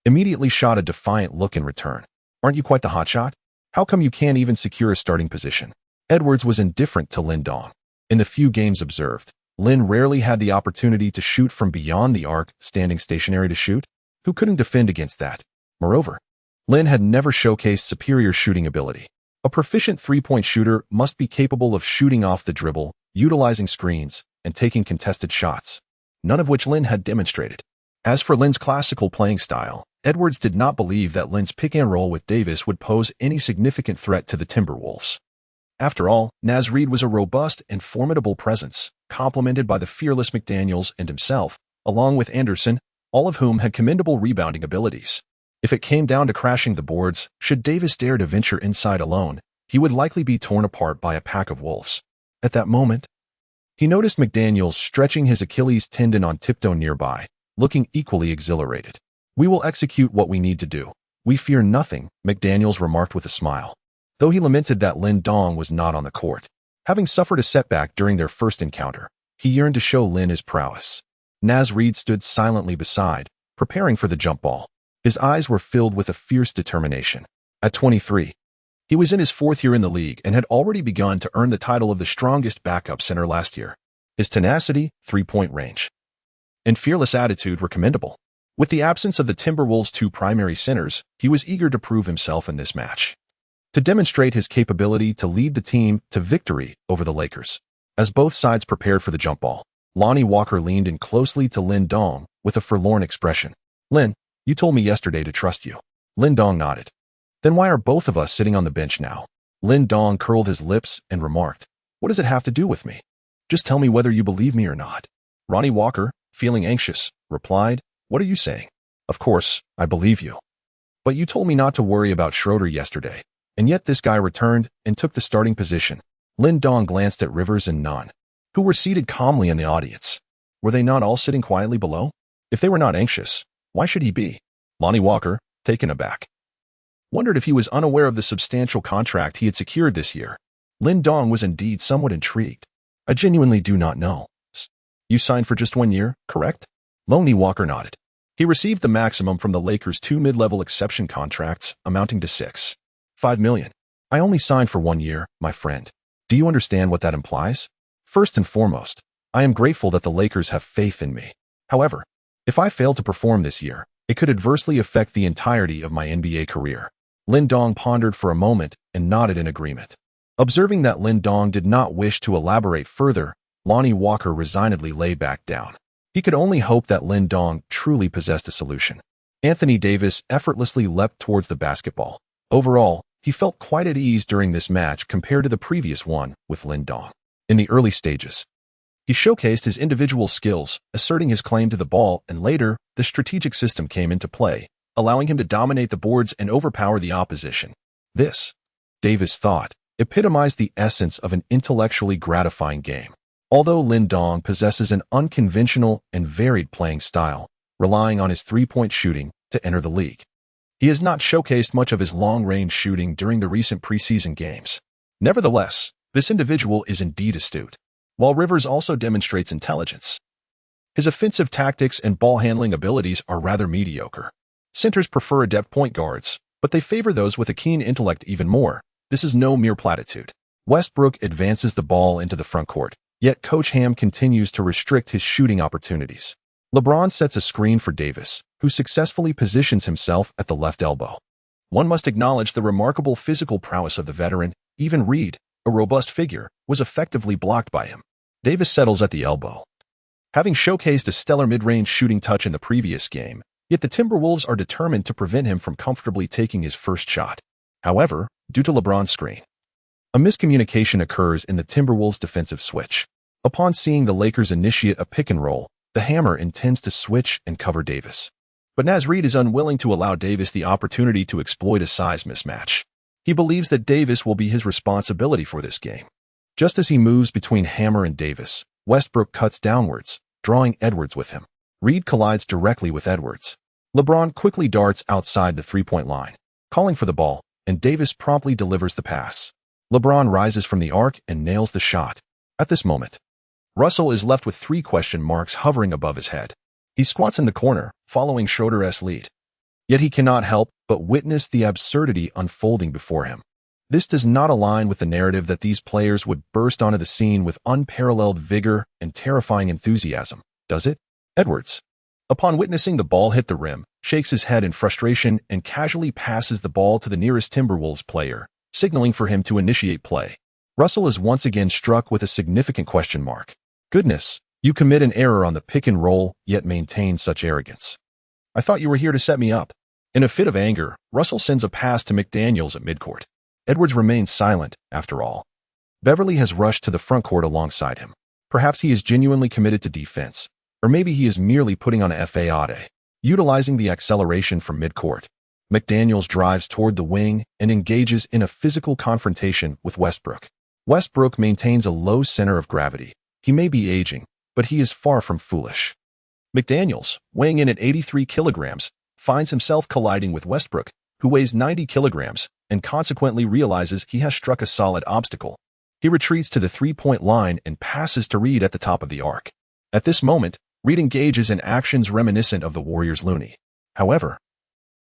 immediately shot a defiant look in return. Aren't you quite the hotshot? How come you can't even secure a starting position? Edwards was indifferent to Lin Dong. In the few games observed, Lin rarely had the opportunity to shoot from beyond the arc, standing stationary to shoot. Who couldn't defend against that? Moreover, Lin had never showcased superior shooting ability. A proficient three-point shooter must be capable of shooting off the dribble, utilizing screens, and taking contested shots, none of which Lin had demonstrated. As for Lin's classical playing style, Edwards did not believe that Lin's pick-and-roll with Davis would pose any significant threat to the Timberwolves. After all, Naz Reid was a robust and formidable presence, complemented by the fearless McDaniels and himself, along with Anderson, all of whom had commendable rebounding abilities. If it came down to crashing the boards, should Davis dare to venture inside alone, he would likely be torn apart by a pack of wolves. At that moment, he noticed McDaniels stretching his Achilles tendon on tiptoe nearby, looking equally exhilarated. We will execute what we need to do. We fear nothing, McDaniels remarked with a smile, though he lamented that Lin Dong was not on the court. Having suffered a setback during their first encounter, he yearned to show Lin his prowess. Naz Reid stood silently beside, preparing for the jump ball. His eyes were filled with a fierce determination. At 23, he was in his fourth year in the league and had already begun to earn the title of the strongest backup center last year. His tenacity, three-point range, and fearless attitude were commendable. With the absence of the Timberwolves' two primary centers, he was eager to prove himself in this match, to demonstrate his capability to lead the team to victory over the Lakers. As both sides prepared for the jump ball, Lonnie Walker leaned in closely to Lin Dong with a forlorn expression. Lin, you told me yesterday to trust you. Lin Dong nodded. Then why are both of us sitting on the bench now? Lin Dong curled his lips and remarked, what does it have to do with me? Just tell me whether you believe me or not. Ronnie Walker, feeling anxious, replied, what are you saying? Of course, I believe you. But you told me not to worry about Schroeder yesterday, and yet this guy returned and took the starting position. Lin Dong glanced at Rivers and Nunn, who were seated calmly in the audience. Were they not all sitting quietly below? If they were not anxious, why should he be? Lonnie Walker, taken aback, wondered if he was unaware of the substantial contract he had secured this year. Lin Dong was indeed somewhat intrigued. I genuinely do not know. You signed for just 1 year, correct? Lonnie Walker nodded. He received the maximum from the Lakers' 2 mid-level exception contracts, amounting to $6.5 million. I only signed for 1 year, my friend. Do you understand what that implies? First and foremost, I am grateful that the Lakers have faith in me. However, if I fail to perform this year, it could adversely affect the entirety of my NBA career. Lin Dong pondered for a moment and nodded in agreement. Observing that Lin Dong did not wish to elaborate further, Lonnie Walker resignedly lay back down. He could only hope that Lin Dong truly possessed a solution. Anthony Davis effortlessly leapt towards the basketball. Overall, he felt quite at ease during this match compared to the previous one with Lin Dong. In the early stages, He showcased his individual skills, asserting his claim to the ball, and later, the strategic system came into play, allowing him to dominate the boards and overpower the opposition. This, Davis thought, epitomized the essence of an intellectually gratifying game. Although Lin Dong possesses an unconventional and varied playing style, relying on his three-point shooting to enter the league, he has not showcased much of his long-range shooting during the recent preseason games. Nevertheless, this individual is indeed astute, while Rivers also demonstrates intelligence. His offensive tactics and ball-handling abilities are rather mediocre. Centers prefer adept point guards, but they favor those with a keen intellect even more. This is no mere platitude. Westbrook advances the ball into the front court, yet Coach Ham continues to restrict his shooting opportunities. LeBron sets a screen for Davis, who successfully positions himself at the left elbow. One must acknowledge the remarkable physical prowess of the veteran. Even Reed, a robust figure, was effectively blocked by him. Davis settles at the elbow. Having showcased a stellar mid-range shooting touch in the previous game, yet the Timberwolves are determined to prevent him from comfortably taking his first shot. However, due to LeBron's screen, a miscommunication occurs in the Timberwolves' defensive switch. Upon seeing the Lakers initiate a pick-and-roll, the Hammer intends to switch and cover Davis. But Naz Reid is unwilling to allow Davis the opportunity to exploit a size mismatch. He believes that Davis will be his responsibility for this game. Just as he moves between Hammer and Davis, Westbrook cuts downwards, drawing Edwards with him. Reid collides directly with Edwards. LeBron quickly darts outside the three-point line, calling for the ball, and Davis promptly delivers the pass. LeBron rises from the arc and nails the shot. At this moment, Russell is left with 3 question marks hovering above his head. He squats in the corner, following Schroeder's lead. Yet he cannot help but witness the absurdity unfolding before him. This does not align with the narrative that these players would burst onto the scene with unparalleled vigor and terrifying enthusiasm, does it? Edwards, upon witnessing the ball hit the rim, shakes his head in frustration and casually passes the ball to the nearest Timberwolves player, signaling for him to initiate play. Russell is once again struck with a significant question mark. Goodness, you commit an error on the pick and roll, yet maintain such arrogance. I thought you were here to set me up. In a fit of anger, Russell sends a pass to McDaniels at midcourt. Edwards remains silent, after all. Beverly has rushed to the front court alongside him. Perhaps he is genuinely committed to defense, or maybe he is merely putting on a fade, utilizing the acceleration from midcourt. McDaniels drives toward the wing and engages in a physical confrontation with Westbrook. Westbrook maintains a low center of gravity. He may be aging, but he is far from foolish. McDaniels, weighing in at 83 kilograms, finds himself colliding with Westbrook, who weighs 90 kilograms, and consequently realizes he has struck a solid obstacle. He retreats to the three-point line and passes to Reid at the top of the arc. At this moment, Reid engages in actions reminiscent of the Warriors' Looney. However,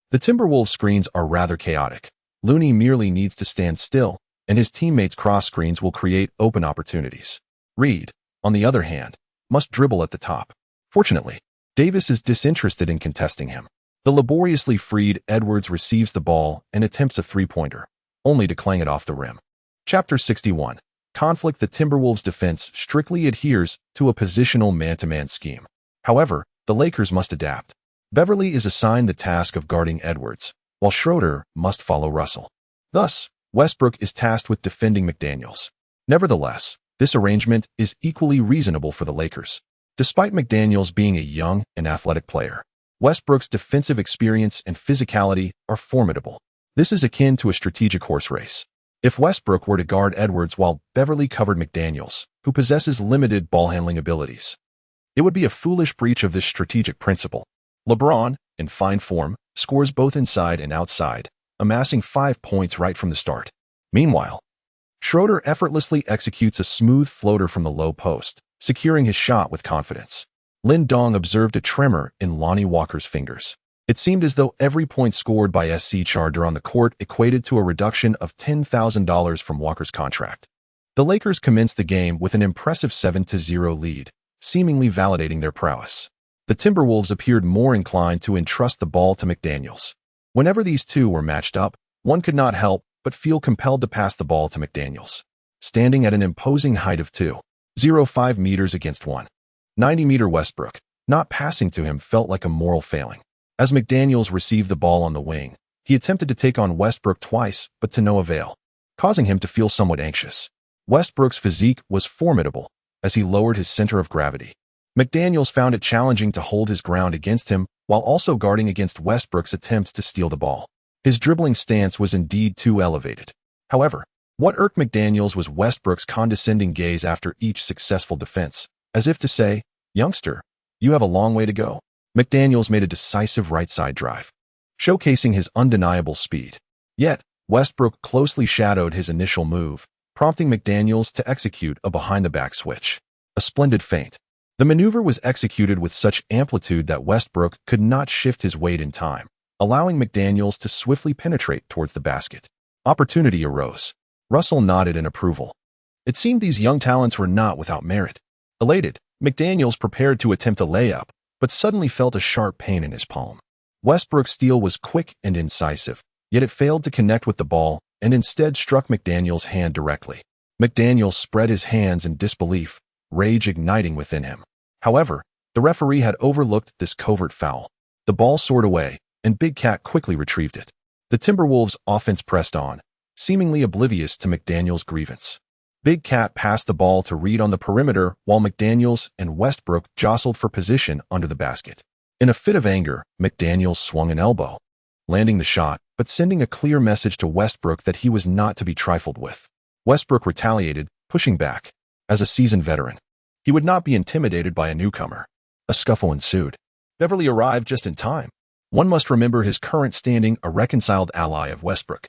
the Timberwolves' screens are rather chaotic. Looney merely needs to stand still, and his teammates' cross screens will create open opportunities. Reid, on the other hand, must dribble at the top. Fortunately, Davis is disinterested in contesting him. The laboriously freed Edwards receives the ball and attempts a three-pointer, only to clang it off the rim. Chapter 61. Conflict. The Timberwolves' defense strictly adheres to a positional man-to-man scheme. However, the Lakers must adapt. Beverly is assigned the task of guarding Edwards, while Schroeder must follow Russell. Thus, Westbrook is tasked with defending McDaniels. Nevertheless, this arrangement is equally reasonable for the Lakers. Despite McDaniels being a young and athletic player, Westbrook's defensive experience and physicality are formidable. This is akin to a strategic horse race. If Westbrook were to guard Edwards while Beverly covered McDaniels, who possesses limited ball-handling abilities, it would be a foolish breach of this strategic principle. LeBron, in fine form, scores both inside and outside, amassing 5 points right from the start. Meanwhile, Schroeder effortlessly executes a smooth floater from the low post, securing his shot with confidence. Lin Dong observed a tremor in Lonnie Walker's fingers. It seemed as though every point scored by SC Charger on the court equated to a reduction of $10,000 from Walker's contract. The Lakers commenced the game with an impressive 7-0 lead, seemingly validating their prowess. The Timberwolves appeared more inclined to entrust the ball to McDaniels. Whenever these two were matched up, one could not help but feel compelled to pass the ball to McDaniels. Standing at an imposing height of 2.05 meters against 1.90-meter Westbrook, not passing to him felt like a moral failing. As McDaniels received the ball on the wing, he attempted to take on Westbrook twice, but to no avail, causing him to feel somewhat anxious. Westbrook's physique was formidable, as he lowered his center of gravity. McDaniels found it challenging to hold his ground against him while also guarding against Westbrook's attempts to steal the ball. His dribbling stance was indeed too elevated. However, what irked McDaniels was Westbrook's condescending gaze after each successful defense, as if to say, "Youngster, you have a long way to go." McDaniels made a decisive right-side drive, showcasing his undeniable speed. Yet, Westbrook closely shadowed his initial move, prompting McDaniels to execute a behind-the-back switch. A splendid feint. The maneuver was executed with such amplitude that Westbrook could not shift his weight in time, allowing McDaniels to swiftly penetrate towards the basket. Opportunity arose. Russell nodded in approval. It seemed these young talents were not without merit. Elated, McDaniels prepared to attempt a layup, but suddenly felt a sharp pain in his palm. Westbrook's steal was quick and incisive, yet it failed to connect with the ball and instead struck McDaniels' hand directly. McDaniels spread his hands in disbelief, rage igniting within him. However, the referee had overlooked this covert foul. The ball soared away, and Big Cat quickly retrieved it. The Timberwolves' offense pressed on, seemingly oblivious to McDaniels' grievance. Big Cat passed the ball to Reed on the perimeter while McDaniels and Westbrook jostled for position under the basket. In a fit of anger, McDaniels swung an elbow, landing the shot, but sending a clear message to Westbrook that he was not to be trifled with. Westbrook retaliated, pushing back. As a seasoned veteran, he would not be intimidated by a newcomer. A scuffle ensued. Beverly arrived just in time. One must remember his current standing, a reconciled ally of Westbrook.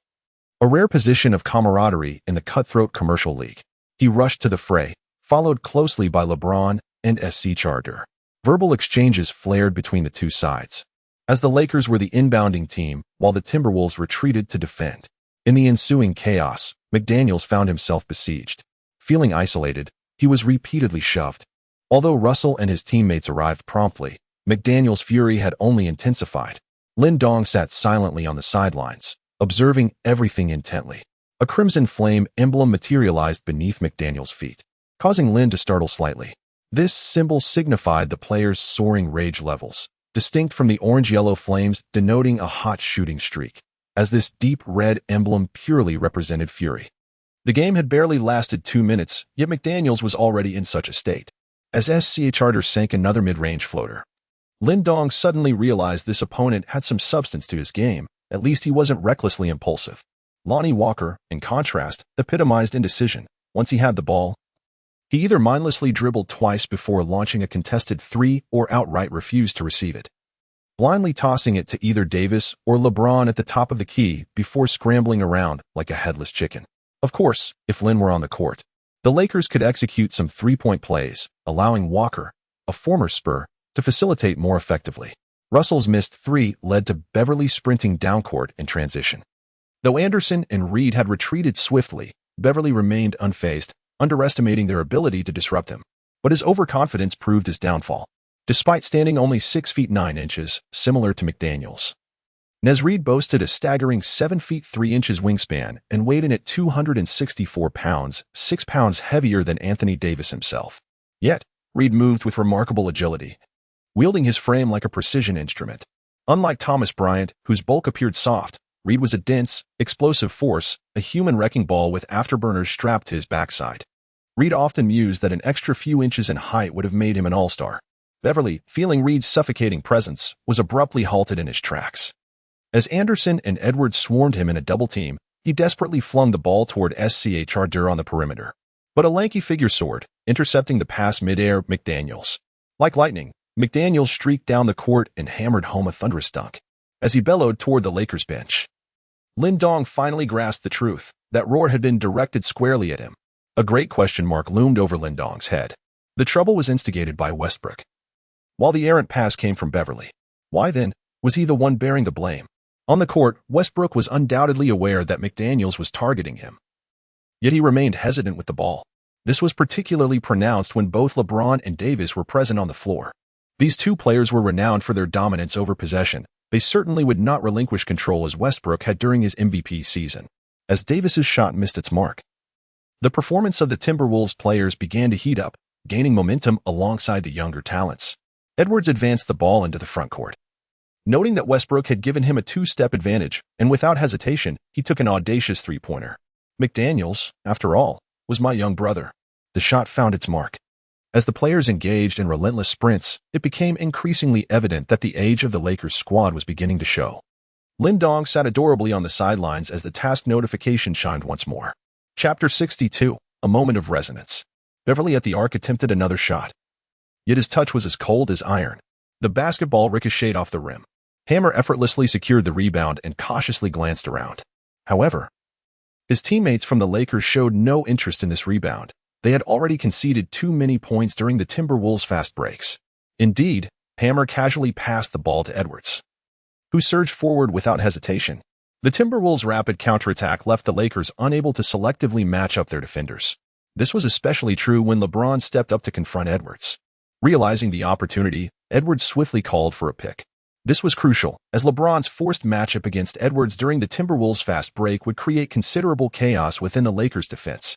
A rare position of camaraderie in the cutthroat commercial league. He rushed to the fray, followed closely by LeBron and SC Charter. Verbal exchanges flared between the two sides, as the Lakers were the inbounding team while the Timberwolves retreated to defend. In the ensuing chaos, McDaniels found himself besieged. Feeling isolated, he was repeatedly shoved. Although Russell and his teammates arrived promptly, McDaniels' fury had only intensified. Lin Dong sat silently on the sidelines, observing everything intently. A crimson flame emblem materialized beneath McDaniels' feet, causing Lin to startle slightly. This symbol signified the player's soaring rage levels, distinct from the orange-yellow flames denoting a hot shooting streak, as this deep red emblem purely represented fury. The game had barely lasted 2 minutes, yet McDaniels was already in such a state. As SC Charter sank another mid-range floater, Lin Dong suddenly realized this opponent had some substance to his game. At least he wasn't recklessly impulsive. Lonnie Walker, in contrast, epitomized indecision. Once he had the ball, he either mindlessly dribbled twice before launching a contested three or outright refused to receive it, blindly tossing it to either Davis or LeBron at the top of the key before scrambling around like a headless chicken. Of course, if Lin were on the court, the Lakers could execute some three-point plays, allowing Walker, a former Spur, to facilitate more effectively. Russell's missed three led to Beverly sprinting downcourt in transition. Though Anderson and Reed had retreated swiftly, Beverly remained unfazed, underestimating their ability to disrupt him. But his overconfidence proved his downfall. Despite standing only 6 feet 9 inches, similar to McDaniels, Nez Reed boasted a staggering 7 feet 3 inches wingspan and weighed in at 264 pounds, 6 pounds heavier than Anthony Davis himself. Yet, Reed moved with remarkable agility, wielding his frame like a precision instrument. Unlike Thomas Bryant, whose bulk appeared soft, Reed was a dense, explosive force, a human wrecking ball with afterburners strapped to his backside. Reed often mused that an extra few inches in height would have made him an all-star. Beverly, feeling Reed's suffocating presence, was abruptly halted in his tracks. As Anderson and Edwards swarmed him in a double team, he desperately flung the ball toward SC Charter on the perimeter. But a lanky figure soared, intercepting the pass mid-air. McDaniels. Like lightning, McDaniels streaked down the court and hammered home a thunderous dunk. As he bellowed toward the Lakers bench, Lin Dong finally grasped the truth. That roar had been directed squarely at him. A great question mark loomed over Lin Dong's head. The trouble was instigated by Westbrook, while the errant pass came from Beverly. Why then was he the one bearing the blame? On the court, Westbrook was undoubtedly aware that McDaniels was targeting him. Yet he remained hesitant with the ball. This was particularly pronounced when both LeBron and Davis were present on the floor. These two players were renowned for their dominance over possession. They certainly would not relinquish control as Westbrook had during his MVP season. As Davis's shot missed its mark, the performance of the Timberwolves players began to heat up, gaining momentum alongside the younger talents. Edwards advanced the ball into the front court, noting that Westbrook had given him a two-step advantage, and without hesitation, he took an audacious three-pointer. McDaniels, after all, was my young brother. The shot found its mark, As the players engaged in relentless sprints, it became increasingly evident that the age of the Lakers squad was beginning to show. Lin Dong sat adorably on the sidelines as the task notification chimed once more. Chapter 62, A Moment of Resonance. Beverly at the arc attempted another shot. Yet his touch was as cold as iron. The basketball ricocheted off the rim. Hammer effortlessly secured the rebound and cautiously glanced around. However, his teammates from the Lakers showed no interest in this rebound. They had already conceded too many points during the Timberwolves' fast breaks. Indeed, Hammer casually passed the ball to Edwards, who surged forward without hesitation. The Timberwolves' rapid counterattack left the Lakers unable to selectively match up their defenders. This was especially true when LeBron stepped up to confront Edwards. Realizing the opportunity, Edwards swiftly called for a pick. This was crucial, as LeBron's forced matchup against Edwards during the Timberwolves' fast break would create considerable chaos within the Lakers' defense.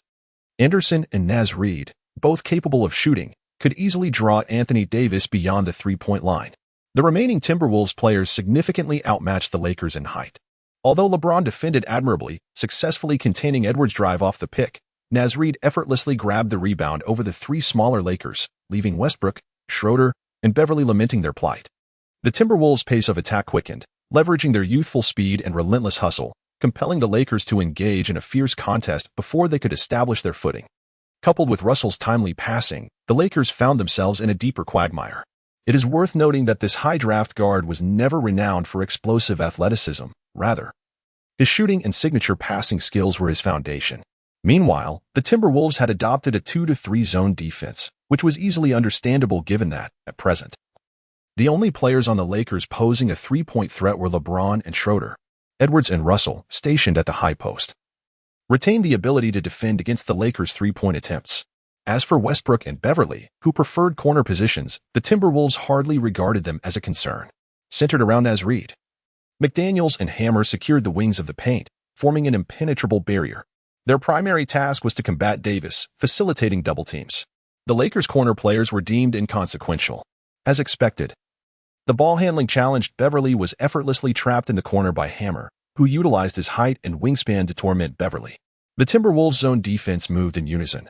Anderson and Naz Reid, both capable of shooting, could easily draw Anthony Davis beyond the three-point line. The remaining Timberwolves players significantly outmatched the Lakers in height. Although LeBron defended admirably, successfully containing Edwards' drive off the pick, Naz Reid effortlessly grabbed the rebound over the three smaller Lakers, leaving Westbrook, Schroeder, and Beverly lamenting their plight. The Timberwolves' pace of attack quickened, leveraging their youthful speed and relentless hustle, compelling the Lakers to engage in a fierce contest before they could establish their footing. Coupled with Russell's timely passing, the Lakers found themselves in a deeper quagmire. It is worth noting that this high-draft guard was never renowned for explosive athleticism. Rather, his shooting and signature passing skills were his foundation. Meanwhile, the Timberwolves had adopted a 2-3 zone defense, which was easily understandable given that, at present, the only players on the Lakers posing a three-point threat were LeBron and Schroeder. Edwards and Russell, stationed at the high post, retained the ability to defend against the Lakers' three-point attempts. As for Westbrook and Beverly, who preferred corner positions, the Timberwolves hardly regarded them as a concern. Centered around Naz Reid, McDaniels and Hammer secured the wings of the paint, forming an impenetrable barrier. Their primary task was to combat Davis, facilitating double teams. The Lakers' corner players were deemed inconsequential. As expected, the ball-handling challenged Beverly was effortlessly trapped in the corner by Hammer, who utilized his height and wingspan to torment Beverly. The Timberwolves' zone defense moved in unison,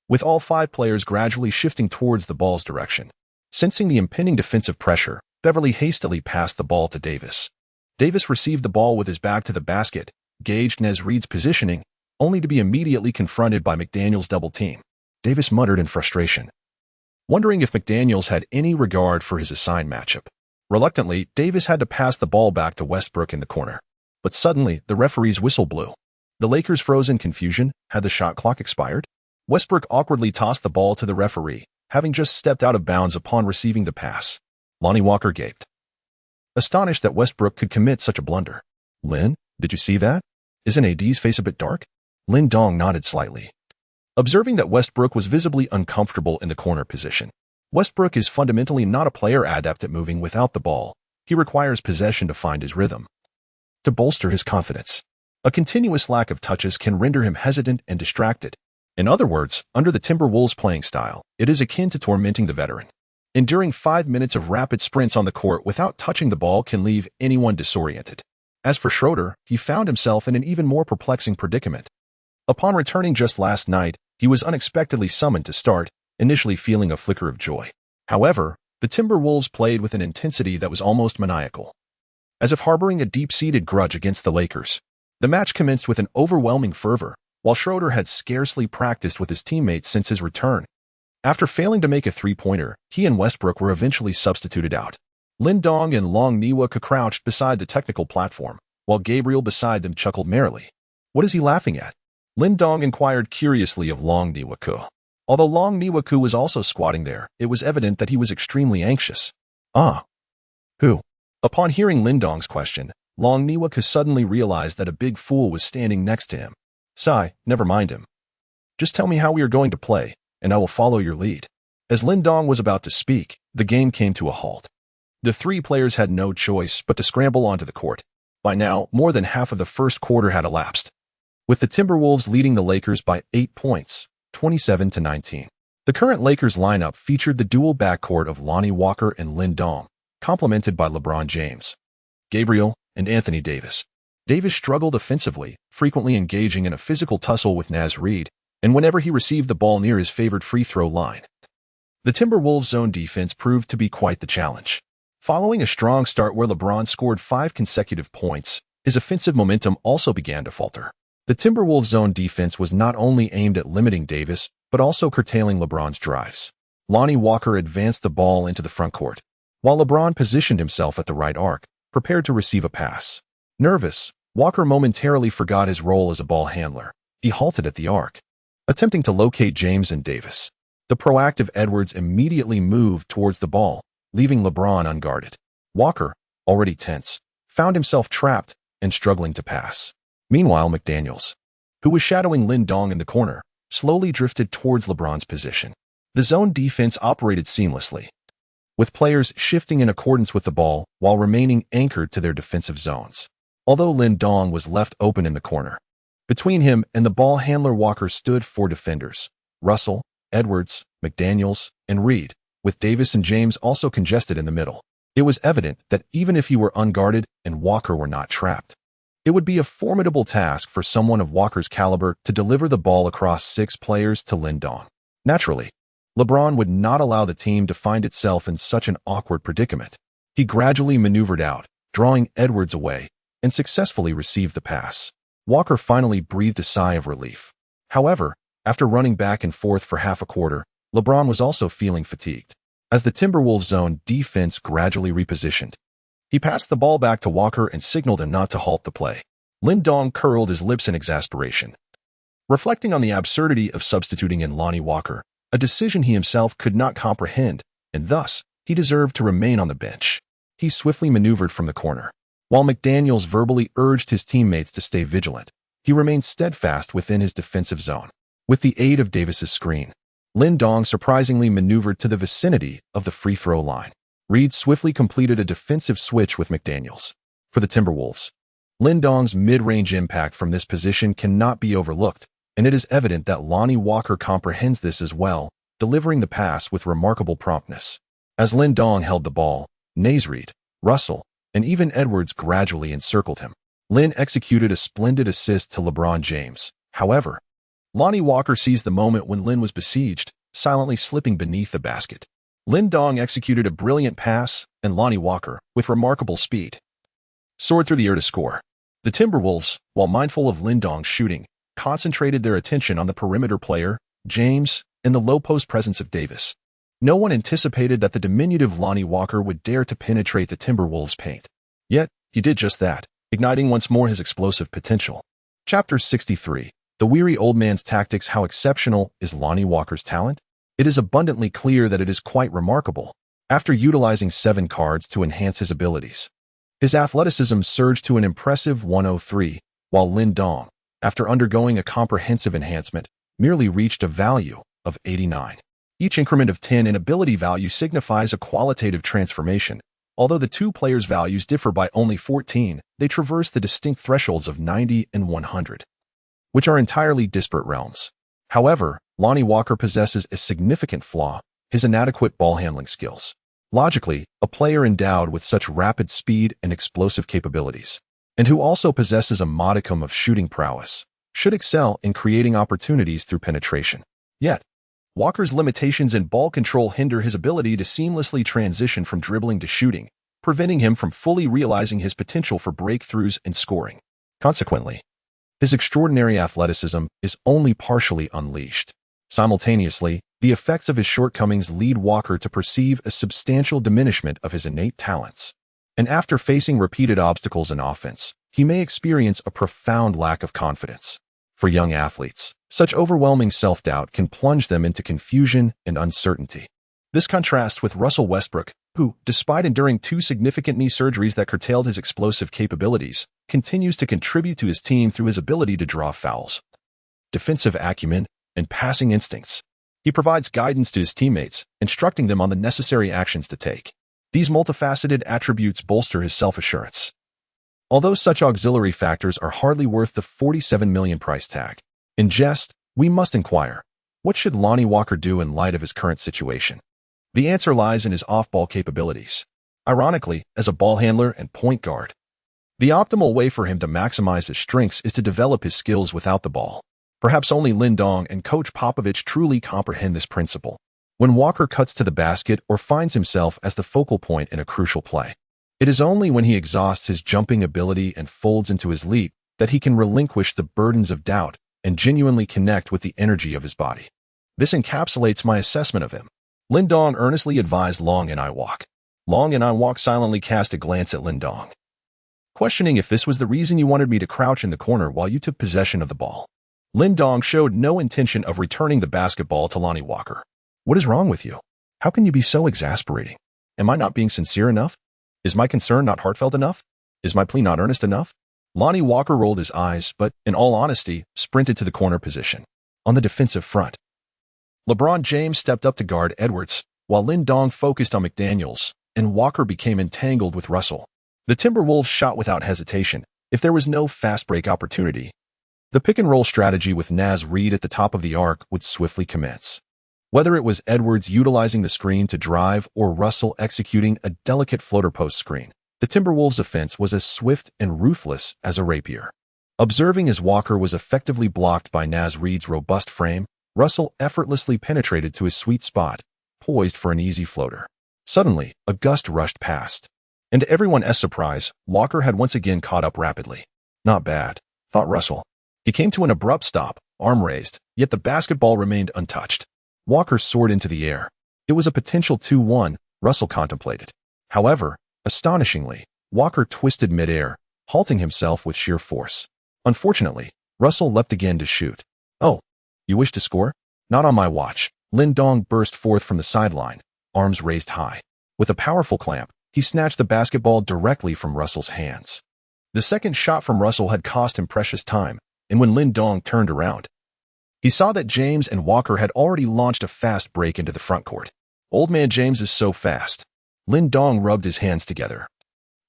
with all five players gradually shifting towards the ball's direction. Sensing the impending defensive pressure, Beverly hastily passed the ball to Davis. Davis received the ball with his back to the basket, gauged Naz Reid's positioning, only to be immediately confronted by McDaniels' double team. Davis muttered in frustration, wondering if McDaniels had any regard for his assigned matchup. Reluctantly, Davis had to pass the ball back to Westbrook in the corner. But suddenly, the referee's whistle blew. The Lakers froze in confusion. Had the shot clock expired? Westbrook awkwardly tossed the ball to the referee, having just stepped out of bounds upon receiving the pass. Lonnie Walker gaped, astonished that Westbrook could commit such a blunder. Lin, did you see that? Isn't AD's face a bit dark? Lin Dong nodded slightly, observing that Westbrook was visibly uncomfortable in the corner position. Westbrook is fundamentally not a player adept at moving without the ball. He requires possession to find his rhythm, to bolster his confidence. A continuous lack of touches can render him hesitant and distracted. In other words, under the Timberwolves' playing style, it is akin to tormenting the veteran. Enduring 5 minutes of rapid sprints on the court without touching the ball can leave anyone disoriented. As for Schroeder, he found himself in an even more perplexing predicament. Upon returning just last night, he was unexpectedly summoned to start, initially feeling a flicker of joy. However, the Timberwolves played with an intensity that was almost maniacal, as if harboring a deep-seated grudge against the Lakers. The match commenced with an overwhelming fervor, while Schroeder had scarcely practiced with his teammates since his return. After failing to make a three-pointer, he and Westbrook were eventually substituted out. Lin Dong and Long Niwa crouched beside the technical platform, while Gabriel beside them chuckled merrily. What is he laughing at? Lin Dong inquired curiously of Long Niwa. Although Long Niwa was also squatting there, it was evident that he was extremely anxious. Ah. Who? Upon hearing Lin Dong's question, Long Niwa suddenly realized that a big fool was standing next to him. Sigh, never mind him. Just tell me how we are going to play, and I will follow your lead. As Lin Dong was about to speak, the game came to a halt. The three players had no choice but to scramble onto the court. By now, more than half of the first quarter had elapsed, with the Timberwolves leading the Lakers by 8 points, 27-19. The current Lakers lineup featured the dual backcourt of Lonnie Walker and Lin Dong, complemented by LeBron James, Gabriel, and Anthony Davis. Davis struggled offensively, frequently engaging in a physical tussle with Naz Reid, and whenever he received the ball near his favored free throw line, The Timberwolves' zone defense proved to be quite the challenge. Following a strong start where LeBron scored 5 consecutive points, his offensive momentum also began to falter. The Timberwolves' zone defense was not only aimed at limiting Davis, but also curtailing LeBron's drives. Lonnie Walker advanced the ball into the front court, while LeBron positioned himself at the right arc, prepared to receive a pass. Nervous, Walker momentarily forgot his role as a ball handler. He halted at the arc, attempting to locate James and Davis. The proactive Edwards immediately moved towards the ball, leaving LeBron unguarded. Walker, already tense, found himself trapped and struggling to pass. Meanwhile, McDaniels, who was shadowing Lin Dong in the corner, slowly drifted towards LeBron's position. The zone defense operated seamlessly, with players shifting in accordance with the ball while remaining anchored to their defensive zones. Although Lin Dong was left open in the corner, between him and the ball handler Walker stood 4 defenders: Russell, Edwards, McDaniels, and Reed, with Davis and James also congested in the middle. It was evident that even if he were unguarded and Walker were not trapped, it would be a formidable task for someone of Walker's caliber to deliver the ball across 6 players to Lin Dong. Naturally, LeBron would not allow the team to find itself in such an awkward predicament. He gradually maneuvered out, drawing Edwards away, and successfully received the pass. Walker finally breathed a sigh of relief. However, after running back and forth for half a quarter, LeBron was also feeling fatigued. As the Timberwolves' zone defense gradually repositioned, he passed the ball back to Walker and signaled him not to halt the play. Lin Dong curled his lips in exasperation, reflecting on the absurdity of substituting in Lonnie Walker, a decision he himself could not comprehend, and thus, he deserved to remain on the bench. He swiftly maneuvered from the corner. While McDaniels verbally urged his teammates to stay vigilant, he remained steadfast within his defensive zone. With the aid of Davis's screen, Lin Dong surprisingly maneuvered to the vicinity of the free throw line. Reed swiftly completed a defensive switch with McDaniels. For the Timberwolves, Lin Dong's mid-range impact from this position cannot be overlooked, and it is evident that Lonnie Walker comprehends this as well, delivering the pass with remarkable promptness. As Lin Dong held the ball, Reed, Russell, and even Edwards gradually encircled him. Lin executed a splendid assist to LeBron James. However, Lonnie Walker seized the moment when Lin was besieged, silently slipping beneath the basket. Lin Dong executed a brilliant pass, and Lonnie Walker, with remarkable speed, soared through the air to score. The Timberwolves, while mindful of Lin Dong's shooting, concentrated their attention on the perimeter player, James, and the low-post presence of Davis. No one anticipated that the diminutive Lonnie Walker would dare to penetrate the Timberwolves' paint. Yet, he did just that, igniting once more his explosive potential. Chapter 63. The Weary Old Man's Tactics. How exceptional is Lonnie Walker's talent? It is abundantly clear that it is quite remarkable. After utilizing 7 cards to enhance his abilities, his athleticism surged to an impressive 103, while Lin Dong, after undergoing a comprehensive enhancement, merely reached a value of 89. Each increment of 10 in ability value signifies a qualitative transformation. Although the 2 players' values differ by only 14, they traverse the distinct thresholds of 90 and 100, which are entirely disparate realms. However, Lonnie Walker possesses a significant flaw: his inadequate ball handling skills. Logically, a player endowed with such rapid speed and explosive capabilities, and who also possesses a modicum of shooting prowess, should excel in creating opportunities through penetration. Yet, Walker's limitations in ball control hinder his ability to seamlessly transition from dribbling to shooting, preventing him from fully realizing his potential for breakthroughs and scoring. Consequently, his extraordinary athleticism is only partially unleashed. Simultaneously, the effects of his shortcomings lead Walker to perceive a substantial diminishment of his innate talents. And after facing repeated obstacles in offense, he may experience a profound lack of confidence. For young athletes, such overwhelming self-doubt can plunge them into confusion and uncertainty. This contrasts with Russell Westbrook, who, despite enduring 2 significant knee surgeries that curtailed his explosive capabilities, continues to contribute to his team through his ability to draw fouls, defensive acumen, and passing instincts. He provides guidance to his teammates, instructing them on the necessary actions to take. These multifaceted attributes bolster his self-assurance. Although such auxiliary factors are hardly worth the $47 million price tag, in jest, we must inquire, what should Lonnie Walker do in light of his current situation? The answer lies in his off-ball capabilities. Ironically, as a ball handler and point guard, the optimal way for him to maximize his strengths is to develop his skills without the ball. Perhaps only Lin Dong and Coach Popovich truly comprehend this principle. when Walker cuts to the basket or finds himself as the focal point in a crucial play. It is only when he exhausts his jumping ability and folds into his leap that he can relinquish the burdens of doubt and genuinely connect with the energy of his body. This encapsulates my assessment of him. Lindong earnestly advised Long and I walk. Long and I walk silently cast a glance at Lindong, questioning if this was the reason you wanted me to crouch in the corner while you took possession of the ball. Lindong showed no intention of returning the basketball to Lonnie Walker. What is wrong with you? How can you be so exasperating? Am I not being sincere enough? Is my concern not heartfelt enough? Is my plea not earnest enough? Lonnie Walker rolled his eyes, but, in all honesty, sprinted to the corner position. On the defensive front, LeBron James stepped up to guard Edwards, while Lindong focused on McDaniels, and Walker became entangled with Russell. The Timberwolves shot without hesitation. If there was no fast break opportunity, the pick-and-roll strategy with Naz Reid at the top of the arc would swiftly commence. Whether it was Edwards utilizing the screen to drive or Russell executing a delicate floater post screen, the Timberwolves' offense was as swift and ruthless as a rapier. Observing as Walker was effectively blocked by Naz Reid's robust frame, Russell effortlessly penetrated to his sweet spot, poised for an easy floater. Suddenly, a gust rushed past. And to everyone's surprise, Walker had once again caught up rapidly. Not bad, thought Russell. He came to an abrupt stop, arm raised, yet the basketball remained untouched. Walker soared into the air. It was a potential 2-1, Russell contemplated. However, astonishingly, Walker twisted midair, halting himself with sheer force. Unfortunately, Russell leapt again to shoot. Oh, you wish to score? Not on my watch. Lindong burst forth from the sideline, arms raised high. With a powerful clamp, he snatched the basketball directly from Russell's hands. The second shot from Russell had cost him precious time, and when Lindong turned around, he saw that James and Walker had already launched a fast break into the front court. Old man James is so fast. Lindong rubbed his hands together,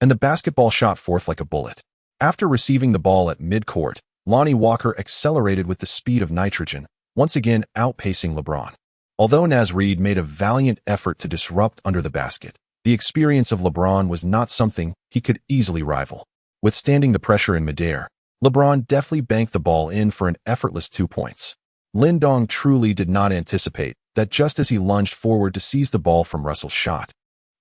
and the basketball shot forth like a bullet. After receiving the ball at midcourt, Lonnie Walker accelerated with the speed of nitrogen, once again outpacing LeBron. Although Naz Reid made a valiant effort to disrupt under the basket, the experience of LeBron was not something he could easily rival. Withstanding the pressure in midair, LeBron deftly banked the ball in for an effortless 2 points. Lindong truly did not anticipate that just as he lunged forward to seize the ball from Russell's shot,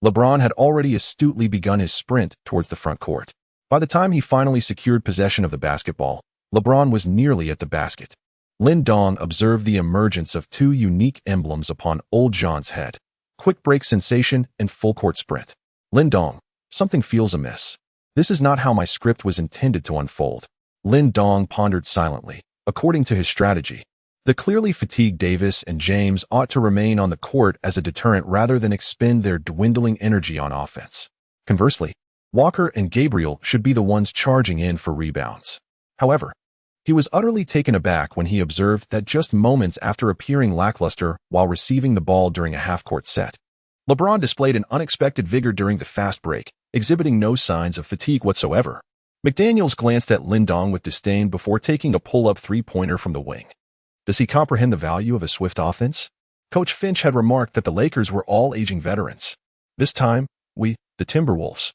LeBron had already astutely begun his sprint towards the front court. By the time he finally secured possession of the basketball, LeBron was nearly at the basket. Lindong observed the emergence of two unique emblems upon Old John's head: quick break sensation and full court sprint. Lindong, something feels amiss. This is not how my script was intended to unfold. Lindong pondered silently. According to his strategy, the clearly fatigued Davis and James ought to remain on the court as a deterrent rather than expend their dwindling energy on offense. Conversely, Walker and Gabriel should be the ones charging in for rebounds. However, he was utterly taken aback when he observed that just moments after appearing lackluster while receiving the ball during a half-court set, LeBron displayed an unexpected vigor during the fast break, exhibiting no signs of fatigue whatsoever. McDaniels glanced at Lindong with disdain before taking a pull-up three-pointer from the wing. Does he comprehend the value of a swift offense? Coach Finch had remarked that the Lakers were all aging veterans. This time, we, the Timberwolves,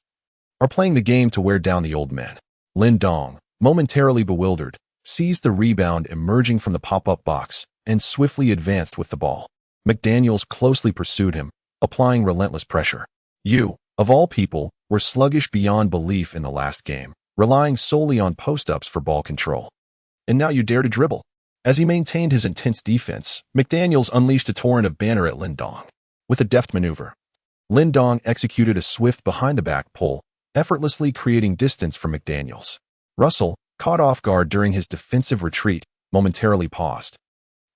are playing the game to wear down the old men. Lindong, momentarily bewildered, seized the rebound emerging from the pop-up box and swiftly advanced with the ball. McDaniels closely pursued him, applying relentless pressure. You, of all people, were sluggish beyond belief in the last game, relying solely on post-ups for ball control. And now you dare to dribble. As he maintained his intense defense, McDaniels unleashed a torrent of banter at Lindong. With a deft maneuver, Lindong executed a swift behind-the-back pull, effortlessly creating distance from McDaniels. Russell, caught off guard during his defensive retreat, momentarily paused,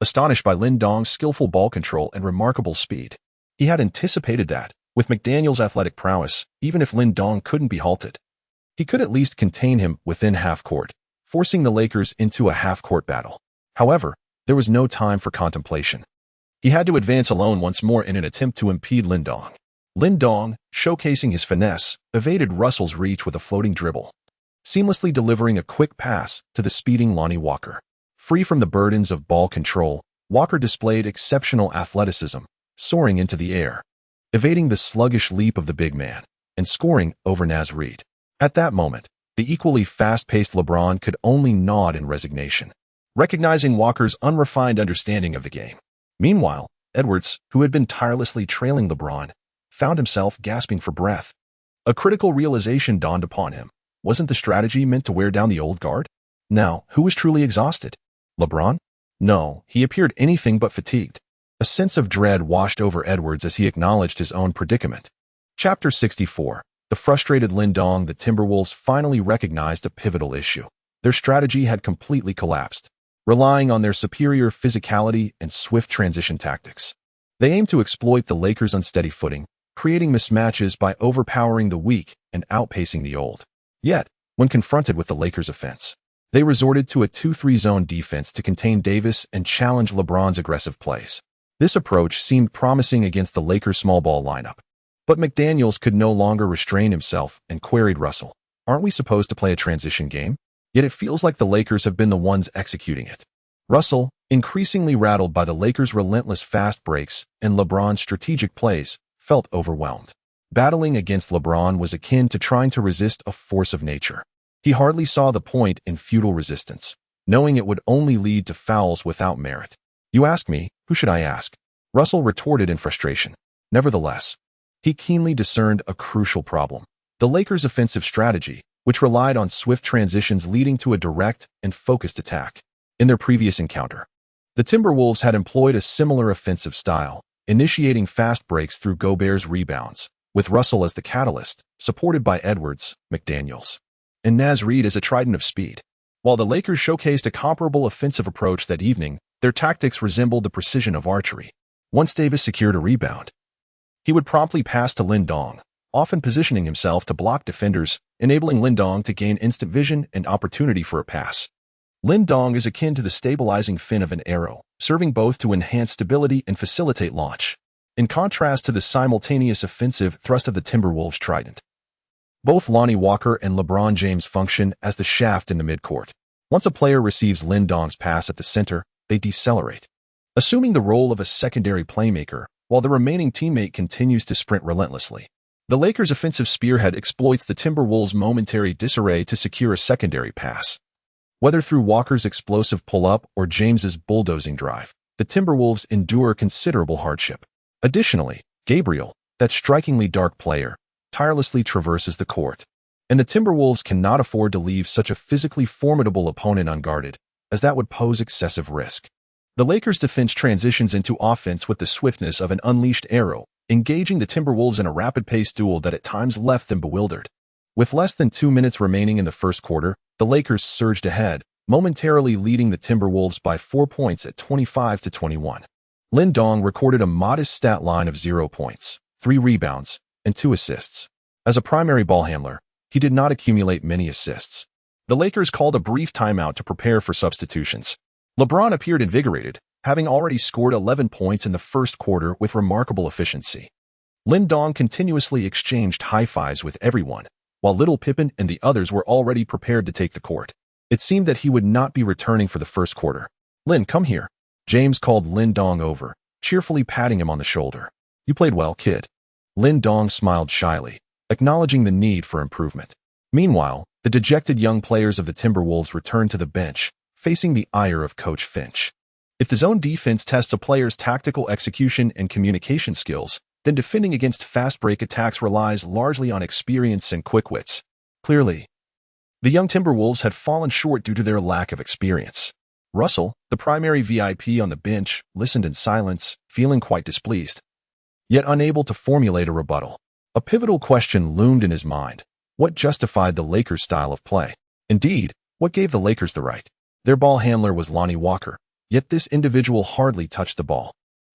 astonished by Lindong's skillful ball control and remarkable speed. He had anticipated that, with McDaniels' athletic prowess, even if Lindong couldn't be halted, he could at least contain him within half-court, forcing the Lakers into a half-court battle. However, there was no time for contemplation. He had to advance alone once more in an attempt to impede Lindong. Lindong, showcasing his finesse, evaded Russell's reach with a floating dribble, seamlessly delivering a quick pass to the speeding Lonnie Walker. Free from the burdens of ball control, Walker displayed exceptional athleticism, soaring into the air, evading the sluggish leap of the big man, and scoring over Naz Reid. At that moment, the equally fast-paced LeBron could only nod in resignation, recognizing Walker's unrefined understanding of the game. Meanwhile, Edwards, who had been tirelessly trailing LeBron, found himself gasping for breath. A critical realization dawned upon him. Wasn't the strategy meant to wear down the old guard? Now, who was truly exhausted? LeBron? No, he appeared anything but fatigued. A sense of dread washed over Edwards as he acknowledged his own predicament. Chapter 64. The frustrated Lindong. The Timberwolves finally recognized a pivotal issue. Their strategy had completely collapsed, relying on their superior physicality and swift transition tactics. They aimed to exploit the Lakers' unsteady footing, creating mismatches by overpowering the weak and outpacing the old. Yet, when confronted with the Lakers' offense, they resorted to a 2-3 zone defense to contain Davis and challenge LeBron's aggressive plays. This approach seemed promising against the Lakers' small ball lineup. But McDaniels could no longer restrain himself and queried Russell, "Aren't we supposed to play a transition game? Yet it feels like the Lakers have been the ones executing it." Russell, increasingly rattled by the Lakers' relentless fast breaks and LeBron's strategic plays, felt overwhelmed. Battling against LeBron was akin to trying to resist a force of nature. He hardly saw the point in futile resistance, knowing it would only lead to fouls without merit. "You ask me, who should I ask?" Russell retorted in frustration. Nevertheless, he keenly discerned a crucial problem. The Lakers' offensive strategy, which relied on swift transitions leading to a direct and focused attack. In their previous encounter, the Timberwolves had employed a similar offensive style, initiating fast breaks through Gobert's rebounds, with Russell as the catalyst, supported by Edwards, McDaniels, and Naz Reid as a trident of speed. While the Lakers showcased a comparable offensive approach that evening, their tactics resembled the precision of archery. Once Davis secured a rebound, he would promptly pass to Lindong, often positioning himself to block defenders, enabling Lindong to gain instant vision and opportunity for a pass. Lindong is akin to the stabilizing fin of an arrow, serving both to enhance stability and facilitate launch, in contrast to the simultaneous offensive thrust of the Timberwolves' trident. Both Lonnie Walker and LeBron James function as the shaft in the midcourt. Once a player receives Lindong's pass at the center, they decelerate, assuming the role of a secondary playmaker, while the remaining teammate continues to sprint relentlessly. The Lakers' offensive spearhead exploits the Timberwolves' momentary disarray to secure a secondary pass. Whether through Walker's explosive pull-up or James's bulldozing drive, the Timberwolves endure considerable hardship. Additionally, Gabriel, that strikingly dark player, tirelessly traverses the court, and the Timberwolves cannot afford to leave such a physically formidable opponent unguarded, as that would pose excessive risk. The Lakers' defense transitions into offense with the swiftness of an unleashed arrow, engaging the Timberwolves in a rapid-paced duel that at times left them bewildered. With less than 2 minutes remaining in the first quarter, the Lakers surged ahead, momentarily leading the Timberwolves by 4 points at 25-21. Lindong recorded a modest stat line of 0 points, 3 rebounds, and 2 assists. As a primary ball handler, he did not accumulate many assists. The Lakers called a brief timeout to prepare for substitutions. LeBron appeared invigorated, having already scored 11 points in the first quarter with remarkable efficiency. Lindong continuously exchanged high-fives with everyone, while Little Pippen and the others were already prepared to take the court. It seemed that he would not be returning for the first quarter. "Lin, come here." James called Lindong over, cheerfully patting him on the shoulder. "You played well, kid." Lindong smiled shyly, acknowledging the need for improvement. Meanwhile, the dejected young players of the Timberwolves returned to the bench, facing the ire of Coach Finch. If the zone defense tests a player's tactical execution and communication skills, then defending against fast break attacks relies largely on experience and quick wits. Clearly, the young Timberwolves had fallen short due to their lack of experience. Russell, the primary VIP on the bench, listened in silence, feeling quite displeased, yet unable to formulate a rebuttal. A pivotal question loomed in his mind. What justified the Lakers' style of play? Indeed, what gave the Lakers the right? Their ball handler was Lonnie Walker, yet this individual hardly touched the ball.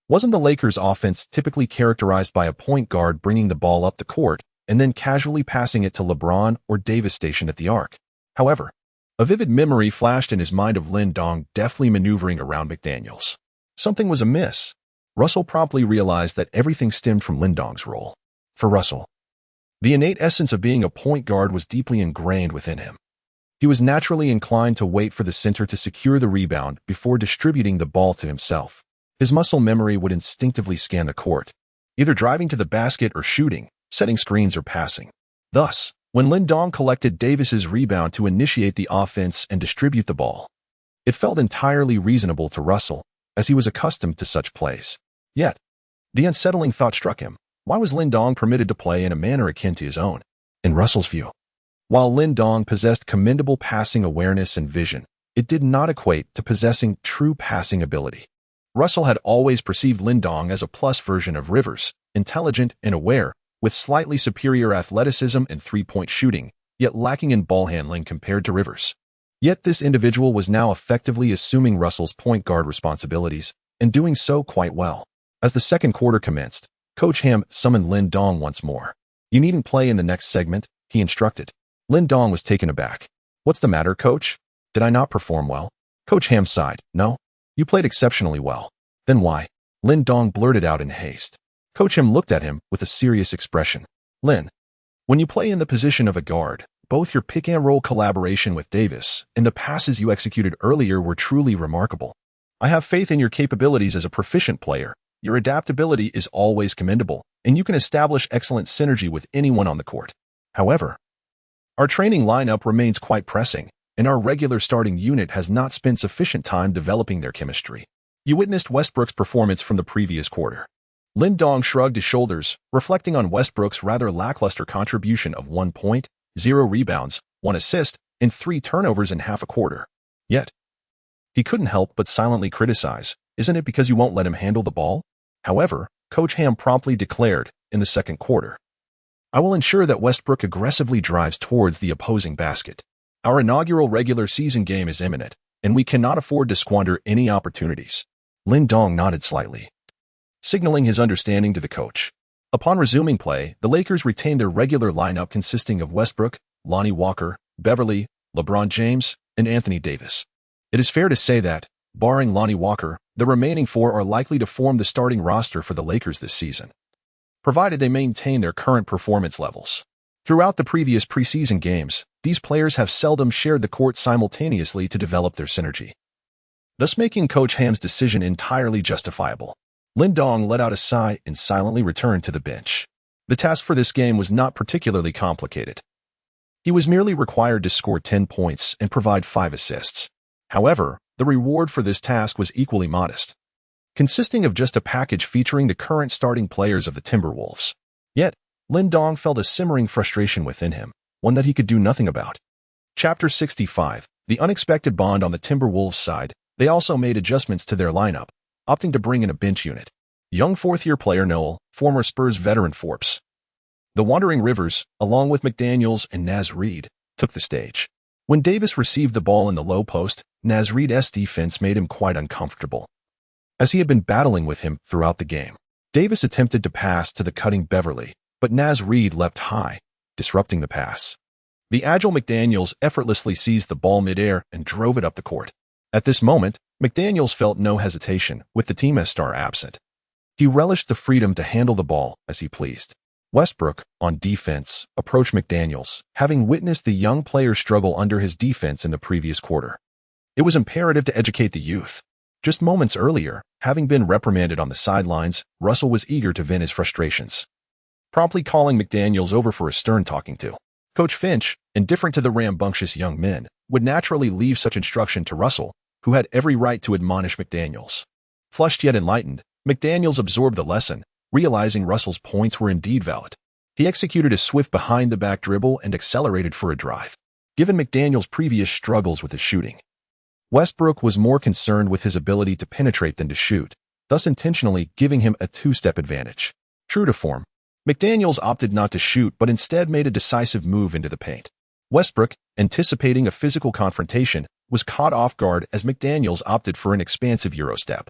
Wasn't the Lakers' offense typically characterized by a point guard bringing the ball up the court and then casually passing it to LeBron or Davis stationed at the arc? However, a vivid memory flashed in his mind of Lindong deftly maneuvering around McDaniels. Something was amiss. Russell promptly realized that everything stemmed from Lindong's role. For Russell, the innate essence of being a point guard was deeply ingrained within him. He was naturally inclined to wait for the center to secure the rebound before distributing the ball to himself. His muscle memory would instinctively scan the court, either driving to the basket or shooting, setting screens or passing. Thus, when Lindong collected Davis's rebound to initiate the offense and distribute the ball, it felt entirely reasonable to Russell, as he was accustomed to such plays. Yet, the unsettling thought struck him. Why was Lin Dong permitted to play in a manner akin to his own? In Russell's view, while Lin Dong possessed commendable passing awareness and vision, it did not equate to possessing true passing ability. Russell had always perceived Lin Dong as a plus version of Rivers, intelligent and aware, with slightly superior athleticism and three-point shooting, yet lacking in ball handling compared to Rivers. Yet this individual was now effectively assuming Russell's point guard responsibilities, and doing so quite well. As the second quarter commenced, Coach Ham summoned Lin Dong once more. "You needn't play in the next segment," he instructed. Lin Dong was taken aback. "What's the matter, Coach? Did I not perform well?" Coach Ham sighed. "No, you played exceptionally well." "Then why?" Lin Dong blurted out in haste. Coach Ham looked at him with a serious expression. "Lin, when you play in the position of a guard, both your pick-and-roll collaboration with Davis and the passes you executed earlier were truly remarkable. I have faith in your capabilities as a proficient player. Your adaptability is always commendable, and you can establish excellent synergy with anyone on the court. However, our training lineup remains quite pressing, and our regular starting unit has not spent sufficient time developing their chemistry." You witnessed Westbrook's performance from the previous quarter. Lin Dong shrugged his shoulders, reflecting on Westbrook's rather lackluster contribution of 1 point, 0 rebounds, 1 assist, and 3 turnovers in half a quarter. Yet, he couldn't help but silently criticize, "Isn't it because you won't let him handle the ball?" However, Coach Ham promptly declared, in the second quarter, "I will ensure that Westbrook aggressively drives towards the opposing basket. Our inaugural regular season game is imminent, and we cannot afford to squander any opportunities." Lin Dong nodded slightly, signaling his understanding to the coach. Upon resuming play, the Lakers retained their regular lineup consisting of Westbrook, Lonnie Walker, Beverly, LeBron James, and Anthony Davis. It is fair to say that, barring Lonnie Walker, the remaining 4 are likely to form the starting roster for the Lakers this season, provided they maintain their current performance levels. Throughout the previous preseason games, these players have seldom shared the court simultaneously to develop their synergy, thus making Coach Ham's decision entirely justifiable. Lin Dong let out a sigh and silently returned to the bench. The task for this game was not particularly complicated. He was merely required to score 10 points and provide 5 assists. However, the reward for this task was equally modest, consisting of just a package featuring the current starting players of the Timberwolves. Yet, Lin Dong felt a simmering frustration within him, one that he could do nothing about. Chapter 65. The unexpected bond on the Timberwolves side. They also made adjustments to their lineup, opting to bring in a bench unit. Young fourth-year player Noel, former Spurs veteran Forbes, the Wandering Rivers, along with McDaniels and Naz Reid, took the stage. When Davis received the ball in the low post, Naz Reid's defense made him quite uncomfortable, as he had been battling with him throughout the game. Davis attempted to pass to the cutting Beverly, but Naz Reid leapt high, disrupting the pass. The agile McDaniels effortlessly seized the ball midair and drove it up the court. At this moment, McDaniels felt no hesitation, with the team as star absent. He relished the freedom to handle the ball as he pleased. Westbrook, on defense, approached McDaniels, having witnessed the young player struggle under his defense in the previous quarter. It was imperative to educate the youth. Just moments earlier, having been reprimanded on the sidelines, Russell was eager to vent his frustrations, promptly calling McDaniels over for a stern talking to. Coach Finch, indifferent to the rambunctious young men, would naturally leave such instruction to Russell, who had every right to admonish McDaniels. Flushed yet enlightened, McDaniels absorbed the lesson, realizing Russell's points were indeed valid. He executed a swift behind-the-back dribble and accelerated for a drive. Given McDaniels' previous struggles with his shooting, Westbrook was more concerned with his ability to penetrate than to shoot, thus intentionally giving him a two-step advantage. True to form, McDaniels opted not to shoot but instead made a decisive move into the paint. Westbrook, anticipating a physical confrontation, was caught off guard as McDaniels opted for an expansive Eurostep.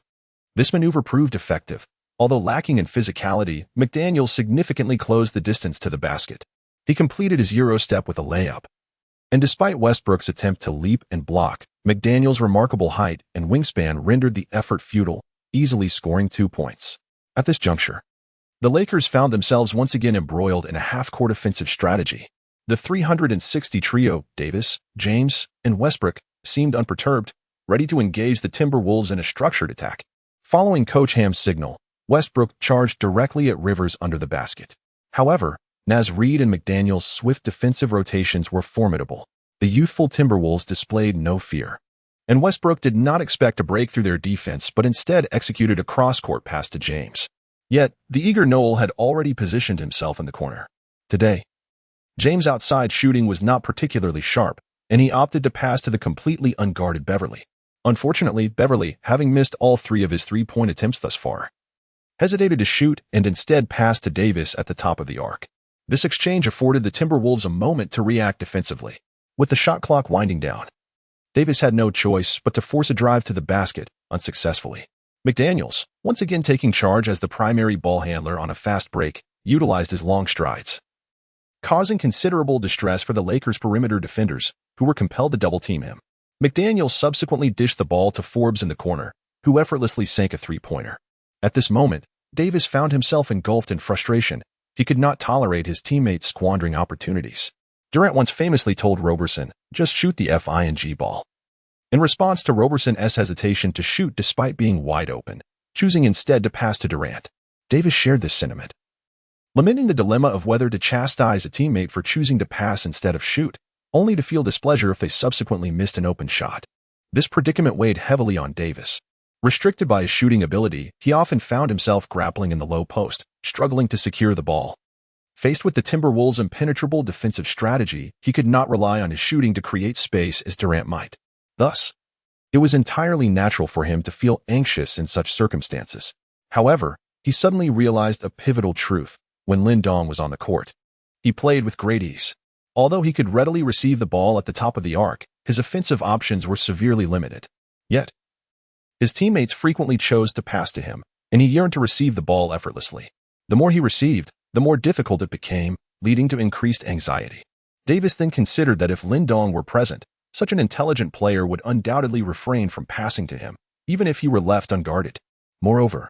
This maneuver proved effective. Although lacking in physicality, McDaniels significantly closed the distance to the basket. He completed his Eurostep with a layup. And despite Westbrook's attempt to leap and block, McDaniels' remarkable height and wingspan rendered the effort futile, easily scoring 2 points. At this juncture, the Lakers found themselves once again embroiled in a half-court offensive strategy. The 360 trio, Davis, James, and Westbrook, seemed unperturbed, ready to engage the Timberwolves in a structured attack. Following Coach Ham's signal, Westbrook charged directly at Rivers under the basket. However, Naz Reid and McDaniels' swift defensive rotations were formidable. The youthful Timberwolves displayed no fear. And Westbrook did not expect to break through their defense, but instead executed a cross-court pass to James. Yet, the eager Noel had already positioned himself in the corner. Today, James' outside shooting was not particularly sharp, and he opted to pass to the completely unguarded Beverly. Unfortunately, Beverly, having missed all 3 of his three-point attempts thus far, hesitated to shoot and instead passed to Davis at the top of the arc. This exchange afforded the Timberwolves a moment to react defensively. With the shot clock winding down, Davis had no choice but to force a drive to the basket, unsuccessfully. McDaniels, once again taking charge as the primary ball handler on a fast break, utilized his long strides, causing considerable distress for the Lakers' perimeter defenders, who were compelled to double-team him. McDaniels subsequently dished the ball to Forbes in the corner, who effortlessly sank a three-pointer. At this moment, Davis found himself engulfed in frustration. He could not tolerate his teammates squandering opportunities. Durant once famously told Roberson, "Just shoot the FING ball." In response to Roberson's hesitation to shoot despite being wide open, choosing instead to pass to Durant, Davis shared this sentiment, lamenting the dilemma of whether to chastise a teammate for choosing to pass instead of shoot, only to feel displeasure if they subsequently missed an open shot. This predicament weighed heavily on Davis. Restricted by his shooting ability, he often found himself grappling in the low post, struggling to secure the ball. Faced with the Timberwolves' impenetrable defensive strategy, he could not rely on his shooting to create space as Durant might. Thus, it was entirely natural for him to feel anxious in such circumstances. However, he suddenly realized a pivotal truth when Lin Dong was on the court. He played with great ease. Although he could readily receive the ball at the top of the arc, his offensive options were severely limited. Yet, his teammates frequently chose to pass to him, and he yearned to receive the ball effortlessly. The more he received, the more difficult it became, leading to increased anxiety. Davis then considered that if Lin Dong were present, such an intelligent player would undoubtedly refrain from passing to him, even if he were left unguarded. Moreover,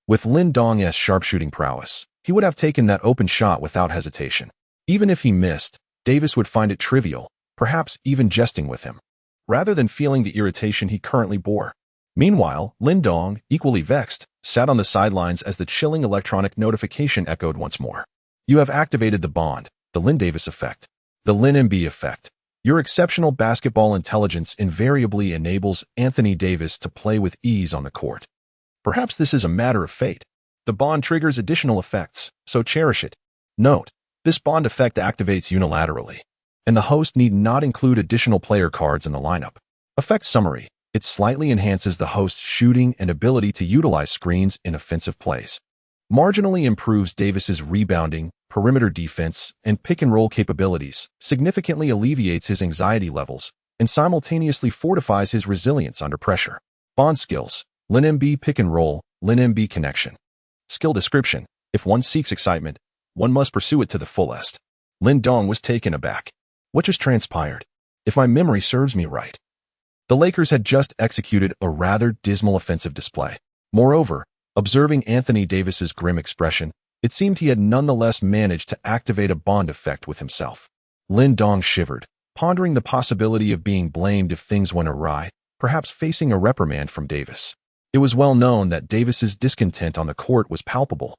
with Lin Dong's sharpshooting prowess, he would have taken that open shot without hesitation. Even if he missed, Davis would find it trivial, perhaps even jesting with him, rather than feeling the irritation he currently bore. Meanwhile, Lin Dong, equally vexed, sat on the sidelines as the chilling electronic notification echoed once more. "You have activated the bond, the Lin Davis effect, the Lin MB effect. Your exceptional basketball intelligence invariably enables Anthony Davis to play with ease on the court. Perhaps this is a matter of fate. The bond triggers additional effects, so cherish it. Note, this bond effect activates unilaterally, and the host need not include additional player cards in the lineup. Effect summary. It slightly enhances the host's shooting and ability to utilize screens in offensive plays. Marginally improves Davis's rebounding, perimeter defense, and pick-and-roll capabilities, significantly alleviates his anxiety levels, and simultaneously fortifies his resilience under pressure. Bond skills. Lin MB pick-and-roll, Lin MB connection. Skill description. If one seeks excitement, one must pursue it to the fullest. Lin Dong was taken aback. What just transpired? If my memory serves me right, the Lakers had just executed a rather dismal offensive display. Moreover, observing Anthony Davis's grim expression, it seemed he had nonetheless managed to activate a bond effect with himself. Lin Dong shivered, pondering the possibility of being blamed if things went awry, perhaps facing a reprimand from Davis. It was well known that Davis's discontent on the court was palpable.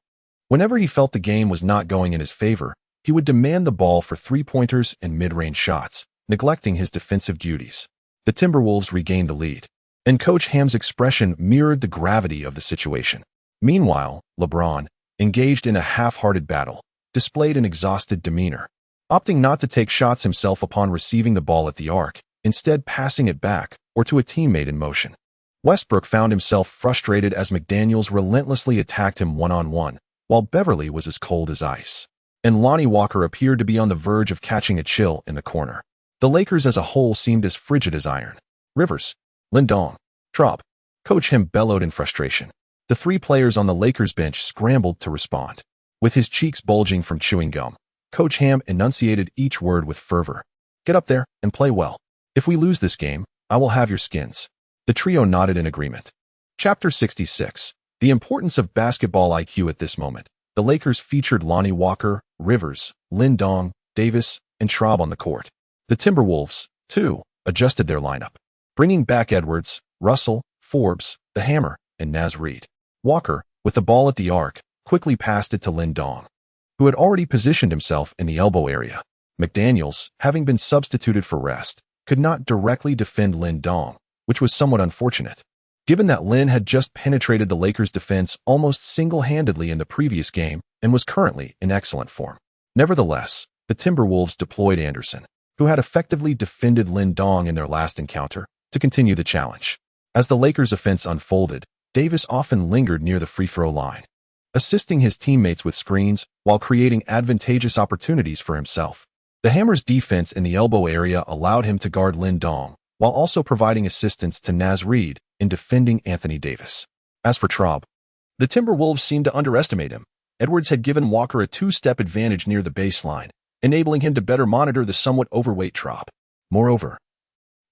Whenever he felt the game was not going in his favor, he would demand the ball for three-pointers and mid-range shots, neglecting his defensive duties. The Timberwolves regained the lead, and Coach Ham's expression mirrored the gravity of the situation. Meanwhile, LeBron, engaged in a half-hearted battle, displayed an exhausted demeanor, opting not to take shots himself upon receiving the ball at the arc, instead passing it back or to a teammate in motion. Westbrook found himself frustrated as McDaniels relentlessly attacked him one-on-one, while Beverly was as cold as ice, and Lonnie Walker appeared to be on the verge of catching a chill in the corner. The Lakers as a whole seemed as frigid as iron. Rivers, Lin Dong, Trop. Coach Ham bellowed in frustration. The 3 players on the Lakers bench scrambled to respond. With his cheeks bulging from chewing gum, Coach Ham enunciated each word with fervor. "Get up there and play well. If we lose this game, I will have your skins." The trio nodded in agreement. Chapter 66. The importance of basketball IQ at this moment. The Lakers featured Lonnie Walker, Rivers, Lin Dong, Davis, and Traub on the court. The Timberwolves, too, adjusted their lineup, bringing back Edwards, Russell, Forbes, the Hammer, and Naz Reid. Walker, with the ball at the arc, quickly passed it to Lin Dong, who had already positioned himself in the elbow area. McDaniels, having been substituted for rest, could not directly defend Lin Dong, which was somewhat unfortunate, given that Lin had just penetrated the Lakers' defense almost single-handedly in the previous game and was currently in excellent form. Nevertheless, the Timberwolves deployed Anderson, who had effectively defended Lin Dong in their last encounter, to continue the challenge. As the Lakers' offense unfolded, Davis often lingered near the free-throw line, assisting his teammates with screens while creating advantageous opportunities for himself. The Hammer's defense in the elbow area allowed him to guard Lin Dong, while also providing assistance to Naz Reid in defending Anthony Davis. As for Traub, the Timberwolves seemed to underestimate him. Edwards had given Walker a two-step advantage near the baseline, enabling him to better monitor the somewhat overweight Traub. Moreover,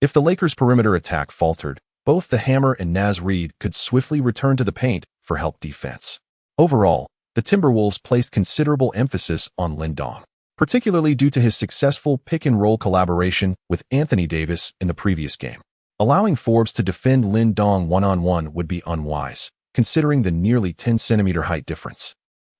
if the Lakers' perimeter attack faltered, both the Hammer and Naz Reid could swiftly return to the paint for help defense. Overall, the Timberwolves placed considerable emphasis on Lin Dong, particularly due to his successful pick-and-roll collaboration with Anthony Davis in the previous game. Allowing Forbes to defend Lin Dong one-on-one would be unwise, considering the nearly 10-centimeter height difference.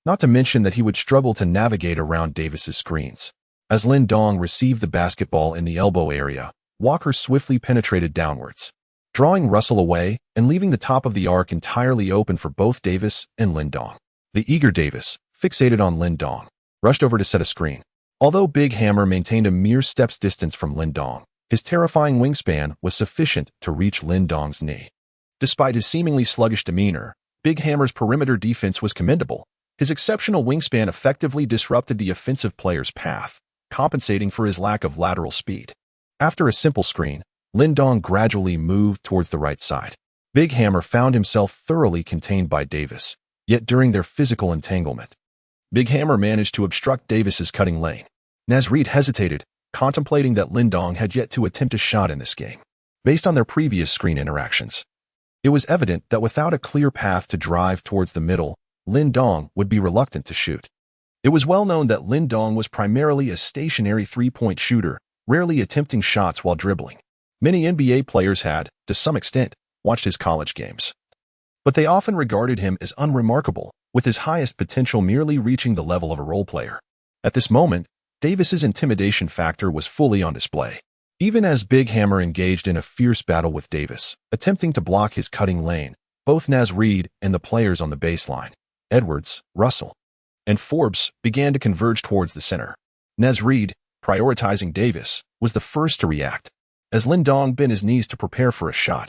Not to mention that he would struggle to navigate around Davis's screens. As Lin Dong received the basketball in the elbow area, Walker swiftly penetrated downwards, drawing Russell away and leaving the top of the arc entirely open for both Davis and Lin Dong. The eager Davis, fixated on Lin Dong, rushed over to set a screen. Although Big Hammer maintained a mere step's distance from Lin Dong, his terrifying wingspan was sufficient to reach Lin Dong's knee. Despite his seemingly sluggish demeanor, Big Hammer's perimeter defense was commendable. His exceptional wingspan effectively disrupted the offensive player's path, compensating for his lack of lateral speed. After a simple screen, Lin Dong gradually moved towards the right side. Big Hammer found himself thoroughly contained by Davis, yet during their physical entanglement, Big Hammer managed to obstruct Davis's cutting lane. Naz Reid hesitated, contemplating that Lin Dong had yet to attempt a shot in this game. Based on their previous screen interactions, it was evident that without a clear path to drive towards the middle, Lin Dong would be reluctant to shoot. It was well known that Lin Dong was primarily a stationary three-point shooter, rarely attempting shots while dribbling. Many NBA players had, to some extent, watched his college games, but they often regarded him as unremarkable, with his highest potential merely reaching the level of a role player. At this moment, Davis's intimidation factor was fully on display. Even as Big Hammer engaged in a fierce battle with Davis, attempting to block his cutting lane, both Naz Reid and the players on the baseline, Edwards, Russell, and Forbes, began to converge towards the center. Naz Reid, prioritizing Davis, was the first to react. As Lin Dong bent his knees to prepare for a shot,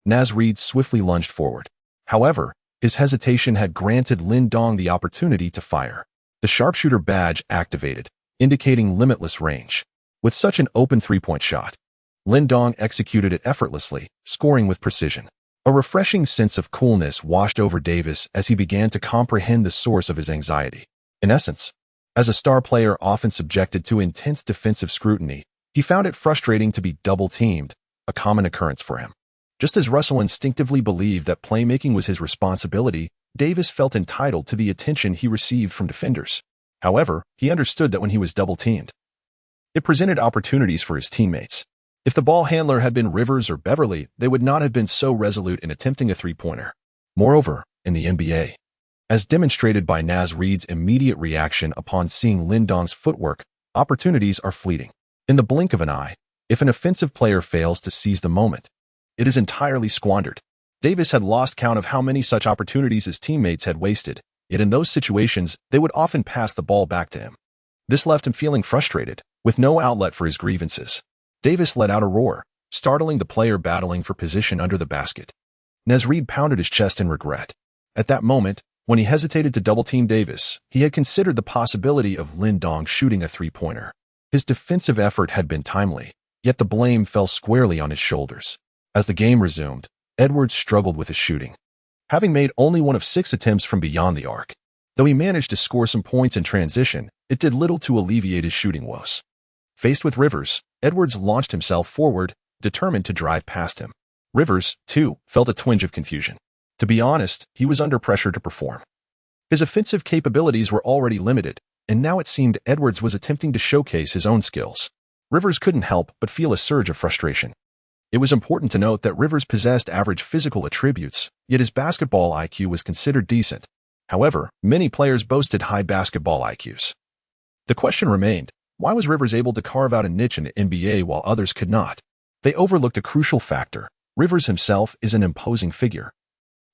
Naz Reid swiftly lunged forward. However, his hesitation had granted Lin Dong the opportunity to fire. The sharpshooter badge activated, indicating limitless range. With such an open three-point shot, Lin Dong executed it effortlessly, scoring with precision. A refreshing sense of coolness washed over Davis as he began to comprehend the source of his anxiety. In essence, as a star player often subjected to intense defensive scrutiny, he found it frustrating to be double-teamed, a common occurrence for him. Just as Russell instinctively believed that playmaking was his responsibility, Davis felt entitled to the attention he received from defenders. However, he understood that when he was double-teamed, it presented opportunities for his teammates. If the ball handler had been Rivers or Beverly, they would not have been so resolute in attempting a three-pointer. Moreover, in the NBA, as demonstrated by Naz Reid's immediate reaction upon seeing Lin Dong's footwork, opportunities are fleeting. In the blink of an eye, if an offensive player fails to seize the moment, it is entirely squandered. Davis had lost count of how many such opportunities his teammates had wasted, yet in those situations, they would often pass the ball back to him. This left him feeling frustrated, with no outlet for his grievances. Davis let out a roar, startling the player battling for position under the basket. Naz Reid pounded his chest in regret. At that moment, when he hesitated to double-team Davis, he had considered the possibility of Lin Dong shooting a three-pointer. His defensive effort had been timely, yet the blame fell squarely on his shoulders. As the game resumed, Edwards struggled with his shooting, having made only one of 6 attempts from beyond the arc. Though he managed to score some points in transition, it did little to alleviate his shooting woes. Faced with Rivers, Edwards launched himself forward, determined to drive past him. Rivers, too, felt a twinge of confusion. To be honest, he was under pressure to perform. His offensive capabilities were already limited, and now it seemed Edwards was attempting to showcase his own skills. Rivers couldn't help but feel a surge of frustration. It was important to note that Rivers possessed average physical attributes, yet his basketball IQ was considered decent. However, many players boasted high basketball IQs. The question remained, why was Rivers able to carve out a niche in the NBA while others could not? They overlooked a crucial factor: Rivers himself is an imposing figure,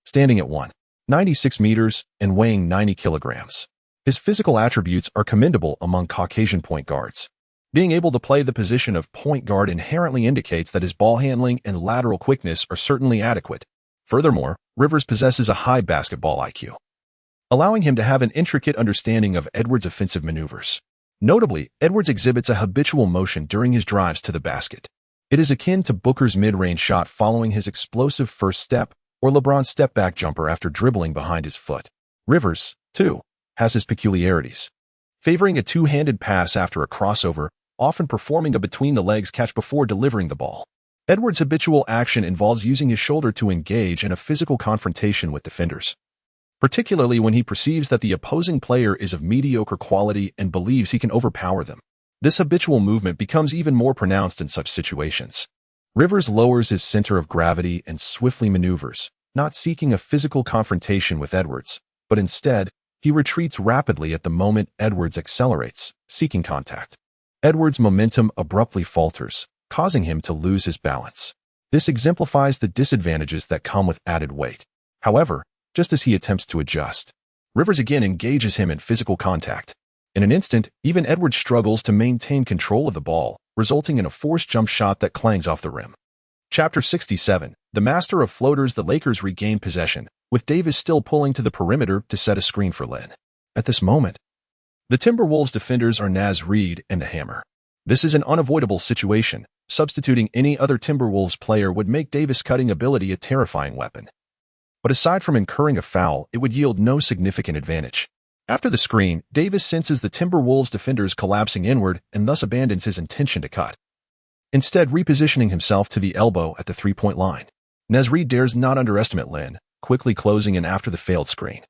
standing at 196 meters and weighing 90 kilograms. His physical attributes are commendable among Caucasian point guards. Being able to play the position of point guard inherently indicates that his ball handling and lateral quickness are certainly adequate. Furthermore, Rivers possesses a high basketball IQ, allowing him to have an intricate understanding of Edwards' offensive maneuvers. Notably, Edwards exhibits a habitual motion during his drives to the basket. It is akin to Booker's mid-range shot following his explosive first step, or LeBron's step-back jumper after dribbling behind his foot. Rivers, too, has his peculiarities, favoring a two-handed pass after a crossover, often performing a between-the-legs catch before delivering the ball. Edwards' habitual action involves using his shoulder to engage in a physical confrontation with defenders, particularly when he perceives that the opposing player is of mediocre quality and believes he can overpower them. This habitual movement becomes even more pronounced in such situations. Rivers lowers his center of gravity and swiftly maneuvers, not seeking a physical confrontation with Edwards, but instead, he retreats rapidly at the moment Edwards accelerates, seeking contact. Edwards' momentum abruptly falters, causing him to lose his balance. This exemplifies the disadvantages that come with added weight. However, just as he attempts to adjust, Rivers again engages him in physical contact. In an instant, even Edwards struggles to maintain control of the ball, resulting in a forced jump shot that clangs off the rim. Chapter 67. The master of floaters. The Lakers regain possession, with Davis still pulling to the perimeter to set a screen for Lin. At this moment, the Timberwolves defenders are Naz Reid and the Hammer. This is an unavoidable situation. Substituting any other Timberwolves player would make Davis' cutting ability a terrifying weapon. But aside from incurring a foul, it would yield no significant advantage. After the screen, Davis senses the Timberwolves defenders collapsing inward and thus abandons his intention to cut, instead repositioning himself to the elbow at the three-point line. Naz Reid dares not underestimate Lin, quickly closing in after the failed screen,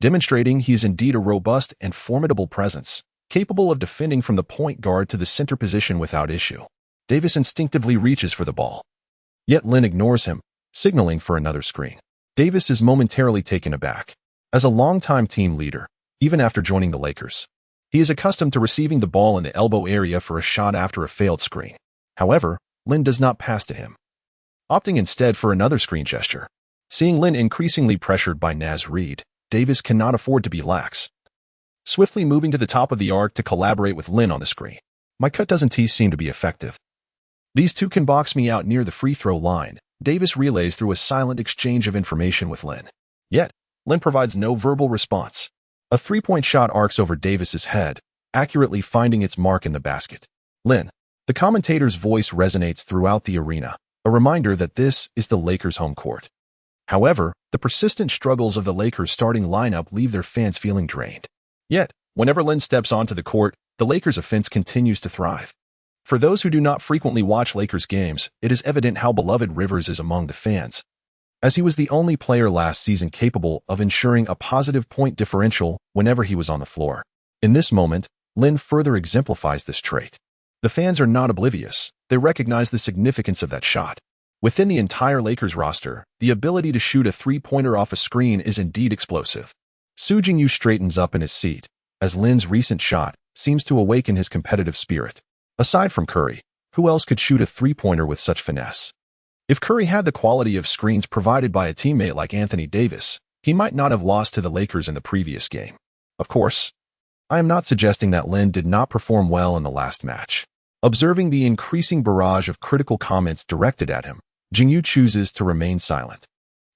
demonstrating he is indeed a robust and formidable presence, capable of defending from the point guard to the center position without issue. Davis instinctively reaches for the ball, yet Lin ignores him, signaling for another screen. Davis is momentarily taken aback. As a longtime team leader, even after joining the Lakers, he is accustomed to receiving the ball in the elbow area for a shot after a failed screen. However, Lin does not pass to him, opting instead for another screen gesture. Seeing Lin increasingly pressured by Naz Reid, Davis cannot afford to be lax, swiftly moving to the top of the arc to collaborate with Lin on the screen. My cut doesn't seem to be effective. These two can box me out near the free throw line, Davis relays through a silent exchange of information with Lin. Yet, Lin provides no verbal response. A three-point shot arcs over Davis's head, accurately finding its mark in the basket. Lin. The commentator's voice resonates throughout the arena, a reminder that this is the Lakers' home court. However, the persistent struggles of the Lakers' starting lineup leave their fans feeling drained. Yet, whenever Lin steps onto the court, the Lakers' offense continues to thrive. For those who do not frequently watch Lakers games, it is evident how beloved Rivers is among the fans, as he was the only player last season capable of ensuring a positive point differential whenever he was on the floor. In this moment, Lin further exemplifies this trait. The fans are not oblivious. They recognize the significance of that shot. Within the entire Lakers roster, the ability to shoot a three-pointer off a screen is indeed explosive. Soo Jin-Yu straightens up in his seat, as Lin's recent shot seems to awaken his competitive spirit. Aside from Curry, who else could shoot a three-pointer with such finesse? If Curry had the quality of screens provided by a teammate like Anthony Davis, he might not have lost to the Lakers in the previous game. Of course, I am not suggesting that Lin did not perform well in the last match. Observing the increasing barrage of critical comments directed at him, Jin-Yu chooses to remain silent.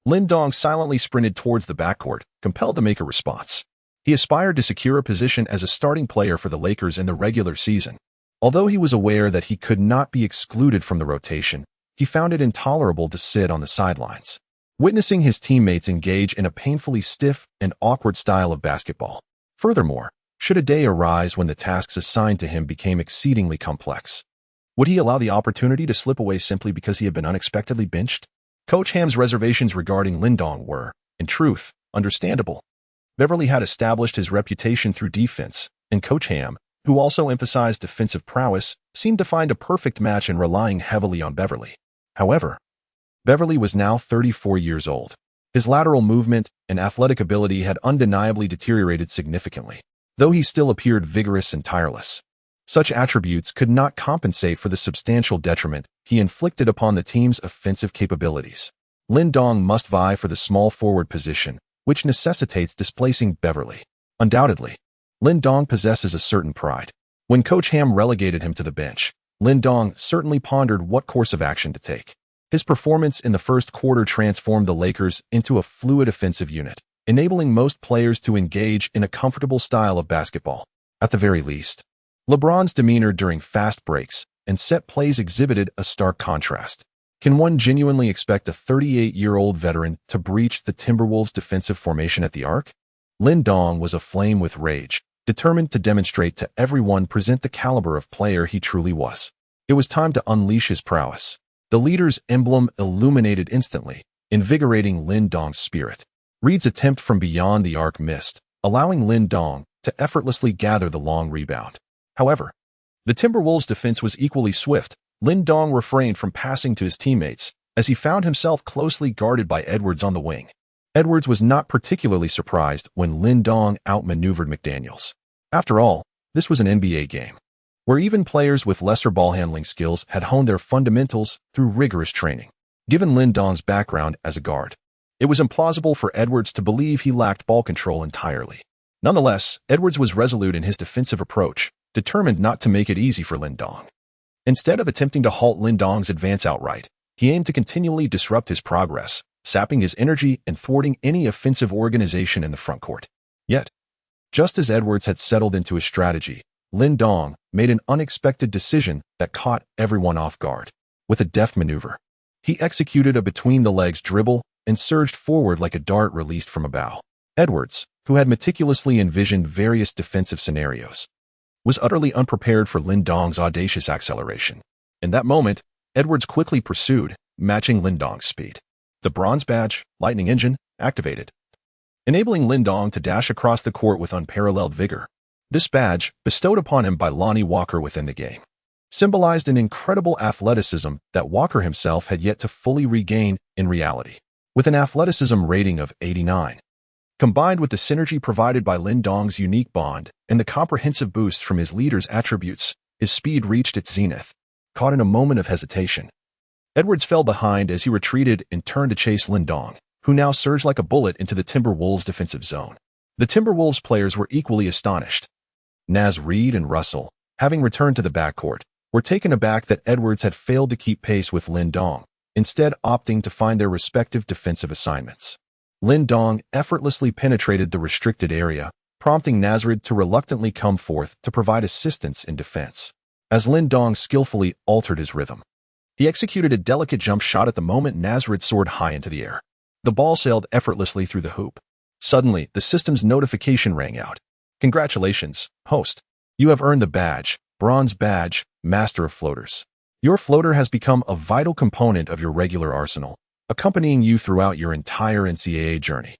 Lin Dong silently sprinted towards the backcourt, compelled to make a response. He aspired to secure a position as a starting player for the Lakers in the regular season. Although he was aware that he could not be excluded from the rotation, he found it intolerable to sit on the sidelines, witnessing his teammates engage in a painfully stiff and awkward style of basketball. Furthermore, should a day arise when the tasks assigned to him became exceedingly complex, would he allow the opportunity to slip away simply because he had been unexpectedly benched? Coach Ham's reservations regarding Lin Dong were, in truth, understandable. Beverly had established his reputation through defense, and Coach Ham, who also emphasized defensive prowess, seemed to find a perfect match in relying heavily on Beverly. However, Beverly was now 34 years old. His lateral movement and athletic ability had undeniably deteriorated significantly, though he still appeared vigorous and tireless. Such attributes could not compensate for the substantial detriment he inflicted upon the team's offensive capabilities. Lin Dong must vie for the small forward position, which necessitates displacing Beverly. Undoubtedly, Lin Dong possesses a certain pride. When Coach Ham relegated him to the bench, Lin Dong certainly pondered what course of action to take. His performance in the first quarter transformed the Lakers into a fluid offensive unit, enabling most players to engage in a comfortable style of basketball. At the very least, LeBron's demeanor during fast breaks and set plays exhibited a stark contrast. Can one genuinely expect a 38-year-old veteran to breach the Timberwolves' defensive formation at the arc? Lin Dong was aflame with rage, determined to demonstrate to everyone present the caliber of player he truly was. It was time to unleash his prowess. The leader's emblem illuminated instantly, invigorating Lin Dong's spirit. Reed's attempt from beyond the arc missed, allowing Lin Dong to effortlessly gather the long rebound. However, the Timberwolves' defense was equally swift. Lin Dong refrained from passing to his teammates as he found himself closely guarded by Edwards on the wing. Edwards was not particularly surprised when Lin Dong outmaneuvered McDaniels. After all, this was an NBA game, where even players with lesser ball handling skills had honed their fundamentals through rigorous training. Given Lin Dong's background as a guard, it was implausible for Edwards to believe he lacked ball control entirely. Nonetheless, Edwards was resolute in his defensive approach, determined not to make it easy for Lin Dong. Instead of attempting to halt Lin Dong's advance outright, he aimed to continually disrupt his progress, sapping his energy and thwarting any offensive organization in the frontcourt. Yet, just as Edwards had settled into his strategy, Lin Dong made an unexpected decision that caught everyone off guard. With a deft maneuver, he executed a between-the-legs dribble and surged forward like a dart released from a bow. Edwards, who had meticulously envisioned various defensive scenarios, was utterly unprepared for Lin Dong's audacious acceleration. In that moment, Edwards quickly pursued, matching Lin Dong's speed. The bronze badge, lightning engine, activated, enabling Lin Dong to dash across the court with unparalleled vigor. This badge, bestowed upon him by Lonnie Walker within the game, symbolized an incredible athleticism that Walker himself had yet to fully regain in reality. With an athleticism rating of 89, combined with the synergy provided by Lin Dong's unique bond and the comprehensive boost from his leader's attributes, his speed reached its zenith. Caught in a moment of hesitation, Edwards fell behind as he retreated and turned to chase Lin Dong, who now surged like a bullet into the Timberwolves' defensive zone. The Timberwolves players were equally astonished. Naz Reid and Russell, having returned to the backcourt, were taken aback that Edwards had failed to keep pace with Lin Dong, instead opting to find their respective defensive assignments. Lin Dong effortlessly penetrated the restricted area, prompting Nasrid to reluctantly come forth to provide assistance in defense. As Lin Dong skillfully altered his rhythm, he executed a delicate jump shot at the moment Nasrid soared high into the air. The ball sailed effortlessly through the hoop. Suddenly, the system's notification rang out. Congratulations, host. You have earned the badge, bronze badge, master of floaters. Your floater has become a vital component of your regular arsenal, accompanying you throughout your entire NCAA journey.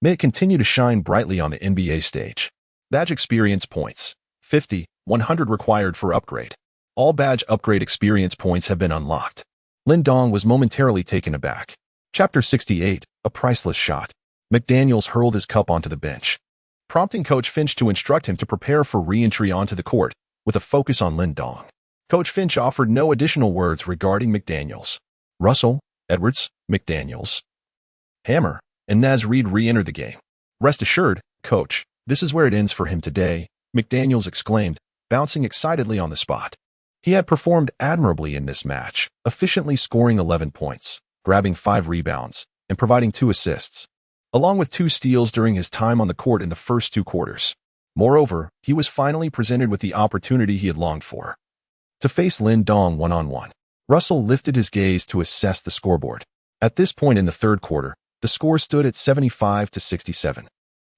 May it continue to shine brightly on the NBA stage. Badge experience points, 50, 100 required for upgrade. All badge upgrade experience points have been unlocked. Lin Dong was momentarily taken aback. Chapter 68, A Priceless Shot. McDaniels hurled his cup onto the bench, prompting Coach Finch to instruct him to prepare for re-entry onto the court, with a focus on Lin Dong. Coach Finch offered no additional words regarding McDaniels. Russell, Edwards, McDaniels, Hammer, and Naz Reid re-entered the game. Rest assured, Coach, this is where it ends for him today, McDaniels exclaimed, bouncing excitedly on the spot. He had performed admirably in this match, efficiently scoring 11 points, grabbing 5 rebounds, and providing 2 assists, along with 2 steals during his time on the court in the first 2 quarters. Moreover, he was finally presented with the opportunity he had longed for, to face Lin Dong one-on-one. Russell lifted his gaze to assess the scoreboard. At this point in the third quarter, the score stood at 75-67,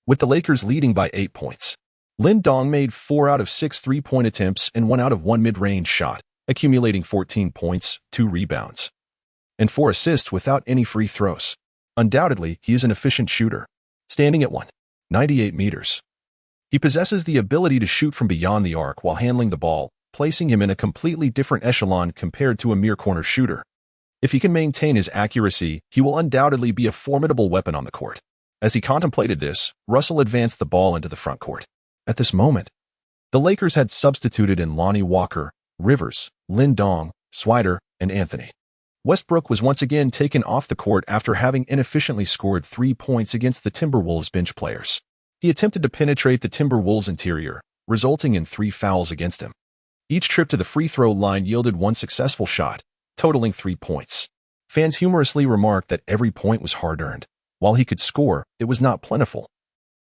with the Lakers leading by 8 points. Lin Dong made 4 out of 6 three-point attempts and 1 out of 1 mid-range shot, accumulating 14 points, 2 rebounds, and 4 assists without any free throws. Undoubtedly, he is an efficient shooter, standing at 198 meters. He possesses the ability to shoot from beyond the arc while handling the ball, placing him in a completely different echelon compared to a mere corner shooter. If he can maintain his accuracy, he will undoubtedly be a formidable weapon on the court. As he contemplated this, Russell advanced the ball into the front court. At this moment, The Lakers had substituted in Lonnie Walker, Rivers, Lin Dong, Swider, and Anthony. Westbrook was once again taken off the court after having inefficiently scored 3 points against the Timberwolves bench players. He attempted to penetrate the Timberwolves' interior, resulting in 3 fouls against him. Each trip to the free throw line yielded 1 successful shot, totaling 3 points. Fans humorously remarked that every point was hard-earned. While he could score, it was not plentiful.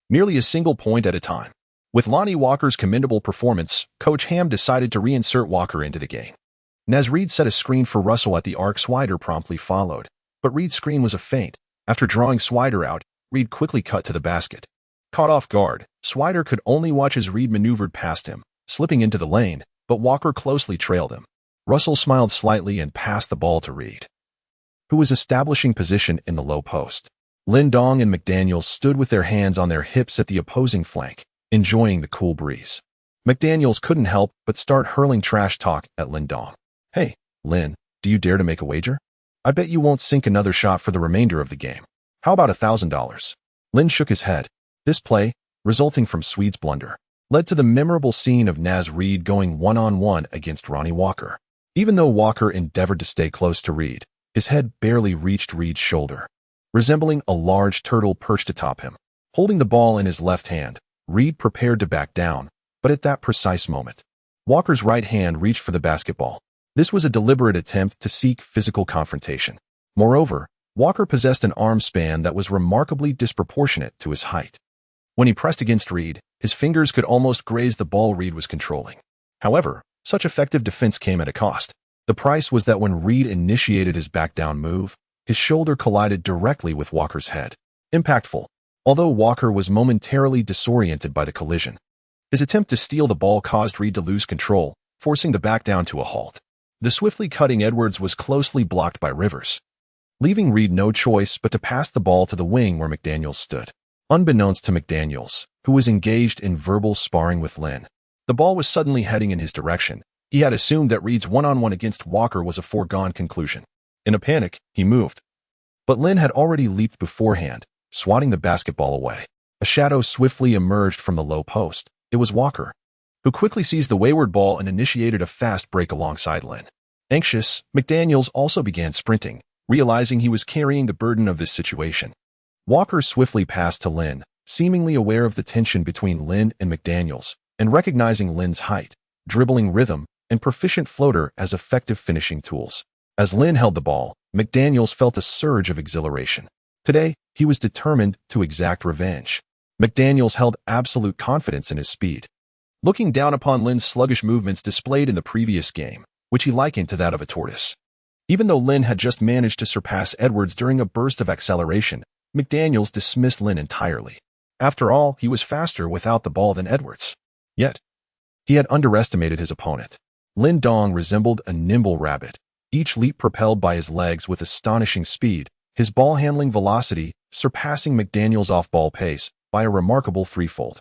Merely a single point at a time. With Lonnie Walker's commendable performance, Coach Ham decided to reinsert Walker into the game. Naz Reid set a screen for Russell at the arc. Swider promptly followed, but Reid's screen was a feint. After drawing Swider out, Reid quickly cut to the basket. Caught off guard, Swider could only watch as Reid maneuvered past him, slipping into the lane, but Walker closely trailed him. Russell smiled slightly and passed the ball to Reid, who was establishing position in the low post. Lin Dong and McDaniels stood with their hands on their hips at the opposing flank, enjoying the cool breeze. McDaniels couldn't help but start hurling trash talk at Lin Dong. "Hey, Lin, do you dare to make a wager? I bet you won't sink another shot for the remainder of the game. How about $1,000? Lin shook his head. This play, resulting from Swede's blunder, led to the memorable scene of Naz Reid going one-on-one against Ronnie Walker. Even though Walker endeavored to stay close to Reid, his head barely reached Reid's shoulder, resembling a large turtle perched atop him. Holding the ball in his left hand, Reid prepared to back down, but at that precise moment, Walker's right hand reached for the basketball. This was a deliberate attempt to seek physical confrontation. Moreover, Walker possessed an arm span that was remarkably disproportionate to his height. When he pressed against Reid, his fingers could almost graze the ball Reid was controlling. However, such effective defense came at a cost. The price was that when Reid initiated his back-down move, his shoulder collided directly with Walker's head. Impactful, although Walker was momentarily disoriented by the collision. His attempt to steal the ball caused Reid to lose control, forcing the back-down to a halt. The swiftly cutting Edwards was closely blocked by Rivers, leaving Reid no choice but to pass the ball to the wing where McDaniels stood. Unbeknownst to McDaniels, who was engaged in verbal sparring with Lin, the ball was suddenly heading in his direction. He had assumed that Reid's one-on-one against Walker was a foregone conclusion. In a panic, he moved. But Lin had already leaped beforehand, swatting the basketball away. A shadow swiftly emerged from the low post. It was Walker, who quickly seized the wayward ball and initiated a fast break alongside Lin. Anxious, McDaniels also began sprinting, realizing he was carrying the burden of this situation. Walker swiftly passed to Lin, seemingly aware of the tension between Lin and McDaniels, and recognizing Lin's height, dribbling rhythm, and proficient floater as effective finishing tools. As Lin held the ball, McDaniels felt a surge of exhilaration. Today, he was determined to exact revenge. McDaniels held absolute confidence in his speed, looking down upon Lin's sluggish movements displayed in the previous game, which he likened to that of a tortoise. Even though Lin had just managed to surpass Edwards during a burst of acceleration, McDaniels dismissed Lin entirely. After all, he was faster without the ball than Edwards. Yet, he had underestimated his opponent. Lin Dong resembled a nimble rabbit, each leap propelled by his legs with astonishing speed, his ball-handling velocity surpassing McDaniels' off-ball pace by a remarkable threefold.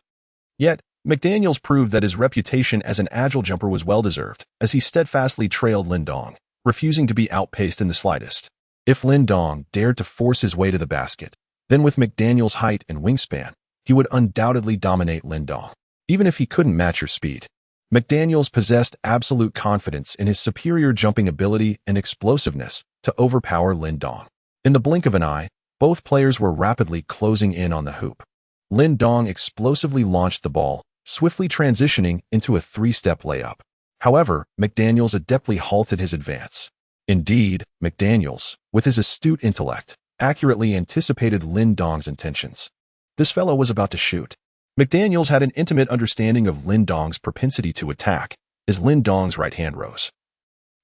Yet, McDaniels proved that his reputation as an agile jumper was well-deserved, as he steadfastly trailed Lin Dong, refusing to be outpaced in the slightest. If Lin Dong dared to force his way to the basket, then with McDaniels' height and wingspan, he would undoubtedly dominate Lin Dong, even if he couldn't match her speed. McDaniels possessed absolute confidence in his superior jumping ability and explosiveness to overpower Lin Dong. In the blink of an eye, both players were rapidly closing in on the hoop. Lin Dong explosively launched the ball, swiftly transitioning into a 3-step layup. However, McDaniels adeptly halted his advance. Indeed, McDaniels, with his astute intellect, accurately anticipated Lin Dong's intentions. This fellow was about to shoot. McDaniels had an intimate understanding of Lin Dong's propensity to attack, as Lin Dong's right hand rose.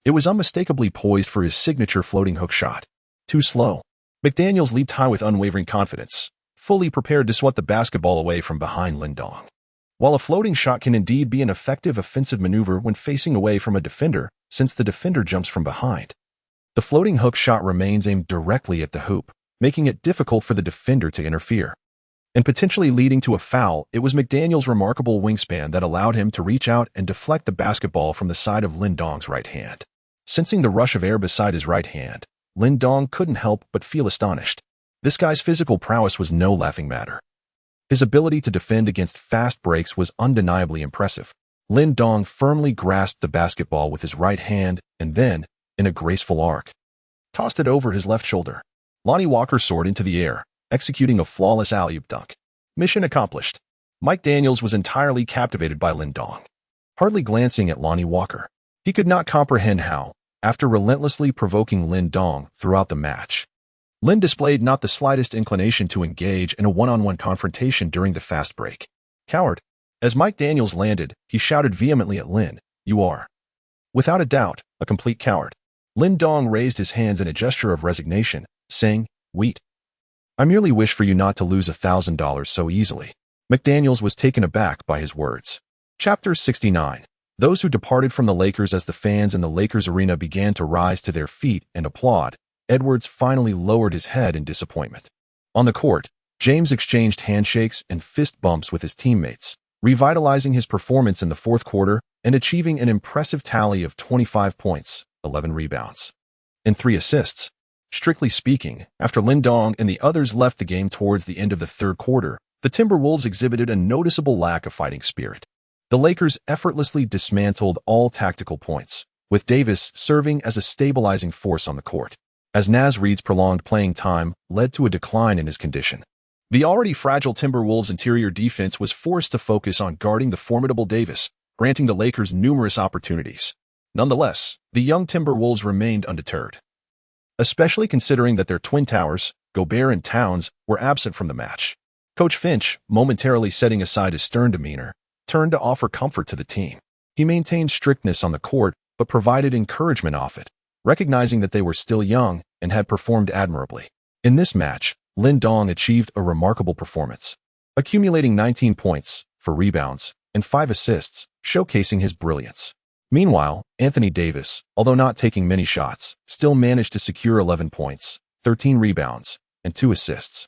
It was unmistakably poised for his signature floating hook shot. Too slow. McDaniels leaped high with unwavering confidence, fully prepared to swat the basketball away from behind Lin Dong. While a floating shot can indeed be an effective offensive maneuver when facing away from a defender, since the defender jumps from behind, the floating hook shot remains aimed directly at the hoop, making it difficult for the defender to interfere, and potentially leading to a foul. It was McDaniels' remarkable wingspan that allowed him to reach out and deflect the basketball from the side of Lin Dong's right hand. Sensing the rush of air beside his right hand, Lin Dong couldn't help but feel astonished. This guy's physical prowess was no laughing matter. His ability to defend against fast breaks was undeniably impressive. Lin Dong firmly grasped the basketball with his right hand and then, in a graceful arc, tossed it over his left shoulder. Lonnie Walker soared into the air, executing a flawless alley-oop dunk. Mission accomplished. Mike Daniels was entirely captivated by Lin Dong. Hardly glancing at Lonnie Walker, he could not comprehend how, after relentlessly provoking Lin Dong throughout the match, Lin displayed not the slightest inclination to engage in a one-on-one confrontation during the fast break. Coward. As Mike Daniels landed, he shouted vehemently at Lin, "You are, without a doubt, a complete coward." Lin Dong raised his hands in a gesture of resignation, saying, "Wheat. I merely wish for you not to lose $1,000 so easily." McDaniels was taken aback by his words. Chapter 69. Those who departed from the Lakers. As the fans in the Lakers arena began to rise to their feet and applaud, Edwards finally lowered his head in disappointment. On the court, James exchanged handshakes and fist bumps with his teammates, revitalizing his performance in the fourth quarter and achieving an impressive tally of 25 points, 11 rebounds, and 3 assists. Strictly speaking, after Lin Dong and the others left the game towards the end of the third quarter, the Timberwolves exhibited a noticeable lack of fighting spirit. The Lakers effortlessly dismantled all tactical points, with Davis serving as a stabilizing force on the court, as Naz Reid's prolonged playing time led to a decline in his condition. The already fragile Timberwolves' interior defense was forced to focus on guarding the formidable Davis, granting the Lakers numerous opportunities. Nonetheless, the young Timberwolves remained undeterred, especially considering that their twin towers, Gobert and Towns, were absent from the match. Coach Finch, momentarily setting aside his stern demeanor, turned to offer comfort to the team. He maintained strictness on the court, but provided encouragement off it, recognizing that they were still young and had performed admirably. In this match, Lin Dong achieved a remarkable performance, accumulating 19 points, 4 rebounds, and 5 assists, showcasing his brilliance. Meanwhile, Anthony Davis, although not taking many shots, still managed to secure 11 points, 13 rebounds, and 2 assists.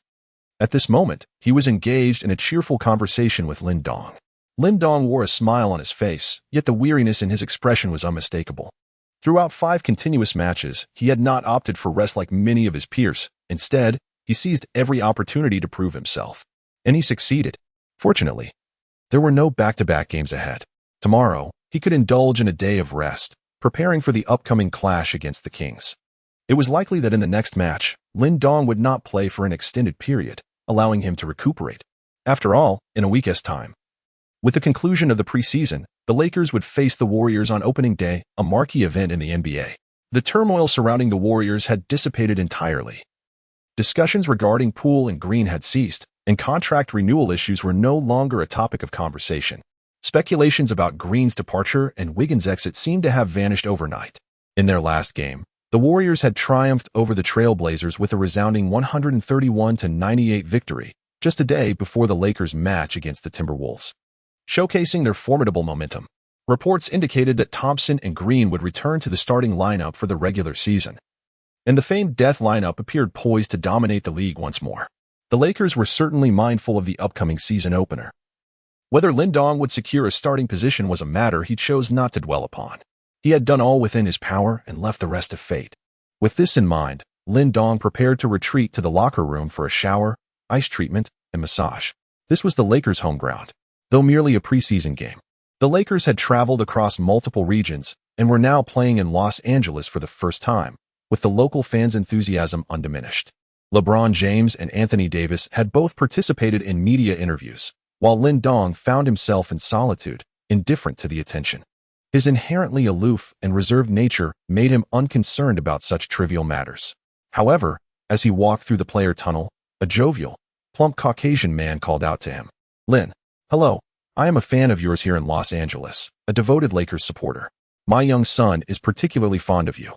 At this moment, he was engaged in a cheerful conversation with Lin Dong. Lin Dong wore a smile on his face, yet the weariness in his expression was unmistakable. Throughout 5 continuous matches, he had not opted for rest like many of his peers. Instead, he seized every opportunity to prove himself. And he succeeded. Fortunately, there were no back-to-back games ahead. Tomorrow, he could indulge in a day of rest, preparing for the upcoming clash against the Kings. It was likely that in the next match, Lin Dong would not play for an extended period, allowing him to recuperate. After all, in a week's time. With the conclusion of the preseason, the Lakers would face the Warriors on opening day, a marquee event in the NBA. The turmoil surrounding the Warriors had dissipated entirely. Discussions regarding Poole and Green had ceased, and contract renewal issues were no longer a topic of conversation. Speculations about Green's departure and Wiggins' exit seemed to have vanished overnight. In their last game, the Warriors had triumphed over the Trailblazers with a resounding 131-98 victory, just a day before the Lakers' match against the Timberwolves, showcasing their formidable momentum. Reports indicated that Thompson and Green would return to the starting lineup for the regular season, and the famed death lineup appeared poised to dominate the league once more. The Lakers were certainly mindful of the upcoming season opener. Whether Lin Dong would secure a starting position was a matter he chose not to dwell upon. He had done all within his power and left the rest to fate. With this in mind, Lin Dong prepared to retreat to the locker room for a shower, ice treatment, and massage. This was the Lakers' home ground. Though merely a preseason game, the Lakers had traveled across multiple regions and were now playing in Los Angeles for the first time, with the local fans' enthusiasm undiminished. LeBron James and Anthony Davis had both participated in media interviews, while Lin Dong found himself in solitude, indifferent to the attention. His inherently aloof and reserved nature made him unconcerned about such trivial matters. However, as he walked through the player tunnel, a jovial, plump Caucasian man called out to him, "Lin, hello. I am a fan of yours here in Los Angeles, a devoted Lakers supporter. My young son is particularly fond of you.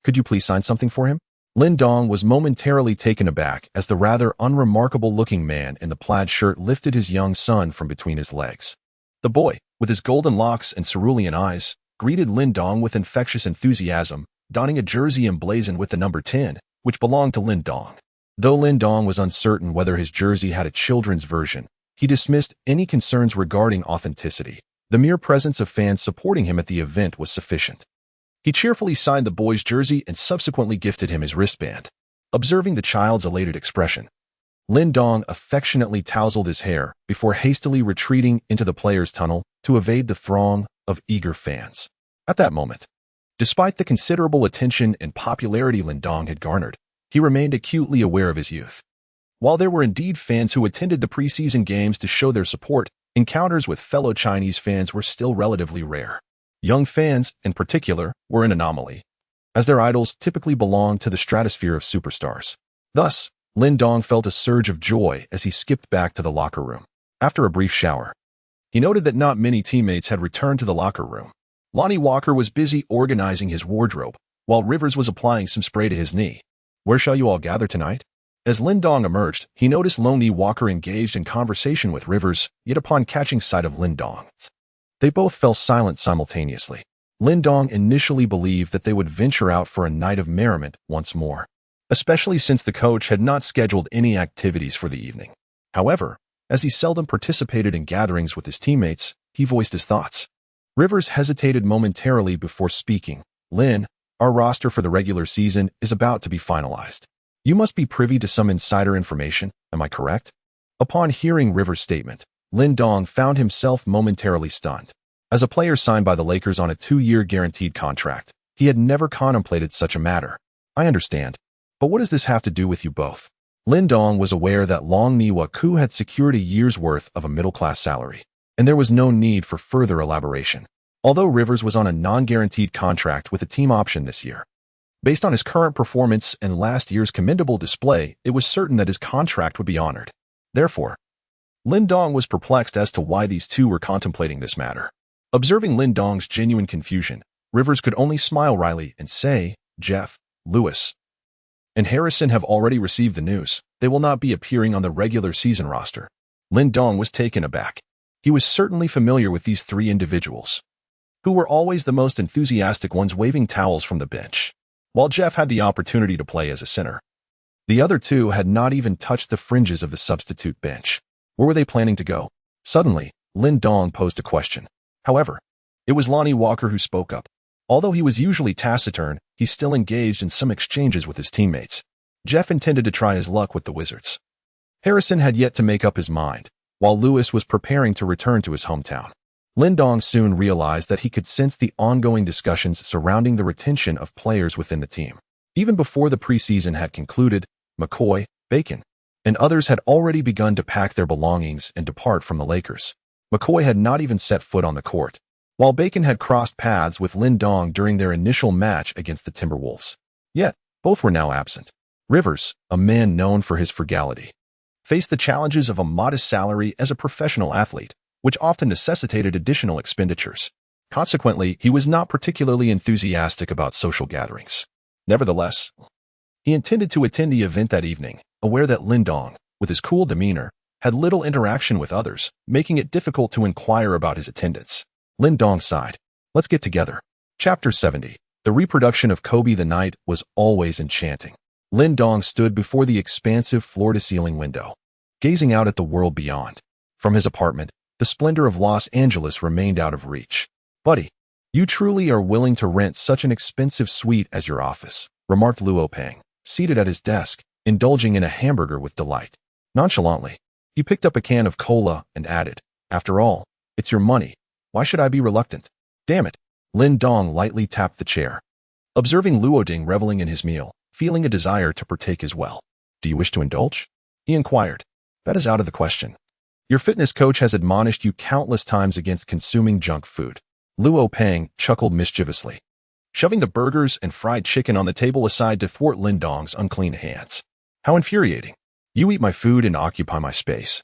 Could you please sign something for him?" Lin Dong was momentarily taken aback as the rather unremarkable-looking man in the plaid shirt lifted his young son from between his legs. The boy, with his golden locks and cerulean eyes, greeted Lin Dong with infectious enthusiasm, donning a jersey emblazoned with the number 10, which belonged to Lin Dong. Though Lin Dong was uncertain whether his jersey had a children's version, he dismissed any concerns regarding authenticity. The mere presence of fans supporting him at the event was sufficient. He cheerfully signed the boy's jersey and subsequently gifted him his wristband. Observing the child's elated expression, Lin Dong affectionately tousled his hair before hastily retreating into the players' tunnel to evade the throng of eager fans. At that moment, despite the considerable attention and popularity Lin Dong had garnered, he remained acutely aware of his youth. While there were indeed fans who attended the preseason games to show their support, encounters with fellow Chinese fans were still relatively rare. Young fans, in particular, were an anomaly, as their idols typically belonged to the stratosphere of superstars. Thus, Lin Dong felt a surge of joy as he skipped back to the locker room. After a brief shower, he noted that not many teammates had returned to the locker room. Lonnie Walker was busy organizing his wardrobe, while Rivers was applying some spray to his knee. "Where shall you all gather tonight?" As Lin Dong emerged, he noticed Lonnie Walker engaged in conversation with Rivers, yet upon catching sight of Lin Dong, they both fell silent simultaneously. Lin Dong initially believed that they would venture out for a night of merriment once more, especially since the coach had not scheduled any activities for the evening. However, as he seldom participated in gatherings with his teammates, he voiced his thoughts. Rivers hesitated momentarily before speaking. "Lin, our roster for the regular season is about to be finalized. You must be privy to some insider information, am I correct?" Upon hearing Rivers' statement, Lin Dong found himself momentarily stunned. As a player signed by the Lakers on a 2-year guaranteed contract, he had never contemplated such a matter. "I understand. But what does this have to do with you both?" Lin Dong was aware that Long Niwa Ku had secured a year's worth of a middle-class salary, and there was no need for further elaboration. Although Rivers was on a non-guaranteed contract with a team option this year, based on his current performance and last year's commendable display, it was certain that his contract would be honored. Therefore, Lin Dong was perplexed as to why these two were contemplating this matter. Observing Lin Dong's genuine confusion, Rivers could only smile wryly and say, "Jeff, Lewis, and Harrison have already received the news. They will not be appearing on the regular season roster." Lin Dong was taken aback. He was certainly familiar with these three individuals, who were always the most enthusiastic ones waving towels from the bench. While Jeff had the opportunity to play as a center, the other two had not even touched the fringes of the substitute bench. Where were they planning to go? Suddenly, Lin Dong posed a question. However, it was Lonnie Walker who spoke up. Although he was usually taciturn, he still engaged in some exchanges with his teammates. Jeff intended to try his luck with the Wizards. Harrison had yet to make up his mind, while Lewis was preparing to return to his hometown. Lin Dong soon realized that he could sense the ongoing discussions surrounding the retention of players within the team. Even before the preseason had concluded, McCoy, Bacon, and others had already begun to pack their belongings and depart from the Lakers. McCoy had not even set foot on the court, while Bacon had crossed paths with Lin Dong during their initial match against the Timberwolves. Yet, both were now absent. Rivers, a man known for his frugality, faced the challenges of a modest salary as a professional athlete, which often necessitated additional expenditures. Consequently, he was not particularly enthusiastic about social gatherings. Nevertheless, he intended to attend the event that evening, aware that Lin Dong, with his cool demeanor, had little interaction with others, making it difficult to inquire about his attendance. Lin Dong sighed. "Let's get together." Chapter 70. The reproduction of Kobe the Night was always enchanting. Lin Dong stood before the expansive floor-to-ceiling window, gazing out at the world beyond. From his apartment, the splendor of Los Angeles remained out of reach. "Buddy, you truly are willing to rent such an expensive suite as your office," remarked Luo Peng, seated at his desk, indulging in a hamburger with delight. Nonchalantly, he picked up a can of cola and added, "After all, it's your money. Why should I be reluctant?" "Damn it." Lin Dong lightly tapped the chair, observing Luo Ding reveling in his meal, feeling a desire to partake as well. "Do you wish to indulge?" he inquired. "That is out of the question. Your fitness coach has admonished you countless times against consuming junk food." Luo Peng chuckled mischievously, shoving the burgers and fried chicken on the table aside to thwart Lin Dong's unclean hands. "How infuriating. You eat my food and occupy my space,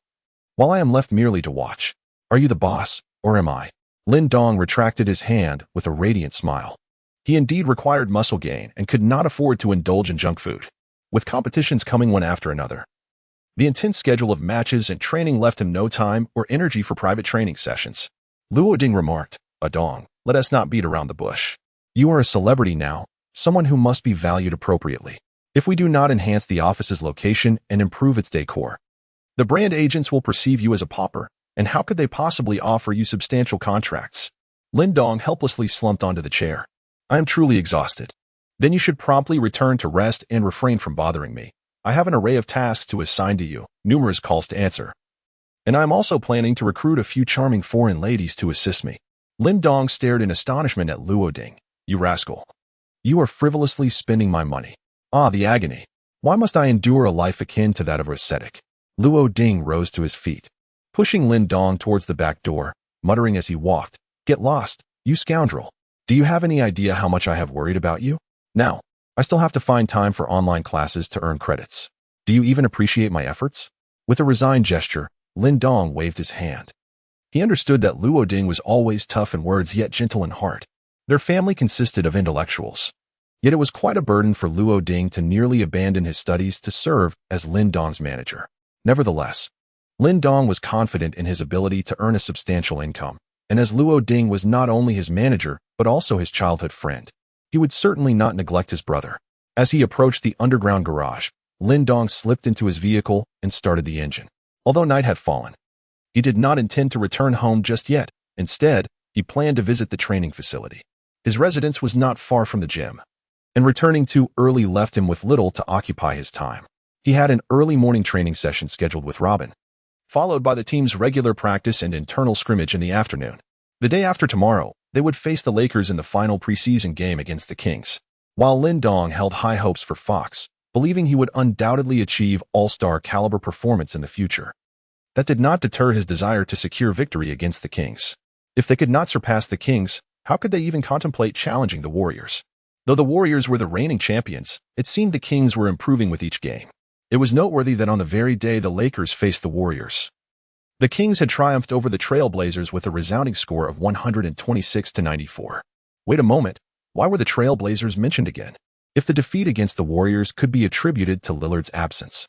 while I am left merely to watch. Are you the boss, or am I?" Lin Dong retracted his hand with a radiant smile. He indeed required muscle gain and could not afford to indulge in junk food, with competitions coming one after another. The intense schedule of matches and training left him no time or energy for private training sessions. Luo Ding remarked, "Dong, let us not beat around the bush. You are a celebrity now, someone who must be valued appropriately. If we do not enhance the office's location and improve its decor, the brand agents will perceive you as a pauper, and how could they possibly offer you substantial contracts?" Lin Dong helplessly slumped onto the chair. "I am truly exhausted." "Then you should promptly return to rest and refrain from bothering me." I have an array of tasks to assign to you, numerous calls to answer. And I am also planning to recruit a few charming foreign ladies to assist me. Lin Dong stared in astonishment at Luo Ding. You rascal. You are frivolously spending my money. Ah, the agony. Why must I endure a life akin to that of an ascetic? Luo Ding rose to his feet, pushing Lin Dong towards the back door, muttering as he walked, Get lost, you scoundrel. Do you have any idea how much I have worried about you? Now, I still have to find time for online classes to earn credits. Do you even appreciate my efforts? With a resigned gesture, Lin Dong waved his hand. He understood that Luo Ding was always tough in words yet gentle in heart. Their family consisted of intellectuals. Yet it was quite a burden for Luo Ding to nearly abandon his studies to serve as Lin Dong's manager. Nevertheless, Lin Dong was confident in his ability to earn a substantial income, and as Luo Ding was not only his manager but also his childhood friend, he would certainly not neglect his brother. As he approached the underground garage, Lin Dong slipped into his vehicle and started the engine. Although night had fallen, he did not intend to return home just yet. Instead, he planned to visit the training facility. His residence was not far from the gym, and returning too early left him with little to occupy his time. He had an early morning training session scheduled with Robin, followed by the team's regular practice and internal scrimmage in the afternoon. The day after tomorrow, they would face the Lakers in the final preseason game against the Kings. While Lin Dong held high hopes for Fox, believing he would undoubtedly achieve all-star caliber performance in the future, that did not deter his desire to secure victory against the Kings. If they could not surpass the Kings, how could they even contemplate challenging the Warriors? Though the Warriors were the reigning champions, it seemed the Kings were improving with each game. It was noteworthy that on the very day the Lakers faced the Warriors, the Kings had triumphed over the Trail Blazers with a resounding score of 126-94. Wait a moment, why were the Trail Blazers mentioned again? If the defeat against the Warriors could be attributed to Lillard's absence.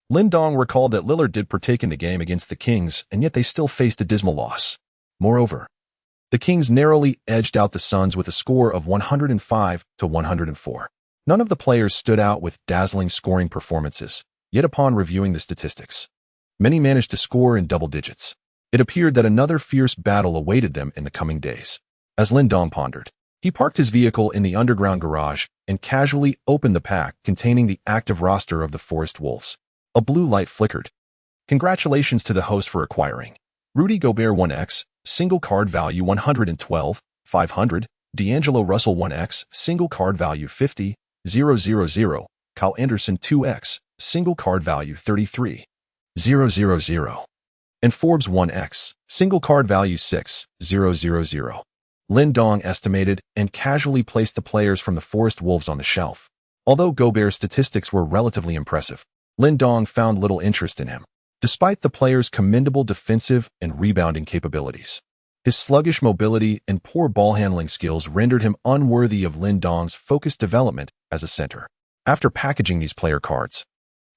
Lin Dong recalled that Lillard did partake in the game against the Kings, and yet they still faced a dismal loss. Moreover, the Kings narrowly edged out the Suns with a score of 105-104. None of the players stood out with dazzling scoring performances, yet upon reviewing the statistics, many managed to score in double digits. It appeared that another fierce battle awaited them in the coming days. As Lin Dong pondered, he parked his vehicle in the underground garage and casually opened the pack containing the active roster of the Forest Wolves. A blue light flickered. Congratulations to the host for acquiring Rudy Gobert 1x, single card value 112, 500, D'Angelo Russell 1x, single card value 50, 000, Kyle Anderson 2x, single card value 33, 000, and Forbes 1x, single card value 6, 000. Lin Dong estimated and casually placed the players from the Forest Wolves on the shelf. Although Gobert's statistics were relatively impressive, Lin Dong found little interest in him, despite the player's commendable defensive and rebounding capabilities. His sluggish mobility and poor ball handling skills rendered him unworthy of Lin Dong's focused development as a center. After packaging these player cards,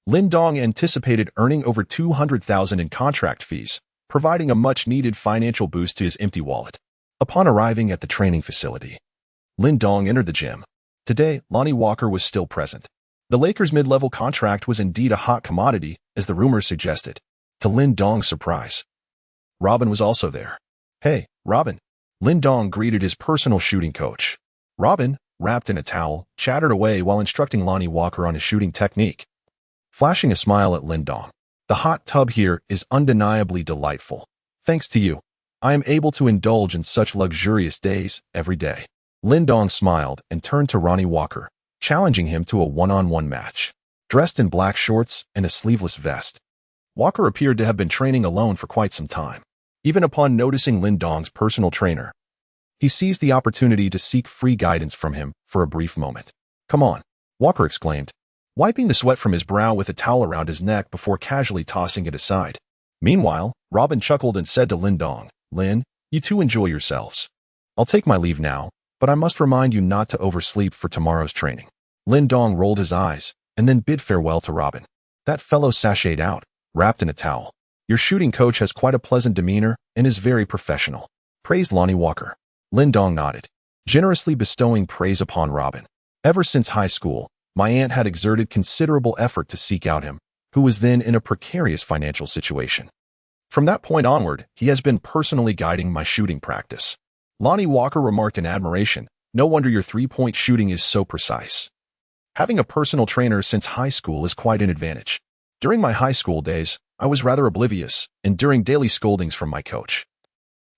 Lin Dong anticipated earning over $200,000 in contract fees, providing a much-needed financial boost to his empty wallet. Upon arriving at the training facility, Lin Dong entered the gym. Today, Lonnie Walker was still present. The Lakers' mid-level contract was indeed a hot commodity, as the rumors suggested. To Lin Dong's surprise, Robin was also there. Hey, Robin. Lin Dong greeted his personal shooting coach. Robin, wrapped in a towel, chattered away while instructing Lonnie Walker on his shooting technique. Flashing a smile at Lin Dong, the hot tub here is undeniably delightful. Thanks to you, I am able to indulge in such luxurious days every day. Lin Dong smiled and turned to Lonnie Walker, challenging him to a one-on-one match. Dressed in black shorts and a sleeveless vest, Walker appeared to have been training alone for quite some time. Even upon noticing Lin Dong's personal trainer, he seized the opportunity to seek free guidance from him for a brief moment. Come on, Walker exclaimed, wiping the sweat from his brow with a towel around his neck before casually tossing it aside. Meanwhile, Robin chuckled and said to Lin Dong, Lin, you two enjoy yourselves. I'll take my leave now, but I must remind you not to oversleep for tomorrow's training. Lin Dong rolled his eyes and then bid farewell to Robin. That fellow sashayed out, wrapped in a towel. Your shooting coach has quite a pleasant demeanor and is very professional, praised Lonnie Walker. Lin Dong nodded, generously bestowing praise upon Robin. Ever since high school, my aunt had exerted considerable effort to seek out him, who was then in a precarious financial situation. From that point onward, he has been personally guiding my shooting practice. Lonnie Walker remarked in admiration, no wonder your three-point shooting is so precise. Having a personal trainer since high school is quite an advantage. During my high school days, I was rather oblivious, enduring daily scoldings from my coach.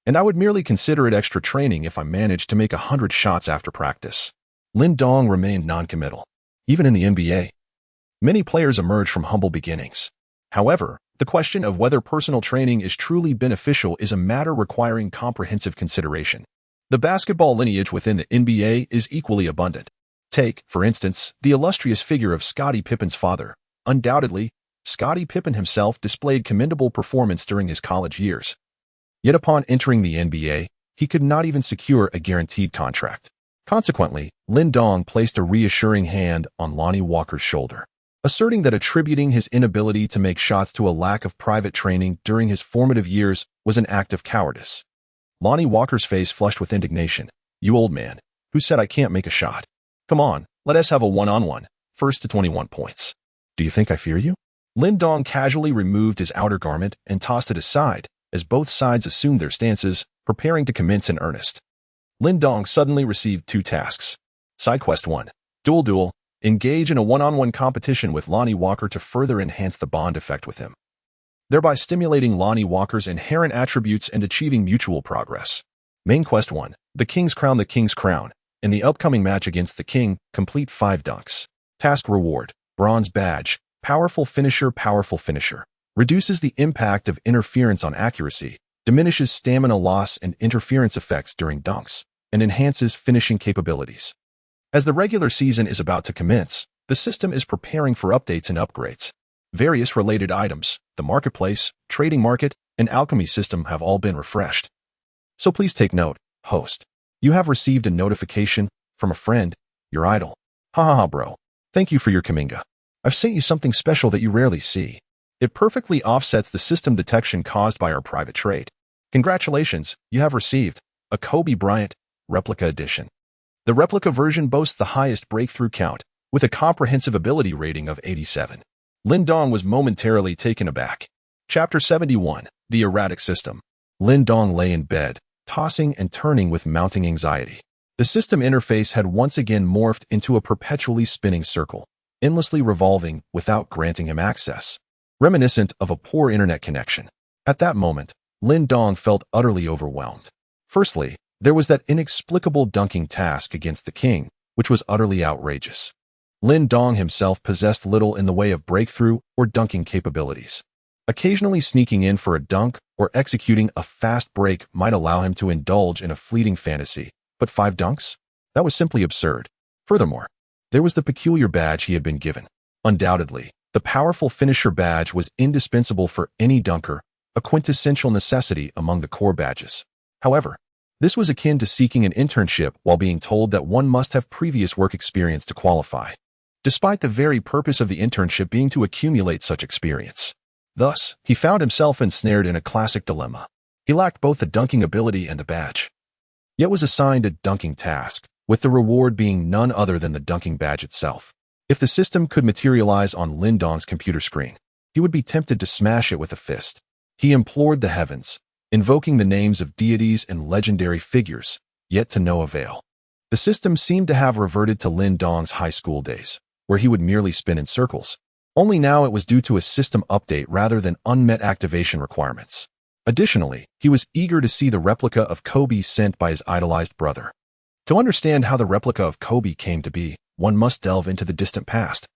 And I would merely consider it extra training if I managed to make 100 shots after practice. Lin Dong remained non-committal. Even in the NBA, many players emerge from humble beginnings. However, the question of whether personal training is truly beneficial is a matter requiring comprehensive consideration. The basketball lineage within the NBA is equally abundant. Take, for instance, the illustrious figure of Scottie Pippen's father. Undoubtedly, Scottie Pippen himself displayed commendable performance during his college years. Yet upon entering the NBA, he could not even secure a guaranteed contract. Consequently, Lin Dong placed a reassuring hand on Lonnie Walker's shoulder, asserting that attributing his inability to make shots to a lack of private training during his formative years was an act of cowardice. Lonnie Walker's face flushed with indignation. "You old man, who said I can't make a shot? Come on, let us have a one-on-one, first to 21 points. Do you think I fear you?" Lin Dong casually removed his outer garment and tossed it aside, as both sides assumed their stances, preparing to commence in earnest. Lin Dong suddenly received 2 tasks. Side quest 1. Duel. Engage in a one-on-one competition with Lonnie Walker to further enhance the bond effect with him, thereby stimulating Lonnie Walker's inherent attributes and achieving mutual progress. Main quest 1. The King's Crown. In the upcoming match against the King, complete 5 dunks. Task reward. Bronze badge. Powerful finisher. Reduces the impact of interference on accuracy, diminishes stamina loss and interference effects during dunks, and enhances finishing capabilities. As the regular season is about to commence, the system is preparing for updates and upgrades. Various related items, the marketplace, trading market, and alchemy system have all been refreshed. So please take note, host. You have received a notification from a friend, your idol. Ha bro. Thank you for your Kaminga. I've sent you something special that you rarely see. It perfectly offsets the system detection caused by our private trade. Congratulations, you have received a Kobe Bryant Replica Edition. The replica version boasts the highest breakthrough count, with a comprehensive ability rating of 87. Lin Dong was momentarily taken aback. Chapter 71. The Erratic System. Lin Dong lay in bed, tossing and turning with mounting anxiety. The system interface had once again morphed into a perpetually spinning circle, endlessly revolving without granting him access, reminiscent of a poor internet connection. At that moment, Lin Dong felt utterly overwhelmed. Firstly, there was that inexplicable dunking task against the King, which was utterly outrageous. Lin Dong himself possessed little in the way of breakthrough or dunking capabilities. Occasionally sneaking in for a dunk or executing a fast break might allow him to indulge in a fleeting fantasy, but 5 dunks? That was simply absurd. Furthermore, there was the peculiar badge he had been given. Undoubtedly, the powerful finisher badge was indispensable for any dunker, a quintessential necessity among the core badges. However, this was akin to seeking an internship while being told that one must have previous work experience to qualify, despite the very purpose of the internship being to accumulate such experience. Thus, he found himself ensnared in a classic dilemma. He lacked both the dunking ability and the badge, yet was assigned a dunking task, with the reward being none other than the dunking badge itself. If the system could materialize on Lin Dong's computer screen, he would be tempted to smash it with a fist. He implored the heavens, invoking the names of deities and legendary figures, yet to no avail. The system seemed to have reverted to Lin Dong's high school days, where he would merely spin in circles. Only now it was due to a system update rather than unmet activation requirements. Additionally, he was eager to see the replica of Kobe sent by his idolized brother. To understand how the replica of Kobe came to be, one must delve into the distant past.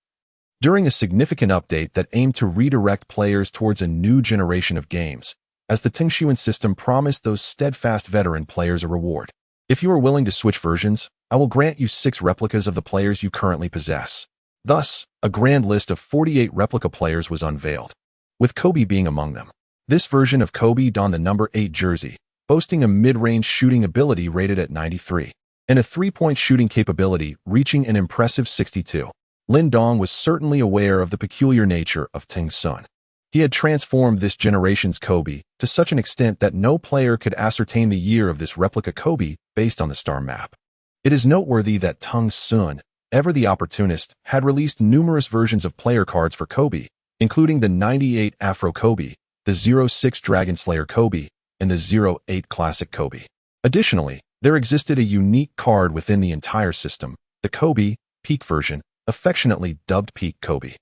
During a significant update that aimed to redirect players towards a new generation of games, as the Tingshuan system promised those steadfast veteran players a reward. If you are willing to switch versions, I will grant you 6 replicas of the players you currently possess. Thus, a grand list of 48 replica players was unveiled, with Kobe being among them. This version of Kobe donned the number 8 jersey, boasting a mid-range shooting ability rated at 93, and a 3-point shooting capability reaching an impressive 62. Lin Dong was certainly aware of the peculiar nature of Ting's son. He had transformed this generation's Kobe to such an extent that no player could ascertain the year of this replica Kobe based on the star map. It is noteworthy that Ting's son, ever the opportunist, had released numerous versions of player cards for Kobe, including the 98 Afro Kobe, the 06 Dragon Slayer Kobe, and the 08 Classic Kobe. Additionally, there existed a unique card within the entire system, the Kobe Peak version, affectionately dubbed Peak Kobe.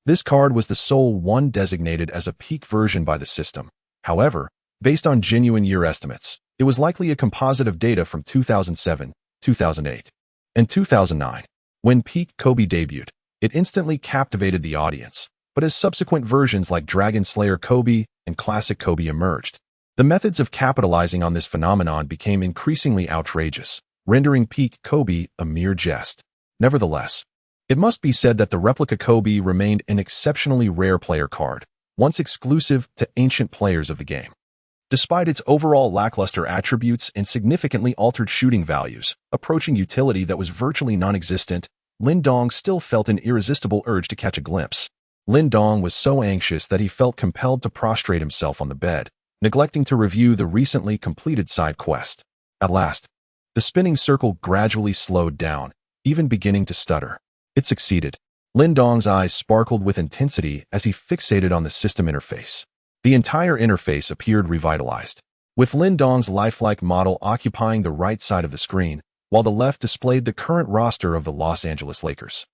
This card was the sole one designated as a peak version by the system. However, based on genuine year estimates, it was likely a composite of data from 2007, 2008, and 2009. When Peak Kobe debuted, it instantly captivated the audience, but as subsequent versions like Dragon Slayer Kobe and Classic Kobe emerged, the methods of capitalizing on this phenomenon became increasingly outrageous, rendering Peak Kobe a mere jest. Nevertheless, it must be said that the replica Kobe remained an exceptionally rare player card, once exclusive to ancient players of the game. Despite its overall lackluster attributes and significantly altered shooting values, approaching utility that was virtually non-existent, Lin Dong still felt an irresistible urge to catch a glimpse. Lin Dong was so anxious that he felt compelled to prostrate himself on the bed, neglecting to review the recently completed side quest. At last, the spinning circle gradually slowed down, even beginning to stutter. It succeeded. Lin Dong's eyes sparkled with intensity as he fixated on the system interface. The entire interface appeared revitalized, with Lin Dong's lifelike model occupying the right side of the screen, while the left displayed the current roster of the Los Angeles Lakers.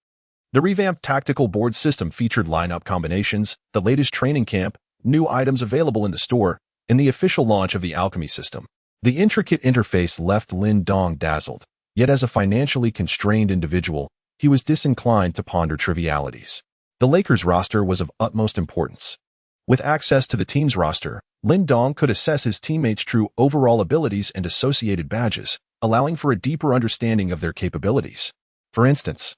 The revamped tactical board system featured lineup combinations, the latest training camp, new items available in the store, and the official launch of the Alchemy system. The intricate interface left Lin Dong dazzled, yet as a financially constrained individual, he was disinclined to ponder trivialities. The Lakers roster was of utmost importance. With access to the team's roster, Lin Dong could assess his teammates' true overall abilities and associated badges, allowing for a deeper understanding of their capabilities. For instance,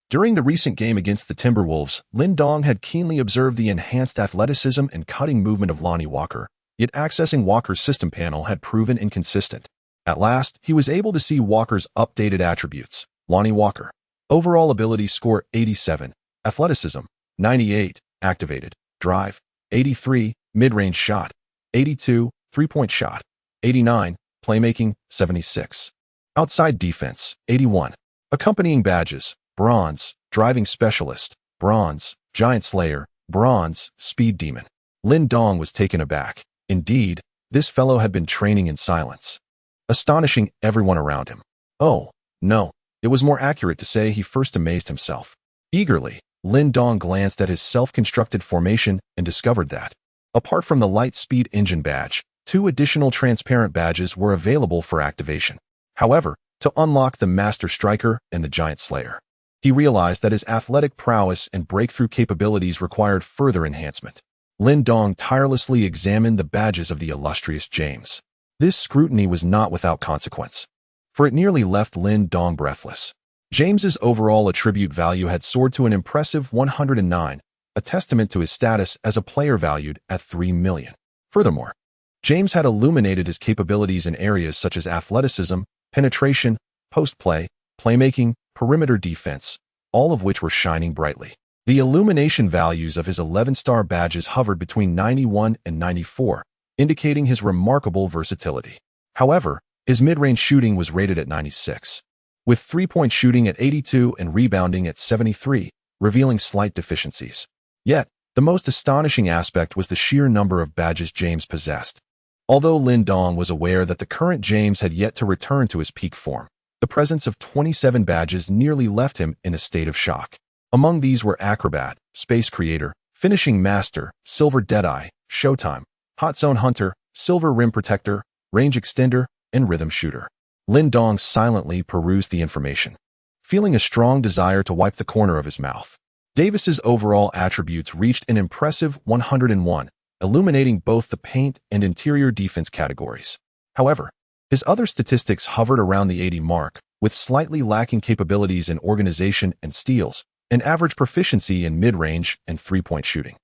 during the recent game against the Timberwolves, Lin Dong had keenly observed the enhanced athleticism and cutting movement of Lonnie Walker, yet accessing Walker's system panel had proven inconsistent. At last, he was able to see Walker's updated attributes. Lonnie Walker. Overall ability score 87, athleticism 98, activated, drive 83, mid-range shot 82, three-point shot 89, playmaking 76, outside defense 81. Accompanying badges: bronze, driving specialist, bronze, giant slayer, bronze, speed demon. Lin Dong was taken aback. Indeed, this fellow had been training in silence, astonishing everyone around him. Oh, no. It was more accurate to say he first amazed himself. Eagerly, Lin Dong glanced at his self-constructed formation and discovered that, apart from the light speed engine badge, 2 additional transparent badges were available for activation. However, to unlock the Master Striker and the Giant Slayer, he realized that his athletic prowess and breakthrough capabilities required further enhancement. Lin Dong tirelessly examined the badges of the illustrious James. This scrutiny was not without consequence, for it nearly left Lin Dong breathless. James's overall attribute value had soared to an impressive 109, a testament to his status as a player valued at $3 million. Furthermore, James had illuminated his capabilities in areas such as athleticism, penetration, post-play, playmaking, perimeter defense, all of which were shining brightly. The illumination values of his 11-star badges hovered between 91 and 94, indicating his remarkable versatility. However, his mid-range shooting was rated at 96, with three-point shooting at 82 and rebounding at 73, revealing slight deficiencies. Yet, the most astonishing aspect was the sheer number of badges James possessed. Although Lin Dong was aware that the current James had yet to return to his peak form, the presence of 27 badges nearly left him in a state of shock. Among these were Acrobat, Space Creator, Finishing Master, Silver Deadeye, Showtime, Hot Zone Hunter, Silver Rim Protector, Range Extender, and Rhythm Shooter. Lin Dong silently perused the information, feeling a strong desire to wipe the corner of his mouth. Davis's overall attributes reached an impressive 101, illuminating both the paint and interior defense categories. However, his other statistics hovered around the 80 mark, with slightly lacking capabilities in organization and steals, and average proficiency in mid-range and three-point shooting.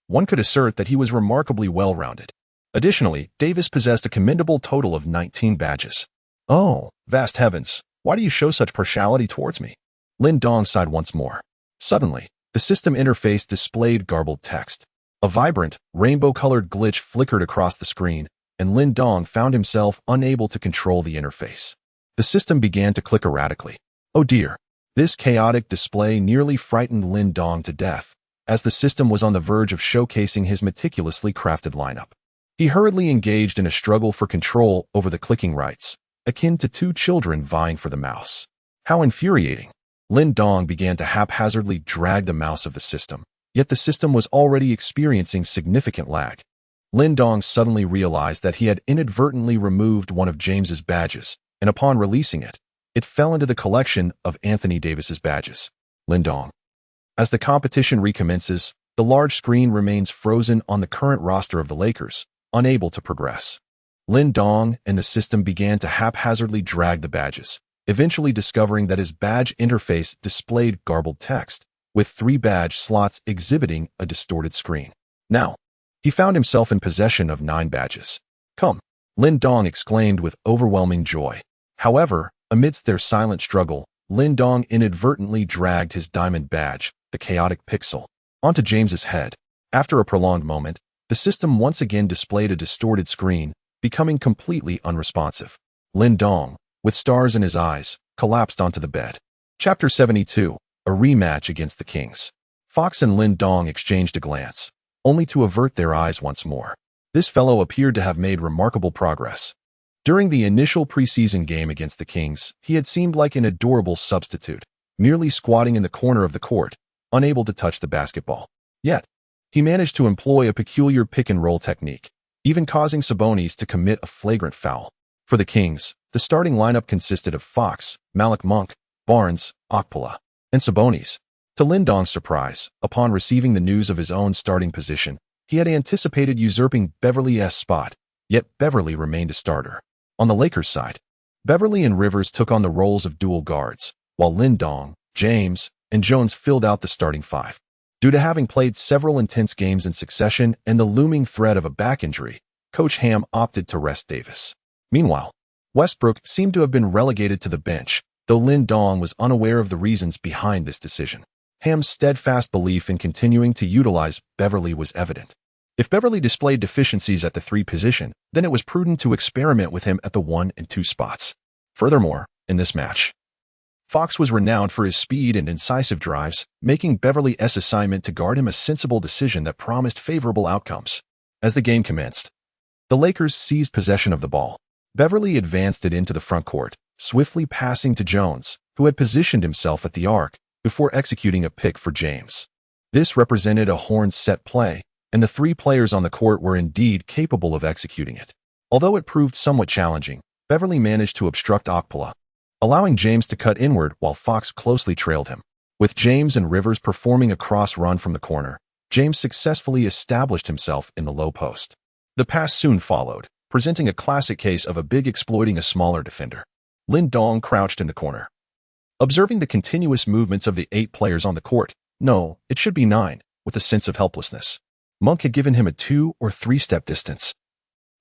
One could assert that he was remarkably well-rounded. Additionally, Davis possessed a commendable total of 19 badges. Oh, vast heavens, why do you show such partiality towards me? Lin Dong sighed once more. Suddenly, the system interface displayed garbled text. A vibrant, rainbow-colored glitch flickered across the screen, and Lin Dong found himself unable to control the interface. The system began to click erratically. Oh dear. This chaotic display nearly frightened Lin Dong to death, as the system was on the verge of showcasing his meticulously crafted lineup. He hurriedly engaged in a struggle for control over the clicking rights, akin to two children vying for the mouse. How infuriating. Lin Dong began to haphazardly drag the mouse of the system, yet the system was already experiencing significant lag. Lin Dong suddenly realized that he had inadvertently removed one of James's badges, and upon releasing it, it fell into the collection of Anthony Davis's badges. Lin Dong. As the competition recommences, the large screen remains frozen on the current roster of the Lakers, unable to progress. Lin Dong and the system began to haphazardly drag the badges, eventually discovering that his badge interface displayed garbled text, with 3 badge slots exhibiting a distorted screen. Now, he found himself in possession of 9 badges. "Come," Lin Dong exclaimed with overwhelming joy. However, amidst their silent struggle, Lin Dong inadvertently dragged his diamond badge, the chaotic pixel, onto James's head. After a prolonged moment, the system once again displayed a distorted screen, becoming completely unresponsive. Lin Dong, with stars in his eyes, collapsed onto the bed. Chapter 72, a rematch against the Kings. Fox and Lin Dong exchanged a glance, only to avert their eyes once more. This fellow appeared to have made remarkable progress. During the initial preseason game against the Kings, he had seemed like an adorable substitute, merely squatting in the corner of the court, unable to touch the basketball. Yet, he managed to employ a peculiar pick-and-roll technique, even causing Sabonis to commit a flagrant foul. For the Kings, the starting lineup consisted of Fox, Malik Monk, Barnes, Okpala, and Sabonis. To Lin Dong's surprise, upon receiving the news of his own starting position, he had anticipated usurping Beverly's spot, yet Beverly remained a starter. On the Lakers' side, Beverly and Rivers took on the roles of dual guards, while Lin Dong, James, and Jones filled out the starting 5. Due to having played several intense games in succession and the looming threat of a back injury, Coach Ham opted to rest Davis. Meanwhile, Westbrook seemed to have been relegated to the bench, though Lin Dong was unaware of the reasons behind this decision. Ham's steadfast belief in continuing to utilize Beverly was evident. If Beverly displayed deficiencies at the 3 position, then it was prudent to experiment with him at the 1 and 2 spots. Furthermore, in this match, Fox was renowned for his speed and incisive drives, making Beverly's assignment to guard him a sensible decision that promised favorable outcomes. As the game commenced, the Lakers seized possession of the ball. Beverly advanced it into the front court, swiftly passing to Jones, who had positioned himself at the arc, before executing a pick for James. This represented a horn set play, and the 3 players on the court were indeed capable of executing it. Although it proved somewhat challenging, Beverly managed to obstruct Okpala, allowing James to cut inward while Fox closely trailed him. With James and Rivers performing a cross run from the corner, James successfully established himself in the low post. The pass soon followed, presenting a classic case of a big exploiting a smaller defender. Lin Dong crouched in the corner, observing the continuous movements of the 8 players on the court. No, it should be 9, with a sense of helplessness. Monk had given him a 2 or 3-step distance.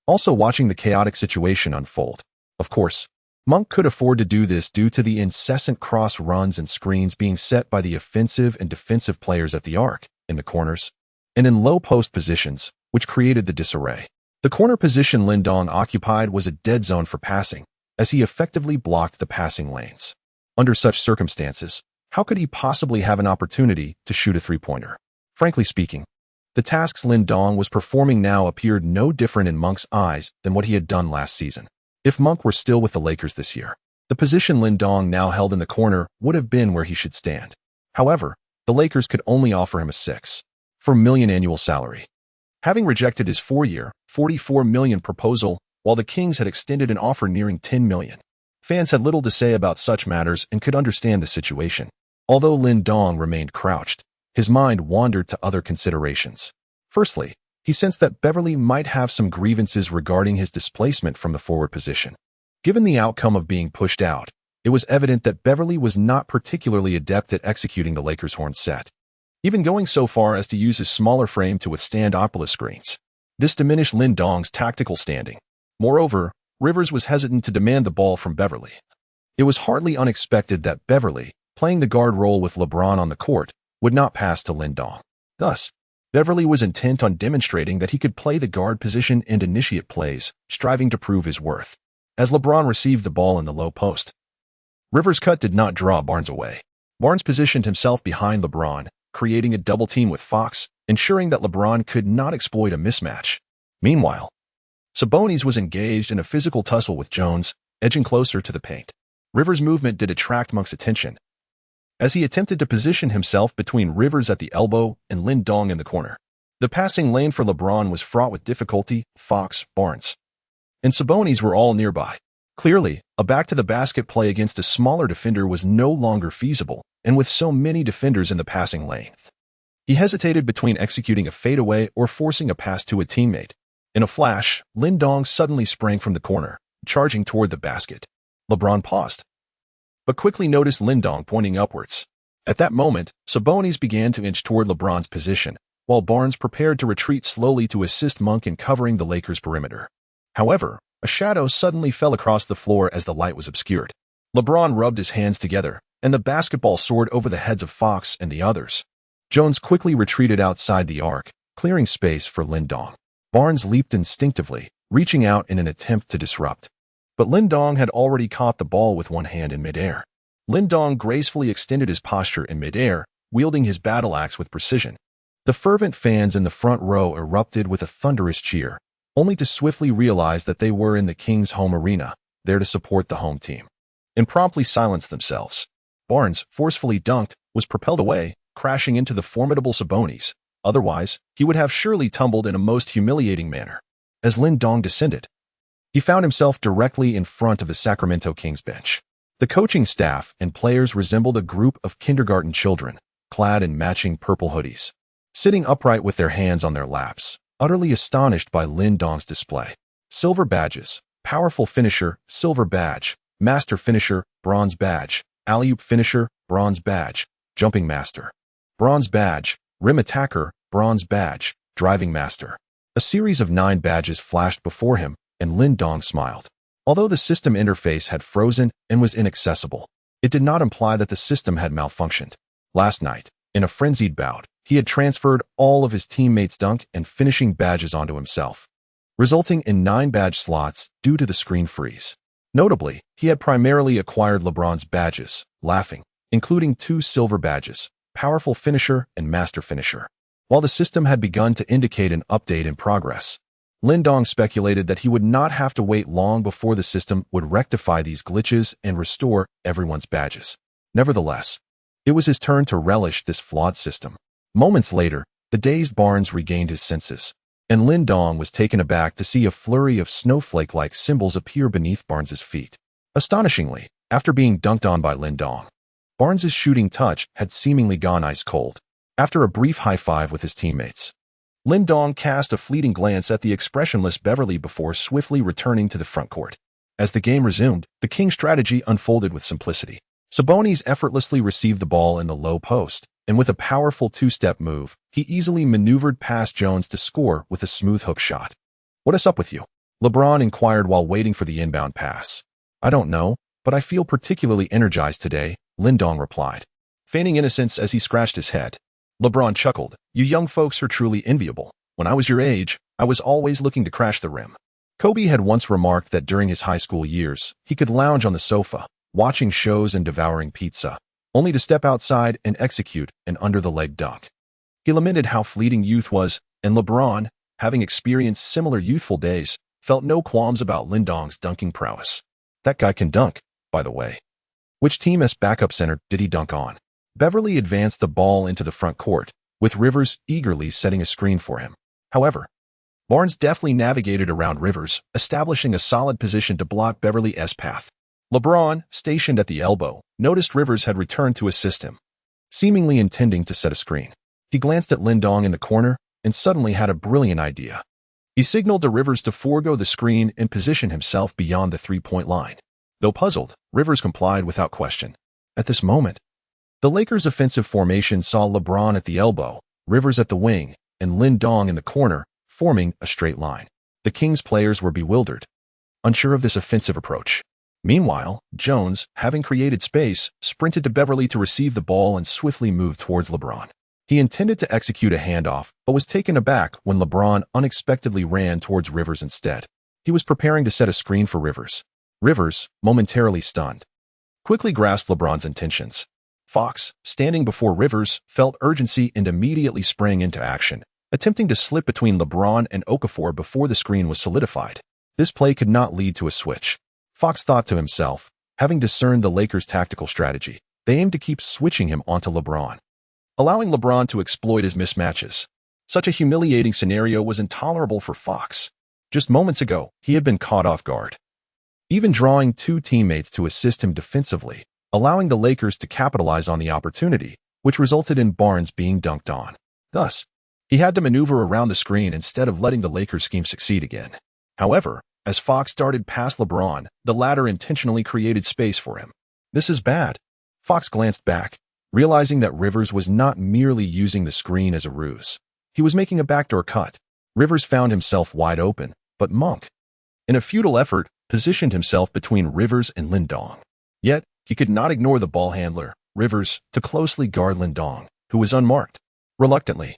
Also watching the chaotic situation unfold. Of course, Monk could afford to do this due to the incessant cross runs and screens being set by the offensive and defensive players at the arc, in the corners, and in low post positions, which created the disarray. The corner position Lin Dong occupied was a dead zone for passing, as he effectively blocked the passing lanes. Under such circumstances, how could he possibly have an opportunity to shoot a 3-pointer? Frankly speaking, the tasks Lin Dong was performing now appeared no different in Monk's eyes than what he had done last season. If Monk were still with the Lakers this year, the position Lin Dong now held in the corner would have been where he should stand. However, the Lakers could only offer him a $6.4 million annual salary. Having rejected his 4-year, $44 million proposal, while the Kings had extended an offer nearing $10 million. Fans had little to say about such matters and could understand the situation. Although Lin Dong remained crouched, his mind wandered to other considerations. Firstly, he sensed that Beverly might have some grievances regarding his displacement from the forward position. Given the outcome of being pushed out, it was evident that Beverly was not particularly adept at executing the Lakers' horn set, even going so far as to use his smaller frame to withstand Okpala screens. This diminished Lin Dong's tactical standing. Moreover, Rivers was hesitant to demand the ball from Beverly. It was hardly unexpected that Beverly, playing the guard role with LeBron on the court, would not pass to Lin Dong. Thus, Beverly was intent on demonstrating that he could play the guard position and initiate plays, striving to prove his worth. As LeBron received the ball in the low post, Rivers' cut did not draw Barnes away. Barnes positioned himself behind LeBron, creating a double team with Fox, ensuring that LeBron could not exploit a mismatch. Meanwhile, Sabonis was engaged in a physical tussle with Jones, edging closer to the paint. Rivers' movement did attract Monk's attention. as he attempted to position himself between Rivers at the elbow and Lindong in the corner. The passing lane for LeBron was fraught with difficulty. Fox, Barnes, and Sabonis were all nearby. Clearly, a back-to-the-basket play against a smaller defender was no longer feasible, and with so many defenders in the passing lane, he hesitated between executing a fadeaway or forcing a pass to a teammate. In a flash, Lindong suddenly sprang from the corner, charging toward the basket. LeBron paused, but quickly noticed Lindong pointing upwards. At that moment, Sabonis began to inch toward LeBron's position, while Barnes prepared to retreat slowly to assist Monk in covering the Lakers' perimeter. However, a shadow suddenly fell across the floor as the light was obscured. LeBron rubbed his hands together, and the basketball soared over the heads of Fox and the others. Jones quickly retreated outside the arc, clearing space for Lindong. Barnes leaped instinctively, reaching out in an attempt to disrupt. But Lindong had already caught the ball with one hand in midair. Lindong gracefully extended his posture in midair, wielding his battle axe with precision. The fervent fans in the front row erupted with a thunderous cheer, only to swiftly realize that they were in the Kings' home arena, there to support the home team, and promptly silenced themselves. Barnes, forcefully dunked, was propelled away, crashing into the formidable Sabonis. Otherwise, he would have surely tumbled in a most humiliating manner. As Lindong descended, he found himself directly in front of the Sacramento Kings bench. The coaching staff and players resembled a group of kindergarten children, clad in matching purple hoodies, sitting upright with their hands on their laps, utterly astonished by Lindong's display. Silver badges, powerful finisher, silver badge, master finisher, bronze badge, alley-oop finisher, bronze badge, jumping master, bronze badge, rim attacker, bronze badge, driving master. A series of 9 badges flashed before him, and Lindong smiled. Although the system interface had frozen and was inaccessible, it did not imply that the system had malfunctioned. Last night, in a frenzied bout, he had transferred all of his teammates' dunk and finishing badges onto himself, resulting in 9 badge slots due to the screen freeze. Notably, he had primarily acquired LeBron's badges, laughing, including 2 silver badges, powerful finisher and master finisher. While the system had begun to indicate an update in progress, Lindong speculated that he would not have to wait long before the system would rectify these glitches and restore everyone's badges. Nevertheless, it was his turn to relish this flawed system. Moments later, the dazed Barnes regained his senses, and Lindong was taken aback to see a flurry of snowflake-like symbols appear beneath Barnes's feet. Astonishingly, after being dunked on by Lindong, Barnes's shooting touch had seemingly gone ice cold. After a brief high-five with his teammates, Lindong cast a fleeting glance at the expressionless Beverly before swiftly returning to the front court. As the game resumed, the Kings' strategy unfolded with simplicity. Sabonis effortlessly received the ball in the low post, and with a powerful 2-step move, he easily maneuvered past Jones to score with a smooth hook shot. "What is up with you?" LeBron inquired while waiting for the inbound pass. "I don't know, but I feel particularly energized today," Lindong replied, feigning innocence as he scratched his head. LeBron chuckled. "You young folks are truly enviable. When I was your age, I was always looking to crash the rim." Kobe had once remarked that during his high school years, he could lounge on the sofa, watching shows and devouring pizza, only to step outside and execute an under-the-leg dunk. He lamented how fleeting youth was, and LeBron, having experienced similar youthful days, felt no qualms about Lindong's dunking prowess. "That guy can dunk, by the way. Which team's backup center did he dunk on?" Beverly advanced the ball into the front court, with Rivers eagerly setting a screen for him. However, Barnes deftly navigated around Rivers, establishing a solid position to block Beverly's path. LeBron, stationed at the elbow, noticed Rivers had returned to assist him, seemingly intending to set a screen. He glanced at Lindong in the corner and suddenly had a brilliant idea. He signaled to Rivers to forego the screen and position himself beyond the 3-point line. Though puzzled, Rivers complied without question. At this moment, the Lakers' offensive formation saw LeBron at the elbow, Rivers at the wing, and Lindong in the corner, forming a straight line. The Kings players were bewildered, unsure of this offensive approach. Meanwhile, Jones, having created space, sprinted to Beverly to receive the ball and swiftly moved towards LeBron. He intended to execute a handoff, but was taken aback when LeBron unexpectedly ran towards Rivers instead. He was preparing to set a screen for Rivers. Rivers, momentarily stunned, quickly grasped LeBron's intentions. Fox, standing before Rivers, felt urgency and immediately sprang into action, attempting to slip between LeBron and Okafor before the screen was solidified. This play could not lead to a switch. Fox thought to himself, having discerned the Lakers' tactical strategy. They aimed to keep switching him onto LeBron, allowing LeBron to exploit his mismatches. Such a humiliating scenario was intolerable for Fox. Just moments ago, he had been caught off guard, even drawing two teammates to assist him defensively, allowing the Lakers to capitalize on the opportunity, which resulted in Barnes being dunked on. Thus, he had to maneuver around the screen instead of letting the Lakers scheme succeed again. However, as Fox darted past LeBron, the latter intentionally created space for him. This is bad. Fox glanced back, realizing that Rivers was not merely using the screen as a ruse. He was making a backdoor cut. Rivers found himself wide open, but Monk, in a futile effort, positioned himself between Rivers and Lindong. Yet, he could not ignore the ball handler, Rivers, to closely guard Lindong, who was unmarked. Reluctantly,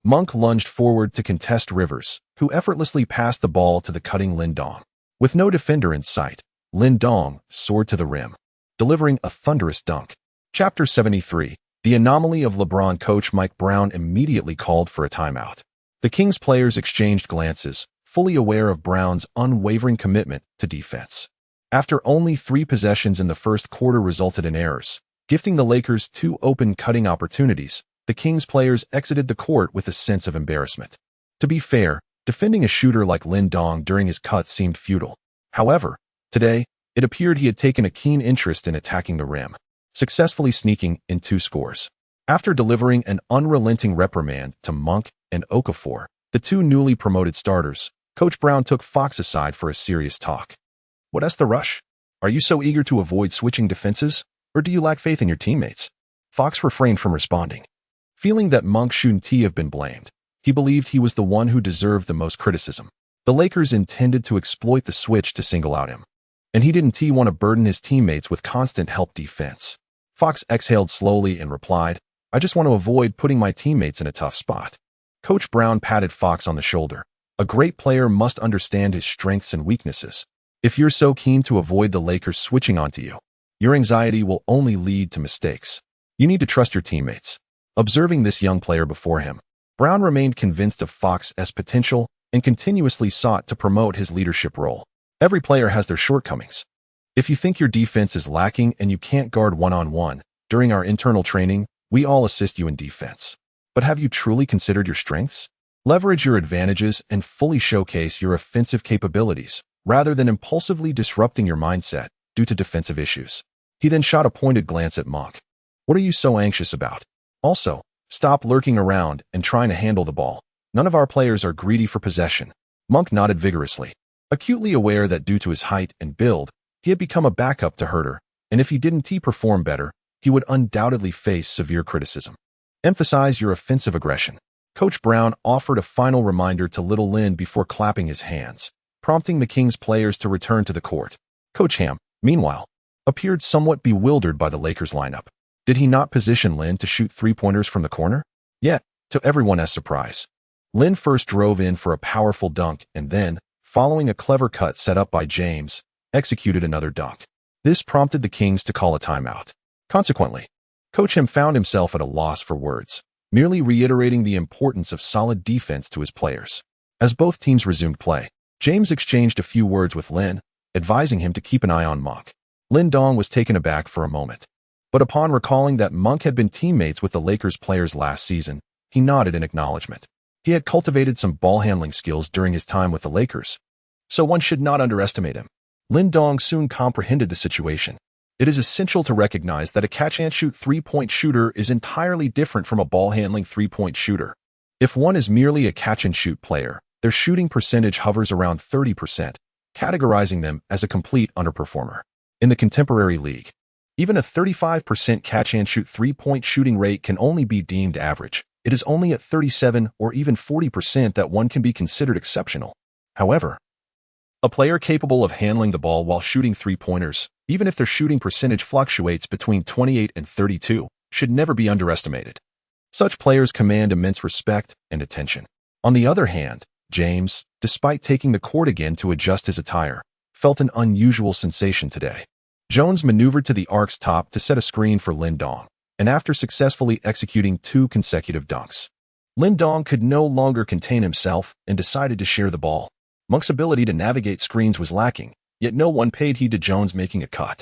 Monk lunged forward to contest Rivers, who effortlessly passed the ball to the cutting Lindong. With no defender in sight, Lindong soared to the rim, delivering a thunderous dunk. Chapter 73. The anomaly of LeBron. Coach Mike Brown immediately called for a timeout. The Kings players exchanged glances, fully aware of Brown's unwavering commitment to defense. After only 3 possessions in the first quarter resulted in errors, gifting the Lakers 2 open cutting opportunities, the Kings players exited the court with a sense of embarrassment. To be fair, defending a shooter like Lindong during his cuts seemed futile. However, today, it appeared he had taken a keen interest in attacking the rim, successfully sneaking in 2 scores. After delivering an unrelenting reprimand to Monk and Okafor, the 2 newly promoted starters, Coach Brown took Fox aside for a serious talk. What's the rush? Are you so eager to avoid switching defenses, or do you lack faith in your teammates? Fox refrained from responding. Feeling that Monk shouldn't have been blamed, he believed he was the one who deserved the most criticism. The Lakers intended to exploit the switch to single out him, and he didn't want to burden his teammates with constant help defense. Fox exhaled slowly and replied, "I just want to avoid putting my teammates in a tough spot." Coach Brown patted Fox on the shoulder. A great player must understand his strengths and weaknesses. If you're so keen to avoid the Lakers switching onto you, your anxiety will only lead to mistakes. You need to trust your teammates. Observing this young player before him, Brown remained convinced of Fox's potential and continuously sought to promote his leadership role. Every player has their shortcomings. If you think your defense is lacking and you can't guard one-on-one, during our internal training, we all assist you in defense. But have you truly considered your strengths? Leverage your advantages and fully showcase your offensive capabilities, rather than impulsively disrupting your mindset due to defensive issues. He then shot a pointed glance at Monk. What are you so anxious about? Also, stop lurking around and trying to handle the ball. None of our players are greedy for possession. Monk nodded vigorously, acutely aware that due to his height and build, he had become a backup to Herter, and if he didn't perform better, he would undoubtedly face severe criticism. Emphasize your offensive aggression. Coach Brown offered a final reminder to Little Lin before clapping his hands, prompting the Kings players to return to the court. Coach Ham, meanwhile, appeared somewhat bewildered by the Lakers lineup. Did he not position Lin to shoot 3-pointers from the corner? Yet, to everyone's surprise, Lin first drove in for a powerful dunk and then, following a clever cut set up by James, executed another dunk. This prompted the Kings to call a timeout. Consequently, Coach Ham found himself at a loss for words, merely reiterating the importance of solid defense to his players. As both teams resumed play, James exchanged a few words with Lin, advising him to keep an eye on Monk. Lindong was taken aback for a moment, but upon recalling that Monk had been teammates with the Lakers players last season, he nodded in acknowledgement. He had cultivated some ball-handling skills during his time with the Lakers, so one should not underestimate him. Lindong soon comprehended the situation. It is essential to recognize that a catch-and-shoot 3-point shooter is entirely different from a ball-handling 3-point shooter. If one is merely a catch-and-shoot player, their shooting percentage hovers around 30%, categorizing them as a complete underperformer. In the contemporary league, even a 35% catch-and-shoot 3-point shooting rate can only be deemed average. It is only at 37 or even 40% that one can be considered exceptional. However, a player capable of handling the ball while shooting 3-pointers, even if their shooting percentage fluctuates between 28 and 32, should never be underestimated. Such players command immense respect and attention. On the other hand, James, despite taking the court again to adjust his attire, felt an unusual sensation today. Jones maneuvered to the arc's top to set a screen for Lindong, and after successfully executing 2 consecutive dunks, Lindong could no longer contain himself and decided to share the ball. Monk's ability to navigate screens was lacking, yet no one paid heed to Jones making a cut.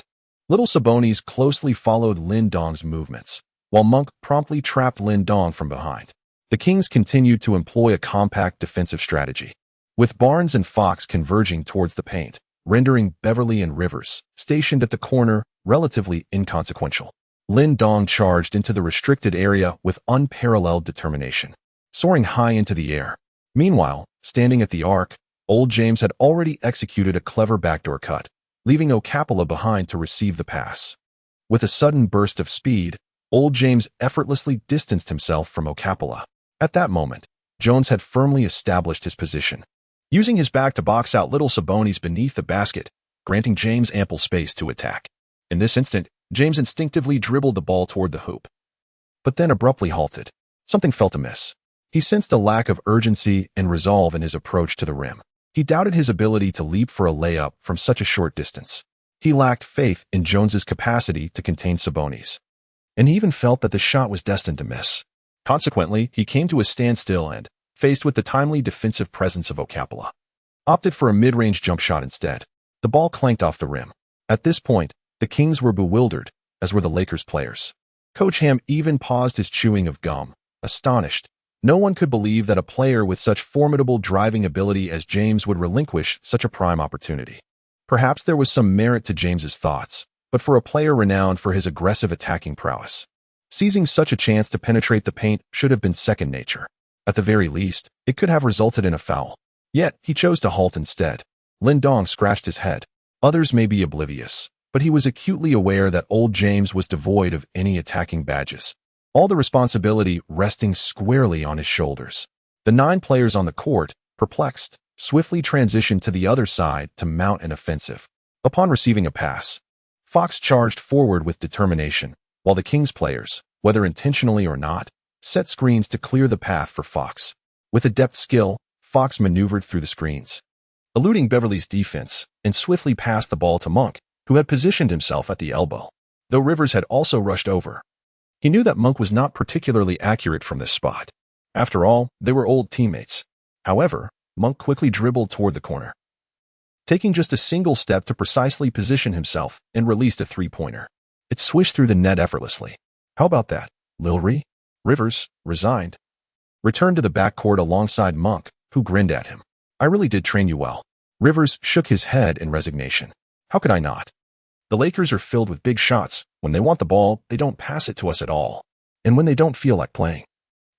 Little Sabonis closely followed Lin Dong's movements, while Monk promptly trapped Lin Dong from behind. The Kings continued to employ a compact defensive strategy, with Barnes and Fox converging towards the paint, rendering Beverly and Rivers, stationed at the corner, relatively inconsequential. Lin Dong charged into the restricted area with unparalleled determination, soaring high into the air. Meanwhile, standing at the arc, Old James had already executed a clever backdoor cut, leaving Ocappola behind to receive the pass. With a sudden burst of speed, Old James effortlessly distanced himself from Ocappola. At that moment, Jones had firmly established his position, using his back to box out Little Sabonis beneath the basket, granting James ample space to attack. In this instant, James instinctively dribbled the ball toward the hoop, but then abruptly halted. Something felt amiss. He sensed a lack of urgency and resolve in his approach to the rim. He doubted his ability to leap for a layup from such a short distance. He lacked faith in Jones's capacity to contain Sabonis, and he even felt that the shot was destined to miss. Consequently, he came to a standstill and, faced with the timely defensive presence of Ocappola, opted for a mid-range jump shot instead. The ball clanked off the rim. At this point, the Kings were bewildered, as were the Lakers players. Coach Ham even paused his chewing of gum, astonished. No one could believe that a player with such formidable driving ability as James would relinquish such a prime opportunity. Perhaps there was some merit to James's thoughts, but for a player renowned for his aggressive attacking prowess, seizing such a chance to penetrate the paint should have been second nature. At the very least, it could have resulted in a foul. Yet, he chose to halt instead. Lin Dong scratched his head. Others may be oblivious, but he was acutely aware that Old James was devoid of any attacking badges, all the responsibility resting squarely on his shoulders. The 9 players on the court, perplexed, swiftly transitioned to the other side to mount an offensive. Upon receiving a pass, Fox charged forward with determination, while the Kings players, whether intentionally or not, set screens to clear the path for Fox. With adept skill, Fox maneuvered through the screens, eluding Beverly's defense, and swiftly passed the ball to Monk, who had positioned himself at the elbow. Though Rivers had also rushed over, he knew that Monk was not particularly accurate from this spot. After all, they were old teammates. However, Monk quickly dribbled toward the corner, taking just a single step to precisely position himself and released a three-pointer. It swished through the net effortlessly. How about that, Lil Ree? Rivers, resigned, returned to the backcourt alongside Monk, who grinned at him. I really did train you well. Rivers shook his head in resignation. How could I not? The Lakers are filled with big shots. When they want the ball, they don't pass it to us at all. And when they don't feel like playing,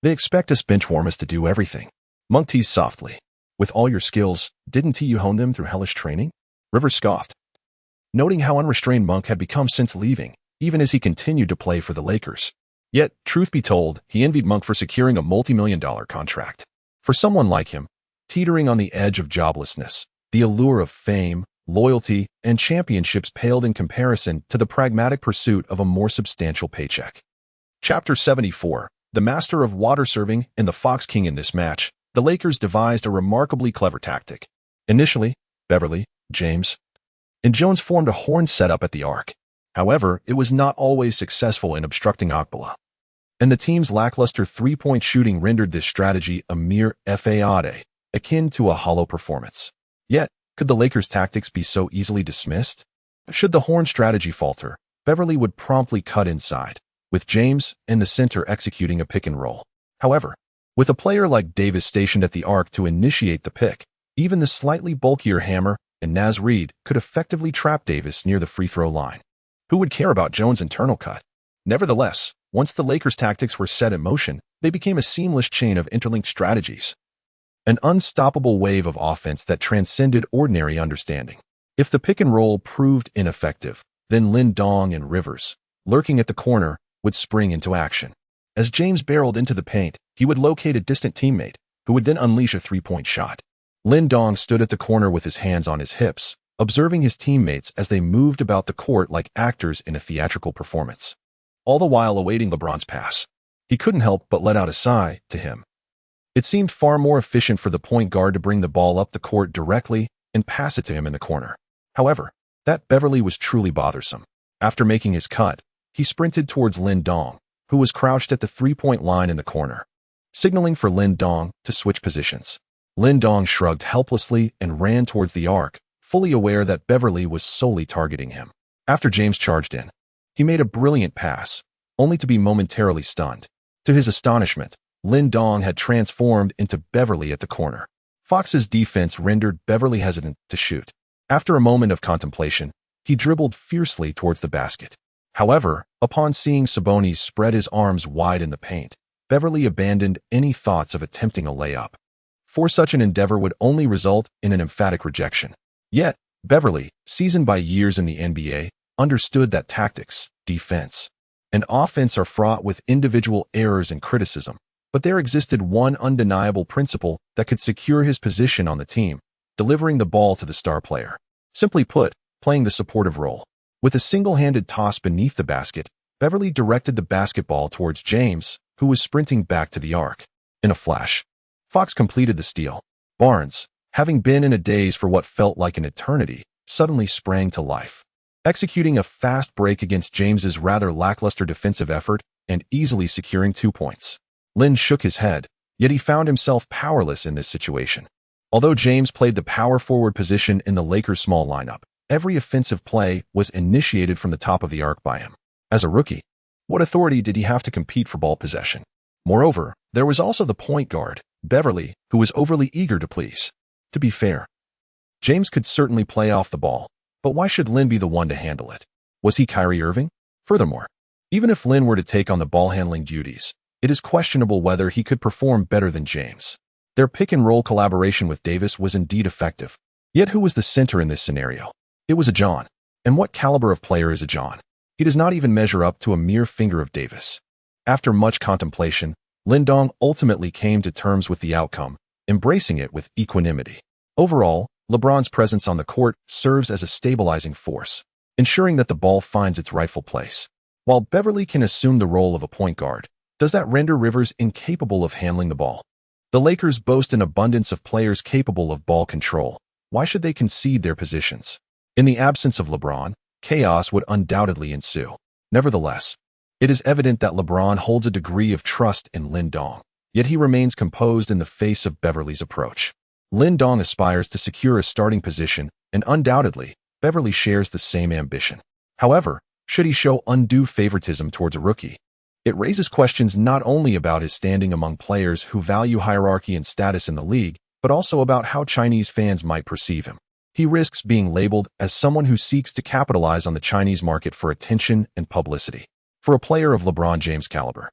they expect us benchwarmers to do everything. Monk teased softly. With all your skills, didn't you hone them through hellish training? Rivers scoffed, noting how unrestrained Monk had become since leaving, even as he continued to play for the Lakers. Yet, truth be told, he envied Monk for securing a multi-million-dollar contract. For someone like him, teetering on the edge of joblessness, the allure of fame, loyalty, and championships paled in comparison to the pragmatic pursuit of a more substantial paycheck. Chapter 74. The master of water serving and the Fox King. In this match, the Lakers devised a remarkably clever tactic. Initially, Beverly, James, and Jones formed a horn setup at the arc. However, it was not always successful in obstructing Ocappola, and the team's lackluster three-point shooting rendered this strategy a mere fade, akin to a hollow performance. Yet, could the Lakers' tactics be so easily dismissed? Should the horn strategy falter, Beverly would promptly cut inside, with James and the center executing a pick and roll. However, with a player like Davis stationed at the arc to initiate the pick, even the slightly bulkier Hammer and Naz Reid could effectively trap Davis near the free throw line. Who would care about Jones' internal cut? Nevertheless, once the Lakers' tactics were set in motion, they became a seamless chain of interlinked strategies, an unstoppable wave of offense that transcended ordinary understanding. If the pick and roll proved ineffective, then Lin Dong and Rivers, lurking at the corner, would spring into action. As James barreled into the paint, he would locate a distant teammate, who would then unleash a three-point shot. Lin Dong stood at the corner with his hands on his hips, observing his teammates as they moved about the court like actors in a theatrical performance, all the while awaiting LeBron's pass. He couldn't help but let out a sigh. To him, it seemed far more efficient for the point guard to bring the ball up the court directly and pass it to him in the corner. However, that Beverly was truly bothersome. After making his cut, he sprinted towards Lin Dong, who was crouched at the three-point line in the corner, signaling for Lin Dong to switch positions. Lin Dong shrugged helplessly and ran towards the arc, fully aware that Beverly was solely targeting him. After James charged in, he made a brilliant pass, only to be momentarily stunned. To his astonishment, Lin Dong had transformed into Beverly at the corner. Fox's defense rendered Beverly hesitant to shoot. After a moment of contemplation, he dribbled fiercely towards the basket. However, upon seeing Sabonis spread his arms wide in the paint, Beverly abandoned any thoughts of attempting a layup. For such an endeavor would only result in an emphatic rejection. Yet, Beverly, seasoned by years in the NBA, understood that tactics, defense, and offense are fraught with individual errors and criticism, but there existed one undeniable principle that could secure his position on the team: delivering the ball to the star player. Simply put, playing the supportive role. With a single-handed toss beneath the basket, Beverly directed the basketball towards James, who was sprinting back to the arc. In a flash, Fox completed the steal. Barnes, having been in a daze for what felt like an eternity, suddenly sprang to life, executing a fast break against James's rather lackluster defensive effort and easily securing 2 points. Lin shook his head, yet he found himself powerless in this situation. Although James played the power forward position in the Lakers' small lineup, every offensive play was initiated from the top of the arc by him. As a rookie, what authority did he have to compete for ball possession? Moreover, there was also the point guard, Beverly, who was overly eager to please. To be fair, James could certainly play off the ball, but why should Lin be the one to handle it? Was he Kyrie Irving? Furthermore, even if Lin were to take on the ball-handling duties, it is questionable whether he could perform better than James. Their pick-and-roll collaboration with Davis was indeed effective. Yet who was the center in this scenario? It was a John. And what caliber of player is a John? He does not even measure up to a mere finger of Davis. After much contemplation, Lin Dong ultimately came to terms with the outcome, embracing it with equanimity. Overall, LeBron's presence on the court serves as a stabilizing force, ensuring that the ball finds its rightful place. While Beverly can assume the role of a point guard, does that render Rivers incapable of handling the ball? The Lakers boast an abundance of players capable of ball control. Why should they concede their positions? In the absence of LeBron, chaos would undoubtedly ensue. Nevertheless, it is evident that LeBron holds a degree of trust in Lin Dong, yet he remains composed in the face of Beverly's approach. Lin Dong aspires to secure a starting position, and undoubtedly, Beverly shares the same ambition. However, should he show undue favoritism towards a rookie? It raises questions not only about his standing among players who value hierarchy and status in the league, but also about how Chinese fans might perceive him. He risks being labeled as someone who seeks to capitalize on the Chinese market for attention and publicity. For a player of LeBron James' caliber,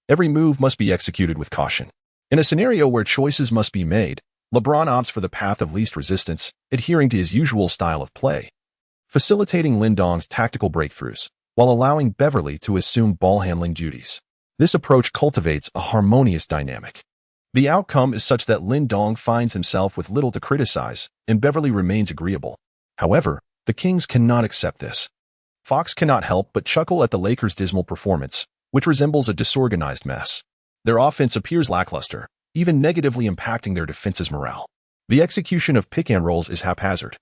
every move must be executed with caution. In a scenario where choices must be made, LeBron opts for the path of least resistance, adhering to his usual style of play, facilitating Lin Dong's tactical breakthroughs, while allowing Beverly to assume ball-handling duties. This approach cultivates a harmonious dynamic. The outcome is such that Lin Dong finds himself with little to criticize, and Beverly remains agreeable. However, the Kings cannot accept this. Fox cannot help but chuckle at the Lakers' dismal performance, which resembles a disorganized mess. Their offense appears lackluster, even negatively impacting their defense's morale. The execution of pick-and-rolls is haphazard,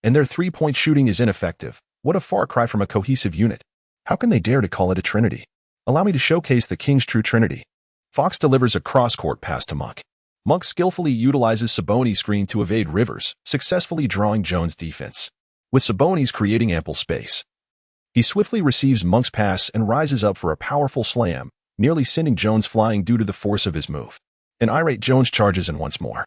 and their three-point shooting is ineffective. What a far cry from a cohesive unit. How can they dare to call it a trinity? Allow me to showcase the Kings' true trinity. Fox delivers a cross-court pass to Monk. Monk skillfully utilizes Sabonis' screen to evade Rivers, successfully drawing Jones' defense. With Sabonis creating ample space, he swiftly receives Monk's pass and rises up for a powerful slam, nearly sending Jones flying due to the force of his move. An irate Jones charges in once more.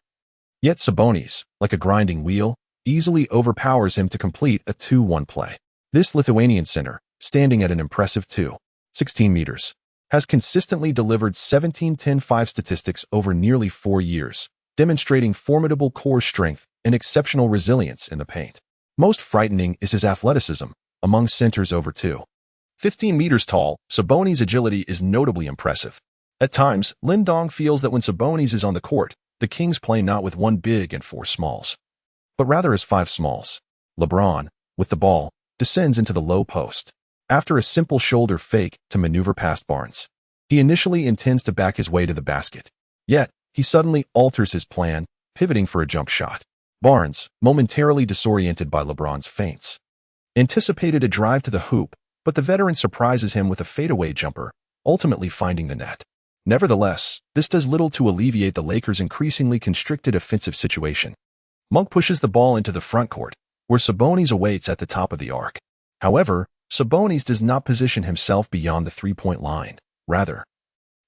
Yet Sabonis, like a grinding wheel, easily overpowers him to complete a 2-1 play. This Lithuanian center, standing at an impressive 2.16 meters, has consistently delivered 17-10-5 statistics over nearly 4 years, demonstrating formidable core strength and exceptional resilience in the paint. Most frightening is his athleticism. Among centers over 2.15 meters tall, Sabonis' agility is notably impressive. At times, Lin Dong feels that when Sabonis is on the court, the Kings play not with 1 big and 4 smalls, but rather as 5 smalls. LeBron, with the ball, descends into the low post. After a simple shoulder fake to maneuver past Barnes, he initially intends to back his way to the basket. Yet, he suddenly alters his plan, pivoting for a jump shot. Barnes, momentarily disoriented by LeBron's feints, anticipated a drive to the hoop, but the veteran surprises him with a fadeaway jumper, ultimately finding the net. Nevertheless, this does little to alleviate the Lakers' increasingly constricted offensive situation. Monk pushes the ball into the front court, where Sabonis awaits at the top of the arc. However, Sabonis does not position himself beyond the three-point line. Rather,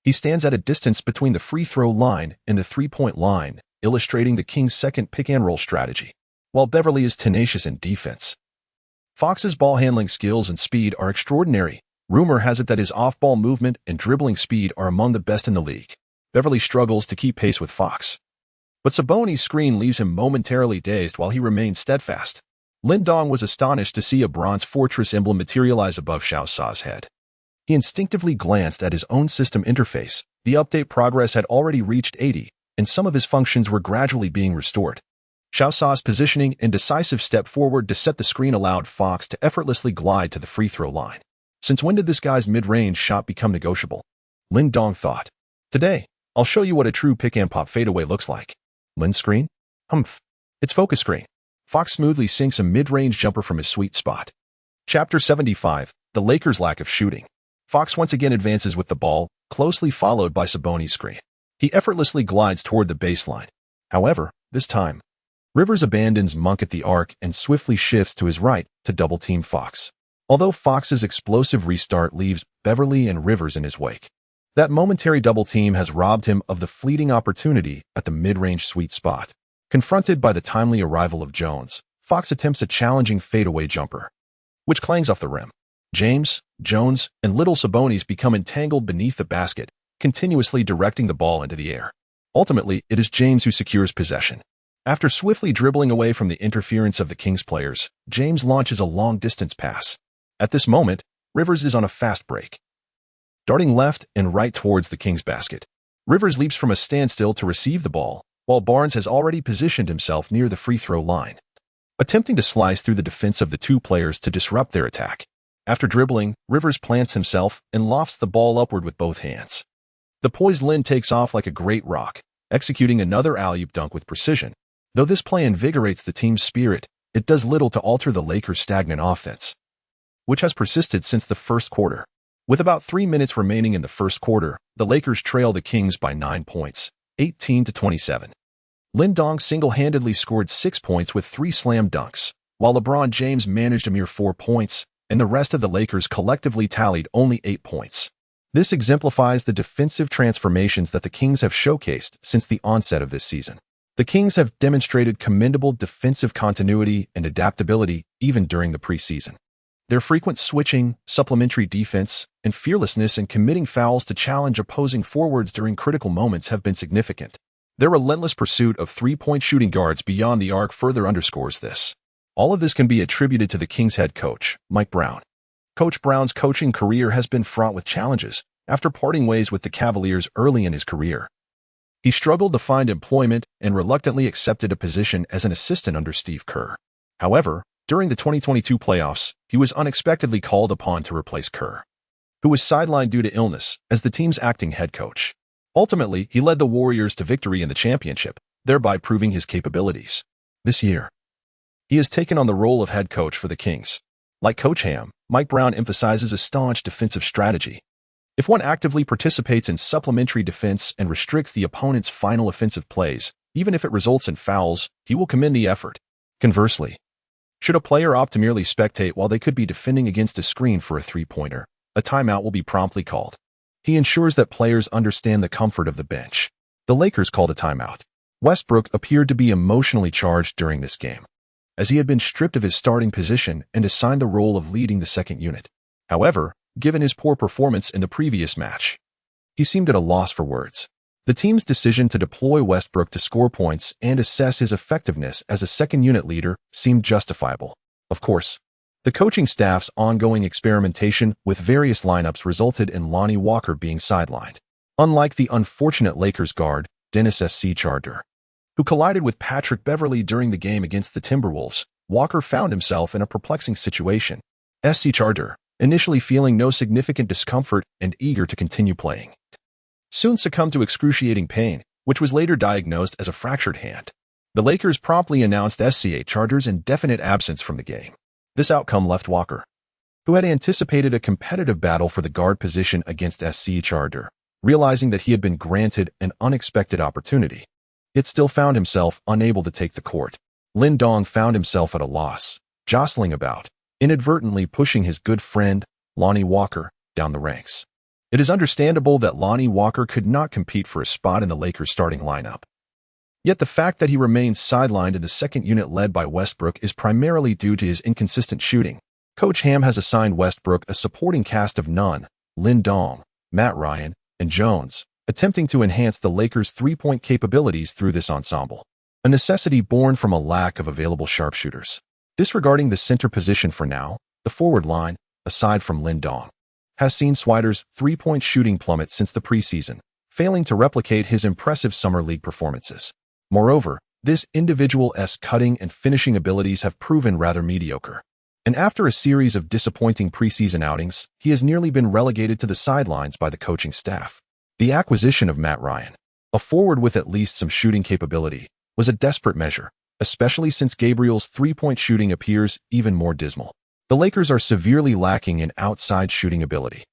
he stands at a distance between the free throw line and the three-point line, illustrating the Kings' second pick-and-roll strategy. While Beverly is tenacious in defense, Fox's ball handling skills and speed are extraordinary. Rumor has it that his off-ball movement and dribbling speed are among the best in the league. Beverly struggles to keep pace with Fox, but Sabonis' screen leaves him momentarily dazed while he remains steadfast. Lindong was astonished to see a bronze fortress emblem materialize above Xiao Sa's head. He instinctively glanced at his own system interface. The update progress had already reached 80, and some of his functions were gradually being restored. Xiao Sa's positioning and decisive step forward to set the screen allowed Fox to effortlessly glide to the free throw line. Since when did this guy's mid-range shot become negotiable? Lin Dong thought. Today, I'll show you what a true pick-and-pop fadeaway looks like. Lin's screen? Humph. It's focus screen. Fox smoothly sinks a mid-range jumper from his sweet spot. Chapter 75, The Lakers' Lack of Shooting. Fox once again advances with the ball, closely followed by Sabonis' screen. He effortlessly glides toward the baseline. However, this time, Rivers abandons Monk at the arc and swiftly shifts to his right to double-team Fox. Although Fox's explosive restart leaves Beverly and Rivers in his wake, that momentary double-team has robbed him of the fleeting opportunity at the mid-range sweet spot. Confronted by the timely arrival of Jones, Fox attempts a challenging fadeaway jumper, which clangs off the rim. James, Jones, and Little Sabonis become entangled beneath the basket, continuously directing the ball into the air. Ultimately, it is James who secures possession. After swiftly dribbling away from the interference of the Kings players, James launches a long-distance pass. At this moment, Rivers is on a fast break, darting left and right towards the Kings basket. Rivers leaps from a standstill to receive the ball, while Barnes has already positioned himself near the free throw line, attempting to slice through the defense of the two players to disrupt their attack. After dribbling, Rivers plants himself and lofts the ball upward with both hands. The poised Lin takes off like a great rock, executing another alley-oop dunk with precision. Though this play invigorates the team's spirit, it does little to alter the Lakers' stagnant offense, which has persisted since the first quarter. With about 3 minutes remaining in the first quarter, the Lakers trail the Kings by 9 points, 18-27. Lin Dong single-handedly scored 6 points with 3 slam dunks, while LeBron James managed a mere 4 points, and the rest of the Lakers collectively tallied only 8 points. This exemplifies the defensive transformations that the Kings have showcased since the onset of this season. The Kings have demonstrated commendable defensive continuity and adaptability even during the preseason. Their frequent switching, supplementary defense, and fearlessness in committing fouls to challenge opposing forwards during critical moments have been significant. Their relentless pursuit of three-point shooting guards beyond the arc further underscores this. All of this can be attributed to the Kings head coach, Mike Brown. Coach Brown's coaching career has been fraught with challenges. After parting ways with the Cavaliers early in his career, he struggled to find employment and reluctantly accepted a position as an assistant under Steve Kerr. However, during the 2022 playoffs, he was unexpectedly called upon to replace Kerr, who was sidelined due to illness, as the team's acting head coach. Ultimately, he led the Warriors to victory in the championship, thereby proving his capabilities. This year, he has taken on the role of head coach for the Kings. Like Coach Ham, Mike Brown emphasizes a staunch defensive strategy. If one actively participates in supplementary defense and restricts the opponent's final offensive plays, even if it results in fouls, he will commend the effort. Conversely, should a player opt to merely spectate while they could be defending against a screen for a three-pointer, a timeout will be promptly called. He ensures that players understand the comfort of the bench. The Lakers called a timeout. Westbrook appeared to be emotionally charged during this game, as he had been stripped of his starting position and assigned the role of leading the second unit. However, given his poor performance in the previous match, he seemed at a loss for words. The team's decision to deploy Westbrook to score points and assess his effectiveness as a second-unit leader seemed justifiable. Of course, the coaching staff's ongoing experimentation with various lineups resulted in Lonnie Walker being sidelined. Unlike the unfortunate Lakers guard, Dennis S.C. Charter, who collided with Patrick Beverley during the game against the Timberwolves, Walker found himself in a perplexing situation. S.C. Charter, initially feeling no significant discomfort and eager to continue playing, soon succumbed to excruciating pain, which was later diagnosed as a fractured hand. The Lakers promptly announced S.C. Charter's indefinite absence from the game. This outcome left Walker, who had anticipated a competitive battle for the guard position against S.C. Charter, realizing that he had been granted an unexpected opportunity, yet still found himself unable to take the court. Lin Dong found himself at a loss, jostling about, inadvertently pushing his good friend, Lonnie Walker, down the ranks. It is understandable that Lonnie Walker could not compete for a spot in the Lakers' starting lineup. Yet the fact that he remains sidelined in the second unit led by Westbrook is primarily due to his inconsistent shooting. Coach Ham has assigned Westbrook a supporting cast of Nunn, Lin Dong, Matt Ryan, and Jones, attempting to enhance the Lakers' three-point capabilities through this ensemble, a necessity born from a lack of available sharpshooters. Disregarding the center position for now, the forward line, aside from Lin Dong, has seen Swider's three-point shooting plummet since the preseason, failing to replicate his impressive summer league performances. Moreover, this individual's cutting and finishing abilities have proven rather mediocre. And after a series of disappointing preseason outings, he has nearly been relegated to the sidelines by the coaching staff. The acquisition of Matt Ryan, a forward with at least some shooting capability, was a desperate measure, especially since Gabriel's three-point shooting appears even more dismal. The Lakers are severely lacking in outside shooting ability.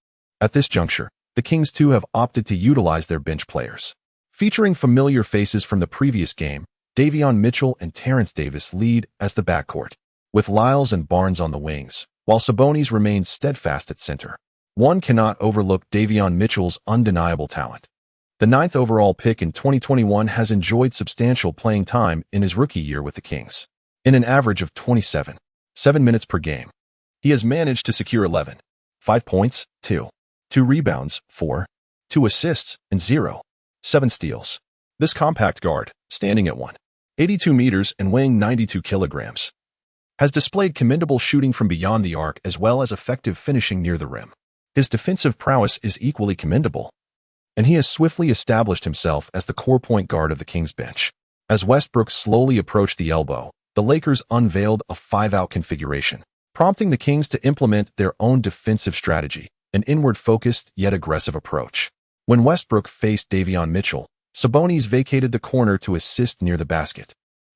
At this juncture, the Kings too have opted to utilize their bench players. Featuring familiar faces from the previous game, Davion Mitchell and Terrence Davis lead as the backcourt, with Lyles and Barnes on the wings, while Sabonis remains steadfast at center. One cannot overlook Davion Mitchell's undeniable talent. The 9th overall pick in 2021 has enjoyed substantial playing time in his rookie year with the Kings. In an average of 27.7 minutes per game, he has managed to secure 5 points, 2 rebounds, 4 assists, and 7 steals. This compact guard, standing at 182 meters and weighing 92 kilograms, has displayed commendable shooting from beyond the arc as well as effective finishing near the rim. His defensive prowess is equally commendable, and he has swiftly established himself as the core point guard of the Kings bench. As Westbrook slowly approached the elbow, the Lakers unveiled a 5-out configuration, prompting the Kings to implement their own defensive strategy, an inward-focused yet aggressive approach. When Westbrook faced Davion Mitchell, Sabonis vacated the corner to assist near the basket,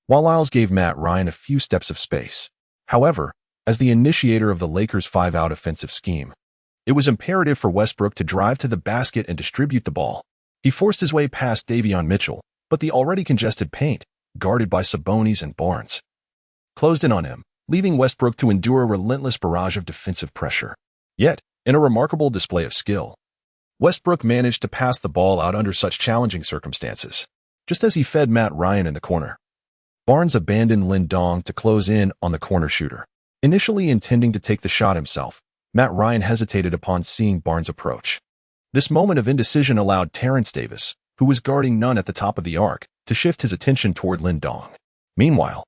while Lyles gave Matt Ryan a few steps of space. However, as the initiator of the Lakers' 5-out offensive scheme, it was imperative for Westbrook to drive to the basket and distribute the ball. He forced his way past Davion Mitchell, but the already congested paint, guarded by Sabonis and Barnes, closed in on him, leaving Westbrook to endure a relentless barrage of defensive pressure. Yet, in a remarkable display of skill, Westbrook managed to pass the ball out under such challenging circumstances. Just as he fed Matt Ryan in the corner, Barnes abandoned Lin Dong to close in on the corner shooter. Initially intending to take the shot himself, Matt Ryan hesitated upon seeing Barnes approach. This moment of indecision allowed Terrence Davis, who was guarding Nunn at the top of the arc, to shift his attention toward Lin Dong. Meanwhile,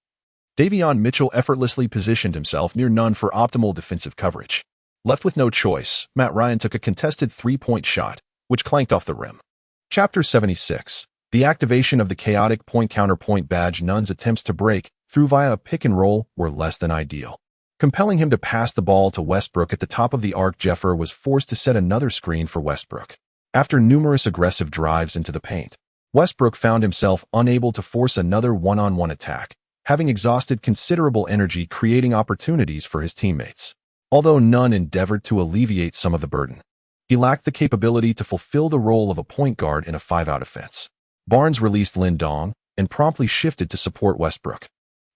Davion Mitchell effortlessly positioned himself near Nunn for optimal defensive coverage. Left with no choice, Matt Ryan took a contested three-point shot, which clanked off the rim. Chapter 76. The activation of the chaotic point-counterpoint badge. Nunn's attempts to break through via a pick-and-roll were less than ideal, compelling him to pass the ball to Westbrook at the top of the arc. Jeffer was forced to set another screen for Westbrook. After numerous aggressive drives into the paint, Westbrook found himself unable to force another one-on-one attack, having exhausted considerable energy creating opportunities for his teammates. Although Nunn endeavored to alleviate some of the burden, he lacked the capability to fulfill the role of a point guard in a 5-out offense. Barnes released Lin Dong and promptly shifted to support Westbrook.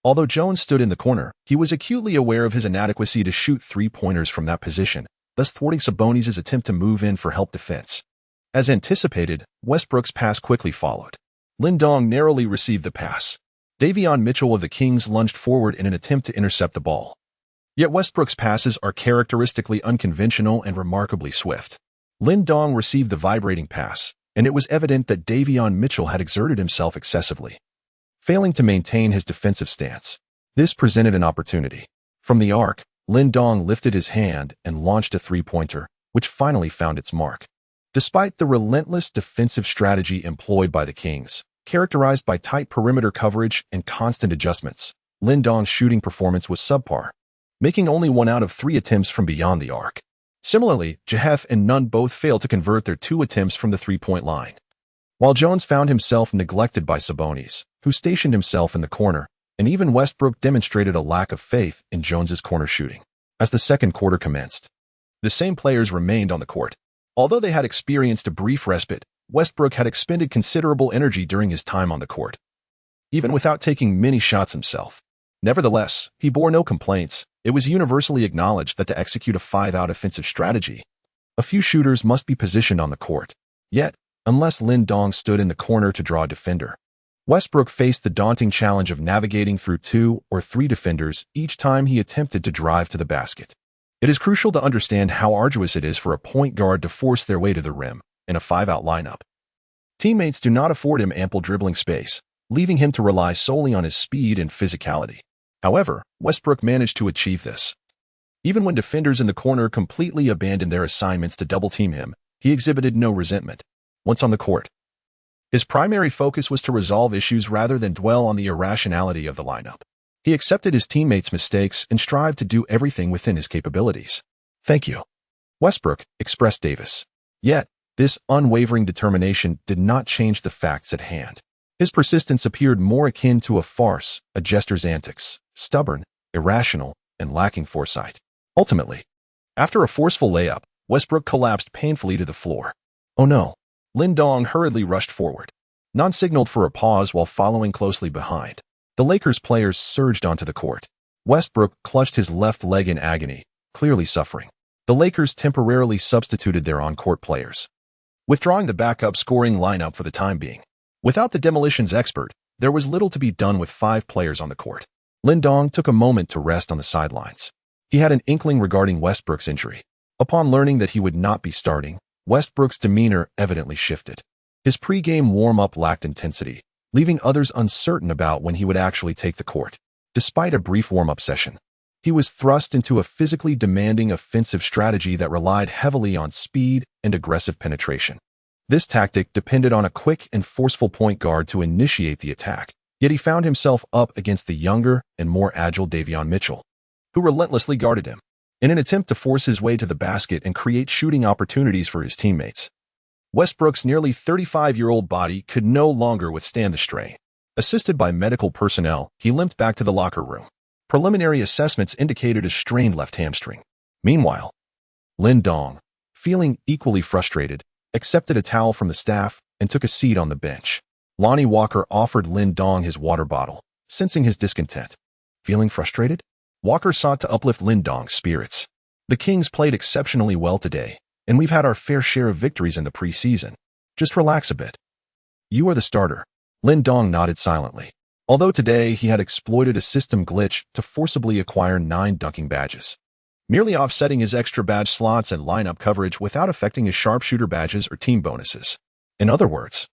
Although Jones stood in the corner, he was acutely aware of his inadequacy to shoot three-pointers from that position, thus thwarting Sabonis' attempt to move in for help defense. As anticipated, Westbrook's pass quickly followed. Lin Dong narrowly received the pass. Davion Mitchell of the Kings lunged forward in an attempt to intercept the ball. Yet Westbrook's passes are characteristically unconventional and remarkably swift. Lin Dong received the vibrating pass, and it was evident that Davion Mitchell had exerted himself excessively, failing to maintain his defensive stance. This presented an opportunity. From the arc, Lin Dong lifted his hand and launched a three-pointer, which finally found its mark. Despite the relentless defensive strategy employed by the Kings, characterized by tight perimeter coverage and constant adjustments, Lin Dong's shooting performance was subpar, making only 1 out of 3 attempts from beyond the arc. Similarly, Jehef and Nunn both failed to convert their 2 attempts from the three-point line, while Jones found himself neglected by Sabonis, who stationed himself in the corner, and even Westbrook demonstrated a lack of faith in Jones's corner shooting. As the second quarter commenced, the same players remained on the court. Although they had experienced a brief respite, Westbrook had expended considerable energy during his time on the court, even without taking many shots himself. Nevertheless, he bore no complaints, It was universally acknowledged that to execute a 5-out offensive strategy, a few shooters must be positioned on the court. Yet, unless Lin Dong stood in the corner to draw a defender, Westbrook faced the daunting challenge of navigating through 2 or 3 defenders each time he attempted to drive to the basket. It is crucial to understand how arduous it is for a point guard to force their way to the rim in a 5-out lineup. Teammates do not afford him ample dribbling space, leaving him to rely solely on his speed and physicality. However, Westbrook managed to achieve this. Even when defenders in the corner completely abandoned their assignments to double-team him, he exhibited no resentment. Once on the court, his primary focus was to resolve issues rather than dwell on the irrationality of the lineup. He accepted his teammates' mistakes and strived to do everything within his capabilities. "Thank you," Westbrook expressed Davis. Yet, this unwavering determination did not change the facts at hand. His persistence appeared more akin to a farce, a jester's antics, stubborn, irrational, and lacking foresight. Ultimately, after a forceful layup, Westbrook collapsed painfully to the floor. "Oh no." Lin Dong hurriedly rushed forward. None signaled for a pause while following closely behind. The Lakers players surged onto the court. Westbrook clutched his left leg in agony, clearly suffering. The Lakers temporarily substituted their on-court players, withdrawing the backup scoring lineup for the time being. Without the demolitions expert, there was little to be done with 5 players on the court. Lin Dong took a moment to rest on the sidelines. He had an inkling regarding Westbrook's injury. Upon learning that he would not be starting, Westbrook's demeanor evidently shifted. His pre-game warm-up lacked intensity, leaving others uncertain about when he would actually take the court. Despite a brief warm-up session, he was thrust into a physically demanding offensive strategy that relied heavily on speed and aggressive penetration. This tactic depended on a quick and forceful point guard to initiate the attack, yet he found himself up against the younger and more agile Davion Mitchell, who relentlessly guarded him. In an attempt to force his way to the basket and create shooting opportunities for his teammates, Westbrook's nearly 35-year-old body could no longer withstand the strain. Assisted by medical personnel, he limped back to the locker room. Preliminary assessments indicated a strained left hamstring. Meanwhile, Lin Dong, feeling equally frustrated, accepted a towel from the staff and took a seat on the bench. Lonnie Walker offered Lin Dong his water bottle, sensing his discontent. Feeling frustrated? Walker sought to uplift Lin Dong's spirits. "The Kings played exceptionally well today, and we've had our fair share of victories in the preseason. Just relax a bit. You are the starter." Lin Dong nodded silently. Although today he had exploited a system glitch to forcibly acquire 9 dunking badges, merely offsetting his extra badge slots and lineup coverage without affecting his sharpshooter badges or team bonuses. In other words,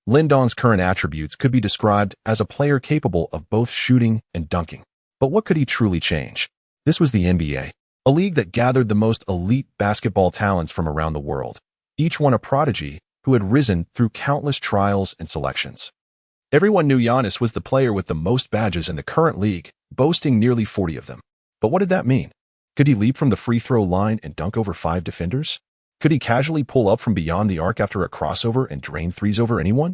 Lin Dong's current attributes could be described as a player capable of both shooting and dunking. But what could he truly change? This was the NBA, a league that gathered the most elite basketball talents from around the world, each one a prodigy who had risen through countless trials and selections. Everyone knew Giannis was the player with the most badges in the current league, boasting nearly 40 of them. But what did that mean? Could he leap from the free throw line and dunk over 5 defenders? Could he casually pull up from beyond the arc after a crossover and drain threes over anyone?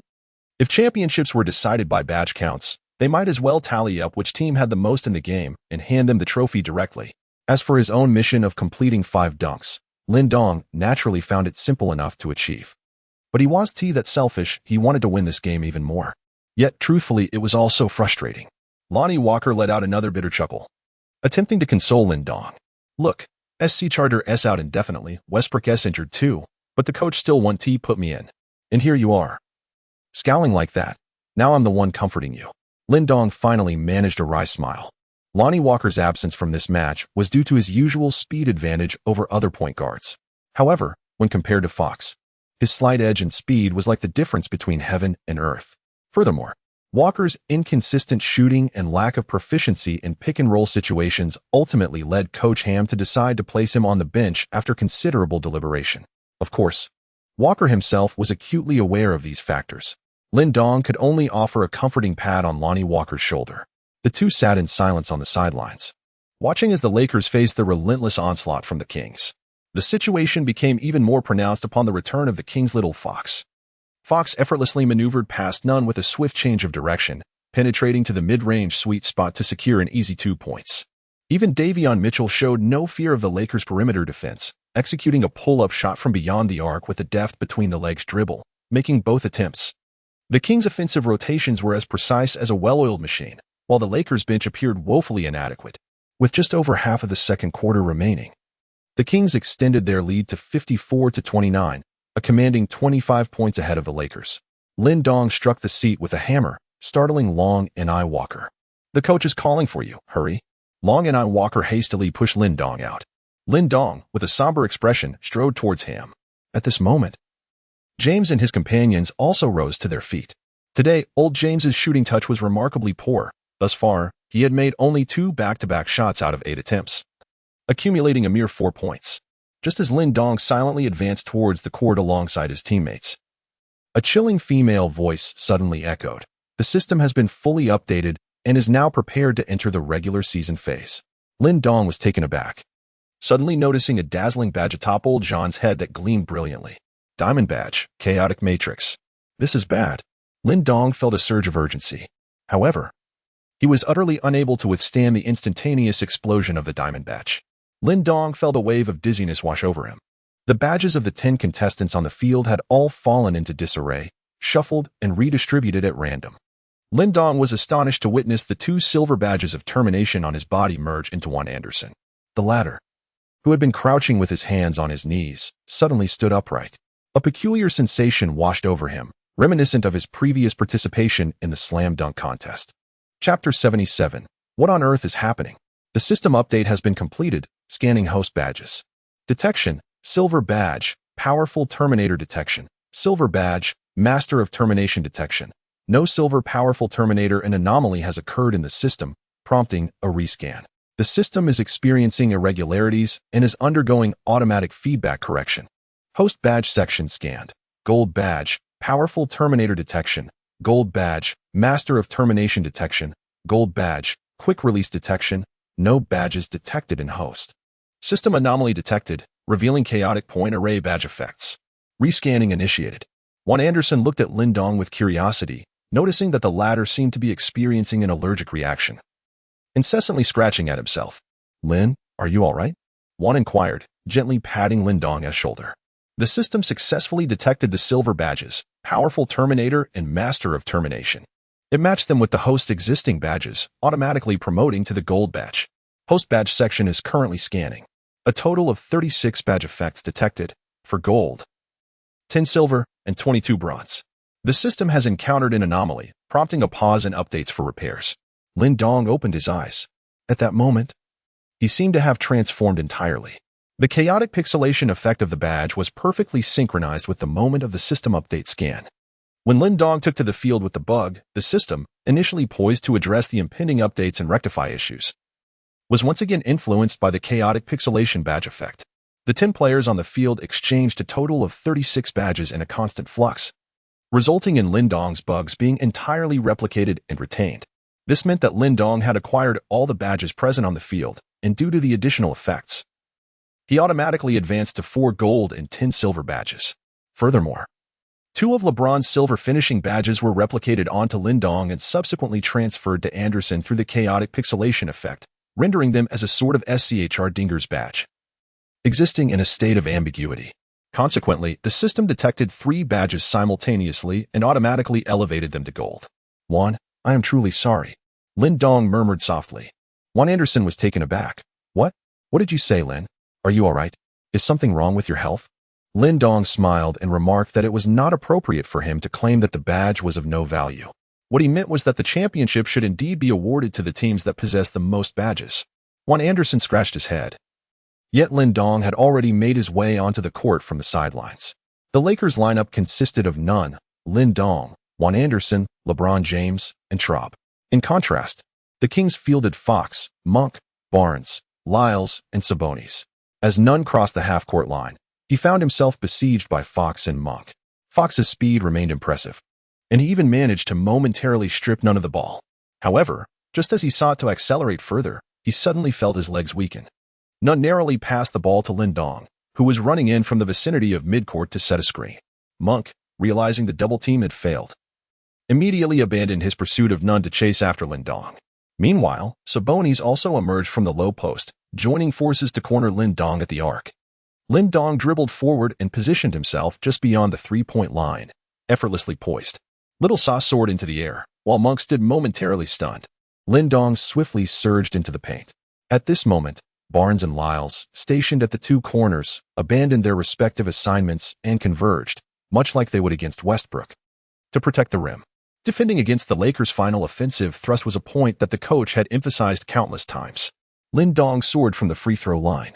If championships were decided by badge counts, they might as well tally up which team had the most in the game and hand them the trophy directly. As for his own mission of completing 5 dunks, Lin Dong naturally found it simple enough to achieve. But he was that selfish, he wanted to win this game even more. Yet, truthfully, it was also frustrating. Lonnie Walker let out another bitter chuckle, attempting to console Lin Dong. "Look, SC Charter S out indefinitely, Westbrook S injured too, but the coach still want T put me in. And here you are, scowling like that. Now I'm the one comforting you." Lin Dong finally managed a wry smile. Lonnie Walker's absence from this match was due to his usual speed advantage over other point guards. However, when compared to Fox, his slight edge and speed was like the difference between heaven and earth. Furthermore, Walker's inconsistent shooting and lack of proficiency in pick-and-roll situations ultimately led Coach Ham to decide to place him on the bench after considerable deliberation. Of course, Walker himself was acutely aware of these factors. Lin Dong could only offer a comforting pat on Lonnie Walker's shoulder. The two sat in silence on the sidelines, watching as the Lakers faced the relentless onslaught from the Kings. The situation became even more pronounced upon the return of the Kings' little Fox. Fox effortlessly maneuvered past none with a swift change of direction, penetrating to the mid-range sweet spot to secure an easy 2 points. Even Davion Mitchell showed no fear of the Lakers' perimeter defense, executing a pull-up shot from beyond the arc with a deft between-the-legs dribble, making both attempts. The Kings' offensive rotations were as precise as a well-oiled machine, while the Lakers' bench appeared woefully inadequate. With just over half of the second quarter remaining, the Kings extended their lead to 54-29, a commanding 25 points ahead of the Lakers. Lin Dong struck the seat with a hammer, startling Long and I Walker. "The coach is calling for you. Hurry." Long and I Walker hastily pushed Lin Dong out. Lin Dong, with a somber expression, strode towards him. At this moment, James and his companions also rose to their feet. Today, old James's shooting touch was remarkably poor. Thus far, he had made only 2 back-to-back shots out of 8 attempts, accumulating a mere 4 points. Just as Lin Dong silently advanced towards the court alongside his teammates, a chilling female voice suddenly echoed. "The system has been fully updated and is now prepared to enter the regular season phase." Lin Dong was taken aback, suddenly noticing a dazzling badge atop old John's head that gleamed brilliantly. Diamond badge, chaotic matrix. This is bad. Lin Dong felt a surge of urgency. However, he was utterly unable to withstand the instantaneous explosion of the diamond badge. Lin Dong felt a wave of dizziness wash over him. The badges of the 10 contestants on the field had all fallen into disarray, shuffled, and redistributed at random. Lin Dong was astonished to witness the 2 silver badges of termination on his body merge into one Anderson. The latter, who had been crouching with his hands on his knees, suddenly stood upright. A peculiar sensation washed over him, reminiscent of his previous participation in the slam dunk contest. Chapter 77. What on earth is happening? The system update has been completed. Scanning host badges. Detection, silver badge, powerful terminator detection. Silver badge, master of termination detection. No silver powerful terminator and anomaly has occurred in the system, prompting a rescan. The system is experiencing irregularities and is undergoing automatic feedback correction. Host badge section scanned. Gold badge, powerful terminator detection. Gold badge, master of termination detection. Gold badge, quick release detection. No badges detected in host. System anomaly detected, revealing chaotic point array badge effects. Rescanning initiated. Juan Anderson looked at Lin Dong with curiosity, noticing that the latter seemed to be experiencing an allergic reaction. Incessantly scratching at himself. "Lin, are you all right?" Juan inquired, gently patting Lin Dong's shoulder. The system successfully detected the silver badges, powerful terminator and master of termination. It matched them with the host's existing badges, automatically promoting to the gold badge. Host badge section is currently scanning. A total of 36 badge effects detected, for gold, 10 silver, and 22 bronze. The system has encountered an anomaly, prompting a pause and updates for repairs. Lin Dong opened his eyes. At that moment, he seemed to have transformed entirely. The chaotic pixelation effect of the badge was perfectly synchronized with the moment of the system update scan. When Lin Dong took to the field with the bug, the system, initially poised to address the impending updates and rectify issues, was once again influenced by the chaotic pixelation badge effect. The 10 players on the field exchanged a total of 36 badges in a constant flux, resulting in Lin Dong's bugs being entirely replicated and retained. This meant that Lin Dong had acquired all the badges present on the field, and due to the additional effects, he automatically advanced to 4 gold and 10 silver badges. Furthermore, 2 of LeBron's silver finishing badges were replicated onto Lin Dong and subsequently transferred to Anderson through the chaotic pixelation effect, rendering them as a sort of SCHR Dinger's badge, existing in a state of ambiguity. Consequently, the system detected 3 badges simultaneously and automatically elevated them to gold. "Juan, I am truly sorry," Lin Dong murmured softly. Juan Anderson was taken aback. What did you say, Lin? Are you all right? Is something wrong with your health?" Lin Dong smiled and remarked that it was not appropriate for him to claim that the badge was of no value. What he meant was that the championship should indeed be awarded to the teams that possess the most badges. Juan Anderson scratched his head. Yet Lin Dong had already made his way onto the court from the sidelines. The Lakers lineup consisted of none, Lin Dong, Juan Anderson, LeBron James, and Traub. In contrast, the Kings fielded Fox, Monk, Barnes, Lyles, and Sabonis. As none crossed the half-court line, he found himself besieged by Fox and Monk. Fox's speed remained impressive, and he even managed to momentarily strip none of the ball. However, just as he sought to accelerate further, he suddenly felt his legs weaken. None narrowly passed the ball to Lin Dong, who was running in from the vicinity of midcourt to set a screen. Monk, realizing the double team had failed, immediately abandoned his pursuit of Nunn to chase after Lin Dong. Meanwhile, Sabonis also emerged from the low post, joining forces to corner Lin Dong at the arc. Lin Dong dribbled forward and positioned himself just beyond the three-point line, effortlessly poised. Little Sauce soared into the air, while Monk stood momentarily stunned. Lin Dong swiftly surged into the paint. At this moment, Barnes and Lyles, stationed at the two corners, abandoned their respective assignments and converged, much like they would against Westbrook, to protect the rim. Defending against the Lakers' final offensive thrust was a point that the coach had emphasized countless times. Lin Dong soared from the free throw line,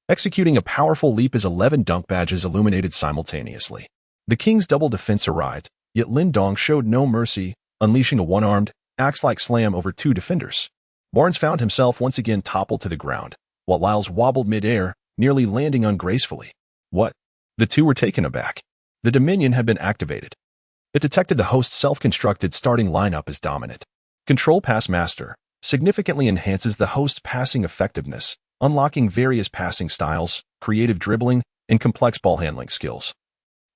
executing a powerful leap as 11 dunk badges illuminated simultaneously. The Kings' double defense arrived, yet Lin Dong showed no mercy, unleashing a one-armed, axe-like slam over two defenders. Barnes found himself once again toppled to the ground, while Lyles wobbled mid-air, nearly landing ungracefully. What? The two were taken aback. The Dominion had been activated. It detected the host's self-constructed starting lineup as dominant. Control Pass Master significantly enhances the host's passing effectiveness, unlocking various passing styles, creative dribbling, and complex ball handling skills,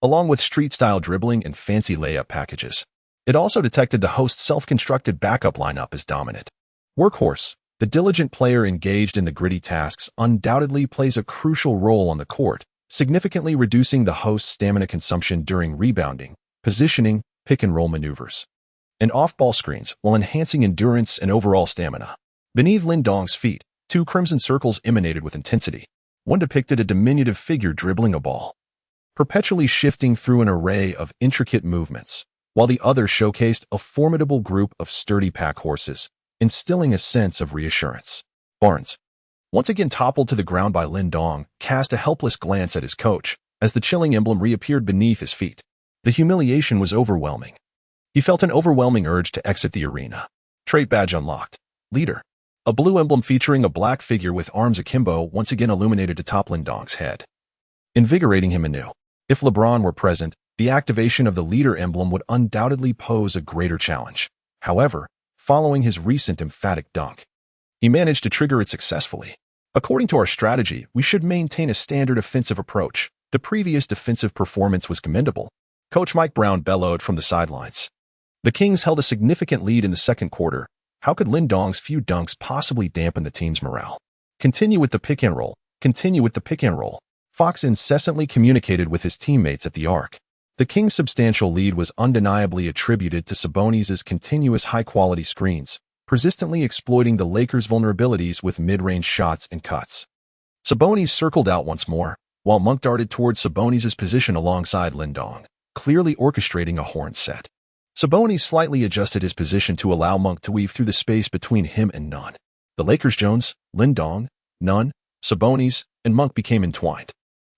along with street-style dribbling and fancy layup packages. It also detected the host's self-constructed backup lineup as dominant. Workhorse, the diligent player engaged in the gritty tasks, undoubtedly plays a crucial role on the court, significantly reducing the host's stamina consumption during rebounding, positioning, pick-and-roll maneuvers, and off-ball screens while enhancing endurance and overall stamina. Beneath Lin Dong's feet, two crimson circles emanated with intensity. One depicted a diminutive figure dribbling a ball, perpetually shifting through an array of intricate movements, while the other showcased a formidable group of sturdy pack horses, instilling a sense of reassurance. Barnes, once again toppled to the ground by Lin Dong, cast a helpless glance at his coach as the chilling emblem reappeared beneath his feet. The humiliation was overwhelming. He felt an overwhelming urge to exit the arena. Trait badge unlocked. Leader. A blue emblem featuring a black figure with arms akimbo once again illuminated atop Lin Dong's head, invigorating him anew. If LeBron were present, the activation of the leader emblem would undoubtedly pose a greater challenge. However, following his recent emphatic dunk, he managed to trigger it successfully. According to our strategy, we should maintain a standard offensive approach. The previous defensive performance was commendable, Coach Mike Brown bellowed from the sidelines. The Kings held a significant lead in the second quarter. How could Lin Dong's few dunks possibly dampen the team's morale? Continue with the pick and roll. Continue with the pick and roll. Fox incessantly communicated with his teammates at the arc. The Kings' substantial lead was undeniably attributed to Sabonis' continuous high-quality screens, persistently exploiting the Lakers' vulnerabilities with mid-range shots and cuts. Sabonis circled out once more, while Monk darted towards Sabonis' position alongside Lin Dong, clearly orchestrating a horn set. Sabonis slightly adjusted his position to allow Monk to weave through the space between him and Nunn. The Lakers' Jones, Lin Dong, Nunn, Sabonis, and Monk became entwined.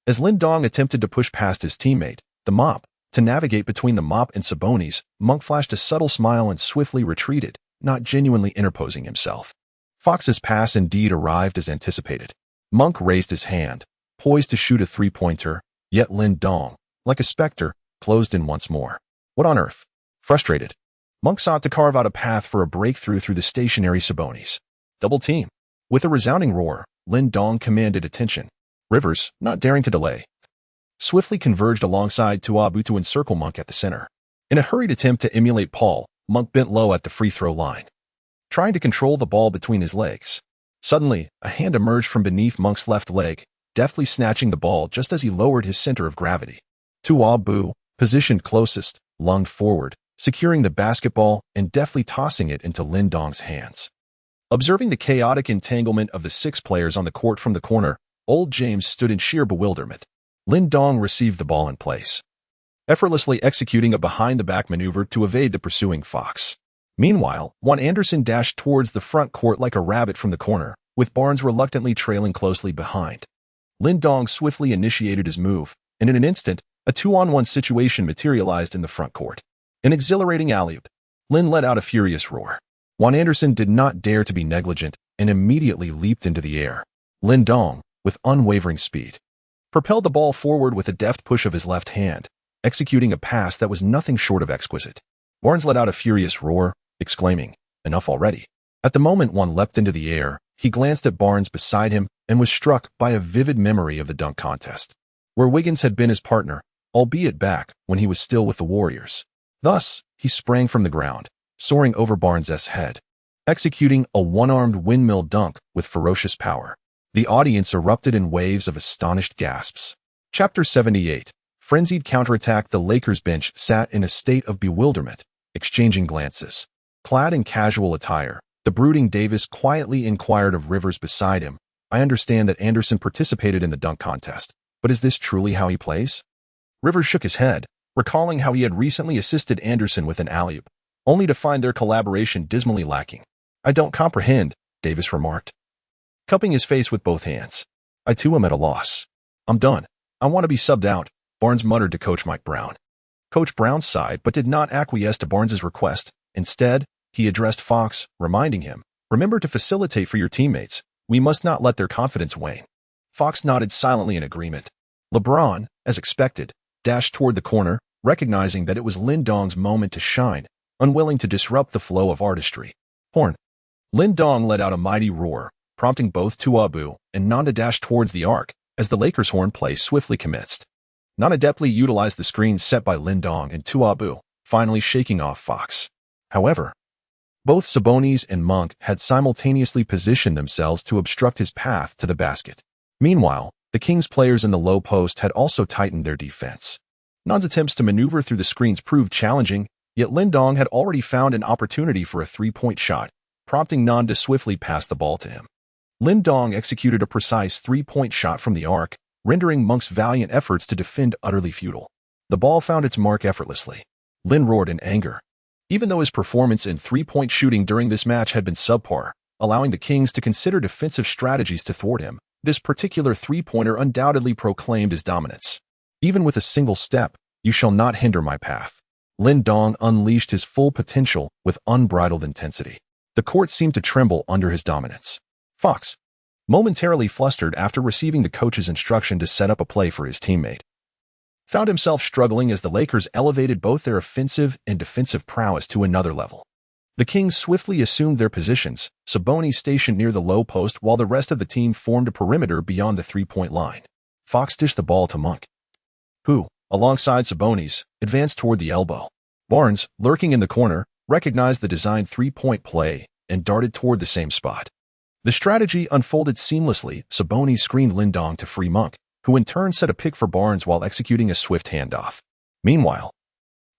As Lin Dong attempted to push past his teammate, the Mop, to navigate between the Mop and Sabonis, Monk flashed a subtle smile and swiftly retreated, not genuinely interposing himself. Fox's pass indeed arrived as anticipated. Monk raised his hand, poised to shoot a three-pointer, yet Lin Dong, like a specter, closed in once more. What on earth? Frustrated, Monk sought to carve out a path for a breakthrough through the stationary Sabonis. Double team. With a resounding roar, Lin Dong commanded attention. Rivers, not daring to delay, swiftly converged alongside Tuabu to encircle Monk at the center. In a hurried attempt to emulate Paul, Monk bent low at the free throw line, trying to control the ball between his legs. Suddenly, a hand emerged from beneath Monk's left leg, deftly snatching the ball just as he lowered his center of gravity. Tuabu, positioned closest, lunged forward, securing the basketball and deftly tossing it into Lin Dong's hands. Observing the chaotic entanglement of the six players on the court from the corner, Old James stood in sheer bewilderment. Lin Dong received the ball in place, effortlessly executing a behind-the-back maneuver to evade the pursuing Fox. Meanwhile, Juan Anderson dashed towards the front court like a rabbit from the corner, with Barnes reluctantly trailing closely behind. Lin Dong swiftly initiated his move, and in an instant, a two-on-one situation materialized in the front court. An exhilarating alley-oop. Lin let out a furious roar. Juan Anderson did not dare to be negligent and immediately leaped into the air. Lin Dong, with unwavering speed, propelled the ball forward with a deft push of his left hand, executing a pass that was nothing short of exquisite. Barnes let out a furious roar, exclaiming, "Enough already." At the moment Juan leapt into the air, he glanced at Barnes beside him and was struck by a vivid memory of the dunk contest, where Wiggins had been his partner, albeit back when he was still with the Warriors. Thus, he sprang from the ground, soaring over Barnes' head, executing a one-armed windmill dunk with ferocious power. The audience erupted in waves of astonished gasps. Chapter 78. Frenzied counterattack. The Lakers bench sat in a state of bewilderment, exchanging glances. Clad in casual attire, The brooding Davis quietly inquired of Rivers beside him. I understand that Anderson participated in the dunk contest, but is this truly how he plays? Rivers shook his head, recalling how he had recently assisted Anderson with an alley-oop, only to find their collaboration dismally lacking. I don't comprehend, Davis remarked, cupping his face with both hands. I too am at a loss. I'm done. I want to be subbed out, Barnes muttered to Coach Mike Brown. Coach Brown sighed but did not acquiesce to Barnes's request. Instead, he addressed Fox, reminding him, remember to facilitate for your teammates. We must not let their confidence wane. Fox nodded silently in agreement. LeBron, as expected, dashed toward the corner, recognizing that it was Lin Dong's moment to shine, unwilling to disrupt the flow of artistry. Horn. Lin Dong let out a mighty roar, prompting both Tuabu and Nanda dash towards the arc as the Lakers' horn play swiftly commenced. Nanda adeptly utilized the screen set by Lin Dong and Tuabu, finally shaking off Fox. However, both Sabonis and Monk had simultaneously positioned themselves to obstruct his path to the basket. Meanwhile, the Kings players in the low post had also tightened their defense. Nan's attempts to maneuver through the screens proved challenging, yet Lin Dong had already found an opportunity for a three-point shot, prompting Nan to swiftly pass the ball to him. Lin Dong executed a precise three-point shot from the arc, rendering Monk's valiant efforts to defend utterly futile. The ball found its mark effortlessly. Lin roared in anger. Even though his performance in three-point shooting during this match had been subpar, allowing the Kings to consider defensive strategies to thwart him, this particular three-pointer undoubtedly proclaimed his dominance. Even with a single step, you shall not hinder my path. Lin Dong unleashed his full potential with unbridled intensity. The court seemed to tremble under his dominance. Fox, momentarily flustered after receiving the coach's instruction to set up a play for his teammate, found himself struggling as the Lakers elevated both their offensive and defensive prowess to another level. The Kings swiftly assumed their positions, Sabonis stationed near the low post while the rest of the team formed a perimeter beyond the three-point line. Fox dished the ball to Monk, who, alongside Sabonis, advanced toward the elbow. Barnes, lurking in the corner, recognized the designed three-point play and darted toward the same spot. The strategy unfolded seamlessly. Sabonis screened Lin Dong to free Monk, who in turn set a pick for Barnes while executing a swift handoff. Meanwhile,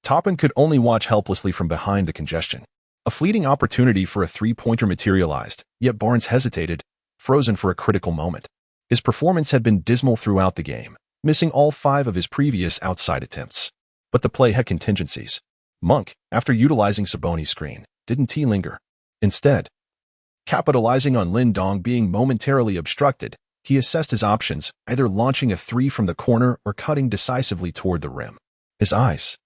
Toppin could only watch helplessly from behind the congestion. A fleeting opportunity for a three-pointer materialized, yet Barnes hesitated, frozen for a critical moment. His performance had been dismal throughout the game, missing all 5 of his previous outside attempts. But the play had contingencies. Monk, after utilizing Sabonis' screen, didn't linger. Instead, capitalizing on Lin Dong being momentarily obstructed, he assessed his options, either launching a three from the corner or cutting decisively toward the rim. His eyes,